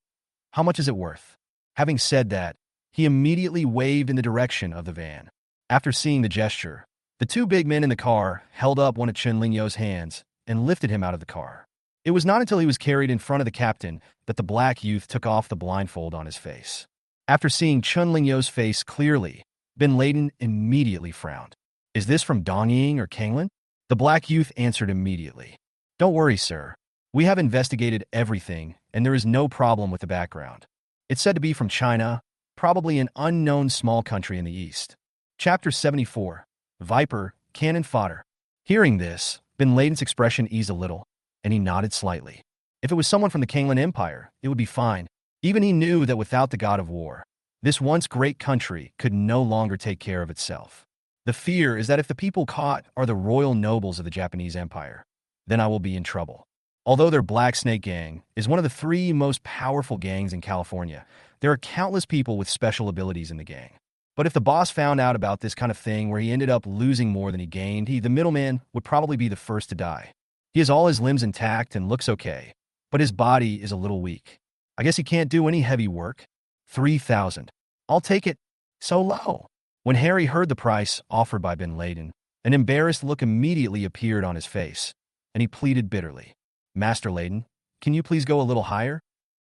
How much is it worth?" Having said that, he immediately waved in the direction of the van. After seeing the gesture, the 2 big men in the car held up one of Chun Lingyu's hands and lifted him out of the car. It was not until he was carried in front of the captain that the black youth took off the blindfold on his face. After seeing Chun Lingyu's face clearly, bin Laden immediately frowned. "Is this from Dongying or Kanglan?" The black youth answered immediately. "Don't worry, sir. We have investigated everything, and there is no problem with the background. It's said to be from China, probably an unknown small country in the east." Chapter 74. Viper, Cannon Fodder. Hearing this, bin Laden's expression eased a little, and he nodded slightly. If it was someone from the Kanglan Empire, it would be fine. Even he knew that without the god of war, this once great country could no longer take care of itself. The fear is that if the people caught are the royal nobles of the Japanese Empire, then I will be in trouble. Although their Black Snake Gang is one of the 3 most powerful gangs in California, there are countless people with special abilities in the gang. But if the boss found out about this kind of thing where he ended up losing more than he gained, the middleman, would probably be the first to die. He has all his limbs intact and looks okay, but his body is a little weak. I guess he can't do any heavy work. 3,000. I'll take it. So low. When Harry heard the price offered by bin Laden, an embarrassed look immediately appeared on his face, and he pleaded bitterly. "Master Laden, can you please go a little higher?"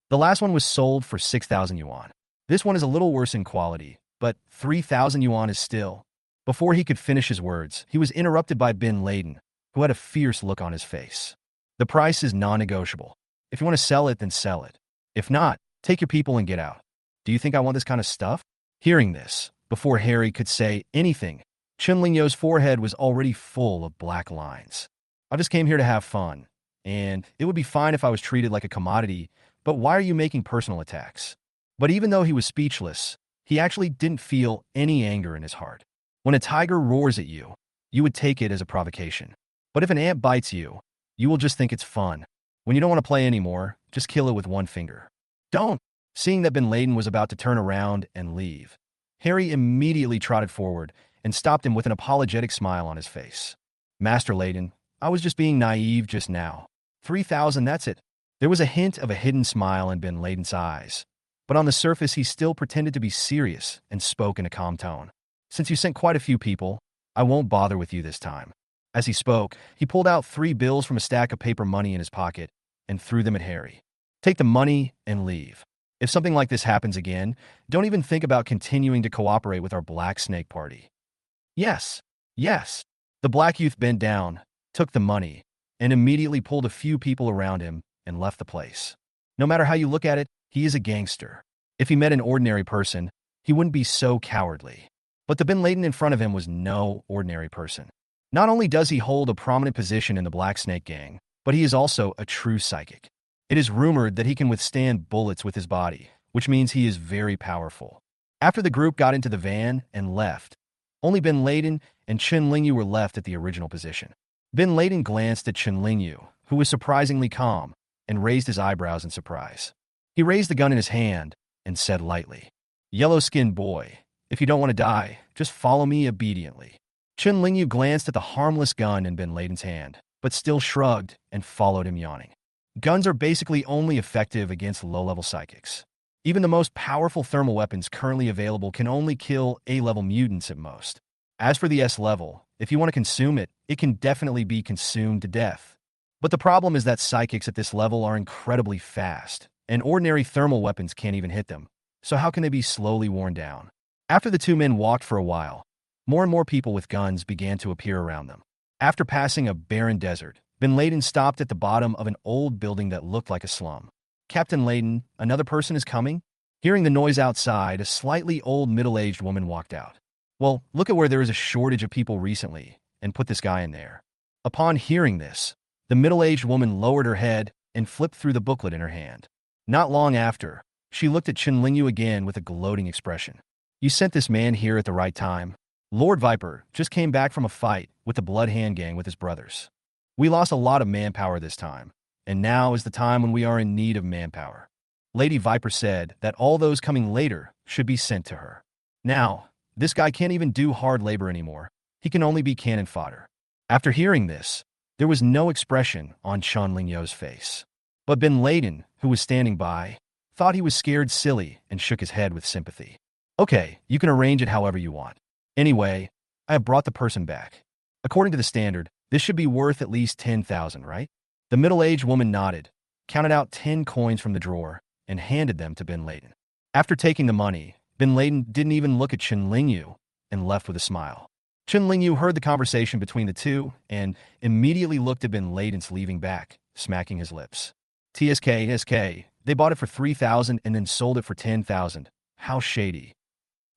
The last one was sold for 6,000 yuan. This one is a little worse in quality, but 3,000 yuan is still. Before he could finish his words, he was interrupted by bin Laden, who had a fierce look on his face. "The price is non-negotiable. If you want to sell it, then sell it. If not, take your people and get out. Do you think I want this kind of stuff?" Hearing this, before Harry could say anything, Chun Lingyu's forehead was already full of black lines. "I just came here to have fun, and it would be fine if I was treated like a commodity, but why are you making personal attacks?" But even though he was speechless, he actually didn't feel any anger in his heart. When a tiger roars at you, you would take it as a provocation. But if an ant bites you, you will just think it's fun. When you don't want to play anymore, just kill it with one finger. "Don't!" Seeing that bin Laden was about to turn around and leave, Harry immediately trotted forward and stopped him with an apologetic smile on his face. "Master Laden, I was just being naive just now. 3,000, that's it. There was a hint of a hidden smile in bin Laden's eyes, but on the surface he still pretended to be serious and spoke in a calm tone. Since you sent quite a few people, I won't bother with you this time. As he spoke, he pulled out 3 bills from a stack of paper money in his pocket and threw them at Harry. Take the money and leave. If something like this happens again, don't even think about continuing to cooperate with our Black Snake Party. Yes, yes. The black youth bent down, took the money, and immediately pulled a few people around him and left the place. No matter how you look at it, he is a gangster. If he met an ordinary person, he wouldn't be so cowardly. But the bin Laden in front of him was no ordinary person. Not only does he hold a prominent position in the Black Snake Gang, but he is also a true psychic. It is rumored that he can withstand bullets with his body, which means he is very powerful. After the group got into the van and left, only bin Laden and Chen Lingyu were left at the original position. Bin Laden glanced at Chen Lingyu, who was surprisingly calm, and raised his eyebrows in surprise. He raised the gun in his hand and said lightly, "Yellow-skinned boy, if you don't want to die, just follow me obediently." Chen Lingyu glanced at the harmless gun in bin Laden's hand, but still shrugged and followed him yawning. Guns are basically only effective against low-level psychics. Even the most powerful thermal weapons currently available can only kill A-level mutants at most. As for the S-level, if you want to consume it, it can definitely be consumed to death. But the problem is that psychics at this level are incredibly fast, and ordinary thermal weapons can't even hit them. So how can they be slowly worn down? After the 2 men walked for a while, more and more people with guns began to appear around them. After passing a barren desert, bin Laden stopped at the bottom of an old building that looked like a slum. "Captain Laden, another person is coming?" Hearing the noise outside, a slightly old middle-aged woman walked out. "Well, look at where there is a shortage of people recently, and put this guy in there." Upon hearing this, the middle-aged woman lowered her head and flipped through the booklet in her hand. Not long after, she looked at Chen Lingyu again with a gloating expression. "You sent this man here at the right time. Lord Viper just came back from a fight with the Blood Hand Gang with his brothers. We lost a lot of manpower this time, and now is the time when we are in need of manpower. Lady Viper said that all those coming later should be sent to her. Now, this guy can't even do hard labor anymore. He can only be cannon fodder." After hearing this, there was no expression on Chen Lingyu's face. But bin Laden, who was standing by, thought he was scared silly and shook his head with sympathy. "Okay, you can arrange it however you want. Anyway, I have brought the person back. According to the standard, this should be worth at least 10,000, right?" The middle-aged woman nodded, counted out 10 coins from the drawer, and handed them to bin Laden. After taking the money, bin Laden didn't even look at Chen Lingyu and left with a smile. Chen Lingyu heard the conversation between the two and immediately looked at bin Laden's leaving back, smacking his lips. TSK, they bought it for 3,000 and then sold it for 10,000. How shady.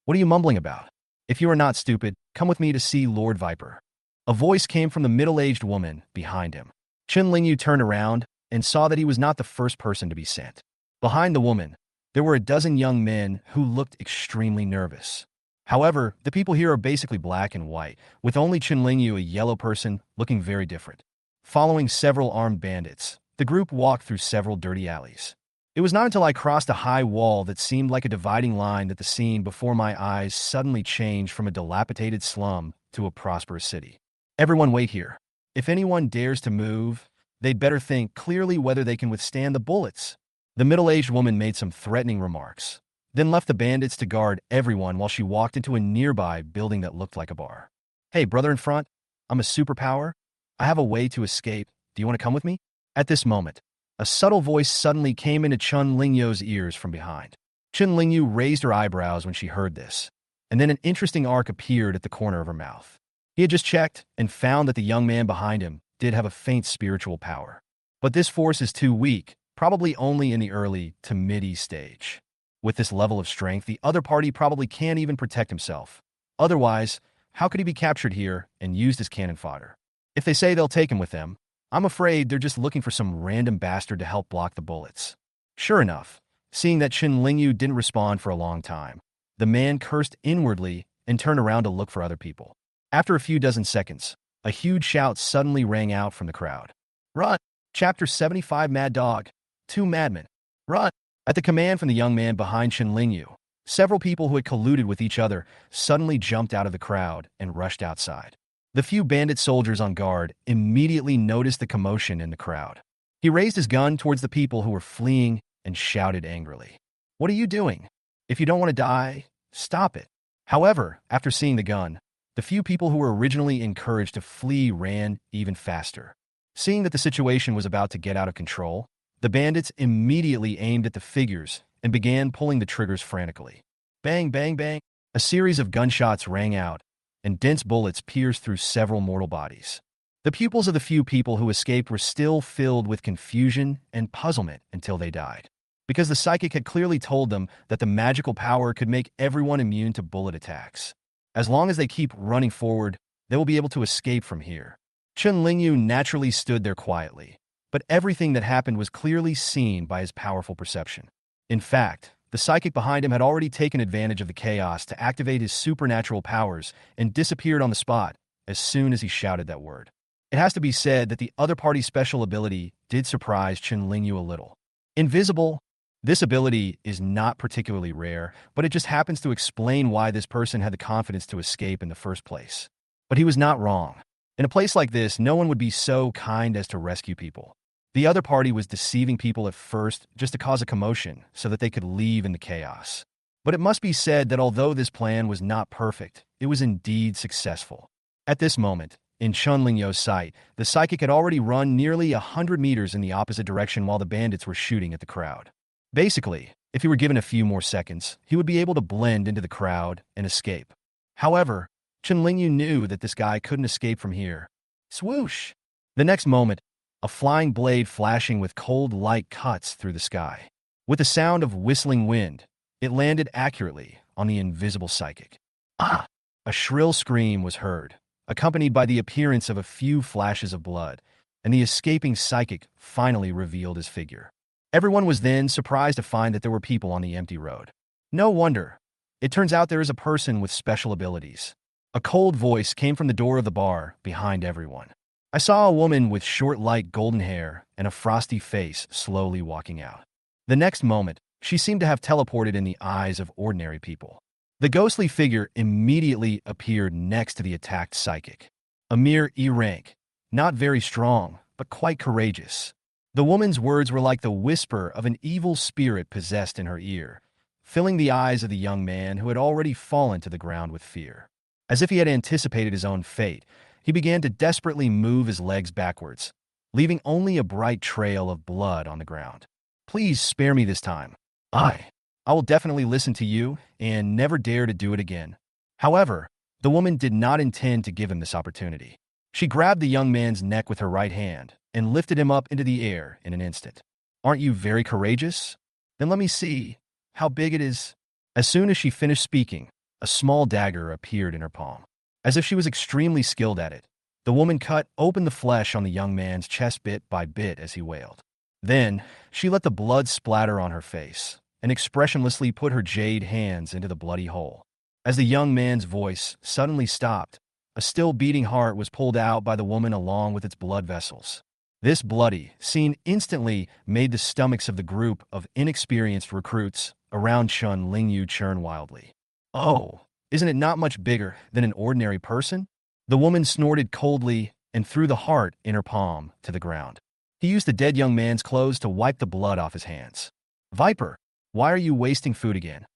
What are you mumbling about? If you are not stupid, come with me to see Lord Viper. A voice came from the middle-aged woman behind him. Chen Lingyu turned around and saw that he was not the first person to be sent. Behind the woman, there were a dozen young men who looked extremely nervous. However, the people here are basically black and white, with only Chen Lingyu, a yellow person, looking very different. Following several armed bandits, the group walked through several dirty alleys. It was not until I crossed a high wall that seemed like a dividing line that the scene before my eyes suddenly changed from a dilapidated slum to a prosperous city. "Everyone wait here. If anyone dares to move, they'd better think clearly whether they can withstand the bullets." The middle-aged woman made some threatening remarks, then left the bandits to guard everyone while she walked into a nearby building that looked like a bar. "Hey, brother in front, I'm a superpower. I have a way to escape. Do you want to come with me?" At this moment, a subtle voice suddenly came into Chen Lingyu's ears from behind. Chen Lingyu raised her eyebrows when she heard this, and then an interesting arc appeared at the corner of her mouth. He had just checked and found that the young man behind him did have a faint spiritual power. But this force is too weak, probably only in the early to mid-E stage. With this level of strength, the other party probably can't even protect himself. Otherwise, how could he be captured here and used as cannon fodder? If they say they'll take him with them, I'm afraid they're just looking for some random bastard to help block the bullets. Sure enough, seeing that Chen Lingyu didn't respond for a long time, the man cursed inwardly and turned around to look for other people. After a few dozen seconds, a huge shout suddenly rang out from the crowd. "Run! Chapter 75 Mad Dog. 2 madmen. Run!" At the command from the young man behind Chen Lingyu, several people who had colluded with each other suddenly jumped out of the crowd and rushed outside. The few bandit soldiers on guard immediately noticed the commotion in the crowd. He raised his gun towards the people who were fleeing and shouted angrily, "What are you doing? If you don't want to die, stop it." However, after seeing the gun, the few people who were originally encouraged to flee ran even faster. Seeing that the situation was about to get out of control, the bandits immediately aimed at the figures and began pulling the triggers frantically. Bang, bang, bang. A series of gunshots rang out, and dense bullets pierced through several mortal bodies. The pupils of the few people who escaped were still filled with confusion and puzzlement until they died, because the psychic had clearly told them that the magical power could make everyone immune to bullet attacks. As long as they keep running forward, they will be able to escape from here. Chen Lingyu naturally stood there quietly, but everything that happened was clearly seen by his powerful perception. In fact, the psychic behind him had already taken advantage of the chaos to activate his supernatural powers and disappeared on the spot as soon as he shouted that word. It has to be said that the other party's special ability did surprise Chen Lingyu a little. Invisible. This ability is not particularly rare, but it just happens to explain why this person had the confidence to escape in the first place. But he was not wrong. In a place like this, no one would be so kind as to rescue people. The other party was deceiving people at first just to cause a commotion so that they could leave in the chaos. But it must be said that although this plan was not perfect, it was indeed successful. At this moment, in Chen Lingyu's sight, the psychic had already run nearly 100 meters in the opposite direction while the bandits were shooting at the crowd. Basically, if he were given a few more seconds, he would be able to blend into the crowd and escape. However, Chen Lingyu knew that this guy couldn't escape from here. Swoosh! The next moment, a flying blade flashing with cold light cuts through the sky. With the sound of whistling wind, it landed accurately on the invisible psychic. Ah! A shrill scream was heard, accompanied by the appearance of a few flashes of blood, and the escaping psychic finally revealed his figure. Everyone was then surprised to find that there were people on the empty road. No wonder. It turns out there is a person with special abilities. A cold voice came from the door of the bar behind everyone. I saw a woman with short light golden hair and a frosty face slowly walking out. The next moment, she seemed to have teleported in the eyes of ordinary people. The ghostly figure immediately appeared next to the attacked psychic. A mere E rank, not very strong, but quite courageous. The woman's words were like the whisper of an evil spirit possessed in her ear, filling the eyes of the young man who had already fallen to the ground with fear. As if he had anticipated his own fate, he began to desperately move his legs backwards, leaving only a bright trail of blood on the ground. Please spare me this time. I will definitely listen to you and never dare to do it again. However, the woman did not intend to give him this opportunity. She grabbed the young man's neck with her right hand and lifted him up into the air in an instant. Aren't you very courageous? Then let me see how big it is. As soon as she finished speaking, a small dagger appeared in her palm. As if she was extremely skilled at it, the woman cut open the flesh on the young man's chest bit by bit as he wailed. Then, she let the blood splatter on her face and expressionlessly put her jade hands into the bloody hole. As the young man's voice suddenly stopped, a still beating heart was pulled out by the woman along with its blood vessels. This bloody scene instantly made the stomachs of the group of inexperienced recruits around Chen Lingyu churn wildly. Oh, isn't it not much bigger than an ordinary person? The woman snorted coldly and threw the heart in her palm to the ground. He used the dead young man's clothes to wipe the blood off his hands. Viper, why are you wasting food again?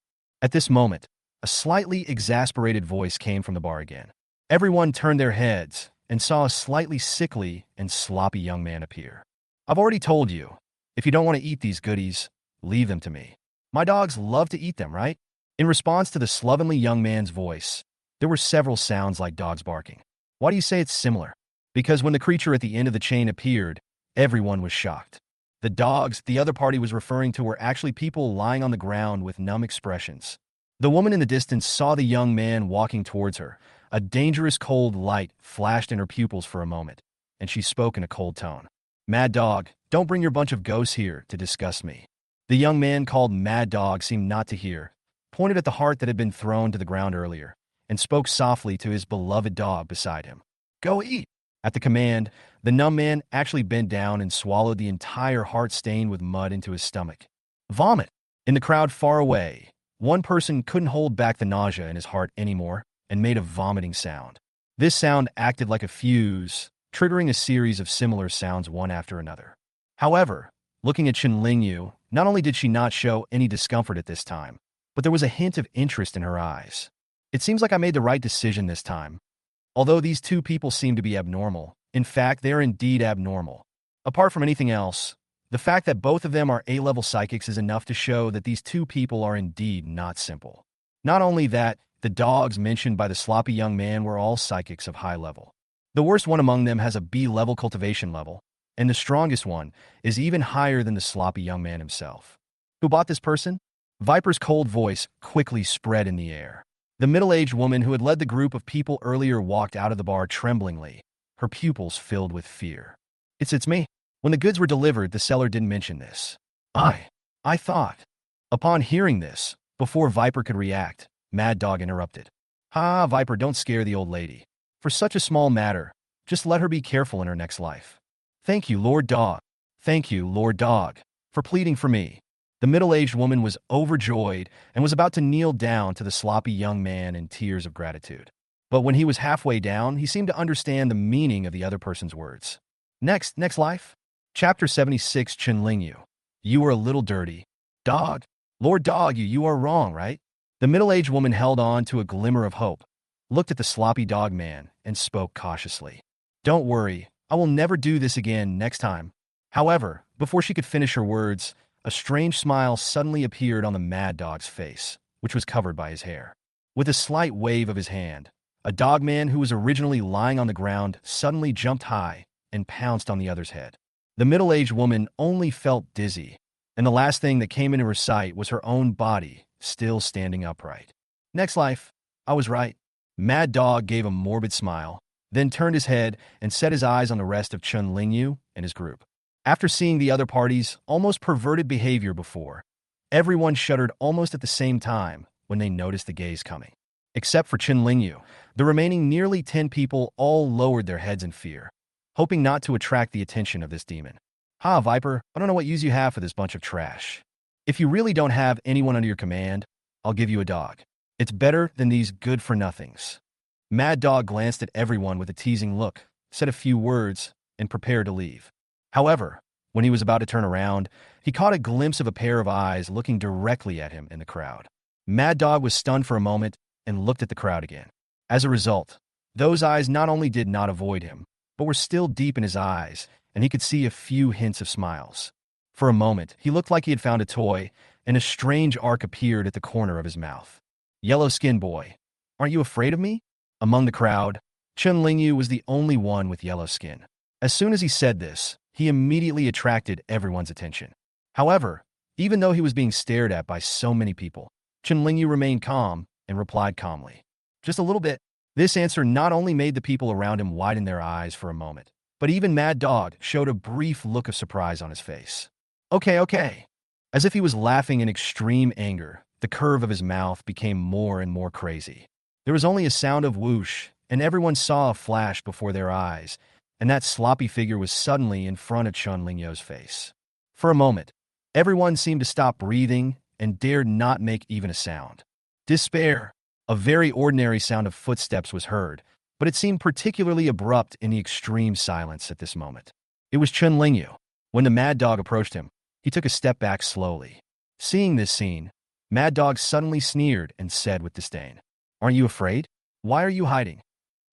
At this moment, a slightly exasperated voice came from the bar again. Everyone turned their heads and saw a slightly sickly and sloppy young man appear. I've already told you, if you don't want to eat these goodies, leave them to me. My dogs love to eat them, right? In response to the slovenly young man's voice, there were several sounds like dogs barking. Why do you say it's similar? Because when the creature at the end of the chain appeared, everyone was shocked. The dogs the other party was referring to were actually people lying on the ground with numb expressions. The woman in the distance saw the young man walking towards her. A dangerous cold light flashed in her pupils for a moment, and she spoke in a cold tone. Mad Dog, don't bring your bunch of ghosts here to disgust me. The young man called Mad Dog seemed not to hear, pointed at the heart that had been thrown to the ground earlier, and spoke softly to his beloved dog beside him. Go eat! At the command, the numb man actually bent down and swallowed the entire heart stained with mud into his stomach. Vomit! In the crowd far away, one person couldn't hold back the nausea in his heart anymore and made a vomiting sound. This sound acted like a fuse, triggering a series of similar sounds one after another. However, looking at Chen Lingyu, not only did she not show any discomfort at this time, but there was a hint of interest in her eyes. It seems like I made the right decision this time. Although these two people seem to be abnormal, in fact, they are indeed abnormal. Apart from anything else, the fact that both of them are A-level psychics is enough to show that these two people are indeed not simple. Not only that, the dogs mentioned by the sloppy young man were all psychics of high level. The worst one among them has a B-level cultivation level, and the strongest one is even higher than the sloppy young man himself. Who bought this person? Viper's cold voice quickly spread in the air. The middle-aged woman who had led the group of people earlier walked out of the bar tremblingly, her pupils filled with fear. It's me. When the goods were delivered, the seller didn't mention this. I thought. Upon hearing this, before Viper could react, Mad Dog interrupted. Ha, Viper, don't scare the old lady. For such a small matter, just let her be careful in her next life. Thank you, Lord Dog. Thank you, Lord Dog, for pleading for me. The middle-aged woman was overjoyed and was about to kneel down to the sloppy young man in tears of gratitude. But when he was halfway down, he seemed to understand the meaning of the other person's words. Next life? Chapter 76, Chen Lingyu. You are a little dirty. Dog. Lord Dog, you are wrong, right? The middle-aged woman held on to a glimmer of hope, looked at the sloppy dog man, and spoke cautiously. Don't worry, I will never do this again next time. However, before she could finish her words, a strange smile suddenly appeared on the Mad Dog's face, which was covered by his hair. With a slight wave of his hand, a dog man who was originally lying on the ground suddenly jumped high and pounced on the other's head. The middle-aged woman only felt dizzy, and the last thing that came into her sight was her own body, still standing upright. Next life, I was right. Mad Dog gave a morbid smile, then turned his head and set his eyes on the rest of Chen Lingyu and his group. After seeing the other party's almost perverted behavior before, everyone shuddered almost at the same time when they noticed the gaze coming. Except for Chen Lingyu, the remaining nearly 10 people all lowered their heads in fear, hoping not to attract the attention of this demon. Ha, Viper, I don't know what use you have for this bunch of trash. If you really don't have anyone under your command, I'll give you a dog. It's better than these good-for-nothings. Mad Dog glanced at everyone with a teasing look, said a few words, and prepared to leave. However, when he was about to turn around, he caught a glimpse of a pair of eyes looking directly at him in the crowd. Mad Dog was stunned for a moment and looked at the crowd again. As a result, those eyes not only did not avoid him, but were still deep in his eyes, and he could see a few hints of smiles. For a moment, he looked like he had found a toy, and a strange arc appeared at the corner of his mouth. Yellow Skin Boy, aren't you afraid of me? Among the crowd, Chen Lingyu was the only one with yellow skin. As soon as he said this, he immediately attracted everyone's attention. However, even though he was being stared at by so many people, Chen Lingyu remained calm and replied calmly. Just a little bit. This answer not only made the people around him widen their eyes for a moment, but even Mad Dog showed a brief look of surprise on his face. Okay. As if he was laughing in extreme anger, the curve of his mouth became more and more crazy. There was only a sound of whoosh, and everyone saw a flash before their eyes, and that sloppy figure was suddenly in front of Chen Lingyu's face. For a moment, everyone seemed to stop breathing and dared not make even a sound. Despair. A very ordinary sound of footsteps was heard, but it seemed particularly abrupt in the extreme silence at this moment. It was Chen Lingyu. When the Mad Dog approached him, he took a step back slowly. Seeing this scene, Mad Dog suddenly sneered and said with disdain, "Aren't you afraid? Why are you hiding?"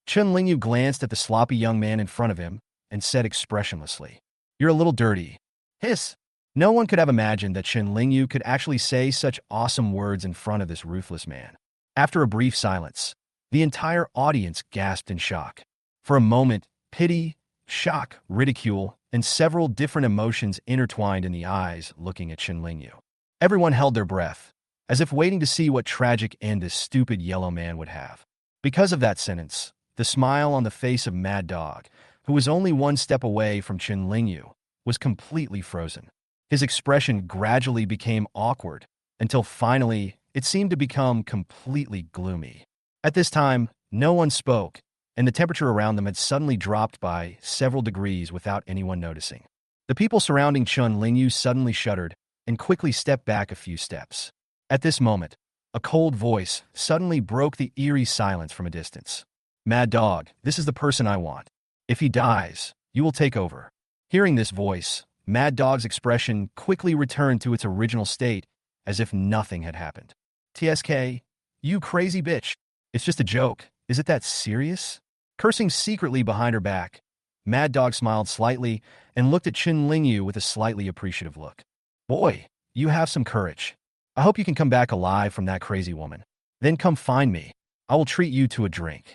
Chen Lingyu glanced at the sloppy young man in front of him and said expressionlessly, "You're a little dirty." Hiss! No one could have imagined that Chen Lingyu could actually say such awesome words in front of this ruthless man. After a brief silence, the entire audience gasped in shock. For a moment, pity, shock, ridicule, and several different emotions intertwined in the eyes looking at Chen Lingyu. Everyone held their breath, as if waiting to see what tragic end this stupid yellow man would have. Because of that sentence, the smile on the face of Mad Dog, who was only one step away from Chen Lingyu, was completely frozen. His expression gradually became awkward, until finally it seemed to become completely gloomy. At this time, no one spoke, and the temperature around them had suddenly dropped by several degrees without anyone noticing. The people surrounding Chen Lingyu suddenly shuddered and quickly stepped back a few steps. At this moment, a cold voice suddenly broke the eerie silence from a distance. "Mad Dog, this is the person I want. If he dies, you will take over." Hearing this voice, Mad Dog's expression quickly returned to its original state, as if nothing had happened. TSK, you crazy bitch. It's just a joke. Is it that serious? Cursing secretly behind her back, Mad Dog smiled slightly and looked at Chen Lingyu with a slightly appreciative look. Boy, you have some courage. I hope you can come back alive from that crazy woman. Then come find me. I will treat you to a drink.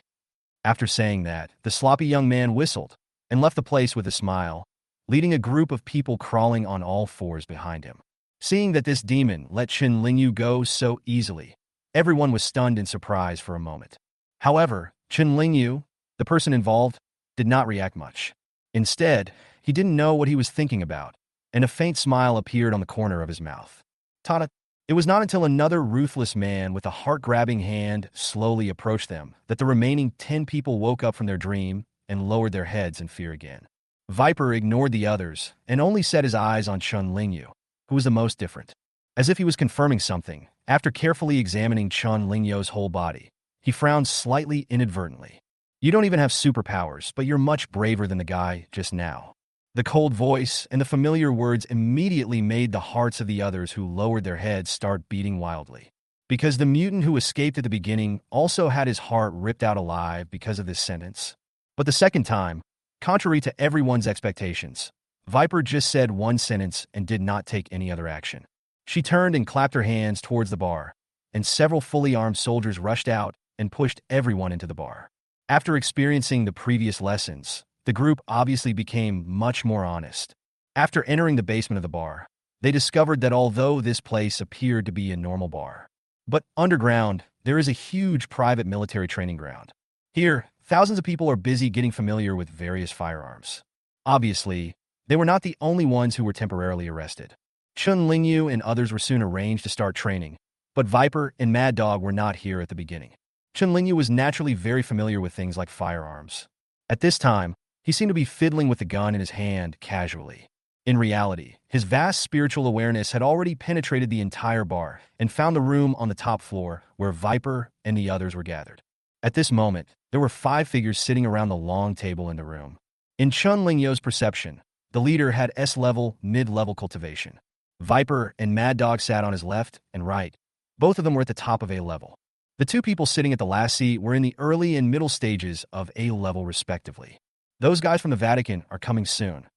After saying that, the sloppy young man whistled and left the place with a smile, leading a group of people crawling on all fours behind him. Seeing that this demon let Chen Lingyu go so easily, everyone was stunned in surprise for a moment. However, Chen Lingyu, the person involved, did not react much. Instead, he didn't know what he was thinking about, and a faint smile appeared on the corner of his mouth. Tada! It was not until another ruthless man with a heart-grabbing hand slowly approached them that the remaining 10 people woke up from their dream and lowered their heads in fear again. Viper ignored the others and only set his eyes on Chen Lingyu, who was the most different. As if he was confirming something, after carefully examining Chen Lingyu's whole body, he frowned slightly inadvertently. You don't even have superpowers, but you're much braver than the guy just now. The cold voice and the familiar words immediately made the hearts of the others who lowered their heads start beating wildly. Because the mutant who escaped at the beginning also had his heart ripped out alive because of this sentence. But the second time, contrary to everyone's expectations, Viper just said one sentence and did not take any other action. She turned and clapped her hands towards the bar, and several fully armed soldiers rushed out and pushed everyone into the bar. After experiencing the previous lessons, the group obviously became much more honest. After entering the basement of the bar, they discovered that although this place appeared to be a normal bar, but underground, there is a huge private military training ground. Here, thousands of people are busy getting familiar with various firearms. Obviously, they were not the only ones who were temporarily arrested. Chen Lingyu and others were soon arranged to start training, but Viper and Mad Dog were not here at the beginning. Chen Lingyu was naturally very familiar with things like firearms. At this time, he seemed to be fiddling with the gun in his hand casually. In reality, his vast spiritual awareness had already penetrated the entire bar and found the room on the top floor where Viper and the others were gathered. At this moment, there were 5 figures sitting around the long table in the room. In Chen Lingyu's perception, the leader had S-level, mid-level cultivation. Viper and Mad Dog sat on his left and right. Both of them were at the top of A-level. The 2 people sitting at the last seat were in the early and middle stages of A-level respectively. Those guys from the Vatican are coming soon.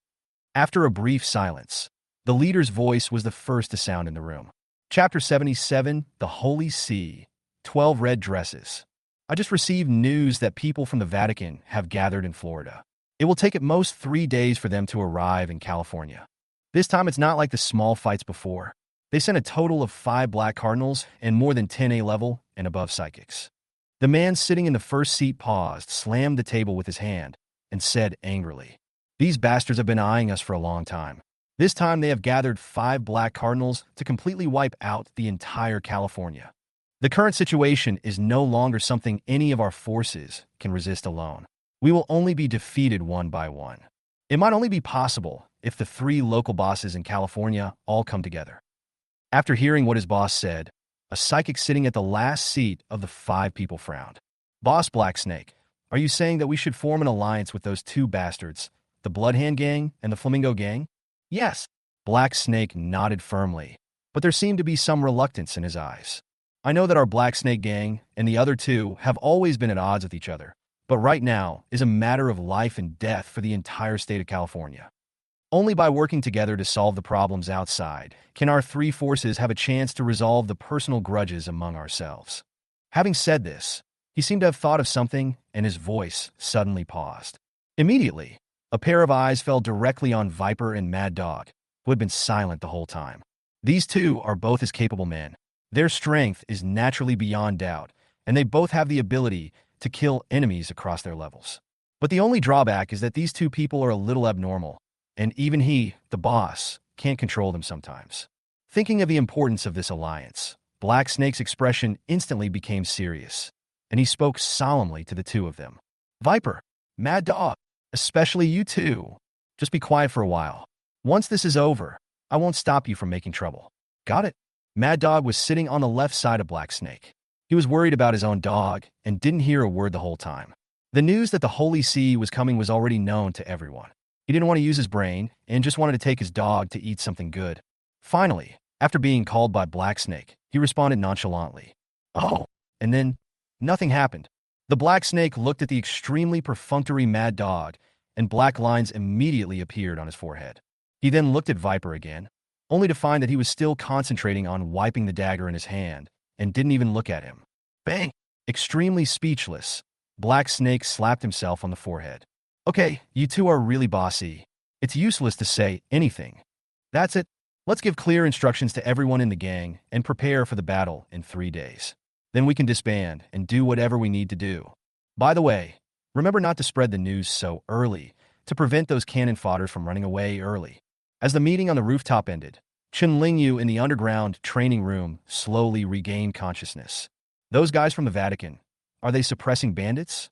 After a brief silence, the leader's voice was the first to sound in the room. Chapter 77, The Holy See, 12 Red Dresses. I just received news that people from the Vatican have gathered in Florida. It will take at most 3 days for them to arrive in California. This time it's not like the small fights before. They sent a total of 5 Black Cardinals and more than 10 A-level and above psychics. The man sitting in the first seat paused, slammed the table with his hand, and said angrily, "These bastards have been eyeing us for a long time. This time they have gathered 5 Black Cardinals to completely wipe out the entire California. The current situation is no longer something any of our forces can resist alone. We will only be defeated one by one. It might only be possible if the 3 local bosses in California all come together." After hearing what his boss said, a psychic sitting at the last seat of the 5 people frowned. "Boss Black Snake, are you saying that we should form an alliance with those 2 bastards, the Bloodhand Gang and the Flamingo Gang?" "Yes." Black Snake nodded firmly, but there seemed to be some reluctance in his eyes. "I know that our Black Snake Gang and the other 2 have always been at odds with each other, but right now is a matter of life and death for the entire state of California. Only by working together to solve the problems outside can our 3 forces have a chance to resolve the personal grudges among ourselves." Having said this, he seemed to have thought of something, and his voice suddenly paused. Immediately, a pair of eyes fell directly on Viper and Mad Dog, who had been silent the whole time. These 2 are both as capable men. Their strength is naturally beyond doubt, and they both have the ability to kill enemies across their levels. But the only drawback is that these 2 people are a little abnormal, and even he, the boss, can't control them sometimes. Thinking of the importance of this alliance, Black Snake's expression instantly became serious, and he spoke solemnly to the 2 of them. "Viper, Mad Dog, especially you 2, just be quiet for a while. Once this is over, I won't stop you from making trouble. Got it?" Mad Dog was sitting on the left side of Black Snake. He was worried about his own dog and didn't hear a word the whole time. The news that the Holy See was coming was already known to everyone. He didn't want to use his brain and just wanted to take his dog to eat something good. Finally, after being called by Black Snake, he responded nonchalantly, "Oh," and then nothing happened. The Black Snake looked at the extremely perfunctory mad dog, and black lines immediately appeared on his forehead. He then looked at Viper again, only to find that he was still concentrating on wiping the dagger in his hand and didn't even look at him. Bang! Extremely speechless, Black Snake slapped himself on the forehead. "Okay, you two are really bossy. It's useless to say anything. That's it. Let's give clear instructions to everyone in the gang and prepare for the battle in 3 days. Then we can disband and do whatever we need to do. By the way, remember not to spread the news so early to prevent those cannon fodders from running away early." As the meeting on the rooftop ended, Chen Lingyu in the underground training room slowly regained consciousness. Those guys from the Vatican, are they suppressing bandits?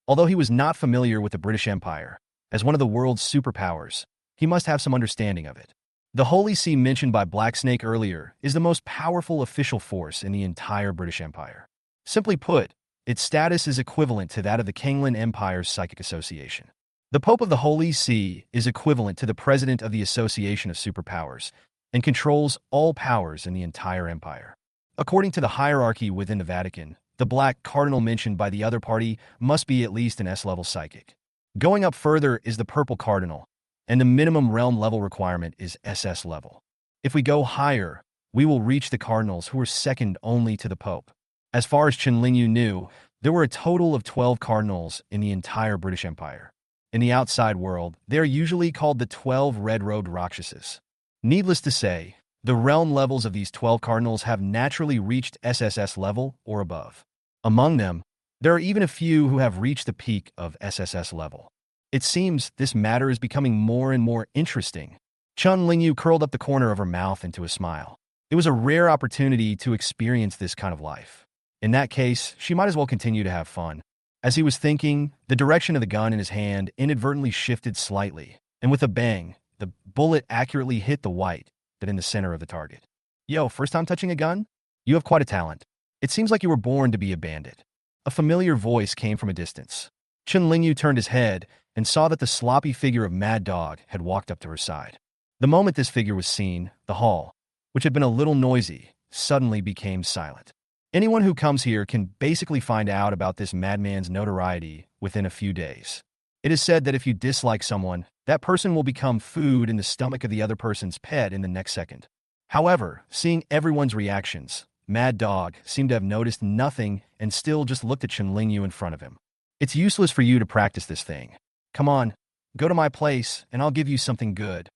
Although he was not familiar with the British Empire, as one of the world's superpowers, he must have some understanding of it. The Holy See mentioned by Black Snake earlier is the most powerful official force in the entire British Empire. Simply put, its status is equivalent to that of the Kanglan Empire's Psychic Association. The Pope of the Holy See is equivalent to the President of the Association of Superpowers and controls all powers in the entire empire. According to the hierarchy within the Vatican, the Black Cardinal mentioned by the other party must be at least an S-level psychic. Going up further is the Purple Cardinal, and the minimum realm level requirement is SS level. If we go higher, we will reach the Cardinals, who are second only to the Pope. As far as Chen Lingyu knew, there were a total of 12 Cardinals in the entire British Empire. In the outside world, they are usually called the 12 Red-Robed Rakshases. Needless to say, the realm levels of these 12 Cardinals have naturally reached SSS level or above. Among them, there are even a few who have reached the peak of SSS level. It seems this matter is becoming more and more interesting. Chen Lingyu curled up the corner of her mouth into a smile. It was a rare opportunity to experience this kind of life. In that case, she might as well continue to have fun. As he was thinking, the direction of the gun in his hand inadvertently shifted slightly, and with a bang, the bullet accurately hit the white, but in the center of the target. "Yo, first time touching a gun? You have quite a talent. It seems like you were born to be a bandit." A familiar voice came from a distance. Chen Lingyu turned his head and saw that the sloppy figure of Mad Dog had walked up to her side. The moment this figure was seen, the hall, which had been a little noisy, suddenly became silent. Anyone who comes here can basically find out about this madman's notoriety within a few days. It is said that if you dislike someone, that person will become food in the stomach of the other person's pet in the next second. However, seeing everyone's reactions, Mad Dog seemed to have noticed nothing and still just looked at Chen Lingyu in front of him. "It's useless for you to practice this thing. Come on, go to my place and I'll give you something good."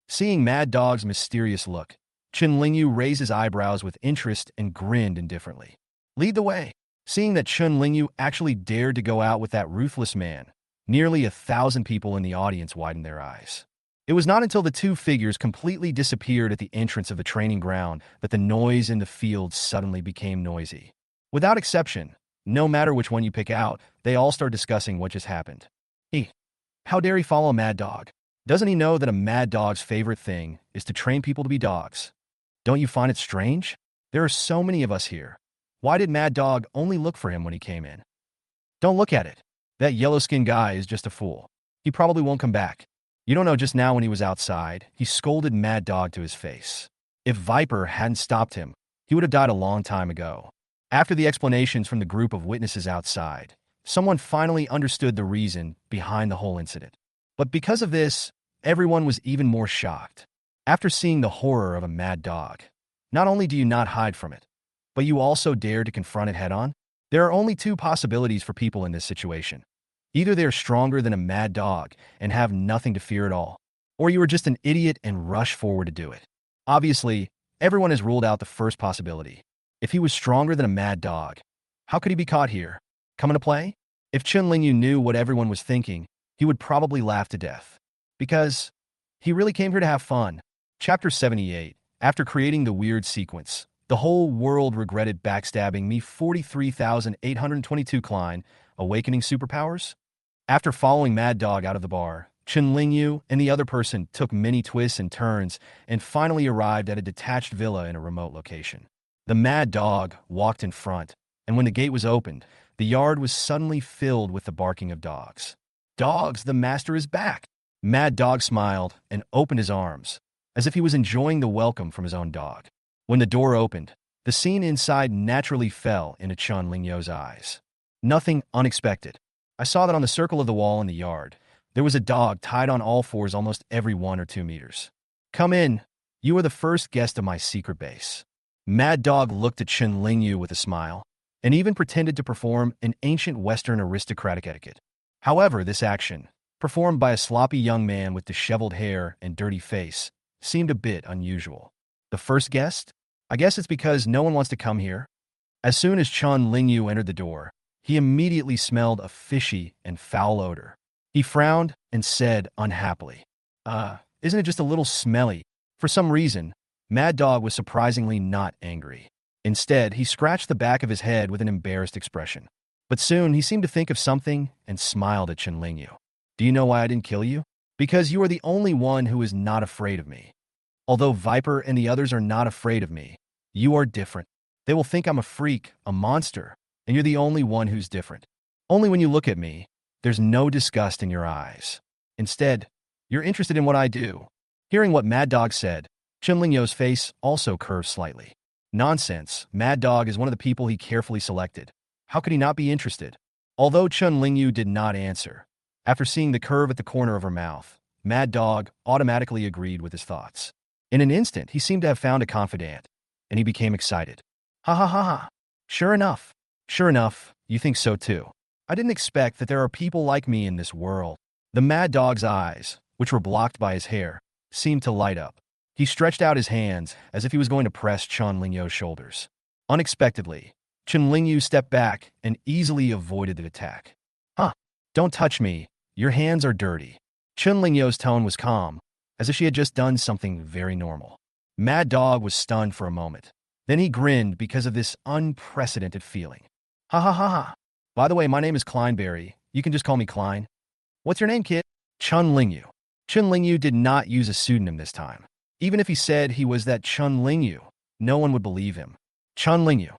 Seeing Mad Dog's mysterious look, Chen Lingyu raised his eyebrows with interest and grinned indifferently. "Lead the way." Seeing that Chen Lingyu actually dared to go out with that ruthless man, nearly 1,000 people in the audience widened their eyes. It was not until the two figures completely disappeared at the entrance of the training ground that the noise in the field suddenly became noisy. Without exception, no matter which one you pick out, they all start discussing what just happened. How dare he follow a mad dog? Doesn't he know that a mad dog's favorite thing is to train people to be dogs? Don't you find it strange? There are so many of us here. Why did Mad Dog only look for him when he came in? Don't look at it. That yellow-skinned guy is just a fool. He probably won't come back. You don't know, just now when he was outside, he scolded Mad Dog to his face. If Viper hadn't stopped him, he would have died a long time ago. After the explanations from the group of witnesses outside, someone finally understood the reason behind the whole incident. But because of this, everyone was even more shocked. After seeing the horror of a mad dog, not only do you not hide from it, but you also dare to confront it head-on? There are only two possibilities for people in this situation. Either they are stronger than a mad dog and have nothing to fear at all, or you are just an idiot and rush forward to do it. Obviously, everyone has ruled out the first possibility. If he was stronger than a mad dog, how could he be caught here? Coming to play? If Chen Lingyu knew what everyone was thinking, he would probably laugh to death. Because he really came here to have fun. Chapter 78. After creating the weird sequence, the whole world regretted backstabbing me 43,822 Klein, awakening superpowers? After following Mad Dog out of the bar, Chen Lingyu and the other person took many twists and turns and finally arrived at a detached villa in a remote location. The Mad Dog walked in front, and when the gate was opened, the yard was suddenly filled with the barking of dogs. "Dogs, the master is back!" Mad Dog smiled and opened his arms, as if he was enjoying the welcome from his own dog. When the door opened, the scene inside naturally fell into Chun Lingyo's eyes. Nothing unexpected. I saw that on the circle of the wall in the yard, there was a dog tied on all fours almost every 1 or 2 meters. Come in. You are the first guest of my secret base. Mad Dog looked at Chun Lingyu with a smile, and even pretended to perform an ancient Western aristocratic etiquette. However, this action, performed by a sloppy young man with disheveled hair and dirty face, seemed a bit unusual. The first guest? I guess it's because no one wants to come here. As soon as Chun Lingyu entered the door, he immediately smelled a fishy and foul odor. He frowned and said unhappily, isn't it just a little smelly? For some reason, Mad Dog was surprisingly not angry. Instead, he scratched the back of his head with an embarrassed expression. But soon, he seemed to think of something and smiled at Chun Lingyu. Do you know why I didn't kill you? Because you are the only one who is not afraid of me. Although Viper and the others are not afraid of me, you are different. They will think I'm a freak, a monster, and you're the only one who's different. Only when you look at me, there's no disgust in your eyes. Instead, you're interested in what I do. Hearing what Mad Dog said, Chun Lingyo's face also curved slightly. Nonsense, Mad Dog is one of the people he carefully selected. How could he not be interested? Although Chun Lingyu did not answer, after seeing the curve at the corner of her mouth, Mad Dog automatically agreed with his thoughts. In an instant, he seemed to have found a confidant, and he became excited. Ha ha ha ha. Sure enough. Sure enough, you think so too. I didn't expect that there are people like me in this world. The Mad Dog's eyes, which were blocked by his hair, seemed to light up. He stretched out his hands as if he was going to press Chun Lingyo's shoulders. Unexpectedly, Chun Lingyu stepped back and easily avoided the attack. Huh, don't touch me. Your hands are dirty. Chun Lingyo's tone was calm, as if she had just done something very normal. Mad Dog was stunned for a moment. Then he grinned because of this unprecedented feeling. Ha ha ha ha. By the way, my name is Kleinberry. You can just call me Klein. What's your name, kid? Chun Lingyu. Chun Lingyu did not use a pseudonym this time. Even if he said he was that Chun Lingyu, no one would believe him. Chun Lingyu.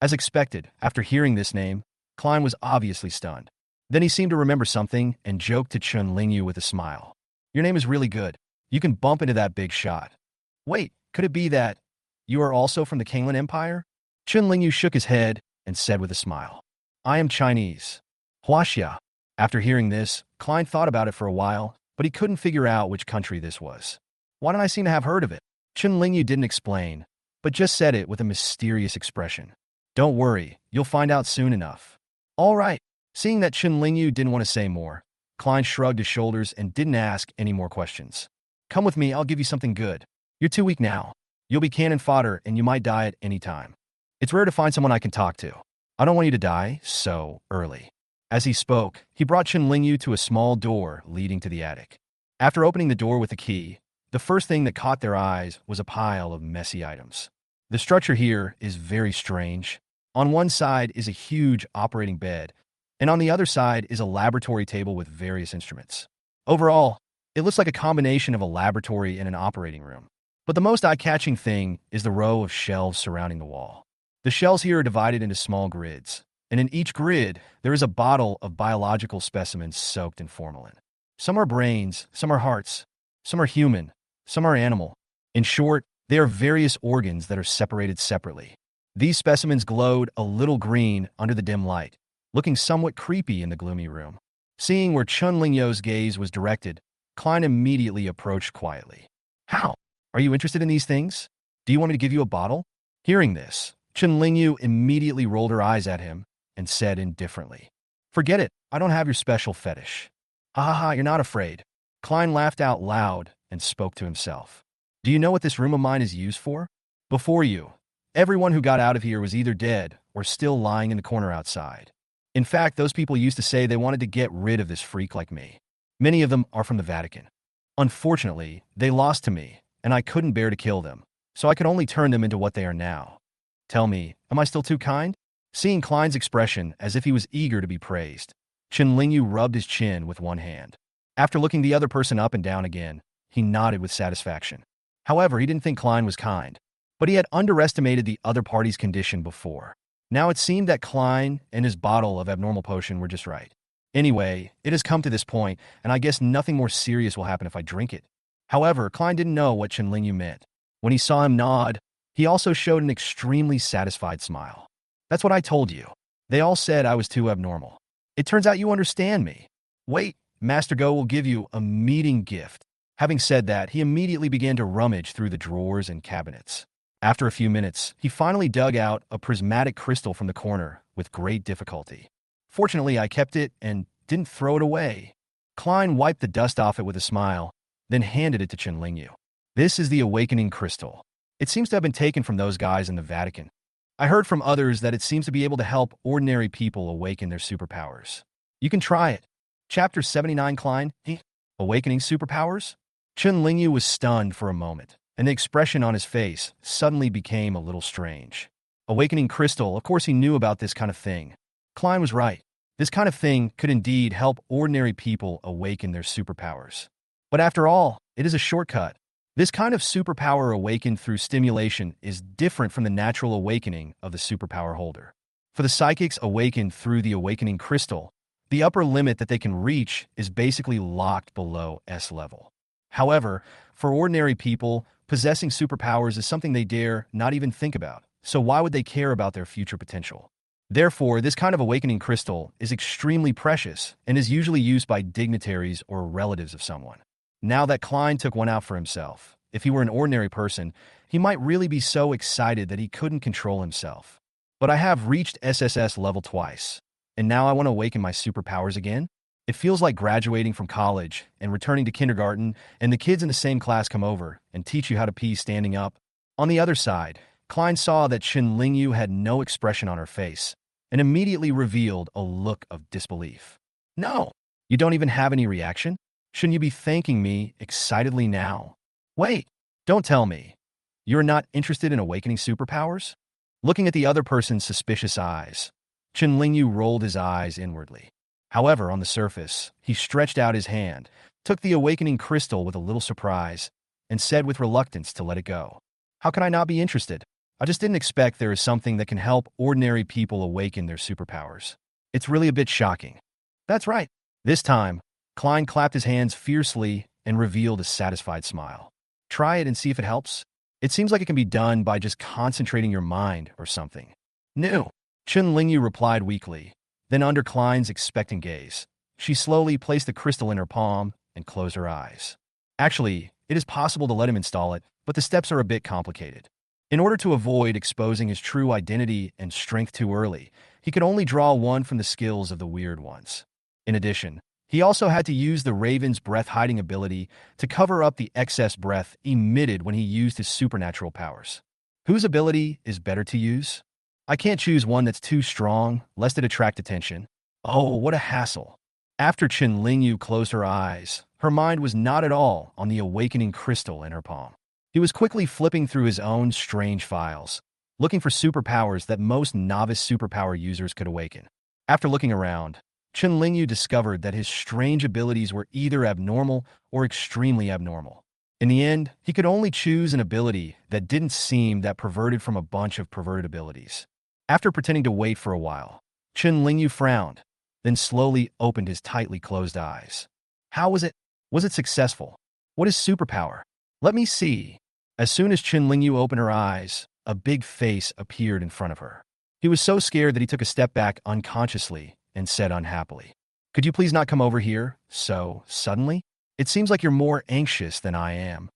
As expected, after hearing this name, Klein was obviously stunned. Then he seemed to remember something and joked to Chun Lingyu with a smile. Your name is really good. You can bump into that big shot. Wait, could it be that you are also from the Kanglan Empire? Chun Lingyu shook his head and said with a smile, I am Chinese. Huaxia. After hearing this, Klein thought about it for a while, but he couldn't figure out which country this was. Why don't I seem to have heard of it? Chun Lingyu didn't explain, but just said it with a mysterious expression. Don't worry, you'll find out soon enough. All right. Seeing that Chun Lingyu didn't want to say more, Klein shrugged his shoulders and didn't ask any more questions. Come with me, I'll give you something good. You're too weak now. You'll be cannon fodder and you might die at any time. It's rare to find someone I can talk to. I don't want you to die so early. As he spoke, he brought Chun Lingyu to a small door leading to the attic. After opening the door with a key, the first thing that caught their eyes was a pile of messy items. The structure here is very strange. On one side is a huge operating bed, and on the other side is a laboratory table with various instruments. Overall, it looks like a combination of a laboratory and an operating room. But the most eye-catching thing is the row of shelves surrounding the wall. The shelves here are divided into small grids, and in each grid, there is a bottle of biological specimens soaked in formalin. Some are brains, some are hearts, some are human, some are animal. In short, they are various organs that are separated separately. These specimens glowed a little green under the dim light, looking somewhat creepy in the gloomy room. Seeing where Chun Lingyo's gaze was directed, Klein immediately approached quietly. How? Are you interested in these things? Do you want me to give you a bottle? Hearing this, Chun Lingyu immediately rolled her eyes at him and said indifferently, Forget it, I don't have your special fetish. Ha ha ha, you're not afraid. Klein laughed out loud and spoke to himself. Do you know what this room of mine is used for? Before you, everyone who got out of here was either dead or still lying in the corner outside. In fact, those people used to say they wanted to get rid of this freak like me. Many of them are from the Vatican. Unfortunately, they lost to me, and I couldn't bear to kill them, so I could only turn them into what they are now. Tell me, am I still too kind? Seeing Klein's expression as if he was eager to be praised, Chun Lingyu rubbed his chin with one hand. After looking the other person up and down again, he nodded with satisfaction. However, he didn't think Klein was kind, but he had underestimated the other party's condition before. Now it seemed that Klein and his bottle of abnormal potion were just right. Anyway, it has come to this point, and I guess nothing more serious will happen if I drink it. However, Klein didn't know what Chen Lingyu meant. When he saw him nod, he also showed an extremely satisfied smile. That's what I told you. They all said I was too abnormal. It turns out you understand me. Wait, Master Go will give you a meeting gift. Having said that, he immediately began to rummage through the drawers and cabinets. After a few minutes, he finally dug out a prismatic crystal from the corner with great difficulty. Fortunately, I kept it and didn't throw it away. Klein wiped the dust off it with a smile, then handed it to Chen Lingyu. This is the awakening crystal. It seems to have been taken from those guys in the Vatican. I heard from others that it seems to be able to help ordinary people awaken their superpowers. You can try it. Chapter 79 Klein, Awakening Superpowers? Chen Lingyu was stunned for a moment, and the expression on his face suddenly became a little strange. Awakening crystal, of course he knew about this kind of thing. Klein was right. This kind of thing could indeed help ordinary people awaken their superpowers. But after all, it is a shortcut. This kind of superpower awakened through stimulation is different from the natural awakening of the superpower holder. For the psychics awakened through the awakening crystal, the upper limit that they can reach is basically locked below S level. However, for ordinary people, possessing superpowers is something they dare not even think about, so why would they care about their future potential? Therefore, this kind of awakening crystal is extremely precious and is usually used by dignitaries or relatives of someone. Now that Klein took one out for himself, if he were an ordinary person, he might really be so excited that he couldn't control himself. But I have reached SSS level twice, and now I want to awaken my superpowers again? It feels like graduating from college and returning to kindergarten, and the kids in the same class come over and teach you how to pee standing up. On the other side, Klein saw that Chen Lingyu had no expression on her face and immediately revealed a look of disbelief. No, you don't even have any reaction? Shouldn't you be thanking me excitedly now? Wait, don't tell me. You're not interested in awakening superpowers? Looking at the other person's suspicious eyes, Chen Lingyu rolled his eyes inwardly. However, on the surface, he stretched out his hand, took the awakening crystal with a little surprise, and said with reluctance to let it go. How can I not be interested? I just didn't expect there is something that can help ordinary people awaken their superpowers. It's really a bit shocking. That's right. This time, Klein clapped his hands fiercely and revealed a satisfied smile. Try it and see if it helps. It seems like it can be done by just concentrating your mind or something. No, Chen Lingyu replied weakly. Then under Klein's expectant gaze, she slowly placed the crystal in her palm and closed her eyes. Actually, it is possible to let him install it, but the steps are a bit complicated. In order to avoid exposing his true identity and strength too early, he could only draw one from the skills of the weird ones. In addition, he also had to use the Raven's breath-hiding ability to cover up the excess breath emitted when he used his supernatural powers. Whose ability is better to use? I can't choose one that's too strong, lest it attract attention. Oh, what a hassle. After Chen Lingyu closed her eyes, her mind was not at all on the awakening crystal in her palm. He was quickly flipping through his own strange files, looking for superpowers that most novice superpower users could awaken. After looking around, Chen Lingyu discovered that his strange abilities were either abnormal or extremely abnormal. In the end, he could only choose an ability that didn't seem that perverted from a bunch of perverted abilities. After pretending to wait for a while, Chen Lingyu frowned, then slowly opened his tightly closed eyes. How was it? Was it successful? What is superpower? Let me see. As soon as Chen Lingyu opened her eyes, a big face appeared in front of her. He was so scared that he took a step back unconsciously and said unhappily, "Could you please not come over here so suddenly? It seems like you're more anxious than I am."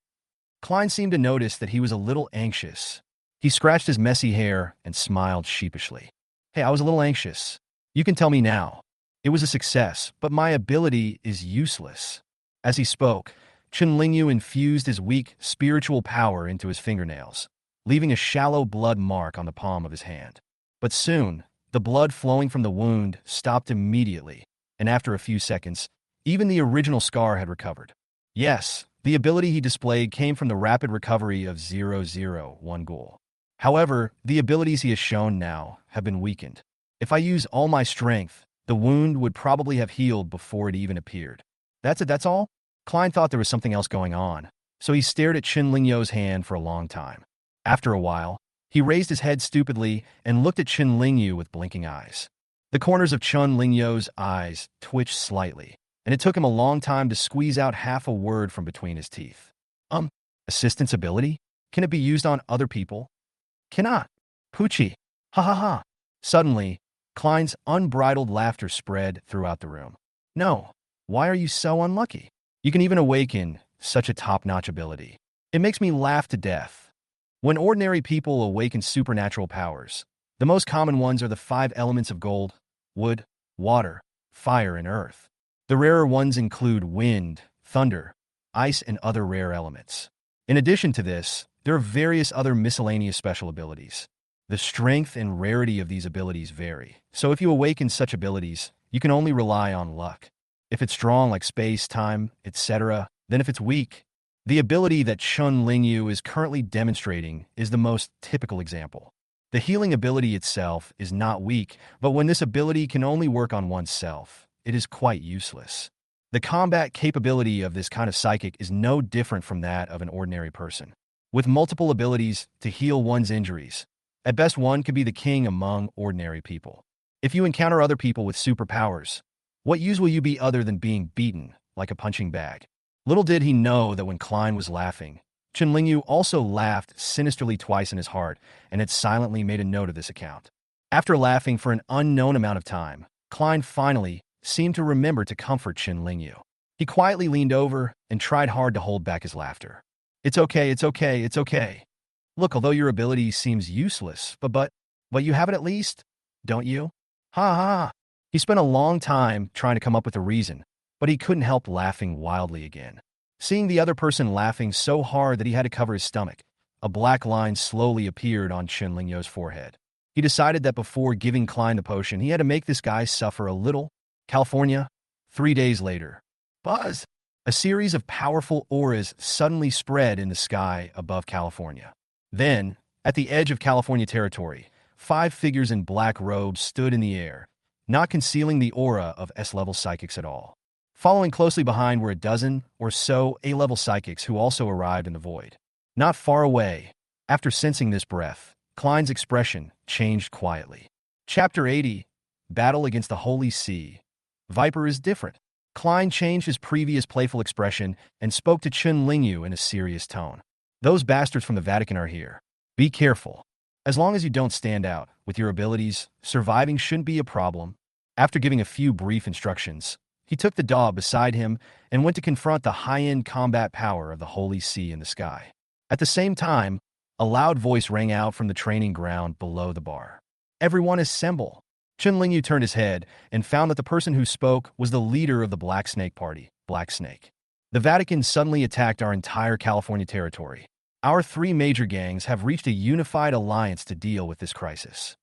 Klein seemed to notice that he was a little anxious. He scratched his messy hair and smiled sheepishly. "Hey, I was a little anxious. You can tell me now. It was a success, but my ability is useless." As he spoke, Chen Lingyu infused his weak spiritual power into his fingernails, leaving a shallow blood mark on the palm of his hand. But soon, the blood flowing from the wound stopped immediately, and after a few seconds, even the original scar had recovered. Yes, the ability he displayed came from the rapid recovery of 001 Ghoul. However, the abilities he has shown now have been weakened. If I use all my strength, the wound would probably have healed before it even appeared. That's it, that's all? Klein thought there was something else going on, so he stared at Chen Lingyu's hand for a long time. After a while, he raised his head stupidly and looked at Chen Lingyu with blinking eyes. The corners of Chun Lingyo's eyes twitched slightly, and it took him a long time to squeeze out half a word from between his teeth. Um, assistance ability? Can it be used on other people? Cannot. Poochie. Ha ha ha. Suddenly, Klein's unbridled laughter spread throughout the room. No. Why are you so unlucky? You can even awaken such a top-notch ability. It makes me laugh to death. When ordinary people awaken supernatural powers, the most common ones are the 5 elements of gold, wood, water, fire, and earth. The rarer ones include wind, thunder, ice, and other rare elements. In addition to this, there are various other miscellaneous special abilities. The strength and rarity of these abilities vary, so if you awaken such abilities, you can only rely on luck. If it's strong like space, time, etc., then if it's weak, the ability that Chun Lingyu is currently demonstrating is the most typical example. The healing ability itself is not weak, but when this ability can only work on oneself, it is quite useless. The combat capability of this kind of psychic is no different from that of an ordinary person, with multiple abilities to heal one's injuries. At best, one could be the king among ordinary people. If you encounter other people with superpowers, what use will you be other than being beaten like a punching bag? Little did he know that when Klein was laughing, Chun Lingyu also laughed sinisterly twice in his heart and had silently made a note of this account. After laughing for an unknown amount of time, Klein finally seemed to remember to comfort Chun Lingyu. He quietly leaned over and tried hard to hold back his laughter. It's okay, it's okay, it's okay. Look, although your ability seems useless, but you have it at least, don't you? Ha ha. He spent a long time trying to come up with a reason, but he couldn't help laughing wildly again. Seeing the other person laughing so hard that he had to cover his stomach, a black line slowly appeared on Chun Lingyo's forehead. He decided that before giving Klein the potion, he had to make this guy suffer a little. California, 3 days later. Buzz! A series of powerful auras suddenly spread in the sky above California. Then, at the edge of California territory, 5 figures in black robes stood in the air, not concealing the aura of S-level psychics at all. Following closely behind were a dozen or so A-level psychics who also arrived in the void. Not far away, after sensing this breath, Klein's expression changed quietly. Chapter 80, Battle Against the Holy See. Viper is different. Klein changed his previous playful expression and spoke to Chun Lingyu in a serious tone. Those bastards from the Vatican are here. Be careful. As long as you don't stand out with your abilities, surviving shouldn't be a problem. After giving a few brief instructions, he took the dog beside him and went to confront the high-end combat power of the Holy See in the sky. At the same time, a loud voice rang out from the training ground below the bar. Everyone assemble. Chun Lingyu turned his head and found that the person who spoke was the leader of the Black Snake Party, Black Snake. The Vatican suddenly attacked our entire California territory. Our 3 major gangs have reached a unified alliance to deal with this crisis.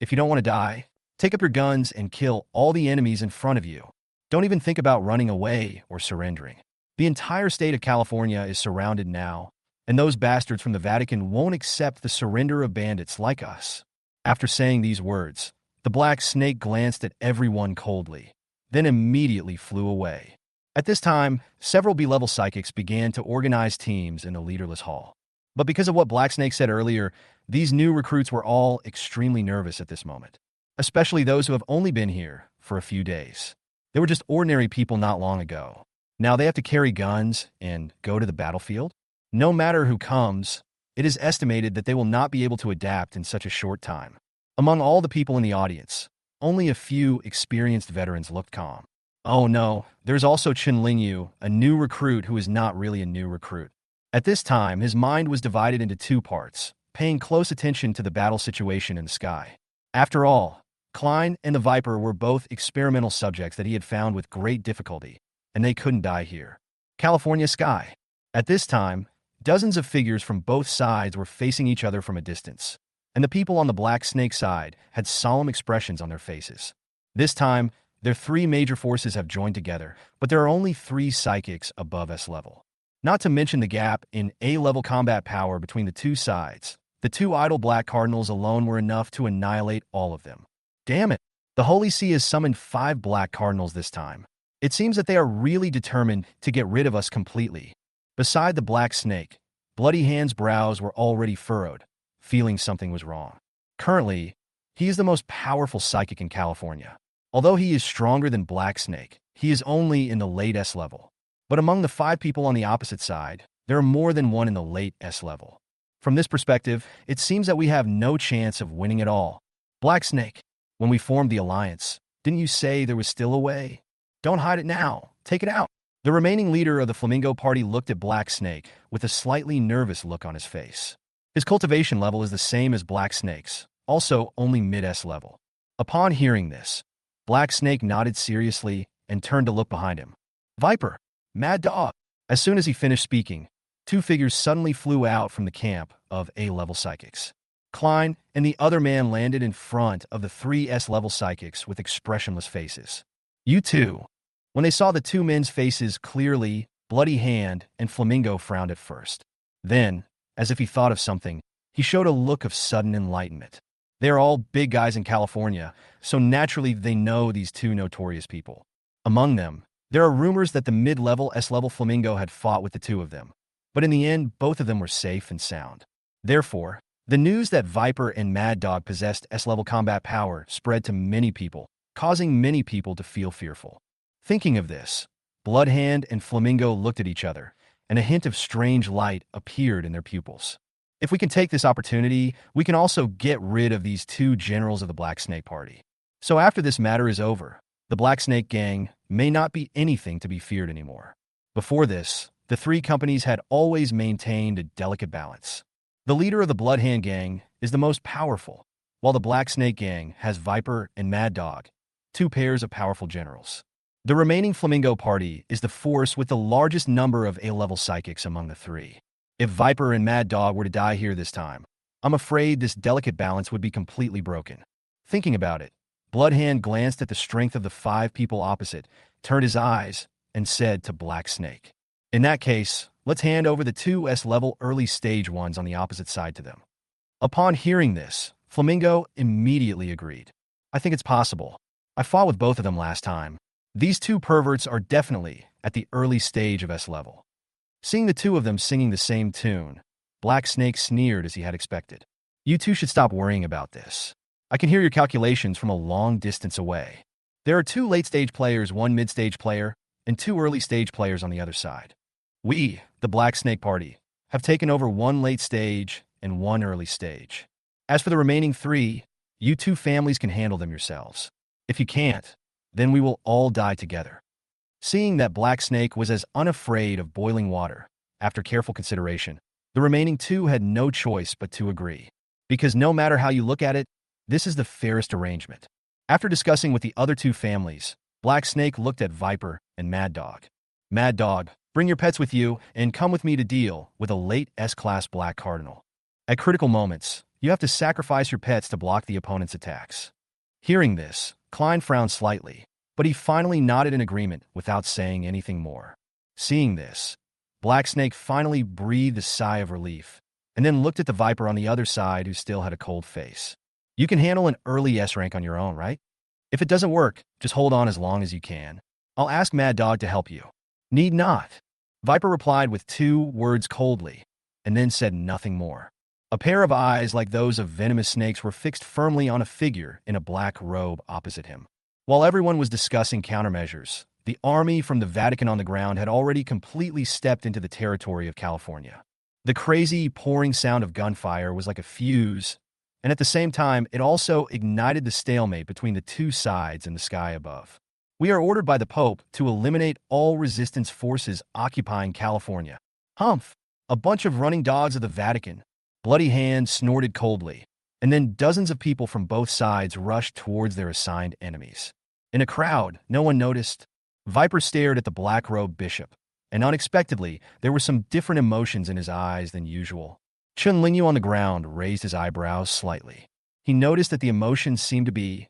If you don't want to die, take up your guns and kill all the enemies in front of you. Don't even think about running away or surrendering. The entire state of California is surrounded now, and those bastards from the Vatican won't accept the surrender of bandits like us. After saying these words, the Black Snake glanced at everyone coldly, then immediately flew away. At this time, several B-level psychics began to organize teams in the leaderless hall. But because of what Black Snake said earlier, these new recruits were all extremely nervous at this moment, especially those who have only been here for a few days. They were just ordinary people not long ago. Now they have to carry guns and go to the battlefield? No matter who comes, it is estimated that they will not be able to adapt in such a short time. Among all the people in the audience, only a few experienced veterans looked calm. Oh no, there's also Chun Lingyu, a new recruit who is not really a new recruit. At this time, his mind was divided into 2 parts, paying close attention to the battle situation in the sky. After all, Klein and the Viper were both experimental subjects that he had found with great difficulty, and they couldn't die here. California sky. At this time, dozens of figures from both sides were facing each other from a distance, and the people on the Black Snake side had solemn expressions on their faces. This time, their 3 major forces have joined together, but there are only 3 psychics above S-level. Not to mention the gap in A-level combat power between the 2 sides. The 2 idle Black Cardinals alone were enough to annihilate all of them. Damn it! The Holy See has summoned 5 Black Cardinals this time. It seems that they are really determined to get rid of us completely. Beside the Black Snake, Bloody Hand's brows were already furrowed, feeling something was wrong. Currently, He is the most powerful psychic in California. Although he is stronger than Black Snake, he is only in the late S level. But among the 5 people on the opposite side, there are more than one in the late S level. From this perspective, it seems that we have no chance of winning at all. Black Snake, when we formed the alliance, didn't you say there was still a way? Don't hide it now. Take it out. The remaining leader of the Flamingo Party looked at Black Snake with a slightly nervous look on his face. His cultivation level is the same as Black Snake's, also only mid-S level. Upon hearing this, Black Snake nodded seriously and turned to look behind him. Viper, Mad Dog. As soon as he finished speaking, 2 figures suddenly flew out from the camp of A-level psychics. Klein and the other man landed in front of the 3 S-level psychics with expressionless faces. You two. When they saw the 2 men's faces clearly, Bloody Hand and Flamingo frowned at first. Then, as if he thought of something, he showed a look of sudden enlightenment. They are all big guys in California, so naturally they know these 2 notorious people. Among them, there are rumors that the mid-level S-level Flamingo had fought with the 2 of them. But in the end, both of them were safe and sound. Therefore, the news that Viper and Mad Dog possessed S-level combat power spread to many people, causing many people to feel fearful. Thinking of this, Bloodhand and Flamingo looked at each other, and a hint of strange light appeared in their pupils. If we can take this opportunity, we can also get rid of these 2 generals of the Black Snake Party. So after this matter is over, the Black Snake Gang may not be anything to be feared anymore. Before this, the 3 companies had always maintained a delicate balance. The leader of the Bloodhand Gang is the most powerful, while the Black Snake Gang has Viper and Mad Dog, 2 pairs of powerful generals. The remaining Flamingo Party is the force with the largest number of A-level psychics among the 3. If Viper and Mad Dog were to die here this time, I'm afraid this delicate balance would be completely broken. Thinking about it, Bloodhand glanced at the strength of the 5 people opposite, turned his eyes, and said to Black Snake, "In that case, let's hand over the 2 S-level early stage ones on the opposite side to them." Upon hearing this, Flamingo immediately agreed. "I think it's possible. I fought with both of them last time. These 2 perverts are definitely at the early stage of S-level." Seeing the 2 of them singing the same tune, Black Snake sneered as he had expected. "You 2 should stop worrying about this. I can hear your calculations from a long distance away. There are 2 late-stage players, 1 mid-stage player, and 2 early-stage players on the other side. We, the Black Snake Party, have taken over 1 late stage and 1 early stage. As for the remaining 3, you 2 families can handle them yourselves. If you can't, then we will all die together." Seeing that Black Snake was as unafraid of boiling water, after careful consideration, the remaining 2 had no choice but to agree. Because no matter how you look at it, this is the fairest arrangement. After discussing with the other 2 families, Black Snake looked at Viper and Mad Dog. "Mad Dog, bring your pets with you and come with me to deal with a late S-class Black Cardinal. At critical moments, you have to sacrifice your pets to block the opponent's attacks." Hearing this, Klein frowned slightly, but he finally nodded in agreement without saying anything more. Seeing this, Black Snake finally breathed a sigh of relief, and then looked at the Viper on the other side who still had a cold face. "You can handle an early S rank on your own, right? If it doesn't work, just hold on as long as you can. I'll ask Mad Dog to help you." "Need not." Viper replied with 2 words coldly, and then said nothing more. A pair of eyes like those of venomous snakes were fixed firmly on a figure in a black robe opposite him. While everyone was discussing countermeasures, the army from the Vatican on the ground had already completely stepped into the territory of California. The crazy, pouring sound of gunfire was like a fuse, and at the same time, it also ignited the stalemate between the 2 sides in the sky above. "We are ordered by the Pope to eliminate all resistance forces occupying California." "Humph! A bunch of running dogs of the Vatican." Bloody Hand snorted coldly, and then dozens of people from both sides rushed towards their assigned enemies. In a crowd, no one noticed. Viper stared at the black-robed bishop, and unexpectedly, there were some different emotions in his eyes than usual. Chun Lingyu on the ground raised his eyebrows slightly. He noticed that the emotions seemed to be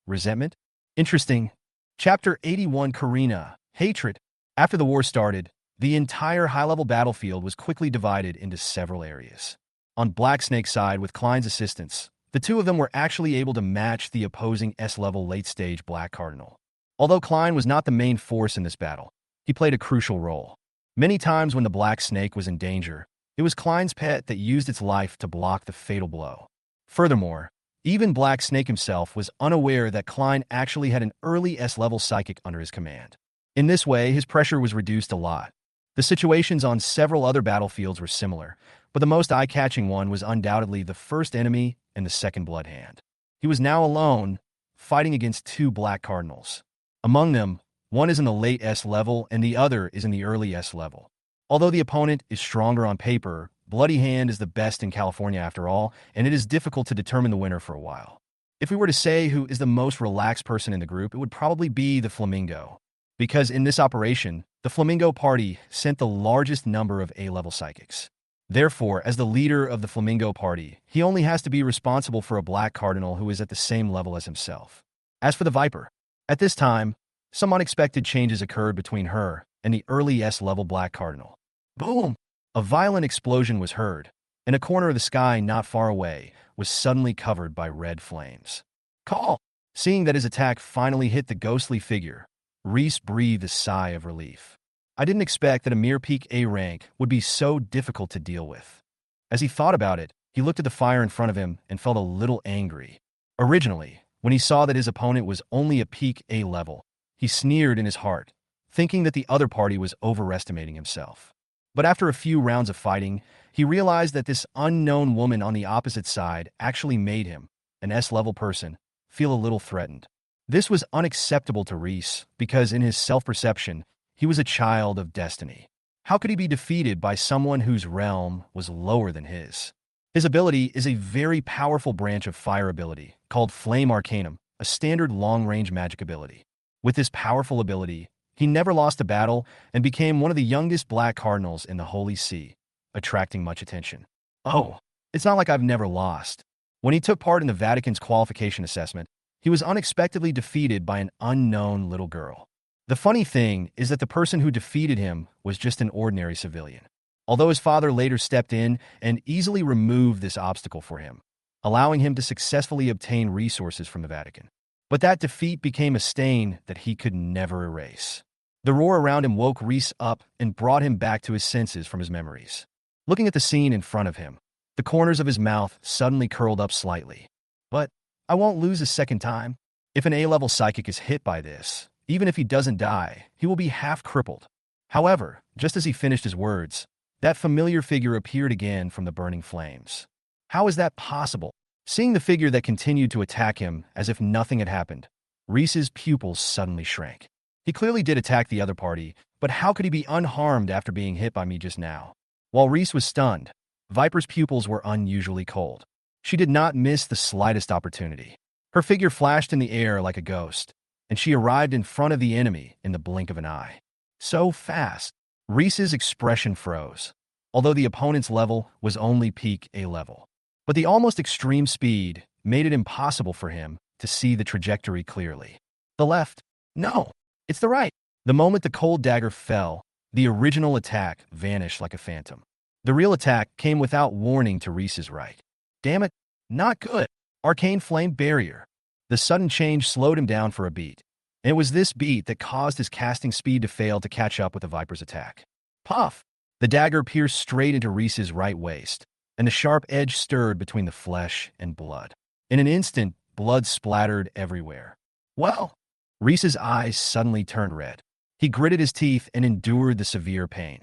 resentment. Interesting. Chapter 81, Karina, Hatred. After the war started, the entire high-level battlefield was quickly divided into several areas. On Black Snake's side, with Klein's assistance, the 2 of them were actually able to match the opposing S-level late-stage Black Cardinal. Although Klein was not the main force in this battle, he played a crucial role. Many times when the Black Snake was in danger, it was Klein's pet that used its life to block the fatal blow. Furthermore, Even Black Snake himself was unaware that Klein actually had an early S-level psychic under his command. In this way, his pressure was reduced a lot. The situations on several other battlefields were similar, but the most eye-catching one was undoubtedly the first enemy and the second blood hand. He was now alone, fighting against two Black Cardinals. Among them, one is in the late S level and the other is in the early S level. Although the opponent is stronger on paper, Bloody Hand is the best in California after all, and it is difficult to determine the winner for a while. If we were to say who is the most relaxed person in the group, it would probably be the Flamingo. Because in this operation, the Flamingo party sent the largest number of A-level psychics. Therefore, as the leader of the Flamingo party, he only has to be responsible for a Black Cardinal who is at the same level as himself. As for the Viper, at this time, some unexpected changes occurred between her and the early S-level Black Cardinal. Boom! A violent explosion was heard, and a corner of the sky not far away was suddenly covered by red flames. Call! Seeing that his attack finally hit the ghostly figure, Reese breathed a sigh of relief. I didn't expect that a mere peak A rank would be so difficult to deal with. As he thought about it, he looked at the fire in front of him and felt a little angry. Originally, when he saw that his opponent was only a peak A level, he sneered in his heart, thinking that the other party was overestimating himself. But after a few rounds of fighting, he realized that this unknown woman on the opposite side actually made him, an S-level person, feel a little threatened. This was unacceptable to Reese because in his self-perception, he was a child of destiny. How could he be defeated by someone whose realm was lower than his? His ability is a very powerful branch of fire ability called Flame Arcanum, a standard long-range magic ability. With this powerful ability, he never lost a battle and became one of the youngest Black Cardinals in the Holy See, attracting much attention. Oh, it's not like I've never lost. When he took part in the Vatican's qualification assessment, he was unexpectedly defeated by an unknown little girl. The funny thing is that the person who defeated him was just an ordinary civilian, although his father later stepped in and easily removed this obstacle for him, allowing him to successfully obtain resources from the Vatican. But that defeat became a stain that he could never erase. The roar around him woke Reese up and brought him back to his senses from his memories. Looking at the scene in front of him, the corners of his mouth suddenly curled up slightly. But I won't lose a second time. If an A-level psychic is hit by this, even if he doesn't die, he will be half crippled. However, just as he finished his words, that familiar figure appeared again from the burning flames. How is that possible? Seeing the figure that continued to attack him as if nothing had happened, Reese's pupils suddenly shrank. He clearly did attack the other party, but how could he be unharmed after being hit by me just now? While Reese was stunned, Viper's pupils were unusually cold. She did not miss the slightest opportunity. Her figure flashed in the air like a ghost, and she arrived in front of the enemy in the blink of an eye. So fast. Reese's expression froze, although the opponent's level was only peak A level. But the almost extreme speed made it impossible for him to see the trajectory clearly. The left? No, it's the right. The moment the cold dagger fell, the original attack vanished like a phantom. The real attack came without warning to Reese's right. Damn it, not good. Arcane Flame Barrier. The sudden change slowed him down for a beat, and it was this beat that caused his casting speed to fail to catch up with the Viper's attack. Puff! The dagger pierced straight into Reese's right waist, and the sharp edge stirred between the flesh and blood. In an instant, blood splattered everywhere. Well, Reese's eyes suddenly turned red. He gritted his teeth and endured the severe pain,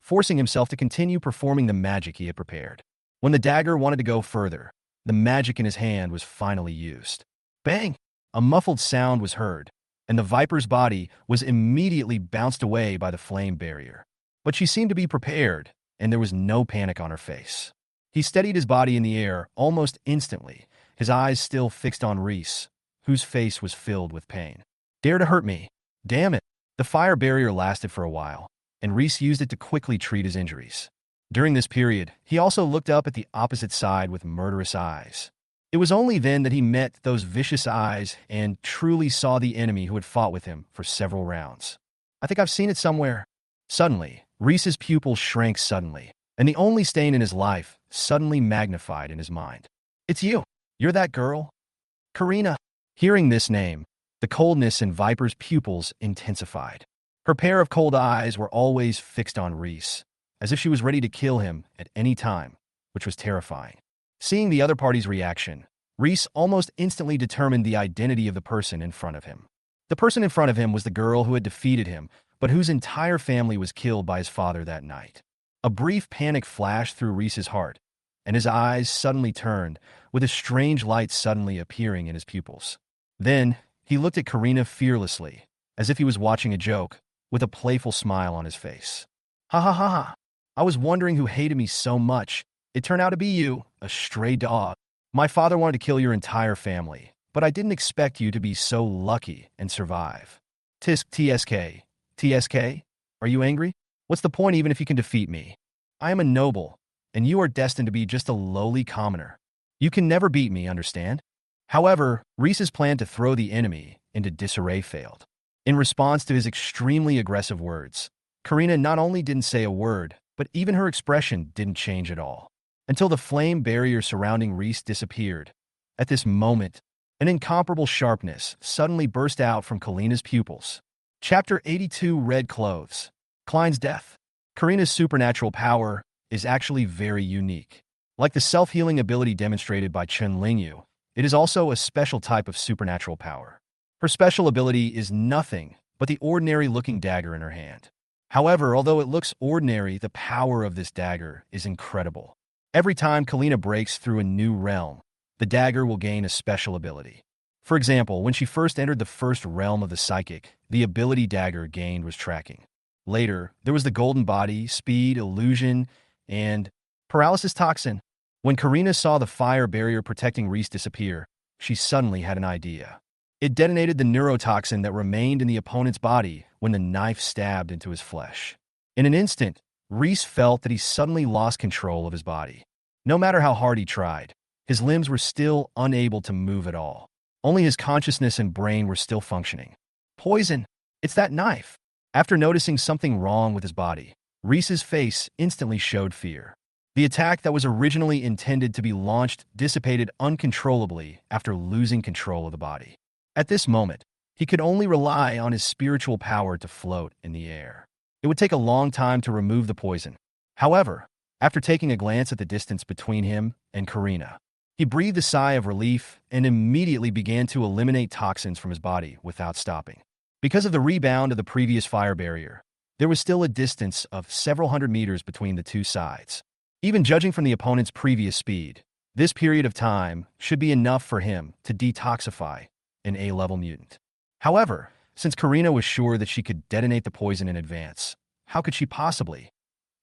forcing himself to continue performing the magic he had prepared. When the dagger wanted to go further, the magic in his hand was finally used. Bang! A muffled sound was heard, and the Viper's body was immediately bounced away by the flame barrier. But she seemed to be prepared, and there was no panic on her face. He steadied his body in the air almost instantly, his eyes still fixed on Reese, whose face was filled with pain. Dare to hurt me. Damn it. The fire barrier lasted for a while, and Reese used it to quickly treat his injuries. During this period, he also looked up at the opposite side with murderous eyes. It was only then that he met those vicious eyes and truly saw the enemy who had fought with him for several rounds. I think I've seen it somewhere. Suddenly, Reese's pupils shrank suddenly, and the only stain in his life suddenly magnified in his mind. It's you. You're that girl. Karina. Hearing this name, the coldness in Viper's pupils intensified. Her pair of cold eyes were always fixed on Reese, as if she was ready to kill him at any time, which was terrifying. Seeing the other party's reaction, Reese almost instantly determined the identity of the person in front of him. The person in front of him was the girl who had defeated him, but whose entire family was killed by his father that night. A brief panic flashed through Reese's heart, and his eyes suddenly turned, with a strange light suddenly appearing in his pupils. Then, he looked at Karina fearlessly, as if he was watching a joke, with a playful smile on his face. Ha ha ha ha! I was wondering who hated me so much. It turned out to be you, a stray dog. My father wanted to kill your entire family, but I didn't expect you to be so lucky and survive. Tisk TSK. TSK? Are you angry? What's the point even if you can defeat me? I am a noble, and you are destined to be just a lowly commoner. You can never beat me, understand? However, Reese's plan to throw the enemy into disarray failed. In response to his extremely aggressive words, Karina not only didn't say a word, but even her expression didn't change at all, until the flame barrier surrounding Reese disappeared. At this moment, an incomparable sharpness suddenly burst out from Karina's pupils. Chapter 82 Red Clothes. Klein's death. Karina's supernatural power is actually very unique. Like the self-healing ability demonstrated by Chen Lingyu, it is also a special type of supernatural power. Her special ability is nothing but the ordinary-looking dagger in her hand. However, although it looks ordinary, the power of this dagger is incredible. Every time Karina breaks through a new realm, the dagger will gain a special ability. For example, when she first entered the first realm of the psychic, the ability dagger gained was tracking. Later, there was the golden body, speed, illusion, and paralysis toxin. When Karina saw the fire barrier protecting Reese disappear, she suddenly had an idea. It detonated the neurotoxin that remained in the opponent's body when the knife stabbed into his flesh. In an instant, Reese felt that he suddenly lost control of his body. No matter how hard he tried, his limbs were still unable to move at all. Only his consciousness and brain were still functioning. Poison! It's that knife! After noticing something wrong with his body, Reese's face instantly showed fear. The attack that was originally intended to be launched dissipated uncontrollably after losing control of the body. At this moment, he could only rely on his spiritual power to float in the air. It would take a long time to remove the poison. However, after taking a glance at the distance between him and Karina, he breathed a sigh of relief and immediately began to eliminate toxins from his body without stopping. Because of the rebound of the previous fire barrier, there was still a distance of several hundred meters between the two sides. Even judging from the opponent's previous speed, this period of time should be enough for him to detoxify an A-level mutant. However, since Karina was sure that she could detonate the poison in advance, how could she possibly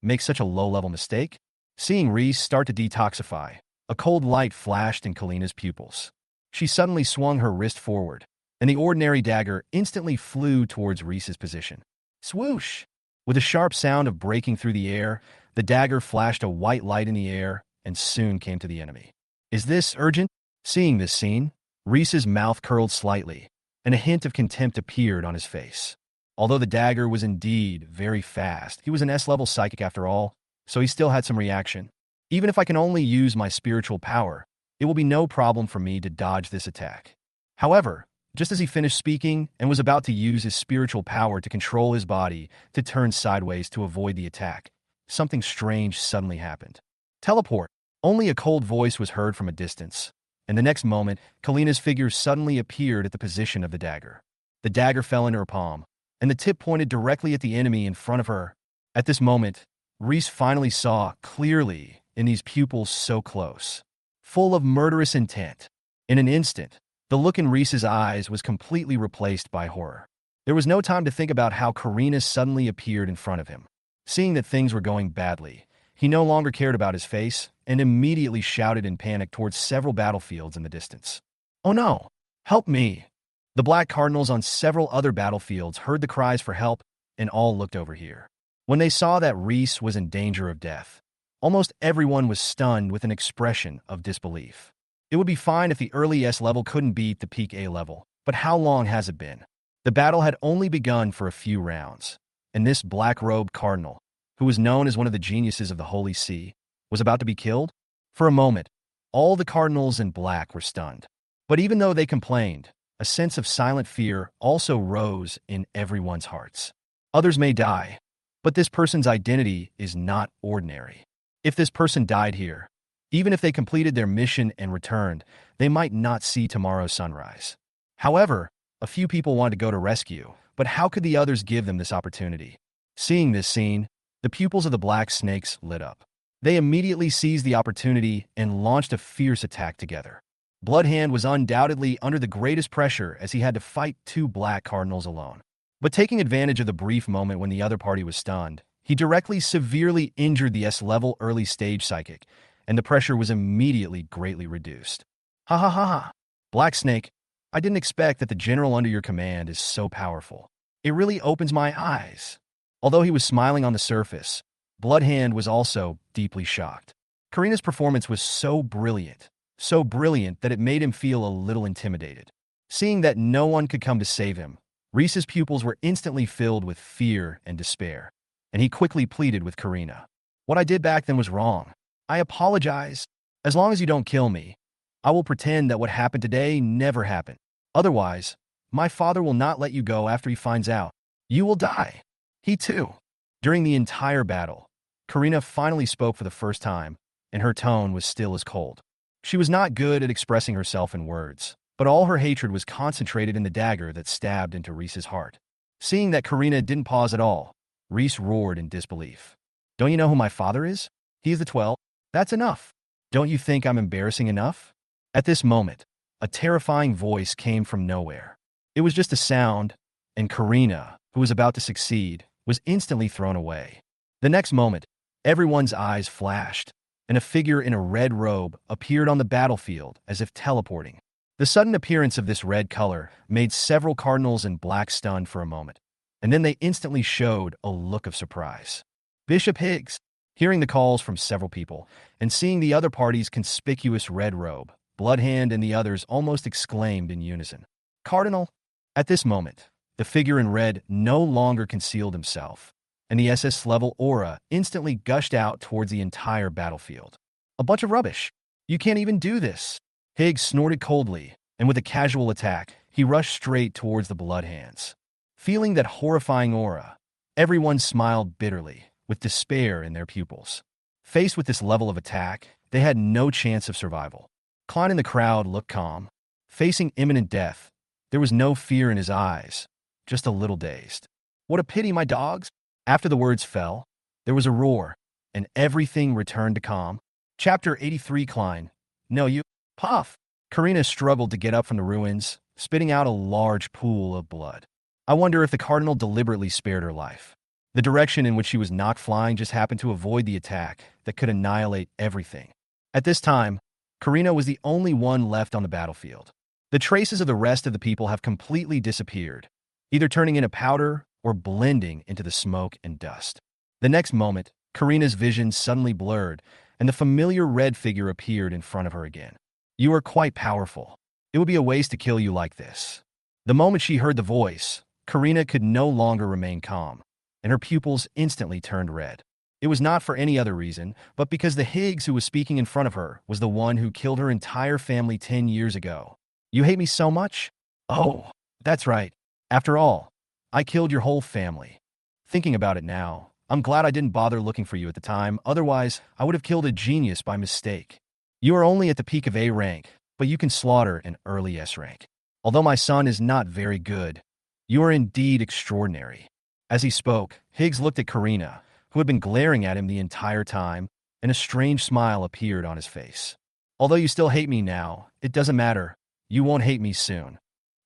make such a low-level mistake? Seeing Reese start to detoxify, a cold light flashed in Karina's pupils. She suddenly swung her wrist forward, and the ordinary dagger instantly flew towards Reese's position. Swoosh! With a sharp sound of breaking through the air, the dagger flashed a white light in the air and soon came to the enemy. Is this urgent? Seeing this scene, Reese's mouth curled slightly, and a hint of contempt appeared on his face. Although the dagger was indeed very fast, he was an S-level psychic after all, so he still had some reaction. Even if I can only use my spiritual power, it will be no problem for me to dodge this attack. However, just as he finished speaking and was about to use his spiritual power to control his body to turn sideways to avoid the attack, something strange suddenly happened. Teleport! Only a cold voice was heard from a distance, and the next moment, Karina's figure suddenly appeared at the position of the dagger. The dagger fell into her palm, and the tip pointed directly at the enemy in front of her. At this moment, Reese finally saw clearly in these pupils so close, full of murderous intent. In an instant, the look in Reese's eyes was completely replaced by horror. There was no time to think about how Karina suddenly appeared in front of him. Seeing that things were going badly, he no longer cared about his face and immediately shouted in panic towards several battlefields in the distance. Oh no! Help me! The Black Cardinals on several other battlefields heard the cries for help and all looked over here. When they saw that Reese was in danger of death, almost everyone was stunned with an expression of disbelief. It would be fine if the early S level couldn't beat the peak A level, but how long has it been? The battle had only begun for a few rounds, and this black-robed cardinal, who was known as one of the geniuses of the Holy See, was about to be killed? For a moment, all the cardinals in black were stunned. But even though they complained, a sense of silent fear also rose in everyone's hearts. Others may die, but this person's identity is not ordinary. If this person died here, Even if they completed their mission and returned, they might not see tomorrow's sunrise. However, a few people wanted to go to rescue, but how could the others give them this opportunity? Seeing this scene, the pupils of the black snakes lit up. They immediately seized the opportunity and launched a fierce attack together. Bloodhand was undoubtedly under the greatest pressure as he had to fight two black cardinals alone. But taking advantage of the brief moment when the other party was stunned, he directly severely injured the S-level early stage psychic, and the pressure was immediately greatly reduced. Ha ha ha ha. Black Snake, I didn't expect that the general under your command is so powerful. It really opens my eyes. Although he was smiling on the surface, Bloodhand was also deeply shocked. Karina's performance was so brilliant that it made him feel a little intimidated. Seeing that no one could come to save him, Reese's pupils were instantly filled with fear and despair, and he quickly pleaded with Karina. What I did back then was wrong. I apologize. As long as you don't kill me, I will pretend that what happened today never happened. Otherwise, my father will not let you go after he finds out. You will die. He too. During the entire battle, Karina finally spoke for the first time, and her tone was still as cold. She was not good at expressing herself in words, but all her hatred was concentrated in the dagger that stabbed into Reese's heart. Seeing that Karina didn't pause at all, Reese roared in disbelief. Don't you know who my father is? He is the 12. That's enough. Don't you think I'm embarrassing enough? At this moment, a terrifying voice came from nowhere. It was just a sound, and Karina, who was about to succeed, was instantly thrown away. The next moment, everyone's eyes flashed, and a figure in a red robe appeared on the battlefield as if teleporting. The sudden appearance of this red color made several cardinals in black stunned for a moment, and then they instantly showed a look of surprise. Bishop Higgs, hearing the calls from several people, and seeing the other party's conspicuous red robe, Bloodhand and the others almost exclaimed in unison. Cardinal? At this moment, the figure in red no longer concealed himself, and the SS-level aura instantly gushed out towards the entire battlefield. A bunch of rubbish. You can't even do this. Higgs snorted coldly, and with a casual attack, he rushed straight towards the Bloodhands. Feeling that horrifying aura, everyone smiled bitterly, with despair in their pupils. Faced with this level of attack, they had no chance of survival. Klein in the crowd looked calm. Facing imminent death, there was no fear in his eyes, just a little dazed. What a pity, my dogs! After the words fell, there was a roar, and everything returned to calm. Chapter 83 Klein. No, you. Puff! Karina struggled to get up from the ruins, spitting out a large pool of blood. I wonder if the cardinal deliberately spared her life. The direction in which she was knocked flying just happened to avoid the attack that could annihilate everything. At this time, Karina was the only one left on the battlefield. The traces of the rest of the people have completely disappeared, either turning into powder or blending into the smoke and dust. The next moment, Karina's vision suddenly blurred, and the familiar red figure appeared in front of her again. You are quite powerful. It would be a waste to kill you like this. The moment she heard the voice, Karina could no longer remain calm, and her pupils instantly turned red. It was not for any other reason, but because the Higgs who was speaking in front of her was the one who killed her entire family 10 years ago. You hate me so much? Oh, that's right. After all, I killed your whole family. Thinking about it now, I'm glad I didn't bother looking for you at the time, otherwise I would have killed a genius by mistake. You are only at the peak of A rank, but you can slaughter an early S rank. Although my son is not very good, you are indeed extraordinary. As he spoke, Higgs looked at Karina, who had been glaring at him the entire time, and a strange smile appeared on his face. Although you still hate me now, it doesn't matter. You won't hate me soon.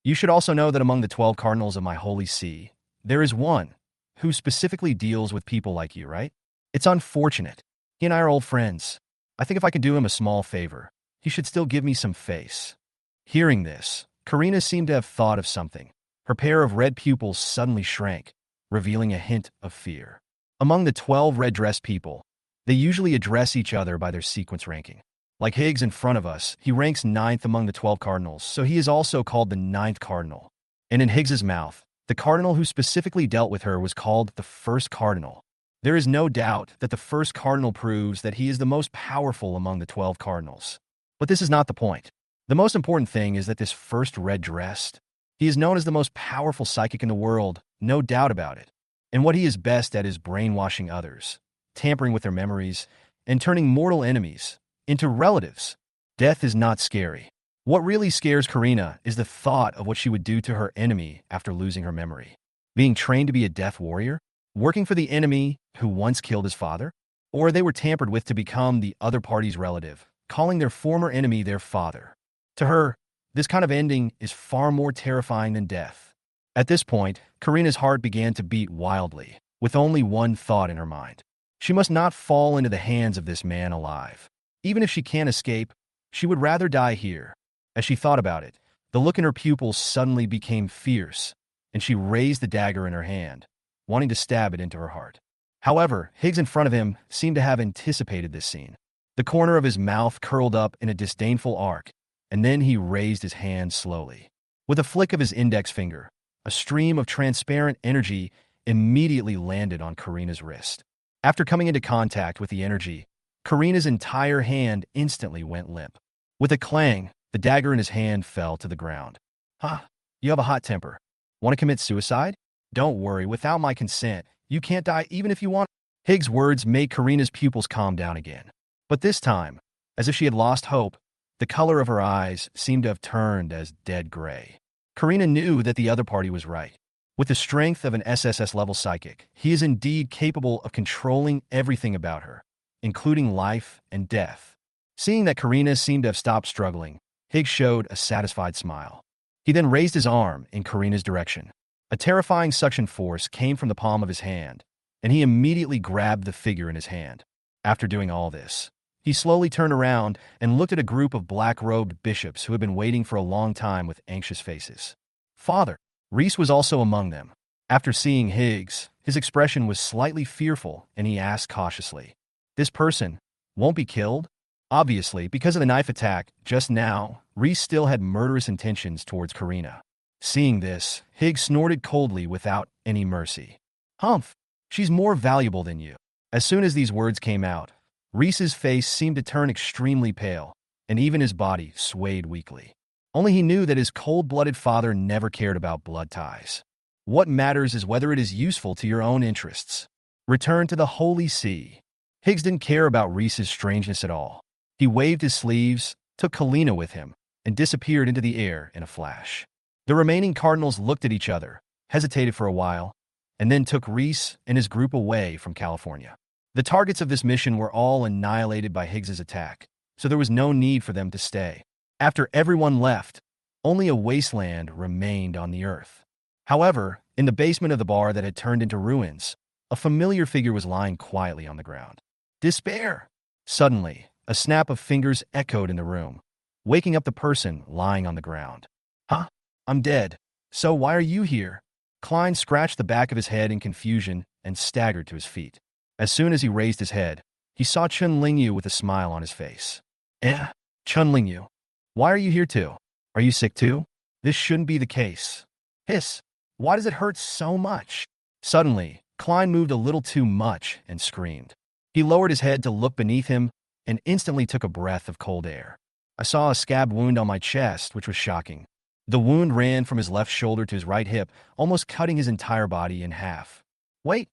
You should also know that among the 12 cardinals of my holy see, there is one who specifically deals with people like you, right? It's unfortunate. He and I are old friends. I think if I can do him a small favor, he should still give me some face. Hearing this, Karina seemed to have thought of something. Her pair of red pupils suddenly shrank, revealing a hint of fear. Among the 12 red-dressed people, they usually address each other by their sequence ranking. Like Higgs in front of us, he ranks 9th among the 12 cardinals, so he is also called the 9th cardinal. And in Higgs's mouth, the cardinal who specifically dealt with her was called the first cardinal. There is no doubt that the first cardinal proves that he is the most powerful among the 12 cardinals. But this is not the point. The most important thing is that this first red-dressed, he is known as the most powerful psychic in the world, no doubt about it. And what he is best at is brainwashing others, tampering with their memories, and turning mortal enemies into relatives. Death is not scary. What really scares Karina is the thought of what she would do to her enemy after losing her memory. Being trained to be a death warrior? Working for the enemy who once killed his father? Or they were tampered with to become the other party's relative, calling their former enemy their father. To her, this kind of ending is far more terrifying than death. At this point, Karina's heart began to beat wildly, with only one thought in her mind. She must not fall into the hands of this man alive. Even if she can't escape, she would rather die here. As she thought about it, the look in her pupils suddenly became fierce, and she raised the dagger in her hand, wanting to stab it into her heart. However, Higgs in front of him seemed to have anticipated this scene. The corner of his mouth curled up in a disdainful arc, and then he raised his hand slowly. With a flick of his index finger, a stream of transparent energy immediately landed on Karina's wrist. After coming into contact with the energy, Karina's entire hand instantly went limp. With a clang, the dagger in his hand fell to the ground. Huh, you have a hot temper. Want to commit suicide? Don't worry, without my consent, you can't die even if you want. Higgs' words made Karina's pupils calm down again. But this time, as if she had lost hope, the color of her eyes seemed to have turned as dead gray. Karina knew that the other party was right. With the strength of an SSS-level psychic, he is indeed capable of controlling everything about her, including life and death. Seeing that Karina seemed to have stopped struggling, Higgs showed a satisfied smile. He then raised his arm in Karina's direction. A terrifying suction force came from the palm of his hand, and he immediately grabbed the figure in his hand. After doing all this, he slowly turned around and looked at a group of black-robed bishops who had been waiting for a long time with anxious faces. Father, Reese was also among them. After seeing Higgs, his expression was slightly fearful, and he asked cautiously, "This person won't be killed?" Obviously, because of the knife attack just now, Reese still had murderous intentions towards Karina. Seeing this, Higgs snorted coldly without any mercy. "Humph, she's more valuable than you." As soon as these words came out, Reese's face seemed to turn extremely pale, and even his body swayed weakly. Only he knew that his cold-blooded father never cared about blood ties. What matters is whether it is useful to your own interests. Return to the Holy See. Higgs didn't care about Reese's strangeness at all. He waved his sleeves, took Karina with him, and disappeared into the air in a flash. The remaining cardinals looked at each other, hesitated for a while, and then took Reese and his group away from California. The targets of this mission were all annihilated by Higgs's attack, so there was no need for them to stay. After everyone left, only a wasteland remained on the earth. However, in the basement of the bar that had turned into ruins, a familiar figure was lying quietly on the ground. Despair! Suddenly, a snap of fingers echoed in the room, waking up the person lying on the ground. Huh? I'm dead. So why are you here? Klein scratched the back of his head in confusion and staggered to his feet. As soon as he raised his head, he saw Chun Lingyu with a smile on his face. Chun Lingyu, why are you here too? Are you sick too? This shouldn't be the case. Hiss, why does it hurt so much? Suddenly, Klein moved a little too much and screamed. He lowered his head to look beneath him and instantly took a breath of cold air. I saw a scab wound on my chest, which was shocking. The wound ran from his left shoulder to his right hip, almost cutting his entire body in half. Wait,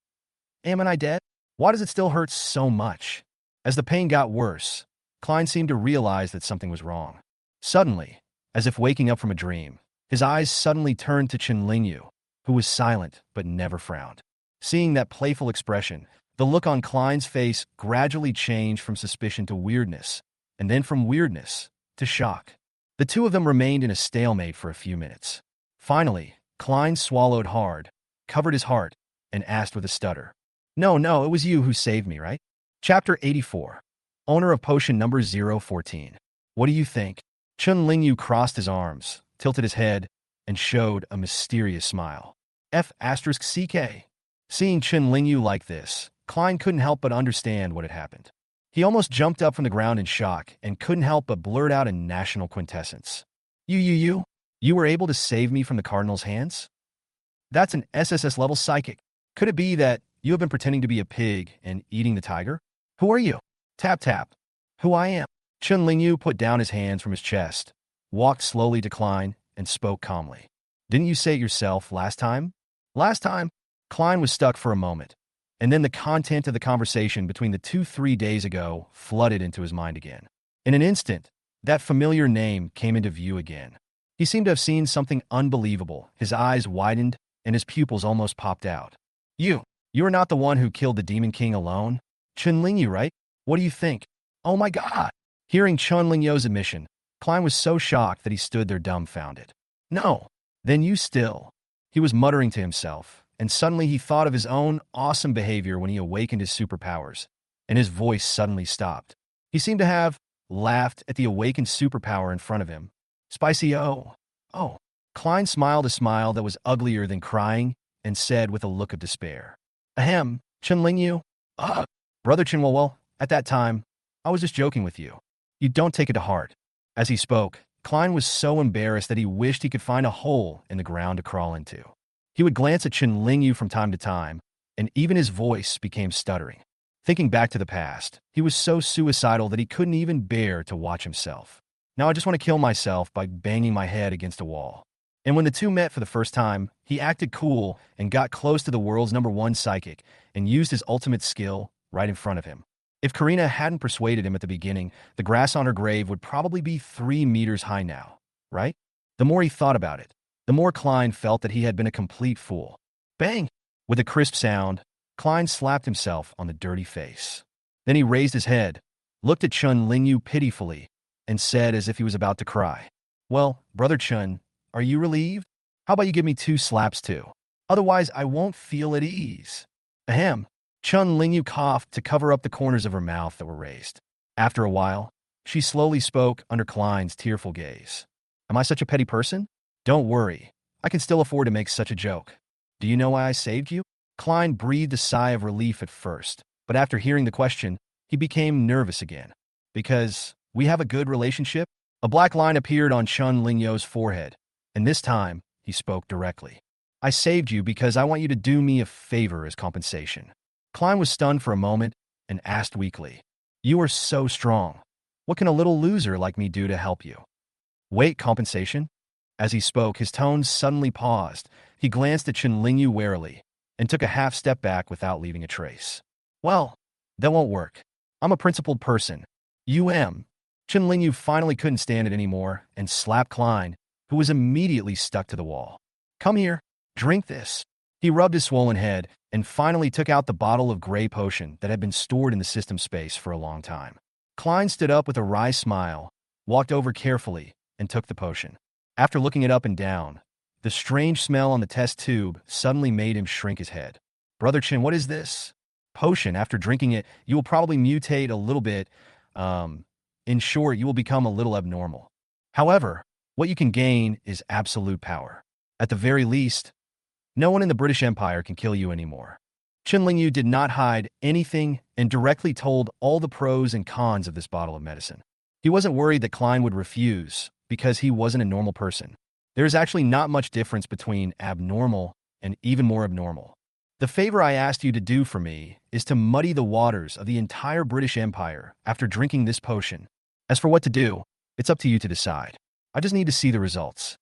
am I dead? Why does it still hurt so much? As the pain got worse, Klein seemed to realize that something was wrong. Suddenly, as if waking up from a dream, his eyes suddenly turned to Chun Lingyu, who was silent but never frowned. Seeing that playful expression, the look on Klein's face gradually changed from suspicion to weirdness, and then from weirdness to shock. The two of them remained in a stalemate for a few minutes. Finally, Klein swallowed hard, covered his heart, and asked with a stutter, No, it was you who saved me, right? Chapter 84. Owner of potion number 014. What do you think? Chun Lingyu crossed his arms, tilted his head, and showed a mysterious smile. F***CK. Seeing Chun Lingyu like this, Klein couldn't help but understand what had happened. He almost jumped up from the ground in shock and couldn't help but blurt out in national quintessence. You were able to save me from the Cardinal's hands? That's an SSS-level psychic. Could it be that you have been pretending to be a pig and eating the tiger? Who are you? Tap. Who I am. Chun Lingyu put down his hands from his chest, walked slowly to Klein, and spoke calmly. Didn't you say it yourself last time? Last time? Klein was stuck for a moment, and then the content of the conversation between the two 3 days ago flooded into his mind again. In an instant, that familiar name came into view again. He seemed to have seen something unbelievable. His eyes widened, and his pupils almost popped out. You are not the one who killed the Demon King alone? Chun Lingyu, right? What do you think? Oh my god! Hearing Chun Lingyu's admission, Klein was so shocked that he stood there dumbfounded. No, then you still. He was muttering to himself, and suddenly he thought of his own awesome behavior when he awakened his superpowers, and his voice suddenly stopped. He seemed to have laughed at the awakened superpower in front of him. Spicy oh. Oh. Klein smiled a smile that was uglier than crying and said with a look of despair. Ahem, Chun Lingyu? Ugh. Brother Chinwell, at that time, I was just joking with you. You don't take it to heart. As he spoke, Klein was so embarrassed that he wished he could find a hole in the ground to crawl into. He would glance at Chun Lingyu from time to time, and even his voice became stuttering. Thinking back to the past, he was so suicidal that he couldn't even bear to watch himself. Now I just want to kill myself by banging my head against a wall. And when the two met for the first time, he acted cool and got close to the world's #1 psychic and used his ultimate skill right in front of him. If Karina hadn't persuaded him at the beginning, the grass on her grave would probably be 3 meters high now, right? The more he thought about it, the more Klein felt that he had been a complete fool. Bang! With a crisp sound, Klein slapped himself on the dirty face. Then he raised his head, looked at Chun Lingyu pitifully, and said as if he was about to cry, Well, Brother Chun, are you relieved? How about you give me 2 slaps too? Otherwise, I won't feel at ease. Ahem. Chun Lingyu coughed to cover up the corners of her mouth that were raised. After a while, she slowly spoke under Klein's tearful gaze. Am I such a petty person? Don't worry. I can still afford to make such a joke. Do you know why I saved you? Klein breathed a sigh of relief at first, but after hearing the question, he became nervous again. Because we have a good relationship? A black line appeared on Chun Lingyu's forehead, and this time, he spoke directly. I saved you because I want you to do me a favor as compensation. Klein was stunned for a moment and asked weakly, You are so strong. What can a little loser like me do to help you? Wait, compensation? As he spoke, his tones suddenly paused. He glanced at Chun Lingyu warily and took a half step back without leaving a trace. Well, that won't work. I'm a principled person. Chun Lingyu finally couldn't stand it anymore and slapped Klein, who was immediately stuck to the wall. Come here, drink this. He rubbed his swollen head and finally took out the bottle of gray potion that had been stored in the system space for a long time. Klein stood up with a wry smile, walked over carefully, and took the potion. After looking it up and down, the strange smell on the test tube suddenly made him shrink his head. Brother Chin, what is this? Potion. After drinking it, you will probably mutate a little bit. In short, you will become a little abnormal. However, what you can gain is absolute power. At the very least, no one in the British Empire can kill you anymore. Chun Lingyu did not hide anything and directly told all the pros and cons of this bottle of medicine. He wasn't worried that Klein would refuse because he wasn't a normal person. There is actually not much difference between abnormal and even more abnormal. The favor I asked you to do for me is to muddy the waters of the entire British Empire after drinking this potion. As for what to do, it's up to you to decide. I just need to see the results.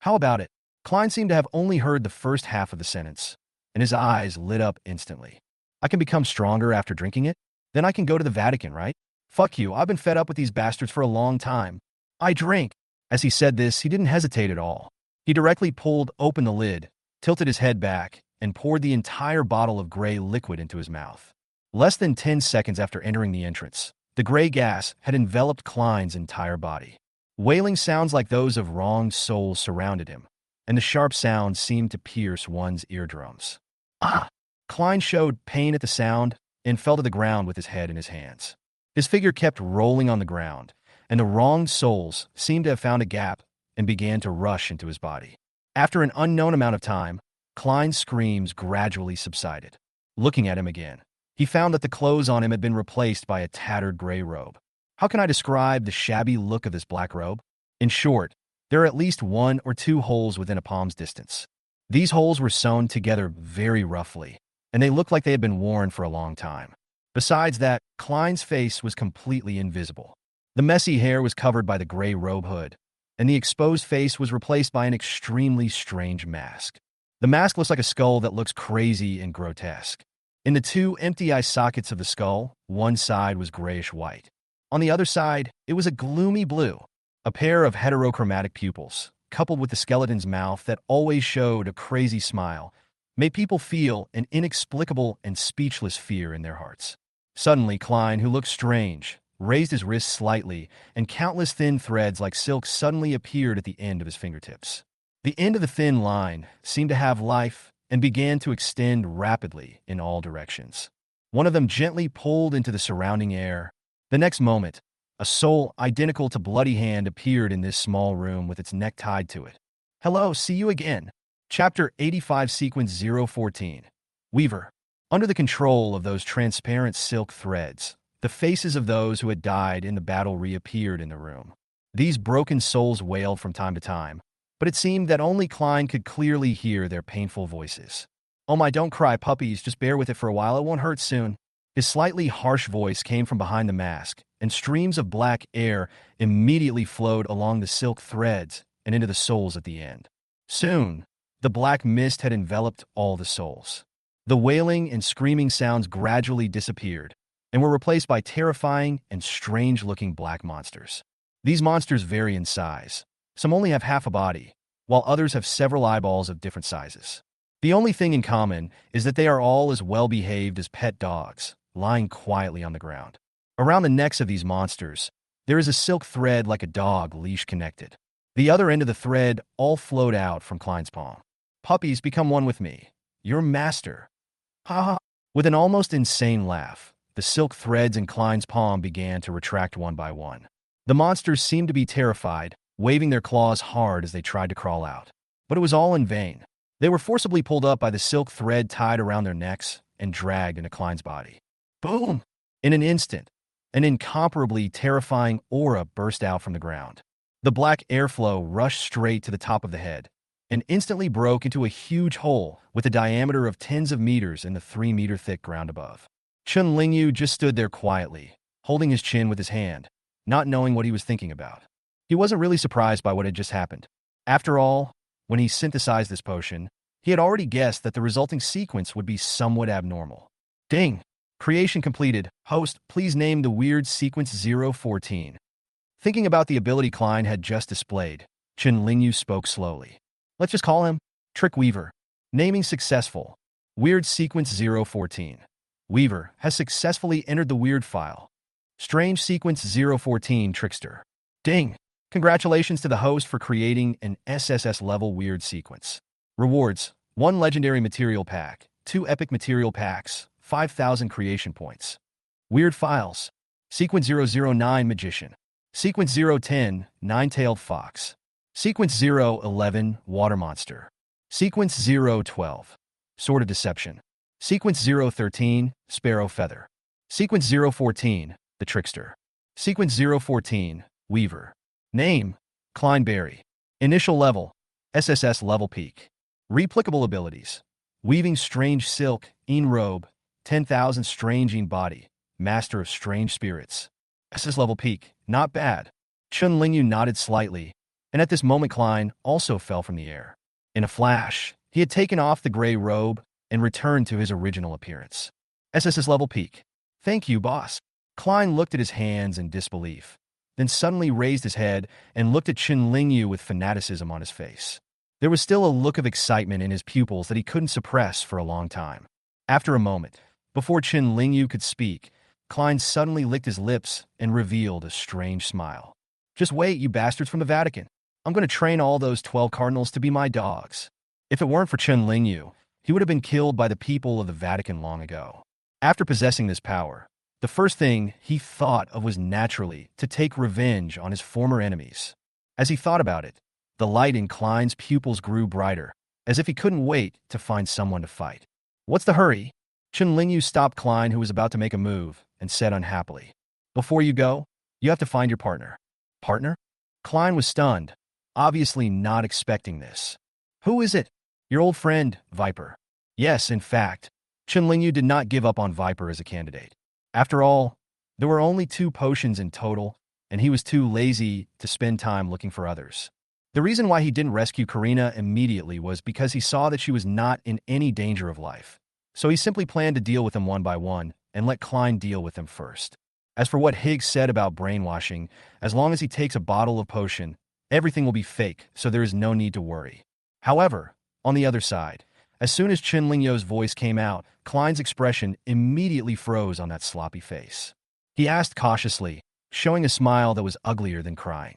How about it? Klein seemed to have only heard the first half of the sentence, and his eyes lit up instantly. I can become stronger after drinking it? Then I can go to the Vatican, right? Fuck you, I've been fed up with these bastards for a long time. I drink. As he said this, he didn't hesitate at all. He directly pulled open the lid, tilted his head back, and poured the entire bottle of gray liquid into his mouth. Less than 10 seconds after entering the entrance, the gray gas had enveloped Klein's entire body. Wailing sounds like those of wronged souls surrounded him, and the sharp sound seemed to pierce one's eardrums. Ah! Klein showed pain at the sound and fell to the ground with his head in his hands. His figure kept rolling on the ground, and the wronged souls seemed to have found a gap and began to rush into his body. After an unknown amount of time, Klein's screams gradually subsided. Looking at him again, he found that the clothes on him had been replaced by a tattered gray robe. How can I describe the shabby look of this black robe? In short, there are at least 1 or 2 holes within a palm's distance. These holes were sewn together very roughly, and they looked like they had been worn for a long time. Besides that, Klein's face was completely invisible. The messy hair was covered by the gray robe hood, and the exposed face was replaced by an extremely strange mask. The mask looks like a skull that looks crazy and grotesque. In the 2 empty eye sockets of the skull, one side was grayish-white. On the other side, it was a gloomy blue. A pair of heterochromatic pupils, coupled with the skeleton's mouth that always showed a crazy smile, made people feel an inexplicable and speechless fear in their hearts. Suddenly, Klein, who looked strange, raised his wrist slightly, and countless thin threads like silk suddenly appeared at the end of his fingertips. The end of the thin line seemed to have life and began to extend rapidly in all directions. One of them gently pulled into the surrounding air. The next moment, a soul identical to Bloody Hand appeared in this small room with its neck tied to it. Hello, see you again. Chapter 85, Sequence 014. Weaver. Under the control of those transparent silk threads, the faces of those who had died in the battle reappeared in the room. These broken souls wailed from time to time, but it seemed that only Klein could clearly hear their painful voices. Oh my, don't cry, puppies, just bear with it for a while, it won't hurt soon. His slightly harsh voice came from behind the mask, and streams of black air immediately flowed along the silk threads and into the souls at the end. Soon, the black mist had enveloped all the souls. The wailing and screaming sounds gradually disappeared and were replaced by terrifying and strange-looking black monsters. These monsters vary in size. Some only have half a body, while others have several eyeballs of different sizes. The only thing in common is that they are all as well-behaved as pet dogs, lying quietly on the ground. Around the necks of these monsters, there is a silk thread like a dog leash connected. The other end of the thread all flowed out from Klein's palm. Puppies, become one with me. Your master. Ha ha. With an almost insane laugh, the silk threads in Klein's palm began to retract one by one. The monsters seemed to be terrified, waving their claws hard as they tried to crawl out. But it was all in vain. They were forcibly pulled up by the silk thread tied around their necks and dragged into Klein's body. Boom! In an instant, an incomparably terrifying aura burst out from the ground. The black airflow rushed straight to the top of the head and instantly broke into a huge hole with a diameter of tens of meters in the 3-meter-thick ground above. Chun Lingyu just stood there quietly, holding his chin with his hand, not knowing what he was thinking about. He wasn't really surprised by what had just happened. After all, when he synthesized this potion, he had already guessed that the resulting sequence would be somewhat abnormal. Ding! Creation completed. Host, please name the weird sequence 014. Thinking about the ability Klein had just displayed, Chun Lingyu spoke slowly. Let's just call him Trick Weaver. Naming successful. Weird sequence 014. Weaver has successfully entered the weird file. Strange sequence 014 Trickster. Ding! Congratulations to the host for creating an SSS-level weird sequence. Rewards: 1 legendary material pack, 2 epic material packs, 5,000 creation points. Weird files. Sequence 009 Magician. Sequence 010 Nine-tailed Fox. Sequence 011 Water Monster. Sequence 012 Sword of Deception. Sequence 013 Sparrow Feather. Sequence 014 The Trickster. Sequence 014 Weaver. Name: Kleinberry. Initial level: SSS level peak. Replicable abilities: Weaving Strange Silk, Robe, 10,000 Strange Body, Master of Strange Spirits. SS level peak, not bad. Chun Lingyu nodded slightly, and at this moment Klein also fell from the air. In a flash, he had taken off the gray robe and returned to his original appearance. SSS level peak. Thank you, boss. Klein looked at his hands in disbelief, then suddenly raised his head and looked at Chun Lingyu with fanaticism on his face. There was still a look of excitement in his pupils that he couldn't suppress for a long time. After a moment, before Chun Lingyu could speak, Klein suddenly licked his lips and revealed a strange smile. Just wait, you bastards from the Vatican. I'm going to train all those 12 cardinals to be my dogs. If it weren't for Chun Lingyu, he would have been killed by the people of the Vatican long ago. After possessing this power, the first thing he thought of was naturally to take revenge on his former enemies. As he thought about it, the light in Klein's pupils grew brighter, as if he couldn't wait to find someone to fight. What's the hurry? Chun Lingyu stopped Klein, who was about to make a move, and said unhappily, Before you go, you have to find your partner. Partner? Klein was stunned, obviously not expecting this. Who is it? Your old friend, Viper. Yes, in fact, Chun Lingyu did not give up on Viper as a candidate. After all, there were only 2 potions in total, and he was too lazy to spend time looking for others. The reason why he didn't rescue Karina immediately was because he saw that she was not in any danger of life. So he simply planned to deal with them one by one and let Klein deal with them first. As for what Higgs said about brainwashing, as long as he takes a bottle of potion, everything will be fake, so there is no need to worry. However, on the other side, as soon as Chen Lingyo's voice came out, Klein's expression immediately froze on that sloppy face. He asked cautiously, showing a smile that was uglier than crying.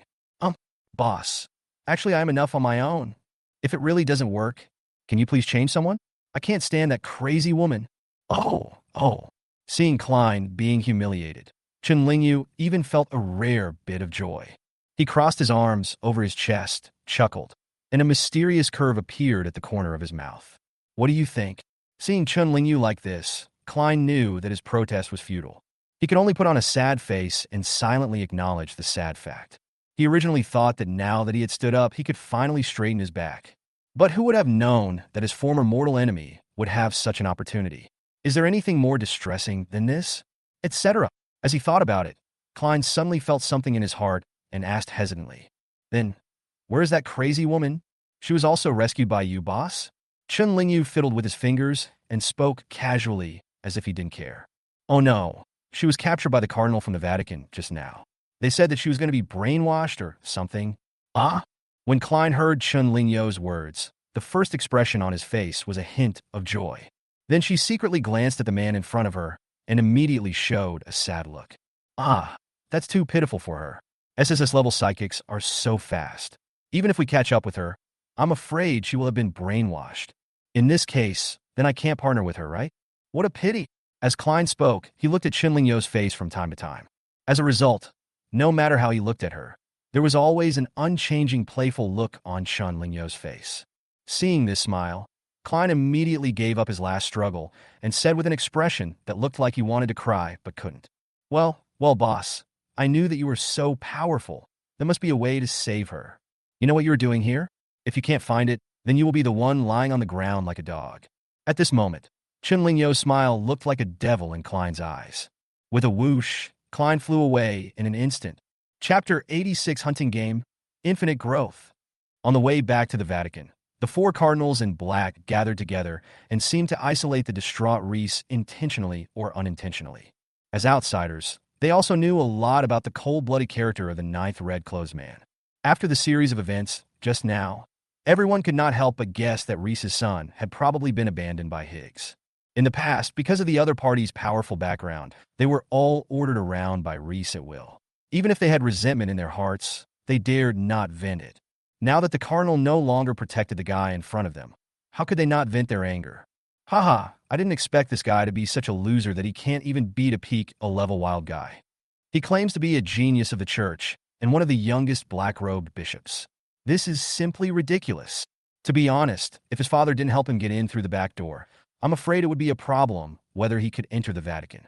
Boss, actually I am enough on my own. If it really doesn't work, can you please change someone? I can't stand that crazy woman. Oh. Seeing Klein being humiliated, Chen Lingyu even felt a rare bit of joy. He crossed his arms over his chest, chuckled, and a mysterious curve appeared at the corner of his mouth. What do you think? Seeing Chen Lingyu like this, Klein knew that his protest was futile. He could only put on a sad face and silently acknowledge the sad fact. He originally thought that now that he had stood up, he could finally straighten his back. But who would have known that his former mortal enemy would have such an opportunity? Is there anything more distressing than this? Etc. As he thought about it, Klein suddenly felt something in his heart and asked hesitantly, "Then, where is that crazy woman? She was also rescued by you, boss?" Chen Lingyu fiddled with his fingers and spoke casually as if he didn't care. "Oh no, she was captured by the cardinal from the Vatican just now. They said that she was going to be brainwashed or something." Ah? When Klein heard Chen Lingyo's words, the first expression on his face was a hint of joy. Then she secretly glanced at the man in front of her and immediately showed a sad look. That's too pitiful for her. SSS-level psychics are so fast. Even if we catch up with her, I'm afraid she will have been brainwashed. In this case, then I can't partner with her, right? What a pity. As Klein spoke, he looked at Chen Lingyo's face from time to time. As a result, no matter how he looked at her, there was always an unchanging playful look on Chen Lingyo's face. Seeing this smile, Klein immediately gave up his last struggle and said with an expression that looked like he wanted to cry but couldn't. Well, boss, I knew that you were so powerful. There must be a way to save her. You know what you're doing here? If you can't find it, then you will be the one lying on the ground like a dog." At this moment, Chen Lingyo's smile looked like a devil in Klein's eyes. With a whoosh, Klein flew away in an instant. Chapter 86 Hunting Game, Infinite Growth. On the way back to the Vatican, the four cardinals in black gathered together and seemed to isolate the distraught Reese intentionally or unintentionally. As outsiders, they also knew a lot about the cold-blooded character of the Ninth Red Clothes Man. After the series of events just now, everyone could not help but guess that Reese's son had probably been abandoned by Higgs. In the past, because of the other party's powerful background, they were all ordered around by Reese at will. Even if they had resentment in their hearts, they dared not vent it. Now that the cardinal no longer protected the guy in front of them, how could they not vent their anger? I didn't expect this guy to be such a loser that he can't even beat a level wild guy. He claims to be a genius of the church and one of the youngest black-robed bishops. This is simply ridiculous. To be honest, if his father didn't help him get in through the back door, I'm afraid it would be a problem whether he could enter the Vatican.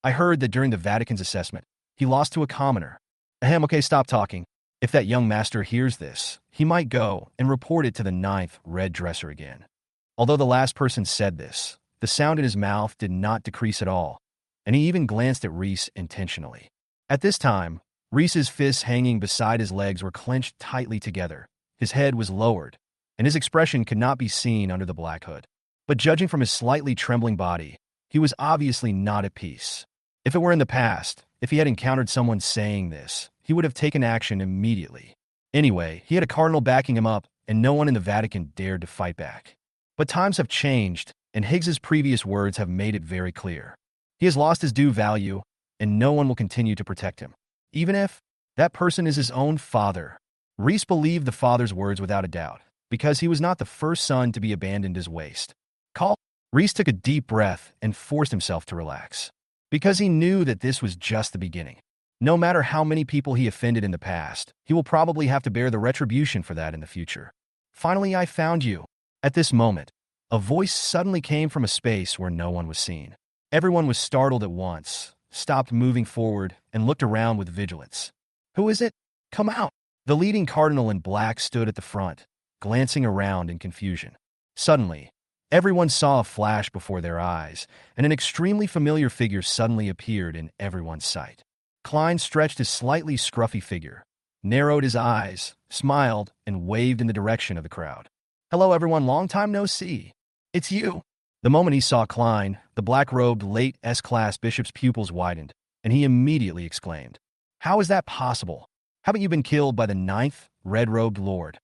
I heard that during the Vatican's assessment, he lost to a commoner. Okay, stop talking. If that young master hears this, he might go and report it to the Ninth Red Dresser again. Although the last person said this, the sound in his mouth did not decrease at all, and he even glanced at Reese intentionally. At this time, Reese's fists hanging beside his legs were clenched tightly together. His head was lowered, and his expression could not be seen under the black hood. But judging from his slightly trembling body, he was obviously not at peace. If it were in the past, if he had encountered someone saying this, he would have taken action immediately. Anyway, he had a cardinal backing him up, and no one in the Vatican dared to fight back. But times have changed, and Higgs's previous words have made it very clear. He has lost his due value, and no one will continue to protect him, even if that person is his own father. Reese believed the father's words without a doubt, because he was not the first son to be abandoned as waste. Reese took a deep breath and forced himself to relax, because he knew that this was just the beginning. No matter how many people he offended in the past, he will probably have to bear the retribution for that in the future. Finally, I found you. At this moment, a voice suddenly came from a space where no one was seen. Everyone was startled at once, stopped moving forward, and looked around with vigilance. Who is it? Come out! The leading cardinal in black stood at the front, glancing around in confusion. Suddenly, everyone saw a flash before their eyes, and an extremely familiar figure suddenly appeared in everyone's sight. Klein stretched his slightly scruffy figure, narrowed his eyes, smiled, and waved in the direction of the crowd. "Hello everyone, long time no see. It's you." The moment he saw Klein, the black-robed late S-class bishop's pupils widened, and he immediately exclaimed, "How is that possible? Haven't you been killed by the ninth red-robed lord?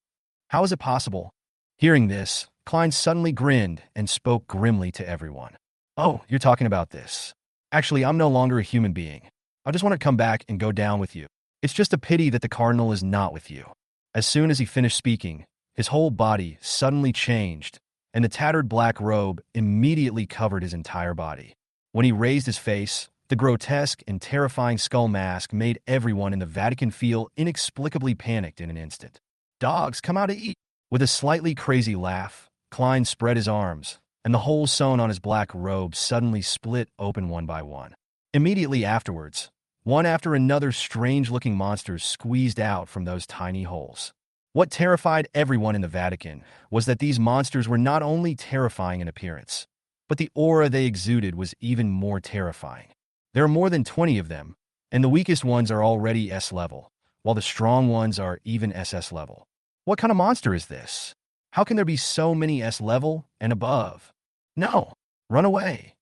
How is it possible?" Hearing this, Klein suddenly grinned and spoke grimly to everyone. "Oh, you're talking about this. Actually, I'm no longer a human being. I just want to come back and go down with you. It's just a pity that the cardinal is not with you." As soon as he finished speaking, his whole body suddenly changed, and the tattered black robe immediately covered his entire body. When he raised his face, the grotesque and terrifying skull mask made everyone in the Vatican feel inexplicably panicked in an instant. "Dogs, come out to eat." With a slightly crazy laugh, Klein spread his arms, and the holes sewn on his black robe suddenly split open one by one. Immediately afterwards, one after another strange-looking monsters squeezed out from those tiny holes. What terrified everyone in the Vatican was that these monsters were not only terrifying in appearance, but the aura they exuded was even more terrifying. There are more than 20 of them, and the weakest ones are already S level, while the strong ones are even SS level. What kind of monster is this? How can there be so many S level and above? No, run away.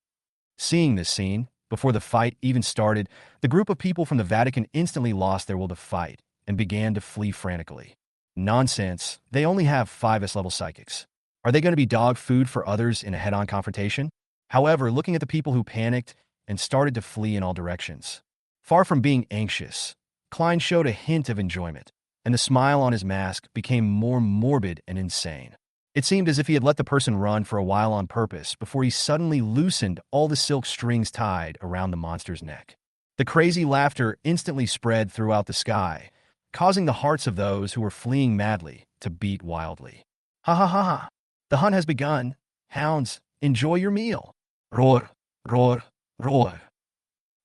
Seeing this scene, before the fight even started, the group of people from the Vatican instantly lost their will to fight and began to flee frantically. Nonsense, they only have 5 S-level psychics. Are they going to be dog food for others in a head-on confrontation? However, looking at the people who panicked and started to flee in all directions, far from being anxious, Klein showed a hint of enjoyment, and the smile on his mask became more morbid and insane. It seemed as if he had let the person run for a while on purpose before he suddenly loosened all the silk strings tied around the monster's neck. The crazy laughter instantly spread throughout the sky, causing the hearts of those who were fleeing madly to beat wildly. "Ha ha ha ha! The hunt has begun. Hounds, enjoy your meal." Roar, roar, roar.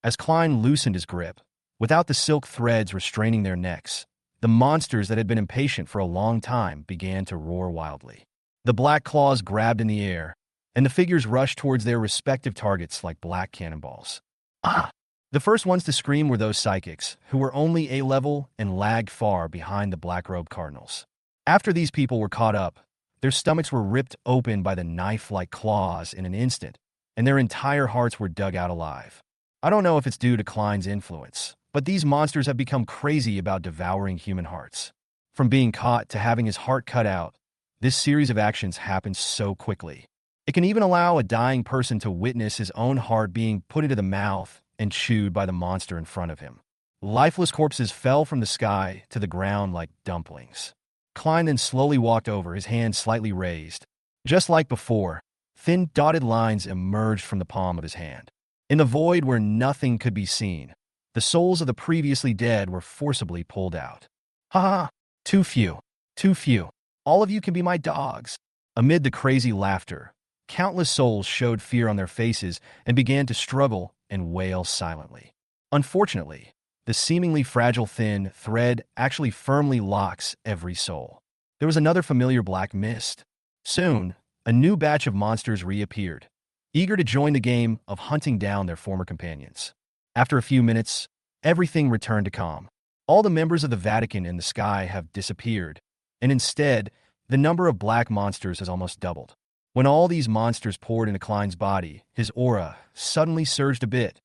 As Klein loosened his grip, without the silk threads restraining their necks, the monsters that had been impatient for a long time began to roar wildly. The black claws grabbed in the air, and the figures rushed towards their respective targets like black cannonballs. Ah! The first ones to scream were those psychics, who were only A-level and lagged far behind the black-robed cardinals. After these people were caught up, their stomachs were ripped open by the knife-like claws in an instant, and their entire hearts were dug out alive. I don't know if it's due to Klein's influence, but these monsters have become crazy about devouring human hearts. From being caught to having his heart cut out, this series of actions happens so quickly. It can even allow a dying person to witness his own heart being put into the mouth and chewed by the monster in front of him. Lifeless corpses fell from the sky to the ground like dumplings. Klein then slowly walked over, his hand slightly raised. Just like before, thin dotted lines emerged from the palm of his hand. In the void where nothing could be seen, the souls of the previously dead were forcibly pulled out. "Ha ha! Too few. Too few. All of you can be my dogs." Amid the crazy laughter, countless souls showed fear on their faces and began to struggle and wail silently. Unfortunately, the seemingly fragile thin thread actually firmly locks every soul. There was another familiar black mist. Soon, a new batch of monsters reappeared, eager to join the game of hunting down their former companions. After a few minutes, everything returned to calm. All the members of the Vatican in the sky have disappeared, and instead, the number of black monsters has almost doubled. When all these monsters poured into Klein's body, his aura suddenly surged a bit,